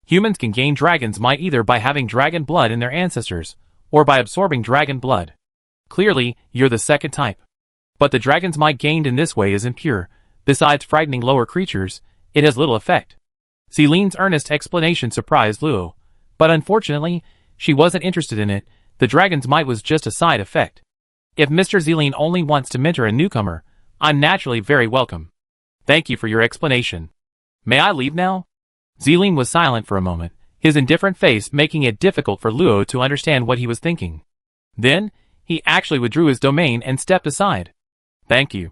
Humans can gain dragon's might either by having dragon blood in their ancestors, or by absorbing dragon blood. Clearly, you're the second type. But the dragon's might gained in this way is impure. Besides frightening lower creatures, it has little effect. Zeline's earnest explanation surprised Luo, but unfortunately, she wasn't interested in it. The dragon's might was just a side effect. If Mr. Zeline only wants to mentor a newcomer, I'm naturally very welcome. Thank you for your explanation. May I leave now? Zeline was silent for a moment, his indifferent face making it difficult for Luo to understand what he was thinking. Then, he actually withdrew his domain and stepped aside. Thank you,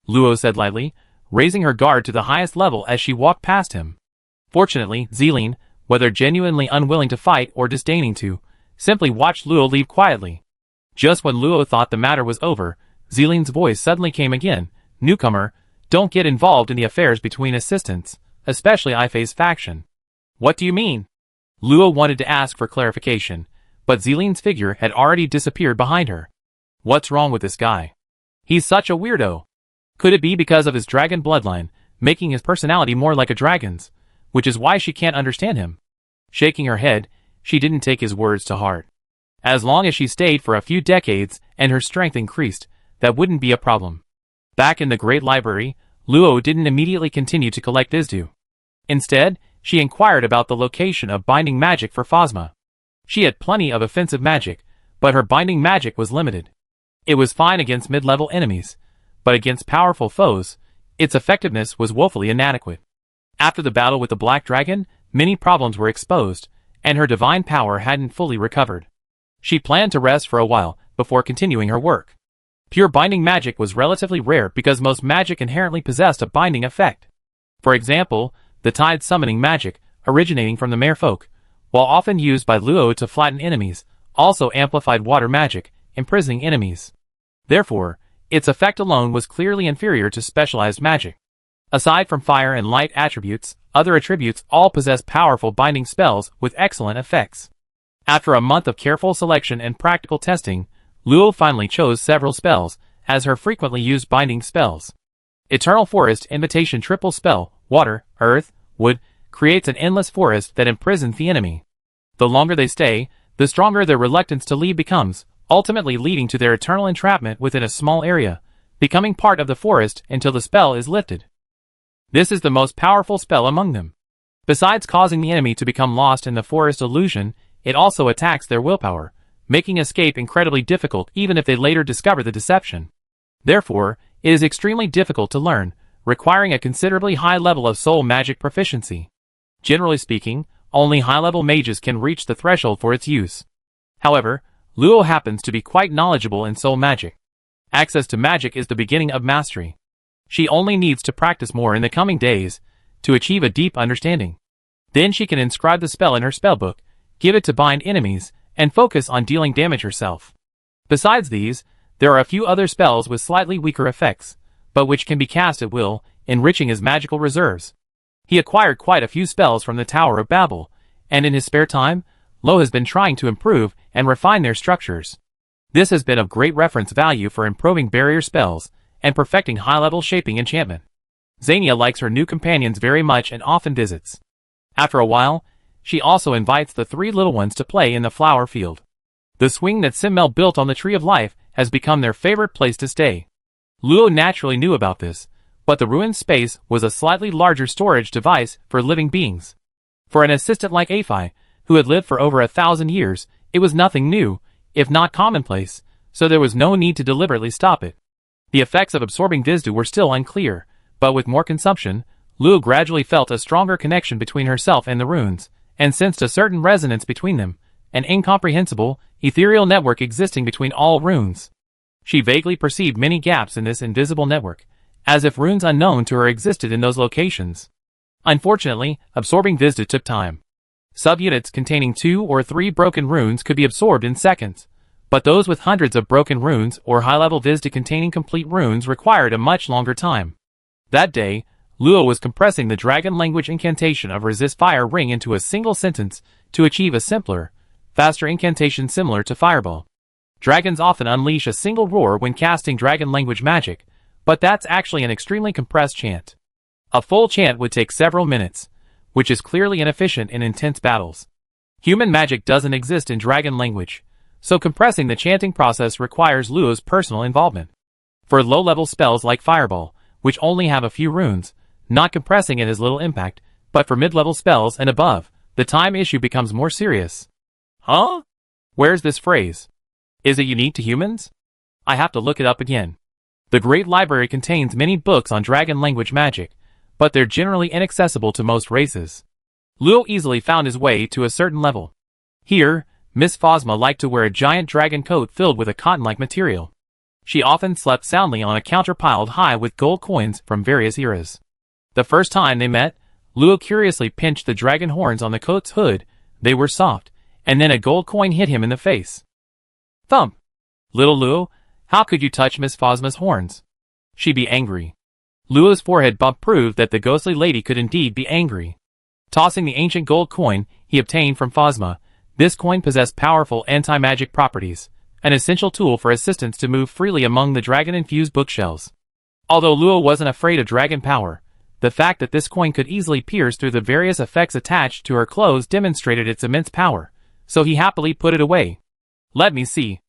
Luo said lightly, raising her guard to the highest level as she walked past him. Fortunately, Zeline, whether genuinely unwilling to fight or disdaining to, simply watched Luo leave quietly. Just when Luo thought the matter was over, Zeline's voice suddenly came again. Newcomer, don't get involved in the affairs between assistants, especially Ifei's faction. What do you mean? Luo wanted to ask for clarification, but Zeline's figure had already disappeared behind her. What's wrong with this guy? He's such a weirdo. Could it be because of his dragon bloodline, making his personality more like a dragon's, which is why she can't understand him? Shaking her head, she didn't take his words to heart. As long as she stayed for a few decades and her strength increased, that wouldn't be a problem. Back in the Great Library, Luo didn't immediately continue to collect Wizdu. Instead, she inquired about the location of binding magic for Phasma. She had plenty of offensive magic, but her binding magic was limited. It was fine against mid-level enemies, but against powerful foes, its effectiveness was woefully inadequate. After the battle with the Black Dragon, many problems were exposed, and her divine power hadn't fully recovered. She planned to rest for a while, before continuing her work. Pure binding magic was relatively rare because most magic inherently possessed a binding effect. For example, the tide summoning magic, originating from the merfolk, while often used by Luo to flatten enemies, also amplified water magic, imprisoning enemies. Therefore, its effect alone was clearly inferior to specialized magic. Aside from fire and light attributes, other attributes all possess powerful binding spells with excellent effects. After a month of careful selection and practical testing, Luo finally chose several spells as her frequently used binding spells. Eternal Forest Invitation triple spell, water, earth, wood, creates an endless forest that imprisons the enemy. The longer they stay, the stronger their reluctance to leave becomes, ultimately leading to their eternal entrapment within a small area, becoming part of the forest until the spell is lifted. This is the most powerful spell among them. Besides causing the enemy to become lost in the forest illusion, it also attacks their willpower, making escape incredibly difficult even if they later discover the deception. Therefore, it is extremely difficult to learn, requiring a considerably high level of soul magic proficiency. Generally speaking, only high-level mages can reach the threshold for its use. However, Luo happens to be quite knowledgeable in soul magic. Access to magic is the beginning of mastery. She only needs to practice more in the coming days to achieve a deep understanding. Then she can inscribe the spell in her spellbook, give it to bind enemies, and focus on dealing damage herself. Besides these, there are a few other spells with slightly weaker effects, but which can be cast at will, enriching his magical reserves. He acquired quite a few spells from the Tower of Babel, and in his spare time, Luo has been trying to improve and refine their structures. This has been of great reference value for improving barrier spells and perfecting high-level shaping enchantment. Xania likes her new companions very much and often visits. After a while, she also invites the three little ones to play in the flower field. The swing that Simmel built on the Tree of Life has become their favorite place to stay. Luo naturally knew about this, but the ruined space was a slightly larger storage device for living beings. For an assistant like Aphi, who had lived for over 1,000 years, it was nothing new, if not commonplace, so there was no need to deliberately stop it. The effects of absorbing Vizdu were still unclear, but with more consumption, Luo gradually felt a stronger connection between herself and the runes, and sensed a certain resonance between them, an incomprehensible, ethereal network existing between all runes. She vaguely perceived many gaps in this invisible network, as if runes unknown to her existed in those locations. Unfortunately, absorbing Vizdu took time. Subunits containing 2 or 3 broken runes could be absorbed in seconds, but those with hundreds of broken runes or high-level Vizdu containing complete runes required a much longer time. That day, Luo was compressing the dragon language incantation of Resist Fire Ring into a single sentence to achieve a simpler, faster incantation similar to Fireball. Dragons often unleash a single roar when casting dragon language magic, but that's actually an extremely compressed chant. A full chant would take several minutes, which is clearly inefficient in intense battles. Human magic doesn't exist in dragon language, so compressing the chanting process requires Luo's personal involvement. For low-level spells like Fireball, which only have a few runes, not compressing it has little impact, but for mid-level spells and above, the time issue becomes more serious. Huh? Where's this phrase? Is it unique to humans? I have to look it up again. The Great Library contains many books on dragon language magic, but they're generally inaccessible to most races. Luo easily found his way to a certain level. Here, Miss Phosma liked to wear a giant dragon coat filled with a cotton-like material. She often slept soundly on a counter piled high with gold coins from various eras. The first time they met, Luo curiously pinched the dragon horns on the coat's hood. They were soft, and then a gold coin hit him in the face. Thump! Little Luo, how could you touch Miss Phosma's horns? She'd be angry. Luo's forehead bump proved that the ghostly lady could indeed be angry. Tossing the ancient gold coin he obtained from Phosma, this coin possessed powerful anti-magic properties, an essential tool for assistants to move freely among the dragon-infused bookshelves. Although Luo wasn't afraid of dragon power, the fact that this coin could easily pierce through the various effects attached to her clothes demonstrated its immense power, so he happily put it away. Let me see.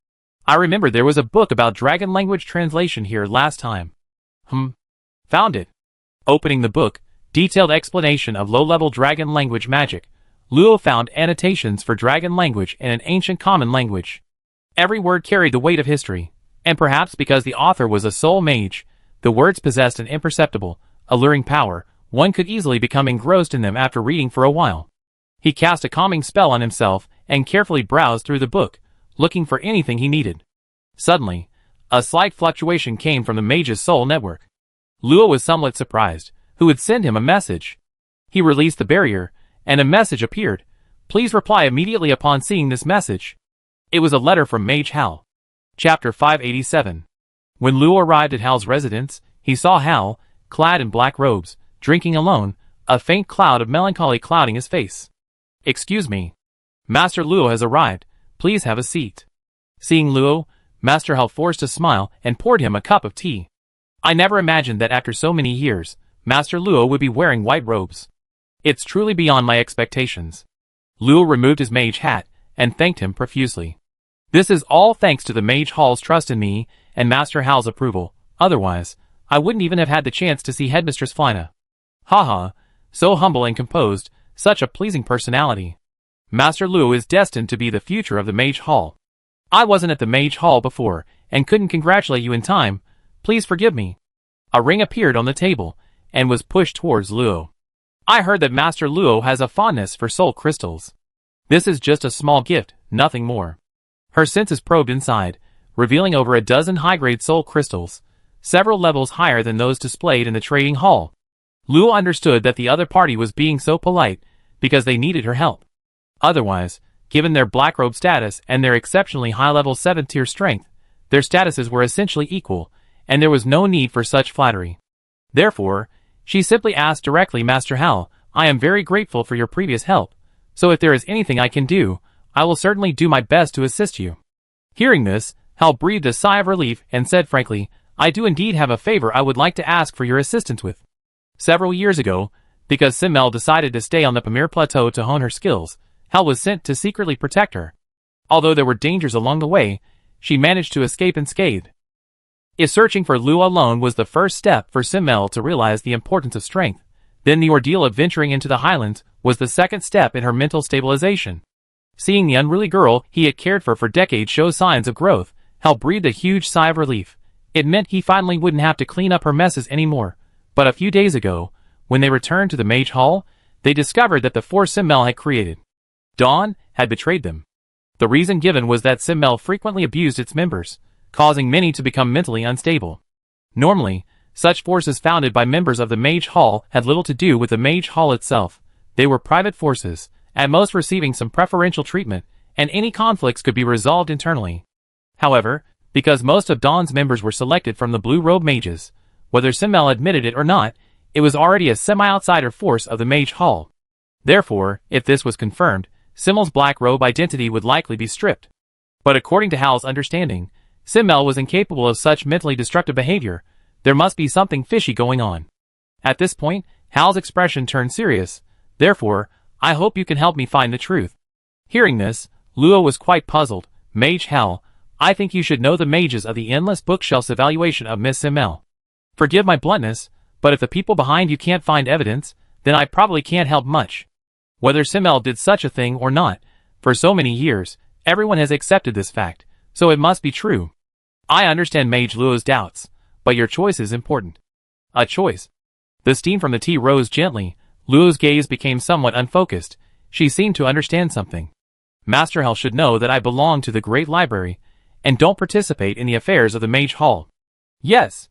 I remember there was a book about dragon language translation here last time. Found it. Opening the book, detailed explanation of low-level dragon language magic, Luo found annotations for dragon language in an ancient common language. Every word carried the weight of history, and perhaps because the author was a soul mage, the words possessed an imperceptible, alluring power. One could easily become engrossed in them after reading for a while. He cast a calming spell on himself and carefully browsed through the book, looking for anything he needed. Suddenly, a slight fluctuation came from the mage's soul network. Luo was somewhat surprised. Who would send him a message? He released the barrier, and a message appeared. Please reply immediately upon seeing this message. It was a letter from Mage Hal. Chapter 587. When Luo arrived at Hal's residence, he saw Hal, clad in black robes, drinking alone, a faint cloud of melancholy clouding his face. Excuse me. Master Luo has arrived. Please have a seat. Seeing Luo, Master Hal forced a smile and poured him a cup of tea. I never imagined that after so many years, Master Luo would be wearing white robes. It's truly beyond my expectations. Luo removed his mage hat and thanked him profusely. This is all thanks to the Mage Hall's trust in me and Master Hal's approval. Otherwise, I wouldn't even have had the chance to see Headmistress Flina. Haha, so humble and composed, such a pleasing personality. Master Luo is destined to be the future of the Mage Hall. I wasn't at the Mage Hall before and couldn't congratulate you in time. Please forgive me. A ring appeared on the table and was pushed towards Luo. I heard that Master Luo has a fondness for soul crystals. This is just a small gift, nothing more. Her senses probed inside, revealing over a dozen high-grade soul crystals, several levels higher than those displayed in the trading hall. Luo understood that the other party was being so polite because they needed her help. Otherwise, given their black robe status and their exceptionally high-level 7th-tier strength, their statuses were essentially equal, and there was no need for such flattery. Therefore, she simply asked directly, Master Hal, I am very grateful for your previous help, so if there is anything I can do, I will certainly do my best to assist you. Hearing this, Hal breathed a sigh of relief and said frankly, I do indeed have a favor I would like to ask for your assistance with. Several years ago, because Simmel decided to stay on the Pamir Plateau to hone her skills, Hal was sent to secretly protect her. Although there were dangers along the way, she managed to escape unscathed. If searching for Luo alone was the first step for Simmel to realize the importance of strength, then the ordeal of venturing into the highlands was the second step in her mental stabilization. Seeing the unruly girl he had cared for decades show signs of growth, Hal breathed a huge sigh of relief. It meant he finally wouldn't have to clean up her messes anymore. But a few days ago, when they returned to the Mage Hall, they discovered that the force Simmel had created, Dawn, had betrayed them. The reason given was that Simmel frequently abused its members, causing many to become mentally unstable. Normally, such forces founded by members of the Mage Hall had little to do with the Mage Hall itself. They were private forces, at most receiving some preferential treatment, and any conflicts could be resolved internally. However, because most of Dawn's members were selected from the Blue Robe Mages, whether Simmel admitted it or not, it was already a semi-outsider force of the Mage Hall. Therefore, if this was confirmed, Simmel's Black Robe identity would likely be stripped. But according to Hal's understanding, Simmel was incapable of such mentally destructive behavior. There must be something fishy going on. At this point, Hal's expression turned serious. Therefore, I hope you can help me find the truth. Hearing this, Luo was quite puzzled. Mage Hal, I think you should know the mages of the endless bookshelf's evaluation of Miss Simmel. Forgive my bluntness, but if the people behind you can't find evidence, then I probably can't help much. Whether Simmel did such a thing or not, for so many years, everyone has accepted this fact, so it must be true. I understand Mage Luo's doubts, but your choice is important. A choice. The steam from the tea rose gently. Luo's gaze became somewhat unfocused. She seemed to understand something. Master Hal should know that I belong to the Great Library, and don't participate in the affairs of the Mage Hall. Yes.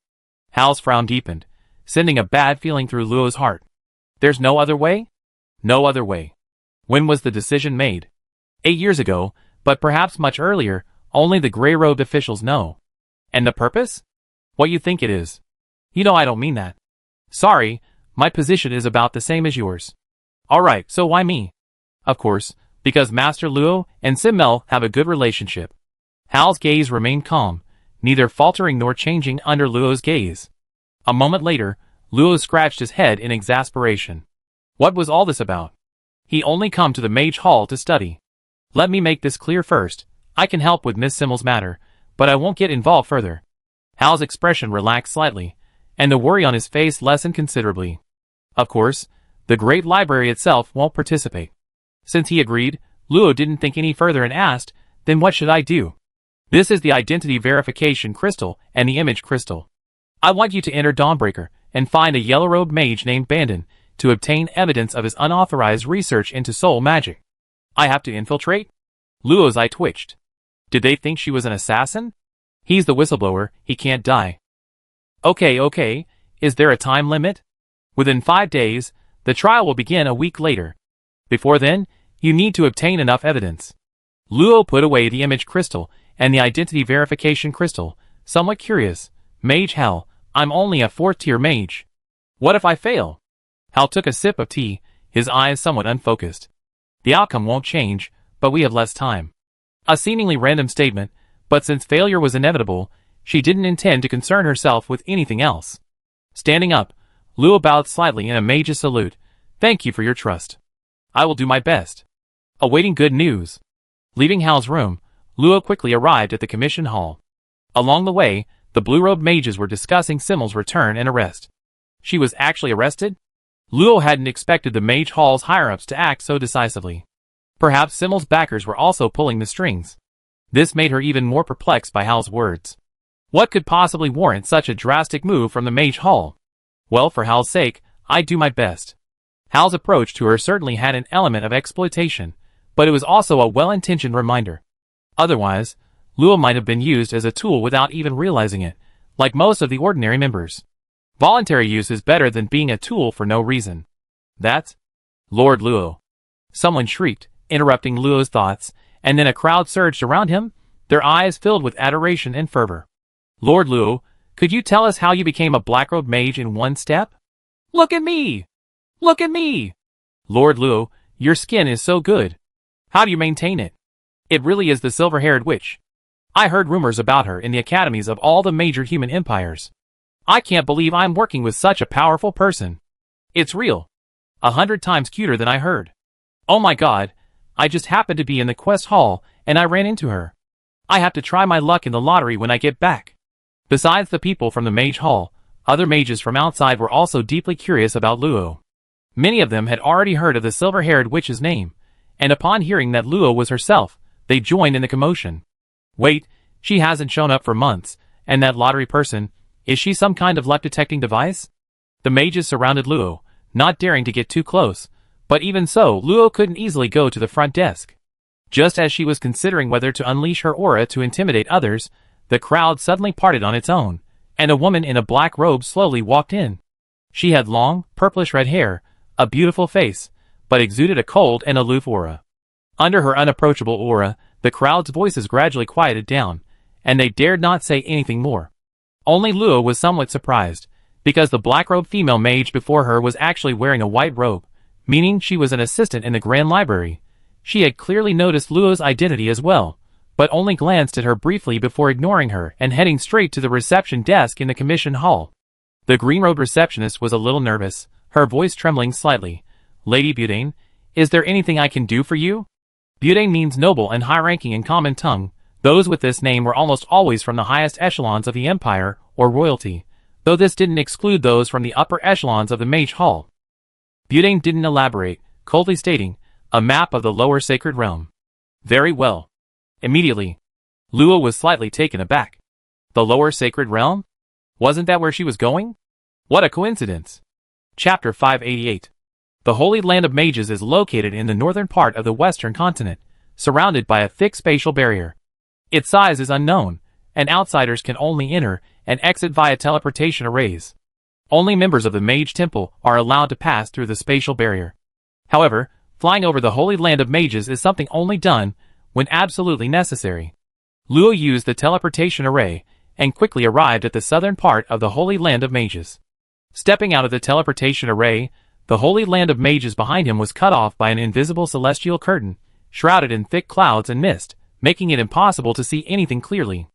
Hal's frown deepened, sending a bad feeling through Luo's heart. There's no other way? No other way. When was the decision made? 8 years ago, but perhaps much earlier. Only the gray-robed officials know. And the purpose? What you think it is. You know I don't mean that. Sorry, my position is about the same as yours. Alright, so why me? Of course, because Master Luo and Simmel have a good relationship. Hal's gaze remained calm, neither faltering nor changing under Luo's gaze. A moment later, Luo scratched his head in exasperation. What was all this about? He only come to the Mage Hall to study. Let me make this clear first. I can help with Miss Simmel's matter, but I won't get involved further. Hal's expression relaxed slightly, and the worry on his face lessened considerably. Of course, the Great Library itself won't participate. Since he agreed, Luo didn't think any further and asked, then what should I do? This is the identity verification crystal and the image crystal. I want you to enter Dawnbreaker and find a yellow-robed mage named Bandon to obtain evidence of his unauthorized research into soul magic. I have to infiltrate? Luo's eye twitched. Did they think she was an assassin? He's the whistleblower, he can't die. Okay, is there a time limit? Within 5 days, the trial will begin a week later. Before then, you need to obtain enough evidence. Luo put away the image crystal and the identity verification crystal, somewhat curious. Mage Hal, I'm only a 4th-tier mage. What if I fail? Hal took a sip of tea, his eyes somewhat unfocused. The outcome won't change, but we have less time. A seemingly random statement, but since failure was inevitable, she didn't intend to concern herself with anything else. Standing up, Luo bowed slightly in a mage's salute. Thank you for your trust. I will do my best. Awaiting good news. Leaving Hal's room, Luo quickly arrived at the commission hall. Along the way, the blue-robed mages were discussing Simmel's return and arrest. She was actually arrested? Luo hadn't expected the mage hall's higher-ups to act so decisively. Perhaps Simmel's backers were also pulling the strings. This made her even more perplexed by Hal's words. What could possibly warrant such a drastic move from the mage hall? Well, for Hal's sake, I'd do my best. Hal's approach to her certainly had an element of exploitation, but it was also a well-intentioned reminder. Otherwise, Luo might have been used as a tool without even realizing it, like most of the ordinary members. Voluntary use is better than being a tool for no reason. That's Lord Luo. Someone shrieked, interrupting Luo's thoughts, and then a crowd surged around him, their eyes filled with adoration and fervor. Lord Luo, could you tell us how you became a black-robed mage in one step? Look at me! Look at me! Lord Luo, your skin is so good. How do you maintain it? It really is the silver-haired witch. I heard rumors about her in the academies of all the major human empires. I can't believe I'm working with such a powerful person. It's real. 100 times cuter than I heard. Oh my god, I just happened to be in the quest hall, and I ran into her. I have to try my luck in the lottery when I get back. Besides the people from the mage hall, other mages from outside were also deeply curious about Luo. Many of them had already heard of the silver-haired witch's name, and upon hearing that Luo was herself, they joined in the commotion. Wait, she hasn't shown up for months, and that lottery person, is she some kind of luck-detecting device? The mages surrounded Luo, not daring to get too close, but even so, Luo couldn't easily go to the front desk. Just as she was considering whether to unleash her aura to intimidate others, the crowd suddenly parted on its own, and a woman in a black robe slowly walked in. She had long, purplish-red hair, a beautiful face, but exuded a cold and aloof aura. Under her unapproachable aura, the crowd's voices gradually quieted down, and they dared not say anything more. Only Luo was somewhat surprised, because the black-robed female mage before her was actually wearing a white robe, meaning she was an assistant in the Grand Library. She had clearly noticed Luo's identity as well, but only glanced at her briefly before ignoring her and heading straight to the reception desk in the commission hall. The green-robed receptionist was a little nervous, her voice trembling slightly. Lady Budain, is there anything I can do for you? Budain means noble and high-ranking in common tongue. Those with this name were almost always from the highest echelons of the empire, or royalty, though this didn't exclude those from the upper echelons of the mage hall. Budain didn't elaborate, coldly stating, a map of the lower sacred realm. Very well. Immediately, Luo was slightly taken aback. The lower sacred realm? Wasn't that where she was going? What a coincidence. Chapter 588. The Holy Land of Mages is located in the northern part of the western continent, surrounded by a thick spatial barrier. Its size is unknown, and outsiders can only enter and exit via teleportation arrays. Only members of the Mage Temple are allowed to pass through the spatial barrier. However, flying over the Holy Land of Mages is something only done when absolutely necessary. Luo used the teleportation array and quickly arrived at the southern part of the Holy Land of Mages. Stepping out of the teleportation array, the Holy Land of Mages behind him was cut off by an invisible celestial curtain, shrouded in thick clouds and mist, making it impossible to see anything clearly.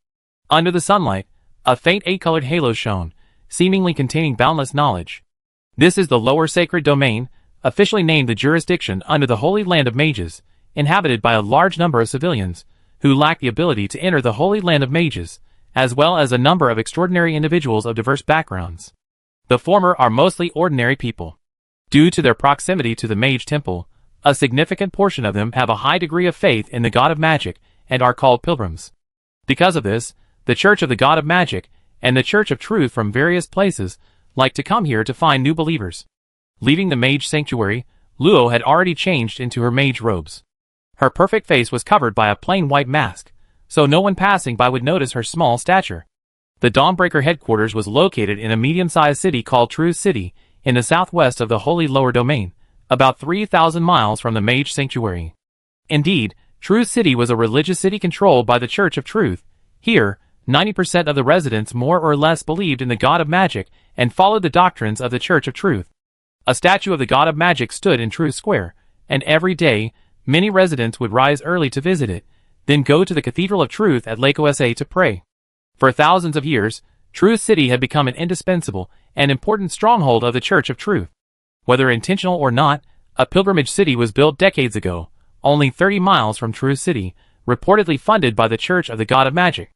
Under the sunlight, a faint 8-colored halo shone, seemingly containing boundless knowledge. This is the lower sacred domain, officially named the jurisdiction under the Holy Land of Mages, inhabited by a large number of civilians, who lack the ability to enter the Holy Land of Mages, as well as a number of extraordinary individuals of diverse backgrounds. The former are mostly ordinary people. Due to their proximity to the Mage Temple, a significant portion of them have a high degree of faith in the God of Magic and are called pilgrims. Because of this, the Church of the God of Magic and the Church of Truth from various places like to come here to find new believers. Leaving the Mage Sanctuary, Luo had already changed into her mage robes. Her perfect face was covered by a plain white mask, so no one passing by would notice her small stature. The Dawnbreaker headquarters was located in a medium-sized city called Truth City, in the southwest of the Holy Lower Domain, about 3,000 miles from the Mage Sanctuary. Indeed, Truth City was a religious city controlled by the Church of Truth. Here, 90% of the residents more or less believed in the God of Magic and followed the doctrines of the Church of Truth. A statue of the God of Magic stood in Truth Square, and every day, many residents would rise early to visit it, then go to the Cathedral of Truth at Lake Osa to pray. For thousands of years, Truth City had become an indispensable and important stronghold of the Church of Truth. Whether intentional or not, a pilgrimage city was built decades ago, only 30 miles from Truth City, reportedly funded by the Church of the God of Magic.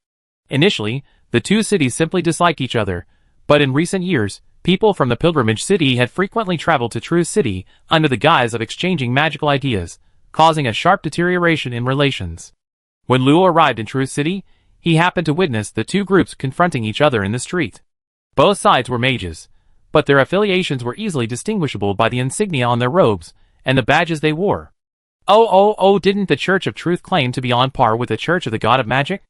Initially, the two cities simply disliked each other, but in recent years, people from the pilgrimage city had frequently traveled to Truth City under the guise of exchanging magical ideas, causing a sharp deterioration in relations. When Luo arrived in Truth City, he happened to witness the two groups confronting each other in the street. Both sides were mages, but their affiliations were easily distinguishable by the insignia on their robes and the badges they wore. Didn't the Church of Truth claim to be on par with the Church of the God of Magic?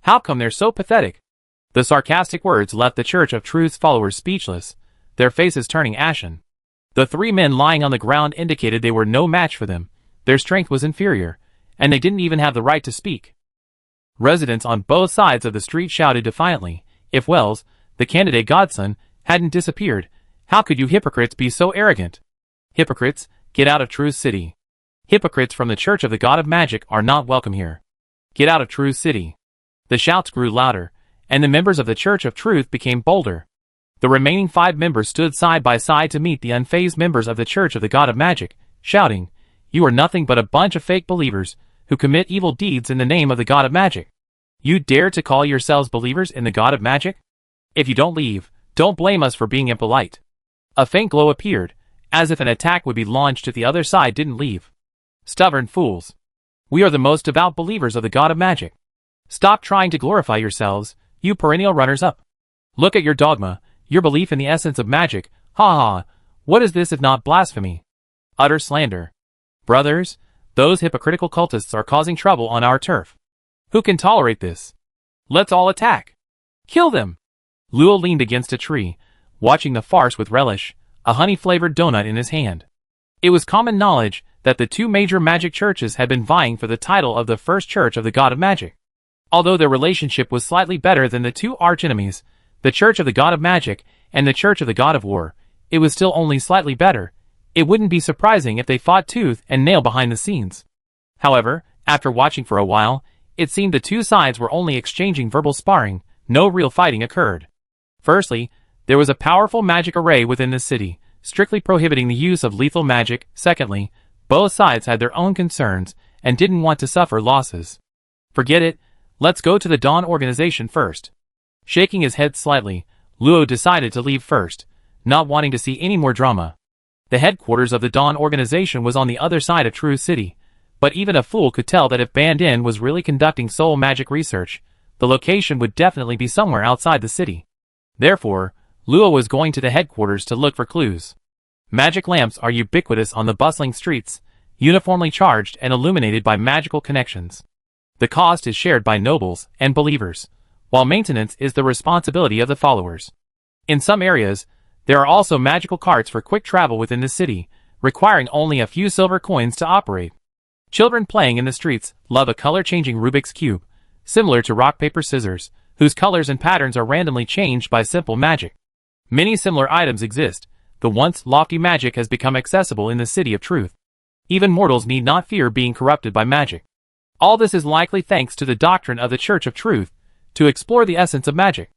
How come they're so pathetic? The sarcastic words left the Church of Truth's followers speechless, their faces turning ashen. The three men lying on the ground indicated they were no match for them, their strength was inferior, and they didn't even have the right to speak. Residents on both sides of the street shouted defiantly, "If Wells, the candidate godson, hadn't disappeared, how could you hypocrites be so arrogant? Hypocrites, get out of Truth City. Hypocrites from the Church of the God of Magic are not welcome here. Get out of Truth City." The shouts grew louder, and the members of the Church of Truth became bolder. The remaining 5 members stood side by side to meet the unfazed members of the Church of the God of Magic, shouting, "You are nothing but a bunch of fake believers, who commit evil deeds in the name of the God of Magic. You dare to call yourselves believers in the God of Magic? If you don't leave, don't blame us for being impolite." A faint glow appeared, as if an attack would be launched if the other side didn't leave. "Stubborn fools. We are the most devout believers of the God of Magic. Stop trying to glorify yourselves, you perennial runners-up. Look at your dogma, your belief in the essence of magic. Ha ha, what is this if not blasphemy? Utter slander. Brothers, those hypocritical cultists are causing trouble on our turf. Who can tolerate this? Let's all attack. Kill them." Luo leaned against a tree, watching the farce with relish, a honey-flavored donut in his hand. It was common knowledge that the two major magic churches had been vying for the title of the first Church of the God of Magic. Although their relationship was slightly better than the two archenemies, the Church of the God of Magic and the Church of the God of War, it was still only slightly better. It wouldn't be surprising if they fought tooth and nail behind the scenes. However, after watching for a while, it seemed the two sides were only exchanging verbal sparring, no real fighting occurred. Firstly, there was a powerful magic array within the city, strictly prohibiting the use of lethal magic. Secondly, both sides had their own concerns and didn't want to suffer losses. Forget it, let's go to the Dawn organization first. Shaking his head slightly, Luo decided to leave first, not wanting to see any more drama. The headquarters of the Dawn organization was on the other side of Truth City, but even a fool could tell that if Bandin was really conducting soul magic research, the location would definitely be somewhere outside the city. Therefore, Luo was going to the headquarters to look for clues. Magic lamps are ubiquitous on the bustling streets, uniformly charged and illuminated by magical connections. The cost is shared by nobles and believers, while maintenance is the responsibility of the followers. In some areas, there are also magical carts for quick travel within the city, requiring only a few silver coins to operate. Children playing in the streets love a color-changing Rubik's Cube, similar to rock, paper, scissors, whose colors and patterns are randomly changed by simple magic. Many similar items exist. The once lofty magic has become accessible in the City of Truth. Even mortals need not fear being corrupted by magic. All this is likely thanks to the doctrine of the Church of Truth, to explore the essence of magic.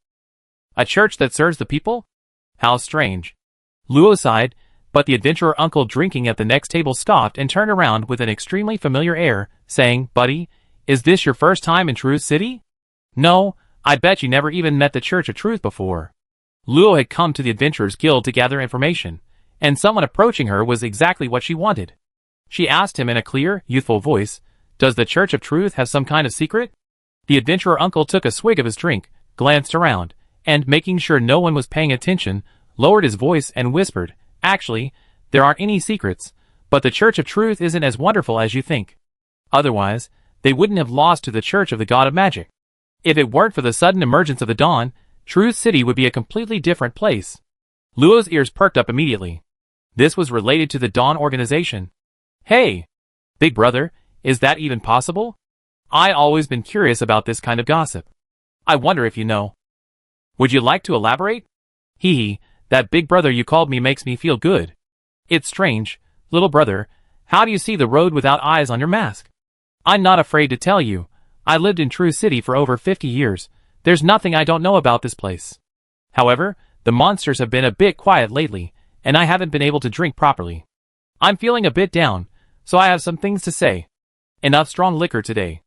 A church that serves the people? How strange. Luo sighed, but the adventurer uncle drinking at the next table stopped and turned around with an extremely familiar air, saying, "Buddy, is this your first time in Truth City?" "No, I bet you never even met the Church of Truth before." Luo had come to the Adventurers Guild to gather information, and someone approaching her was exactly what she wanted. She asked him in a clear, youthful voice, "Does the Church of Truth have some kind of secret?" The adventurer uncle took a swig of his drink, glanced around, and, making sure no one was paying attention, lowered his voice and whispered, "Actually, there aren't any secrets, but the Church of Truth isn't as wonderful as you think. Otherwise, they wouldn't have lost to the Church of the God of Magic. If it weren't for the sudden emergence of the Dawn, Truth City would be a completely different place. Luo's ears perked up immediately. This was related to the Dawn organization. Hey! Big brother, is that even possible? I always been curious about this kind of gossip. I wonder if you know. Would you like to elaborate? Hee hee, that big brother you called me makes me feel good. It's strange, little brother, how do you see the road without eyes on your mask? I'm not afraid to tell you, I lived in True City for over 50 years, there's nothing I don't know about this place. However, the monsters have been a bit quiet lately, and I haven't been able to drink properly. I'm feeling a bit down, so I have some things to say. Enough strong liquor today.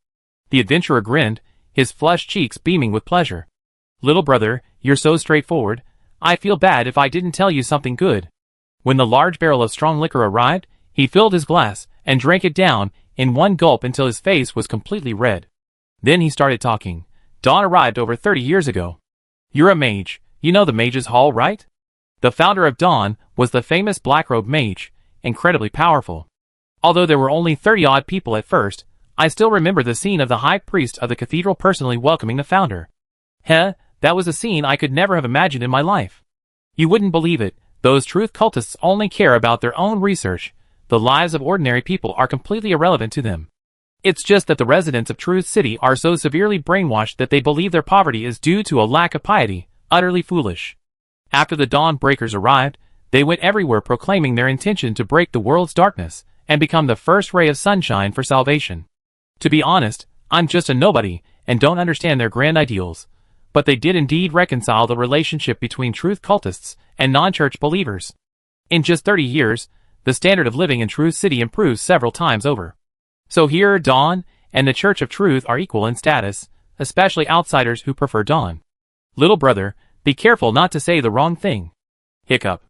The adventurer grinned, his flushed cheeks beaming with pleasure. Little brother, you're so straightforward, I feel bad if I didn't tell you something good. When the large barrel of strong liquor arrived, he filled his glass and drank it down in one gulp until his face was completely red. Then he started talking. Dawn arrived over 30 years ago. You're a mage, you know the Mage's Hall, right? The founder of Dawn was the famous Blackrobe Mage, incredibly powerful. Although there were only 30-odd people at first, I still remember the scene of the High Priest of the cathedral personally welcoming the founder. That was a scene I could never have imagined in my life. You wouldn't believe it, those truth cultists only care about their own research. The lives of ordinary people are completely irrelevant to them. It's just that the residents of Truth City are so severely brainwashed that they believe their poverty is due to a lack of piety, utterly foolish. After the Dawn Breakers arrived, they went everywhere proclaiming their intention to break the world's darkness and become the first ray of sunshine for salvation. To be honest, I'm just a nobody and don't understand their grand ideals. But they did indeed reconcile the relationship between truth cultists and non-church believers. In just 30 years, the standard of living in Truth City improves several times over. So here Dawn and the Church of Truth are equal in status, especially outsiders who prefer Dawn. Little brother, be careful not to say the wrong thing. Hiccup.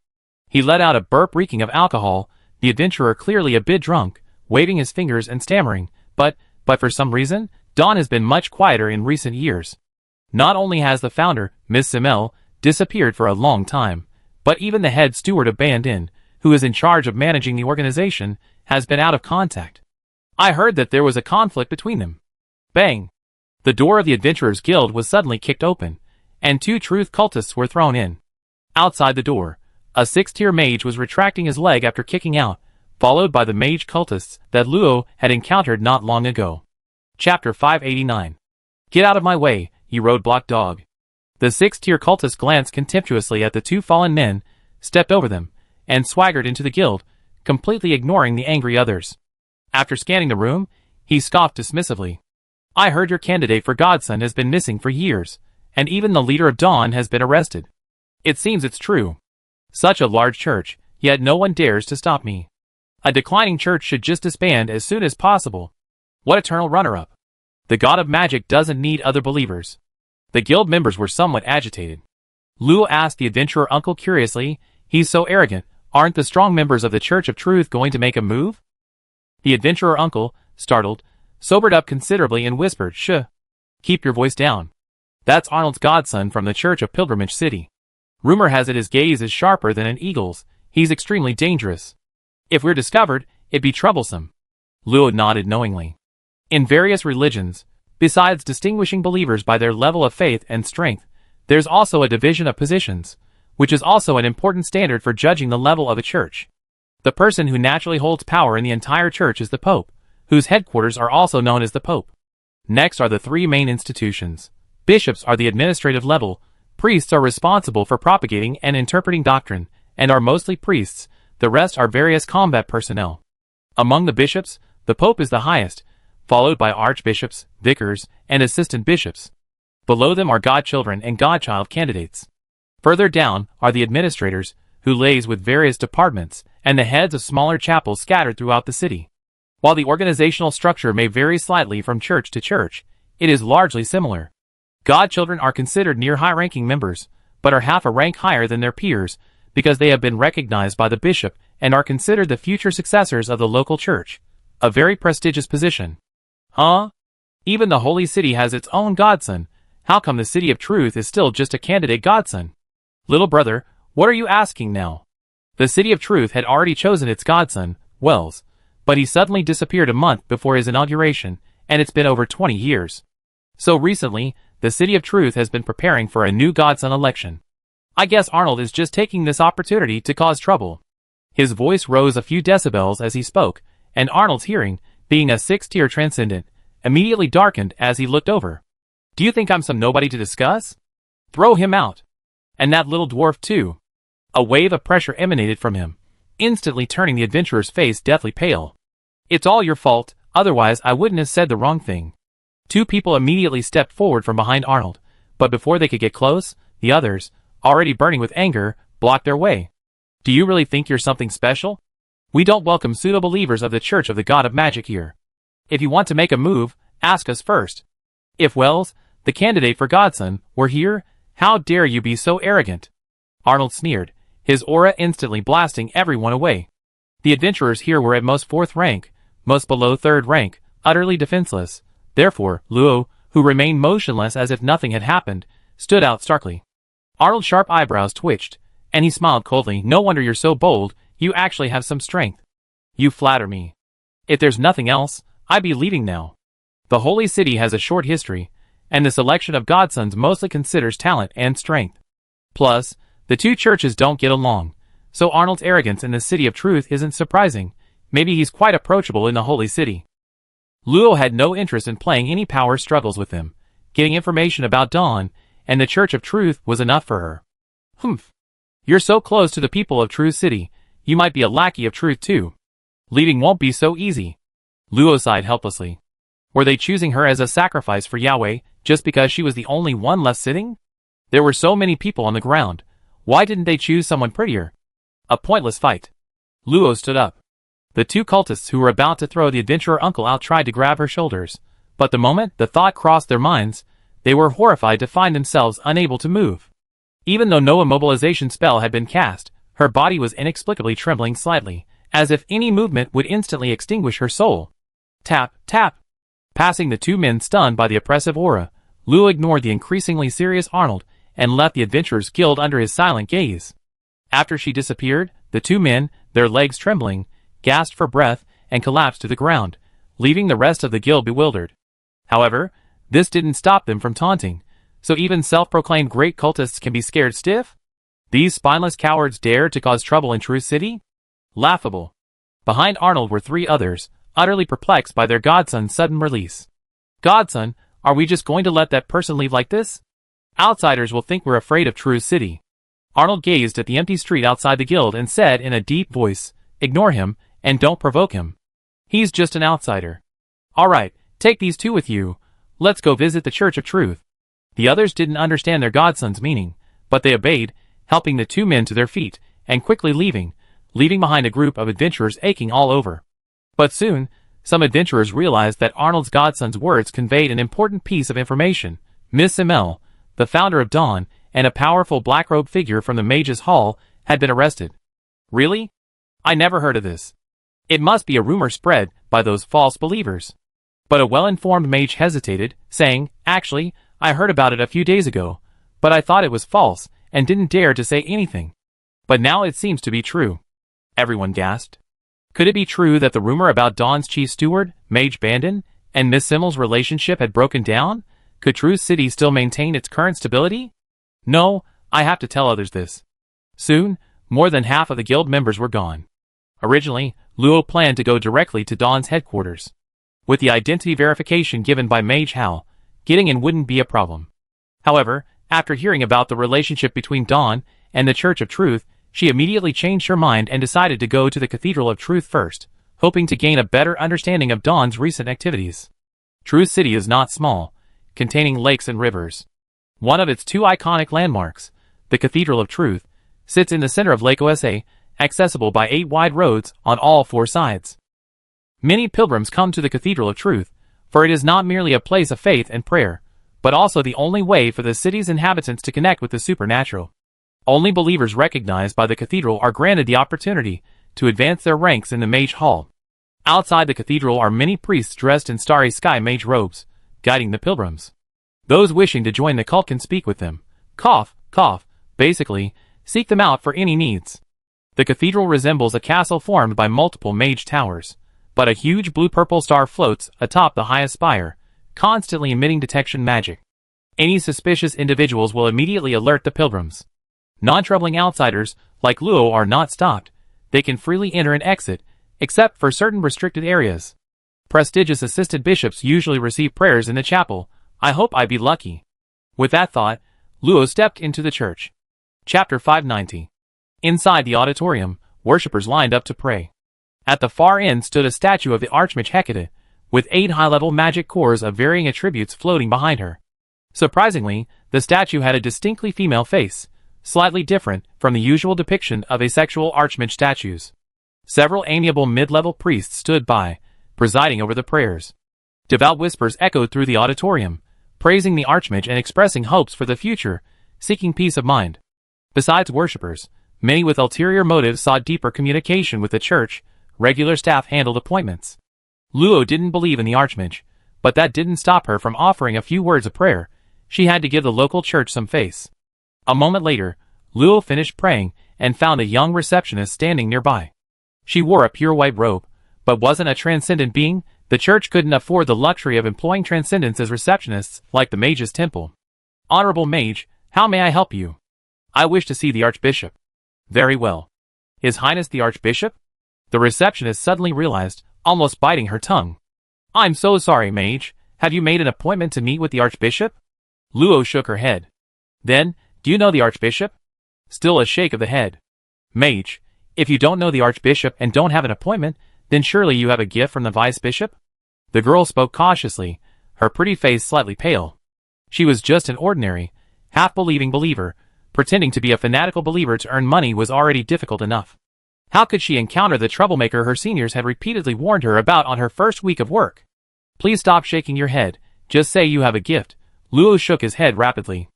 He let out a burp reeking of alcohol, the adventurer clearly a bit drunk, waving his fingers and stammering, but for some reason, Dawn has been much quieter in recent years. Not only has the founder, Miss Simmel, disappeared for a long time, but even the head steward of Band Inn, who is in charge of managing the organization, has been out of contact. I heard that there was a conflict between them. Bang! The door of the Adventurers Guild was suddenly kicked open, and 2 truth cultists were thrown in. Outside the door, a 6th-tier mage was retracting his leg after kicking out, followed by the mage cultists that Luo had encountered not long ago. Chapter 589. Get out of my way, you roadblock dog. The 6th-tier cultist glanced contemptuously at the 2 fallen men, stepped over them, and swaggered into the guild, completely ignoring the angry others. After scanning the room, he scoffed dismissively. I heard your candidate for godson has been missing for years, and even the leader of Dawn has been arrested. It seems it's true. Such a large church, yet no one dares to stop me. A declining church should just disband as soon as possible. What eternal runner-up? The God of Magic doesn't need other believers. The guild members were somewhat agitated. Luo asked the adventurer uncle curiously, he's so arrogant, aren't the strong members of the Church of Truth going to make a move? The adventurer uncle, startled, sobered up considerably and whispered, Shh. Keep your voice down. That's Arnold's godson from the Church of Pilgrimage City. Rumor has it his gaze is sharper than an eagle's, he's extremely dangerous. If we're discovered, it'd be troublesome. Luo nodded knowingly. In various religions, besides distinguishing believers by their level of faith and strength, there's also a division of positions, which is also an important standard for judging the level of a church. The person who naturally holds power in the entire church is the Pope, whose headquarters are also known as the Pope. Next are the 3 main institutions. Bishops are the administrative level, priests are responsible for propagating and interpreting doctrine, and are mostly priests, the rest are various combat personnel. Among the bishops, the Pope is the highest, followed by archbishops, vicars, and assistant bishops. Below them are godchildren and godchild candidates. Further down are the administrators, who liaise with various departments, and the heads of smaller chapels scattered throughout the city. While the organizational structure may vary slightly from church to church, it is largely similar. Godchildren are considered near high-ranking members, but are half a rank higher than their peers, because they have been recognized by the bishop and are considered the future successors of the local church. A very prestigious position. Huh? Even the Holy City has its own godson. How come the City of Truth is still just a candidate godson? Little brother, what are you asking now? The City of Truth had already chosen its godson, Wells, but he suddenly disappeared a month before his inauguration, and it's been over 20 years. So recently, the City of Truth has been preparing for a new godson election. I guess Arnold is just taking this opportunity to cause trouble. His voice rose a few decibels as he spoke, and Arnold's hearing, being a 6-tier transcendent, immediately darkened as he looked over. Do you think I'm some nobody to discuss? Throw him out. And that little dwarf too. A wave of pressure emanated from him, instantly turning the adventurer's face deathly pale. It's all your fault, otherwise I wouldn't have said the wrong thing. 2 people immediately stepped forward from behind Arnold, but before they could get close, the others, already burning with anger, blocked their way. Do you really think you're something special? We don't welcome pseudo-believers of the Church of the God of Magic here. If you want to make a move, ask us first. If Wells, the candidate for godson, were here, how dare you be so arrogant? Arnold sneered, his aura instantly blasting everyone away. The adventurers here were at most 4th rank, most below 3rd rank, utterly defenseless. Therefore, Luo, who remained motionless as if nothing had happened, stood out starkly. Arnold's sharp eyebrows twitched, and he smiled coldly. No wonder you're so bold, you actually have some strength. You flatter me. If there's nothing else, I'd be leaving now. The Holy City has a short history, and the selection of godsons mostly considers talent and strength. Plus, the 2 churches don't get along, so Arnold's arrogance in the City of Truth isn't surprising. Maybe he's quite approachable in the Holy City. Luo had no interest in playing any power struggles with him. Getting information about Dawn and the Church of Truth was enough for her. Humph. You're so close to the people of Truth City, you might be a lackey of truth too. Leaving won't be so easy. Luo sighed helplessly. Were they choosing her as a sacrifice for Yahweh just because she was the only one left sitting? There were so many people on the ground. Why didn't they choose someone prettier? A pointless fight. Luo stood up. The 2 cultists who were about to throw the adventurer uncle out tried to grab her shoulders, but the moment the thought crossed their minds, they were horrified to find themselves unable to move. Even though no immobilization spell had been cast, her body was inexplicably trembling slightly, as if any movement would instantly extinguish her soul. Tap, tap. Passing the 2 men stunned by the oppressive aura, Luo ignored the increasingly serious Arnold and left the adventurers guild under his silent gaze. After she disappeared, the 2 men, their legs trembling, gasped for breath and collapsed to the ground, leaving the rest of the guild bewildered. However, this didn't stop them from taunting, so even self-proclaimed great cultists can be scared stiff? These spineless cowards dare to cause trouble in Truth City? Laughable. Behind Arnold were 3 others, utterly perplexed by their godson's sudden release. Godson, are we just going to let that person leave like this? Outsiders will think we're afraid of Truth City. Arnold gazed at the empty street outside the guild and said in a deep voice, ignore him, and don't provoke him. He's just an outsider. Alright, take these 2 with you. Let's go visit the Church of Truth. The others didn't understand their godson's meaning, but they obeyed, helping the 2 men to their feet, and quickly leaving behind a group of adventurers aching all over. But soon, some adventurers realized that Arnold's godson's words conveyed an important piece of information. Miss Simel, the founder of Dawn, and a powerful black-robed figure from the Mage's Hall, had been arrested. Really? I never heard of this. It must be a rumor spread by those false believers. But a well-informed mage hesitated, saying, actually, I heard about it a few days ago, but I thought it was false, and didn't dare to say anything. But now it seems to be true. Everyone gasped. Could it be true that the rumor about Dawn's chief steward, Mage Bandon, and Miss Simmel's relationship had broken down? Could Truth City still maintain its current stability? No, I have to tell others this. Soon, more than half of the guild members were gone. Originally, Luo planned to go directly to Dawn's headquarters. With the identity verification given by Mage Hal, getting in wouldn't be a problem. However, after hearing about the relationship between Dawn and the Church of Truth, she immediately changed her mind and decided to go to the Cathedral of Truth first, hoping to gain a better understanding of Dawn's recent activities. Truth City is not small, containing lakes and rivers. One of its 2 iconic landmarks, the Cathedral of Truth, sits in the center of Lake Osa, accessible by 8 wide roads on all 4 sides. Many pilgrims come to the Cathedral of Truth, for it is not merely a place of faith and prayer, but also the only way for the city's inhabitants to connect with the supernatural. Only believers recognized by the cathedral are granted the opportunity to advance their ranks in the Mage Hall. Outside the cathedral are many priests dressed in starry sky mage robes, guiding the pilgrims. Those wishing to join the cult can speak with them. Cough, cough, basically, seek them out for any needs. The cathedral resembles a castle formed by multiple mage towers, but a huge blue-purple star floats atop the highest spire, constantly emitting detection magic. Any suspicious individuals will immediately alert the pilgrims. Non-troubling outsiders, like Luo, are not stopped. They can freely enter and exit, except for certain restricted areas. Prestigious assistant bishops usually receive prayers in the chapel. I hope I be lucky. With that thought, Luo stepped into the church. Chapter 590. Inside the auditorium, worshippers lined up to pray. At the far end stood a statue of the Archmage Hecate, with 8 high-level magic cores of varying attributes floating behind her. Surprisingly, the statue had a distinctly female face, slightly different from the usual depiction of asexual Archmage statues. Several amiable mid-level priests stood by, presiding over the prayers. Devout whispers echoed through the auditorium, praising the Archmage and expressing hopes for the future, seeking peace of mind. Besides worshippers, many with ulterior motives sought deeper communication with the church. Regular staff handled appointments. Luo didn't believe in the Archmage, but that didn't stop her from offering a few words of prayer. She had to give the local church some face. A moment later, Luo finished praying and found a young receptionist standing nearby. She wore a pure white robe, but wasn't a transcendent being. The church couldn't afford the luxury of employing transcendents as receptionists like the Mage's Temple. Honorable Mage, how may I help you? I wish to see the Archbishop. Very well. His Highness the Archbishop? The receptionist suddenly realized, almost biting her tongue. I'm so sorry, Mage. Have you made an appointment to meet with the Archbishop? Luo shook her head. Then, do you know the Archbishop? Still a shake of the head. Mage, if you don't know the Archbishop and don't have an appointment, then surely you have a gift from the Vice Bishop? The girl spoke cautiously, her pretty face slightly pale. She was just an ordinary, half-believing believer. Pretending to be a fanatical believer to earn money was already difficult enough. How could she encounter the troublemaker her seniors had repeatedly warned her about on her first week of work? Please stop shaking your head, just say you have a gift. Luo shook his head rapidly.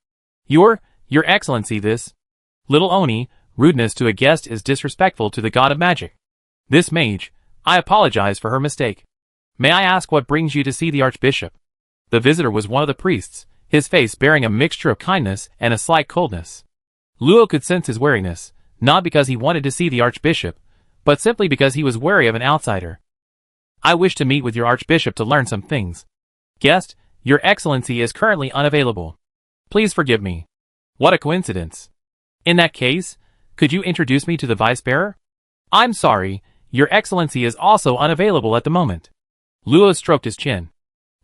Your Excellency, this. Little Oni, rudeness to a guest is disrespectful to the god of magic. This mage, I apologize for her mistake. May I ask what brings you to see the Archbishop? The visitor was one of the priests, his face bearing a mixture of kindness and a slight coldness. Luo could sense his wariness, not because he wanted to see the Archbishop, but simply because he was wary of an outsider. I wish to meet with your Archbishop to learn some things. Guest, your Excellency is currently unavailable. Please forgive me. What a coincidence. In that case, could you introduce me to the Vice-Bearer? I'm sorry, your Excellency is also unavailable at the moment. Luo stroked his chin.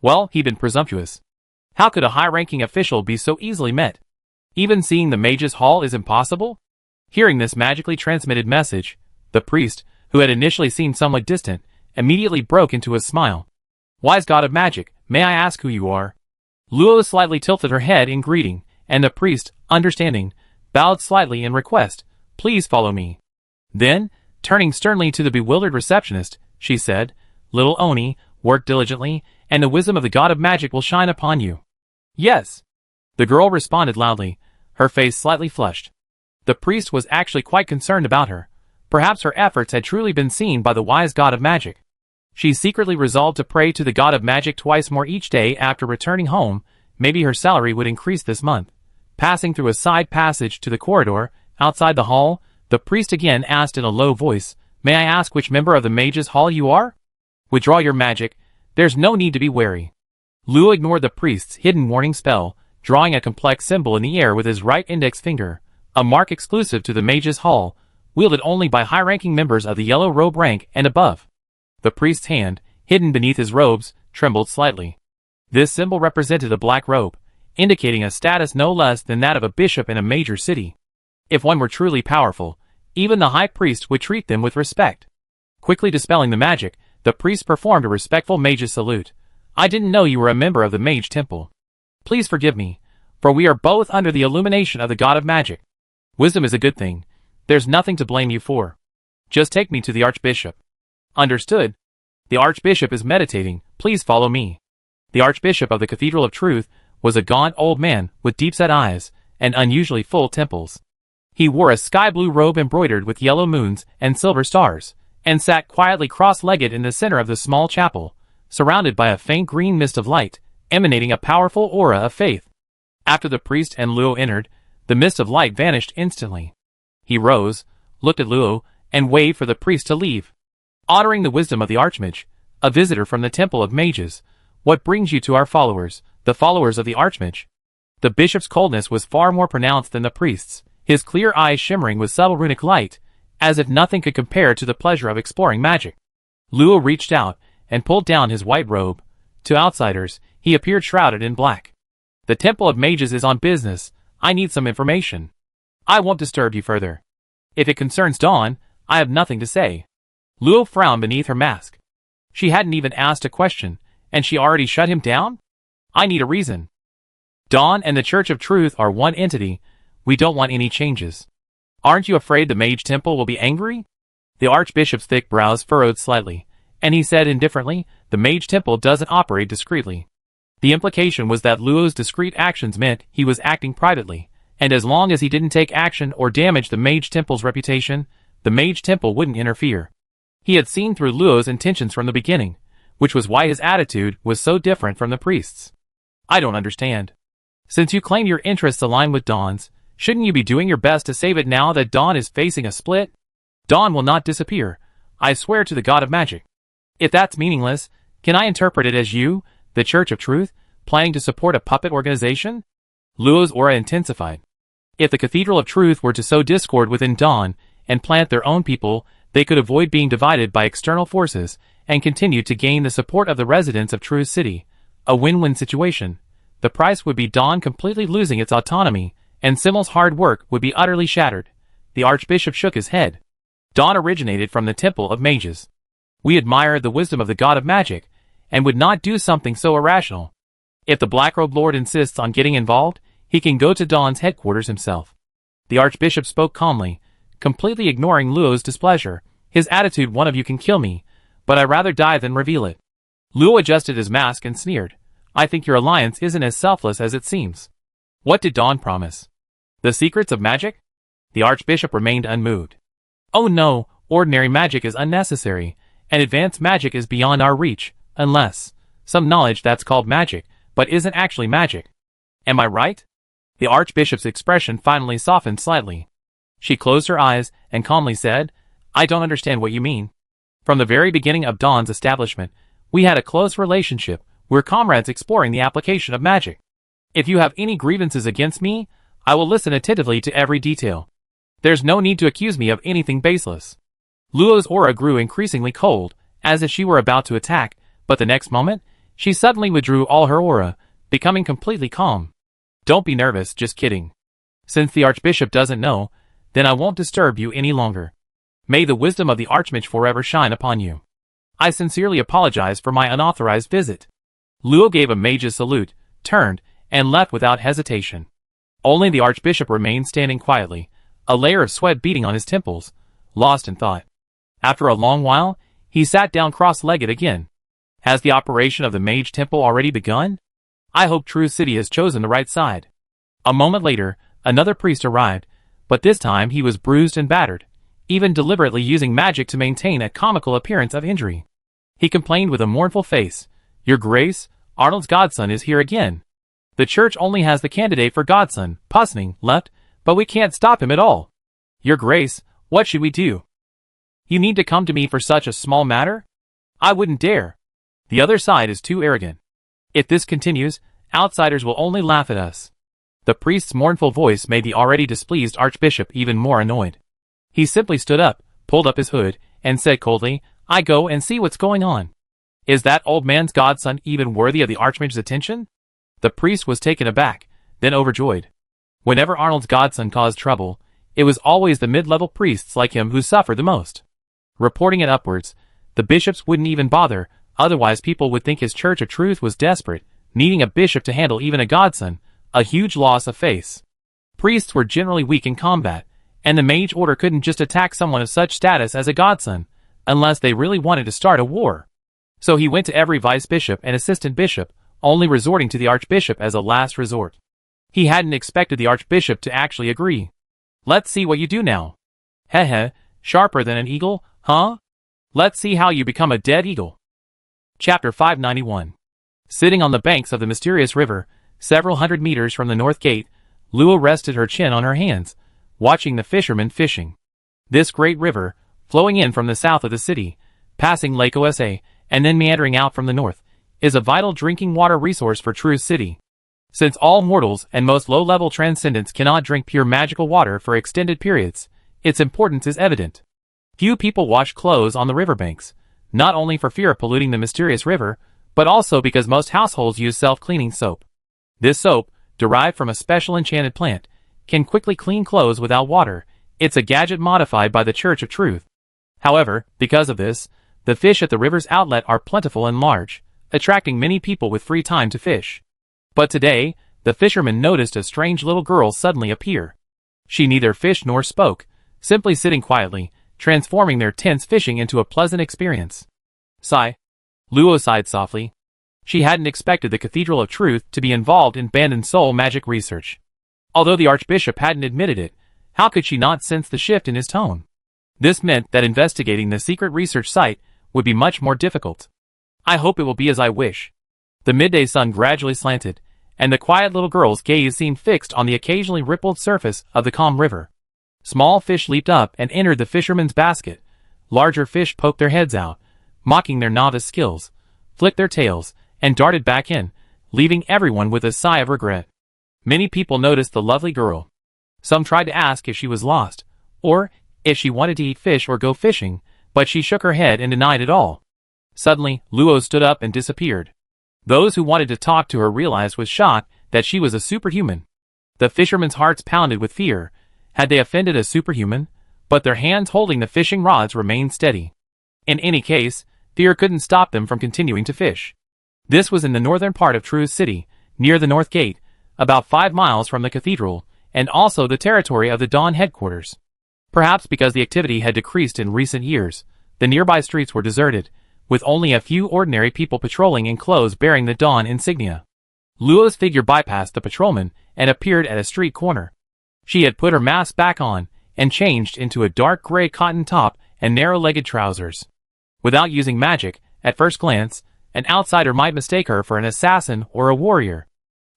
Well, he'd been presumptuous. How could a high-ranking official be so easily met? Even seeing the Mage's Hall is impossible? Hearing this magically transmitted message, the priest, who had initially seemed somewhat distant, immediately broke into a smile. Wise god of magic, may I ask who you are? Luo slightly tilted her head in greeting, and the priest, understanding, bowed slightly in request, please follow me. Then, turning sternly to the bewildered receptionist, she said, Little Oni, work diligently, and the wisdom of the god of magic will shine upon you. Yes. The girl responded loudly, her face slightly flushed. The priest was actually quite concerned about her. Perhaps her efforts had truly been seen by the wise god of magic. She secretly resolved to pray to the god of magic twice more each day after returning home. Maybe her salary would increase this month. Passing through a side passage to the corridor, outside the hall, the priest again asked in a low voice, May I ask which member of the Mage's Hall you are? Withdraw your magic. There's no need to be wary. Luo ignored the priest's hidden warning spell, drawing a complex symbol in the air with his right index finger, a mark exclusive to the Mage's Hall, wielded only by high-ranking members of the yellow robe rank and above. The priest's hand, hidden beneath his robes, trembled slightly. This symbol represented a black robe, indicating a status no less than that of a bishop in a major city. If one were truly powerful, even the high priest would treat them with respect. Quickly dispelling the magic, the priest performed a respectful mage's salute. I didn't know you were a member of the Mage Temple. Please forgive me, for we are both under the illumination of the god of magic. Wisdom is a good thing. There's nothing to blame you for. Just take me to the Archbishop. Understood. The Archbishop is meditating. Please follow me. The Archbishop of the Cathedral of Truth was a gaunt old man with deep-set eyes and unusually full temples. He wore a sky-blue robe embroidered with yellow moons and silver stars, and sat quietly cross-legged in the center of the small chapel, surrounded by a faint green mist of light, emanating a powerful aura of faith. After the priest and Luo entered, the mist of light vanished instantly. He rose, looked at Luo, and waved for the priest to leave. Honoring the wisdom of the Archmage, a visitor from the Temple of Mages, what brings you to our followers, the followers of the Archmage? The bishop's coldness was far more pronounced than the priest's, his clear eyes shimmering with subtle runic light, as if nothing could compare to the pleasure of exploring magic. Luo reached out and pulled down his white robe. To outsiders, he appeared shrouded in black. The Temple of Mages is on business. I need some information. I won't disturb you further. If it concerns Dawn, I have nothing to say. Luo frowned beneath her mask. She hadn't even asked a question, and she already shut him down? I need a reason. Dawn and the Church of Truth are one entity. We don't want any changes. Aren't you afraid the Mage Temple will be angry? The Archbishop's thick brows furrowed slightly, and he said indifferently, the Mage Temple doesn't operate discreetly. The implication was that Luo's discreet actions meant he was acting privately, and as long as he didn't take action or damage the Mage Temple's reputation, the Mage Temple wouldn't interfere. He had seen through Luo's intentions from the beginning, which was why his attitude was so different from the priest's. I don't understand. Since you claim your interests align with Dawn's, shouldn't you be doing your best to save it now that Dawn is facing a split? Dawn will not disappear. I swear to the God of Magic. If that's meaningless, can I interpret it as you, the Church of Truth, planning to support a puppet organization? Luo's aura intensified. If the Cathedral of Truth were to sow discord within Dawn and plant their own people, they could avoid being divided by external forces and continue to gain the support of the residents of Truth City. A win-win situation. The price would be Dawn completely losing its autonomy, and Simmel's hard work would be utterly shattered. The Archbishop shook his head. Dawn originated from the Temple of Mages. We admire the wisdom of the God of Magic, and would not do something so irrational. If the Blackrobe Lord insists on getting involved, he can go to Dawn's headquarters himself. The Archbishop spoke calmly, completely ignoring Luo's displeasure. His attitude, one of you can kill me, but I'd rather die than reveal it. Luo adjusted his mask and sneered. I think your alliance isn't as selfless as it seems. What did Dawn promise? The secrets of magic? The Archbishop remained unmoved. Oh no, ordinary magic is unnecessary, and advanced magic is beyond our reach, unless some knowledge that's called magic, but isn't actually magic. Am I right? The Archbishop's expression finally softened slightly. She closed her eyes and calmly said, I don't understand what you mean. From the very beginning of Dawn's establishment, we had a close relationship. We're comrades exploring the application of magic. If you have any grievances against me, I will listen attentively to every detail. There's no need to accuse me of anything baseless. Luo's aura grew increasingly cold, as if she were about to attack, but the next moment, she suddenly withdrew all her aura, becoming completely calm. Don't be nervous, just kidding. Since the Archbishop doesn't know, then I won't disturb you any longer. May the wisdom of the Archmage forever shine upon you. I sincerely apologize for my unauthorized visit. Luo gave a mage's salute, turned, and left without hesitation. Only the Archbishop remained standing quietly, a layer of sweat beating on his temples, lost in thought. After a long while, he sat down cross-legged again. Has the operation of the Mage Temple already begun? I hope True City has chosen the right side. A moment later, another priest arrived, but this time he was bruised and battered, even deliberately using magic to maintain a comical appearance of injury. He complained with a mournful face, Your Grace, Arnold's godson is here again. The church only has the candidate for godson, Pusning, left, but we can't stop him at all. Your Grace, what should we do? You need to come to me for such a small matter? I wouldn't dare. The other side is too arrogant. If this continues, outsiders will only laugh at us. The priest's mournful voice made the already displeased Archbishop even more annoyed. He simply stood up, pulled up his hood, and said coldly, I go and see what's going on. Is that old man's godson even worthy of the Archmage's attention? The priest was taken aback, then overjoyed. Whenever Arnold's godson caused trouble, it was always the mid-level priests like him who suffered the most. Reporting it upwards, the bishops wouldn't even bother, otherwise people would think his Church of Truth was desperate, needing a bishop to handle even a godson, a huge loss of face. Priests were generally weak in combat, and the mage order couldn't just attack someone of such status as a godson, unless they really wanted to start a war. So he went to every vice-bishop and assistant bishop, only resorting to the Archbishop as a last resort. He hadn't expected the Archbishop to actually agree. Let's see what you do now. Heh, sharper than an eagle, huh? Let's see how you become a dead eagle. Chapter 591. Sitting on the banks of the mysterious river, several hundred meters from the north gate, Luo rested her chin on her hands, watching the fishermen fishing. This great river, flowing in from the south of the city, passing Lake Osa, and then meandering out from the north, is a vital drinking water resource for True City. Since all mortals and most low-level transcendents cannot drink pure magical water for extended periods, its importance is evident. Few people wash clothes on the riverbanks, not only for fear of polluting the mysterious river, but also because most households use self-cleaning soap. This soap, derived from a special enchanted plant, can quickly clean clothes without water. It's a gadget modified by the Church of Truth. However, because of this, the fish at the river's outlet are plentiful and large, attracting many people with free time to fish. But today, the fishermen noticed a strange little girl suddenly appear. She neither fished nor spoke, simply sitting quietly, transforming their tense fishing into a pleasant experience. Sigh. Luo sighed softly. She hadn't expected the Cathedral of Truth to be involved in Bandon's soul magic research. Although the Archbishop hadn't admitted it, how could she not sense the shift in his tone? This meant that investigating the secret research site would be much more difficult. I hope it will be as I wish. The midday sun gradually slanted, and the quiet little girl's gaze seemed fixed on the occasionally rippled surface of the calm river. Small fish leaped up and entered the fisherman's basket. Larger fish poked their heads out, mocking their novice skills, flicked their tails, and darted back in, leaving everyone with a sigh of regret. Many people noticed the lovely girl. Some tried to ask if she was lost, or if she wanted to eat fish or go fishing, but she shook her head and denied it all. Suddenly, Luo stood up and disappeared. Those who wanted to talk to her realized with shock that she was a superhuman. The fishermen's hearts pounded with fear. Had they offended a superhuman? But their hands holding the fishing rods remained steady. In any case, fear couldn't stop them from continuing to fish. This was in the northern part of True City, near the North Gate, about 5 miles from the cathedral, and also the territory of the Dawn headquarters. Perhaps because the activity had decreased in recent years, the nearby streets were deserted, with only a few ordinary people patrolling in clothes bearing the Dawn insignia. Luo's figure bypassed the patrolman and appeared at a street corner. She had put her mask back on and changed into a dark gray cotton top and narrow-legged trousers. Without using magic, at first glance, an outsider might mistake her for an assassin or a warrior.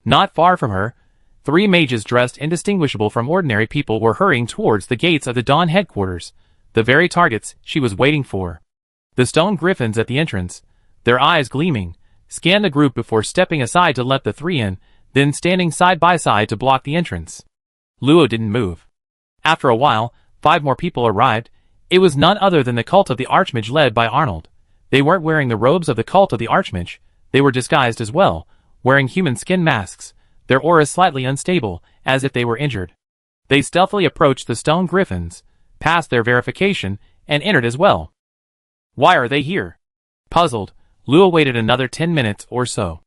Not far from her, 3 mages dressed indistinguishable from ordinary people were hurrying towards the gates of the Dawn headquarters, the very targets she was waiting for. The stone griffins at the entrance, their eyes gleaming, scanned the group before stepping aside to let the 3 in, then standing side by side to block the entrance. Luo didn't move. After a while, 5 more people arrived. It was none other than the cult of the Archmage led by Arnold. They weren't wearing the robes of the cult of the Archmage, they were disguised as well, wearing human skin masks, their auras slightly unstable, as if they were injured. They stealthily approached the stone griffins, passed their verification, and entered as well. Why are they here? Puzzled, Luo waited another 10 minutes or so.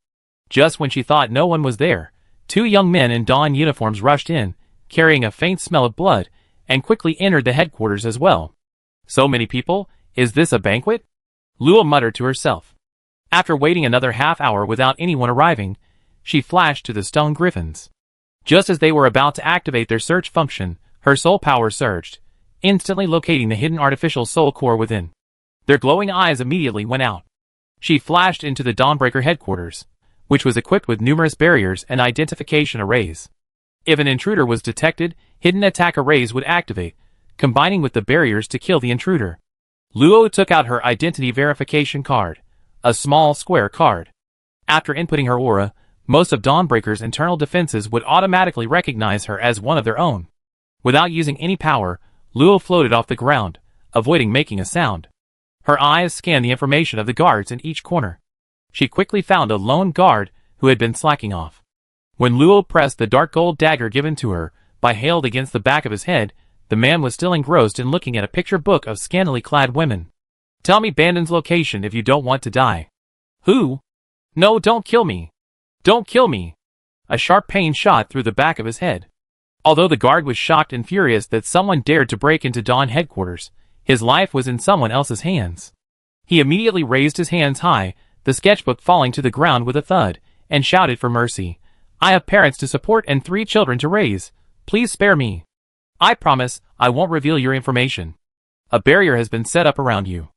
Just when she thought no one was there, 2 young men in Dawn uniforms rushed in, carrying a faint smell of blood, and quickly entered the headquarters as well. So many people? Is this a banquet? Luo muttered to herself. After waiting another half-hour without anyone arriving, she flashed to the stone griffins. Just as they were about to activate their search function, her soul power surged, instantly locating the hidden artificial soul core within. Their glowing eyes immediately went out. She flashed into the Dawnbreaker headquarters, which was equipped with numerous barriers and identification arrays. If an intruder was detected, hidden attack arrays would activate, combining with the barriers to kill the intruder. Luo took out her identity verification card, a small square card. After inputting her aura, most of Dawnbreaker's internal defenses would automatically recognize her as one of their own. Without using any power, Luo floated off the ground, avoiding making a sound. Her eyes scanned the information of the guards in each corner. She quickly found a lone guard who had been slacking off. When Luo pressed the dark gold dagger given to her, held against the back of his head, the man was still engrossed in looking at a picture book of scantily clad women. Tell me Bandon's location if you don't want to die. Who? No, don't kill me. Don't kill me. A sharp pain shot through the back of his head. Although the guard was shocked and furious that someone dared to break into Dawn headquarters, his life was in someone else's hands. He immediately raised his hands high, the sketchbook falling to the ground with a thud, and shouted for mercy. I have parents to support and 3 children to raise. Please spare me. I promise, I won't reveal your information. A barrier has been set up around you.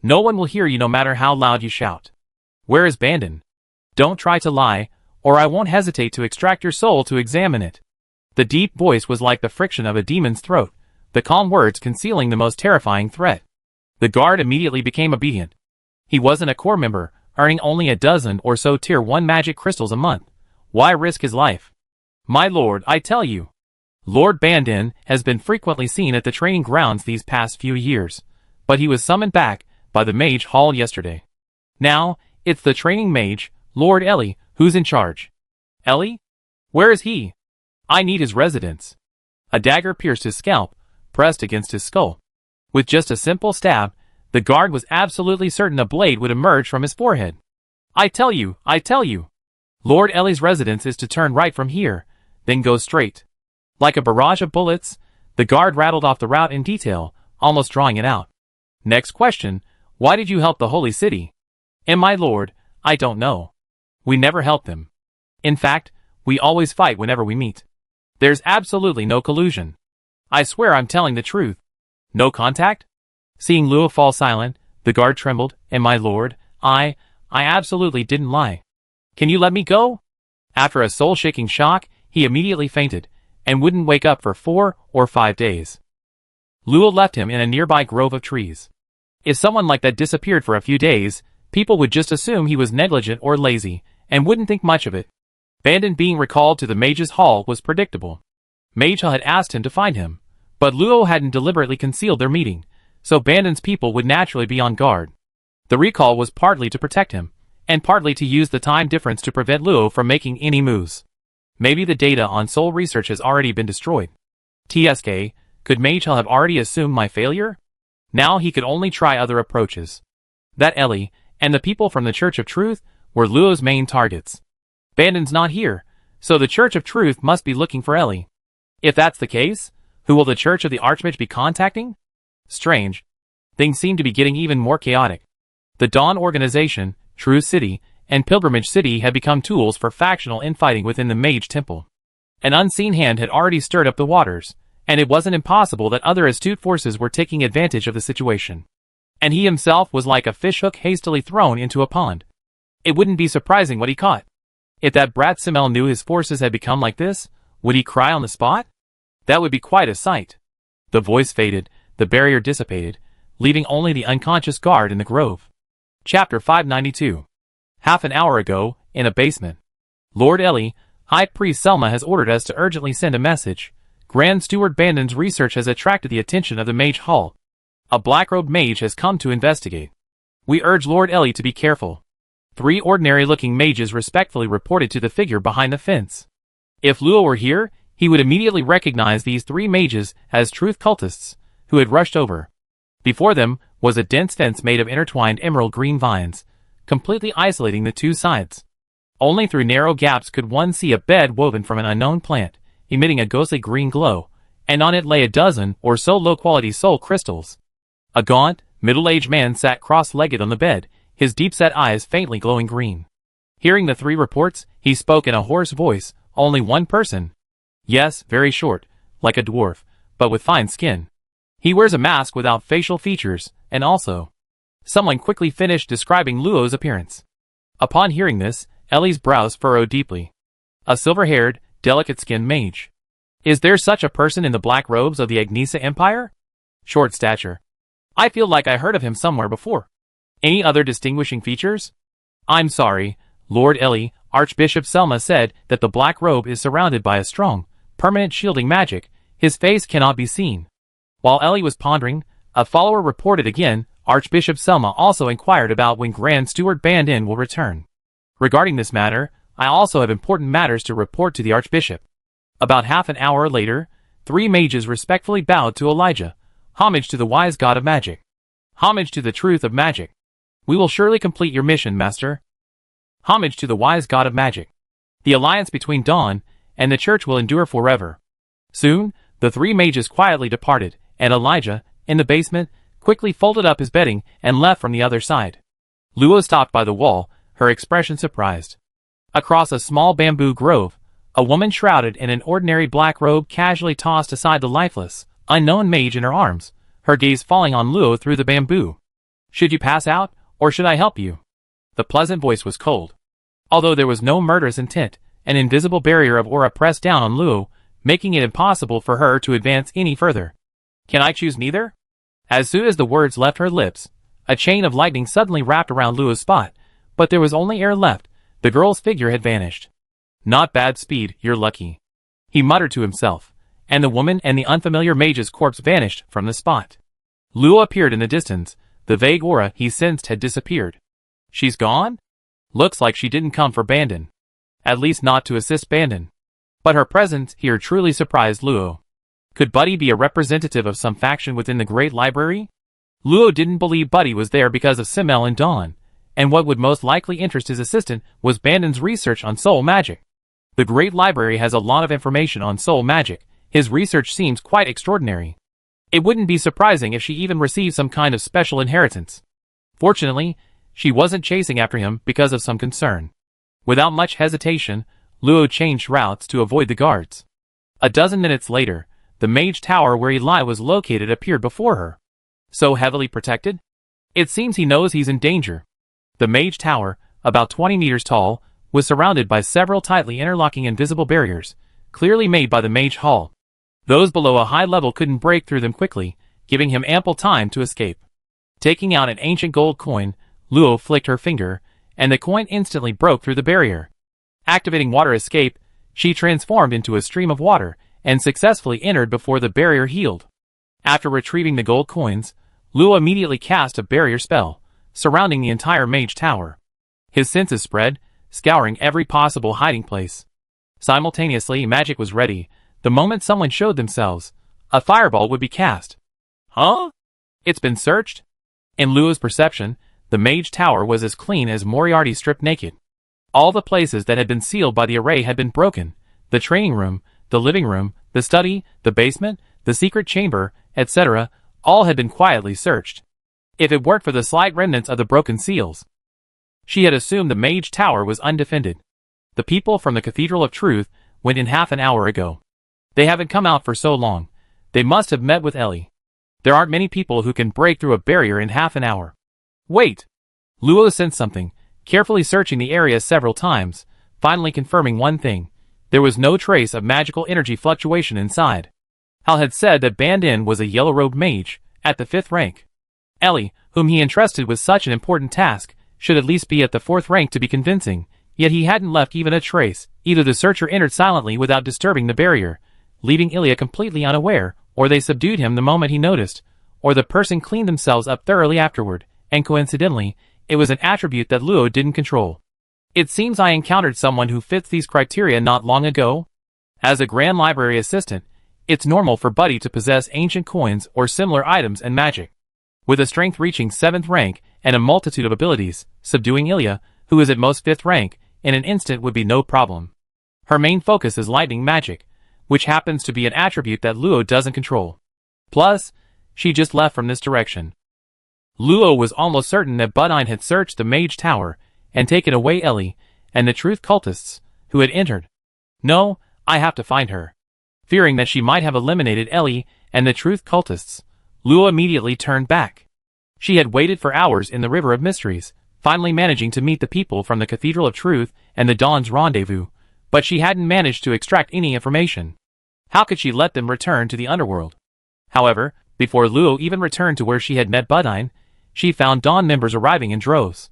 No one will hear you no matter how loud you shout. Where is Bandon? Don't try to lie, or I won't hesitate to extract your soul to examine it. The deep voice was like the friction of a demon's throat, the calm words concealing the most terrifying threat. The guard immediately became obedient. He wasn't a core member, earning only a dozen or so Tier 1 magic crystals a month. Why risk his life? My lord, I tell you. Lord Bandin has been frequently seen at the training grounds these past few years, but he was summoned back by the mage hall yesterday. Now, it's the training mage, Lord Ellie, who's in charge. Ellie? Where is he? I need his residence. A dagger pierced his scalp, pressed against his skull. With just a simple stab, the guard was absolutely certain a blade would emerge from his forehead. I tell you. Lord Ellie's residence is to turn right from here, then go straight. Like a barrage of bullets, the guard rattled off the route in detail, almost drawing it out. Next question, why did you help the holy city? And my lord, I don't know. We never help them. In fact, we always fight whenever we meet. There's absolutely no collusion. I swear I'm telling the truth. No contact? Seeing Luo fall silent, the guard trembled, and my lord, I absolutely didn't lie. Can you let me go? After a soul-shaking shock, he immediately fainted, and wouldn't wake up for 4 or 5 days. Luo left him in a nearby grove of trees. If someone like that disappeared for a few days, people would just assume he was negligent or lazy, and wouldn't think much of it. Bandin being recalled to the mage's hall was predictable. Mage Hall had asked him to find him, but Luo hadn't deliberately concealed their meeting, so Bandin's people would naturally be on guard. The recall was partly to protect him, and partly to use the time difference to prevent Luo from making any moves. Maybe the data on soul research has already been destroyed. TSK, could Mage Hall have already assumed my failure? Now he could only try other approaches. That Ellie, and the people from the Church of Truth, were Luo's main targets. Bandin's not here, so the Church of Truth must be looking for Ellie. If that's the case, who will the Church of the Archmage be contacting? Strange. Things seem to be getting even more chaotic. The Dawn Organization, True City, and Pilgrimage City had become tools for factional infighting within the Mage Temple. An unseen hand had already stirred up the waters, and it wasn't impossible that other astute forces were taking advantage of the situation. And he himself was like a fishhook hastily thrown into a pond. It wouldn't be surprising what he caught. If that brat Simel knew his forces had become like this, would he cry on the spot? That would be quite a sight. The voice faded, the barrier dissipated, leaving only the unconscious guard in the grove. Chapter 592. Half an hour ago, in a basement. Lord Ellie, High Priest Selma has ordered us to urgently send a message. Grand Steward Bandin's research has attracted the attention of the Mage Hall. A black-robed mage has come to investigate. We urge Lord Ellie to be careful. 3 ordinary-looking mages respectfully reported to the figure behind the fence. If Luo were here, he would immediately recognize these 3 mages as truth cultists, who had rushed over. Before them was a dense fence made of intertwined emerald green vines, completely isolating the 2 sides. Only through narrow gaps could one see a bed woven from an unknown plant, emitting a ghostly green glow, and on it lay a dozen or so low-quality soul crystals. A gaunt, middle-aged man sat cross-legged on the bed, his deep-set eyes faintly glowing green. Hearing the 3 reports, he spoke in a hoarse voice. Only one person. Yes, very short, like a dwarf, but with fine skin. He wears a mask without facial features, and also... Someone quickly finished describing Luo's appearance. Upon hearing this, Ellie's brows furrowed deeply. A silver-haired, delicate-skinned mage. Is there such a person in the black robes of the Agnisa Empire? Short stature. I feel like I heard of him somewhere before. Any other distinguishing features? I'm sorry, Lord Ellie, Archbishop Selma said that the black robe is surrounded by a strong, permanent shielding magic. His face cannot be seen. While Ellie was pondering, a follower reported again. Archbishop Selma also inquired about when Grand Steward Bandin will return. Regarding this matter, I also have important matters to report to the Archbishop. About half an hour later, 3 mages respectfully bowed to Elijah. Homage to the wise god of magic. Homage to the truth of magic. We will surely complete your mission, Master. Homage to the wise god of magic. The alliance between Dawn and the Church will endure forever. Soon, the 3 mages quietly departed, and Elijah, in the basement, quickly folded up his bedding and left from the other side. Luo stopped by the wall, her expression surprised. Across a small bamboo grove, a woman shrouded in an ordinary black robe casually tossed aside the lifeless, unknown mage in her arms, her gaze falling on Luo through the bamboo. Should you pass out, or should I help you? The pleasant voice was cold. Although there was no murderous intent, an invisible barrier of aura pressed down on Luo, making it impossible for her to advance any further. Can I choose neither? As soon as the words left her lips, a chain of lightning suddenly wrapped around Luo's spot, but there was only air left. The girl's figure had vanished. Not bad speed, you're lucky, he muttered to himself, and the woman and the unfamiliar mage's corpse vanished from the spot. Luo appeared in the distance. The vague aura he sensed had disappeared. She's gone? Looks like she didn't come for Bandon. At least not to assist Bandon. But her presence here truly surprised Luo. Could Buddy be a representative of some faction within the Great Library? Luo didn't believe Buddy was there because of Simmel and Dawn, and what would most likely interest his assistant was Bandon's research on soul magic. The Great Library has a lot of information on soul magic. His research seems quite extraordinary. It wouldn't be surprising if she even received some kind of special inheritance. Fortunately, she wasn't chasing after him because of some concern. Without much hesitation, Luo changed routes to avoid the guards. A dozen minutes later, the mage tower where Eli was located appeared before her. So heavily protected? It seems he knows he's in danger. The mage tower, about 20 meters tall, was surrounded by several tightly interlocking invisible barriers, clearly made by the mage hall. Those below a high level couldn't break through them quickly, giving him ample time to escape. Taking out an ancient gold coin, Luo flicked her finger, and the coin instantly broke through the barrier. Activating water escape, she transformed into a stream of water, and successfully entered before the barrier healed. After retrieving the gold coins, Luo immediately cast a barrier spell, surrounding the entire mage tower. His senses spread, scouring every possible hiding place. Simultaneously, magic was ready. The moment someone showed themselves, a fireball would be cast. Huh? It's been searched? In Luo's perception, the mage tower was as clean as Moriarty stripped naked. All the places that had been sealed by the array had been broken. The training room, the living room, the study, the basement, the secret chamber, etc., all had been quietly searched. If it weren't for the slight remnants of the broken seals, she had assumed the mage tower was undefended. The people from the Cathedral of Truth went in half an hour ago. They haven't come out for so long. They must have met with Ellie. There aren't many people who can break through a barrier in half an hour. Wait! Luo sensed something, carefully searching the area several times, finally confirming one thing. There was no trace of magical energy fluctuation inside. Hal had said that Bandon was a yellow-robed mage, at the 5th rank. Ellie, whom he entrusted with such an important task, should at least be at the 4th rank to be convincing, yet he hadn't left even a trace. Either the searcher entered silently without disturbing the barrier, leaving Ilya completely unaware, or they subdued him the moment he noticed, or the person cleaned themselves up thoroughly afterward, and coincidentally, it was an attribute that Luo didn't control. It seems I encountered someone who fits these criteria not long ago. As a Grand Library assistant, it's normal for Buddy to possess ancient coins or similar items and magic. With a strength reaching 7th rank and a multitude of abilities, subduing Ilya, who is at most 5th rank, in an instant would be no problem. Her main focus is lightning magic, which happens to be an attribute that Luo doesn't control. Plus, she just left from this direction. Luo was almost certain that Budine had searched the mage tower and taken away Ellie and the truth cultists who had entered. No, I have to find her. Fearing that she might have eliminated Ellie and the truth cultists, Luo immediately turned back. She had waited for hours in the River of Mysteries, finally managing to meet the people from the Cathedral of Truth and the Dawn's Rendezvous, but she hadn't managed to extract any information. How could she let them return to the underworld? However, before Luo even returned to where she had met Budine, she found Dawn members arriving in droves.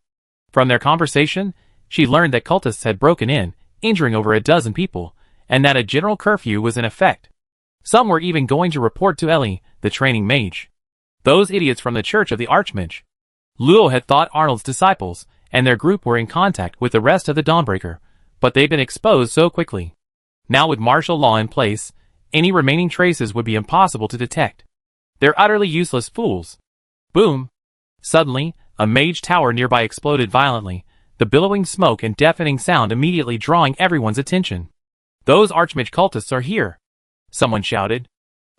From their conversation, she learned that cultists had broken in, injuring over a dozen people, and that a general curfew was in effect. Some were even going to report to Ellie, the training mage. Those idiots from the Church of the Archmage. Luo had thought Arnold's disciples and their group were in contact with the rest of the Dawnbreaker, but they'd been exposed so quickly. Now with martial law in place, any remaining traces would be impossible to detect. They're utterly useless fools. Boom! Suddenly, a mage tower nearby exploded violently, the billowing smoke and deafening sound immediately drawing everyone's attention. Those Archmage cultists are here! Someone shouted.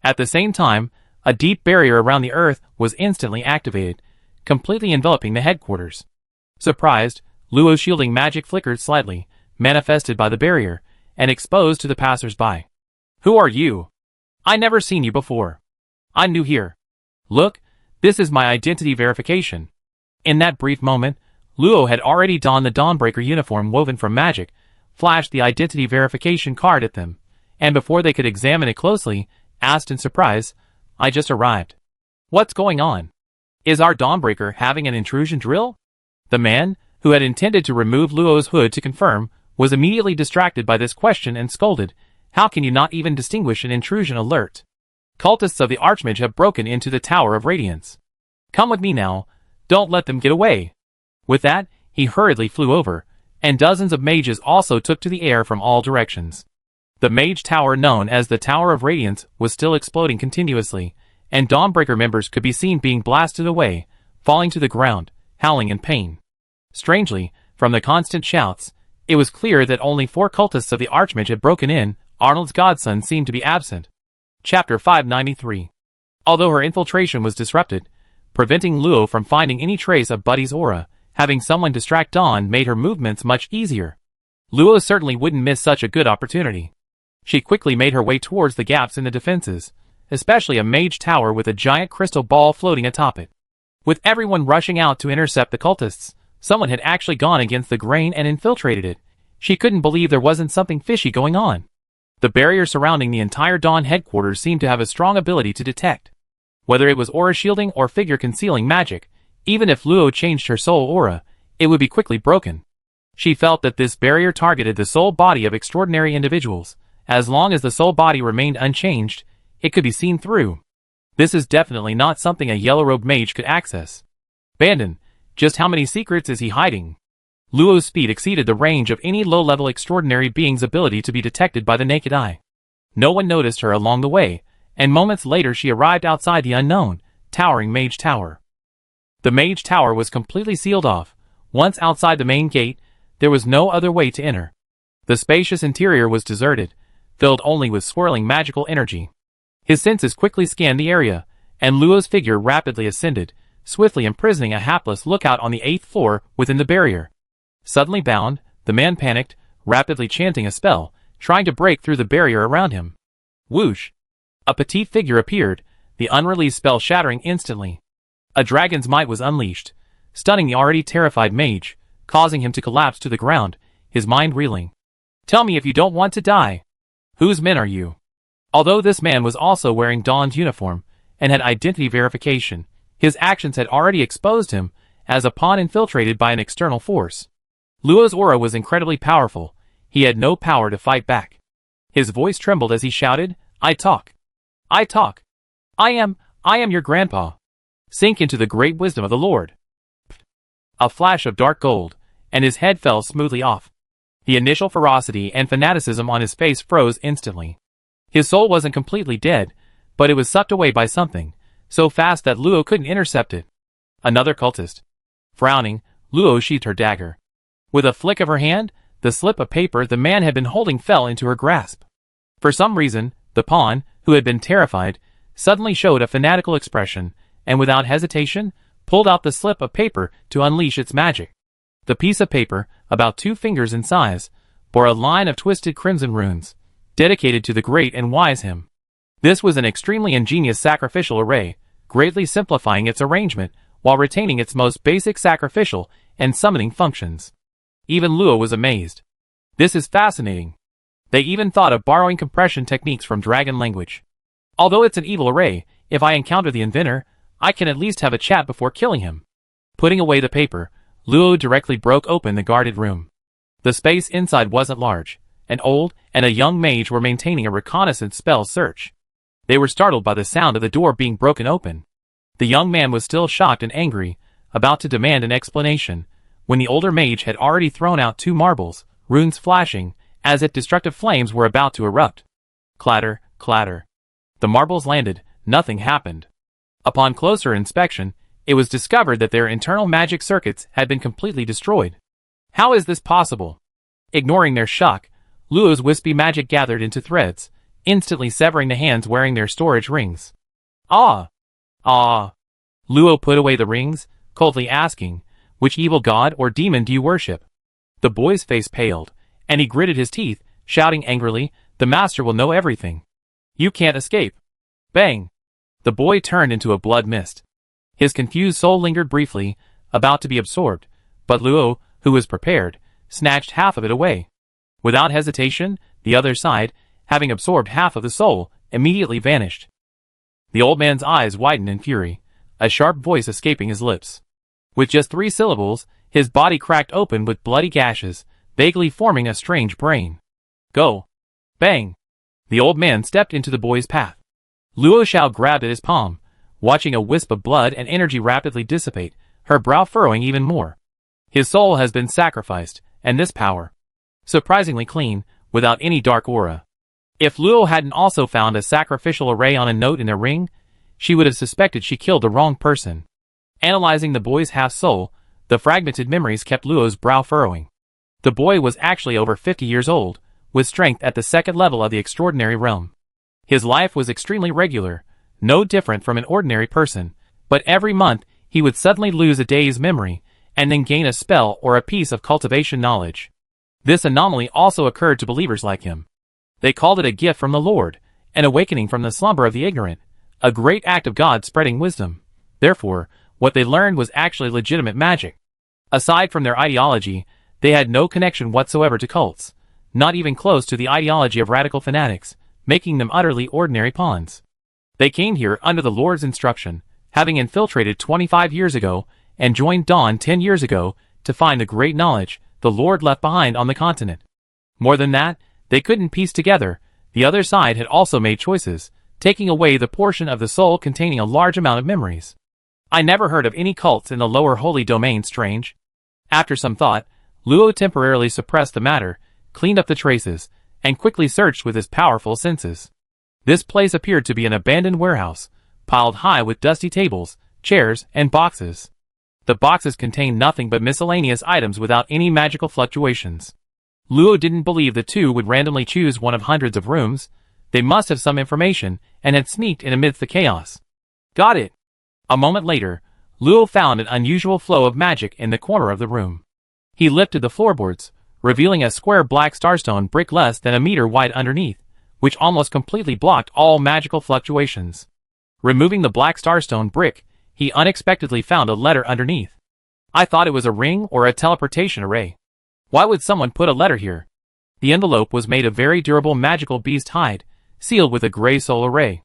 At the same time, a deep barrier around the earth was instantly activated, completely enveloping the headquarters. Surprised, Luo's shielding magic flickered slightly, manifested by the barrier, and exposed to the passers-by. Who are you? I never seen you before. I'm new here. Look, this is my identity verification. In that brief moment, Luo had already donned the Dawnbreaker uniform woven from magic, flashed the identity verification card at them, and before they could examine it closely, asked in surprise, I just arrived. What's going on? Is our Dawnbreaker having an intrusion drill? The man, who had intended to remove Luo's hood to confirm, was immediately distracted by this question and scolded, "How can you not even distinguish an intrusion alert? Cultists of the Archmage have broken into the Tower of Radiance. Come with me now, don't let them get away." With that, he hurriedly flew over, and dozens of mages also took to the air from all directions. The mage tower known as the Tower of Radiance was still exploding continuously, and Dawnbreaker members could be seen being blasted away, falling to the ground, howling in pain. Strangely, from the constant shouts, it was clear that only 4 cultists of the Archmage had broken in. Arnold's godson seemed to be absent. Chapter 593. Although her infiltration was disrupted, preventing Luo from finding any trace of Buddy's aura, having someone distract Dawn made her movements much easier. Luo certainly wouldn't miss such a good opportunity. She quickly made her way towards the gaps in the defenses, especially a mage tower with a giant crystal ball floating atop it. With everyone rushing out to intercept the cultists, someone had actually gone against the grain and infiltrated it. She couldn't believe there wasn't something fishy going on. The barrier surrounding the entire Dawn headquarters seemed to have a strong ability to detect. Whether it was aura shielding or figure concealing magic, even if Luo changed her soul aura, it would be quickly broken. She felt that this barrier targeted the soul body of extraordinary individuals. As long as the soul body remained unchanged, it could be seen through. This is definitely not something a yellow-robed mage could access. Bandon, just how many secrets is he hiding? Luo's speed exceeded the range of any low-level extraordinary being's ability to be detected by the naked eye. No one noticed her along the way, and moments later she arrived outside the unknown, towering mage tower. The mage tower was completely sealed off. Once outside the main gate, there was no other way to enter. The spacious interior was deserted, filled only with swirling magical energy. His senses quickly scanned the area, and Luo's figure rapidly ascended, swiftly imprisoning a hapless lookout on the 8th floor within the barrier. Suddenly bound, the man panicked, rapidly chanting a spell, trying to break through the barrier around him. Whoosh! A petite figure appeared, the unreleased spell shattering instantly. A dragon's might was unleashed, stunning the already terrified mage, causing him to collapse to the ground, his mind reeling. "Tell me if you don't want to die. Whose men are you?" Although this man was also wearing Dawn's uniform, and had identity verification, his actions had already exposed him as a pawn infiltrated by an external force. Luo's aura was incredibly powerful. He had no power to fight back. His voice trembled as he shouted, "I talk. I talk. I am your grandpa. Sink into the great wisdom of the Lord." A flash of dark gold, and his head fell smoothly off. The initial ferocity and fanaticism on his face froze instantly. His soul wasn't completely dead, but it was sucked away by something, so fast that Luo couldn't intercept it. Another cultist. Frowning, Luo sheathed her dagger. With a flick of her hand, the slip of paper the man had been holding fell into her grasp. For some reason, the pawn, who had been terrified, suddenly showed a fanatical expression, and without hesitation, pulled out the slip of paper to unleash its magic. The piece of paper, about 2 fingers in size, bore a line of twisted crimson runes, dedicated to the great and wise him. This was an extremely ingenious sacrificial array, greatly simplifying its arrangement while retaining its most basic sacrificial and summoning functions. Even Luo was amazed. This is fascinating. They even thought of borrowing compression techniques from dragon language. Although it's an evil array, if I encounter the inventor, I can at least have a chat before killing him. Putting away the paper, Luo directly broke open the guarded room. The space inside wasn't large. An old and a young mage were maintaining a reconnaissance spell search. They were startled by the sound of the door being broken open. The young man was still shocked and angry, about to demand an explanation, when the older mage had already thrown out 2 marbles, runes flashing, as if destructive flames were about to erupt. Clatter, clatter. The marbles landed, nothing happened. Upon closer inspection, it was discovered that their internal magic circuits had been completely destroyed. How is this possible? Ignoring their shock, Luo's wispy magic gathered into threads, instantly severing the hands wearing their storage rings. Ah! Ah! Luo put away the rings, coldly asking, "Which evil god or demon do you worship?" The boy's face paled, and he gritted his teeth, shouting angrily, "The master will know everything. You can't escape." Bang! The boy turned into a blood mist. His confused soul lingered briefly, about to be absorbed, but Luo, who was prepared, snatched half of it away. Without hesitation, the other side, having absorbed half of the soul, immediately vanished. The old man's eyes widened in fury, a sharp voice escaping his lips. With just 3 syllables, his body cracked open with bloody gashes, vaguely forming a strange brain. Go! Bang! The old man stepped into the boy's path. Luo Xiao grabbed at his palm, watching a wisp of blood and energy rapidly dissipate, her brow furrowing even more. His soul has been sacrificed, and this power. Surprisingly clean, without any dark aura. If Luo hadn't also found a sacrificial array on a note in their ring, she would have suspected she killed the wrong person. Analyzing the boy's half-soul, the fragmented memories kept Luo's brow furrowing. The boy was actually over 50 years old, with strength at the 2nd level of the extraordinary realm. His life was extremely regular, no different from an ordinary person, but every month he would suddenly lose a day's memory, and then gain a spell or a piece of cultivation knowledge. This anomaly also occurred to believers like him. They called it a gift from the Lord, an awakening from the slumber of the ignorant, a great act of God spreading wisdom. Therefore, what they learned was actually legitimate magic. Aside from their ideology, they had no connection whatsoever to cults, not even close to the ideology of radical fanatics, making them utterly ordinary pawns. They came here under the Lord's instruction, having infiltrated 25 years ago and joined Dawn 10 years ago to find the great knowledge the Lord left behind on the continent. More than that, they couldn't piece together, the other side had also made choices, taking away the portion of the soul containing a large amount of memories. I never heard of any cults in the lower holy domain. Strange. After some thought, Luo temporarily suppressed the matter, cleaned up the traces, and quickly searched with his powerful senses. This place appeared to be an abandoned warehouse, piled high with dusty tables, chairs, and boxes. The boxes contained nothing but miscellaneous items without any magical fluctuations. Luo didn't believe the two would randomly choose one of hundreds of rooms. They must have some information and had sneaked in amidst the chaos. Got it! A moment later, Luo found an unusual flow of magic in the corner of the room. He lifted the floorboards, revealing a square black starstone brick less than a meter wide underneath, which almost completely blocked all magical fluctuations. Removing the black starstone brick, he unexpectedly found a letter underneath. I thought it was a ring or a teleportation array. Why would someone put a letter here? The envelope was made of very durable magical beast hide, sealed with a gray soul array.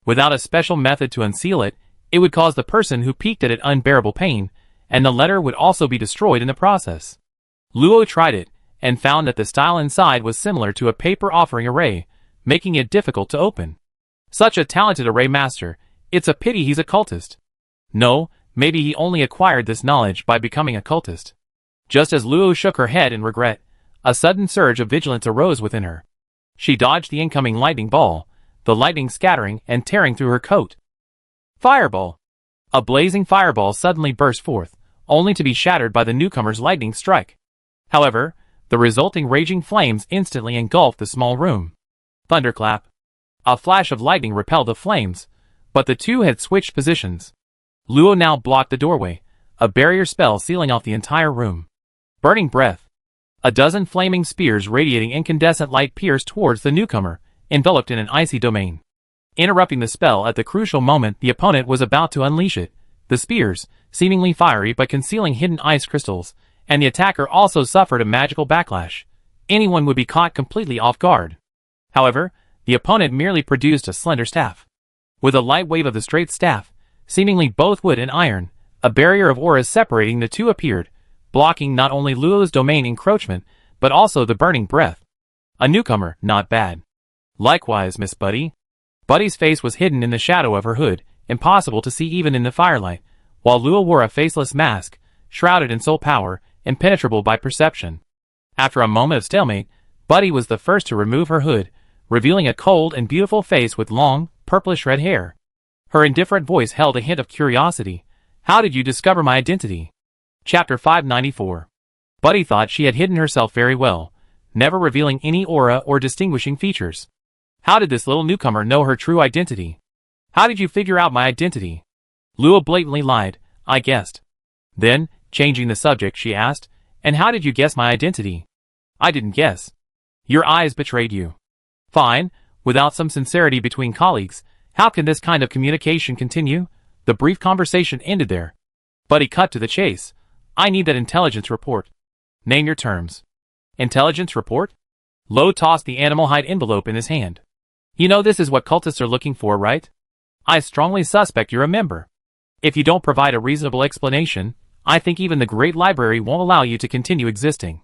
Without a special method to unseal it, it would cause the person who peeked at it unbearable pain, and the letter would also be destroyed in the process. Luo tried it, and found that the style inside was similar to a paper offering array, making it difficult to open. Such a talented array master, it's a pity he's a cultist. No, maybe he only acquired this knowledge by becoming a cultist. Just as Luo shook her head in regret, a sudden surge of vigilance arose within her. She dodged the incoming lightning ball, the lightning scattering and tearing through her coat. Fireball! A blazing fireball suddenly burst forth, only to be shattered by the newcomer's lightning strike. However, the resulting raging flames instantly engulfed the small room. Thunderclap! A flash of lightning repelled the flames, but the two had switched positions. Luo now blocked the doorway, a barrier spell sealing off the entire room. Burning breath! A dozen flaming spears radiating incandescent light pierced towards the newcomer, enveloped in an icy domain. Interrupting the spell at the crucial moment the opponent was about to unleash it, the spears, seemingly fiery but concealing hidden ice crystals, and the attacker also suffered a magical backlash. Anyone would be caught completely off guard. However, the opponent merely produced a slender staff. With a light wave of the straight staff, seemingly both wood and iron, a barrier of auras separating the two appeared, blocking not only Luo's domain encroachment, but also the burning breath. A newcomer, not bad. Likewise, Miss Buddy. Buddy's face was hidden in the shadow of her hood, impossible to see even in the firelight, while Luo wore a faceless mask, shrouded in soul power, impenetrable by perception. After a moment of stalemate, Buddy was the first to remove her hood, revealing a cold and beautiful face with long, purplish red hair. Her indifferent voice held a hint of curiosity. How did you discover my identity? Chapter 594. Buddy thought she had hidden herself very well, never revealing any aura or distinguishing features. How did this little newcomer know her true identity? How did you figure out my identity? Luo blatantly lied. I guessed. Then, changing the subject, she asked, and how did you guess my identity? I didn't guess. Your eyes betrayed you. Fine, without some sincerity between colleagues, how can this kind of communication continue? The brief conversation ended there. Buddy cut to the chase. I need that intelligence report. Name your terms. Intelligence report? Lo tossed the animal hide envelope in his hand. You know this is what cultists are looking for, right? I strongly suspect you're a member. If you don't provide a reasonable explanation, I think even the Great Library won't allow you to continue existing.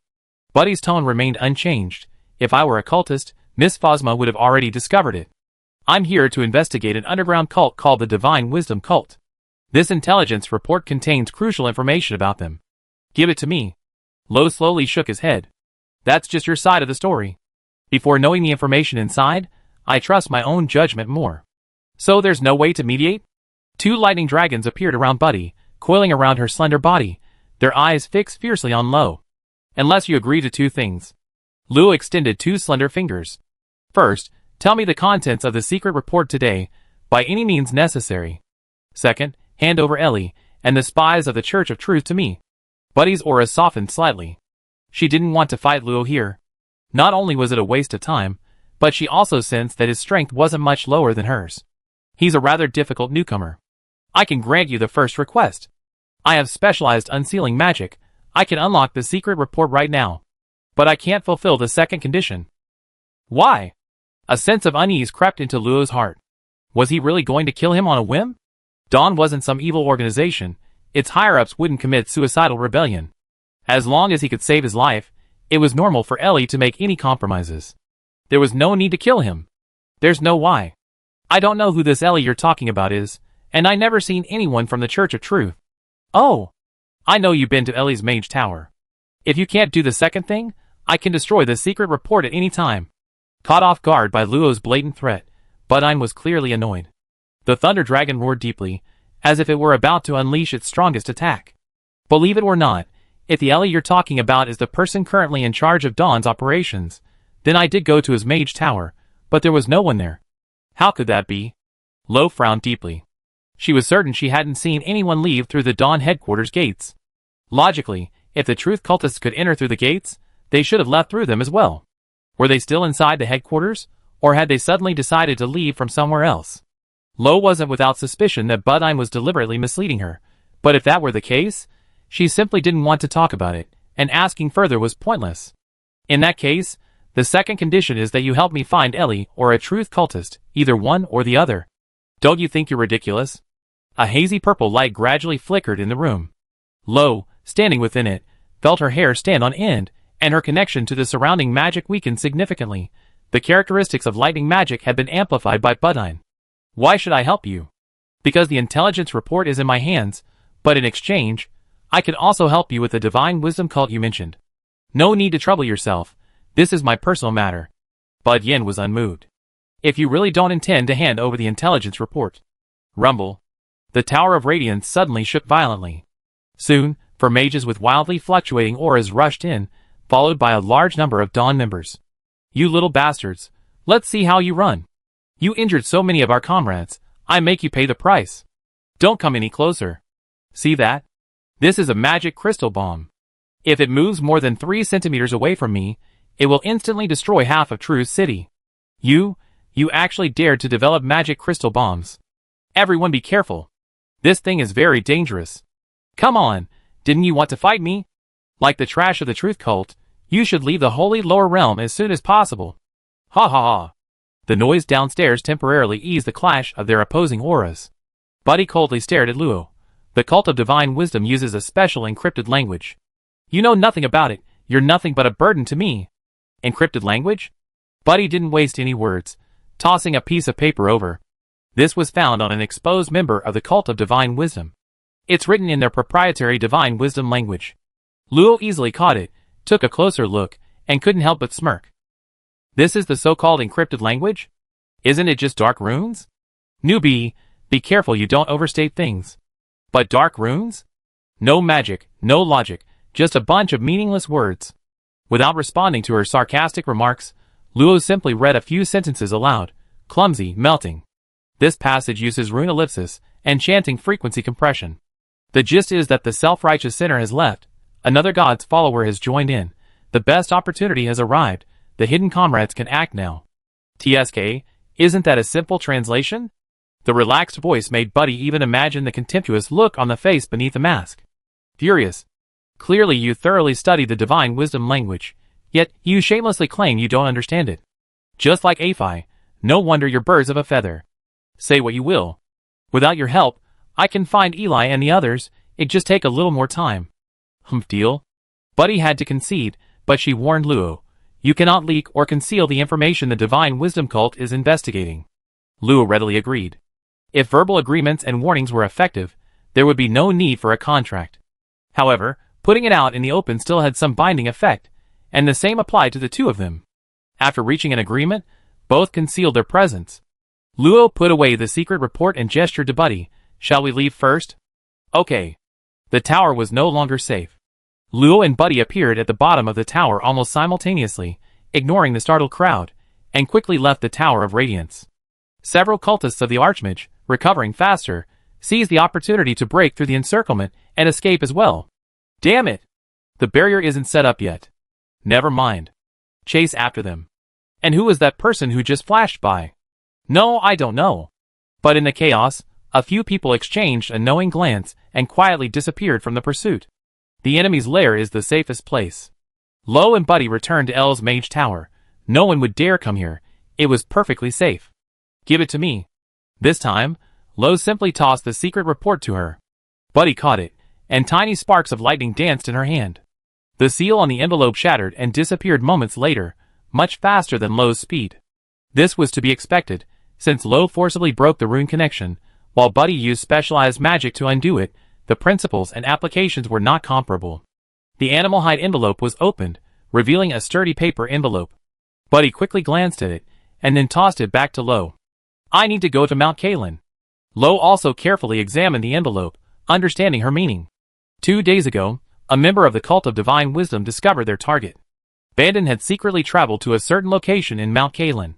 Buddy's tone remained unchanged. If I were a cultist, Miss Phosma would have already discovered it. I'm here to investigate an underground cult called the Divine Wisdom Cult. This intelligence report contains crucial information about them. Give it to me. Lo slowly shook his head. That's just your side of the story. Before knowing the information inside, I trust my own judgment more. So there's no way to mediate? Two lightning dragons appeared around Buddy, coiling around her slender body, their eyes fixed fiercely on Lo. Unless you agree to two things. Luo extended two slender fingers. First, tell me the contents of the secret report today, by any means necessary. Second, hand over Ellie, and the spies of the Church of Truth to me. Buddy's aura softened slightly. She didn't want to fight Luo here. Not only was it a waste of time, but she also sensed that his strength wasn't much lower than hers. He's a rather difficult newcomer. I can grant you the first request. I have specialized unsealing magic. I can unlock the secret report right now. But I can't fulfill the second condition. Why? A sense of unease crept into Luo's heart. Was he really going to kill him on a whim? Dawn wasn't some evil organization. Its higher-ups wouldn't commit suicidal rebellion. As long as he could save his life, it was normal for Ellie to make any compromises. There was no need to kill him. There's no why. I don't know who this Ellie you're talking about is, and I never seen anyone from the Church of Truth. Oh! I know you've been to Ellie's Mage Tower. If you can't do the second thing, I can destroy the secret report at any time. Caught off guard by Luo's blatant threat, Budine was clearly annoyed. The Thunder Dragon roared deeply, as if it were about to unleash its strongest attack. Believe it or not, if the Ellie you're talking about is the person currently in charge of Dawn's operations, then I did go to his Mage Tower, but there was no one there. How could that be? Lo frowned deeply. She was certain she hadn't seen anyone leave through the Dawn headquarters gates. Logically, if the Truth cultists could enter through the gates, they should have left through them as well. Were they still inside the headquarters, or had they suddenly decided to leave from somewhere else? Lo wasn't without suspicion that Budine was deliberately misleading her, but if that were the case, she simply didn't want to talk about it, and asking further was pointless. In that case, the second condition is that you help me find Ellie or a Truth cultist, either one or the other. Don't you think you're ridiculous? A hazy purple light gradually flickered in the room. Lo, standing within it, felt her hair stand on end, and her connection to the surrounding magic weakened significantly. The characteristics of lightning magic had been amplified by Budine. Why should I help you? Because the intelligence report is in my hands, but in exchange, I can also help you with the Divine Wisdom cult you mentioned. No need to trouble yourself. This is my personal matter. Bud Yin was unmoved. If you really don't intend to hand over the intelligence report. Rumble. The Tower of Radiance suddenly shook violently. Soon, four mages with wildly fluctuating auras rushed in, followed by a large number of Dawn members. You little bastards, let's see how you run. You injured so many of our comrades, I make you pay the price. Don't come any closer. See that? This is a magic crystal bomb. If it moves more than 3 centimeters away from me, it will instantly destroy half of True's city. You actually dared to develop magic crystal bombs. Everyone be careful. This thing is very dangerous. Come on, didn't you want to fight me? Like the trash of the Truth cult, you should leave the holy lower realm as soon as possible. Ha ha ha. The noise downstairs temporarily eased the clash of their opposing auras. Buddy coldly stared at Luo. The cult of divine wisdom uses a special encrypted language. You know nothing about it, you're nothing but a burden to me. Encrypted language? Buddy didn't waste any words, tossing a piece of paper over. This was found on an exposed member of the cult of divine wisdom. It's written in their proprietary divine wisdom language. Luo easily caught it, took a closer look, and couldn't help but smirk. This is the so-called encrypted language? Isn't it just dark runes? Newbie, be careful you don't overstate things. But dark runes? No magic, no logic, just a bunch of meaningless words. Without responding to her sarcastic remarks, Luo simply read a few sentences aloud, clumsy, melting. This passage uses rune ellipsis and chanting frequency compression. The gist is that the self-righteous sinner has left, another god's follower has joined in, the best opportunity has arrived, the hidden comrades can act now. TSK, isn't that a simple translation? The relaxed voice made Buddy even imagine the contemptuous look on the face beneath the mask. Furious. Clearly you thoroughly studied the divine wisdom language, yet you shamelessly claim you don't understand it. Just like Aphi, no wonder you're birds of a feather. Say what you will, Without your help, I can find Eli and the others, it'd just take a little more time. Humph, deal? Buddy had to concede, but she warned Luo. You cannot leak or conceal the information the Divine Wisdom cult is investigating. Luo readily agreed. If verbal agreements and warnings were effective, there would be no need for a contract. However, putting it out in the open still had some binding effect, and the same applied to the two of them. After reaching an agreement, both concealed their presence. Luo put away the secret report and gestured to Buddy. Shall we leave first? Okay. The tower was no longer safe. Luo and Buddy appeared at the bottom of the tower almost simultaneously, ignoring the startled crowd, and quickly left the Tower of Radiance. Several cultists of the Archmage, recovering faster, seized the opportunity to break through the encirclement and escape as well. Damn it! The barrier isn't set up yet. Never mind. Chase after them. And who was that person who just flashed by? No, I don't know. But in the chaos, a few people exchanged a knowing glance and quietly disappeared from the pursuit. The enemy's lair is the safest place. Lo and Buddy returned to L's Mage Tower. No one would dare come here. It was perfectly safe. Give it to me. This time, Lo simply tossed the secret report to her. Buddy caught it, and tiny sparks of lightning danced in her hand. The seal on the envelope shattered and disappeared moments later, much faster than Lo's speed. This was to be expected, since Lo forcibly broke the rune connection, while Buddy used specialized magic to undo it. The principles and applications were not comparable. The animal hide envelope was opened, revealing a sturdy paper envelope. Buddy quickly glanced at it, and then tossed it back to Lo. I need to go to Mount Kalen. Lo also carefully examined the envelope, understanding her meaning. 2 days ago, a member of the Cult of Divine Wisdom discovered their target. Bandon had secretly traveled to a certain location in Mount Kalen.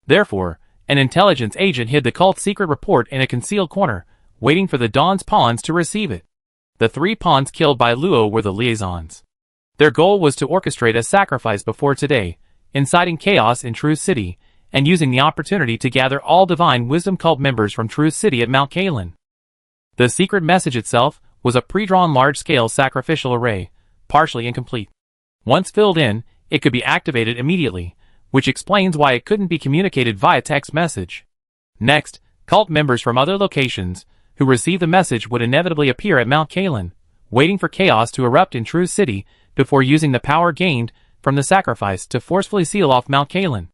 Therefore, an intelligence agent hid the cult's secret report in a concealed corner, waiting for the Dawn's pawns to receive it. The 3 pawns killed by Luo were the liaisons. Their goal was to orchestrate a sacrifice before today, inciting chaos in Truth City, and using the opportunity to gather all Divine Wisdom cult members from Truth City at Mount Kalen. The secret message itself was a pre-drawn large-scale sacrificial array, partially incomplete. Once filled in, it could be activated immediately, which explains why it couldn't be communicated via text message. Next, cult members from other locations who received the message would inevitably appear at Mount Kalen, waiting for chaos to erupt in Truth City before using the power gained from the sacrifice to forcefully seal off Mount Kalen.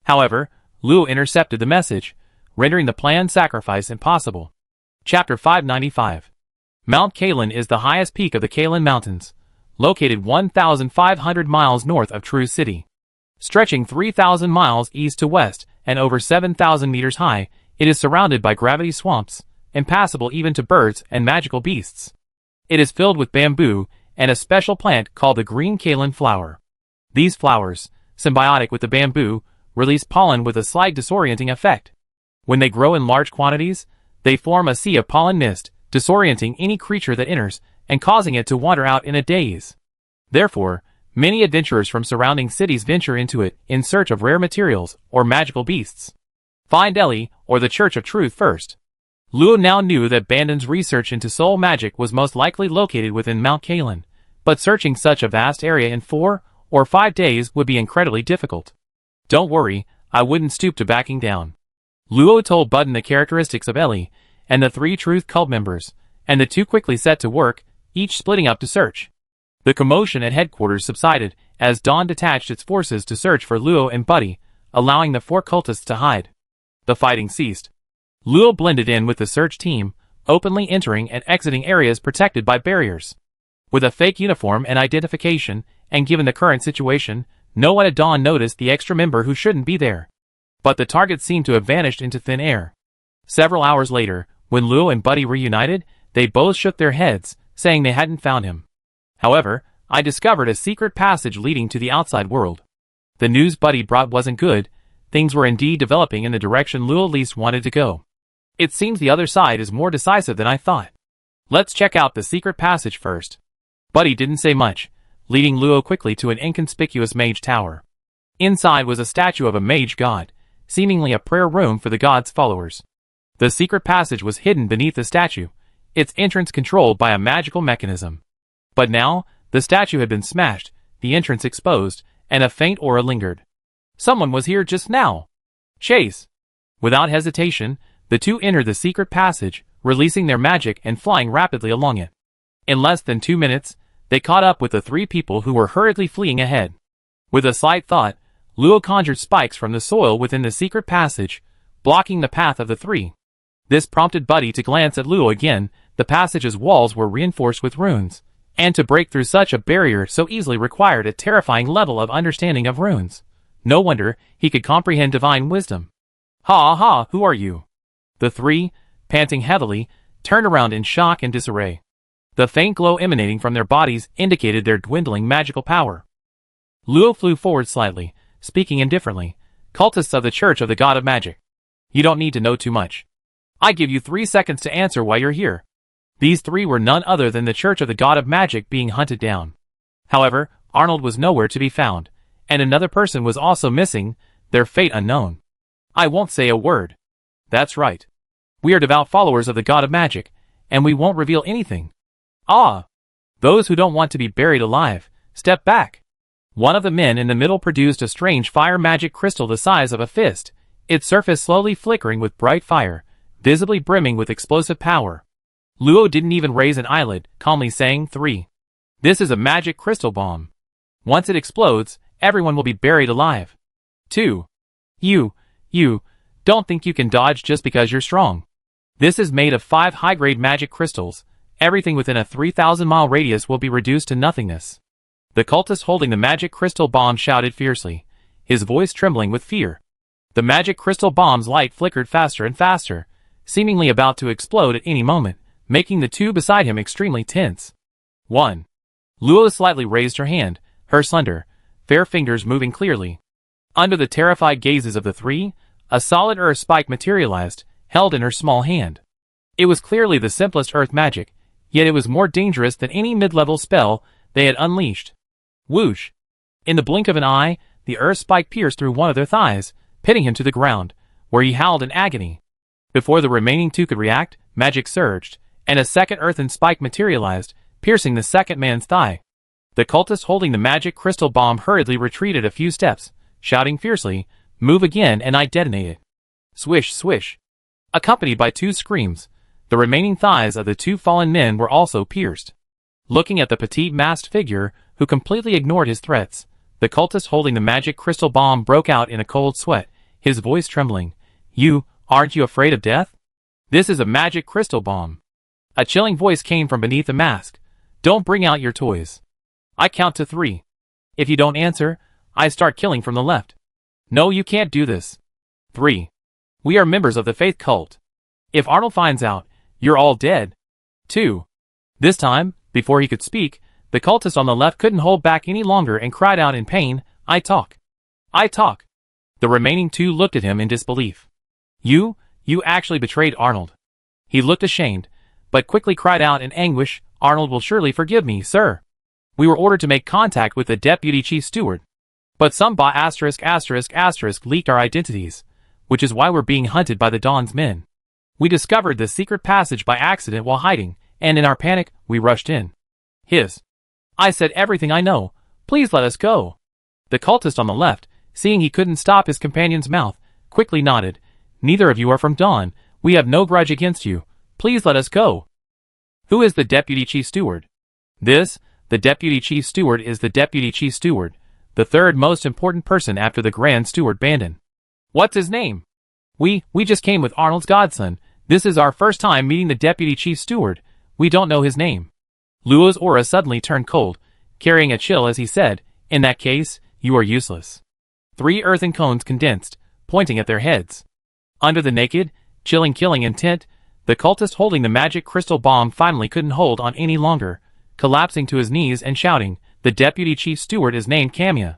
However, Luo intercepted the message, rendering the planned sacrifice impossible. Chapter 595. Mount Kalen is the highest peak of the Kalen Mountains, located 1,500 miles north of Truth City. Stretching 3,000 miles east to west and over 7,000 meters high, it is surrounded by gravity swamps, impassable even to birds and magical beasts. It is filled with bamboo and a special plant called the green Kalen flower. These flowers, symbiotic with the bamboo, release pollen with a slight disorienting effect. When they grow in large quantities, they form a sea of pollen mist, disorienting any creature that enters and causing it to wander out in a daze. Therefore, many adventurers from surrounding cities venture into it in search of rare materials or magical beasts. Find Ellie or the Church of Truth first. Luo now knew that Bandon's research into soul magic was most likely located within Mount Kalen, but searching such a vast area in 4 or 5 days would be incredibly difficult. Don't worry, I wouldn't stoop to backing down. Luo told Budden the characteristics of Ellie and the 3 Truth cult members, and the two quickly set to work, each splitting up to search. The commotion at headquarters subsided as Dawn detached its forces to search for Luo and Buddy, allowing the 4 cultists to hide. The fighting ceased. Luo blended in with the search team, openly entering and exiting areas protected by barriers. With a fake uniform and identification, and given the current situation, no one at Dawn noticed the extra member who shouldn't be there. But the target seemed to have vanished into thin air. Several hours later, when Luo and Buddy reunited, they both shook their heads, saying they hadn't found him. However, I discovered a secret passage leading to the outside world. The news Buddy brought wasn't good. Things were indeed developing in the direction Luo least wanted to go. It seems the other side is more decisive than I thought. Let's check out the secret passage first. Buddy didn't say much, leading Luo quickly to an inconspicuous mage tower. Inside was a statue of a mage god, seemingly a prayer room for the god's followers. The secret passage was hidden beneath the statue, its entrance controlled by a magical mechanism. But now, the statue had been smashed, the entrance exposed, and a faint aura lingered. Someone was here just now. Chase! Without hesitation, The two entered the secret passage, releasing their magic and flying rapidly along it. In less than 2 minutes, they caught up with the 3 people who were hurriedly fleeing ahead. With a slight thought, Luo conjured spikes from the soil within the secret passage, blocking the path of the 3. This prompted Buddy to glance at Luo again. The passage's walls were reinforced with runes, and to break through such a barrier so easily required a terrifying level of understanding of runes. No wonder he could comprehend divine wisdom. "Ha ha, who are you?" The 3, panting heavily, turned around in shock and disarray. The faint glow emanating from their bodies indicated their dwindling magical power. Luo flew forward slightly, speaking indifferently. "Cultists of the Church of the God of Magic. You don't need to know too much. I give you 3 seconds to answer why you're here." These 3 were none other than the Church of the God of Magic being hunted down. However, Arnold was nowhere to be found, and another person was also missing, their fate unknown. "I won't say a word." "That's right. We are devout followers of the God of Magic, and we won't reveal anything." "Ah! Those who don't want to be buried alive, step back." One of the men in the middle produced a strange fire magic crystal the size of a fist, its surface slowly flickering with bright fire, visibly brimming with explosive power. Luo didn't even raise an eyelid, calmly saying, "3. This is a magic crystal bomb. Once it explodes, everyone will be buried alive. 2. You don't think you can dodge just because you're strong. This is made of 5 high-grade magic crystals. Everything within a 3,000-mile radius will be reduced to nothingness." The cultist holding the magic crystal bomb shouted fiercely, his voice trembling with fear. The magic crystal bomb's light flickered faster and faster, seemingly about to explode at any moment, making the 2 beside him extremely tense. 1. Luo slightly raised her hand, her slender, fair fingers moving clearly. Under the terrified gazes of the 3, a solid earth spike materialized, held in her small hand. It was clearly the simplest earth magic, yet it was more dangerous than any mid-level spell they had unleashed. Whoosh! In the blink of an eye, the earth spike pierced through one of their thighs, pinning him to the ground, where he howled in agony. Before the remaining 2 could react, magic surged, and a second earthen spike materialized, piercing the second man's thigh. The cultist holding the magic crystal bomb hurriedly retreated a few steps, shouting fiercely, "Move again and I detonate it." Swish, swish. Accompanied by 2 screams, the remaining thighs of the 2 fallen men were also pierced. Looking at the petite masked figure, who completely ignored his threats, the cultist holding the magic crystal bomb broke out in a cold sweat, his voice trembling. Aren't you afraid of death? This is a magic crystal bomb." A chilling voice came from beneath the mask. "Don't bring out your toys. I count to 3. If you don't answer, I start killing from the left." "No, you can't do this." 3. "We are members of the faith cult. If Arnold finds out, you're all dead." 2. This time, before he could speak, the cultist on the left couldn't hold back any longer and cried out in pain, "I talk. I talk." The remaining 2 looked at him in disbelief. You actually betrayed Arnold." He looked ashamed, but quickly cried out in anguish, "Arnold will surely forgive me, sir. We were ordered to make contact with the deputy chief steward. But some bot **** leaked our identities, which is why we're being hunted by the Dawn's men. We discovered the secret passage by accident while hiding, and in our panic, we rushed in." I said everything I know. Please let us go." The cultist on the left, seeing he couldn't stop his companion's mouth, quickly nodded. "Neither of you are from Dawn. We have no grudge against you. Please let us go." "Who is the deputy chief steward?" The deputy chief steward is the deputy chief steward, the 3rd most important person after the grand steward Bandon." "What's his name?" We just came with Arnold's godson. This is our first time meeting the deputy chief steward. We don't know his name." Luo's aura suddenly turned cold, carrying a chill as he said, "In that case, you are useless." 3 earthen cones condensed, pointing at their heads. Under the naked, chilling killing intent, the cultist holding the magic crystal bomb finally couldn't hold on any longer, collapsing to his knees and shouting, "The deputy chief steward is named Kamia.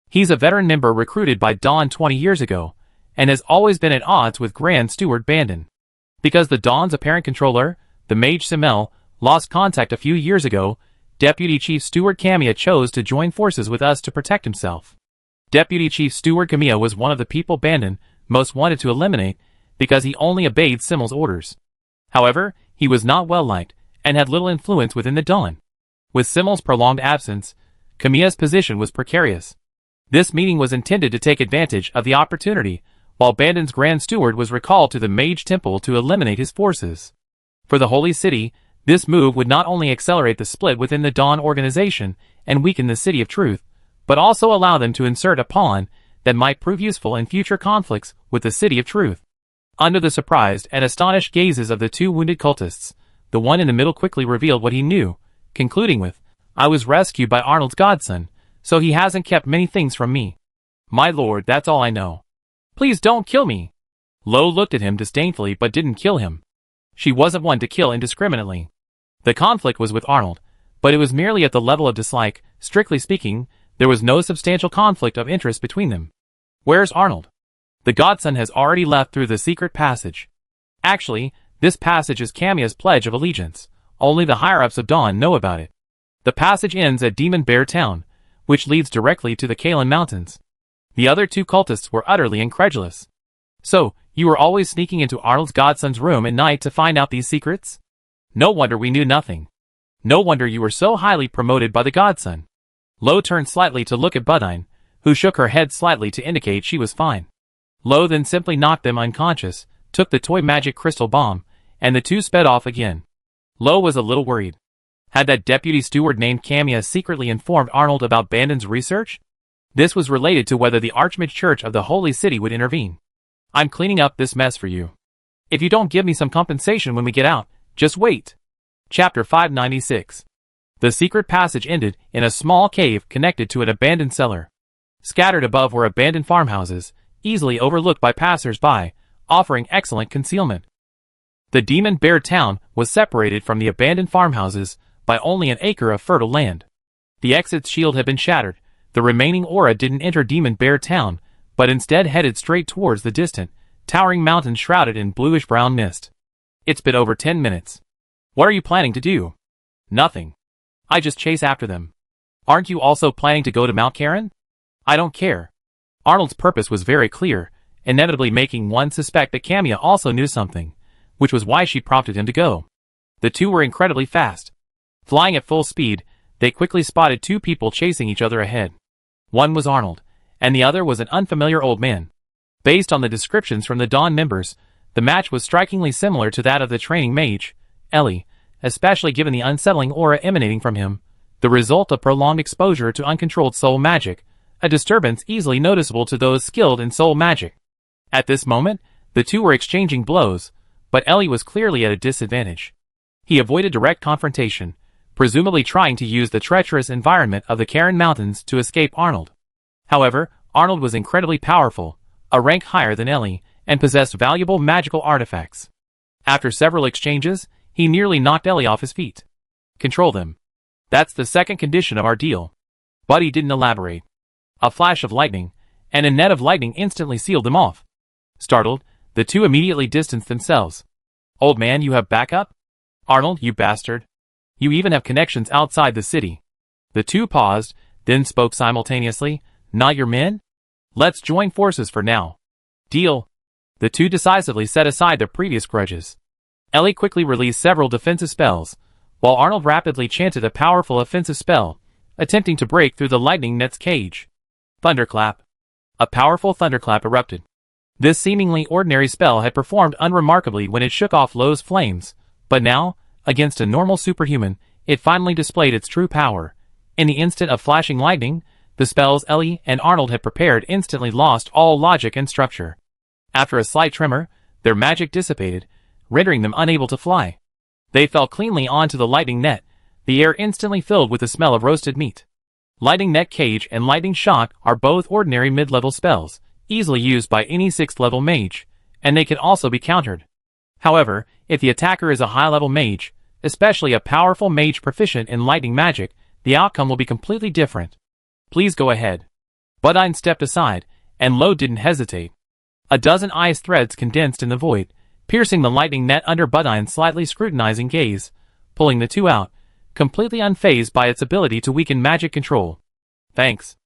He's a veteran member recruited by Dawn 20 years ago, and has always been at odds with Grand Steward Bandon. Because the Dawn's apparent controller, the mage Simel, lost contact a few years ago, Deputy Chief Steward Kamia chose to join forces with us to protect himself. Deputy Chief Steward Kamia was one of the people Bandon most wanted to eliminate, because he only obeyed Simel's orders. However, he was not well liked, and had little influence within the Dawn. With Simel's prolonged absence, Kamia's position was precarious. This meeting was intended to take advantage of the opportunity, while Bandon's Grand Steward was recalled to the Mage Temple to eliminate his forces. For the Holy City, this move would not only accelerate the split within the Dawn organization and weaken the City of Truth, but also allow them to insert a pawn that might prove useful in future conflicts with the City of Truth. Under the surprised and astonished gazes of the two wounded cultists, the one in the middle quickly revealed what he knew, concluding with, "I was rescued by Arnold's godson, so he hasn't kept many things from me. My lord, that's all I know. Please don't kill me." Lo looked at him disdainfully but didn't kill him. She wasn't one to kill indiscriminately. The conflict was with Arnold, but it was merely at the level of dislike. Strictly speaking, there was no substantial conflict of interest between them. Where's Arnold? The godson has already left through the secret passage. Actually, this passage is Camia's pledge of allegiance. Only the higher-ups of Dawn know about it. The passage ends at Demon Bear Town, which leads directly to the Kalen Mountains. The other two cultists were utterly incredulous. "So, you were always sneaking into Arnold's godson's room at night to find out these secrets? No wonder we knew nothing. No wonder you were so highly promoted by the godson." Lo turned slightly to look at Budine, who shook her head slightly to indicate she was fine. Lo then simply knocked them unconscious, took the toy magic crystal bomb, and the two sped off again. Lo was a little worried. Had that deputy steward named Camia secretly informed Arnold about Bandon's research? This was related to whether the Archmage Church of the Holy City would intervene. "I'm cleaning up this mess for you. If you don't give me some compensation when we get out, just wait." Chapter 596. The secret passage ended in a small cave connected to an abandoned cellar. Scattered above were abandoned farmhouses, easily overlooked by passers-by, offering excellent concealment. The Demon Bear Town was separated from the abandoned farmhouses by only an acre of fertile land. The exit's shield had been shattered. The remaining aura didn't enter Demon Bear Town, but instead headed straight towards the distant, towering mountains shrouded in bluish-brown mist. "It's been over 10 minutes. What are you planning to do?" "Nothing. I just chase after them." "Aren't you also planning to go to Mount Karen?" "I don't care." Arnold's purpose was very clear, inevitably making one suspect that Camia also knew something, which was why she prompted him to go. The two were incredibly fast. Flying at full speed, they quickly spotted two people chasing each other ahead. One was Arnold, and the other was an unfamiliar old man. Based on the descriptions from the Dawn members, the match was strikingly similar to that of the training mage, Ellie, especially given the unsettling aura emanating from him, the result of prolonged exposure to uncontrolled soul magic, a disturbance easily noticeable to those skilled in soul magic. At this moment, the two were exchanging blows, but Ellie was clearly at a disadvantage. He avoided direct confrontation, presumably trying to use the treacherous environment of the Karen Mountains to escape Arnold. However, Arnold was incredibly powerful, a rank higher than Ellie, and possessed valuable magical artifacts. After several exchanges, he nearly knocked Ellie off his feet. "Control them. That's the second condition of our deal." But he didn't elaborate. A flash of lightning, and a net of lightning instantly sealed them off. Startled, the two immediately distanced themselves. "Old man, you have backup? Arnold, you bastard. You even have connections outside the city." The two paused, then spoke simultaneously. "Not your men? Let's join forces for now." "Deal." The two decisively set aside their previous grudges. Ellie quickly released several defensive spells, while Arnold rapidly chanted a powerful offensive spell, attempting to break through the lightning net's cage. Thunderclap. A powerful thunderclap erupted. This seemingly ordinary spell had performed unremarkably when it shook off Lo's flames, but now, against a normal superhuman, it finally displayed its true power. In the instant of flashing lightning, the spells Ellie and Arnold had prepared instantly lost all logic and structure. After a slight tremor, their magic dissipated, rendering them unable to fly. They fell cleanly onto the lightning net, the air instantly filled with the smell of roasted meat. Lightning Net Cage and Lightning Shock are both ordinary mid-level spells, easily used by any 6th level mage, and they can also be countered. However, if the attacker is a high-level mage, especially a powerful mage proficient in lightning magic, the outcome will be completely different. "Please go ahead." Budine stepped aside, and Lo didn't hesitate. A dozen ice threads condensed in the void, piercing the lightning net under Budine's slightly scrutinizing gaze, pulling the two out, completely unfazed by its ability to weaken magic control. "Thanks."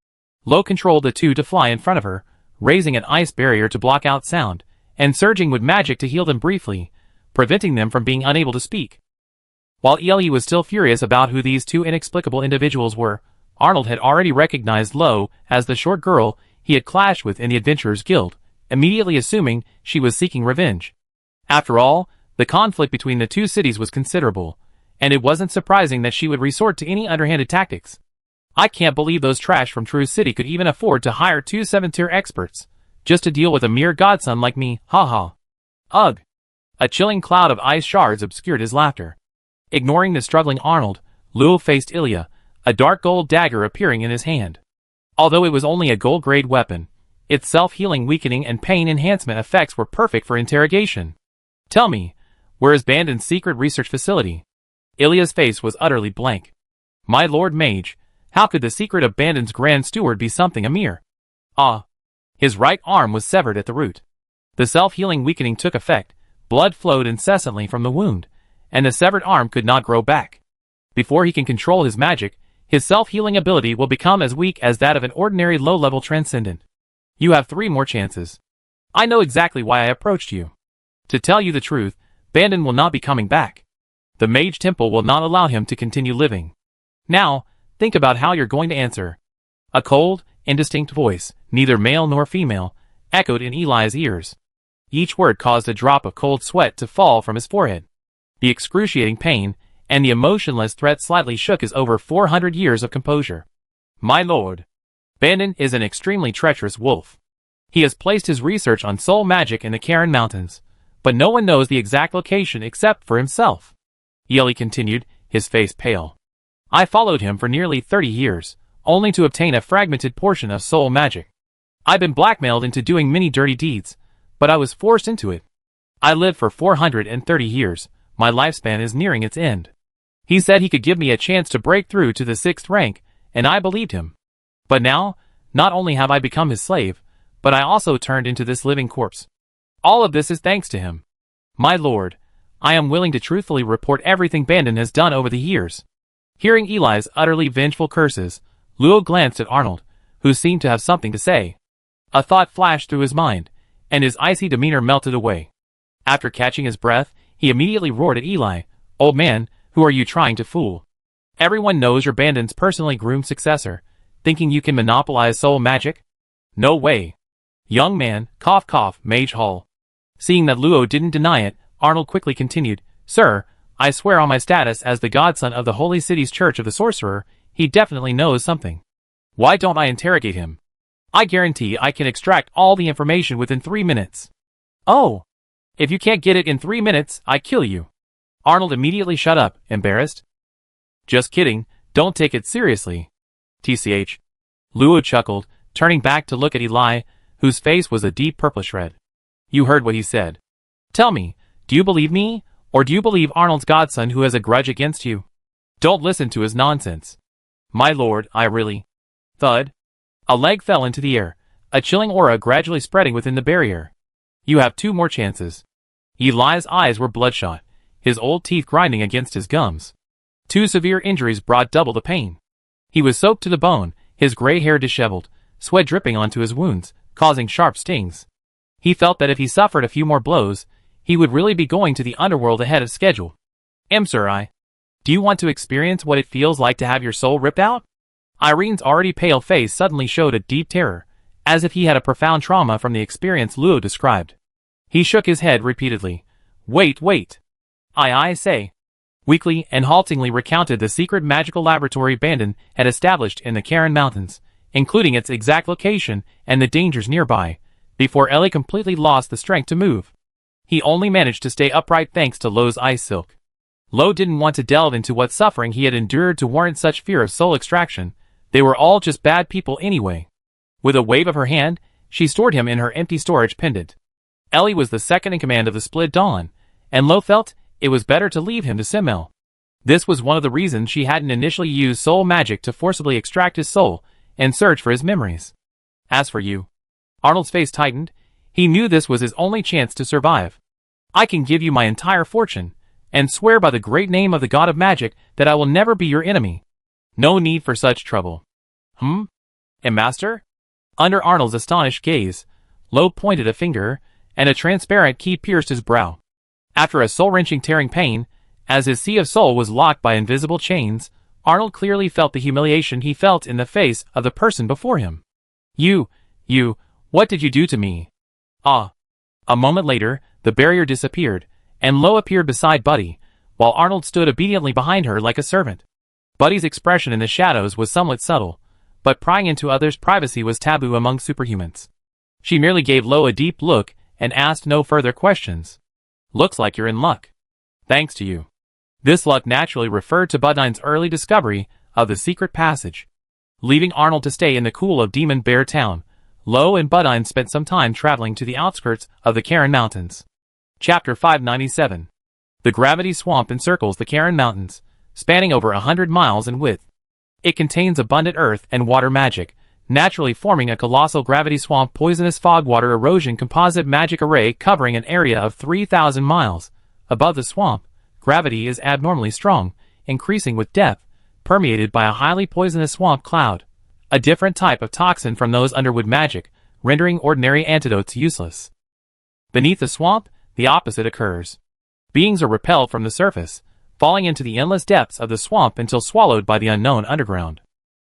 Lo controlled the two to fly in front of her, raising an ice barrier to block out sound, and surging with magic to heal them briefly, preventing them from being unable to speak. While Ellie was still furious about who these two inexplicable individuals were, Arnold had already recognized Lo as the short girl he had clashed with in the Adventurers Guild, immediately assuming she was seeking revenge. After all, the conflict between the two cities was considerable, and it wasn't surprising that she would resort to any underhanded tactics. I can't believe those trash from True City could even afford to hire 2 7-tier experts, just to deal with a mere godson like me, haha. Ugh. A chilling cloud of ice shards obscured his laughter. Ignoring the struggling Arnold, Luo faced Ilya, a dark gold dagger appearing in his hand. Although it was only a gold-grade weapon, its self-healing, weakening, and pain enhancement effects were perfect for interrogation. Tell me, where is Bandon's secret research facility? Ilya's face was utterly blank. My lord mage, how could the secret of Bandon's grand steward be something a mere? Ah. His right arm was severed at the root. The self-healing weakening took effect, blood flowed incessantly from the wound, and the severed arm could not grow back. Before he can control his magic, his self-healing ability will become as weak as that of an ordinary low-level transcendent. You have 3 more chances. I know exactly why I approached you. To tell you the truth, Bandon will not be coming back. The Mage Temple will not allow him to continue living. Now, think about how you're going to answer. A cold, indistinct voice, neither male nor female, echoed in Eli's ears. Each word caused a drop of cold sweat to fall from his forehead. The excruciating pain and the emotionless threat slightly shook his over 400 years of composure. My lord, Bandon is an extremely treacherous wolf. He has placed his research on soul magic in the Karen Mountains, but no one knows the exact location except for himself. Yeli continued, his face pale. I followed him for nearly 30 years, only to obtain a fragmented portion of soul magic. I've been blackmailed into doing many dirty deeds, but I was forced into it. I lived for 430 years, my lifespan is nearing its end. He said he could give me a chance to break through to the 6th rank, and I believed him. But now, not only have I become his slave, but I also turned into this living corpse. All of this is thanks to him. My lord, I am willing to truthfully report everything Bandon has done over the years. Hearing Eli's utterly vengeful curses, Luo glanced at Arnold, who seemed to have something to say. A thought flashed through his mind, and his icy demeanor melted away. After catching his breath, he immediately roared at Eli, Old man, who are you trying to fool? Everyone knows you're Bandon's personally groomed successor, thinking you can monopolize soul magic? No way. Young man, cough cough, Mage Hall. Seeing that Luo didn't deny it, Arnold quickly continued, Sir, I swear on my status as the godson of the Holy City's Church of the Sorcerer, he definitely knows something. Why don't I interrogate him? I guarantee I can extract all the information within 3 minutes. Oh! If you can't get it in 3 minutes, I kill you. Arnold immediately shut up, embarrassed. Just kidding, don't take it seriously. TCH. Luo chuckled, turning back to look at Eli, whose face was a deep purplish red. You heard what he said. Tell me, do you believe me, or do you believe Arnold's godson who has a grudge against you? Don't listen to his nonsense. My lord, I really... Thud. A leg fell into the air, a chilling aura gradually spreading within the barrier. You have 2 more chances. Eli's eyes were bloodshot, his old teeth grinding against his gums. 2 severe injuries brought double the pain. He was soaked to the bone, his gray hair disheveled, sweat dripping onto his wounds, causing sharp stings. He felt that if he suffered a few more blows, he would really be going to the underworld ahead of schedule. Sir, do you want to experience what it feels like to have your soul ripped out? Irene's already pale face suddenly showed a deep terror, as if he had a profound trauma from the experience Luo described. He shook his head repeatedly. Wait. I say. Weakly and haltingly recounted the secret magical laboratory Bandon had established in the Karen Mountains, including its exact location and the dangers nearby, before Ellie completely lost the strength to move. He only managed to stay upright thanks to Lo's ice silk. Lo didn't want to delve into what suffering he had endured to warrant such fear of soul extraction. They were all just bad people anyway. With a wave of her hand, she stored him in her empty storage pendant. Ellie was the second in command of the Split Dawn, and Lo felt it was better to leave him to Simmel. This was one of the reasons she hadn't initially used soul magic to forcibly extract his soul and search for his memories. As for you, Arnold's face tightened. He knew this was his only chance to survive. I can give you my entire fortune, and swear by the great name of the god of magic that I will never be your enemy. No need for such trouble. A master? Under Arnold's astonished gaze, Lo pointed a finger, and a transparent key pierced his brow. After a soul-wrenching tearing pain, as his sea of soul was locked by invisible chains, Arnold clearly felt the humiliation he felt in the face of the person before him. You, what did you do to me? Ah. A moment later, the barrier disappeared, and Lo appeared beside Buddy, while Arnold stood obediently behind her like a servant. Buddy's expression in the shadows was somewhat subtle, but prying into others' privacy was taboo among superhumans. She merely gave Lo a deep look and asked no further questions. Looks like you're in luck. Thanks to you. This luck naturally referred to Budine's early discovery of the secret passage. Leaving Arnold to stay in the cool of Demon Bear Town, Lo and Budine spent some time traveling to the outskirts of the Karen Mountains. Chapter 597. The gravity swamp encircles the Karen Mountains, spanning over 100 miles in width. It contains abundant earth and water magic, naturally forming a colossal gravity swamp poisonous fog water erosion composite magic array covering an area of 3,000 miles. Above the swamp, gravity is abnormally strong, increasing with depth, permeated by a highly poisonous swamp cloud, a different type of toxin from those underwood magic, rendering ordinary antidotes useless. Beneath the swamp, the opposite occurs. Beings are repelled from the surface, falling into the endless depths of the swamp until swallowed by the unknown underground.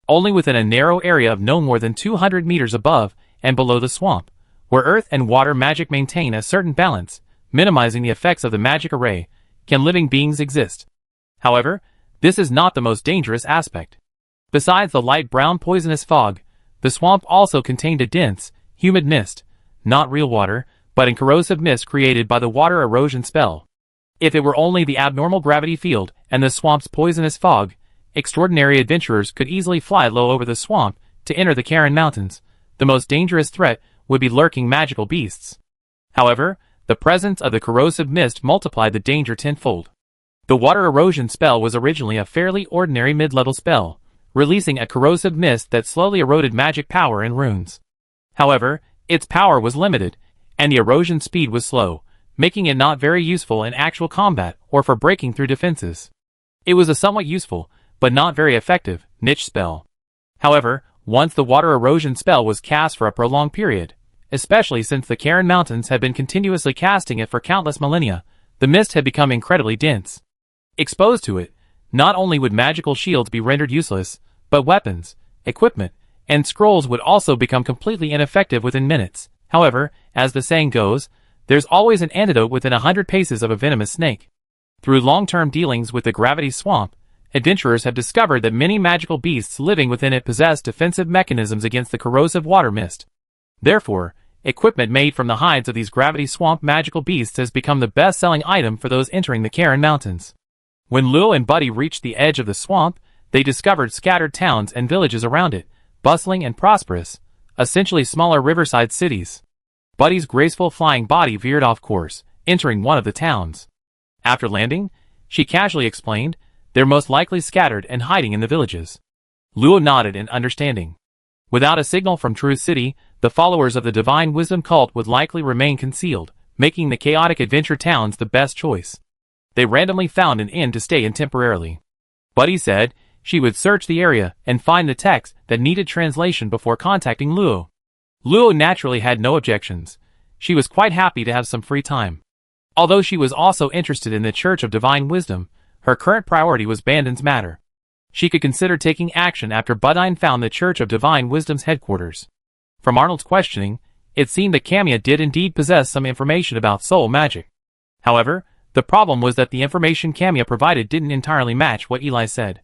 Only within a narrow area of no more than 200 meters above and below the swamp, where earth and water magic maintain a certain balance, minimizing the effects of the magic array, can living beings exist. However, this is not the most dangerous aspect. Besides the light brown poisonous fog, the swamp also contained a dense, humid mist, not real water, but a corrosive mist created by the water erosion spell. If it were only the abnormal gravity field and the swamp's poisonous fog, extraordinary adventurers could easily fly low over the swamp to enter the Karen Mountains. The most dangerous threat would be lurking magical beasts. However, the presence of the corrosive mist multiplied the danger tenfold. The water erosion spell was originally a fairly ordinary mid-level spell, releasing a corrosive mist that slowly eroded magic power in runes. However, its power was limited, and the erosion speed was slow, making it not very useful in actual combat or for breaking through defenses. It was a somewhat useful, but not very effective, niche spell. However, once the water erosion spell was cast for a prolonged period, especially since the Karen Mountains had been continuously casting it for countless millennia, the mist had become incredibly dense. Exposed to it, not only would magical shields be rendered useless, but weapons, equipment, and scrolls would also become completely ineffective within minutes. However, as the saying goes, there's always an antidote within 100 paces of a venomous snake. Through long-term dealings with the gravity swamp, adventurers have discovered that many magical beasts living within it possess defensive mechanisms against the corrosive water mist. Therefore, equipment made from the hides of these gravity swamp magical beasts has become the best-selling item for those entering the Karen Mountains. When Lil and Buddy reached the edge of the swamp, they discovered scattered towns and villages around it, bustling and prosperous, essentially smaller riverside cities. Buddy's graceful flying body veered off course, entering one of the towns. After landing, she casually explained, they're most likely scattered and hiding in the villages. Luo nodded in understanding. Without a signal from Truth City, the followers of the Divine Wisdom cult would likely remain concealed, making the chaotic adventure towns the best choice. They randomly found an inn to stay in temporarily. Buddy said she would search the area and find the text that needed translation before contacting Luo. Luo naturally had no objections. She was quite happy to have some free time. Although she was also interested in the Church of Divine Wisdom, her current priority was Bandon's matter. She could consider taking action after Budine found the Church of Divine Wisdom's headquarters. From Arnold's questioning, it seemed that Camia did indeed possess some information about soul magic. However, the problem was that the information Camia provided didn't entirely match what Eli said.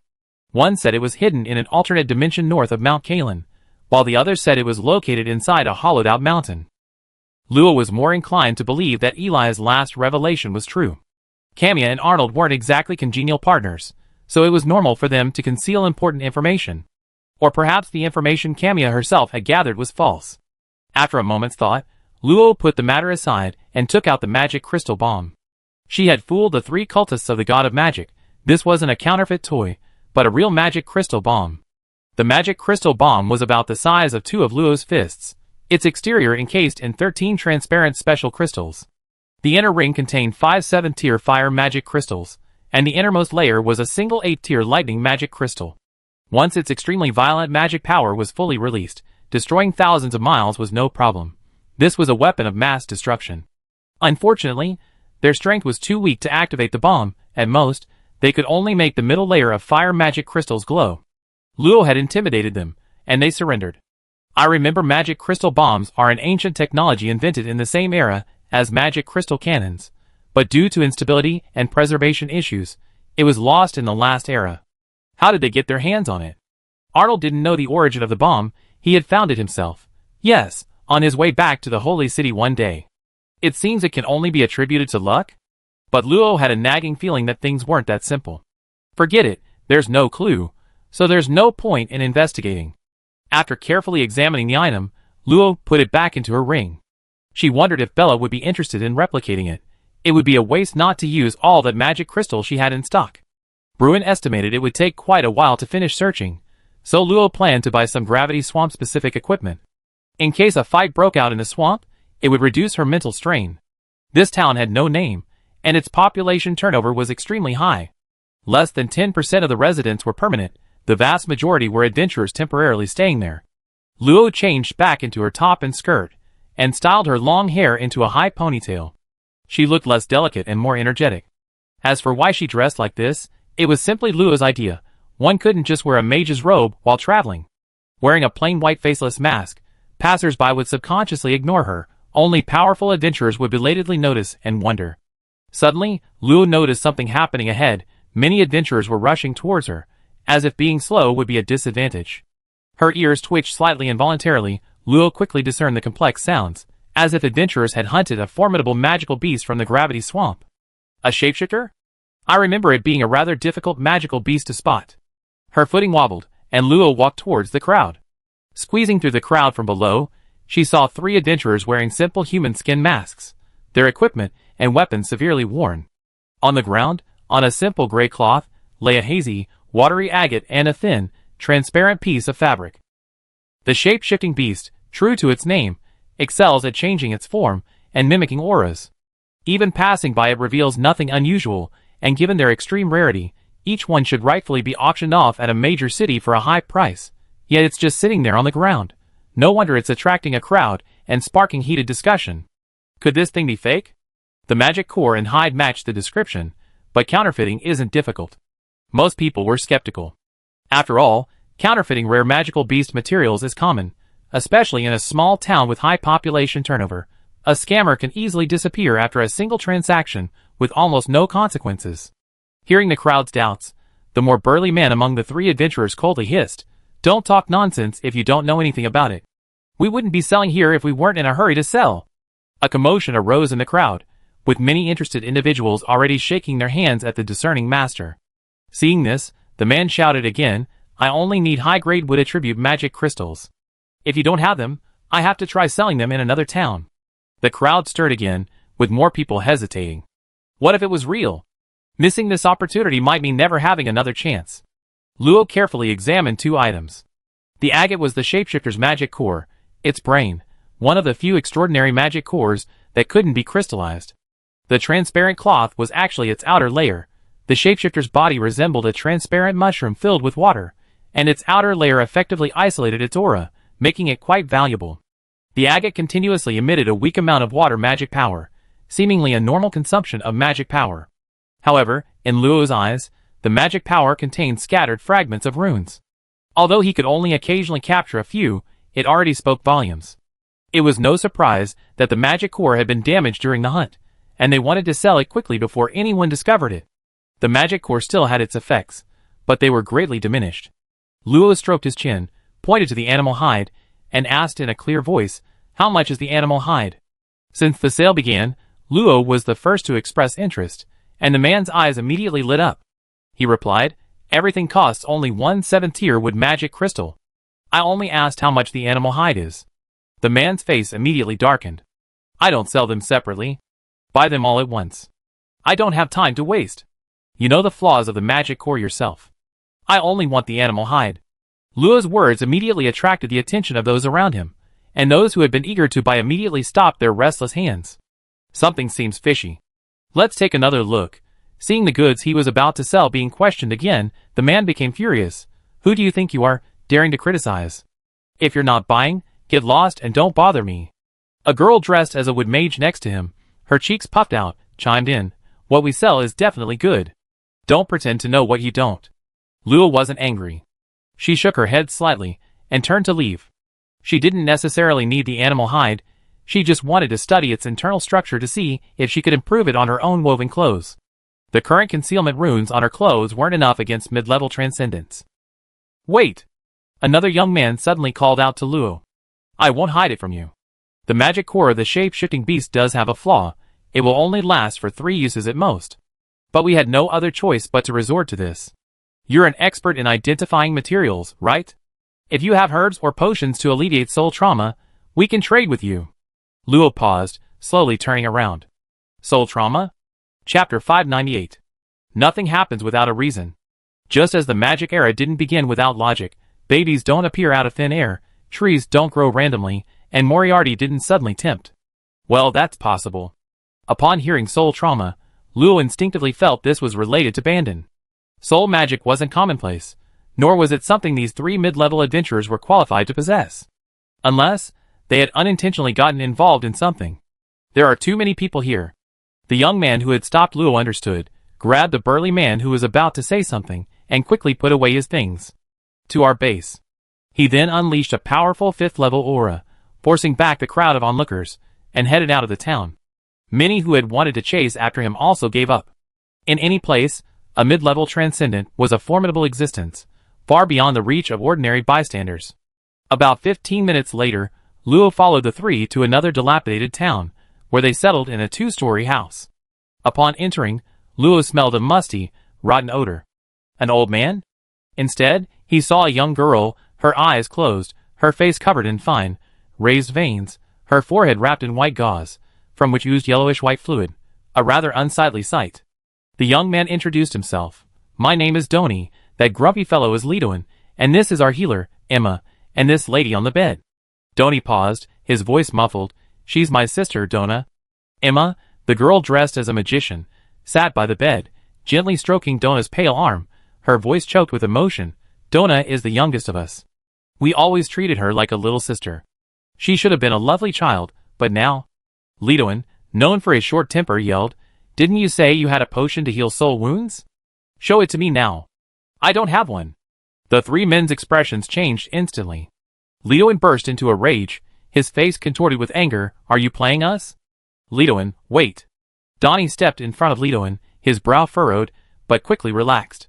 One said it was hidden in an alternate dimension north of Mount Kalen, while the other said it was located inside a hollowed-out mountain. Luo was more inclined to believe that Eli's last revelation was true. Camia and Arnold weren't exactly congenial partners, so it was normal for them to conceal important information. Or perhaps the information Camia herself had gathered was false. After a moment's thought, Luo put the matter aside and took out the magic crystal bomb. She had fooled the three cultists of the god of magic. This wasn't a counterfeit toy, but a real magic crystal bomb. The magic crystal bomb was about the size of two of Luo's fists, its exterior encased in 13 transparent special crystals. The inner ring contained 5 7th-tier fire magic crystals, and the innermost layer was a single 8th-tier lightning magic crystal. Once its extremely violent magic power was fully released, destroying thousands of miles was no problem. This was a weapon of mass destruction. Unfortunately, their strength was too weak to activate the bomb. At most, they could only make the middle layer of fire magic crystals glow. Luo had intimidated them, and they surrendered. I remember magic crystal bombs are an ancient technology invented in the same era as magic crystal cannons, but due to instability and preservation issues, it was lost in the last era. How did they get their hands on it? Arnold didn't know the origin of the bomb, he had found it himself. Yes, on his way back to the Holy City one day. It seems it can only be attributed to luck? But Luo had a nagging feeling that things weren't that simple. Forget it, there's no clue, so there's no point in investigating. After carefully examining the item, Luo put it back into her ring. She wondered if Bella would be interested in replicating it. It would be a waste not to use all that magic crystal she had in stock. Bruin estimated it would take quite a while to finish searching, so Luo planned to buy some gravity swamp-specific equipment. In case a fight broke out in the swamp, it would reduce her mental strain. This town had no name, and its population turnover was extremely high. Less than 10% of the residents were permanent, the vast majority were adventurers temporarily staying there. Luo changed back into her top and skirt, and styled her long hair into a high ponytail. She looked less delicate and more energetic. As for why she dressed like this, it was simply Luo's idea. One couldn't just wear a mage's robe while traveling. Wearing a plain white faceless mask, passers-by would subconsciously ignore her. Only powerful adventurers would belatedly notice and wonder. Suddenly, Luo noticed something happening ahead. Many adventurers were rushing towards her, as if being slow would be a disadvantage. Her ears twitched slightly involuntarily. Luo quickly discerned the complex sounds, as if adventurers had hunted a formidable magical beast from the gravity swamp. A shapeshifter? I remember it being a rather difficult magical beast to spot. Her footing wobbled, and Luo walked towards the crowd. Squeezing through the crowd from below, she saw 3 adventurers wearing simple human skin masks, their equipment and weapons severely worn. On the ground, on a simple gray cloth, lay a hazy, watery agate and a thin, transparent piece of fabric. The shape-shifting beast, true to its name, excels at changing its form and mimicking auras. Even passing by it reveals nothing unusual, and given their extreme rarity, each one should rightfully be auctioned off at a major city for a high price. Yet it's just sitting there on the ground. No wonder it's attracting a crowd and sparking heated discussion. Could this thing be fake? The magic core and hide matched the description, but counterfeiting isn't difficult. Most people were skeptical. After all, counterfeiting rare magical beast materials is common, especially in a small town with high population turnover. A scammer can easily disappear after a single transaction with almost no consequences. Hearing the crowd's doubts, the more burly man among the 3 adventurers coldly hissed, "Don't talk nonsense if you don't know anything about it. We wouldn't be selling here if we weren't in a hurry to sell." A commotion arose in the crowd, with many interested individuals already shaking their hands at the discerning master. Seeing this, the man shouted again, "I only need high-grade wood attribute magic crystals. If you don't have them, I have to try selling them in another town." The crowd stirred again, with more people hesitating. What if it was real? Missing this opportunity might mean never having another chance. Luo carefully examined 2 items. The agate was the shapeshifter's magic core, its brain, one of the few extraordinary magic cores that couldn't be crystallized. The transparent cloth was actually its outer layer. The shapeshifter's body resembled a transparent mushroom filled with water, and its outer layer effectively isolated its aura, making it quite valuable. The agate continuously emitted a weak amount of water magic power, seemingly a normal consumption of magic power. However, in Luo's eyes, the magic power contained scattered fragments of runes. Although he could only occasionally capture a few, it already spoke volumes. It was no surprise that the magic core had been damaged during the hunt, and they wanted to sell it quickly before anyone discovered it. The magic core still had its effects, but they were greatly diminished. Luo stroked his chin, pointed to the animal hide, and asked in a clear voice, "How much is the animal hide?" Since the sale began, Luo was the first to express interest, and the man's eyes immediately lit up. He replied, "Everything costs only 1/7 tier wood magic crystal. I only asked how much the animal hide is." The man's face immediately darkened. "I don't sell them separately. Buy them all at once. I don't have time to waste. You know the flaws of the magic core yourself. I only want the animal hide." Luo's words immediately attracted the attention of those around him, and those who had been eager to buy immediately stopped their restless hands. Something seems fishy. Let's take another look. Seeing the goods he was about to sell being questioned again, the man became furious. "Who do you think you are, daring to criticize? If you're not buying, get lost and don't bother me." A girl dressed as a wood mage next to him, her cheeks puffed out, chimed in, "What we sell is definitely good. Don't pretend to know what you don't." Luo wasn't angry. She shook her head slightly, and turned to leave. She didn't necessarily need the animal hide, she just wanted to study its internal structure to see if she could improve it on her own woven clothes. The current concealment runes on her clothes weren't enough against mid-level transcendence. Wait! Another young man suddenly called out to Luo. I won't hide it from you. The magic core of the shape-shifting beast does have a flaw. It will only last for 3 uses at most. But we had no other choice but to resort to this. You're an expert in identifying materials, right? If you have herbs or potions to alleviate soul trauma, we can trade with you. Luo paused, slowly turning around. Soul trauma? Chapter 598. Nothing happens without a reason. Just as the magic era didn't begin without logic, babies don't appear out of thin air, trees don't grow randomly, and Moriarty didn't suddenly tempt. Well, that's possible. Upon hearing soul trauma, Luo instinctively felt this was related to Bandon. Soul magic wasn't commonplace, nor was it something these 3 mid-level adventurers were qualified to possess. Unless they had unintentionally gotten involved in something. There are too many people here. The young man who had stopped Luo understood, grabbed the burly man who was about to say something, and quickly put away his things. To our base. He then unleashed a powerful 5th-level aura, forcing back the crowd of onlookers, and headed out of the town. Many who had wanted to chase after him also gave up. In any place, a mid-level transcendent was a formidable existence, far beyond the reach of ordinary bystanders. About 15 minutes later, Luo followed the 3 to another dilapidated town, where they settled in a 2-story house. Upon entering, Luo smelled a musty, rotten odor. An old man? Instead, he saw a young girl, her eyes closed, her face covered in fine, raised veins, her forehead wrapped in white gauze, from which oozed yellowish-white fluid, a rather unsightly sight. The young man introduced himself. My name is Doni, that grumpy fellow is Lidoin, and this is our healer, Emma, and this lady on the bed. Doni paused, his voice muffled. She's my sister, Dona. Emma, the girl dressed as a magician, sat by the bed, gently stroking Dona's pale arm, her voice choked with emotion. Dona is the youngest of us. We always treated her like a little sister. She should have been a lovely child, but now... Lidoin, known for his short temper, yelled, Didn't you say you had a potion to heal soul wounds? Show it to me now. I don't have one. The 3 men's expressions changed instantly. Lidoin burst into a rage, his face contorted with anger. Are you playing us? Lidoin, wait. Donnie stepped in front of Lidoin, his brow furrowed, but quickly relaxed.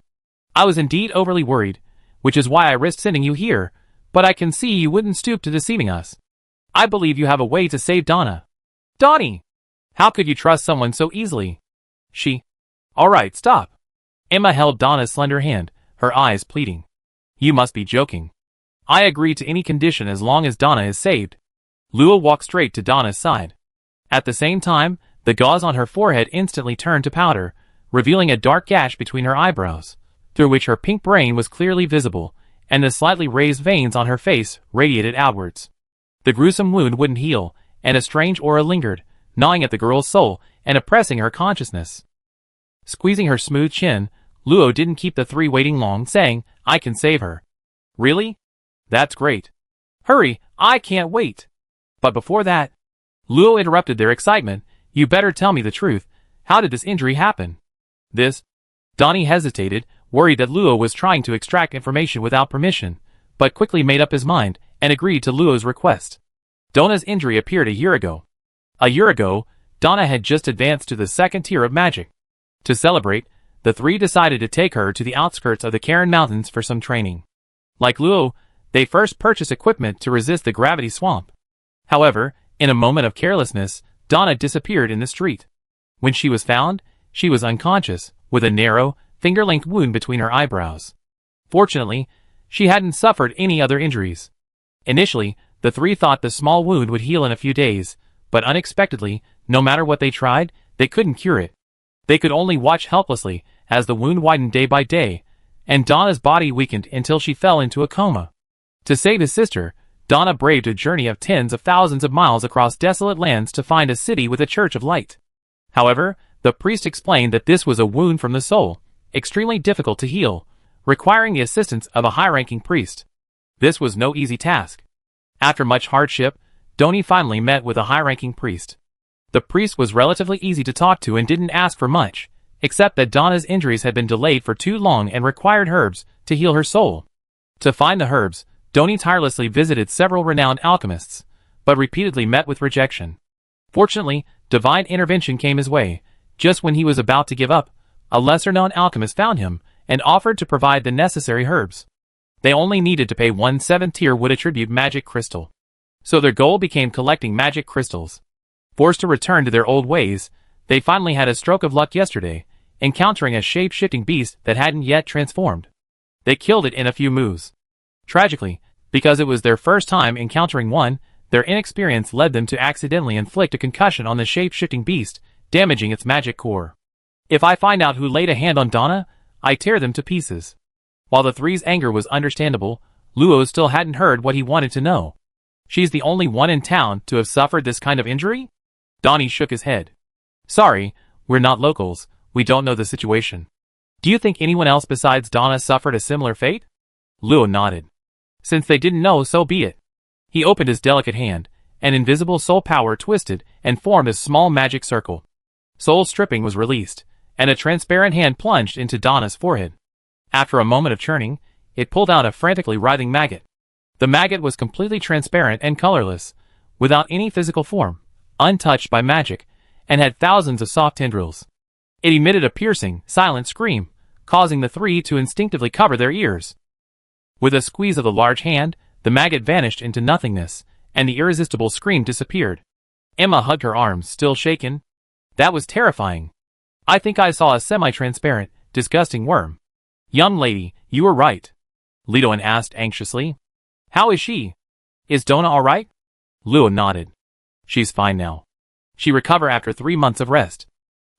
I was indeed overly worried, which is why I risked sending you here, but I can see you wouldn't stoop to deceiving us. I believe you have a way to save Donna. Donnie! How could you trust someone so easily? She... All right, stop. Emma held Donna's slender hand, her eyes pleading. You must be joking. I agree to any condition as long as Donna is saved. Luo walked straight to Donna's side. At the same time, the gauze on her forehead instantly turned to powder, revealing a dark gash between her eyebrows, through which her pink brain was clearly visible, and the slightly raised veins on her face radiated outwards. The gruesome wound wouldn't heal, and a strange aura lingered, gnawing at the girl's soul and oppressing her consciousness. Squeezing her smooth chin, Luo didn't keep the 3 waiting long, saying, I can save her. Really? That's great. Hurry, I can't wait. But before that, Luo interrupted their excitement. You better tell me the truth. How did this injury happen? This? Donnie hesitated, worried that Luo was trying to extract information without permission, but quickly made up his mind and agreed to Luo's request. Donna's injury appeared a year ago. A year ago, Donna had just advanced to the 2nd tier of magic. To celebrate, the 3 decided to take her to the outskirts of the Cairn Mountains for some training. Like Luo, they first purchased equipment to resist the gravity swamp. However, in a moment of carelessness, Donna disappeared in the street. When she was found, she was unconscious, with a narrow, finger-length wound between her eyebrows. Fortunately, she hadn't suffered any other injuries. Initially, the 3 thought the small wound would heal in a few days, but unexpectedly, no matter what they tried, they couldn't cure it. They could only watch helplessly as the wound widened day by day, and Donna's body weakened until she fell into a coma. To save his sister, Donna braved a journey of tens of thousands of miles across desolate lands to find a city with a church of light. However, the priest explained that this was a wound from the soul, extremely difficult to heal, requiring the assistance of a high-ranking priest. This was no easy task. After much hardship, Doni finally met with a high-ranking priest. The priest was relatively easy to talk to and didn't ask for much, except that Donna's injuries had been delayed for too long and required herbs to heal her soul. To find the herbs, Doni tirelessly visited several renowned alchemists, but repeatedly met with rejection. Fortunately, divine intervention came his way. Just when he was about to give up, a lesser-known alchemist found him and offered to provide the necessary herbs. They only needed to pay one 7th-tier wood attribute magic crystal. So their goal became collecting magic crystals. Forced to return to their old ways, they finally had a stroke of luck yesterday, encountering a shape-shifting beast that hadn't yet transformed. They killed it in a few moves. Tragically, because it was their first time encountering one, their inexperience led them to accidentally inflict a concussion on the shape-shifting beast, damaging its magic core. If I find out who laid a hand on Donna, I tear them to pieces. While the three's anger was understandable, Luo still hadn't heard what he wanted to know. She's the only one in town to have suffered this kind of injury? Donnie shook his head. Sorry, we're not locals, we don't know the situation. Do you think anyone else besides Donna suffered a similar fate? Luo nodded. Since they didn't know, so be it. He opened his delicate hand, and invisible soul power twisted and formed a small magic circle. Soul stripping was released, and a transparent hand plunged into Donna's forehead. After a moment of churning, it pulled out a frantically writhing maggot. The maggot was completely transparent and colorless, without any physical form, untouched by magic, and had thousands of soft tendrils. It emitted a piercing, silent scream, causing the three to instinctively cover their ears. With a squeeze of the large hand, the maggot vanished into nothingness, and the irresistible scream disappeared. Emma hugged her arms, still shaken. That was terrifying. I think I saw a semi-transparent, disgusting worm. Young lady, you were right. Lidoan asked anxiously. How is she? Is Donna all right? Luo nodded. She's fine now. She recovered after 3 months of rest.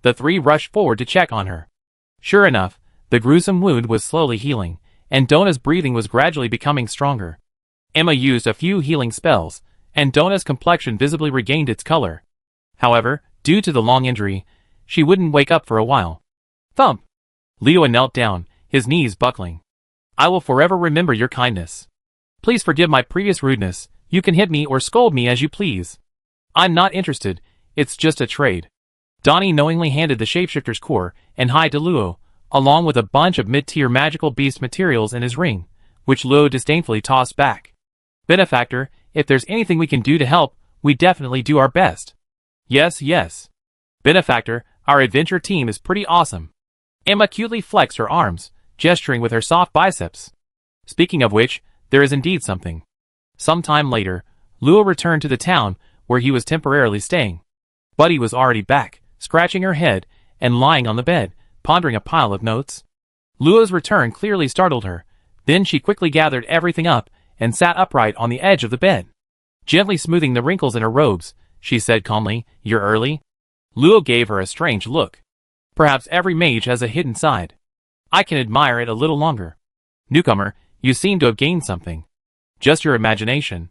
The three rushed forward to check on her. Sure enough, the gruesome wound was slowly healing, and Donna's breathing was gradually becoming stronger. Emma used a few healing spells, and Donna's complexion visibly regained its color. However, due to the long injury, she wouldn't wake up for a while. Thump! Lidoan knelt down, his knees buckling. I will forever remember your kindness. Please forgive my previous rudeness, you can hit me or scold me as you please. I'm not interested, it's just a trade. Donnie knowingly handed the shapeshifter's core and hide to Luo, along with a bunch of mid-tier magical beast materials in his ring, which Luo disdainfully tossed back. Benefactor, if there's anything we can do to help, we definitely do our best. Yes, yes. Benefactor, our adventure team is pretty awesome. Emma cutely flexed her arms, gesturing with her soft biceps. Speaking of which, there is indeed something. Sometime later, Luo returned to the town where he was temporarily staying. Buddy was already back, scratching her head, and lying on the bed, pondering a pile of notes. Luo's return clearly startled her. Then she quickly gathered everything up and sat upright on the edge of the bed. Gently smoothing the wrinkles in her robes, she said calmly, You're early? Luo gave her a strange look. Perhaps every mage has a hidden side. I can admire it a little longer. Newcomer, you seem to have gained something. Just your imagination.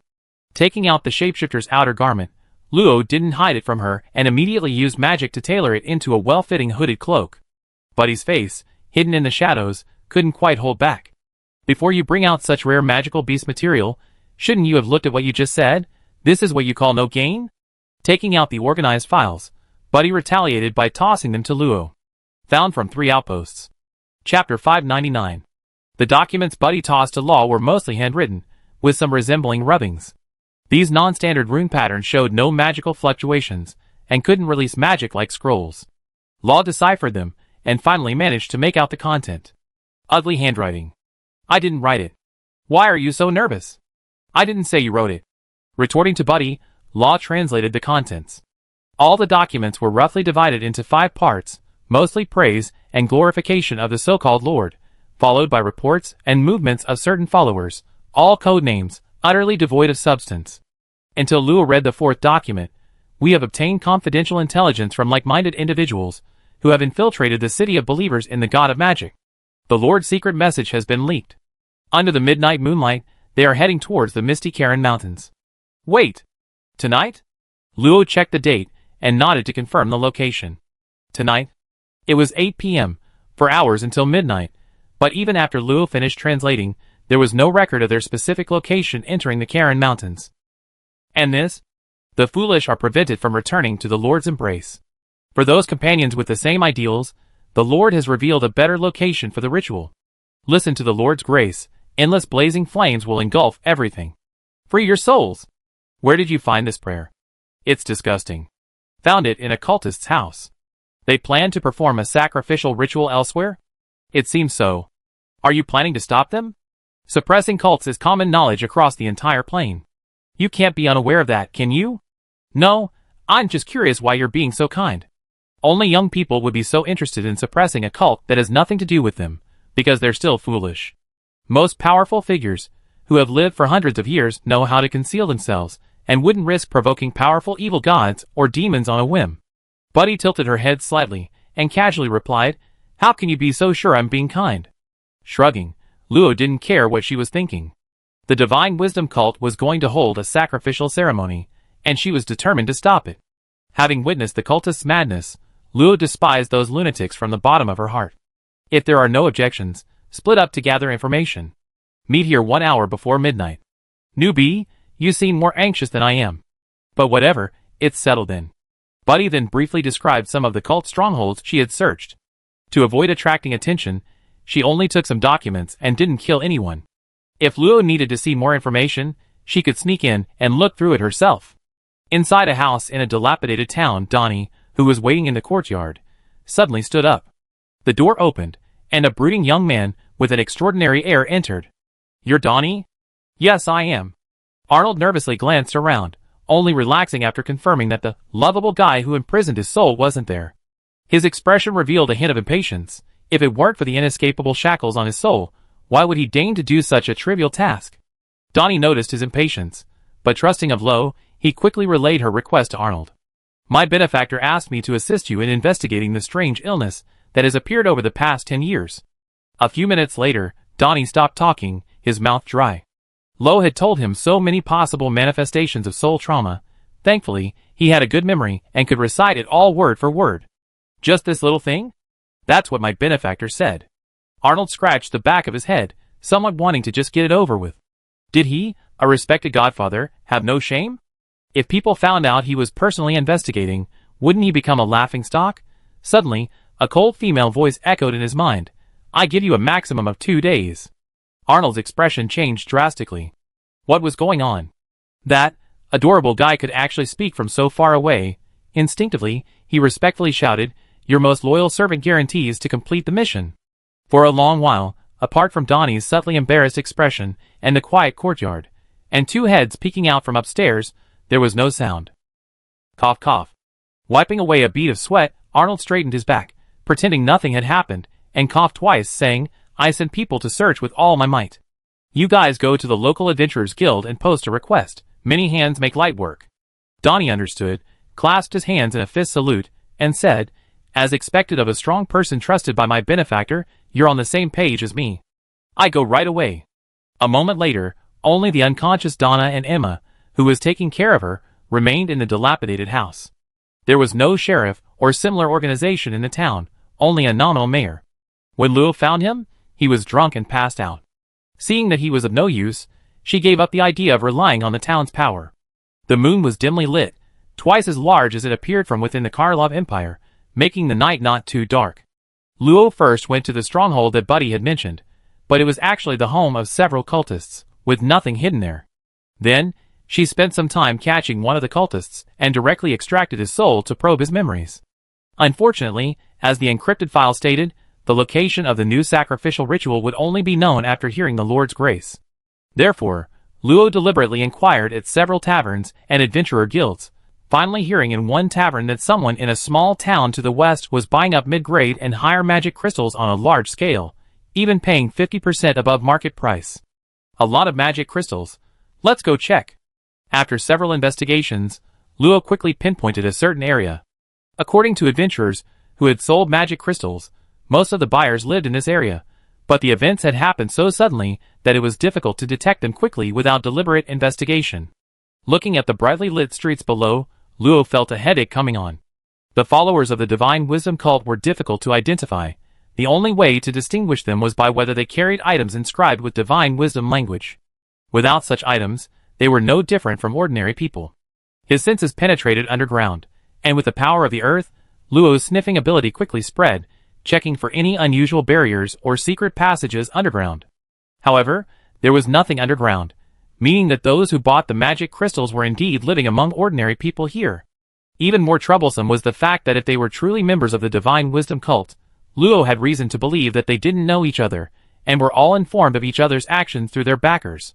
Taking out the shapeshifter's outer garment, Luo didn't hide it from her and immediately used magic to tailor it into a well-fitting hooded cloak. Buddy's face, hidden in the shadows, couldn't quite hold back. Before you bring out such rare magical beast material, shouldn't you have looked at what you just said? This is what you call no gain? Taking out the organized files, Buddy retaliated by tossing them to Luo. Found from 3 outposts. Chapter 599. The documents Buddy tossed to Law were mostly handwritten, with some resembling rubbings. These non-standard rune patterns showed no magical fluctuations, and couldn't release magic like scrolls. Law deciphered them, and finally managed to make out the content. Ugly handwriting. I didn't write it. Why are you so nervous? I didn't say you wrote it. Retorting to Buddy, Law translated the contents. All the documents were roughly divided into 5 parts, mostly praise and glorification of the so-called Lord, followed by reports and movements of certain followers, all code names, utterly devoid of substance. Until Luo read the 4th document, we have obtained confidential intelligence from like-minded individuals who have infiltrated the city of believers in the God of Magic. The Lord's secret message has been leaked. Under the midnight moonlight, they are heading towards the misty Karen Mountains. Wait! Tonight? Luo checked the date and nodded to confirm the location. Tonight? It was 8 p.m., for hours until midnight, but even after Luo finished translating, there was no record of their specific location entering the Karen Mountains. And this? The foolish are prevented from returning to the Lord's embrace. For those companions with the same ideals, the Lord has revealed a better location for the ritual. Listen to the Lord's grace, Endless blazing flames will engulf everything. Free your souls. Where did you find this prayer? It's disgusting. Found it in a cultist's house. They plan to perform a sacrificial ritual elsewhere? It seems so. Are you planning to stop them? Suppressing cults is common knowledge across the entire plane. You can't be unaware of that, can you? No, I'm just curious why you're being so kind. Only young people would be so interested in suppressing a cult that has nothing to do with them, because they're still foolish. Most powerful figures, who have lived for hundreds of years, know how to conceal themselves, and wouldn't risk provoking powerful evil gods or demons on a whim. Buddy tilted her head slightly, and casually replied, "How can you be so sure I'm being kind?" Shrugging, Luo didn't care what she was thinking. The Divine Wisdom cult was going to hold a sacrificial ceremony, and she was determined to stop it. Having witnessed the cultist's madness, Luo despised those lunatics from the bottom of her heart. If there are no objections, split up to gather information. Meet here 1 hour before midnight. Newbie, you seem more anxious than I am. But whatever, it's settled then. Buddy then briefly described some of the cult strongholds she had searched. To avoid attracting attention, she only took some documents and didn't kill anyone. If Luo needed to see more information, she could sneak in and look through it herself. Inside a house in a dilapidated town, Donnie, who was waiting in the courtyard, suddenly stood up. The door opened, and a brooding young man with an extraordinary air entered. "You're Donnie?" "Yes, I am." Arnold nervously glanced around, only relaxing after confirming that the lovable guy who imprisoned his soul wasn't there. His expression revealed a hint of impatience. If it weren't for the inescapable shackles on his soul, why would he deign to do such a trivial task? Donnie noticed his impatience, but trusting of Lo, he quickly relayed her request to Arnold. "My benefactor asked me to assist you in investigating the strange illness that has appeared over the past 10 years. A few minutes later, Donnie stopped talking, his mouth dry. Lo had told him so many possible manifestations of soul trauma. Thankfully, he had a good memory and could recite it all word for word. "Just this little thing?" "That's what my benefactor said." Arnold scratched the back of his head, somewhat wanting to just get it over with. Did he, a respected godfather, have no shame? If people found out he was personally investigating, wouldn't he become a laughingstock? Suddenly, a cold female voice echoed in his mind. "I give you a maximum of 2 days." Arnold's expression changed drastically. What was going on? That adorable guy could actually speak from so far away. Instinctively, he respectfully shouted, "Your most loyal servant guarantees to complete the mission." For a long while, apart from Donnie's subtly embarrassed expression and the quiet courtyard, and 2 heads peeking out from upstairs, there was no sound. Cough, cough. Wiping away a bead of sweat, Arnold straightened his back, pretending nothing had happened, and coughed twice, saying, "I sent people to search with all my might. You guys go to the local adventurers guild and post a request. Many hands make light work." Donnie understood, clasped his hands in a fist salute, and said, "As expected of a strong person trusted by my benefactor, you're on the same page as me. I go right away." A moment later, only the unconscious Donna and Emma, who was taking care of her, remained in the dilapidated house. There was no sheriff or similar organization in the town, only a nominal mayor. When Luo found him, he was drunk and passed out. Seeing that he was of no use, she gave up the idea of relying on the town's power. The moon was dimly lit, twice as large as it appeared from within the Karlov Empire, making the night not too dark. Luo first went to the stronghold that Buddy had mentioned, but it was actually the home of several cultists, with nothing hidden there. Then, she spent some time catching one of the cultists and directly extracted his soul to probe his memories. Unfortunately, as the encrypted file stated, the location of the new sacrificial ritual would only be known after hearing the Lord's grace. Therefore, Luo deliberately inquired at several taverns and adventurer guilds, finally hearing in one tavern that someone in a small town to the west was buying up mid-grade and higher magic crystals on a large scale, even paying 50% above market price. A lot of magic crystals. Let's go check. After several investigations, Luo quickly pinpointed a certain area. According to adventurers who had sold magic crystals, most of the buyers lived in this area, but the events had happened so suddenly that it was difficult to detect them quickly without deliberate investigation. Looking at the brightly lit streets below, Luo felt a headache coming on. The followers of the Divine Wisdom cult were difficult to identify. The only way to distinguish them was by whether they carried items inscribed with Divine Wisdom language. Without such items, they were no different from ordinary people. His senses penetrated underground, and with the power of the earth, Luo's sniffing ability quickly spread, checking for any unusual barriers or secret passages underground. However, There was nothing underground, meaning that those who bought the magic crystals were indeed living among ordinary people here. Even more troublesome was the fact that if they were truly members of the Divine Wisdom cult, Luo had reason to believe that they didn't know each other, and were all informed of each other's actions through their backers.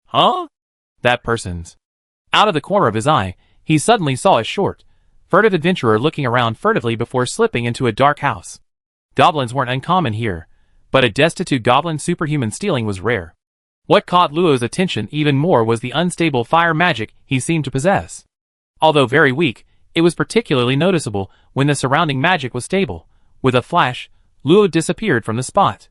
Huh? That person's. Out of the corner of his eye, he suddenly saw a short, furtive adventurer looking around furtively before slipping into a dark house. Goblins weren't uncommon here, but a destitute goblin superhuman stealing was rare. What caught Luo's attention even more was the unstable fire magic he seemed to possess. Although very weak, it was particularly noticeable when the surrounding magic was stable. With a flash, Luo disappeared from the spot.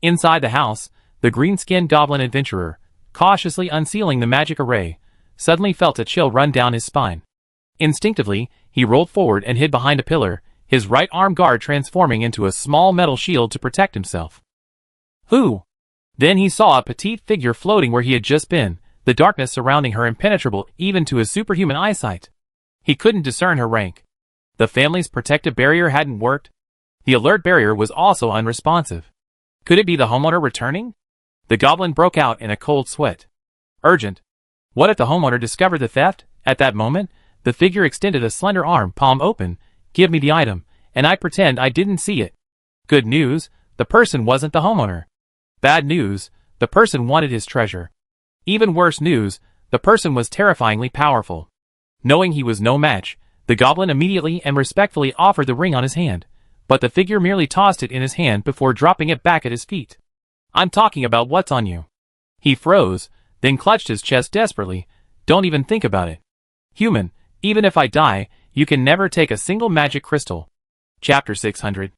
Inside the house, the green-skinned goblin adventurer, cautiously unsealing the magic array, suddenly felt a chill run down his spine. Instinctively, he rolled forward and hid behind a pillar, his right arm guard transforming into a small metal shield to protect himself. Who? Then he saw a petite figure floating where he had just been, the darkness surrounding her impenetrable even to his superhuman eyesight. He couldn't discern her rank. The family's protective barrier hadn't worked. The alert barrier was also unresponsive. Could it be the homeowner returning? The goblin broke out in a cold sweat. Urgent. What if the homeowner discovered the theft? At that moment, the figure extended a slender arm, palm open. Give me the item, and I pretend I didn't see it. Good news, the person wasn't the homeowner. Bad news, the person wanted his treasure. Even worse news, the person was terrifyingly powerful. Knowing he was no match, the goblin immediately and respectfully offered the ring on his hand, but the figure merely tossed it in his hand before dropping it back at his feet. I'm talking about what's on you. He froze, then clutched his chest desperately. Don't even think about it. Human, even if I die, you can never take a single magic crystal. Chapter 600.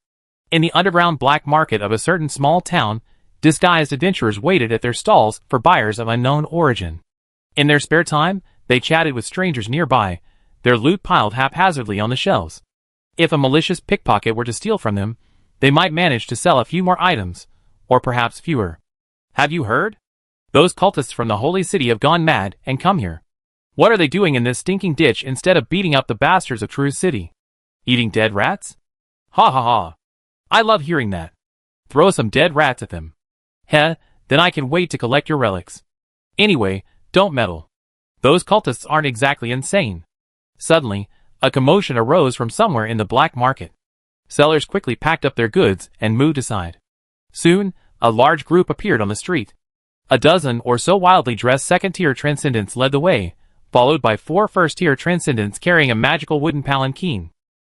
In the underground black market of a certain small town, disguised adventurers waited at their stalls for buyers of unknown origin. In their spare time, they chatted with strangers nearby, their loot piled haphazardly on the shelves. If a malicious pickpocket were to steal from them, they might manage to sell a few more items, or perhaps fewer. Have you heard? Those cultists from the holy city have gone mad and come here. What are they doing in this stinking ditch instead of beating up the bastards of True City? Eating dead rats? Ha ha ha. I love hearing that. Throw some dead rats at them. Heh, then I can wait to collect your relics. Anyway, don't meddle. Those cultists aren't exactly insane. Suddenly, a commotion arose from somewhere in the black market. Sellers quickly packed up their goods and moved aside. Soon, a large group appeared on the street. A dozen or so wildly dressed second-tier transcendents led the way, followed by 4 first-tier transcendents carrying a magical wooden palanquin.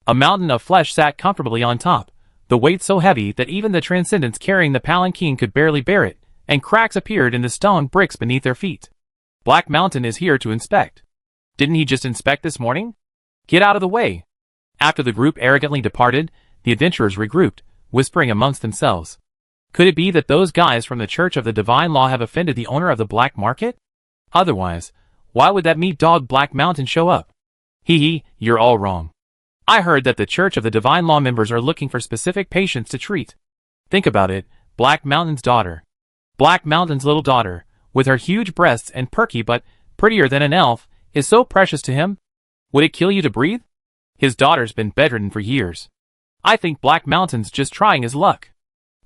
A mountain of flesh sat comfortably on top, the weight so heavy that even the transcendents carrying the palanquin could barely bear it, and cracks appeared in the stone bricks beneath their feet. Black Mountain is here to inspect. Didn't he just inspect this morning? Get out of the way. After the group arrogantly departed, the adventurers regrouped, whispering amongst themselves. Could it be that those guys from the Church of the Divine Law have offended the owner of the black market? Otherwise, why would that meat dog Black Mountain show up? Hee, you're all wrong. I heard that the Church of the Divine Law members are looking for specific patients to treat. Think about it, Black Mountain's daughter. Black Mountain's little daughter, with her huge breasts and perky but prettier than an elf, is so precious to him. Would it kill you to breathe? His daughter's been bedridden for years. I think Black Mountain's just trying his luck.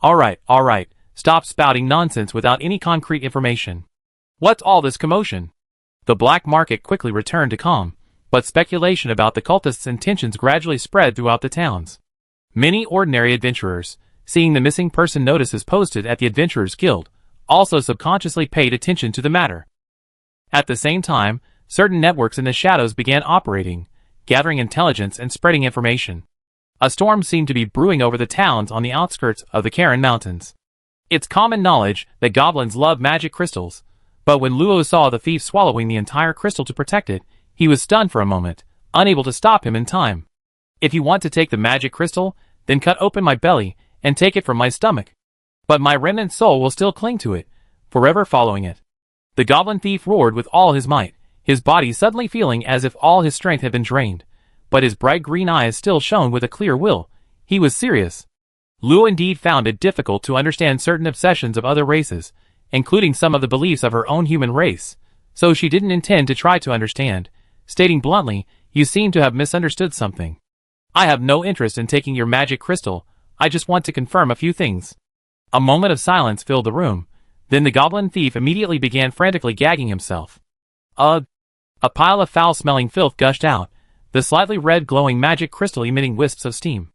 Alright, stop spouting nonsense without any concrete information. What's all this commotion? The black market quickly returned to calm, but speculation about the cultists' intentions gradually spread throughout the towns. Many ordinary adventurers, seeing the missing person notices posted at the Adventurers Guild, also subconsciously paid attention to the matter. At the same time, certain networks in the shadows began operating, gathering intelligence and spreading information. A storm seemed to be brewing over the towns on the outskirts of the Karen Mountains. It's common knowledge that goblins love magic crystals, but when Luo saw the thief swallowing the entire crystal to protect it, he was stunned for a moment, unable to stop him in time. If you want to take the magic crystal, then cut open my belly and take it from my stomach. But my remnant soul will still cling to it, forever following it. The goblin thief roared with all his might, his body suddenly feeling as if all his strength had been drained, but his bright green eyes still shone with a clear will. He was serious. Luo indeed found it difficult to understand certain obsessions of other races, including some of the beliefs of her own human race, so she didn't intend to try to understand, stating bluntly, "You seem to have misunderstood something. I have no interest in taking your magic crystal, I just want to confirm a few things." A moment of silence filled the room, Then the goblin thief immediately began frantically gagging himself. Ugh! A pile of foul-smelling filth gushed out, the slightly red glowing magic crystal emitting wisps of steam.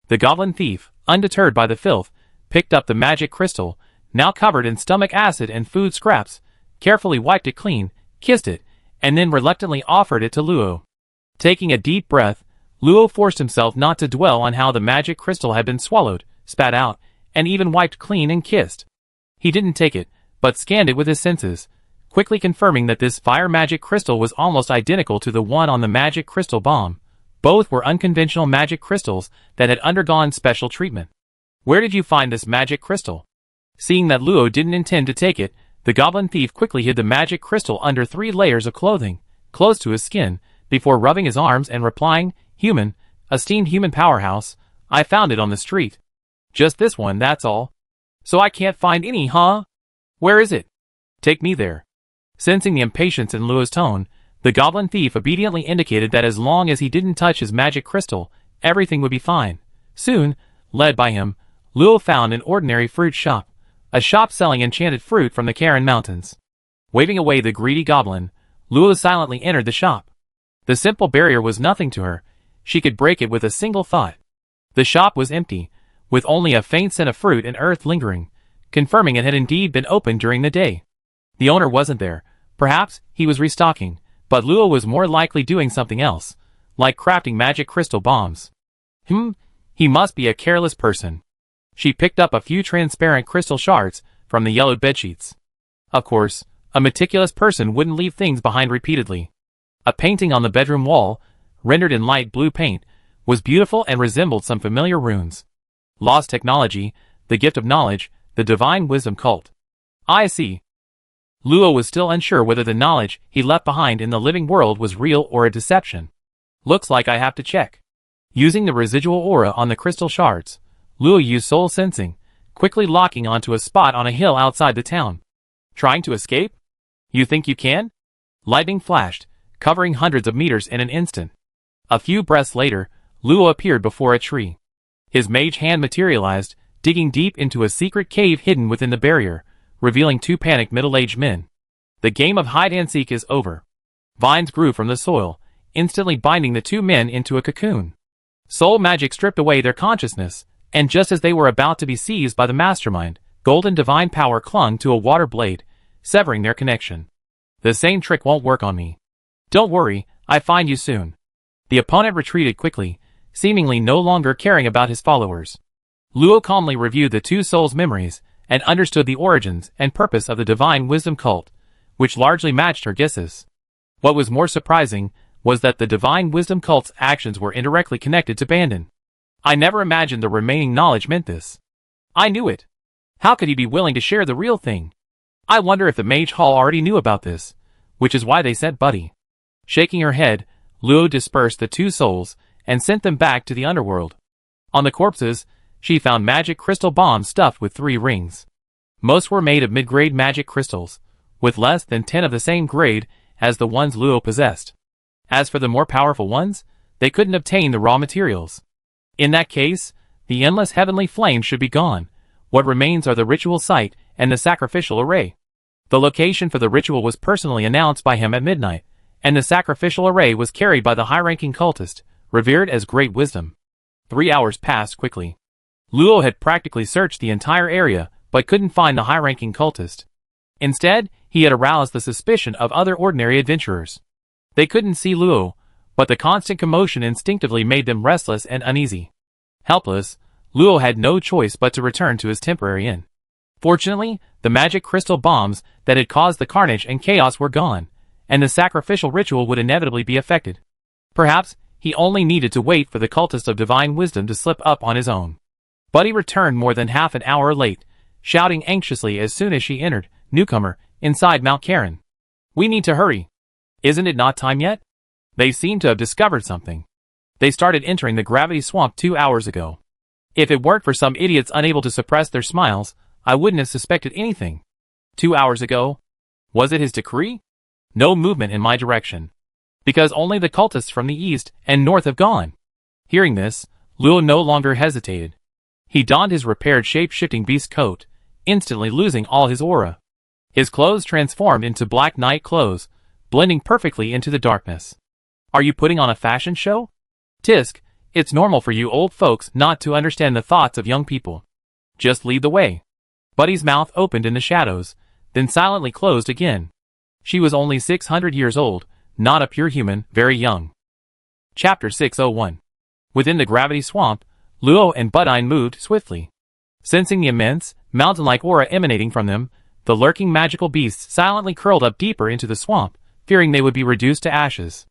The goblin thief, undeterred by the filth, picked up the magic crystal, now covered in stomach acid and food scraps, carefully wiped it clean, kissed it, and then reluctantly offered it to Luo. Taking a deep breath, Luo forced himself not to dwell on how the magic crystal had been swallowed, spat out, and even wiped clean and kissed. He didn't take it, but scanned it with his senses, quickly confirming that this fire magic crystal was almost identical to the one on the magic crystal bomb. Both were unconventional magic crystals that had undergone special treatment. Where did you find this magic crystal? Seeing that Luo didn't intend to take it, the goblin thief quickly hid the magic crystal under 3 layers of clothing, close to his skin, before rubbing his arms and replying, "Human, esteemed human powerhouse, I found it on the street. Just this one, that's all. So I can't find any, huh? Where is it? Take me there." Sensing the impatience in Luo's tone, the goblin thief obediently indicated that as long as he didn't touch his magic crystal, everything would be fine. Soon, led by him, Luo found an ordinary fruit shop, a shop selling enchanted fruit from the Karen Mountains. Waving away the greedy goblin, Luo silently entered the shop. The simple barrier was nothing to her. She could break it with a single thought. The shop was empty, with only a faint scent of fruit and earth lingering, confirming it had indeed been opened during the day. The owner wasn't there. Perhaps he was restocking, but Luo was more likely doing something else, like crafting magic crystal bombs. He must be a careless person. She picked up a few transparent crystal shards from the yellowed bedsheets. Of course, a meticulous person wouldn't leave things behind repeatedly. A painting on the bedroom wall, rendered in light blue paint, was beautiful and resembled some familiar runes. Lost technology, the gift of knowledge, the divine wisdom cult. I see. Luo was still unsure whether the knowledge he left behind in the living world was real or a deception. Looks like I have to check. Using the residual aura on the crystal shards, Luo used soul sensing, quickly locking onto a spot on a hill outside the town. Trying to escape? You think you can? Lightning flashed, covering hundreds of meters in an instant. A few breaths later, Luo appeared before a tree. His mage hand materialized, digging deep into a secret cave hidden within the barrier, revealing 2 panicked middle-aged men. The game of hide-and-seek is over. Vines grew from the soil, instantly binding the 2 men into a cocoon. Soul magic stripped away their consciousness, and just as they were about to be seized by the mastermind, golden divine power clung to a water blade, severing their connection. The same trick won't work on me. Don't worry, I find you soon. The opponent retreated quickly, seemingly no longer caring about his followers. Luo calmly reviewed the 2 souls' memories, and understood the origins and purpose of the divine wisdom cult, which largely matched her guesses. What was more surprising was that the divine wisdom cult's actions were indirectly connected to Bandon. I never imagined the remaining knowledge meant this. I knew it. How could he be willing to share the real thing? I wonder if the Mage Hall already knew about this, which is why they sent Buddy. Shaking her head, Luo dispersed the 2 souls and sent them back to the underworld. On the corpses, she found magic crystal bombs stuffed with 3 rings. Most were made of mid-grade magic crystals, with less than 10 of the same grade as the ones Luo possessed. As for the more powerful ones, they couldn't obtain the raw materials. In that case, the endless heavenly flames should be gone. What remains are the ritual site and the sacrificial array. The location for the ritual was personally announced by him at midnight, and the sacrificial array was carried by the high-ranking cultist, revered as great wisdom. 3 hours passed quickly. Luo had practically searched the entire area, but couldn't find the high-ranking cultist. Instead, he had aroused the suspicion of other ordinary adventurers. They couldn't see Luo, but the constant commotion instinctively made them restless and uneasy. Helpless, Luo had no choice but to return to his temporary inn. Fortunately, the magic crystal bombs that had caused the carnage and chaos were gone, and the sacrificial ritual would inevitably be effected. Perhaps he only needed to wait for the cultist of divine wisdom to slip up on his own. Buddy returned more than half an hour late, shouting anxiously as soon as she entered, "Newcomer, inside Mount Karen. We need to hurry. Isn't it not time yet?" They seemed to have discovered something. They started entering the gravity swamp 2 hours ago. If it weren't for some idiots unable to suppress their smiles, I wouldn't have suspected anything. 2 hours ago? Was it his decree? No movement in my direction. Because only the cultists from the east and north have gone. Hearing this, Luo no longer hesitated. He donned his repaired shape-shifting beast coat, instantly losing all his aura. His clothes transformed into black night clothes, blending perfectly into the darkness. Are you putting on a fashion show? Tisk, it's normal for you old folks not to understand the thoughts of young people. Just lead the way. Buddy's mouth opened in the shadows, then silently closed again. She was only 600 years old, not a pure human, very young. Chapter 601. Within the gravity swamp, Luo and Buddy moved swiftly. Sensing the immense, mountain-like aura emanating from them, the lurking magical beasts silently curled up deeper into the swamp, fearing they would be reduced to ashes.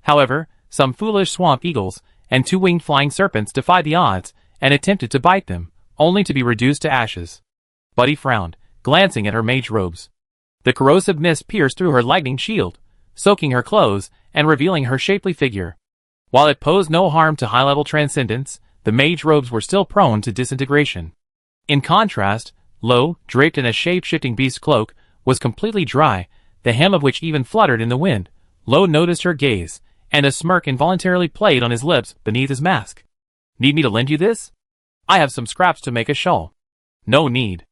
However, some foolish swamp eagles and two-winged flying serpents defied the odds and attempted to bite them, only to be reduced to ashes. Buddy frowned, glancing at her mage robes. The corrosive mist pierced through her lightning shield, soaking her clothes and revealing her shapely figure. While it posed no harm to high-level transcendence, the mage robes were still prone to disintegration. In contrast, Lo, draped in a shape-shifting beast cloak, was completely dry, the hem of which even fluttered in the wind. Lo noticed her gaze, and a smirk involuntarily played on his lips beneath his mask. Need me to lend you this? I have some scraps to make a shawl. No need.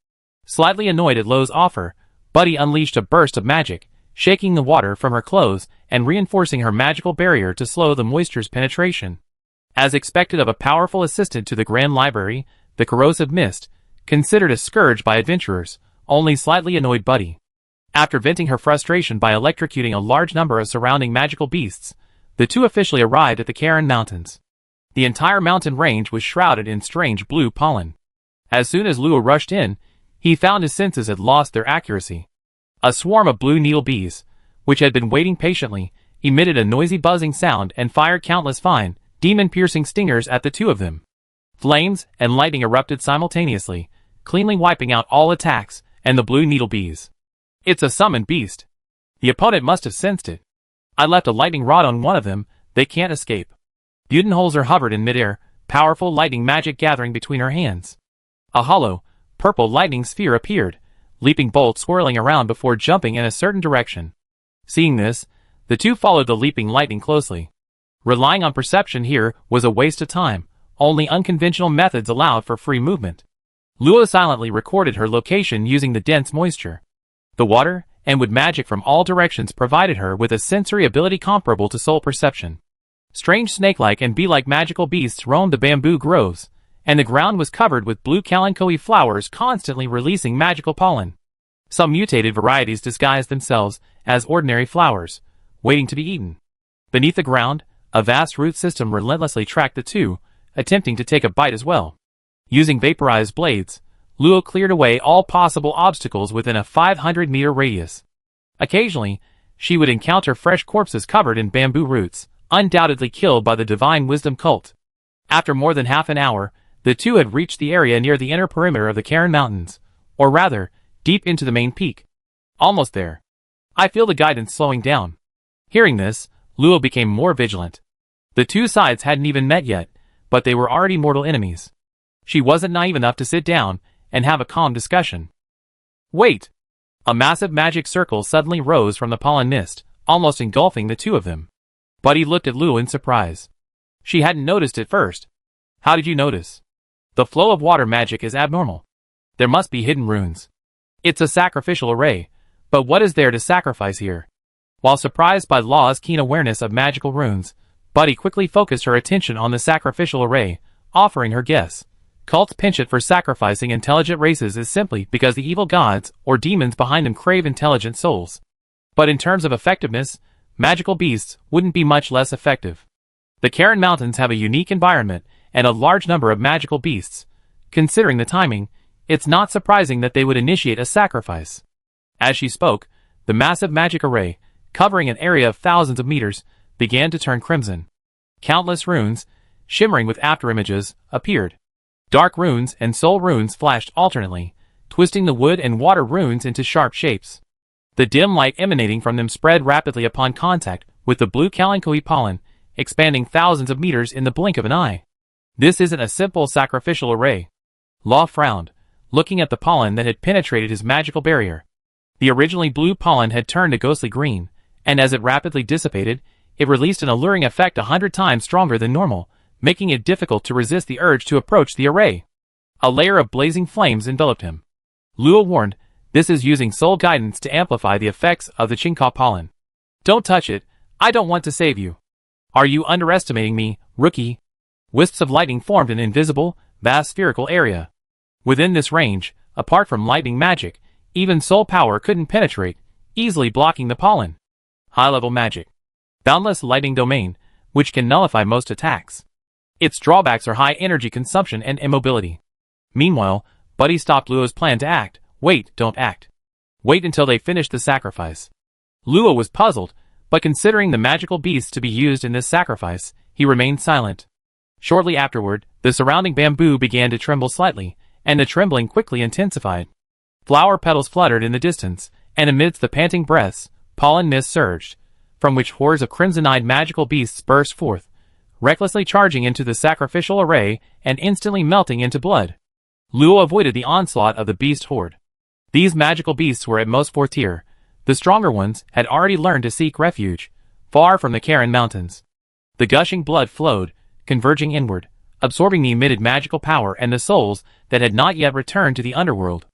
Slightly annoyed at Lo's offer, Buddy unleashed a burst of magic, shaking the water from her clothes and reinforcing her magical barrier to slow the moisture's penetration. As expected of a powerful assistant to the Grand Library, the corrosive mist, considered a scourge by adventurers, only slightly annoyed Buddy. After venting her frustration by electrocuting a large number of surrounding magical beasts, the two officially arrived at the Cairn Mountains. The entire mountain range was shrouded in strange blue pollen. As soon as Luo rushed in, he found his senses had lost their accuracy. A swarm of blue needle bees, which had been waiting patiently, emitted a noisy buzzing sound and fired countless fine, demon-piercing stingers at the two of them. Flames and lightning erupted simultaneously, cleanly wiping out all attacks and the blue needle bees. It's a summoned beast. The opponent must have sensed it. I left a lightning rod on one of them, they can't escape. Budenholzer hovered in midair, powerful lightning magic gathering between her hands. A hollow, purple lightning sphere appeared, leaping bolts swirling around before jumping in a certain direction. Seeing this, the two followed the leaping lightning closely. Relying on perception here was a waste of time, only unconventional methods allowed for free movement. Luo silently recorded her location using the dense moisture. The water and wood magic from all directions provided her with a sensory ability comparable to soul perception. Strange snake-like and bee-like magical beasts roamed the bamboo groves, and the ground was covered with blue kalanchoe flowers constantly releasing magical pollen. Some mutated varieties disguised themselves as ordinary flowers, waiting to be eaten. Beneath the ground, a vast root system relentlessly tracked the two, attempting to take a bite as well. Using vaporized blades, Luo cleared away all possible obstacles within a 500-meter radius. Occasionally, she would encounter fresh corpses covered in bamboo roots, undoubtedly killed by the Divine Wisdom cult. After more than half an hour, the two had reached the area near the inner perimeter of the Cairn Mountains, or rather, deep into the main peak. Almost there. I feel the guidance slowing down. Hearing this, Luo became more vigilant. The two sides hadn't even met yet, but they were already mortal enemies. She wasn't naive enough to sit down and have a calm discussion. Wait! A massive magic circle suddenly rose from the pollen mist, almost engulfing the two of them. Buddy looked at Luo in surprise. She hadn't noticed it first. How did you notice? The flow of water magic is abnormal. There must be hidden runes. It's a sacrificial array, but what is there to sacrifice here? While surprised by Law's keen awareness of magical runes, Buddy quickly focused her attention on the sacrificial array, offering her guess. Cult's penchant for sacrificing intelligent races is simply because the evil gods or demons behind them crave intelligent souls. But in terms of effectiveness, magical beasts wouldn't be much less effective. The Cairn Mountains have a unique environment and a large number of magical beasts. Considering the timing, it's not surprising that they would initiate a sacrifice. As she spoke, the massive magic array, covering an area of thousands of meters, began to turn crimson. Countless runes, shimmering with afterimages, appeared. Dark runes and soul runes flashed alternately, twisting the wood and water runes into sharp shapes. The dim light emanating from them spread rapidly upon contact with the blue kalanchoe pollen, expanding thousands of meters in the blink of an eye. This isn't a simple sacrificial array. Law frowned, looking at the pollen that had penetrated his magical barrier. The originally blue pollen had turned a ghostly green, and as it rapidly dissipated, it released an alluring effect 100 times stronger than normal, making it difficult to resist the urge to approach the array. A layer of blazing flames enveloped him. Luo warned, This is using soul guidance to amplify the effects of the Chinka pollen. Don't touch it, I don't want to save you. Are you underestimating me, rookie? Wisps of lightning formed an invisible, vast spherical area. Within this range, apart from lightning magic, even soul power couldn't penetrate, easily blocking the pollen. High-level magic. Boundless lightning domain, which can nullify most attacks. Its drawbacks are high energy consumption and immobility. Meanwhile, Buddy stopped Luo's plan to act. Wait, don't act. Wait until they finish the sacrifice. Luo was puzzled, but considering the magical beasts to be used in this sacrifice, he remained silent. Shortly afterward, the surrounding bamboo began to tremble slightly, and the trembling quickly intensified. Flower petals fluttered in the distance, and amidst the panting breaths, pollen mist surged, from which hordes of crimson-eyed magical beasts burst forth, recklessly charging into the sacrificial array and instantly melting into blood. Luo avoided the onslaught of the beast horde. These magical beasts were at most 4th tier. The stronger ones had already learned to seek refuge, far from the Karen Mountains. The gushing blood flowed, converging inward, absorbing the emitted magical power and the souls that had not yet returned to the underworld.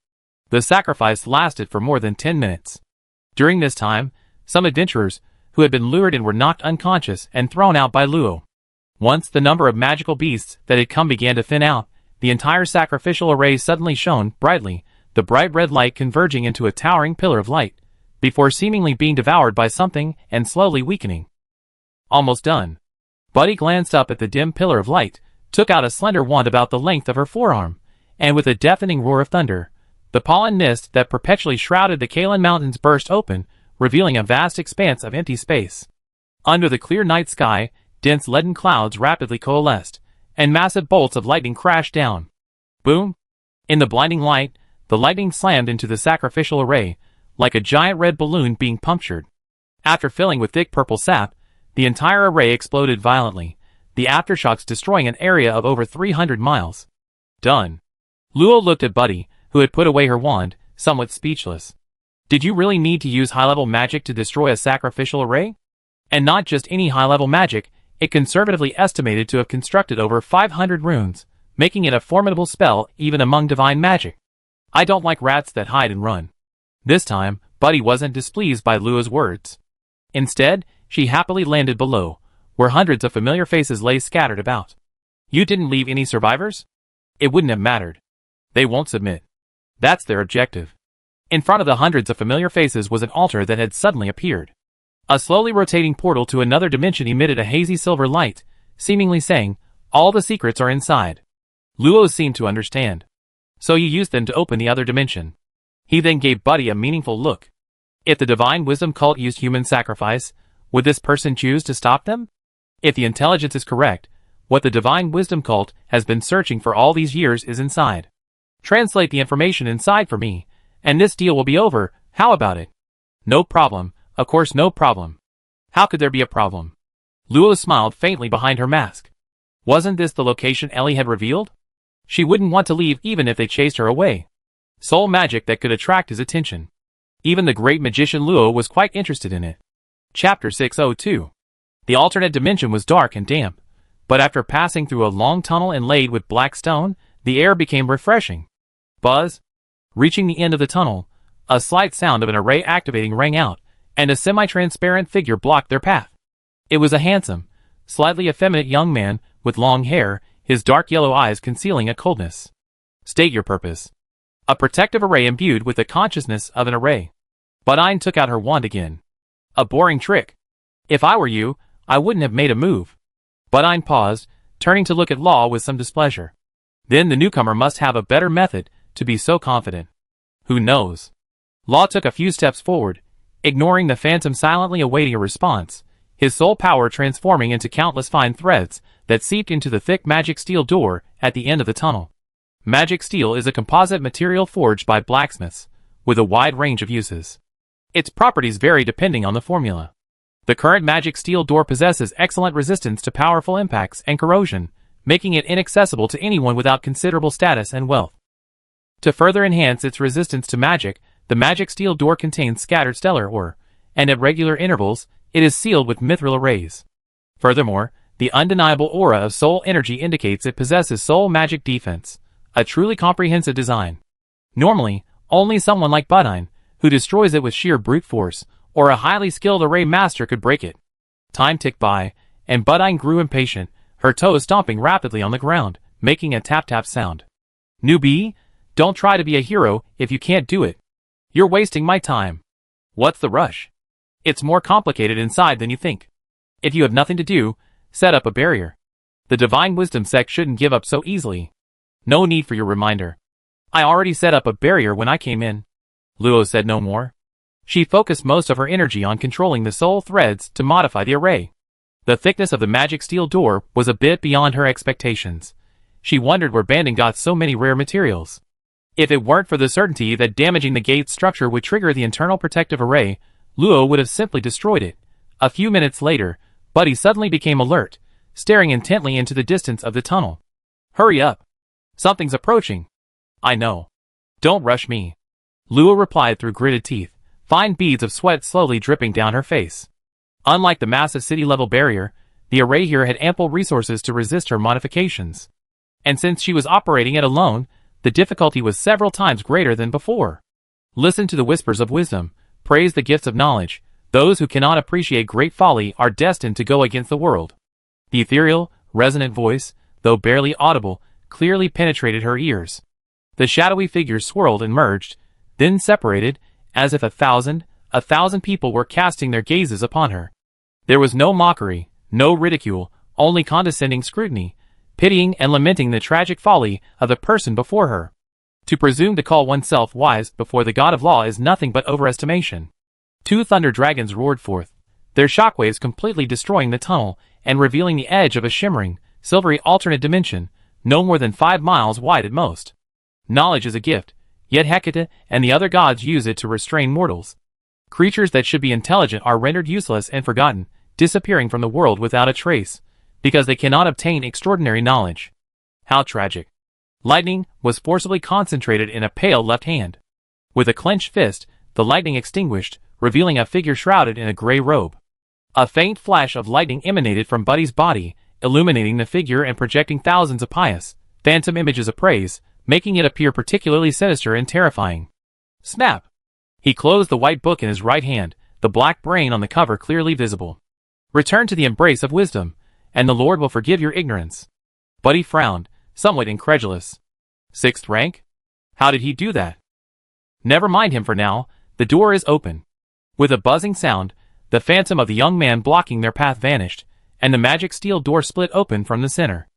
The sacrifice lasted for more than 10 minutes. During this time, some adventurers, who had been lured in, were knocked unconscious and thrown out by Luo. Once the number of magical beasts that had come began to thin out, the entire sacrificial array suddenly shone brightly, the bright red light converging into a towering pillar of light, before seemingly being devoured by something and slowly weakening. Almost done. Buddy glanced up at the dim pillar of light, took out a slender wand about the length of her forearm, and with a deafening roar of thunder, the pollen mist that perpetually shrouded the Kalen Mountains burst open, revealing a vast expanse of empty space. Under the clear night sky, dense leaden clouds rapidly coalesced, and massive bolts of lightning crashed down. Boom! In the blinding light, the lightning slammed into the sacrificial array, like a giant red balloon being punctured. After filling with thick purple sap, the entire array exploded violently, the aftershocks destroying an area of over 300 miles. Done. Luo looked at Buddy, who had put away her wand, somewhat speechless. Did you really need to use high-level magic to destroy a sacrificial array? And not just any high-level magic, it conservatively estimated to have constructed over 500 runes, making it a formidable spell even among divine magic. I don't like rats that hide and run. This time, Buddy wasn't displeased by Luo's words. Instead, she happily landed below, where hundreds of familiar faces lay scattered about. You didn't leave any survivors? It wouldn't have mattered. They won't submit. That's their objective. In front of the hundreds of familiar faces was an altar that had suddenly appeared. A slowly rotating portal to another dimension emitted a hazy silver light, seemingly saying, all the secrets are inside. Luo seemed to understand. So you used them to open the other dimension. He then gave Buddy a meaningful look. If the Divine Wisdom cult used human sacrifice, would this person choose to stop them? If the intelligence is correct, what the Divine Wisdom cult has been searching for all these years is inside. Translate the information inside for me, and this deal will be over. How about it? No problem, of course no problem. How could there be a problem? Luo smiled faintly behind her mask. Wasn't this the location Ellie had revealed? She wouldn't want to leave even if they chased her away. Soul magic that could attract his attention. Even the great magician Luo was quite interested in it. Chapter 602. The alternate dimension was dark and damp, but after passing through a long tunnel inlaid with black stone, the air became refreshing. Buzz. Reaching the end of the tunnel, a slight sound of an array activating rang out, and a semi-transparent figure blocked their path. It was a handsome, slightly effeminate young man with long hair, his dark yellow eyes concealing a coldness. State your purpose. A protective array imbued with the consciousness of an array. Budine took out her wand again. A boring trick. If I were you, I wouldn't have made a move. Budine paused, turning to look at Law with some displeasure. Then the newcomer must have a better method to be so confident. Who knows? Law took a few steps forward, ignoring the phantom silently awaiting a response, his soul power transforming into countless fine threads that seeped into the thick magic steel door at the end of the tunnel. Magic steel is a composite material forged by blacksmiths, with a wide range of uses. Its properties vary depending on the formula. The current magic steel door possesses excellent resistance to powerful impacts and corrosion, making it inaccessible to anyone without considerable status and wealth. To further enhance its resistance to magic, the magic steel door contains scattered stellar ore, and at regular intervals, it is sealed with mithril arrays. Furthermore, the undeniable aura of soul energy indicates it possesses soul magic defense, a truly comprehensive design. Normally, Only someone like Budine, who destroys it with sheer brute force, or a highly skilled array master could break it. Time ticked by, and Budine grew impatient, her toes stomping rapidly on the ground, making a tap-tap sound. Newbie, don't try to be a hero if you can't do it. You're wasting my time. What's the rush? It's more complicated inside than you think. If you have nothing to do, set up a barrier. The Divine Wisdom sect shouldn't give up so easily. No need for your reminder. I already set up a barrier when I came in. Luo said no more. She focused most of her energy on controlling the soul threads to modify the array. The thickness of the magic steel door was a bit beyond her expectations. She wondered where Banding got so many rare materials. If it weren't for the certainty that damaging the gate's structure would trigger the internal protective array, Luo would have simply destroyed it. A few minutes later, Buddy suddenly became alert, staring intently into the distance of the tunnel. Hurry up. Something's approaching. I know. Don't rush me. Luo replied through gritted teeth, fine beads of sweat slowly dripping down her face. Unlike the massive city-level barrier, the array here had ample resources to resist her modifications. And since she was operating it alone, the difficulty was several times greater than before. Listen to the whispers of wisdom, praise the gifts of knowledge. Those who cannot appreciate great folly are destined to go against the world. The ethereal, resonant voice, though barely audible, clearly penetrated her ears. The shadowy figures swirled and merged, then separated, as if a thousand people were casting their gazes upon her. There was no mockery, no ridicule, only condescending scrutiny, pitying and lamenting the tragic folly of the person before her. To presume to call oneself wise before the god of law is nothing but overestimation. 2 thunder dragons roared forth, their shockwaves completely destroying the tunnel and revealing the edge of a shimmering, silvery alternate dimension, no more than 5 miles wide at most. Knowledge is a gift, yet Hecate and the other gods use it to restrain mortals. Creatures that should be intelligent are rendered useless and forgotten, disappearing from the world without a trace, because they cannot obtain extraordinary knowledge. How tragic. Lightning was forcibly concentrated in a pale left hand. With a clenched fist, the lightning extinguished, revealing a figure shrouded in a gray robe. A faint flash of lightning emanated from Buddy's body, illuminating the figure and projecting thousands of pious, phantom images of praise, making it appear particularly sinister and terrifying. Snap! He closed the white book in his right hand, the black brain on the cover clearly visible. Return to the embrace of wisdom, and the Lord will forgive your ignorance. Buddy frowned, somewhat incredulous. 6th rank? How did he do that? Never mind him for now, the door is open. With a buzzing sound, the phantom of the young man blocking their path vanished, and the magic steel door split open from the center.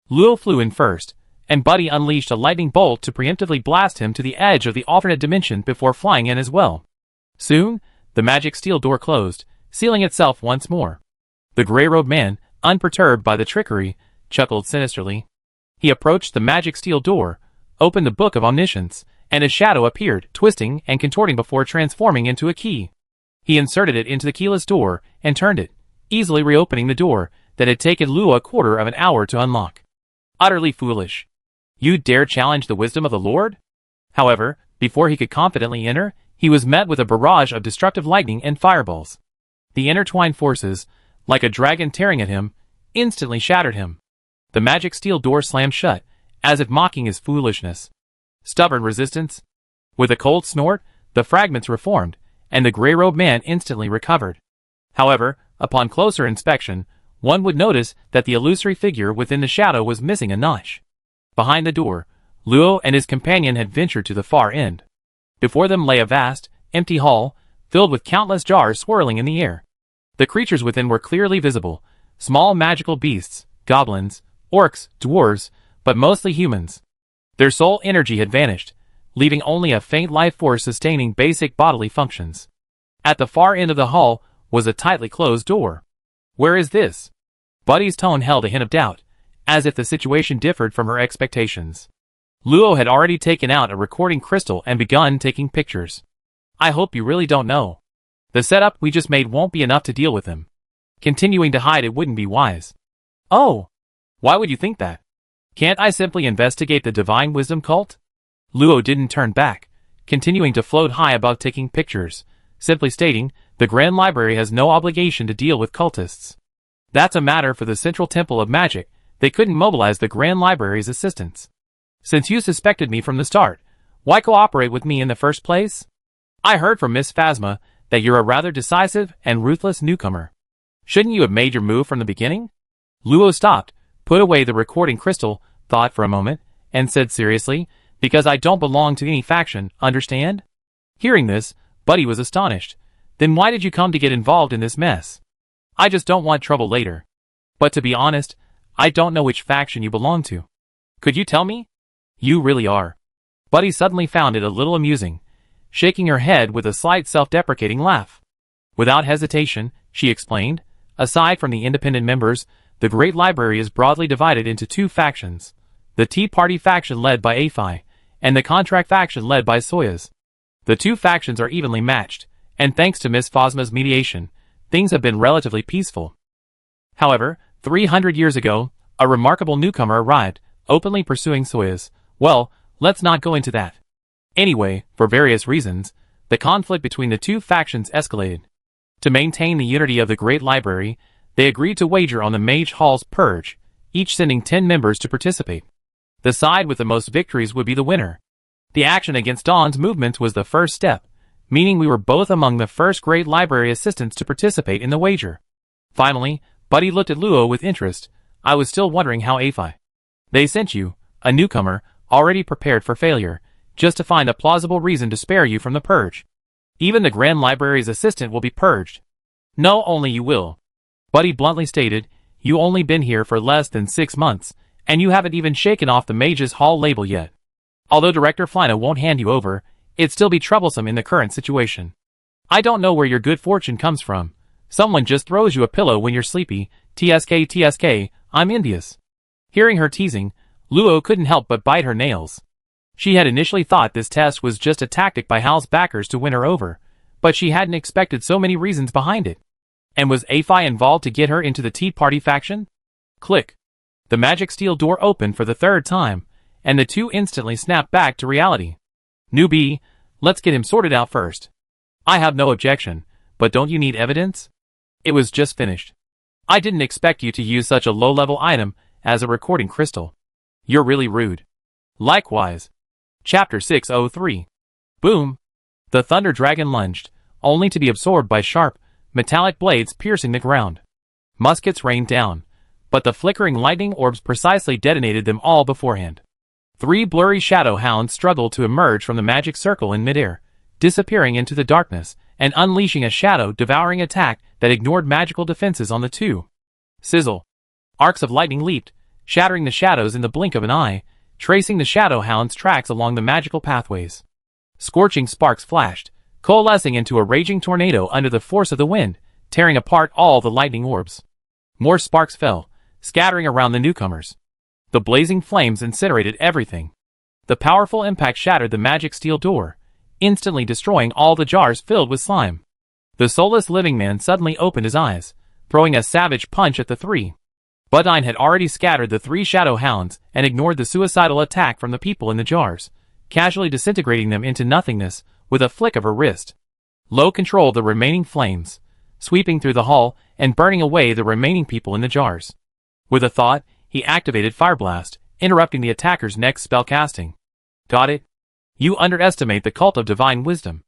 Luo flew in first, and Buddy unleashed a lightning bolt to preemptively blast him to the edge of the alternate dimension before flying in as well. Soon, the magic steel door closed, sealing itself once more. The gray-robed man, unperturbed by the trickery, chuckled sinisterly. He approached the magic steel door, opened the book of omniscience, and a shadow appeared, twisting and contorting before transforming into a key. He inserted it into the keyless door and turned it, easily reopening the door that had taken Luo a quarter of an hour to unlock. Utterly foolish. You dare challenge the wisdom of the Lord? However, before he could confidently enter, he was met with a barrage of destructive lightning and fireballs. The intertwined forces, like a dragon tearing at him, instantly shattered him. The magic steel door slammed shut, as if mocking his foolishness. Stubborn resistance? With a cold snort, the fragments reformed, and the gray-robed man instantly recovered. However, upon closer inspection, one would notice that the illusory figure within the shadow was missing a notch. Behind the door, Luo and his companion had ventured to the far end. Before them lay a vast, empty hall, filled with countless jars swirling in the air. The creatures within were clearly visible, small magical beasts, goblins, orcs, dwarves, but mostly humans. Their soul energy had vanished, leaving only a faint life force sustaining basic bodily functions. At the far end of the hall was a tightly closed door. Where is this? Buddy's tone held a hint of doubt, as if the situation differed from her expectations. Luo had already taken out a recording crystal and begun taking pictures. I hope you really don't know. The setup we just made won't be enough to deal with him. Continuing to hide it wouldn't be wise. Oh! Why would you think that? Can't I simply investigate the divine wisdom cult? Luo didn't turn back, continuing to float high above taking pictures, simply stating, the Grand Library has no obligation to deal with cultists. That's a matter for the Central Temple of Magic. They couldn't mobilize the Grand Library's assistance. Since you suspected me from the start, Why cooperate with me in the first place? I heard from Miss Phasma that you're a rather decisive and ruthless newcomer. Shouldn't you have made your move from the beginning? Luo stopped, put away the recording crystal, thought for a moment, and said seriously, because I don't belong to any faction, understand? Hearing this, Buddy was astonished. Then why did you come to get involved in this mess? I just don't want trouble later. But to be honest, I don't know which faction you belong to. Could you tell me? You really are. Buddy suddenly found it a little amusing, shaking her head with a slight self-deprecating laugh. Without hesitation, she explained, aside from the independent members, the Great Library is broadly divided into two factions. The Tea Party faction led by EP5, and the Contract faction led by Soyuz. The two factions are evenly matched, and thanks to Miss Phasma's mediation, things have been relatively peaceful. However, 300 years ago, a remarkable newcomer arrived, openly pursuing Soyuz. Well, let's not go into that. Anyway, for various reasons, the conflict between the two factions escalated. To maintain the unity of the Great Library, they agreed to wager on the Mage Hall's purge, each sending 10 members to participate. The side with the most victories would be the winner. The action against Dawn's movement was the first step, meaning we were both among the first Great Library assistants to participate in the wager. Finally, Buddy looked at Luo with interest. I was still wondering how EP5. They sent you, a newcomer, already prepared for failure, just to find a plausible reason to spare you from the purge. Even the Grand Library's assistant will be purged. No, only you will. Buddy bluntly stated, you only been here for less than 6 months, and you haven't even shaken off the Mage's Hall label yet. Although Director Flina won't hand you over, it'd still be troublesome in the current situation. I don't know where your good fortune comes from. Someone just throws you a pillow when you're sleepy. TSK, I'm envious. Hearing her teasing, Luo couldn't help but bite her nails. She had initially thought this test was just a tactic by Hal's backers to win her over, but she hadn't expected so many reasons behind it. And was EP5 involved to get her into the Tea Party faction? Click. The magic steel door opened for the third time, and the two instantly snapped back to reality. Newbie, let's get him sorted out first. I have no objection, but don't you need evidence? It was just finished. I didn't expect you to use such a low-level item as a recording crystal. You're really rude. Likewise. Chapter 603. Boom. The Thunder Dragon lunged, only to be absorbed by sharp, metallic blades piercing the ground. Muskets rained down, but the flickering lightning orbs precisely detonated them all beforehand. 3 blurry shadow hounds struggled to emerge from the magic circle in midair, disappearing into the darkness, and unleashing a shadow-devouring attack that ignored magical defenses on the two. Sizzle. Arcs of lightning leaped, shattering the shadows in the blink of an eye, tracing the shadow hounds' tracks along the magical pathways. Scorching sparks flashed, coalescing into a raging tornado under the force of the wind, tearing apart all the lightning orbs. More sparks fell, scattering around the newcomers. The blazing flames incinerated everything. The powerful impact shattered the magic steel door, instantly destroying all the jars filled with slime. The soulless living man suddenly opened his eyes, throwing a savage punch at the 3. Budine had already scattered the 3 shadow hounds and ignored the suicidal attack from the people in the jars, casually disintegrating them into nothingness with a flick of her wrist. Lo controlled the remaining flames, sweeping through the hall and burning away the remaining people in the jars. With a thought, he activated Fire Blast, interrupting the attacker's next spell casting. Got it? You underestimate the cult of divine wisdom.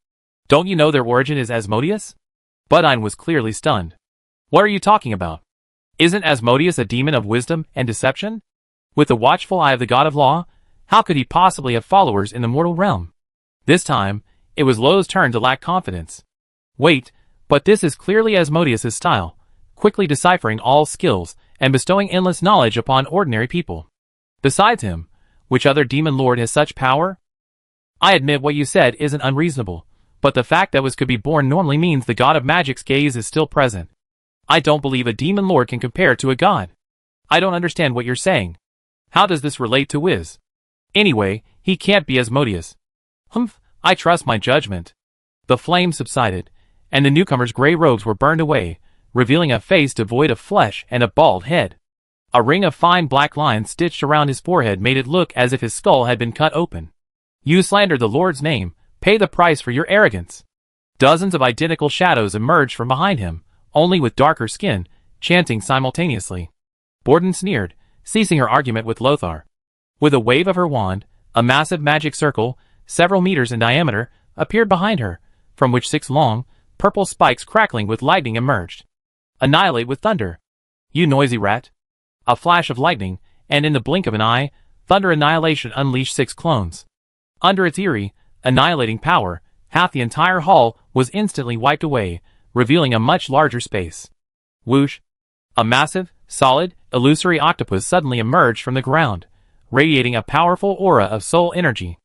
Don't you know their origin is Asmodeus? Budine was clearly stunned. What are you talking about? Isn't Asmodeus a demon of wisdom and deception? With the watchful eye of the god of law, how could he possibly have followers in the mortal realm? This time, it was Lo's turn to lack confidence. Wait, but this is clearly Asmodeus' style, quickly deciphering all skills and bestowing endless knowledge upon ordinary people. Besides him, which other demon lord has such power? I admit what you said isn't unreasonable, but the fact that was could be born normally means the god of magic's gaze is still present. I don't believe a demon lord can compare to a god. I don't understand what you're saying. How does this relate to Wiz? Anyway, he can't be Asmodeus. Humph, I trust my judgment. The flames subsided, and the newcomer's gray robes were burned away, revealing a face devoid of flesh and a bald head. A ring of fine black lines stitched around his forehead made it look as if his skull had been cut open. You slander the Lord's name, pay the price for your arrogance. Dozens of identical shadows emerged from behind him, only with darker skin, chanting simultaneously. Borden sneered, ceasing her argument with Lothar. With a wave of her wand, a massive magic circle, several meters in diameter, appeared behind her, from which 6 long, purple spikes crackling with lightning emerged. Annihilate with thunder. You noisy rat. A flash of lightning, and in the blink of an eye, Thunder Annihilation unleashed 6 clones. Under its eerie, annihilating power, half the entire hall was instantly wiped away, revealing a much larger space. Whoosh! A massive, solid, illusory octopus suddenly emerged from the ground, radiating a powerful aura of soul energy.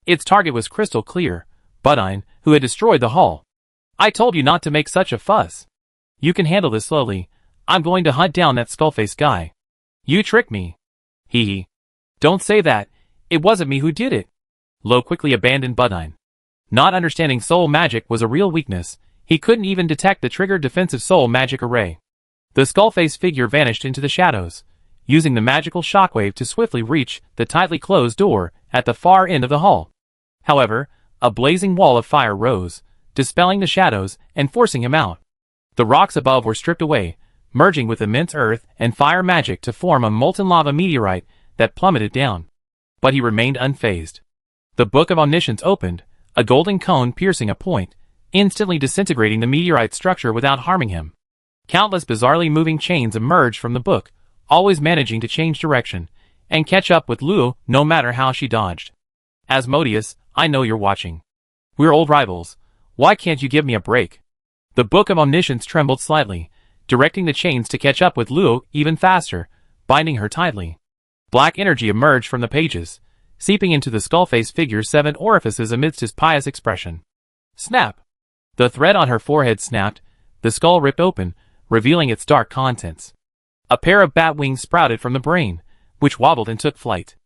Its target was crystal clear, Budine, who had destroyed the hall. I told you not to make such a fuss. You can handle this slowly. I'm going to hunt down that skull-faced guy. You tricked me. Hee hee. Don't say that. It wasn't me who did it. Lo quickly abandoned Budine. Not understanding soul magic was a real weakness. He couldn't even detect the triggered defensive soul magic array. The skull-faced figure vanished into the shadows, using the magical shockwave to swiftly reach the tightly closed door at the far end of the hall. However, a blazing wall of fire rose, dispelling the shadows and forcing him out. The rocks above were stripped away, merging with immense earth and fire magic to form a molten lava meteorite that plummeted down. But he remained unfazed. The Book of Omniscience opened, a golden cone piercing a point, instantly disintegrating the meteorite structure without harming him. Countless bizarrely moving chains emerged from the book, always managing to change direction and catch up with Luo no matter how she dodged. Asmodeus, I know you're watching. We're old rivals. Why can't you give me a break? The Book of Omniscience trembled slightly, directing the chains to catch up with Luo even faster, binding her tightly. Black energy emerged from the pages, seeping into the skull-faced figure's 7 orifices amidst his pious expression. Snap! The thread on her forehead snapped, the skull ripped open, revealing its dark contents. A pair of bat wings sprouted from the brain, which wobbled and took flight.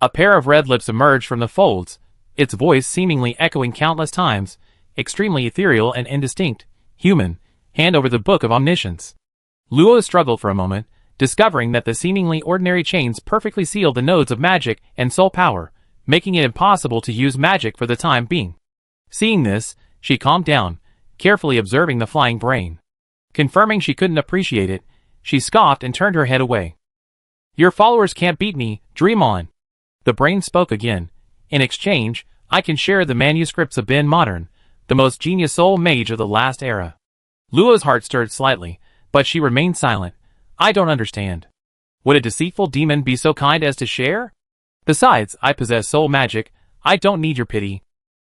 A pair of red lips emerged from the folds, its voice seemingly echoing countless times, extremely ethereal and indistinct. Human, hand over the Book of Omniscience. Luo struggled for a moment, discovering that the seemingly ordinary chains perfectly sealed the nodes of magic and soul power, making it impossible to use magic for the time being. Seeing this, she calmed down, carefully observing the flying brain. Confirming she couldn't appreciate it, she scoffed and turned her head away. Your followers can't beat me, dream on. The brain spoke again. In exchange, I can share the manuscripts of Ben Modern, the most genius soul mage of the last era. Luo's heart stirred slightly, but she remained silent. I don't understand. Would a deceitful demon be so kind as to share? Besides, I possess soul magic. I don't need your pity.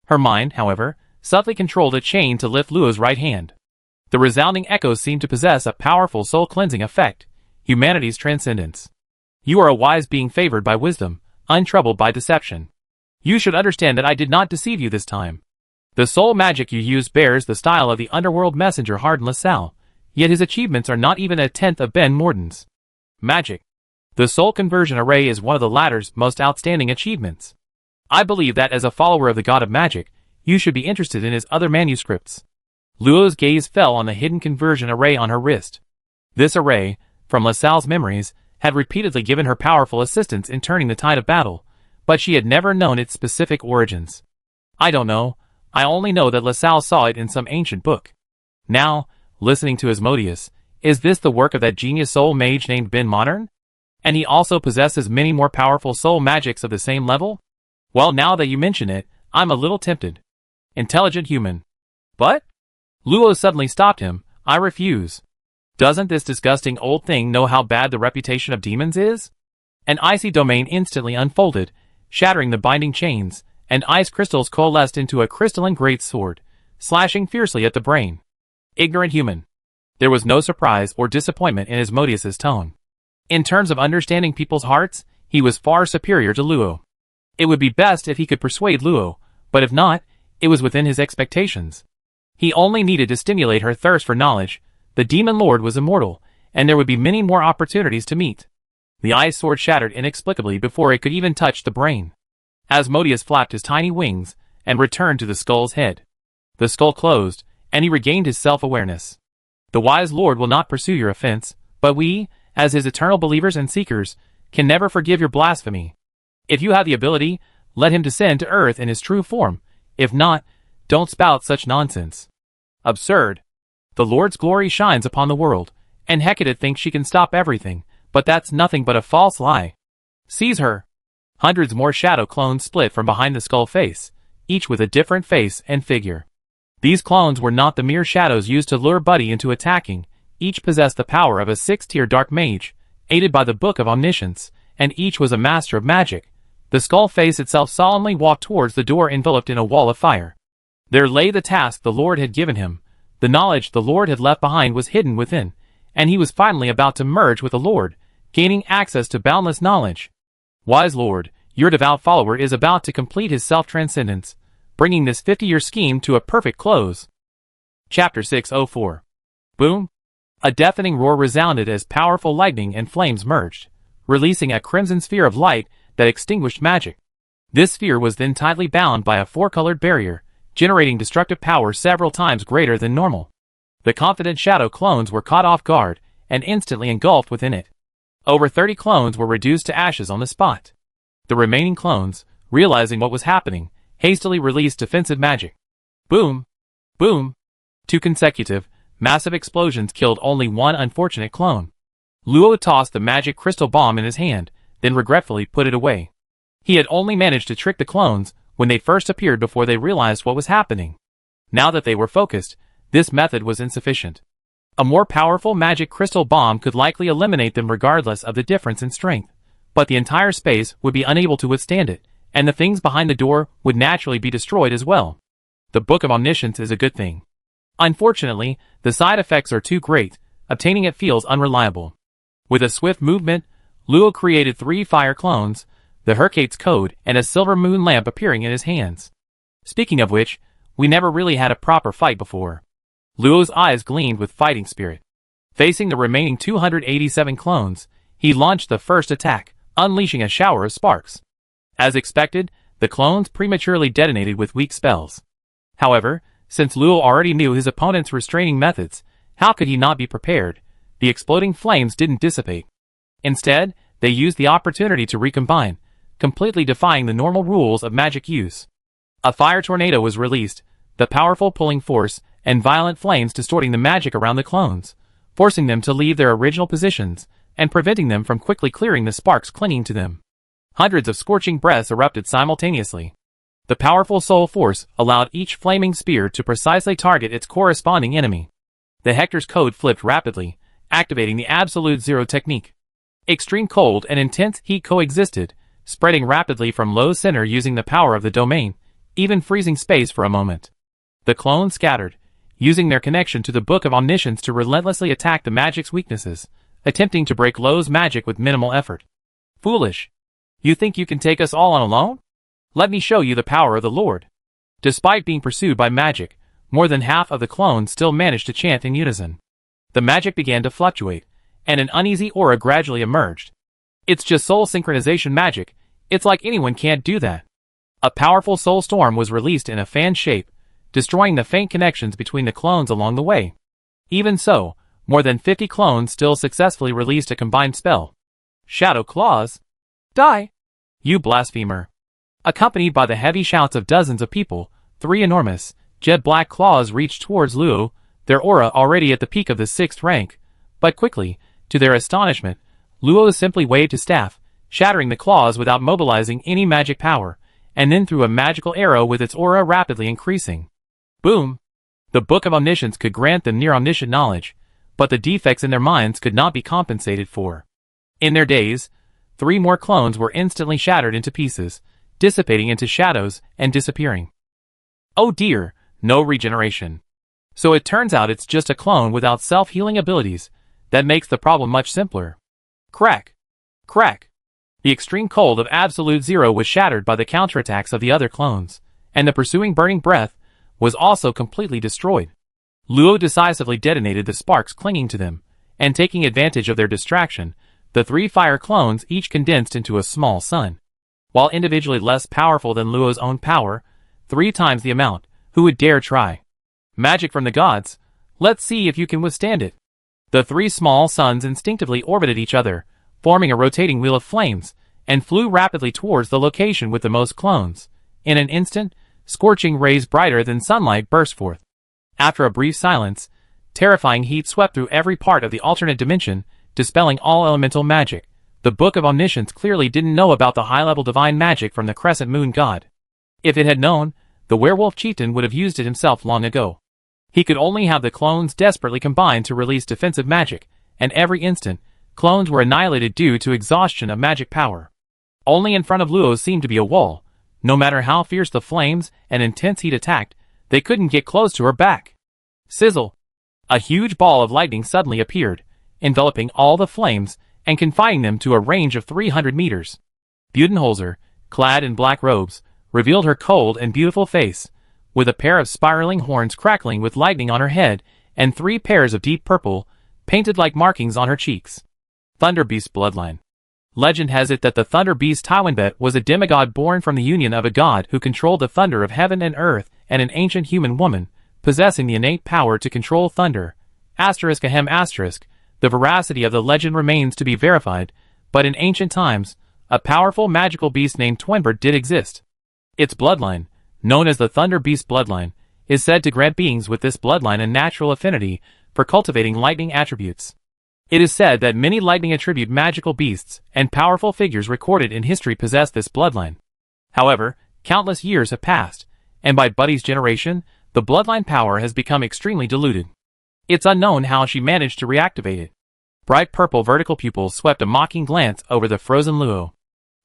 Her mind, however, subtly controlled a chain to lift Luo's right hand. The resounding echoes seemed to possess a powerful soul-cleansing effect, humanity's transcendence. You are a wise being favored by wisdom, untroubled by deception. You should understand that I did not deceive you this time. The soul magic you use bears the style of the underworld messenger Hardin LaSalle, yet his achievements are not even a tenth of Ben Morden's. Magic. The soul conversion array is one of the latter's most outstanding achievements. I believe that as a follower of the god of magic, you should be interested in his other manuscripts. Luo's gaze fell on the hidden conversion array on her wrist. This array, from LaSalle's memories, had repeatedly given her powerful assistance in turning the tide of battle, but she had never known its specific origins. I don't know. I only know that LaSalle saw it in some ancient book. Now, listening to Asmodeus, is this the work of that genius soul mage named Ben Modern? And he also possesses many more powerful soul magics of the same level? Well, now that you mention it, I'm a little tempted. Intelligent human. But? Luo suddenly stopped him. I refuse. Doesn't this disgusting old thing know how bad the reputation of demons is? An icy domain instantly unfolded, shattering the binding chains, and ice crystals coalesced into a crystalline greatsword, slashing fiercely at the brain. Ignorant human. There was no surprise or disappointment in Asmodeus's tone. In terms of understanding people's hearts, he was far superior to Luo. It would be best if he could persuade Luo, but if not, it was within his expectations. He only needed to stimulate her thirst for knowledge. The demon lord was immortal, and there would be many more opportunities to meet. The ice sword shattered inexplicably before it could even touch the brain. Asmodeus flapped his tiny wings and returned to the skull's head. The skull closed, and he regained his self-awareness. The wise lord will not pursue your offense, but we, as his eternal believers and seekers, can never forgive your blasphemy. If you have the ability, let him descend to earth in his true form. If not, don't spout such nonsense. Absurd. The Lord's glory shines upon the world, and Hecate thinks she can stop everything, but that's nothing but a false lie. Seize her. Hundreds more shadow clones split from behind the skull face, each with a different face and figure. These clones were not the mere shadows used to lure Buddy into attacking. Each possessed the power of a 6th-tier dark mage, aided by the Book of Omniscience, and each was a master of magic. The skull face itself solemnly walked towards the door enveloped in a wall of fire. There lay the task the Lord had given him. The knowledge the Lord had left behind was hidden within, and he was finally about to merge with the Lord, gaining access to boundless knowledge. Wise Lord, your devout follower is about to complete his self-transcendence, bringing this 50-year scheme to a perfect close. Chapter 604. Boom! A deafening roar resounded as powerful lightning and flames merged, releasing a crimson sphere of light that extinguished magic. This sphere was then tightly bound by a 4-colored barrier, generating destructive power several times greater than normal. The confident shadow clones were caught off guard and instantly engulfed within it. Over 30 clones were reduced to ashes on the spot. The remaining clones, realizing what was happening, hastily released defensive magic. Boom! Boom! 2 consecutive, massive explosions killed only one unfortunate clone. Luo tossed the magic crystal bomb in his hand, then regretfully put it away. He had only managed to trick the clones when they first appeared before they realized what was happening. Now that they were focused, this method was insufficient. A more powerful magic crystal bomb could likely eliminate them regardless of the difference in strength, but the entire space would be unable to withstand it, and the things behind the door would naturally be destroyed as well. The Book of Omniscience is a good thing. Unfortunately, the side effects are too great. Obtaining it feels unreliable. With a swift movement, Luo created 3 fire clones, the Hurcate's code, and a silver moon lamp appearing in his hands. Speaking of which, we never really had a proper fight before. Luo's eyes gleamed with fighting spirit. Facing the remaining 287 clones, he launched the first attack, unleashing a shower of sparks. As expected, the clones prematurely detonated with weak spells. However, since Luo already knew his opponent's restraining methods, how could he not be prepared? The exploding flames didn't dissipate. Instead, they used the opportunity to recombine, completely defying the normal rules of magic use. A fire tornado was released, the powerful pulling force and violent flames distorting the magic around the clones, forcing them to leave their original positions and preventing them from quickly clearing the sparks clinging to them. Hundreds of scorching breaths erupted simultaneously. The powerful soul force allowed each flaming spear to precisely target its corresponding enemy. The Hector's code flipped rapidly, activating the Absolute Zero technique. Extreme cold and intense heat coexisted, spreading rapidly from Luo's center using the power of the domain, even freezing space for a moment. The clones scattered, using their connection to the Book of Omniscience to relentlessly attack the magic's weaknesses, attempting to break Luo's magic with minimal effort. Foolish! You think you can take us all on alone? Let me show you the power of the Lord. Despite being pursued by magic, more than half of the clones still managed to chant in unison. The magic began to fluctuate, and an uneasy aura gradually emerged. It's just soul synchronization magic. It's like anyone can't do that. A powerful soul storm was released in a fan shape, destroying the faint connections between the clones along the way. Even so, more than 50 clones still successfully released a combined spell. Shadow Claws. Die! You blasphemer! Accompanied by the heavy shouts of dozens of people, 3 enormous, jet-black claws reached towards Luo, their aura already at the peak of the 6th rank. But quickly, to their astonishment, Luo simply waved his staff, shattering the claws without mobilizing any magic power, and then threw a magical arrow with its aura rapidly increasing. Boom! The Book of Omniscience could grant them near-omniscient knowledge, but the defects in their minds could not be compensated for. In their daze, 3 more clones were instantly shattered into pieces, dissipating into shadows and disappearing. Oh dear, no regeneration. So it turns out it's just a clone without self-healing abilities. That makes the problem much simpler. Crack! Crack! The extreme cold of Absolute Zero was shattered by the counterattacks of the other clones, and the pursuing burning breath was also completely destroyed. Luo decisively detonated the sparks clinging to them, and taking advantage of their distraction, the 3 fire clones each condensed into a small sun. While individually less powerful than Luo's own power, 3 times the amount, who would dare try? Magic from the gods. Let's see if you can withstand it. The 3 small suns instinctively orbited each other, forming a rotating wheel of flames, and flew rapidly towards the location with the most clones. In an instant, scorching rays brighter than sunlight burst forth. After a brief silence, terrifying heat swept through every part of the alternate dimension, dispelling all elemental magic. The Book of Omniscience clearly didn't know about the high-level divine magic from the Crescent Moon God. If it had known, the werewolf chieftain would have used it himself long ago. He could only have the clones desperately combined to release defensive magic, and every instant, clones were annihilated due to exhaustion of magic power. Only in front of Luo seemed to be a wall. No matter how fierce the flames and intense heat attacked, they couldn't get close to her back. Sizzle! A huge ball of lightning suddenly appeared, enveloping all the flames and confining them to a range of 300 meters. Budenholzer, clad in black robes, revealed her cold and beautiful face, with a pair of spiraling horns crackling with lightning on her head and 3 pairs of deep purple, painted like markings on her cheeks. Thunder Beast Bloodline. Legend has it that the Thunder Beast Tywinbet was a demigod born from the union of a god who controlled the thunder of heaven and earth and an ancient human woman, possessing the innate power to control thunder. The veracity of the legend remains to be verified, but in ancient times, a powerful magical beast named Twinbert did exist. Its bloodline, known as the Thunder Beast Bloodline, is said to grant beings with this bloodline a natural affinity for cultivating lightning attributes. It is said that many lightning attribute magical beasts and powerful figures recorded in history possess this bloodline. However, countless years have passed, and by Buddy's generation, the bloodline power has become extremely diluted. It's unknown how she managed to reactivate it. Bright purple vertical pupils swept a mocking glance over the frozen Luo.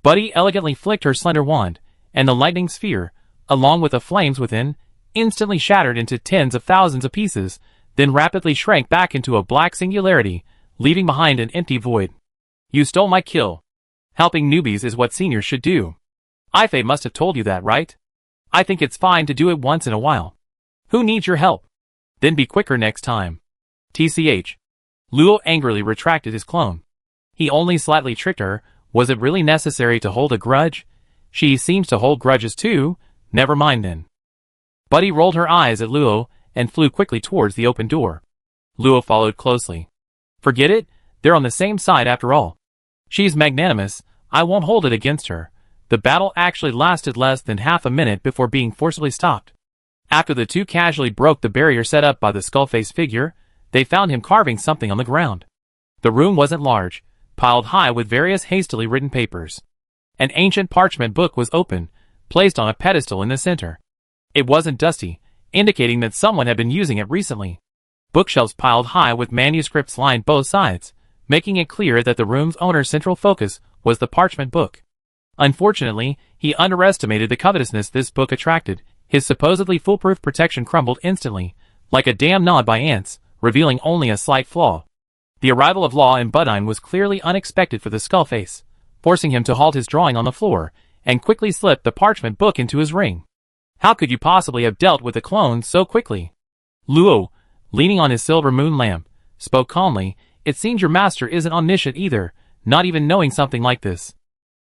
Buddy elegantly flicked her slender wand, and the lightning sphere, along with the flames within, instantly shattered into tens of thousands of pieces, then rapidly shrank back into a black singularity, leaving behind an empty void. You stole my kill. Helping newbies is what seniors should do. Ife must have told you that, right? I think it's fine to do it once in a while. Who needs your help? Then be quicker next time. TCH. Luo angrily retracted his clone. He only slightly tricked her. Was it really necessary to hold a grudge? She seems to hold grudges too. Never mind then. Buddy rolled her eyes at Luo and flew quickly towards the open door. Luo followed closely. Forget it, they're on the same side after all. She's magnanimous, I won't hold it against her. The battle actually lasted less than half a minute before being forcibly stopped. After the two casually broke the barrier set up by the skull-faced figure, they found him carving something on the ground. The room wasn't large, piled high with various hastily written papers. An ancient parchment book was open, placed on a pedestal in the center. It wasn't dusty, indicating that someone had been using it recently. Bookshelves piled high with manuscripts lined both sides, making it clear that the room's owner's central focus was the parchment book. Unfortunately, he underestimated the covetousness this book attracted. His supposedly foolproof protection crumbled instantly, like a dam gnawed by ants, revealing only a slight flaw. The arrival of Law in Budine was clearly unexpected for the skullface, forcing him to halt his drawing on the floor, and quickly slip the parchment book into his ring. How could you possibly have dealt with the clone so quickly? Luo, leaning on his silver moon lamp, spoke calmly. It seems your master isn't omniscient either, not even knowing something like this.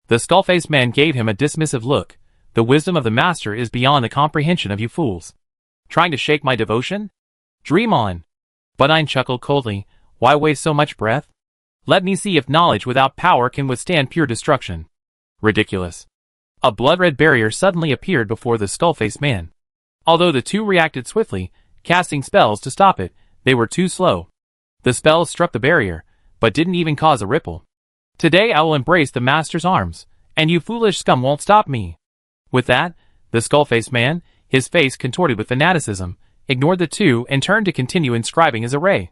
The skull-faced man gave him a dismissive look. The wisdom of the master is beyond the comprehension of you fools. Trying to shake my devotion? Dream on. Budine chuckled coldly. Why waste so much breath? Let me see if knowledge without power can withstand pure destruction. Ridiculous. A blood-red barrier suddenly appeared before the skull-faced man. Although the two reacted swiftly, casting spells to stop it, they were too slow. The spells struck the barrier, but didn't even cause a ripple. Today I will embrace the master's arms, and you foolish scum won't stop me. With that, the skull-faced man, his face contorted with fanaticism, ignored the two and turned to continue inscribing his array.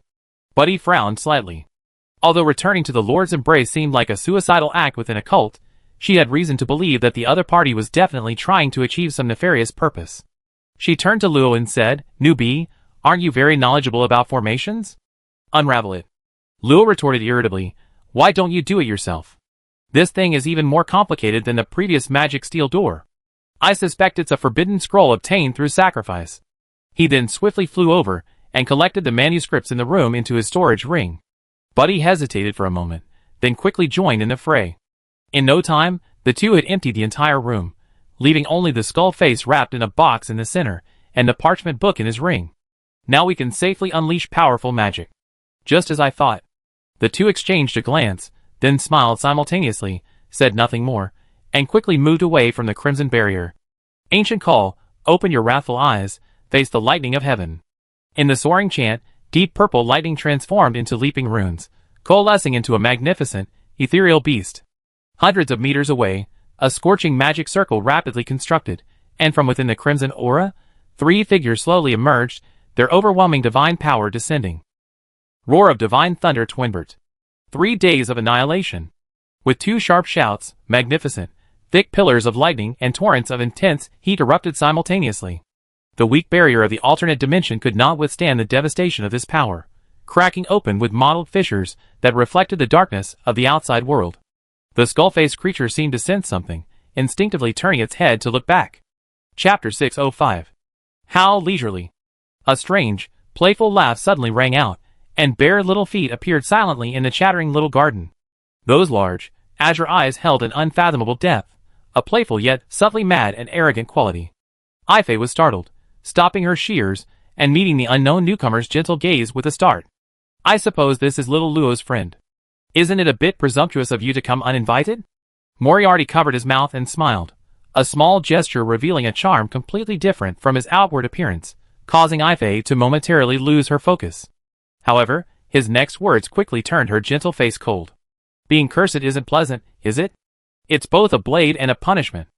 Buddy frowned slightly. Although returning to the Lord's embrace seemed like a suicidal act within a cult, she had reason to believe that the other party was definitely trying to achieve some nefarious purpose. She turned to Luo and said, Newbie, aren't you very knowledgeable about formations? Unravel it. Luo retorted irritably, why don't you do it yourself? This thing is even more complicated than the previous magic steel door. I suspect it's a forbidden scroll obtained through sacrifice. He then swiftly flew over and collected the manuscripts in the room into his storage ring. Buddy hesitated for a moment, then quickly joined in the fray. In no time, the two had emptied the entire room, leaving only the skull face wrapped in a box in the center, and the parchment book in his ring. Now we can safely unleash powerful magic. Just as I thought. The two exchanged a glance, then smiled simultaneously, said nothing more, and quickly moved away from the crimson barrier. Ancient call, open your wrathful eyes, face the lightning of heaven. In the soaring chant, deep purple lightning transformed into leaping runes, coalescing into a magnificent, ethereal beast. Hundreds of meters away, a scorching magic circle rapidly constructed, and from within the crimson aura, 3 figures slowly emerged, their overwhelming divine power descending. Roar of divine thunder Twinbert. 3 days of annihilation. With 2 sharp shouts, magnificent, thick pillars of lightning and torrents of intense heat erupted simultaneously. The weak barrier of the alternate dimension could not withstand the devastation of this power, cracking open with mottled fissures that reflected the darkness of the outside world. The skull-faced creature seemed to sense something, instinctively turning its head to look back. Chapter 605. How leisurely. A strange, playful laugh suddenly rang out, and bare little feet appeared silently in the chattering little garden. Those large, azure eyes held an unfathomable depth, a playful yet subtly mad and arrogant quality. Ifei was startled, stopping her shears, and meeting the unknown newcomer's gentle gaze with a start. I suppose this is little Luo's friend. Isn't it a bit presumptuous of you to come uninvited? Moriarty covered his mouth and smiled, a small gesture revealing a charm completely different from his outward appearance, causing Ifei to momentarily lose her focus. However, his next words quickly turned her gentle face cold. Being cursed isn't pleasant, is it? It's both a blade and a punishment.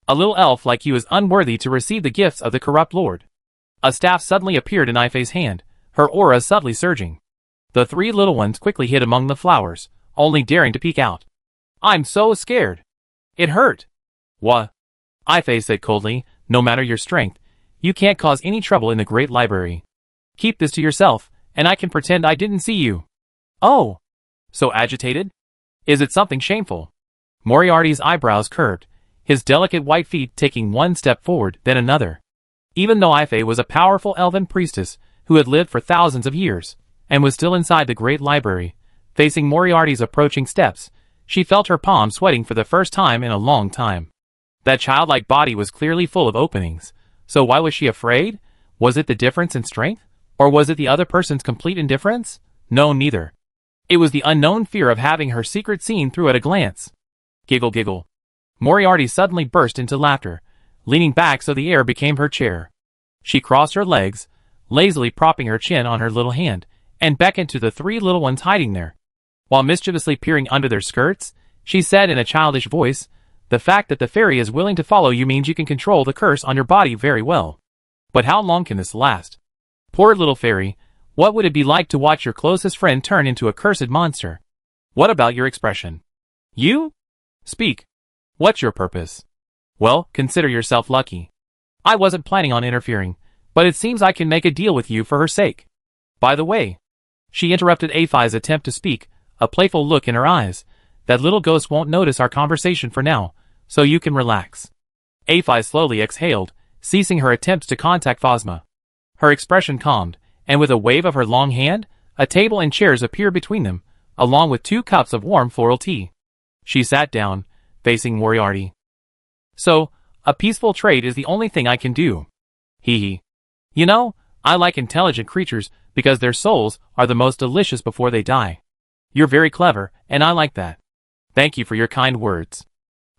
A little elf like you is unworthy to receive the gifts of the corrupt lord. A staff suddenly appeared in Ifei's hand, her aura subtly surging. The 3 little ones quickly hid among the flowers, only daring to peek out. I'm so scared. It hurt. What? Ifei said coldly, no matter your strength, you can't cause any trouble in the great library. Keep this to yourself, and I can pretend I didn't see you. Oh. So agitated? Is it something shameful? Moriarty's eyebrows curved, his delicate white feet taking one step forward, then another. Even though Ifei was a powerful elven priestess who had lived for thousands of years, and was still inside the great library, facing Moriarty's approaching steps, she felt her palms sweating for the first time in a long time. That childlike body was clearly full of openings, so why was she afraid? Was it the difference in strength? Or was it the other person's complete indifference? No, neither. It was the unknown fear of having her secret seen through at a glance. Giggle giggle. Moriarty suddenly burst into laughter, leaning back so the air became her chair. She crossed her legs, lazily propping her chin on her little hand, and beckoned to the 3 little ones hiding there. While mischievously peering under their skirts, she said in a childish voice, the fact that the fairy is willing to follow you means you can control the curse on your body very well. But how long can this last? Poor little fairy, what would it be like to watch your closest friend turn into a cursed monster? What about your expression? You? Speak. What's your purpose? Well, consider yourself lucky. I wasn't planning on interfering, but it seems I can make a deal with you for her sake. By the way, she interrupted Ifei's attempt to speak, a playful look in her eyes. That little ghost won't notice our conversation for now, so you can relax. Ifei slowly exhaled, ceasing her attempts to contact Phosma. Her expression calmed, and with a wave of her long hand, a table and chairs appeared between them, along with 2 cups of warm floral tea. She sat down, facing Moriarty. So, a peaceful trade is the only thing I can do. Hee hee. You know, I like intelligent creatures because their souls are the most delicious before they die. You're very clever, and I like that. Thank you for your kind words.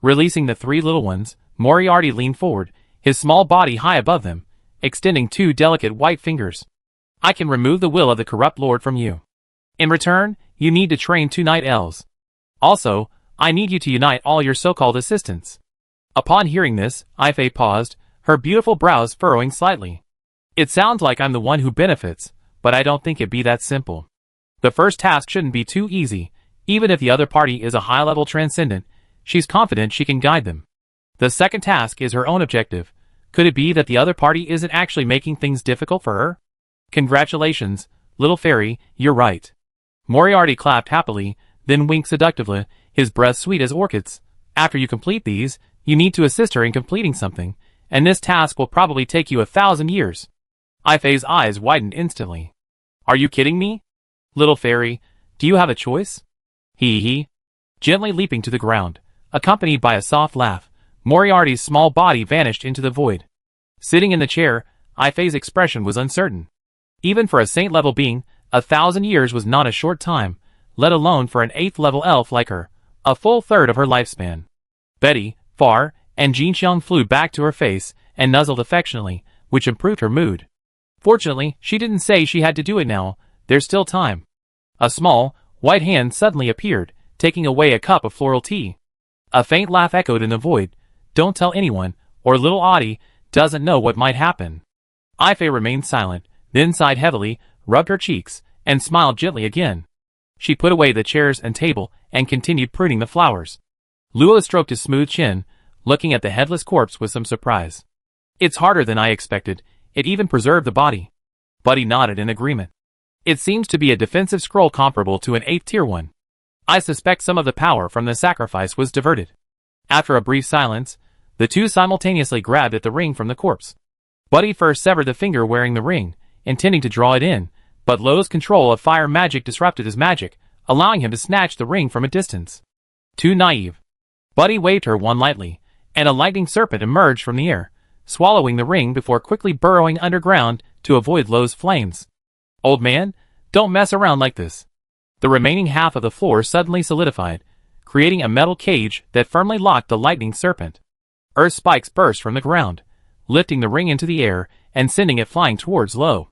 Releasing the 3 little ones, Moriarty leaned forward, his small body high above them, extending 2 delicate white fingers. I can remove the will of the corrupt lord from you. In return, you need to train 2 night elves. Also, I need you to unite all your so-called assistants. Upon hearing this, Ifei paused, her beautiful brows furrowing slightly. It sounds like I'm the one who benefits, but I don't think it'd be that simple. The first task shouldn't be too easy. Even if the other party is a high-level transcendent, she's confident she can guide them. The second task is her own objective. Could it be that the other party isn't actually making things difficult for her? Congratulations, little fairy, you're right. Moriarty clapped happily, then winked seductively, his breath sweet as orchids. After you complete these, you need to assist her in completing something, and this task will probably take you 1,000 years. Ifei's eyes widened instantly. Are you kidding me? Little fairy, do you have a choice? Hee hee. Gently leaping to the ground, accompanied by a soft laugh, Moriarty's small body vanished into the void. Sitting in the chair, Ifei's expression was uncertain. Even for a saint-level being, 1,000 years was not a short time, let alone for an 8th-level elf like her, a full third of her lifespan. Betty, Far, and Jinxiang flew back to her face and nuzzled affectionately, which improved her mood. Fortunately, she didn't say she had to do it now, there's still time. A small, white hand suddenly appeared, taking away a cup of floral tea. A faint laugh echoed in the void. Don't tell anyone, or little Audie doesn't know what might happen. Ife remained silent, then sighed heavily, rubbed her cheeks, and smiled gently again. She put away the chairs and table and continued pruning the flowers. Luo stroked his smooth chin, looking at the headless corpse with some surprise. It's harder than I expected. It even preserved the body. Buddy nodded in agreement. It seems to be a defensive scroll comparable to an 8th tier one. I suspect some of the power from the sacrifice was diverted. After a brief silence, the two simultaneously grabbed at the ring from the corpse. Buddy first severed the finger wearing the ring, intending to draw it in, but Lo's control of fire magic disrupted his magic, allowing him to snatch the ring from a distance. Too naive. Buddy waved her wand lightly, and a lightning serpent emerged from the air, swallowing the ring before quickly burrowing underground to avoid Lo's flames. Old man, don't mess around like this. The remaining half of the floor suddenly solidified, creating a metal cage that firmly locked the lightning serpent. Earth spikes burst from the ground, lifting the ring into the air and sending it flying towards Lo.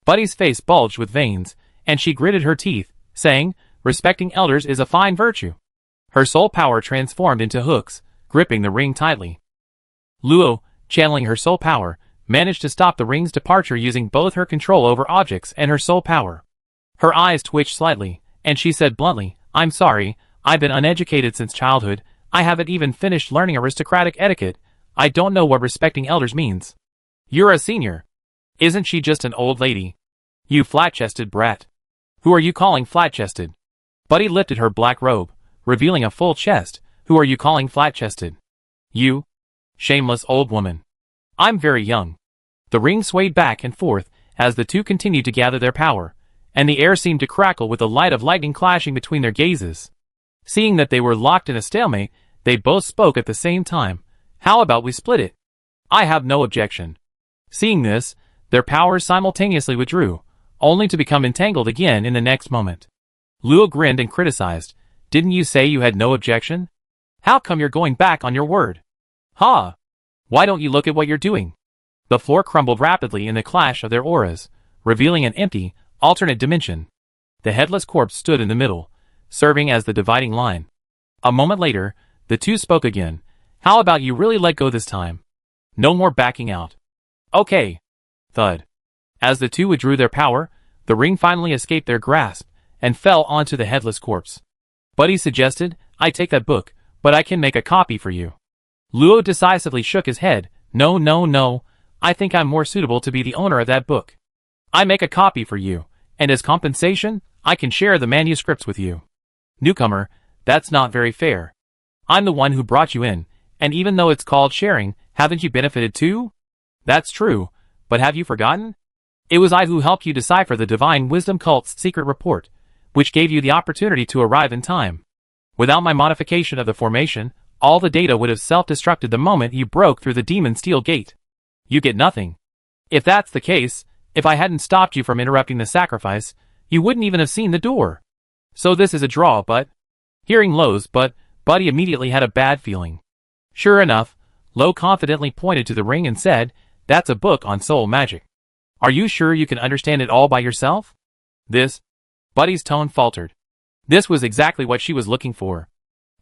Buddy's face bulged with veins, and she gritted her teeth, saying, "Respecting elders is a fine virtue." Her soul power transformed into hooks, gripping the ring tightly. Luo, channeling her soul power, managed to stop the ring's departure using both her control over objects and her soul power. Her eyes twitched slightly, and she said bluntly, "I'm sorry, I've been uneducated since childhood. I haven't even finished learning aristocratic etiquette. I don't know what respecting elders means." "You're a senior. Isn't she just an old lady? You flat-chested brat. Who are you calling flat-chested?" Buddy lifted her black robe, revealing a full chest. "Who are you calling flat-chested?" "You. Shameless old woman. I'm very young." The ring swayed back and forth as the two continued to gather their power, and the air seemed to crackle with the light of lightning clashing between their gazes. Seeing that they were locked in a stalemate, they both spoke at the same time. "How about we split it?" "I have no objection." Seeing this, their powers simultaneously withdrew, only to become entangled again in the next moment. Luo grinned and criticized, "Didn't you say you had no objection? How come you're going back on your word?" "Ha! Why don't you look at what you're doing?" The floor crumbled rapidly in the clash of their auras, revealing an empty, alternate dimension. The headless corpse stood in the middle, serving as the dividing line. A moment later, the two spoke again. "How about you really let go this time? No more backing out." "Okay." Thud. As the two withdrew their power, the ring finally escaped their grasp and fell onto the headless corpse. Buddy suggested, "I take that book, but I can make a copy for you." Luo decisively shook his head. "No, no, no. I think I'm more suitable to be the owner of that book. I make a copy for you, and as compensation, I can share the manuscripts with you." "Newcomer, that's not very fair. I'm the one who brought you in, and even though it's called sharing, haven't you benefited too?" "That's true, but have you forgotten? It was I who helped you decipher the Divine Wisdom Cult's secret report, which gave you the opportunity to arrive in time. Without my modification of the formation, all the data would have self-destructed the moment you broke through the demon steel gate. You get nothing. If that's the case, if I hadn't stopped you from interrupting the sacrifice, you wouldn't even have seen the door. So this is a draw, but..." Hearing Lo's but, Buddy immediately had a bad feeling. Sure enough, Lo confidently pointed to the ring and said, "That's a book on soul magic. Are you sure you can understand it all by yourself?" This. Buddy's tone faltered. This was exactly what she was looking for.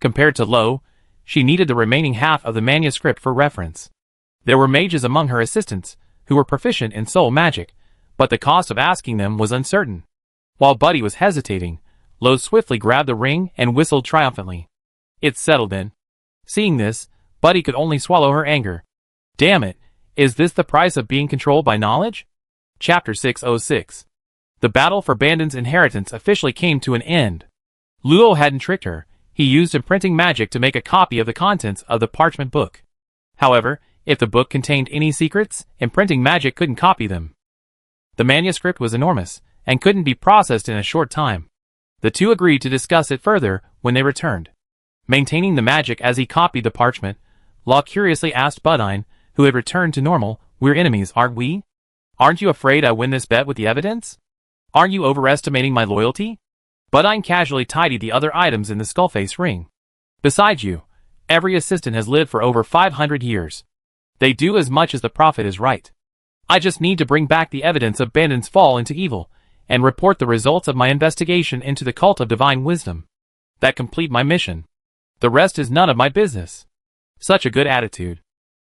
Compared to Lo, she needed the remaining half of the manuscript for reference. There were mages among her assistants, who were proficient in soul magic, but the cost of asking them was uncertain. While Buddy was hesitating, Lo swiftly grabbed the ring and whistled triumphantly. "It's settled then." Seeing this, Buddy could only swallow her anger. Damn it, is this the price of being controlled by knowledge? Chapter 606. The battle for Bandon's inheritance officially came to an end. Luo hadn't tricked her. He used imprinting magic to make a copy of the contents of the parchment book. However, if the book contained any secrets, imprinting magic couldn't copy them. The manuscript was enormous, and couldn't be processed in a short time. The two agreed to discuss it further when they returned. Maintaining the magic as he copied the parchment, Law curiously asked Budine, who had returned to normal, "We're enemies, aren't we? Aren't you afraid I win this bet with the evidence? Aren't you overestimating my loyalty?" Budine casually tidied the other items in the skullface ring. "Besides you, every assistant has lived for over 500 years. They do as much as the prophet is right. I just need to bring back the evidence of Bandon's fall into evil, and report the results of my investigation into the cult of divine wisdom. That complete my mission. The rest is none of my business." Such a good attitude.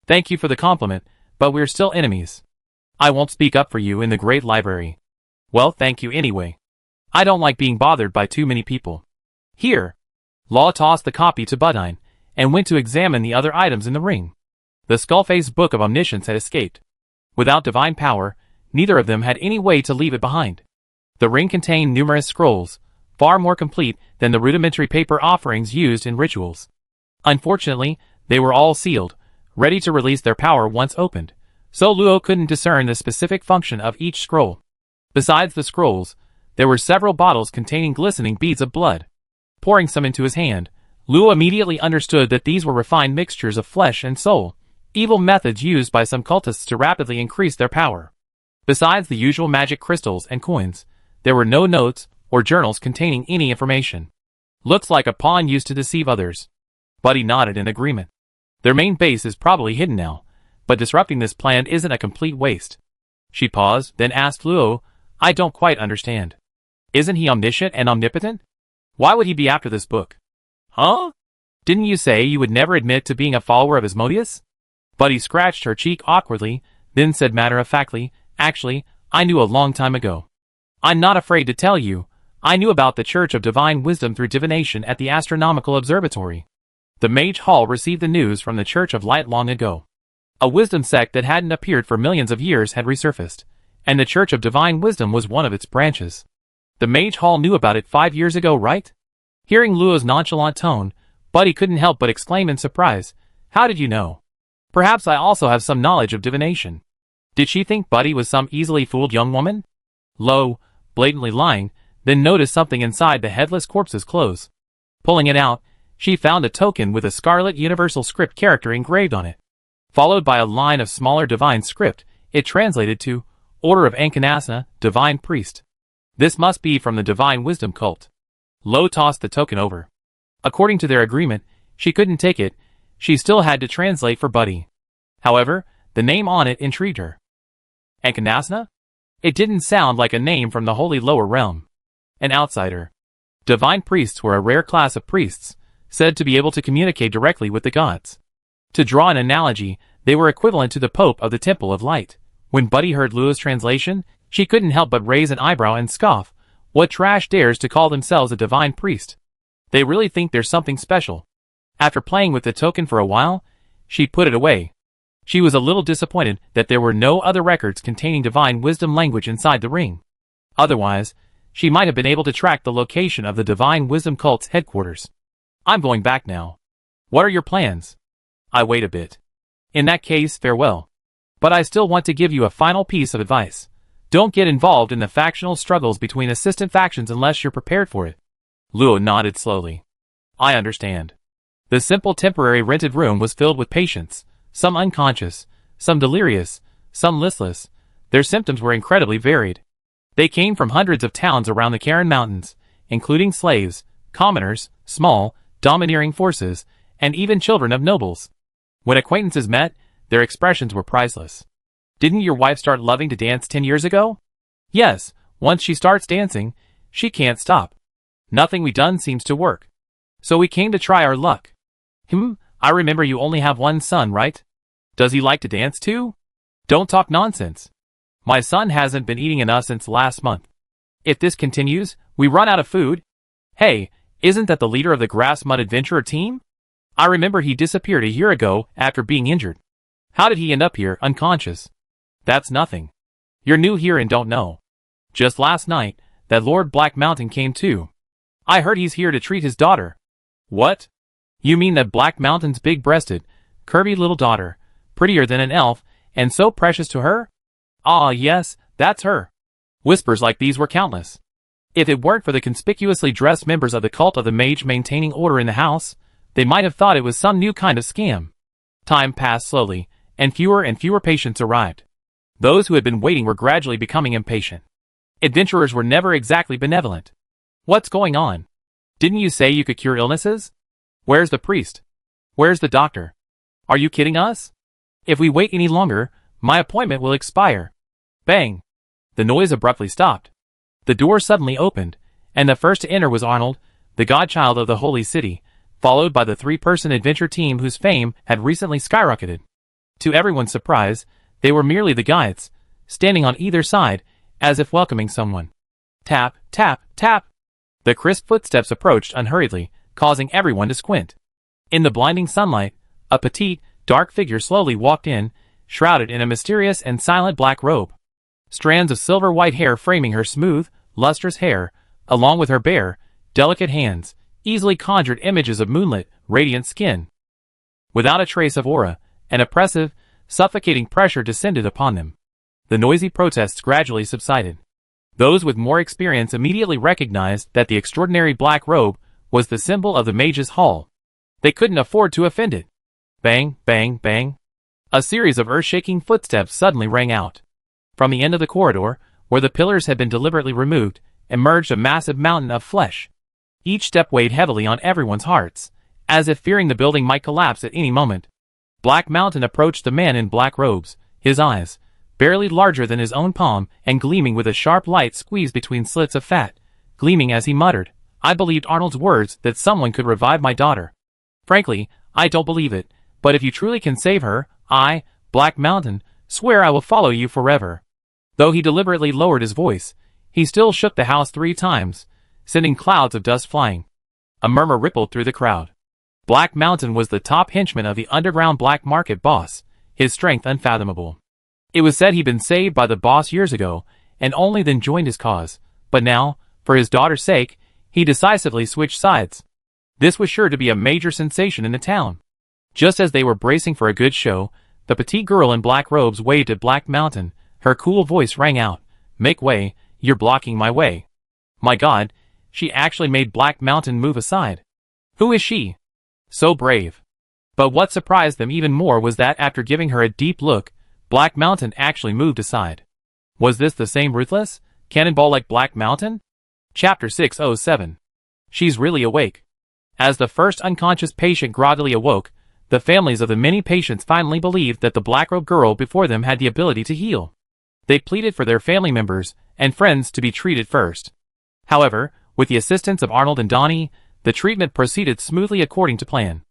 Thank you for the compliment, but we're still enemies. I won't speak up for you in the great library. Well, thank you anyway. I don't like being bothered by too many people. Here. Law tossed the copy to Budine, and went to examine the other items in the ring. The skull-faced book of omniscience had escaped. Without divine power, neither of them had any way to leave it behind. The ring contained numerous scrolls, far more complete than the rudimentary paper offerings used in rituals. Unfortunately, they were all sealed, ready to release their power once opened, so Luo couldn't discern the specific function of each scroll. Besides the scrolls, there were several bottles containing glistening beads of blood. Pouring some into his hand, Luo immediately understood that these were refined mixtures of flesh and soul, evil methods used by some cultists to rapidly increase their power. Besides the usual magic crystals and coins, there were no notes or journals containing any information. Looks like a pawn used to deceive others. Buddy nodded in agreement. Their main base is probably hidden now, but disrupting this plan isn't a complete waste. She paused, then asked Luo, I don't quite understand. Isn't he omniscient and omnipotent? Why would he be after this book? Huh? Didn't you say you would never admit to being a follower of Asmodeus? Buddy scratched her cheek awkwardly, then said matter-of-factly, actually, I knew a long time ago. I'm not afraid to tell you, I knew about the Church of Divine Wisdom through divination at the Astronomical Observatory. The Mage Hall received the news from the Church of Light long ago. A wisdom sect that hadn't appeared for millions of years had resurfaced, and the Church of Divine Wisdom was one of its branches. The Mage Hall knew about it 5 years ago, right? Hearing Luo's nonchalant tone, Buddy couldn't help but exclaim in surprise, How did you know? Perhaps I also have some knowledge of divination. Did she think Buddy was some easily fooled young woman? Luo, blatantly lying, then noticed something inside the headless corpse's clothes. Pulling it out, she found a token with a scarlet universal script character engraved on it. Followed by a line of smaller divine script, it translated to, Order of Ankanasana, Divine Priest. This must be from the Divine Wisdom cult. Luo tossed the token over. According to their agreement, she couldn't take it, she still had to translate for Buddy. However, the name on it intrigued her. Ankanasana? It didn't sound like a name from the holy lower realm. An outsider. Divine priests were a rare class of priests, said to be able to communicate directly with the gods. To draw an analogy, they were equivalent to the Pope of the Temple of Light. When Buddy heard Luo's translation, she couldn't help but raise an eyebrow and scoff. What trash dares to call themselves a divine priest? They really think there's something special. After playing with the token for a while, she put it away. She was a little disappointed that there were no other records containing divine wisdom language inside the ring. Otherwise, she might have been able to track the location of the divine wisdom cult's headquarters. I'm going back now. What are your plans? I wait a bit. In that case, farewell. But I still want to give you a final piece of advice. Don't get involved in the factional struggles between assistant factions unless you're prepared for it. Luo nodded slowly. I understand. The simple temporary rented room was filled with patients, some unconscious, some delirious, some listless. Their symptoms were incredibly varied. They came from hundreds of towns around the Karen Mountains, including slaves, commoners, small, domineering forces, and even children of nobles. When acquaintances met, their expressions were priceless. Didn't your wife start loving to dance 10 years ago? Yes, once she starts dancing, she can't stop. Nothing we done seems to work. So we came to try our luck. I remember you only have one son, right? Does he like to dance too? Don't talk nonsense. My son hasn't been eating enough since last month. If this continues, we run out of food. Hey, isn't that the leader of the Grass Mud Adventurer team? I remember he disappeared a year ago after being injured. How did he end up here, unconscious? That's nothing. You're new here and don't know. Just last night, that Lord Black Mountain came too. I heard he's here to treat his daughter. What? You mean that Black Mountain's big-breasted, curvy little daughter, prettier than an elf, and so precious to her? Ah, yes, that's her. Whispers like these were countless. If it weren't for the conspicuously dressed members of the cult of the mage maintaining order in the house, they might have thought it was some new kind of scam. Time passed slowly, and fewer patients arrived. Those who had been waiting were gradually becoming impatient. Adventurers were never exactly benevolent. What's going on? Didn't you say you could cure illnesses? Where's the priest? Where's the doctor? Are you kidding us? If we wait any longer, my appointment will expire. Bang! The noise abruptly stopped. The door suddenly opened, and the first to enter was Arnold, the godchild of the Holy City, followed by the 3-person adventure team whose fame had recently skyrocketed. To everyone's surprise, they were merely the guides, standing on either side, as if welcoming someone. Tap, tap, tap. The crisp footsteps approached unhurriedly, causing everyone to squint. In the blinding sunlight, a petite, dark figure slowly walked in, shrouded in a mysterious and silent black robe. Strands of silver-white hair framing her smooth, lustrous hair, along with her bare, delicate hands, easily conjured images of moonlit, radiant skin. Without a trace of aura, an oppressive, suffocating pressure descended upon them. The noisy protests gradually subsided. Those with more experience immediately recognized that the extraordinary black robe was the symbol of the Mage's Hall. They couldn't afford to offend it. Bang, bang, bang. A series of earth-shaking footsteps suddenly rang out. From the end of the corridor, where the pillars had been deliberately removed, emerged a massive mountain of flesh. Each step weighed heavily on everyone's hearts, as if fearing the building might collapse at any moment. Black Mountain approached the man in black robes, his eyes, barely larger than his own palm and gleaming with a sharp light squeezed between slits of fat, gleaming as he muttered, "I believed Arnold's words that someone could revive my daughter. Frankly, I don't believe it, but if you truly can save her, I, Black Mountain, swear I will follow you forever." Though he deliberately lowered his voice, he still shook the house 3 times, sending clouds of dust flying. A murmur rippled through the crowd. Black Mountain was the top henchman of the underground black market boss, his strength unfathomable. It was said he'd been saved by the boss years ago, and only then joined his cause, but now, for his daughter's sake, he decisively switched sides. This was sure to be a major sensation in the town. Just as they were bracing for a good show, the petite girl in black robes waved at Black Mountain. Her cool voice rang out, "Make way, you're blocking my way." My God, she actually made Black Mountain move aside. Who is she? So brave. But what surprised them even more was that after giving her a deep look, Black Mountain actually moved aside. Was this the same ruthless, cannonball-like Black Mountain? Chapter 607. She's really awake. As the first unconscious patient groggily awoke, the families of the many patients finally believed that the black-robed girl before them had the ability to heal. They pleaded for their family members and friends to be treated first. However, with the assistance of Arnold and Donnie, the treatment proceeded smoothly according to plan.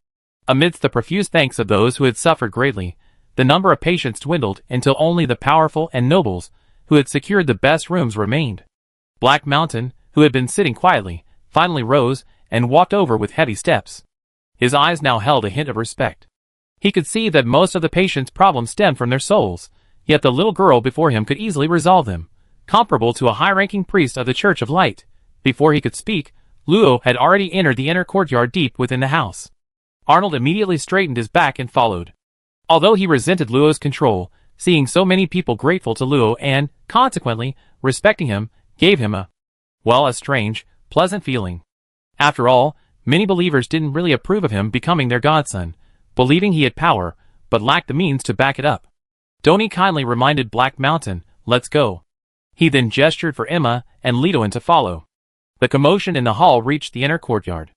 Amidst the profuse thanks of those who had suffered greatly, the number of patients dwindled until only the powerful and nobles, who had secured the best rooms, remained. Black Mountain, who had been sitting quietly, finally rose and walked over with heavy steps. His eyes now held a hint of respect. He could see that most of the patients' problems stemmed from their souls, yet the little girl before him could easily resolve them, comparable to a high-ranking priest of the Church of Light. Before he could speak, Luo had already entered the inner courtyard deep within the house. Arnold immediately straightened his back and followed. Although he resented Luo's control, seeing so many people grateful to Luo and, consequently, respecting him, gave him a strange, pleasant feeling. After all, many believers didn't really approve of him becoming their godson, believing he had power, but lacked the means to back it up. Donnie kindly reminded Black Mountain, "Let's go." He then gestured for Emma and Litoin to follow. The commotion in the hall reached the inner courtyard.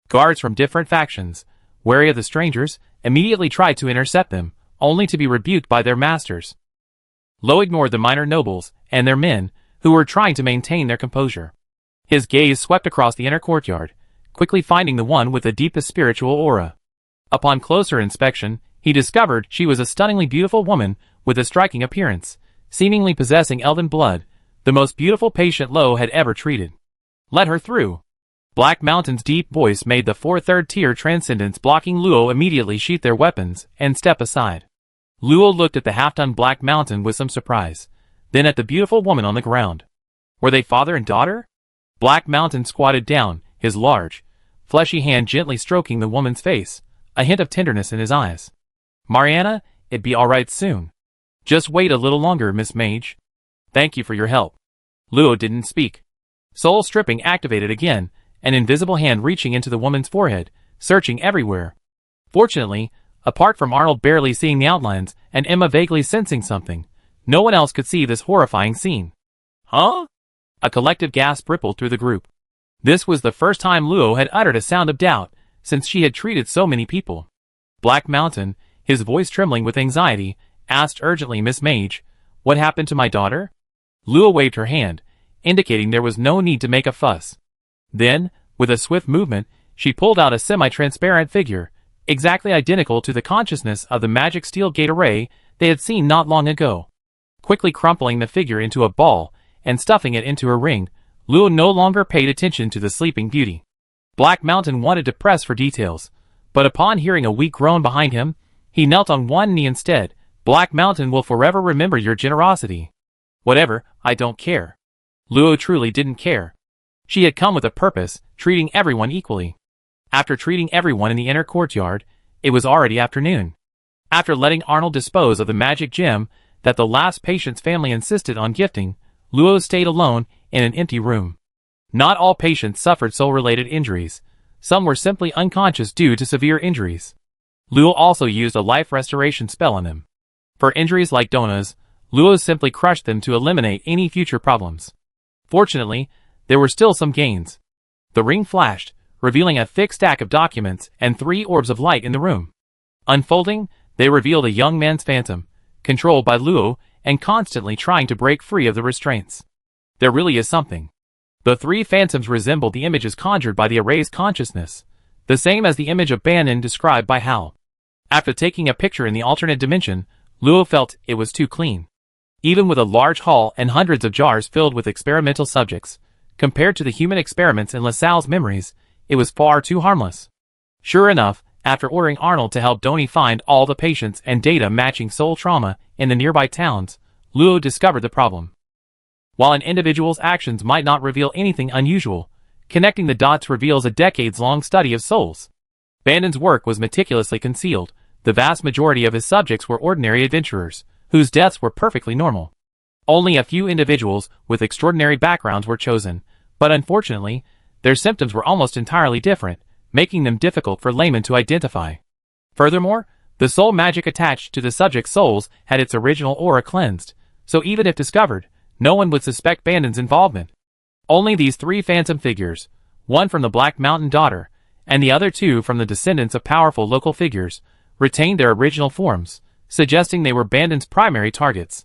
Guards from different factions, wary of the strangers, immediately tried to intercept them, only to be rebuked by their masters. Lo ignored the minor nobles and their men, who were trying to maintain their composure. His gaze swept across the inner courtyard, quickly finding the one with the deepest spiritual aura. Upon closer inspection, he discovered she was a stunningly beautiful woman with a striking appearance, seemingly possessing elven blood, the most beautiful patient Lo had ever treated. "Let her through." Black Mountain's deep voice made the 4 third-tier transcendents blocking Luo immediately sheath their weapons and step aside. Luo looked at the half-done Black Mountain with some surprise, then at the beautiful woman on the ground. Were they father and daughter? Black Mountain squatted down, his large, fleshy hand gently stroking the woman's face, a hint of tenderness in his eyes. "Mariana, it'd be alright soon. Just wait a little longer, Miss Mage. Thank you for your help." Luo didn't speak. Soul stripping activated again, an invisible hand reaching into the woman's forehead, searching everywhere. Fortunately, apart from Arnold barely seeing the outlines and Emma vaguely sensing something, no one else could see this horrifying scene. "Huh?" A collective gasp rippled through the group. This was the first time Luo had uttered a sound of doubt since she had treated so many people. Black Mountain, his voice trembling with anxiety, asked urgently, "Miss Mage, what happened to my daughter?" Luo waved her hand, indicating there was no need to make a fuss. Then, with a swift movement, she pulled out a semi-transparent figure, exactly identical to the consciousness of the magic steel gate array they had seen not long ago. Quickly crumpling the figure into a ball and stuffing it into her ring, Luo no longer paid attention to the sleeping beauty. Black Mountain wanted to press for details, but upon hearing a weak groan behind him, he knelt on one knee instead. Black Mountain will forever remember your generosity. Whatever, I don't care. Luo truly didn't care. She had come with a purpose, treating everyone equally. After treating everyone in the inner courtyard, it was already afternoon. After letting Arnold dispose of the magic gem that the last patient's family insisted on gifting, Luo stayed alone in an empty room. Not all patients suffered soul-related injuries. Some were simply unconscious due to severe injuries. Luo also used a life restoration spell on them. For injuries like Dona's, Luo simply crushed them to eliminate any future problems. Fortunately, there were still some gains. The ring flashed, revealing a thick stack of documents and 3 orbs of light in the room. Unfolding, they revealed a young man's phantom, controlled by Luo and constantly trying to break free of the restraints. There really is something. The 3 phantoms resembled the images conjured by the array's consciousness, the same as the image of Bannon described by Hal. After taking a picture in the alternate dimension, Luo felt it was too clean. Even with a large hall and hundreds of jars filled with experimental subjects, compared to the human experiments in LaSalle's memories, it was far too harmless. Sure enough, after ordering Arnold to help Donnie find all the patients and data matching soul trauma in the nearby towns, Luo discovered the problem. While an individual's actions might not reveal anything unusual, connecting the dots reveals a decades-long study of souls. Bandon's work was meticulously concealed. The vast majority of his subjects were ordinary adventurers, whose deaths were perfectly normal. Only a few individuals with extraordinary backgrounds were chosen, but unfortunately, their symptoms were almost entirely different, making them difficult for laymen to identify. Furthermore, the soul magic attached to the subject's souls had its original aura cleansed, so even if discovered, no one would suspect Bandon's involvement. Only these 3 phantom figures, one from the Black Mountain daughter, and the other 2 from the descendants of powerful local figures, retained their original forms, suggesting they were Bandon's primary targets.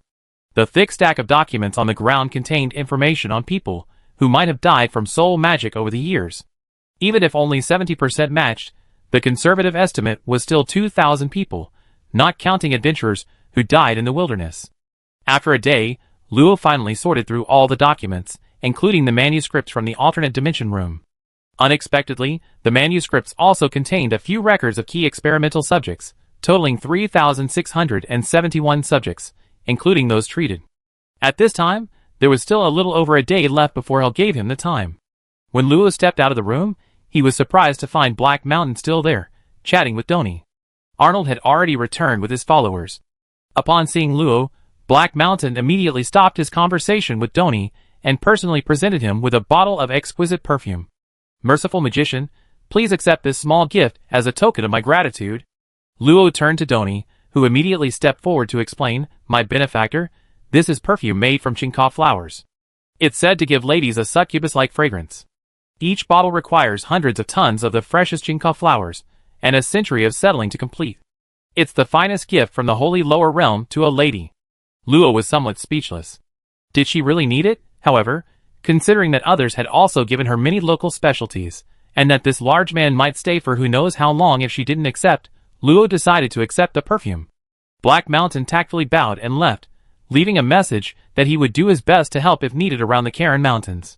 The thick stack of documents on the ground contained information on people who might have died from soul magic over the years. Even if only 70% matched, the conservative estimate was still 2,000 people, not counting adventurers who died in the wilderness. After a day, Luo finally sorted through all the documents, including the manuscripts from the alternate dimension room. Unexpectedly, the manuscripts also contained a few records of key experimental subjects, totaling 3,671 subjects, including those treated. At this time, there was still a little over a day left before Hal gave him the time. When Luo stepped out of the room, he was surprised to find Black Mountain still there, chatting with Donnie. Arnold had already returned with his followers. Upon seeing Luo, Black Mountain immediately stopped his conversation with Donnie and personally presented him with a bottle of exquisite perfume. Merciful magician, please accept this small gift as a token of my gratitude. Luo turned to Donnie, who immediately stepped forward to explain, my benefactor, this is perfume made from chinka flowers. It's said to give ladies a succubus-like fragrance. Each bottle requires hundreds of tons of the freshest chinka flowers, and a century of settling to complete. It's the finest gift from the holy lower realm to a lady. Luo was somewhat speechless. Did she really need it, however, considering that others had also given her many local specialties, and that this large man might stay for who knows how long if she didn't accept? Luo decided to accept the perfume. Black Mountain tactfully bowed and left, leaving a message that he would do his best to help if needed around the Karen Mountains.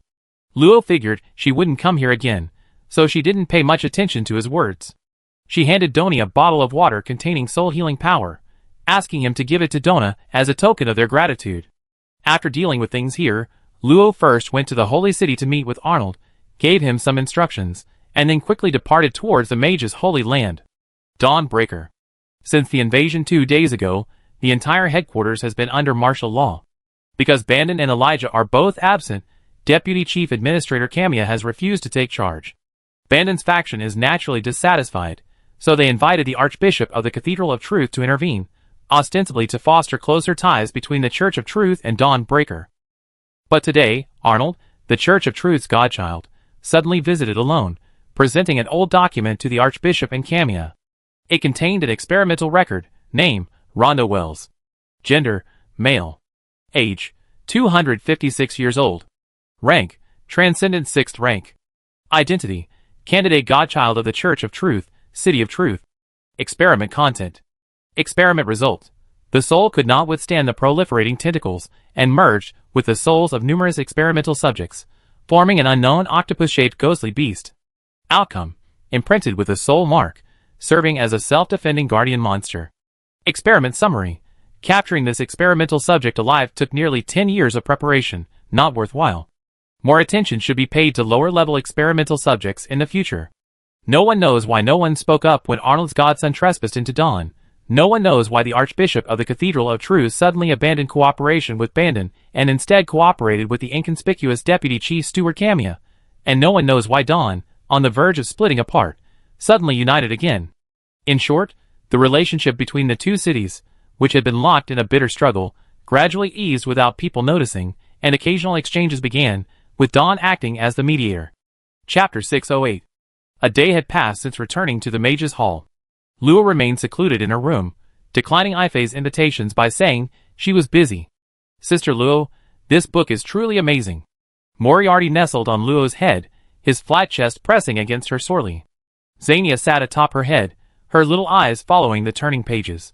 Luo figured she wouldn't come here again, so she didn't pay much attention to his words. She handed Donnie a bottle of water containing soul-healing power, asking him to give it to Donna as a token of their gratitude. After dealing with things here, Luo first went to the holy city to meet with Arnold, gave him some instructions, and then quickly departed towards the mage's holy land. Dawnbreaker. Since the invasion 2 days ago, the entire headquarters has been under martial law. Because Bandon and Elijah are both absent, Deputy Chief Administrator Camia has refused to take charge. Bandon's faction is naturally dissatisfied, so they invited the Archbishop of the Cathedral of Truth to intervene, ostensibly to foster closer ties between the Church of Truth and Dawnbreaker. But today, Arnold, the Church of Truth's godchild, suddenly visited alone, presenting an old document to the Archbishop and Camia. It contained an experimental record, name, Rondo Wells. Gender, male. Age, 256 years old. Rank, Transcendent 6th rank. Identity, candidate godchild of the Church of Truth, City of Truth. Experiment content. Experiment result. The soul could not withstand the proliferating tentacles and merged with the souls of numerous experimental subjects, forming an unknown octopus-shaped ghostly beast. Outcome. Imprinted with a soul mark, serving as a self-defending guardian monster. Experiment summary. Capturing this experimental subject alive took nearly 10 years of preparation, not worthwhile. More attention should be paid to lower-level experimental subjects in the future. No one knows why no one spoke up when Arnold's godson trespassed into Dawn. No one knows why the Archbishop of the Cathedral of Truth suddenly abandoned cooperation with Bandon and instead cooperated with the inconspicuous Deputy Chief Steward Camia. And no one knows why Dawn, on the verge of splitting apart, suddenly united again. In short, the relationship between the two cities, which had been locked in a bitter struggle, gradually eased without people noticing, and occasional exchanges began, with Dawn acting as the mediator. Chapter 608. A day had passed since returning to the Mage's Hall. Luo remained secluded in her room, declining Ifei's invitations by saying she was busy. Sister Luo, this book is truly amazing. Moriarty nestled on Luo's head, his flat chest pressing against her sorely. Xania sat atop her head, her little eyes following the turning pages.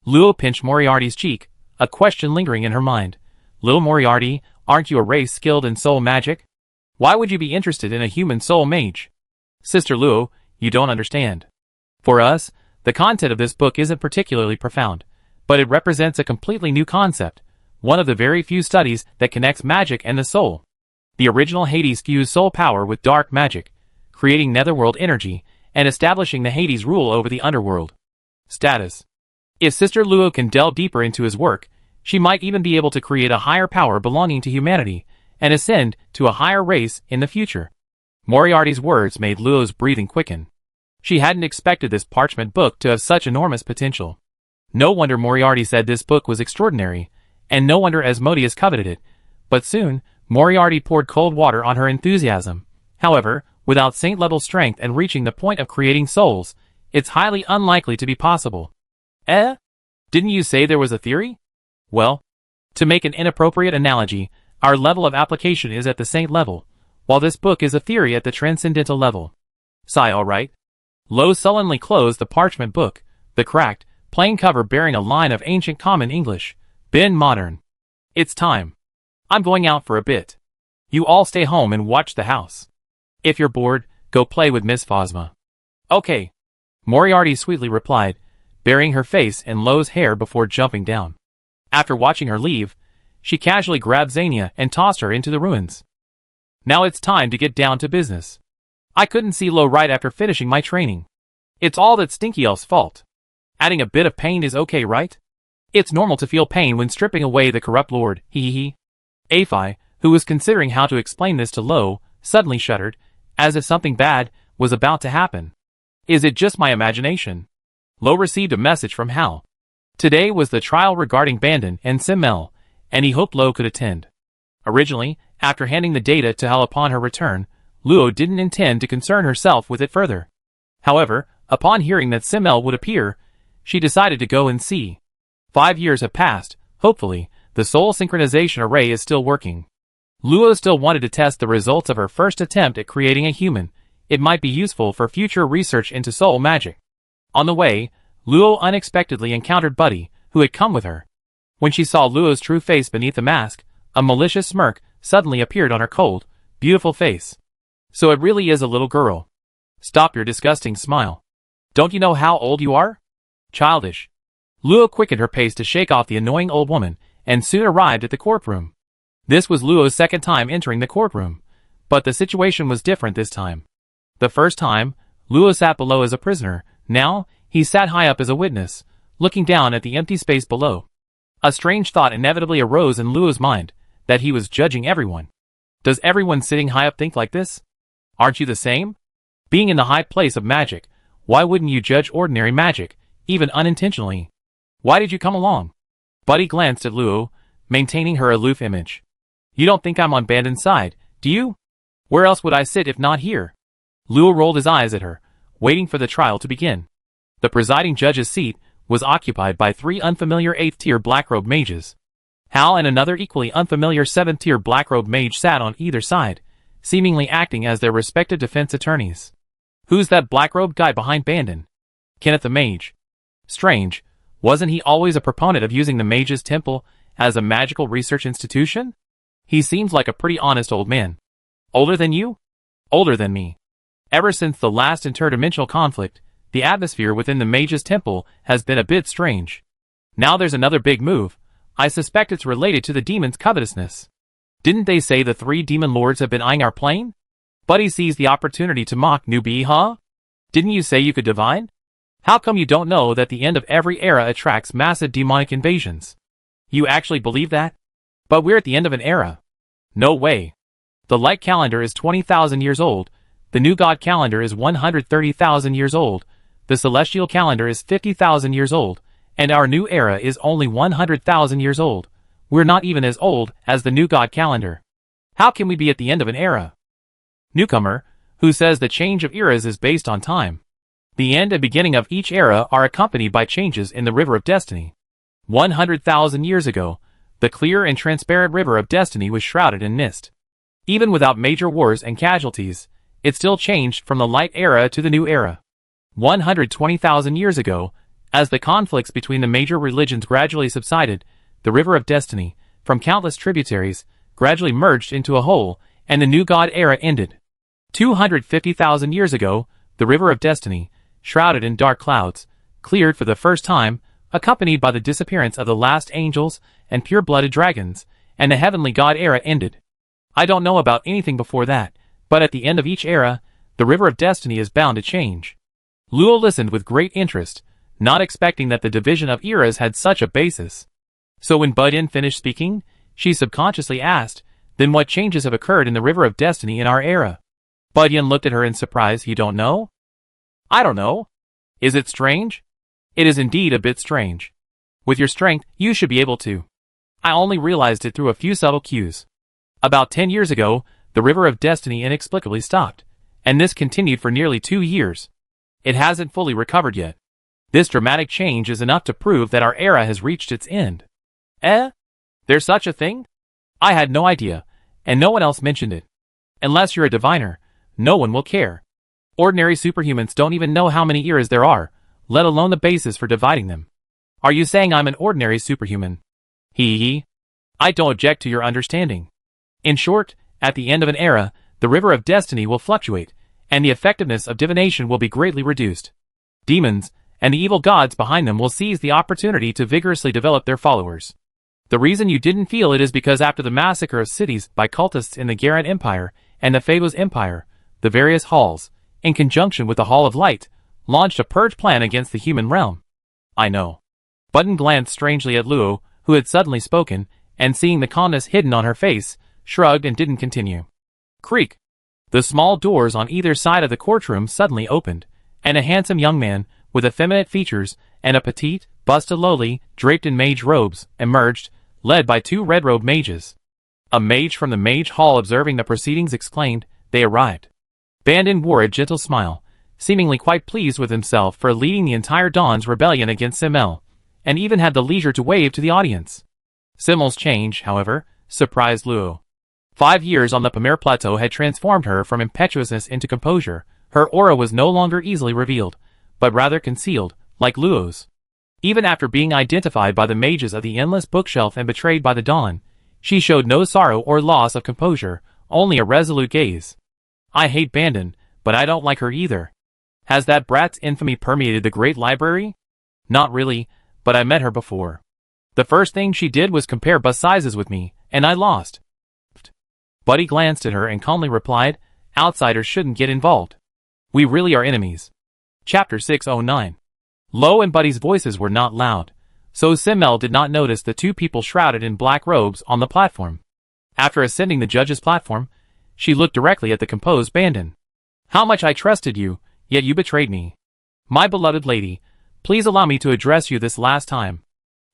Luo pinched Moriarty's cheek, a question lingering in her mind. Little Moriarty, aren't you a race skilled in soul magic? Why would you be interested in a human soul mage? Sister Luo, you don't understand. For us, the content of this book isn't particularly profound, but it represents a completely new concept, one of the very few studies that connects magic and the soul. The original Hades fused soul power with dark magic, creating netherworld energy, and establishing the Hades rule over the underworld. Status. If Sister Luo can delve deeper into his work, she might even be able to create a higher power belonging to humanity, and ascend to a higher race in the future. Moriarty's words made Luo's breathing quicken. She hadn't expected this parchment book to have such enormous potential. No wonder Moriarty said this book was extraordinary, and no wonder Asmodeus coveted it, but soon, Moriarty poured cold water on her enthusiasm. However, without saint-level strength and reaching the point of creating souls, it's highly unlikely to be possible. Didn't you say there was a theory? Well, to make an inappropriate analogy, our level of application is at the saint level, while this book is a theory at the transcendental level. Sigh, all right. Luo sullenly closed the parchment book, the cracked, plain cover bearing a line of ancient common English, Ben Modern. It's time. I'm going out for a bit. You all stay home and watch the house. If you're bored, go play with Miss Phosma. Okay. Moriarty sweetly replied, burying her face in Luo's hair before jumping down. After watching her leave, she casually grabbed Xania and tossed her into the ruins. Now it's time to get down to business. I couldn't see Luo right after finishing my training. It's all that Stinky Elf's fault. Adding a bit of pain is okay, right? It's normal to feel pain when stripping away the corrupt lord, hee. Ifei, who was considering how to explain this to Luo, suddenly shuddered, as if something bad was about to happen. Is it just my imagination? Luo received a message from Hal. Today was the trial regarding Bandon and Simmel, and he hoped Luo could attend. Originally, after handing the data to Hal upon her return, Luo didn't intend to concern herself with it further. However, upon hearing that Simmel would appear, she decided to go and see. 5 years have passed. Hopefully, the soul synchronization array is still working. Luo still wanted to test the results of her first attempt at creating a human. It might be useful for future research into soul magic. On the way, Luo unexpectedly encountered Buddy, who had come with her. When she saw Luo's true face beneath the mask, a malicious smirk suddenly appeared on her cold, beautiful face. So it really is a little girl. Stop your disgusting smile. Don't you know how old you are? Childish. Luo quickened her pace to shake off the annoying old woman, and soon arrived at the courtroom. This was Luo's second time entering the courtroom, but the situation was different this time. The first time, Luo sat below as a prisoner. Now, he sat high up as a witness, looking down at the empty space below. A strange thought inevitably arose in Luo's mind, that he was judging everyone. Does everyone sitting high up think like this? Aren't you the same? Being in the high place of magic, why wouldn't you judge ordinary magic, even unintentionally? Why did you come along? Buddy glanced at Luo, maintaining her aloof image. You don't think I'm on Bandon's side, do you? Where else would I sit if not here? Luo rolled his eyes at her, waiting for the trial to begin. The presiding judge's seat was occupied by 3 unfamiliar 8th-tier black-robed mages. Hal and another equally unfamiliar 7th-tier black-robed mage sat on either side, seemingly acting as their respective defense attorneys. Who's that black-robed guy behind Bandon? Kenneth the Mage. Strange, wasn't he always a proponent of using the Mage's Temple as a magical research institution? He seems like a pretty honest old man. Older than you? Older than me. Ever since the last interdimensional conflict, the atmosphere within the Mage's Temple has been a bit strange. Now there's another big move. I suspect it's related to the demon's covetousness. Didn't they say the 3 demon lords have been eyeing our plane? Buddy sees the opportunity to mock newbie, huh? Didn't you say you could divine? How come you don't know that the end of every era attracts massive demonic invasions? You actually believe that? But we're at the end of an era. No way. The light calendar is 20,000 years old, the new god calendar is 130,000 years old, the celestial calendar is 50,000 years old, and our new era is only 100,000 years old. We're not even as old as the new god calendar. How can we be at the end of an era? Newcomer, who says the change of eras is based on time. The end and beginning of each era are accompanied by changes in the River of Destiny. 100,000 years ago, the clear and transparent River of Destiny was shrouded in mist. Even without major wars and casualties, it still changed from the light era to the new era. 120,000 years ago, as the conflicts between the major religions gradually subsided, the River of Destiny, from countless tributaries, gradually merged into a whole, and the new god era ended. 250,000 years ago, the River of Destiny, shrouded in dark clouds, cleared for the first time, accompanied by the disappearance of the last angels and pure-blooded dragons, and the heavenly god era ended. I don't know about anything before that, but at the end of each era, the River of Destiny is bound to change. Luo listened with great interest, not expecting that the division of eras had such a basis. So when Budin finished speaking, she subconsciously asked, then what changes have occurred in the River of Destiny in our era? Budin looked at her in surprise. You don't know? I don't know. Is it strange? It is indeed a bit strange. With your strength, you should be able to. I only realized it through a few subtle cues. About 10 years ago, the River of Destiny inexplicably stopped, and this continued for nearly 2 years. It hasn't fully recovered yet. This dramatic change is enough to prove that our era has reached its end. There's such a thing? I had no idea, and no one else mentioned it. Unless you're a diviner, no one will care. Ordinary superhumans don't even know how many eras there are, let alone the basis for dividing them. Are you saying I'm an ordinary superhuman? Hee. I don't object to your understanding. In short, at the end of an era, the River of Destiny will fluctuate, and the effectiveness of divination will be greatly reduced. Demons, and the evil gods behind them will seize the opportunity to vigorously develop their followers. The reason you didn't feel it is because after the massacre of cities by cultists in the Garan Empire and the Phagos Empire, the various halls, in conjunction with the Hall of Light, launched a purge plan against the human realm. I know. Button glanced strangely at Luo, who had suddenly spoken, and seeing the calmness hidden on her face, shrugged and didn't continue. Creak. The small doors on either side of the courtroom suddenly opened, and a handsome young man, with effeminate features, and a petite, busted lowly, draped in mage robes, emerged, led by 2 red-robed mages. A mage from the mage hall observing the proceedings exclaimed, they arrived. Bandon wore a gentle smile, seemingly quite pleased with himself for leading the entire Dawn's rebellion against Simmel, and even had the leisure to wave to the audience. Simmel's change, however, surprised Luo. 5 years on the Pamir Plateau had transformed her from impetuousness into composure. Her aura was no longer easily revealed, but rather concealed, like Luo's. Even after being identified by the mages of the Endless Bookshelf and betrayed by the Dawn, she showed no sorrow or loss of composure, only a resolute gaze. I hate Bandon, but I don't like her either. Has that brat's infamy permeated the Great Library? Not really, but I met her before. The first thing she did was compare bus sizes with me, and I lost. Buddy glanced at her and calmly replied, outsiders shouldn't get involved. We really are enemies. Chapter 609. Lo and Buddy's voices were not loud, so Simmel did not notice the 2 people shrouded in black robes on the platform. After ascending the judge's platform, she looked directly at the composed Bandon. How much I trusted you, yet you betrayed me. My beloved lady, please allow me to address you this last time.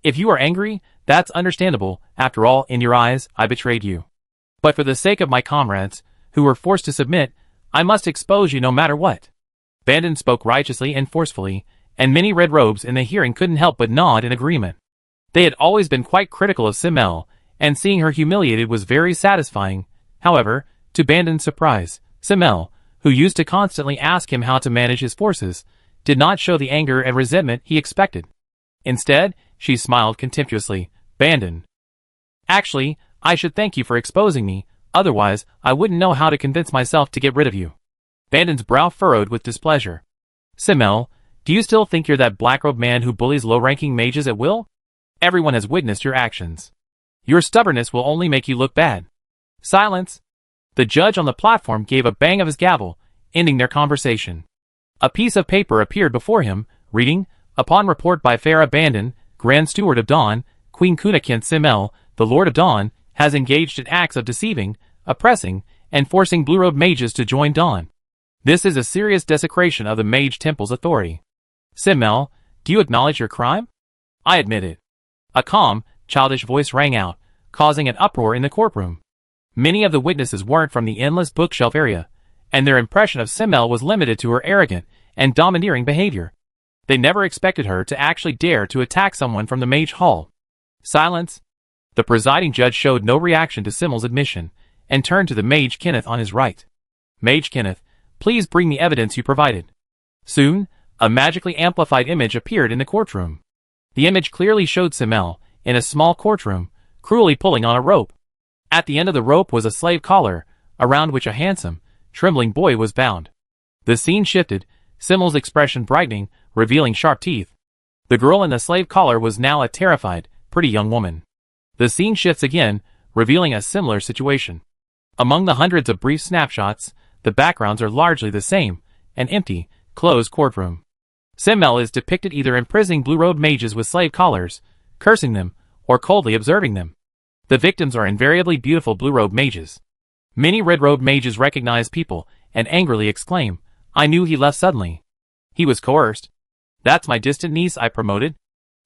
If you are angry, that's understandable. After all, in your eyes, I betrayed you. But for the sake of my comrades, who were forced to submit, I must expose you no matter what. Bandon spoke righteously and forcefully, and many red robes in the hearing couldn't help but nod in agreement. They had always been quite critical of Simmel, and seeing her humiliated was very satisfying. However, to Bandon's surprise, Simmel, who used to constantly ask him how to manage his forces, did not show the anger and resentment he expected. Instead, she smiled contemptuously. Bandon. Actually, I should thank you for exposing me, otherwise I wouldn't know how to convince myself to get rid of you. Bandon's brow furrowed with displeasure. Simmel, do you still think you're that black-robed man who bullies low-ranking mages at will? Everyone has witnessed your actions. Your stubbornness will only make you look bad. Silence. The judge on the platform gave a bang of his gavel, ending their conversation. A piece of paper appeared before him, reading, upon report by Farah Bandon, Grand Steward of Dawn, Queen Kunakin Simmel, the Lord of Dawn, has engaged in acts of deceiving, oppressing, and forcing blue-robed mages to join Dawn. This is a serious desecration of the Mage Temple's authority. Simmel, do you acknowledge your crime? I admit it. A calm, childish voice rang out, causing an uproar in the courtroom. Many of the witnesses weren't from the endless bookshelf area, and their impression of Simmel was limited to her arrogant and domineering behavior. They never expected her to actually dare to attack someone from the Mage Hall. Silence. The presiding judge showed no reaction to Simmel's admission, and turned to the Mage Kenneth on his right. Mage Kenneth, please bring the evidence you provided. Soon, a magically amplified image appeared in the courtroom. The image clearly showed Simmel, in a small courtroom, cruelly pulling on a rope. At the end of the rope was a slave collar, around which a handsome, trembling boy was bound. The scene shifted, Simmel's expression brightening, revealing sharp teeth. The girl in the slave collar was now a terrified, pretty young woman. The scene shifts again, revealing a similar situation. Among the hundreds of brief snapshots, the backgrounds are largely the same, an empty, closed courtroom. Simmel is depicted either imprisoning blue-robed mages with slave collars, cursing them, or coldly observing them. The victims are invariably beautiful blue-robed mages. Many red-robed mages recognize people, and angrily exclaim, I knew he left suddenly. He was coerced. That's my distant niece I promoted.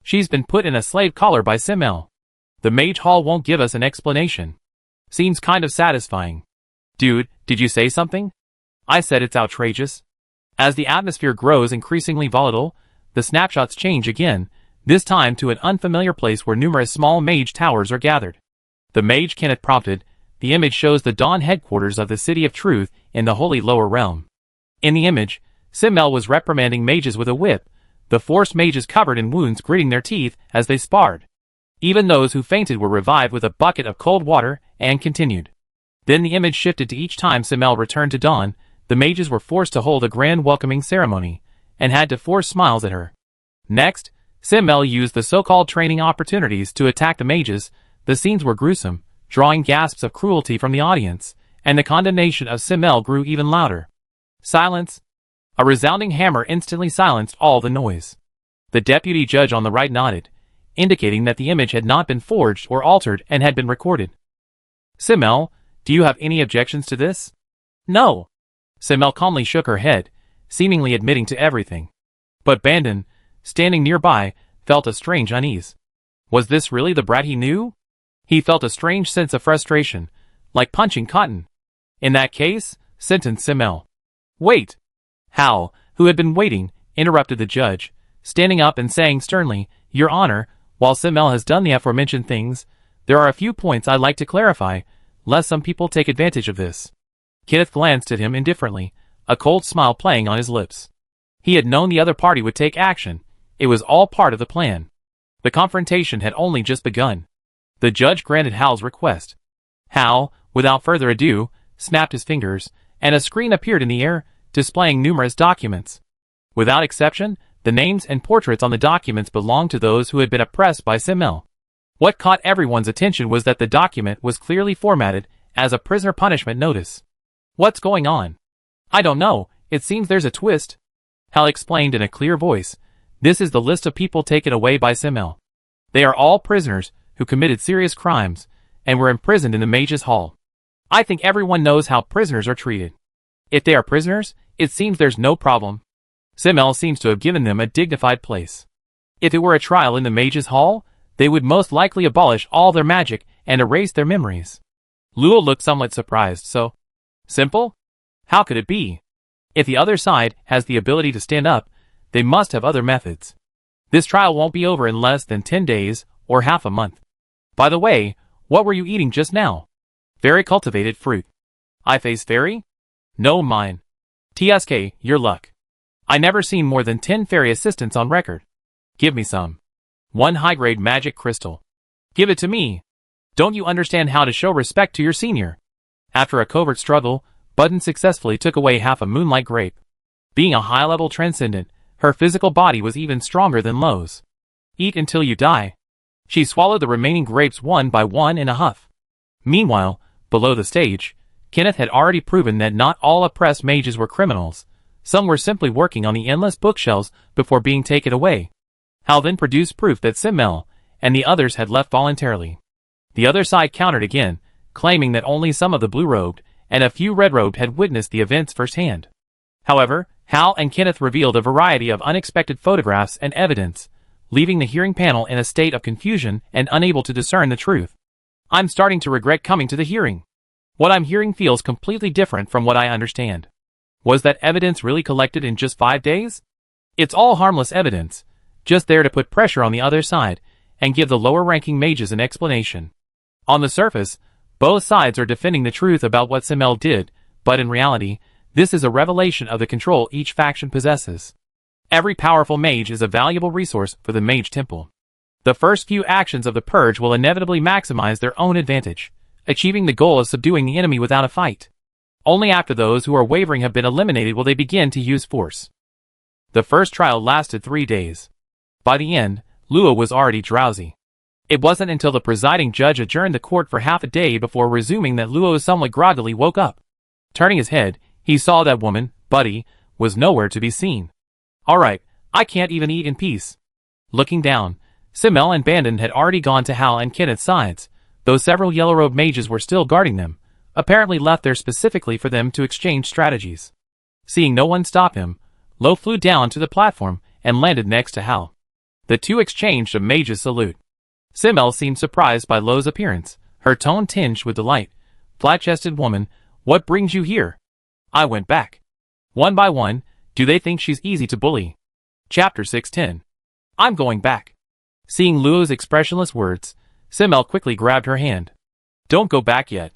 She's been put in a slave collar by Simmel. The Mage Hall won't give us an explanation. Seems kind of satisfying. Dude, did you say something? I said it's outrageous. As the atmosphere grows increasingly volatile, the snapshots change again, this time to an unfamiliar place where numerous small mage towers are gathered. The Mage Kenneth prompted, the image shows the Dawn headquarters of the City of Truth in the Holy Lower Realm. In the image, Simmel was reprimanding mages with a whip, the forced mages covered in wounds gritting their teeth as they sparred. Even those who fainted were revived with a bucket of cold water, and continued. Then the image shifted to each time Simmel returned to Dawn, the mages were forced to hold a grand welcoming ceremony, and had to force smiles at her. Next, Simmel used the so-called training opportunities to attack the mages. The scenes were gruesome, drawing gasps of cruelty from the audience, and the condemnation of Simmel grew even louder. Silence. A resounding hammer instantly silenced all the noise. The deputy judge on the right nodded, indicating that the image had not been forged or altered and had been recorded. Simmel, do you have any objections to this? No. Simmel calmly shook her head, seemingly admitting to everything. But Bandon, standing nearby, felt a strange unease. Was this really the brat he knew? He felt a strange sense of frustration, like punching cotton. In that case, sentenced Simmel. Wait. Hal, who had been waiting, interrupted the judge, standing up and saying sternly, Your Honor, while Simmel has done the aforementioned things, there are a few points I'd like to clarify, lest some people take advantage of this. Kenneth glanced at him indifferently, a cold smile playing on his lips. He had known the other party would take action. It was all part of the plan. The confrontation had only just begun. The judge granted Hal's request. Hal, without further ado, snapped his fingers, and a screen appeared in the air, displaying numerous documents. Without exception, the names and portraits on the documents belonged to those who had been oppressed by Simmel. What caught everyone's attention was that the document was clearly formatted as a prisoner punishment notice. What's going on? I don't know, it seems there's a twist. Hal explained in a clear voice. This is the list of people taken away by Simmel. They are all prisoners who committed serious crimes and were imprisoned in the Mage's Hall. I think everyone knows how prisoners are treated. If they are prisoners, it seems there's no problem. Simmel seems to have given them a dignified place. If it were a trial in the Mage's Hall, they would most likely abolish all their magic and erase their memories. Luo looked somewhat surprised. So simple? How could it be? If the other side has the ability to stand up, they must have other methods. This trial won't be over in less than 10 days or half a month. By the way, what were you eating just now? Very cultivated fruit. I face fairy? No, mine. TSK, your luck. I never seen more than 10 fairy assistants on record. Give me some. 1 high-grade magic crystal. Give it to me. Don't you understand how to show respect to your senior? After a covert struggle, Button successfully took away half a moonlight grape. Being a high-level transcendent, her physical body was even stronger than Lo's. Eat until you die. She swallowed the remaining grapes one by one in a huff. Meanwhile, below the stage, Kenneth had already proven that not all oppressed mages were criminals. Some were simply working on the endless bookshelves before being taken away. Hal then produced proof that Simmel and the others had left voluntarily. The other side countered again, claiming that only some of the blue-robed and a few red-robed had witnessed the events firsthand. However, Hal and Kenneth revealed a variety of unexpected photographs and evidence, leaving the hearing panel in a state of confusion and unable to discern the truth. I'm starting to regret coming to the hearing. What I'm hearing feels completely different from what I understand. Was that evidence really collected in just 5 days? It's all harmless evidence, just there to put pressure on the other side and give the lower-ranking mages an explanation. On the surface, both sides are defending the truth about what Simmel did, but in reality, this is a revelation of the control each faction possesses. Every powerful mage is a valuable resource for the Mage Temple. The first few actions of the Purge will inevitably maximize their own advantage, achieving the goal of subduing the enemy without a fight. Only after those who are wavering have been eliminated will they begin to use force. The first trial lasted 3 days. By the end, Lua was already drowsy. It wasn't until the presiding judge adjourned the court for half a day before resuming that Lua somewhat groggily woke up. Turning his head, he saw that woman, Buddy, was nowhere to be seen. Alright, I can't even eat in peace. Looking down, Simmel and Bandon had already gone to Hal and Kenneth's sides, though several yellow-robed mages were still guarding them, apparently left there specifically for them to exchange strategies. Seeing no one stop him, Lo flew down to the platform and landed next to Hal. The two exchanged a mage's salute. Simmel seemed surprised by Lo's appearance, her tone tinged with delight. Flat-chested woman, what brings you here? I went back. One by one, do they think she's easy to bully? Chapter 610. I'm going back. Seeing Luo's expressionless words, Simmel quickly grabbed her hand. Don't go back yet.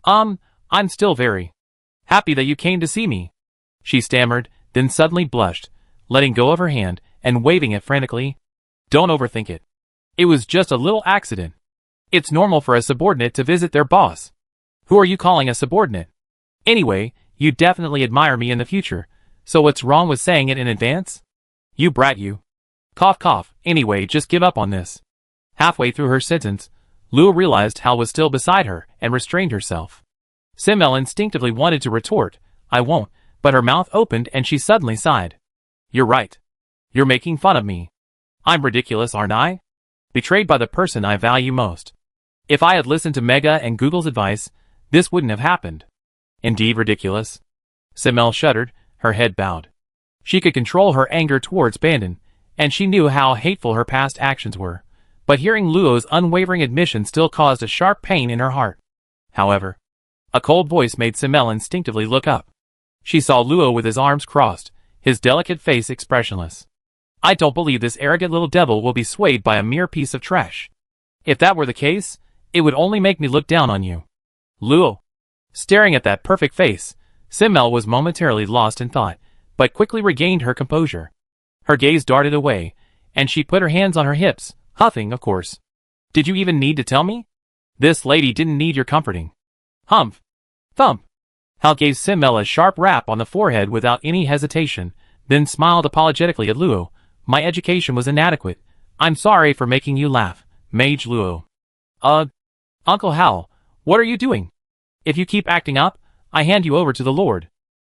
I'm still very happy that you came to see me. She stammered, then suddenly blushed, letting go of her hand and waving it frantically. Don't overthink it. It was just a little accident. It's normal for a subordinate to visit their boss. Who are you calling a subordinate? Anyway, you definitely admire me in the future, so what's wrong with saying it in advance? You brat you. Cough cough, anyway just give up on this. Halfway through her sentence, Lua realized Hal was still beside her and restrained herself. Simmel instinctively wanted to retort, I won't, but her mouth opened and she suddenly sighed. You're right. You're making fun of me. I'm ridiculous, aren't I? Betrayed by the person I value most. If I had listened to Mega and Google's advice, this wouldn't have happened. Indeed ridiculous. Simmel shuddered, her head bowed. She could control her anger towards Bandon, and she knew how hateful her past actions were, but hearing Luo's unwavering admission still caused a sharp pain in her heart. However, a cold voice made Simmel instinctively look up. She saw Luo with his arms crossed, his delicate face expressionless. I don't believe this arrogant little devil will be swayed by a mere piece of trash. If that were the case, it would only make me look down on you. Luo. Staring at that perfect face, Simmel was momentarily lost in thought, but quickly regained her composure. Her gaze darted away, and she put her hands on her hips, huffing, of course. Did you even need to tell me? This lady didn't need your comforting. Humph. Thump. Hal gave Simmel a sharp rap on the forehead without any hesitation, then smiled apologetically at Luo. My education was inadequate. I'm sorry for making you laugh, Mage Luo. Uncle Hal, what are you doing? If you keep acting up, I hand you over to the Lord.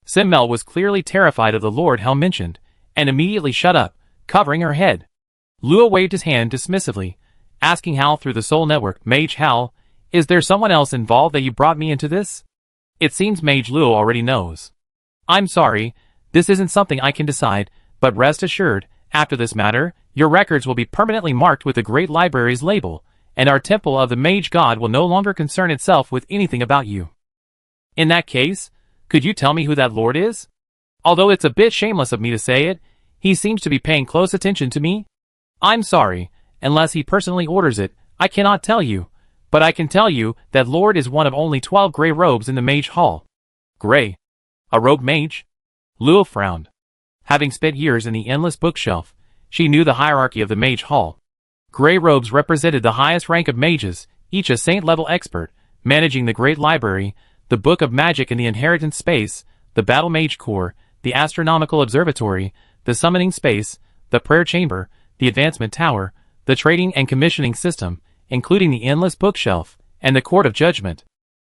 Simmel was clearly terrified of the Lord Hal mentioned, and immediately shut up, covering her head. Luo waved his hand dismissively, asking Hal through the Soul Network, Mage Hal, is there someone else involved that you brought me into this? It seems Mage Luo already knows. I'm sorry, this isn't something I can decide, but rest assured, after this matter, your records will be permanently marked with the Great Library's label, and our Temple of the Mage God will no longer concern itself with anything about you. In that case, could you tell me who that Lord is? Although it's a bit shameless of me to say it, he seems to be paying close attention to me. I'm sorry, unless he personally orders it, I cannot tell you, but I can tell you that Lord is one of only 12 gray robes in the Mage Hall. Gray? A rogue mage? Luo frowned. Having spent years in the endless bookshelf, she knew the hierarchy of the mage hall. Gray robes represented the highest rank of mages, each a saint-level expert, managing the great library, the book of magic in the inheritance space, the battle mage core, the astronomical observatory, the summoning space, the prayer chamber, the advancement tower, the trading and commissioning system, including the endless bookshelf, and the court of judgment.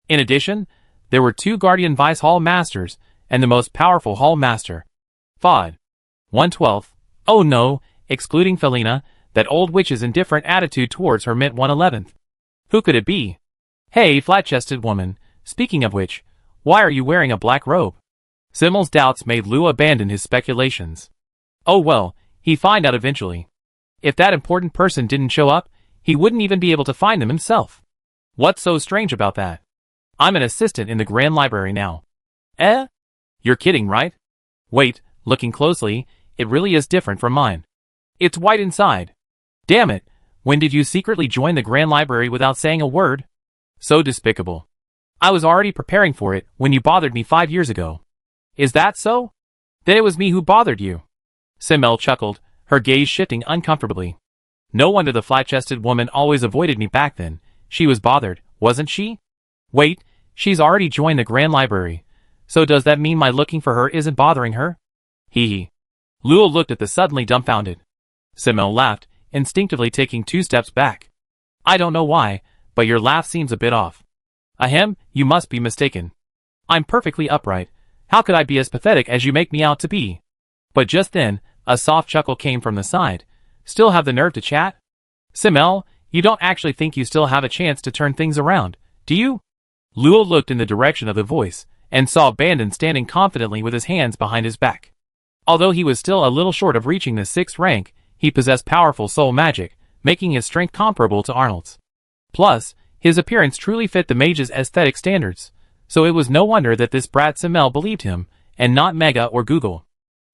In addition, there were 2 guardian vice hall masters, and the most powerful hall master. FOD. 1/12. Oh no, excluding Felina, that old witch's indifferent attitude towards her meant 1/11. Who could it be? Hey, flat-chested woman, speaking of which, why are you wearing a black robe? Simmel's doubts made Lou abandon his speculations. Oh well, he'd find out eventually. If that important person didn't show up, he wouldn't even be able to find them himself. What's so strange about that? I'm an assistant in the Grand Library now. Eh? You're kidding, right? Wait, looking closely, it really is different from mine. It's white inside. Damn it, when did you secretly join the Grand Library without saying a word? So despicable. I was already preparing for it when you bothered me 5 years ago. Is that so? Then it was me who bothered you. Simmel chuckled, her gaze shifting uncomfortably. No wonder the flat-chested woman always avoided me back then. She was bothered, wasn't she? Wait, she's already joined the Grand Library. So does that mean my looking for her isn't bothering her? Hee hee. Luo looked at the suddenly dumbfounded. Simmel laughed, instinctively taking 2 steps back. I don't know why, but your laugh seems a bit off. Ahem, you must be mistaken. I'm perfectly upright. How could I be as pathetic as you make me out to be? But just then, a soft chuckle came from the side. Still have the nerve to chat? Simmel, you don't actually think you still have a chance to turn things around, do you? Luo looked in the direction of the voice, and saw Bandon standing confidently with his hands behind his back. Although he was still a little short of reaching the 6th rank, he possessed powerful soul magic, making his strength comparable to Arnold's. Plus, his appearance truly fit the mage's aesthetic standards, so it was no wonder that this brat Simmel believed him, and not Mega or Google.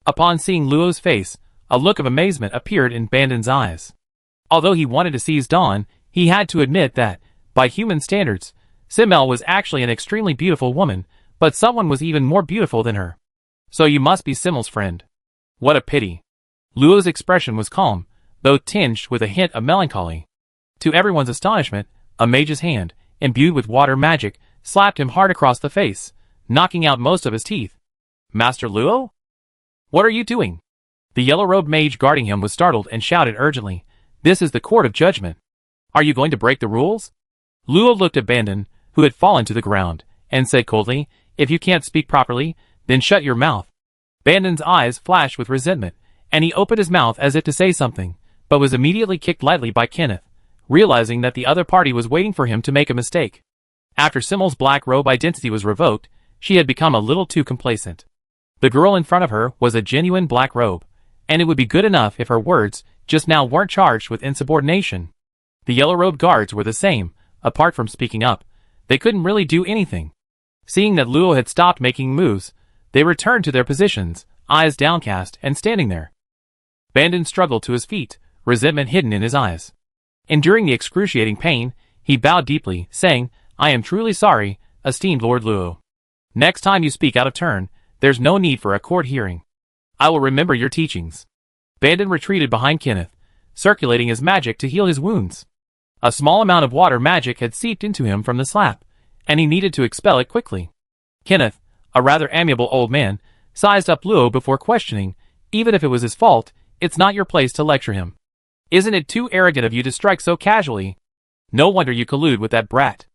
Upon seeing Luo's face, a look of amazement appeared in Bandon's eyes. Although he wanted to seize Dawn, he had to admit that, by human standards, Simmel was actually an extremely beautiful woman, but someone was even more beautiful than her. So you must be Simmel's friend. What a pity. Luo's expression was calm, though tinged with a hint of melancholy. To everyone's astonishment, a mage's hand, imbued with water magic, slapped him hard across the face, knocking out most of his teeth. Master Luo? What are you doing? The yellow-robed mage guarding him was startled and shouted urgently, This is the court of judgment. Are you going to break the rules? Luo looked at Bandon, who had fallen to the ground, and said coldly, If you can't speak properly, then shut your mouth. Bandon's eyes flashed with resentment, and he opened his mouth as if to say something, but was immediately kicked lightly by Kenneth, realizing that the other party was waiting for him to make a mistake. After Simmel's black robe identity was revoked, she had become a little too complacent. The girl in front of her was a genuine black robe, and it would be good enough if her words just now weren't charged with insubordination. The yellow-robed guards were the same, apart from speaking up. They couldn't really do anything. Seeing that Luo had stopped making moves, they returned to their positions, eyes downcast and standing there. Bandon struggled to his feet, resentment hidden in his eyes. Enduring the excruciating pain, he bowed deeply, saying, I am truly sorry, esteemed Lord Luo. Next time you speak out of turn, there's no need for a court hearing. I will remember your teachings. Bandon retreated behind Kenneth, circulating his magic to heal his wounds. A small amount of water magic had seeped into him from the slap, and he needed to expel it quickly. Kenneth, a rather amiable old man, sized up Luo before questioning, even if it was his fault, it's not your place to lecture him. Isn't it too arrogant of you to strike so casually? No wonder you collude with that brat.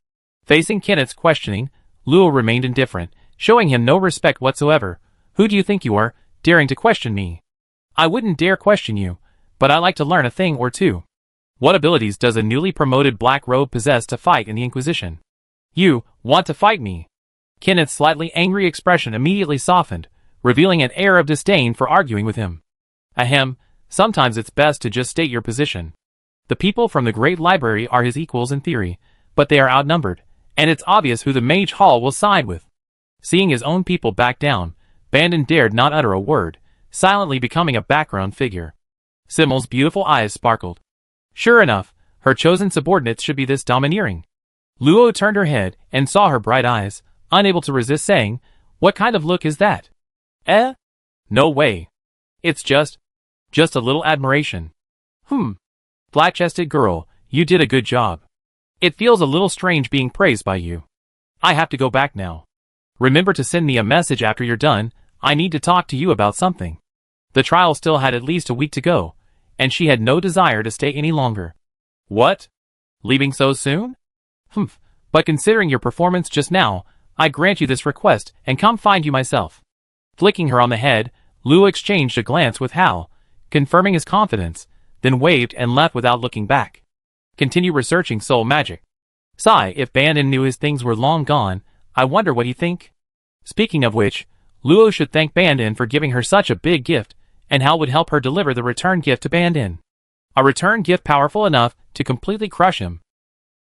Facing Kenneth's questioning, Luo remained indifferent, showing him no respect whatsoever. Who do you think you are, daring to question me? I wouldn't dare question you, but I like to learn a thing or two. What abilities does a newly promoted black robe possess to fight in the Inquisition? You want to fight me? Kenneth's slightly angry expression immediately softened, revealing an air of disdain for arguing with him. Ahem, sometimes it's best to just state your position. The people from the Great Library are his equals in theory, but they are outnumbered, and it's obvious who the Mage Hall will side with. Seeing his own people back down, Bandon dared not utter a word, silently becoming a background figure. Simmel's beautiful eyes sparkled. Sure enough, her chosen subordinates should be this domineering. Luo turned her head and saw her bright eyes, unable to resist saying, What kind of look is that? Eh? No way. It's just a little admiration. Flat-chested girl, you did a good job. It feels a little strange being praised by you. I have to go back now. Remember to send me a message after you're done, I need to talk to you about something. The trial still had at least a week to go, and she had no desire to stay any longer. What? Leaving so soon? But considering your performance just now, I grant you this request and come find you myself. Flicking her on the head, Lou exchanged a glance with Hal, confirming his confidence, then waved and left without looking back. Continue researching soul magic. Sigh, if Bandon knew his things were long gone, I wonder what he'd think. Speaking of which, Luo should thank Bandon for giving her such a big gift, and Hal would help her deliver the return gift to Bandon. A return gift powerful enough to completely crush him,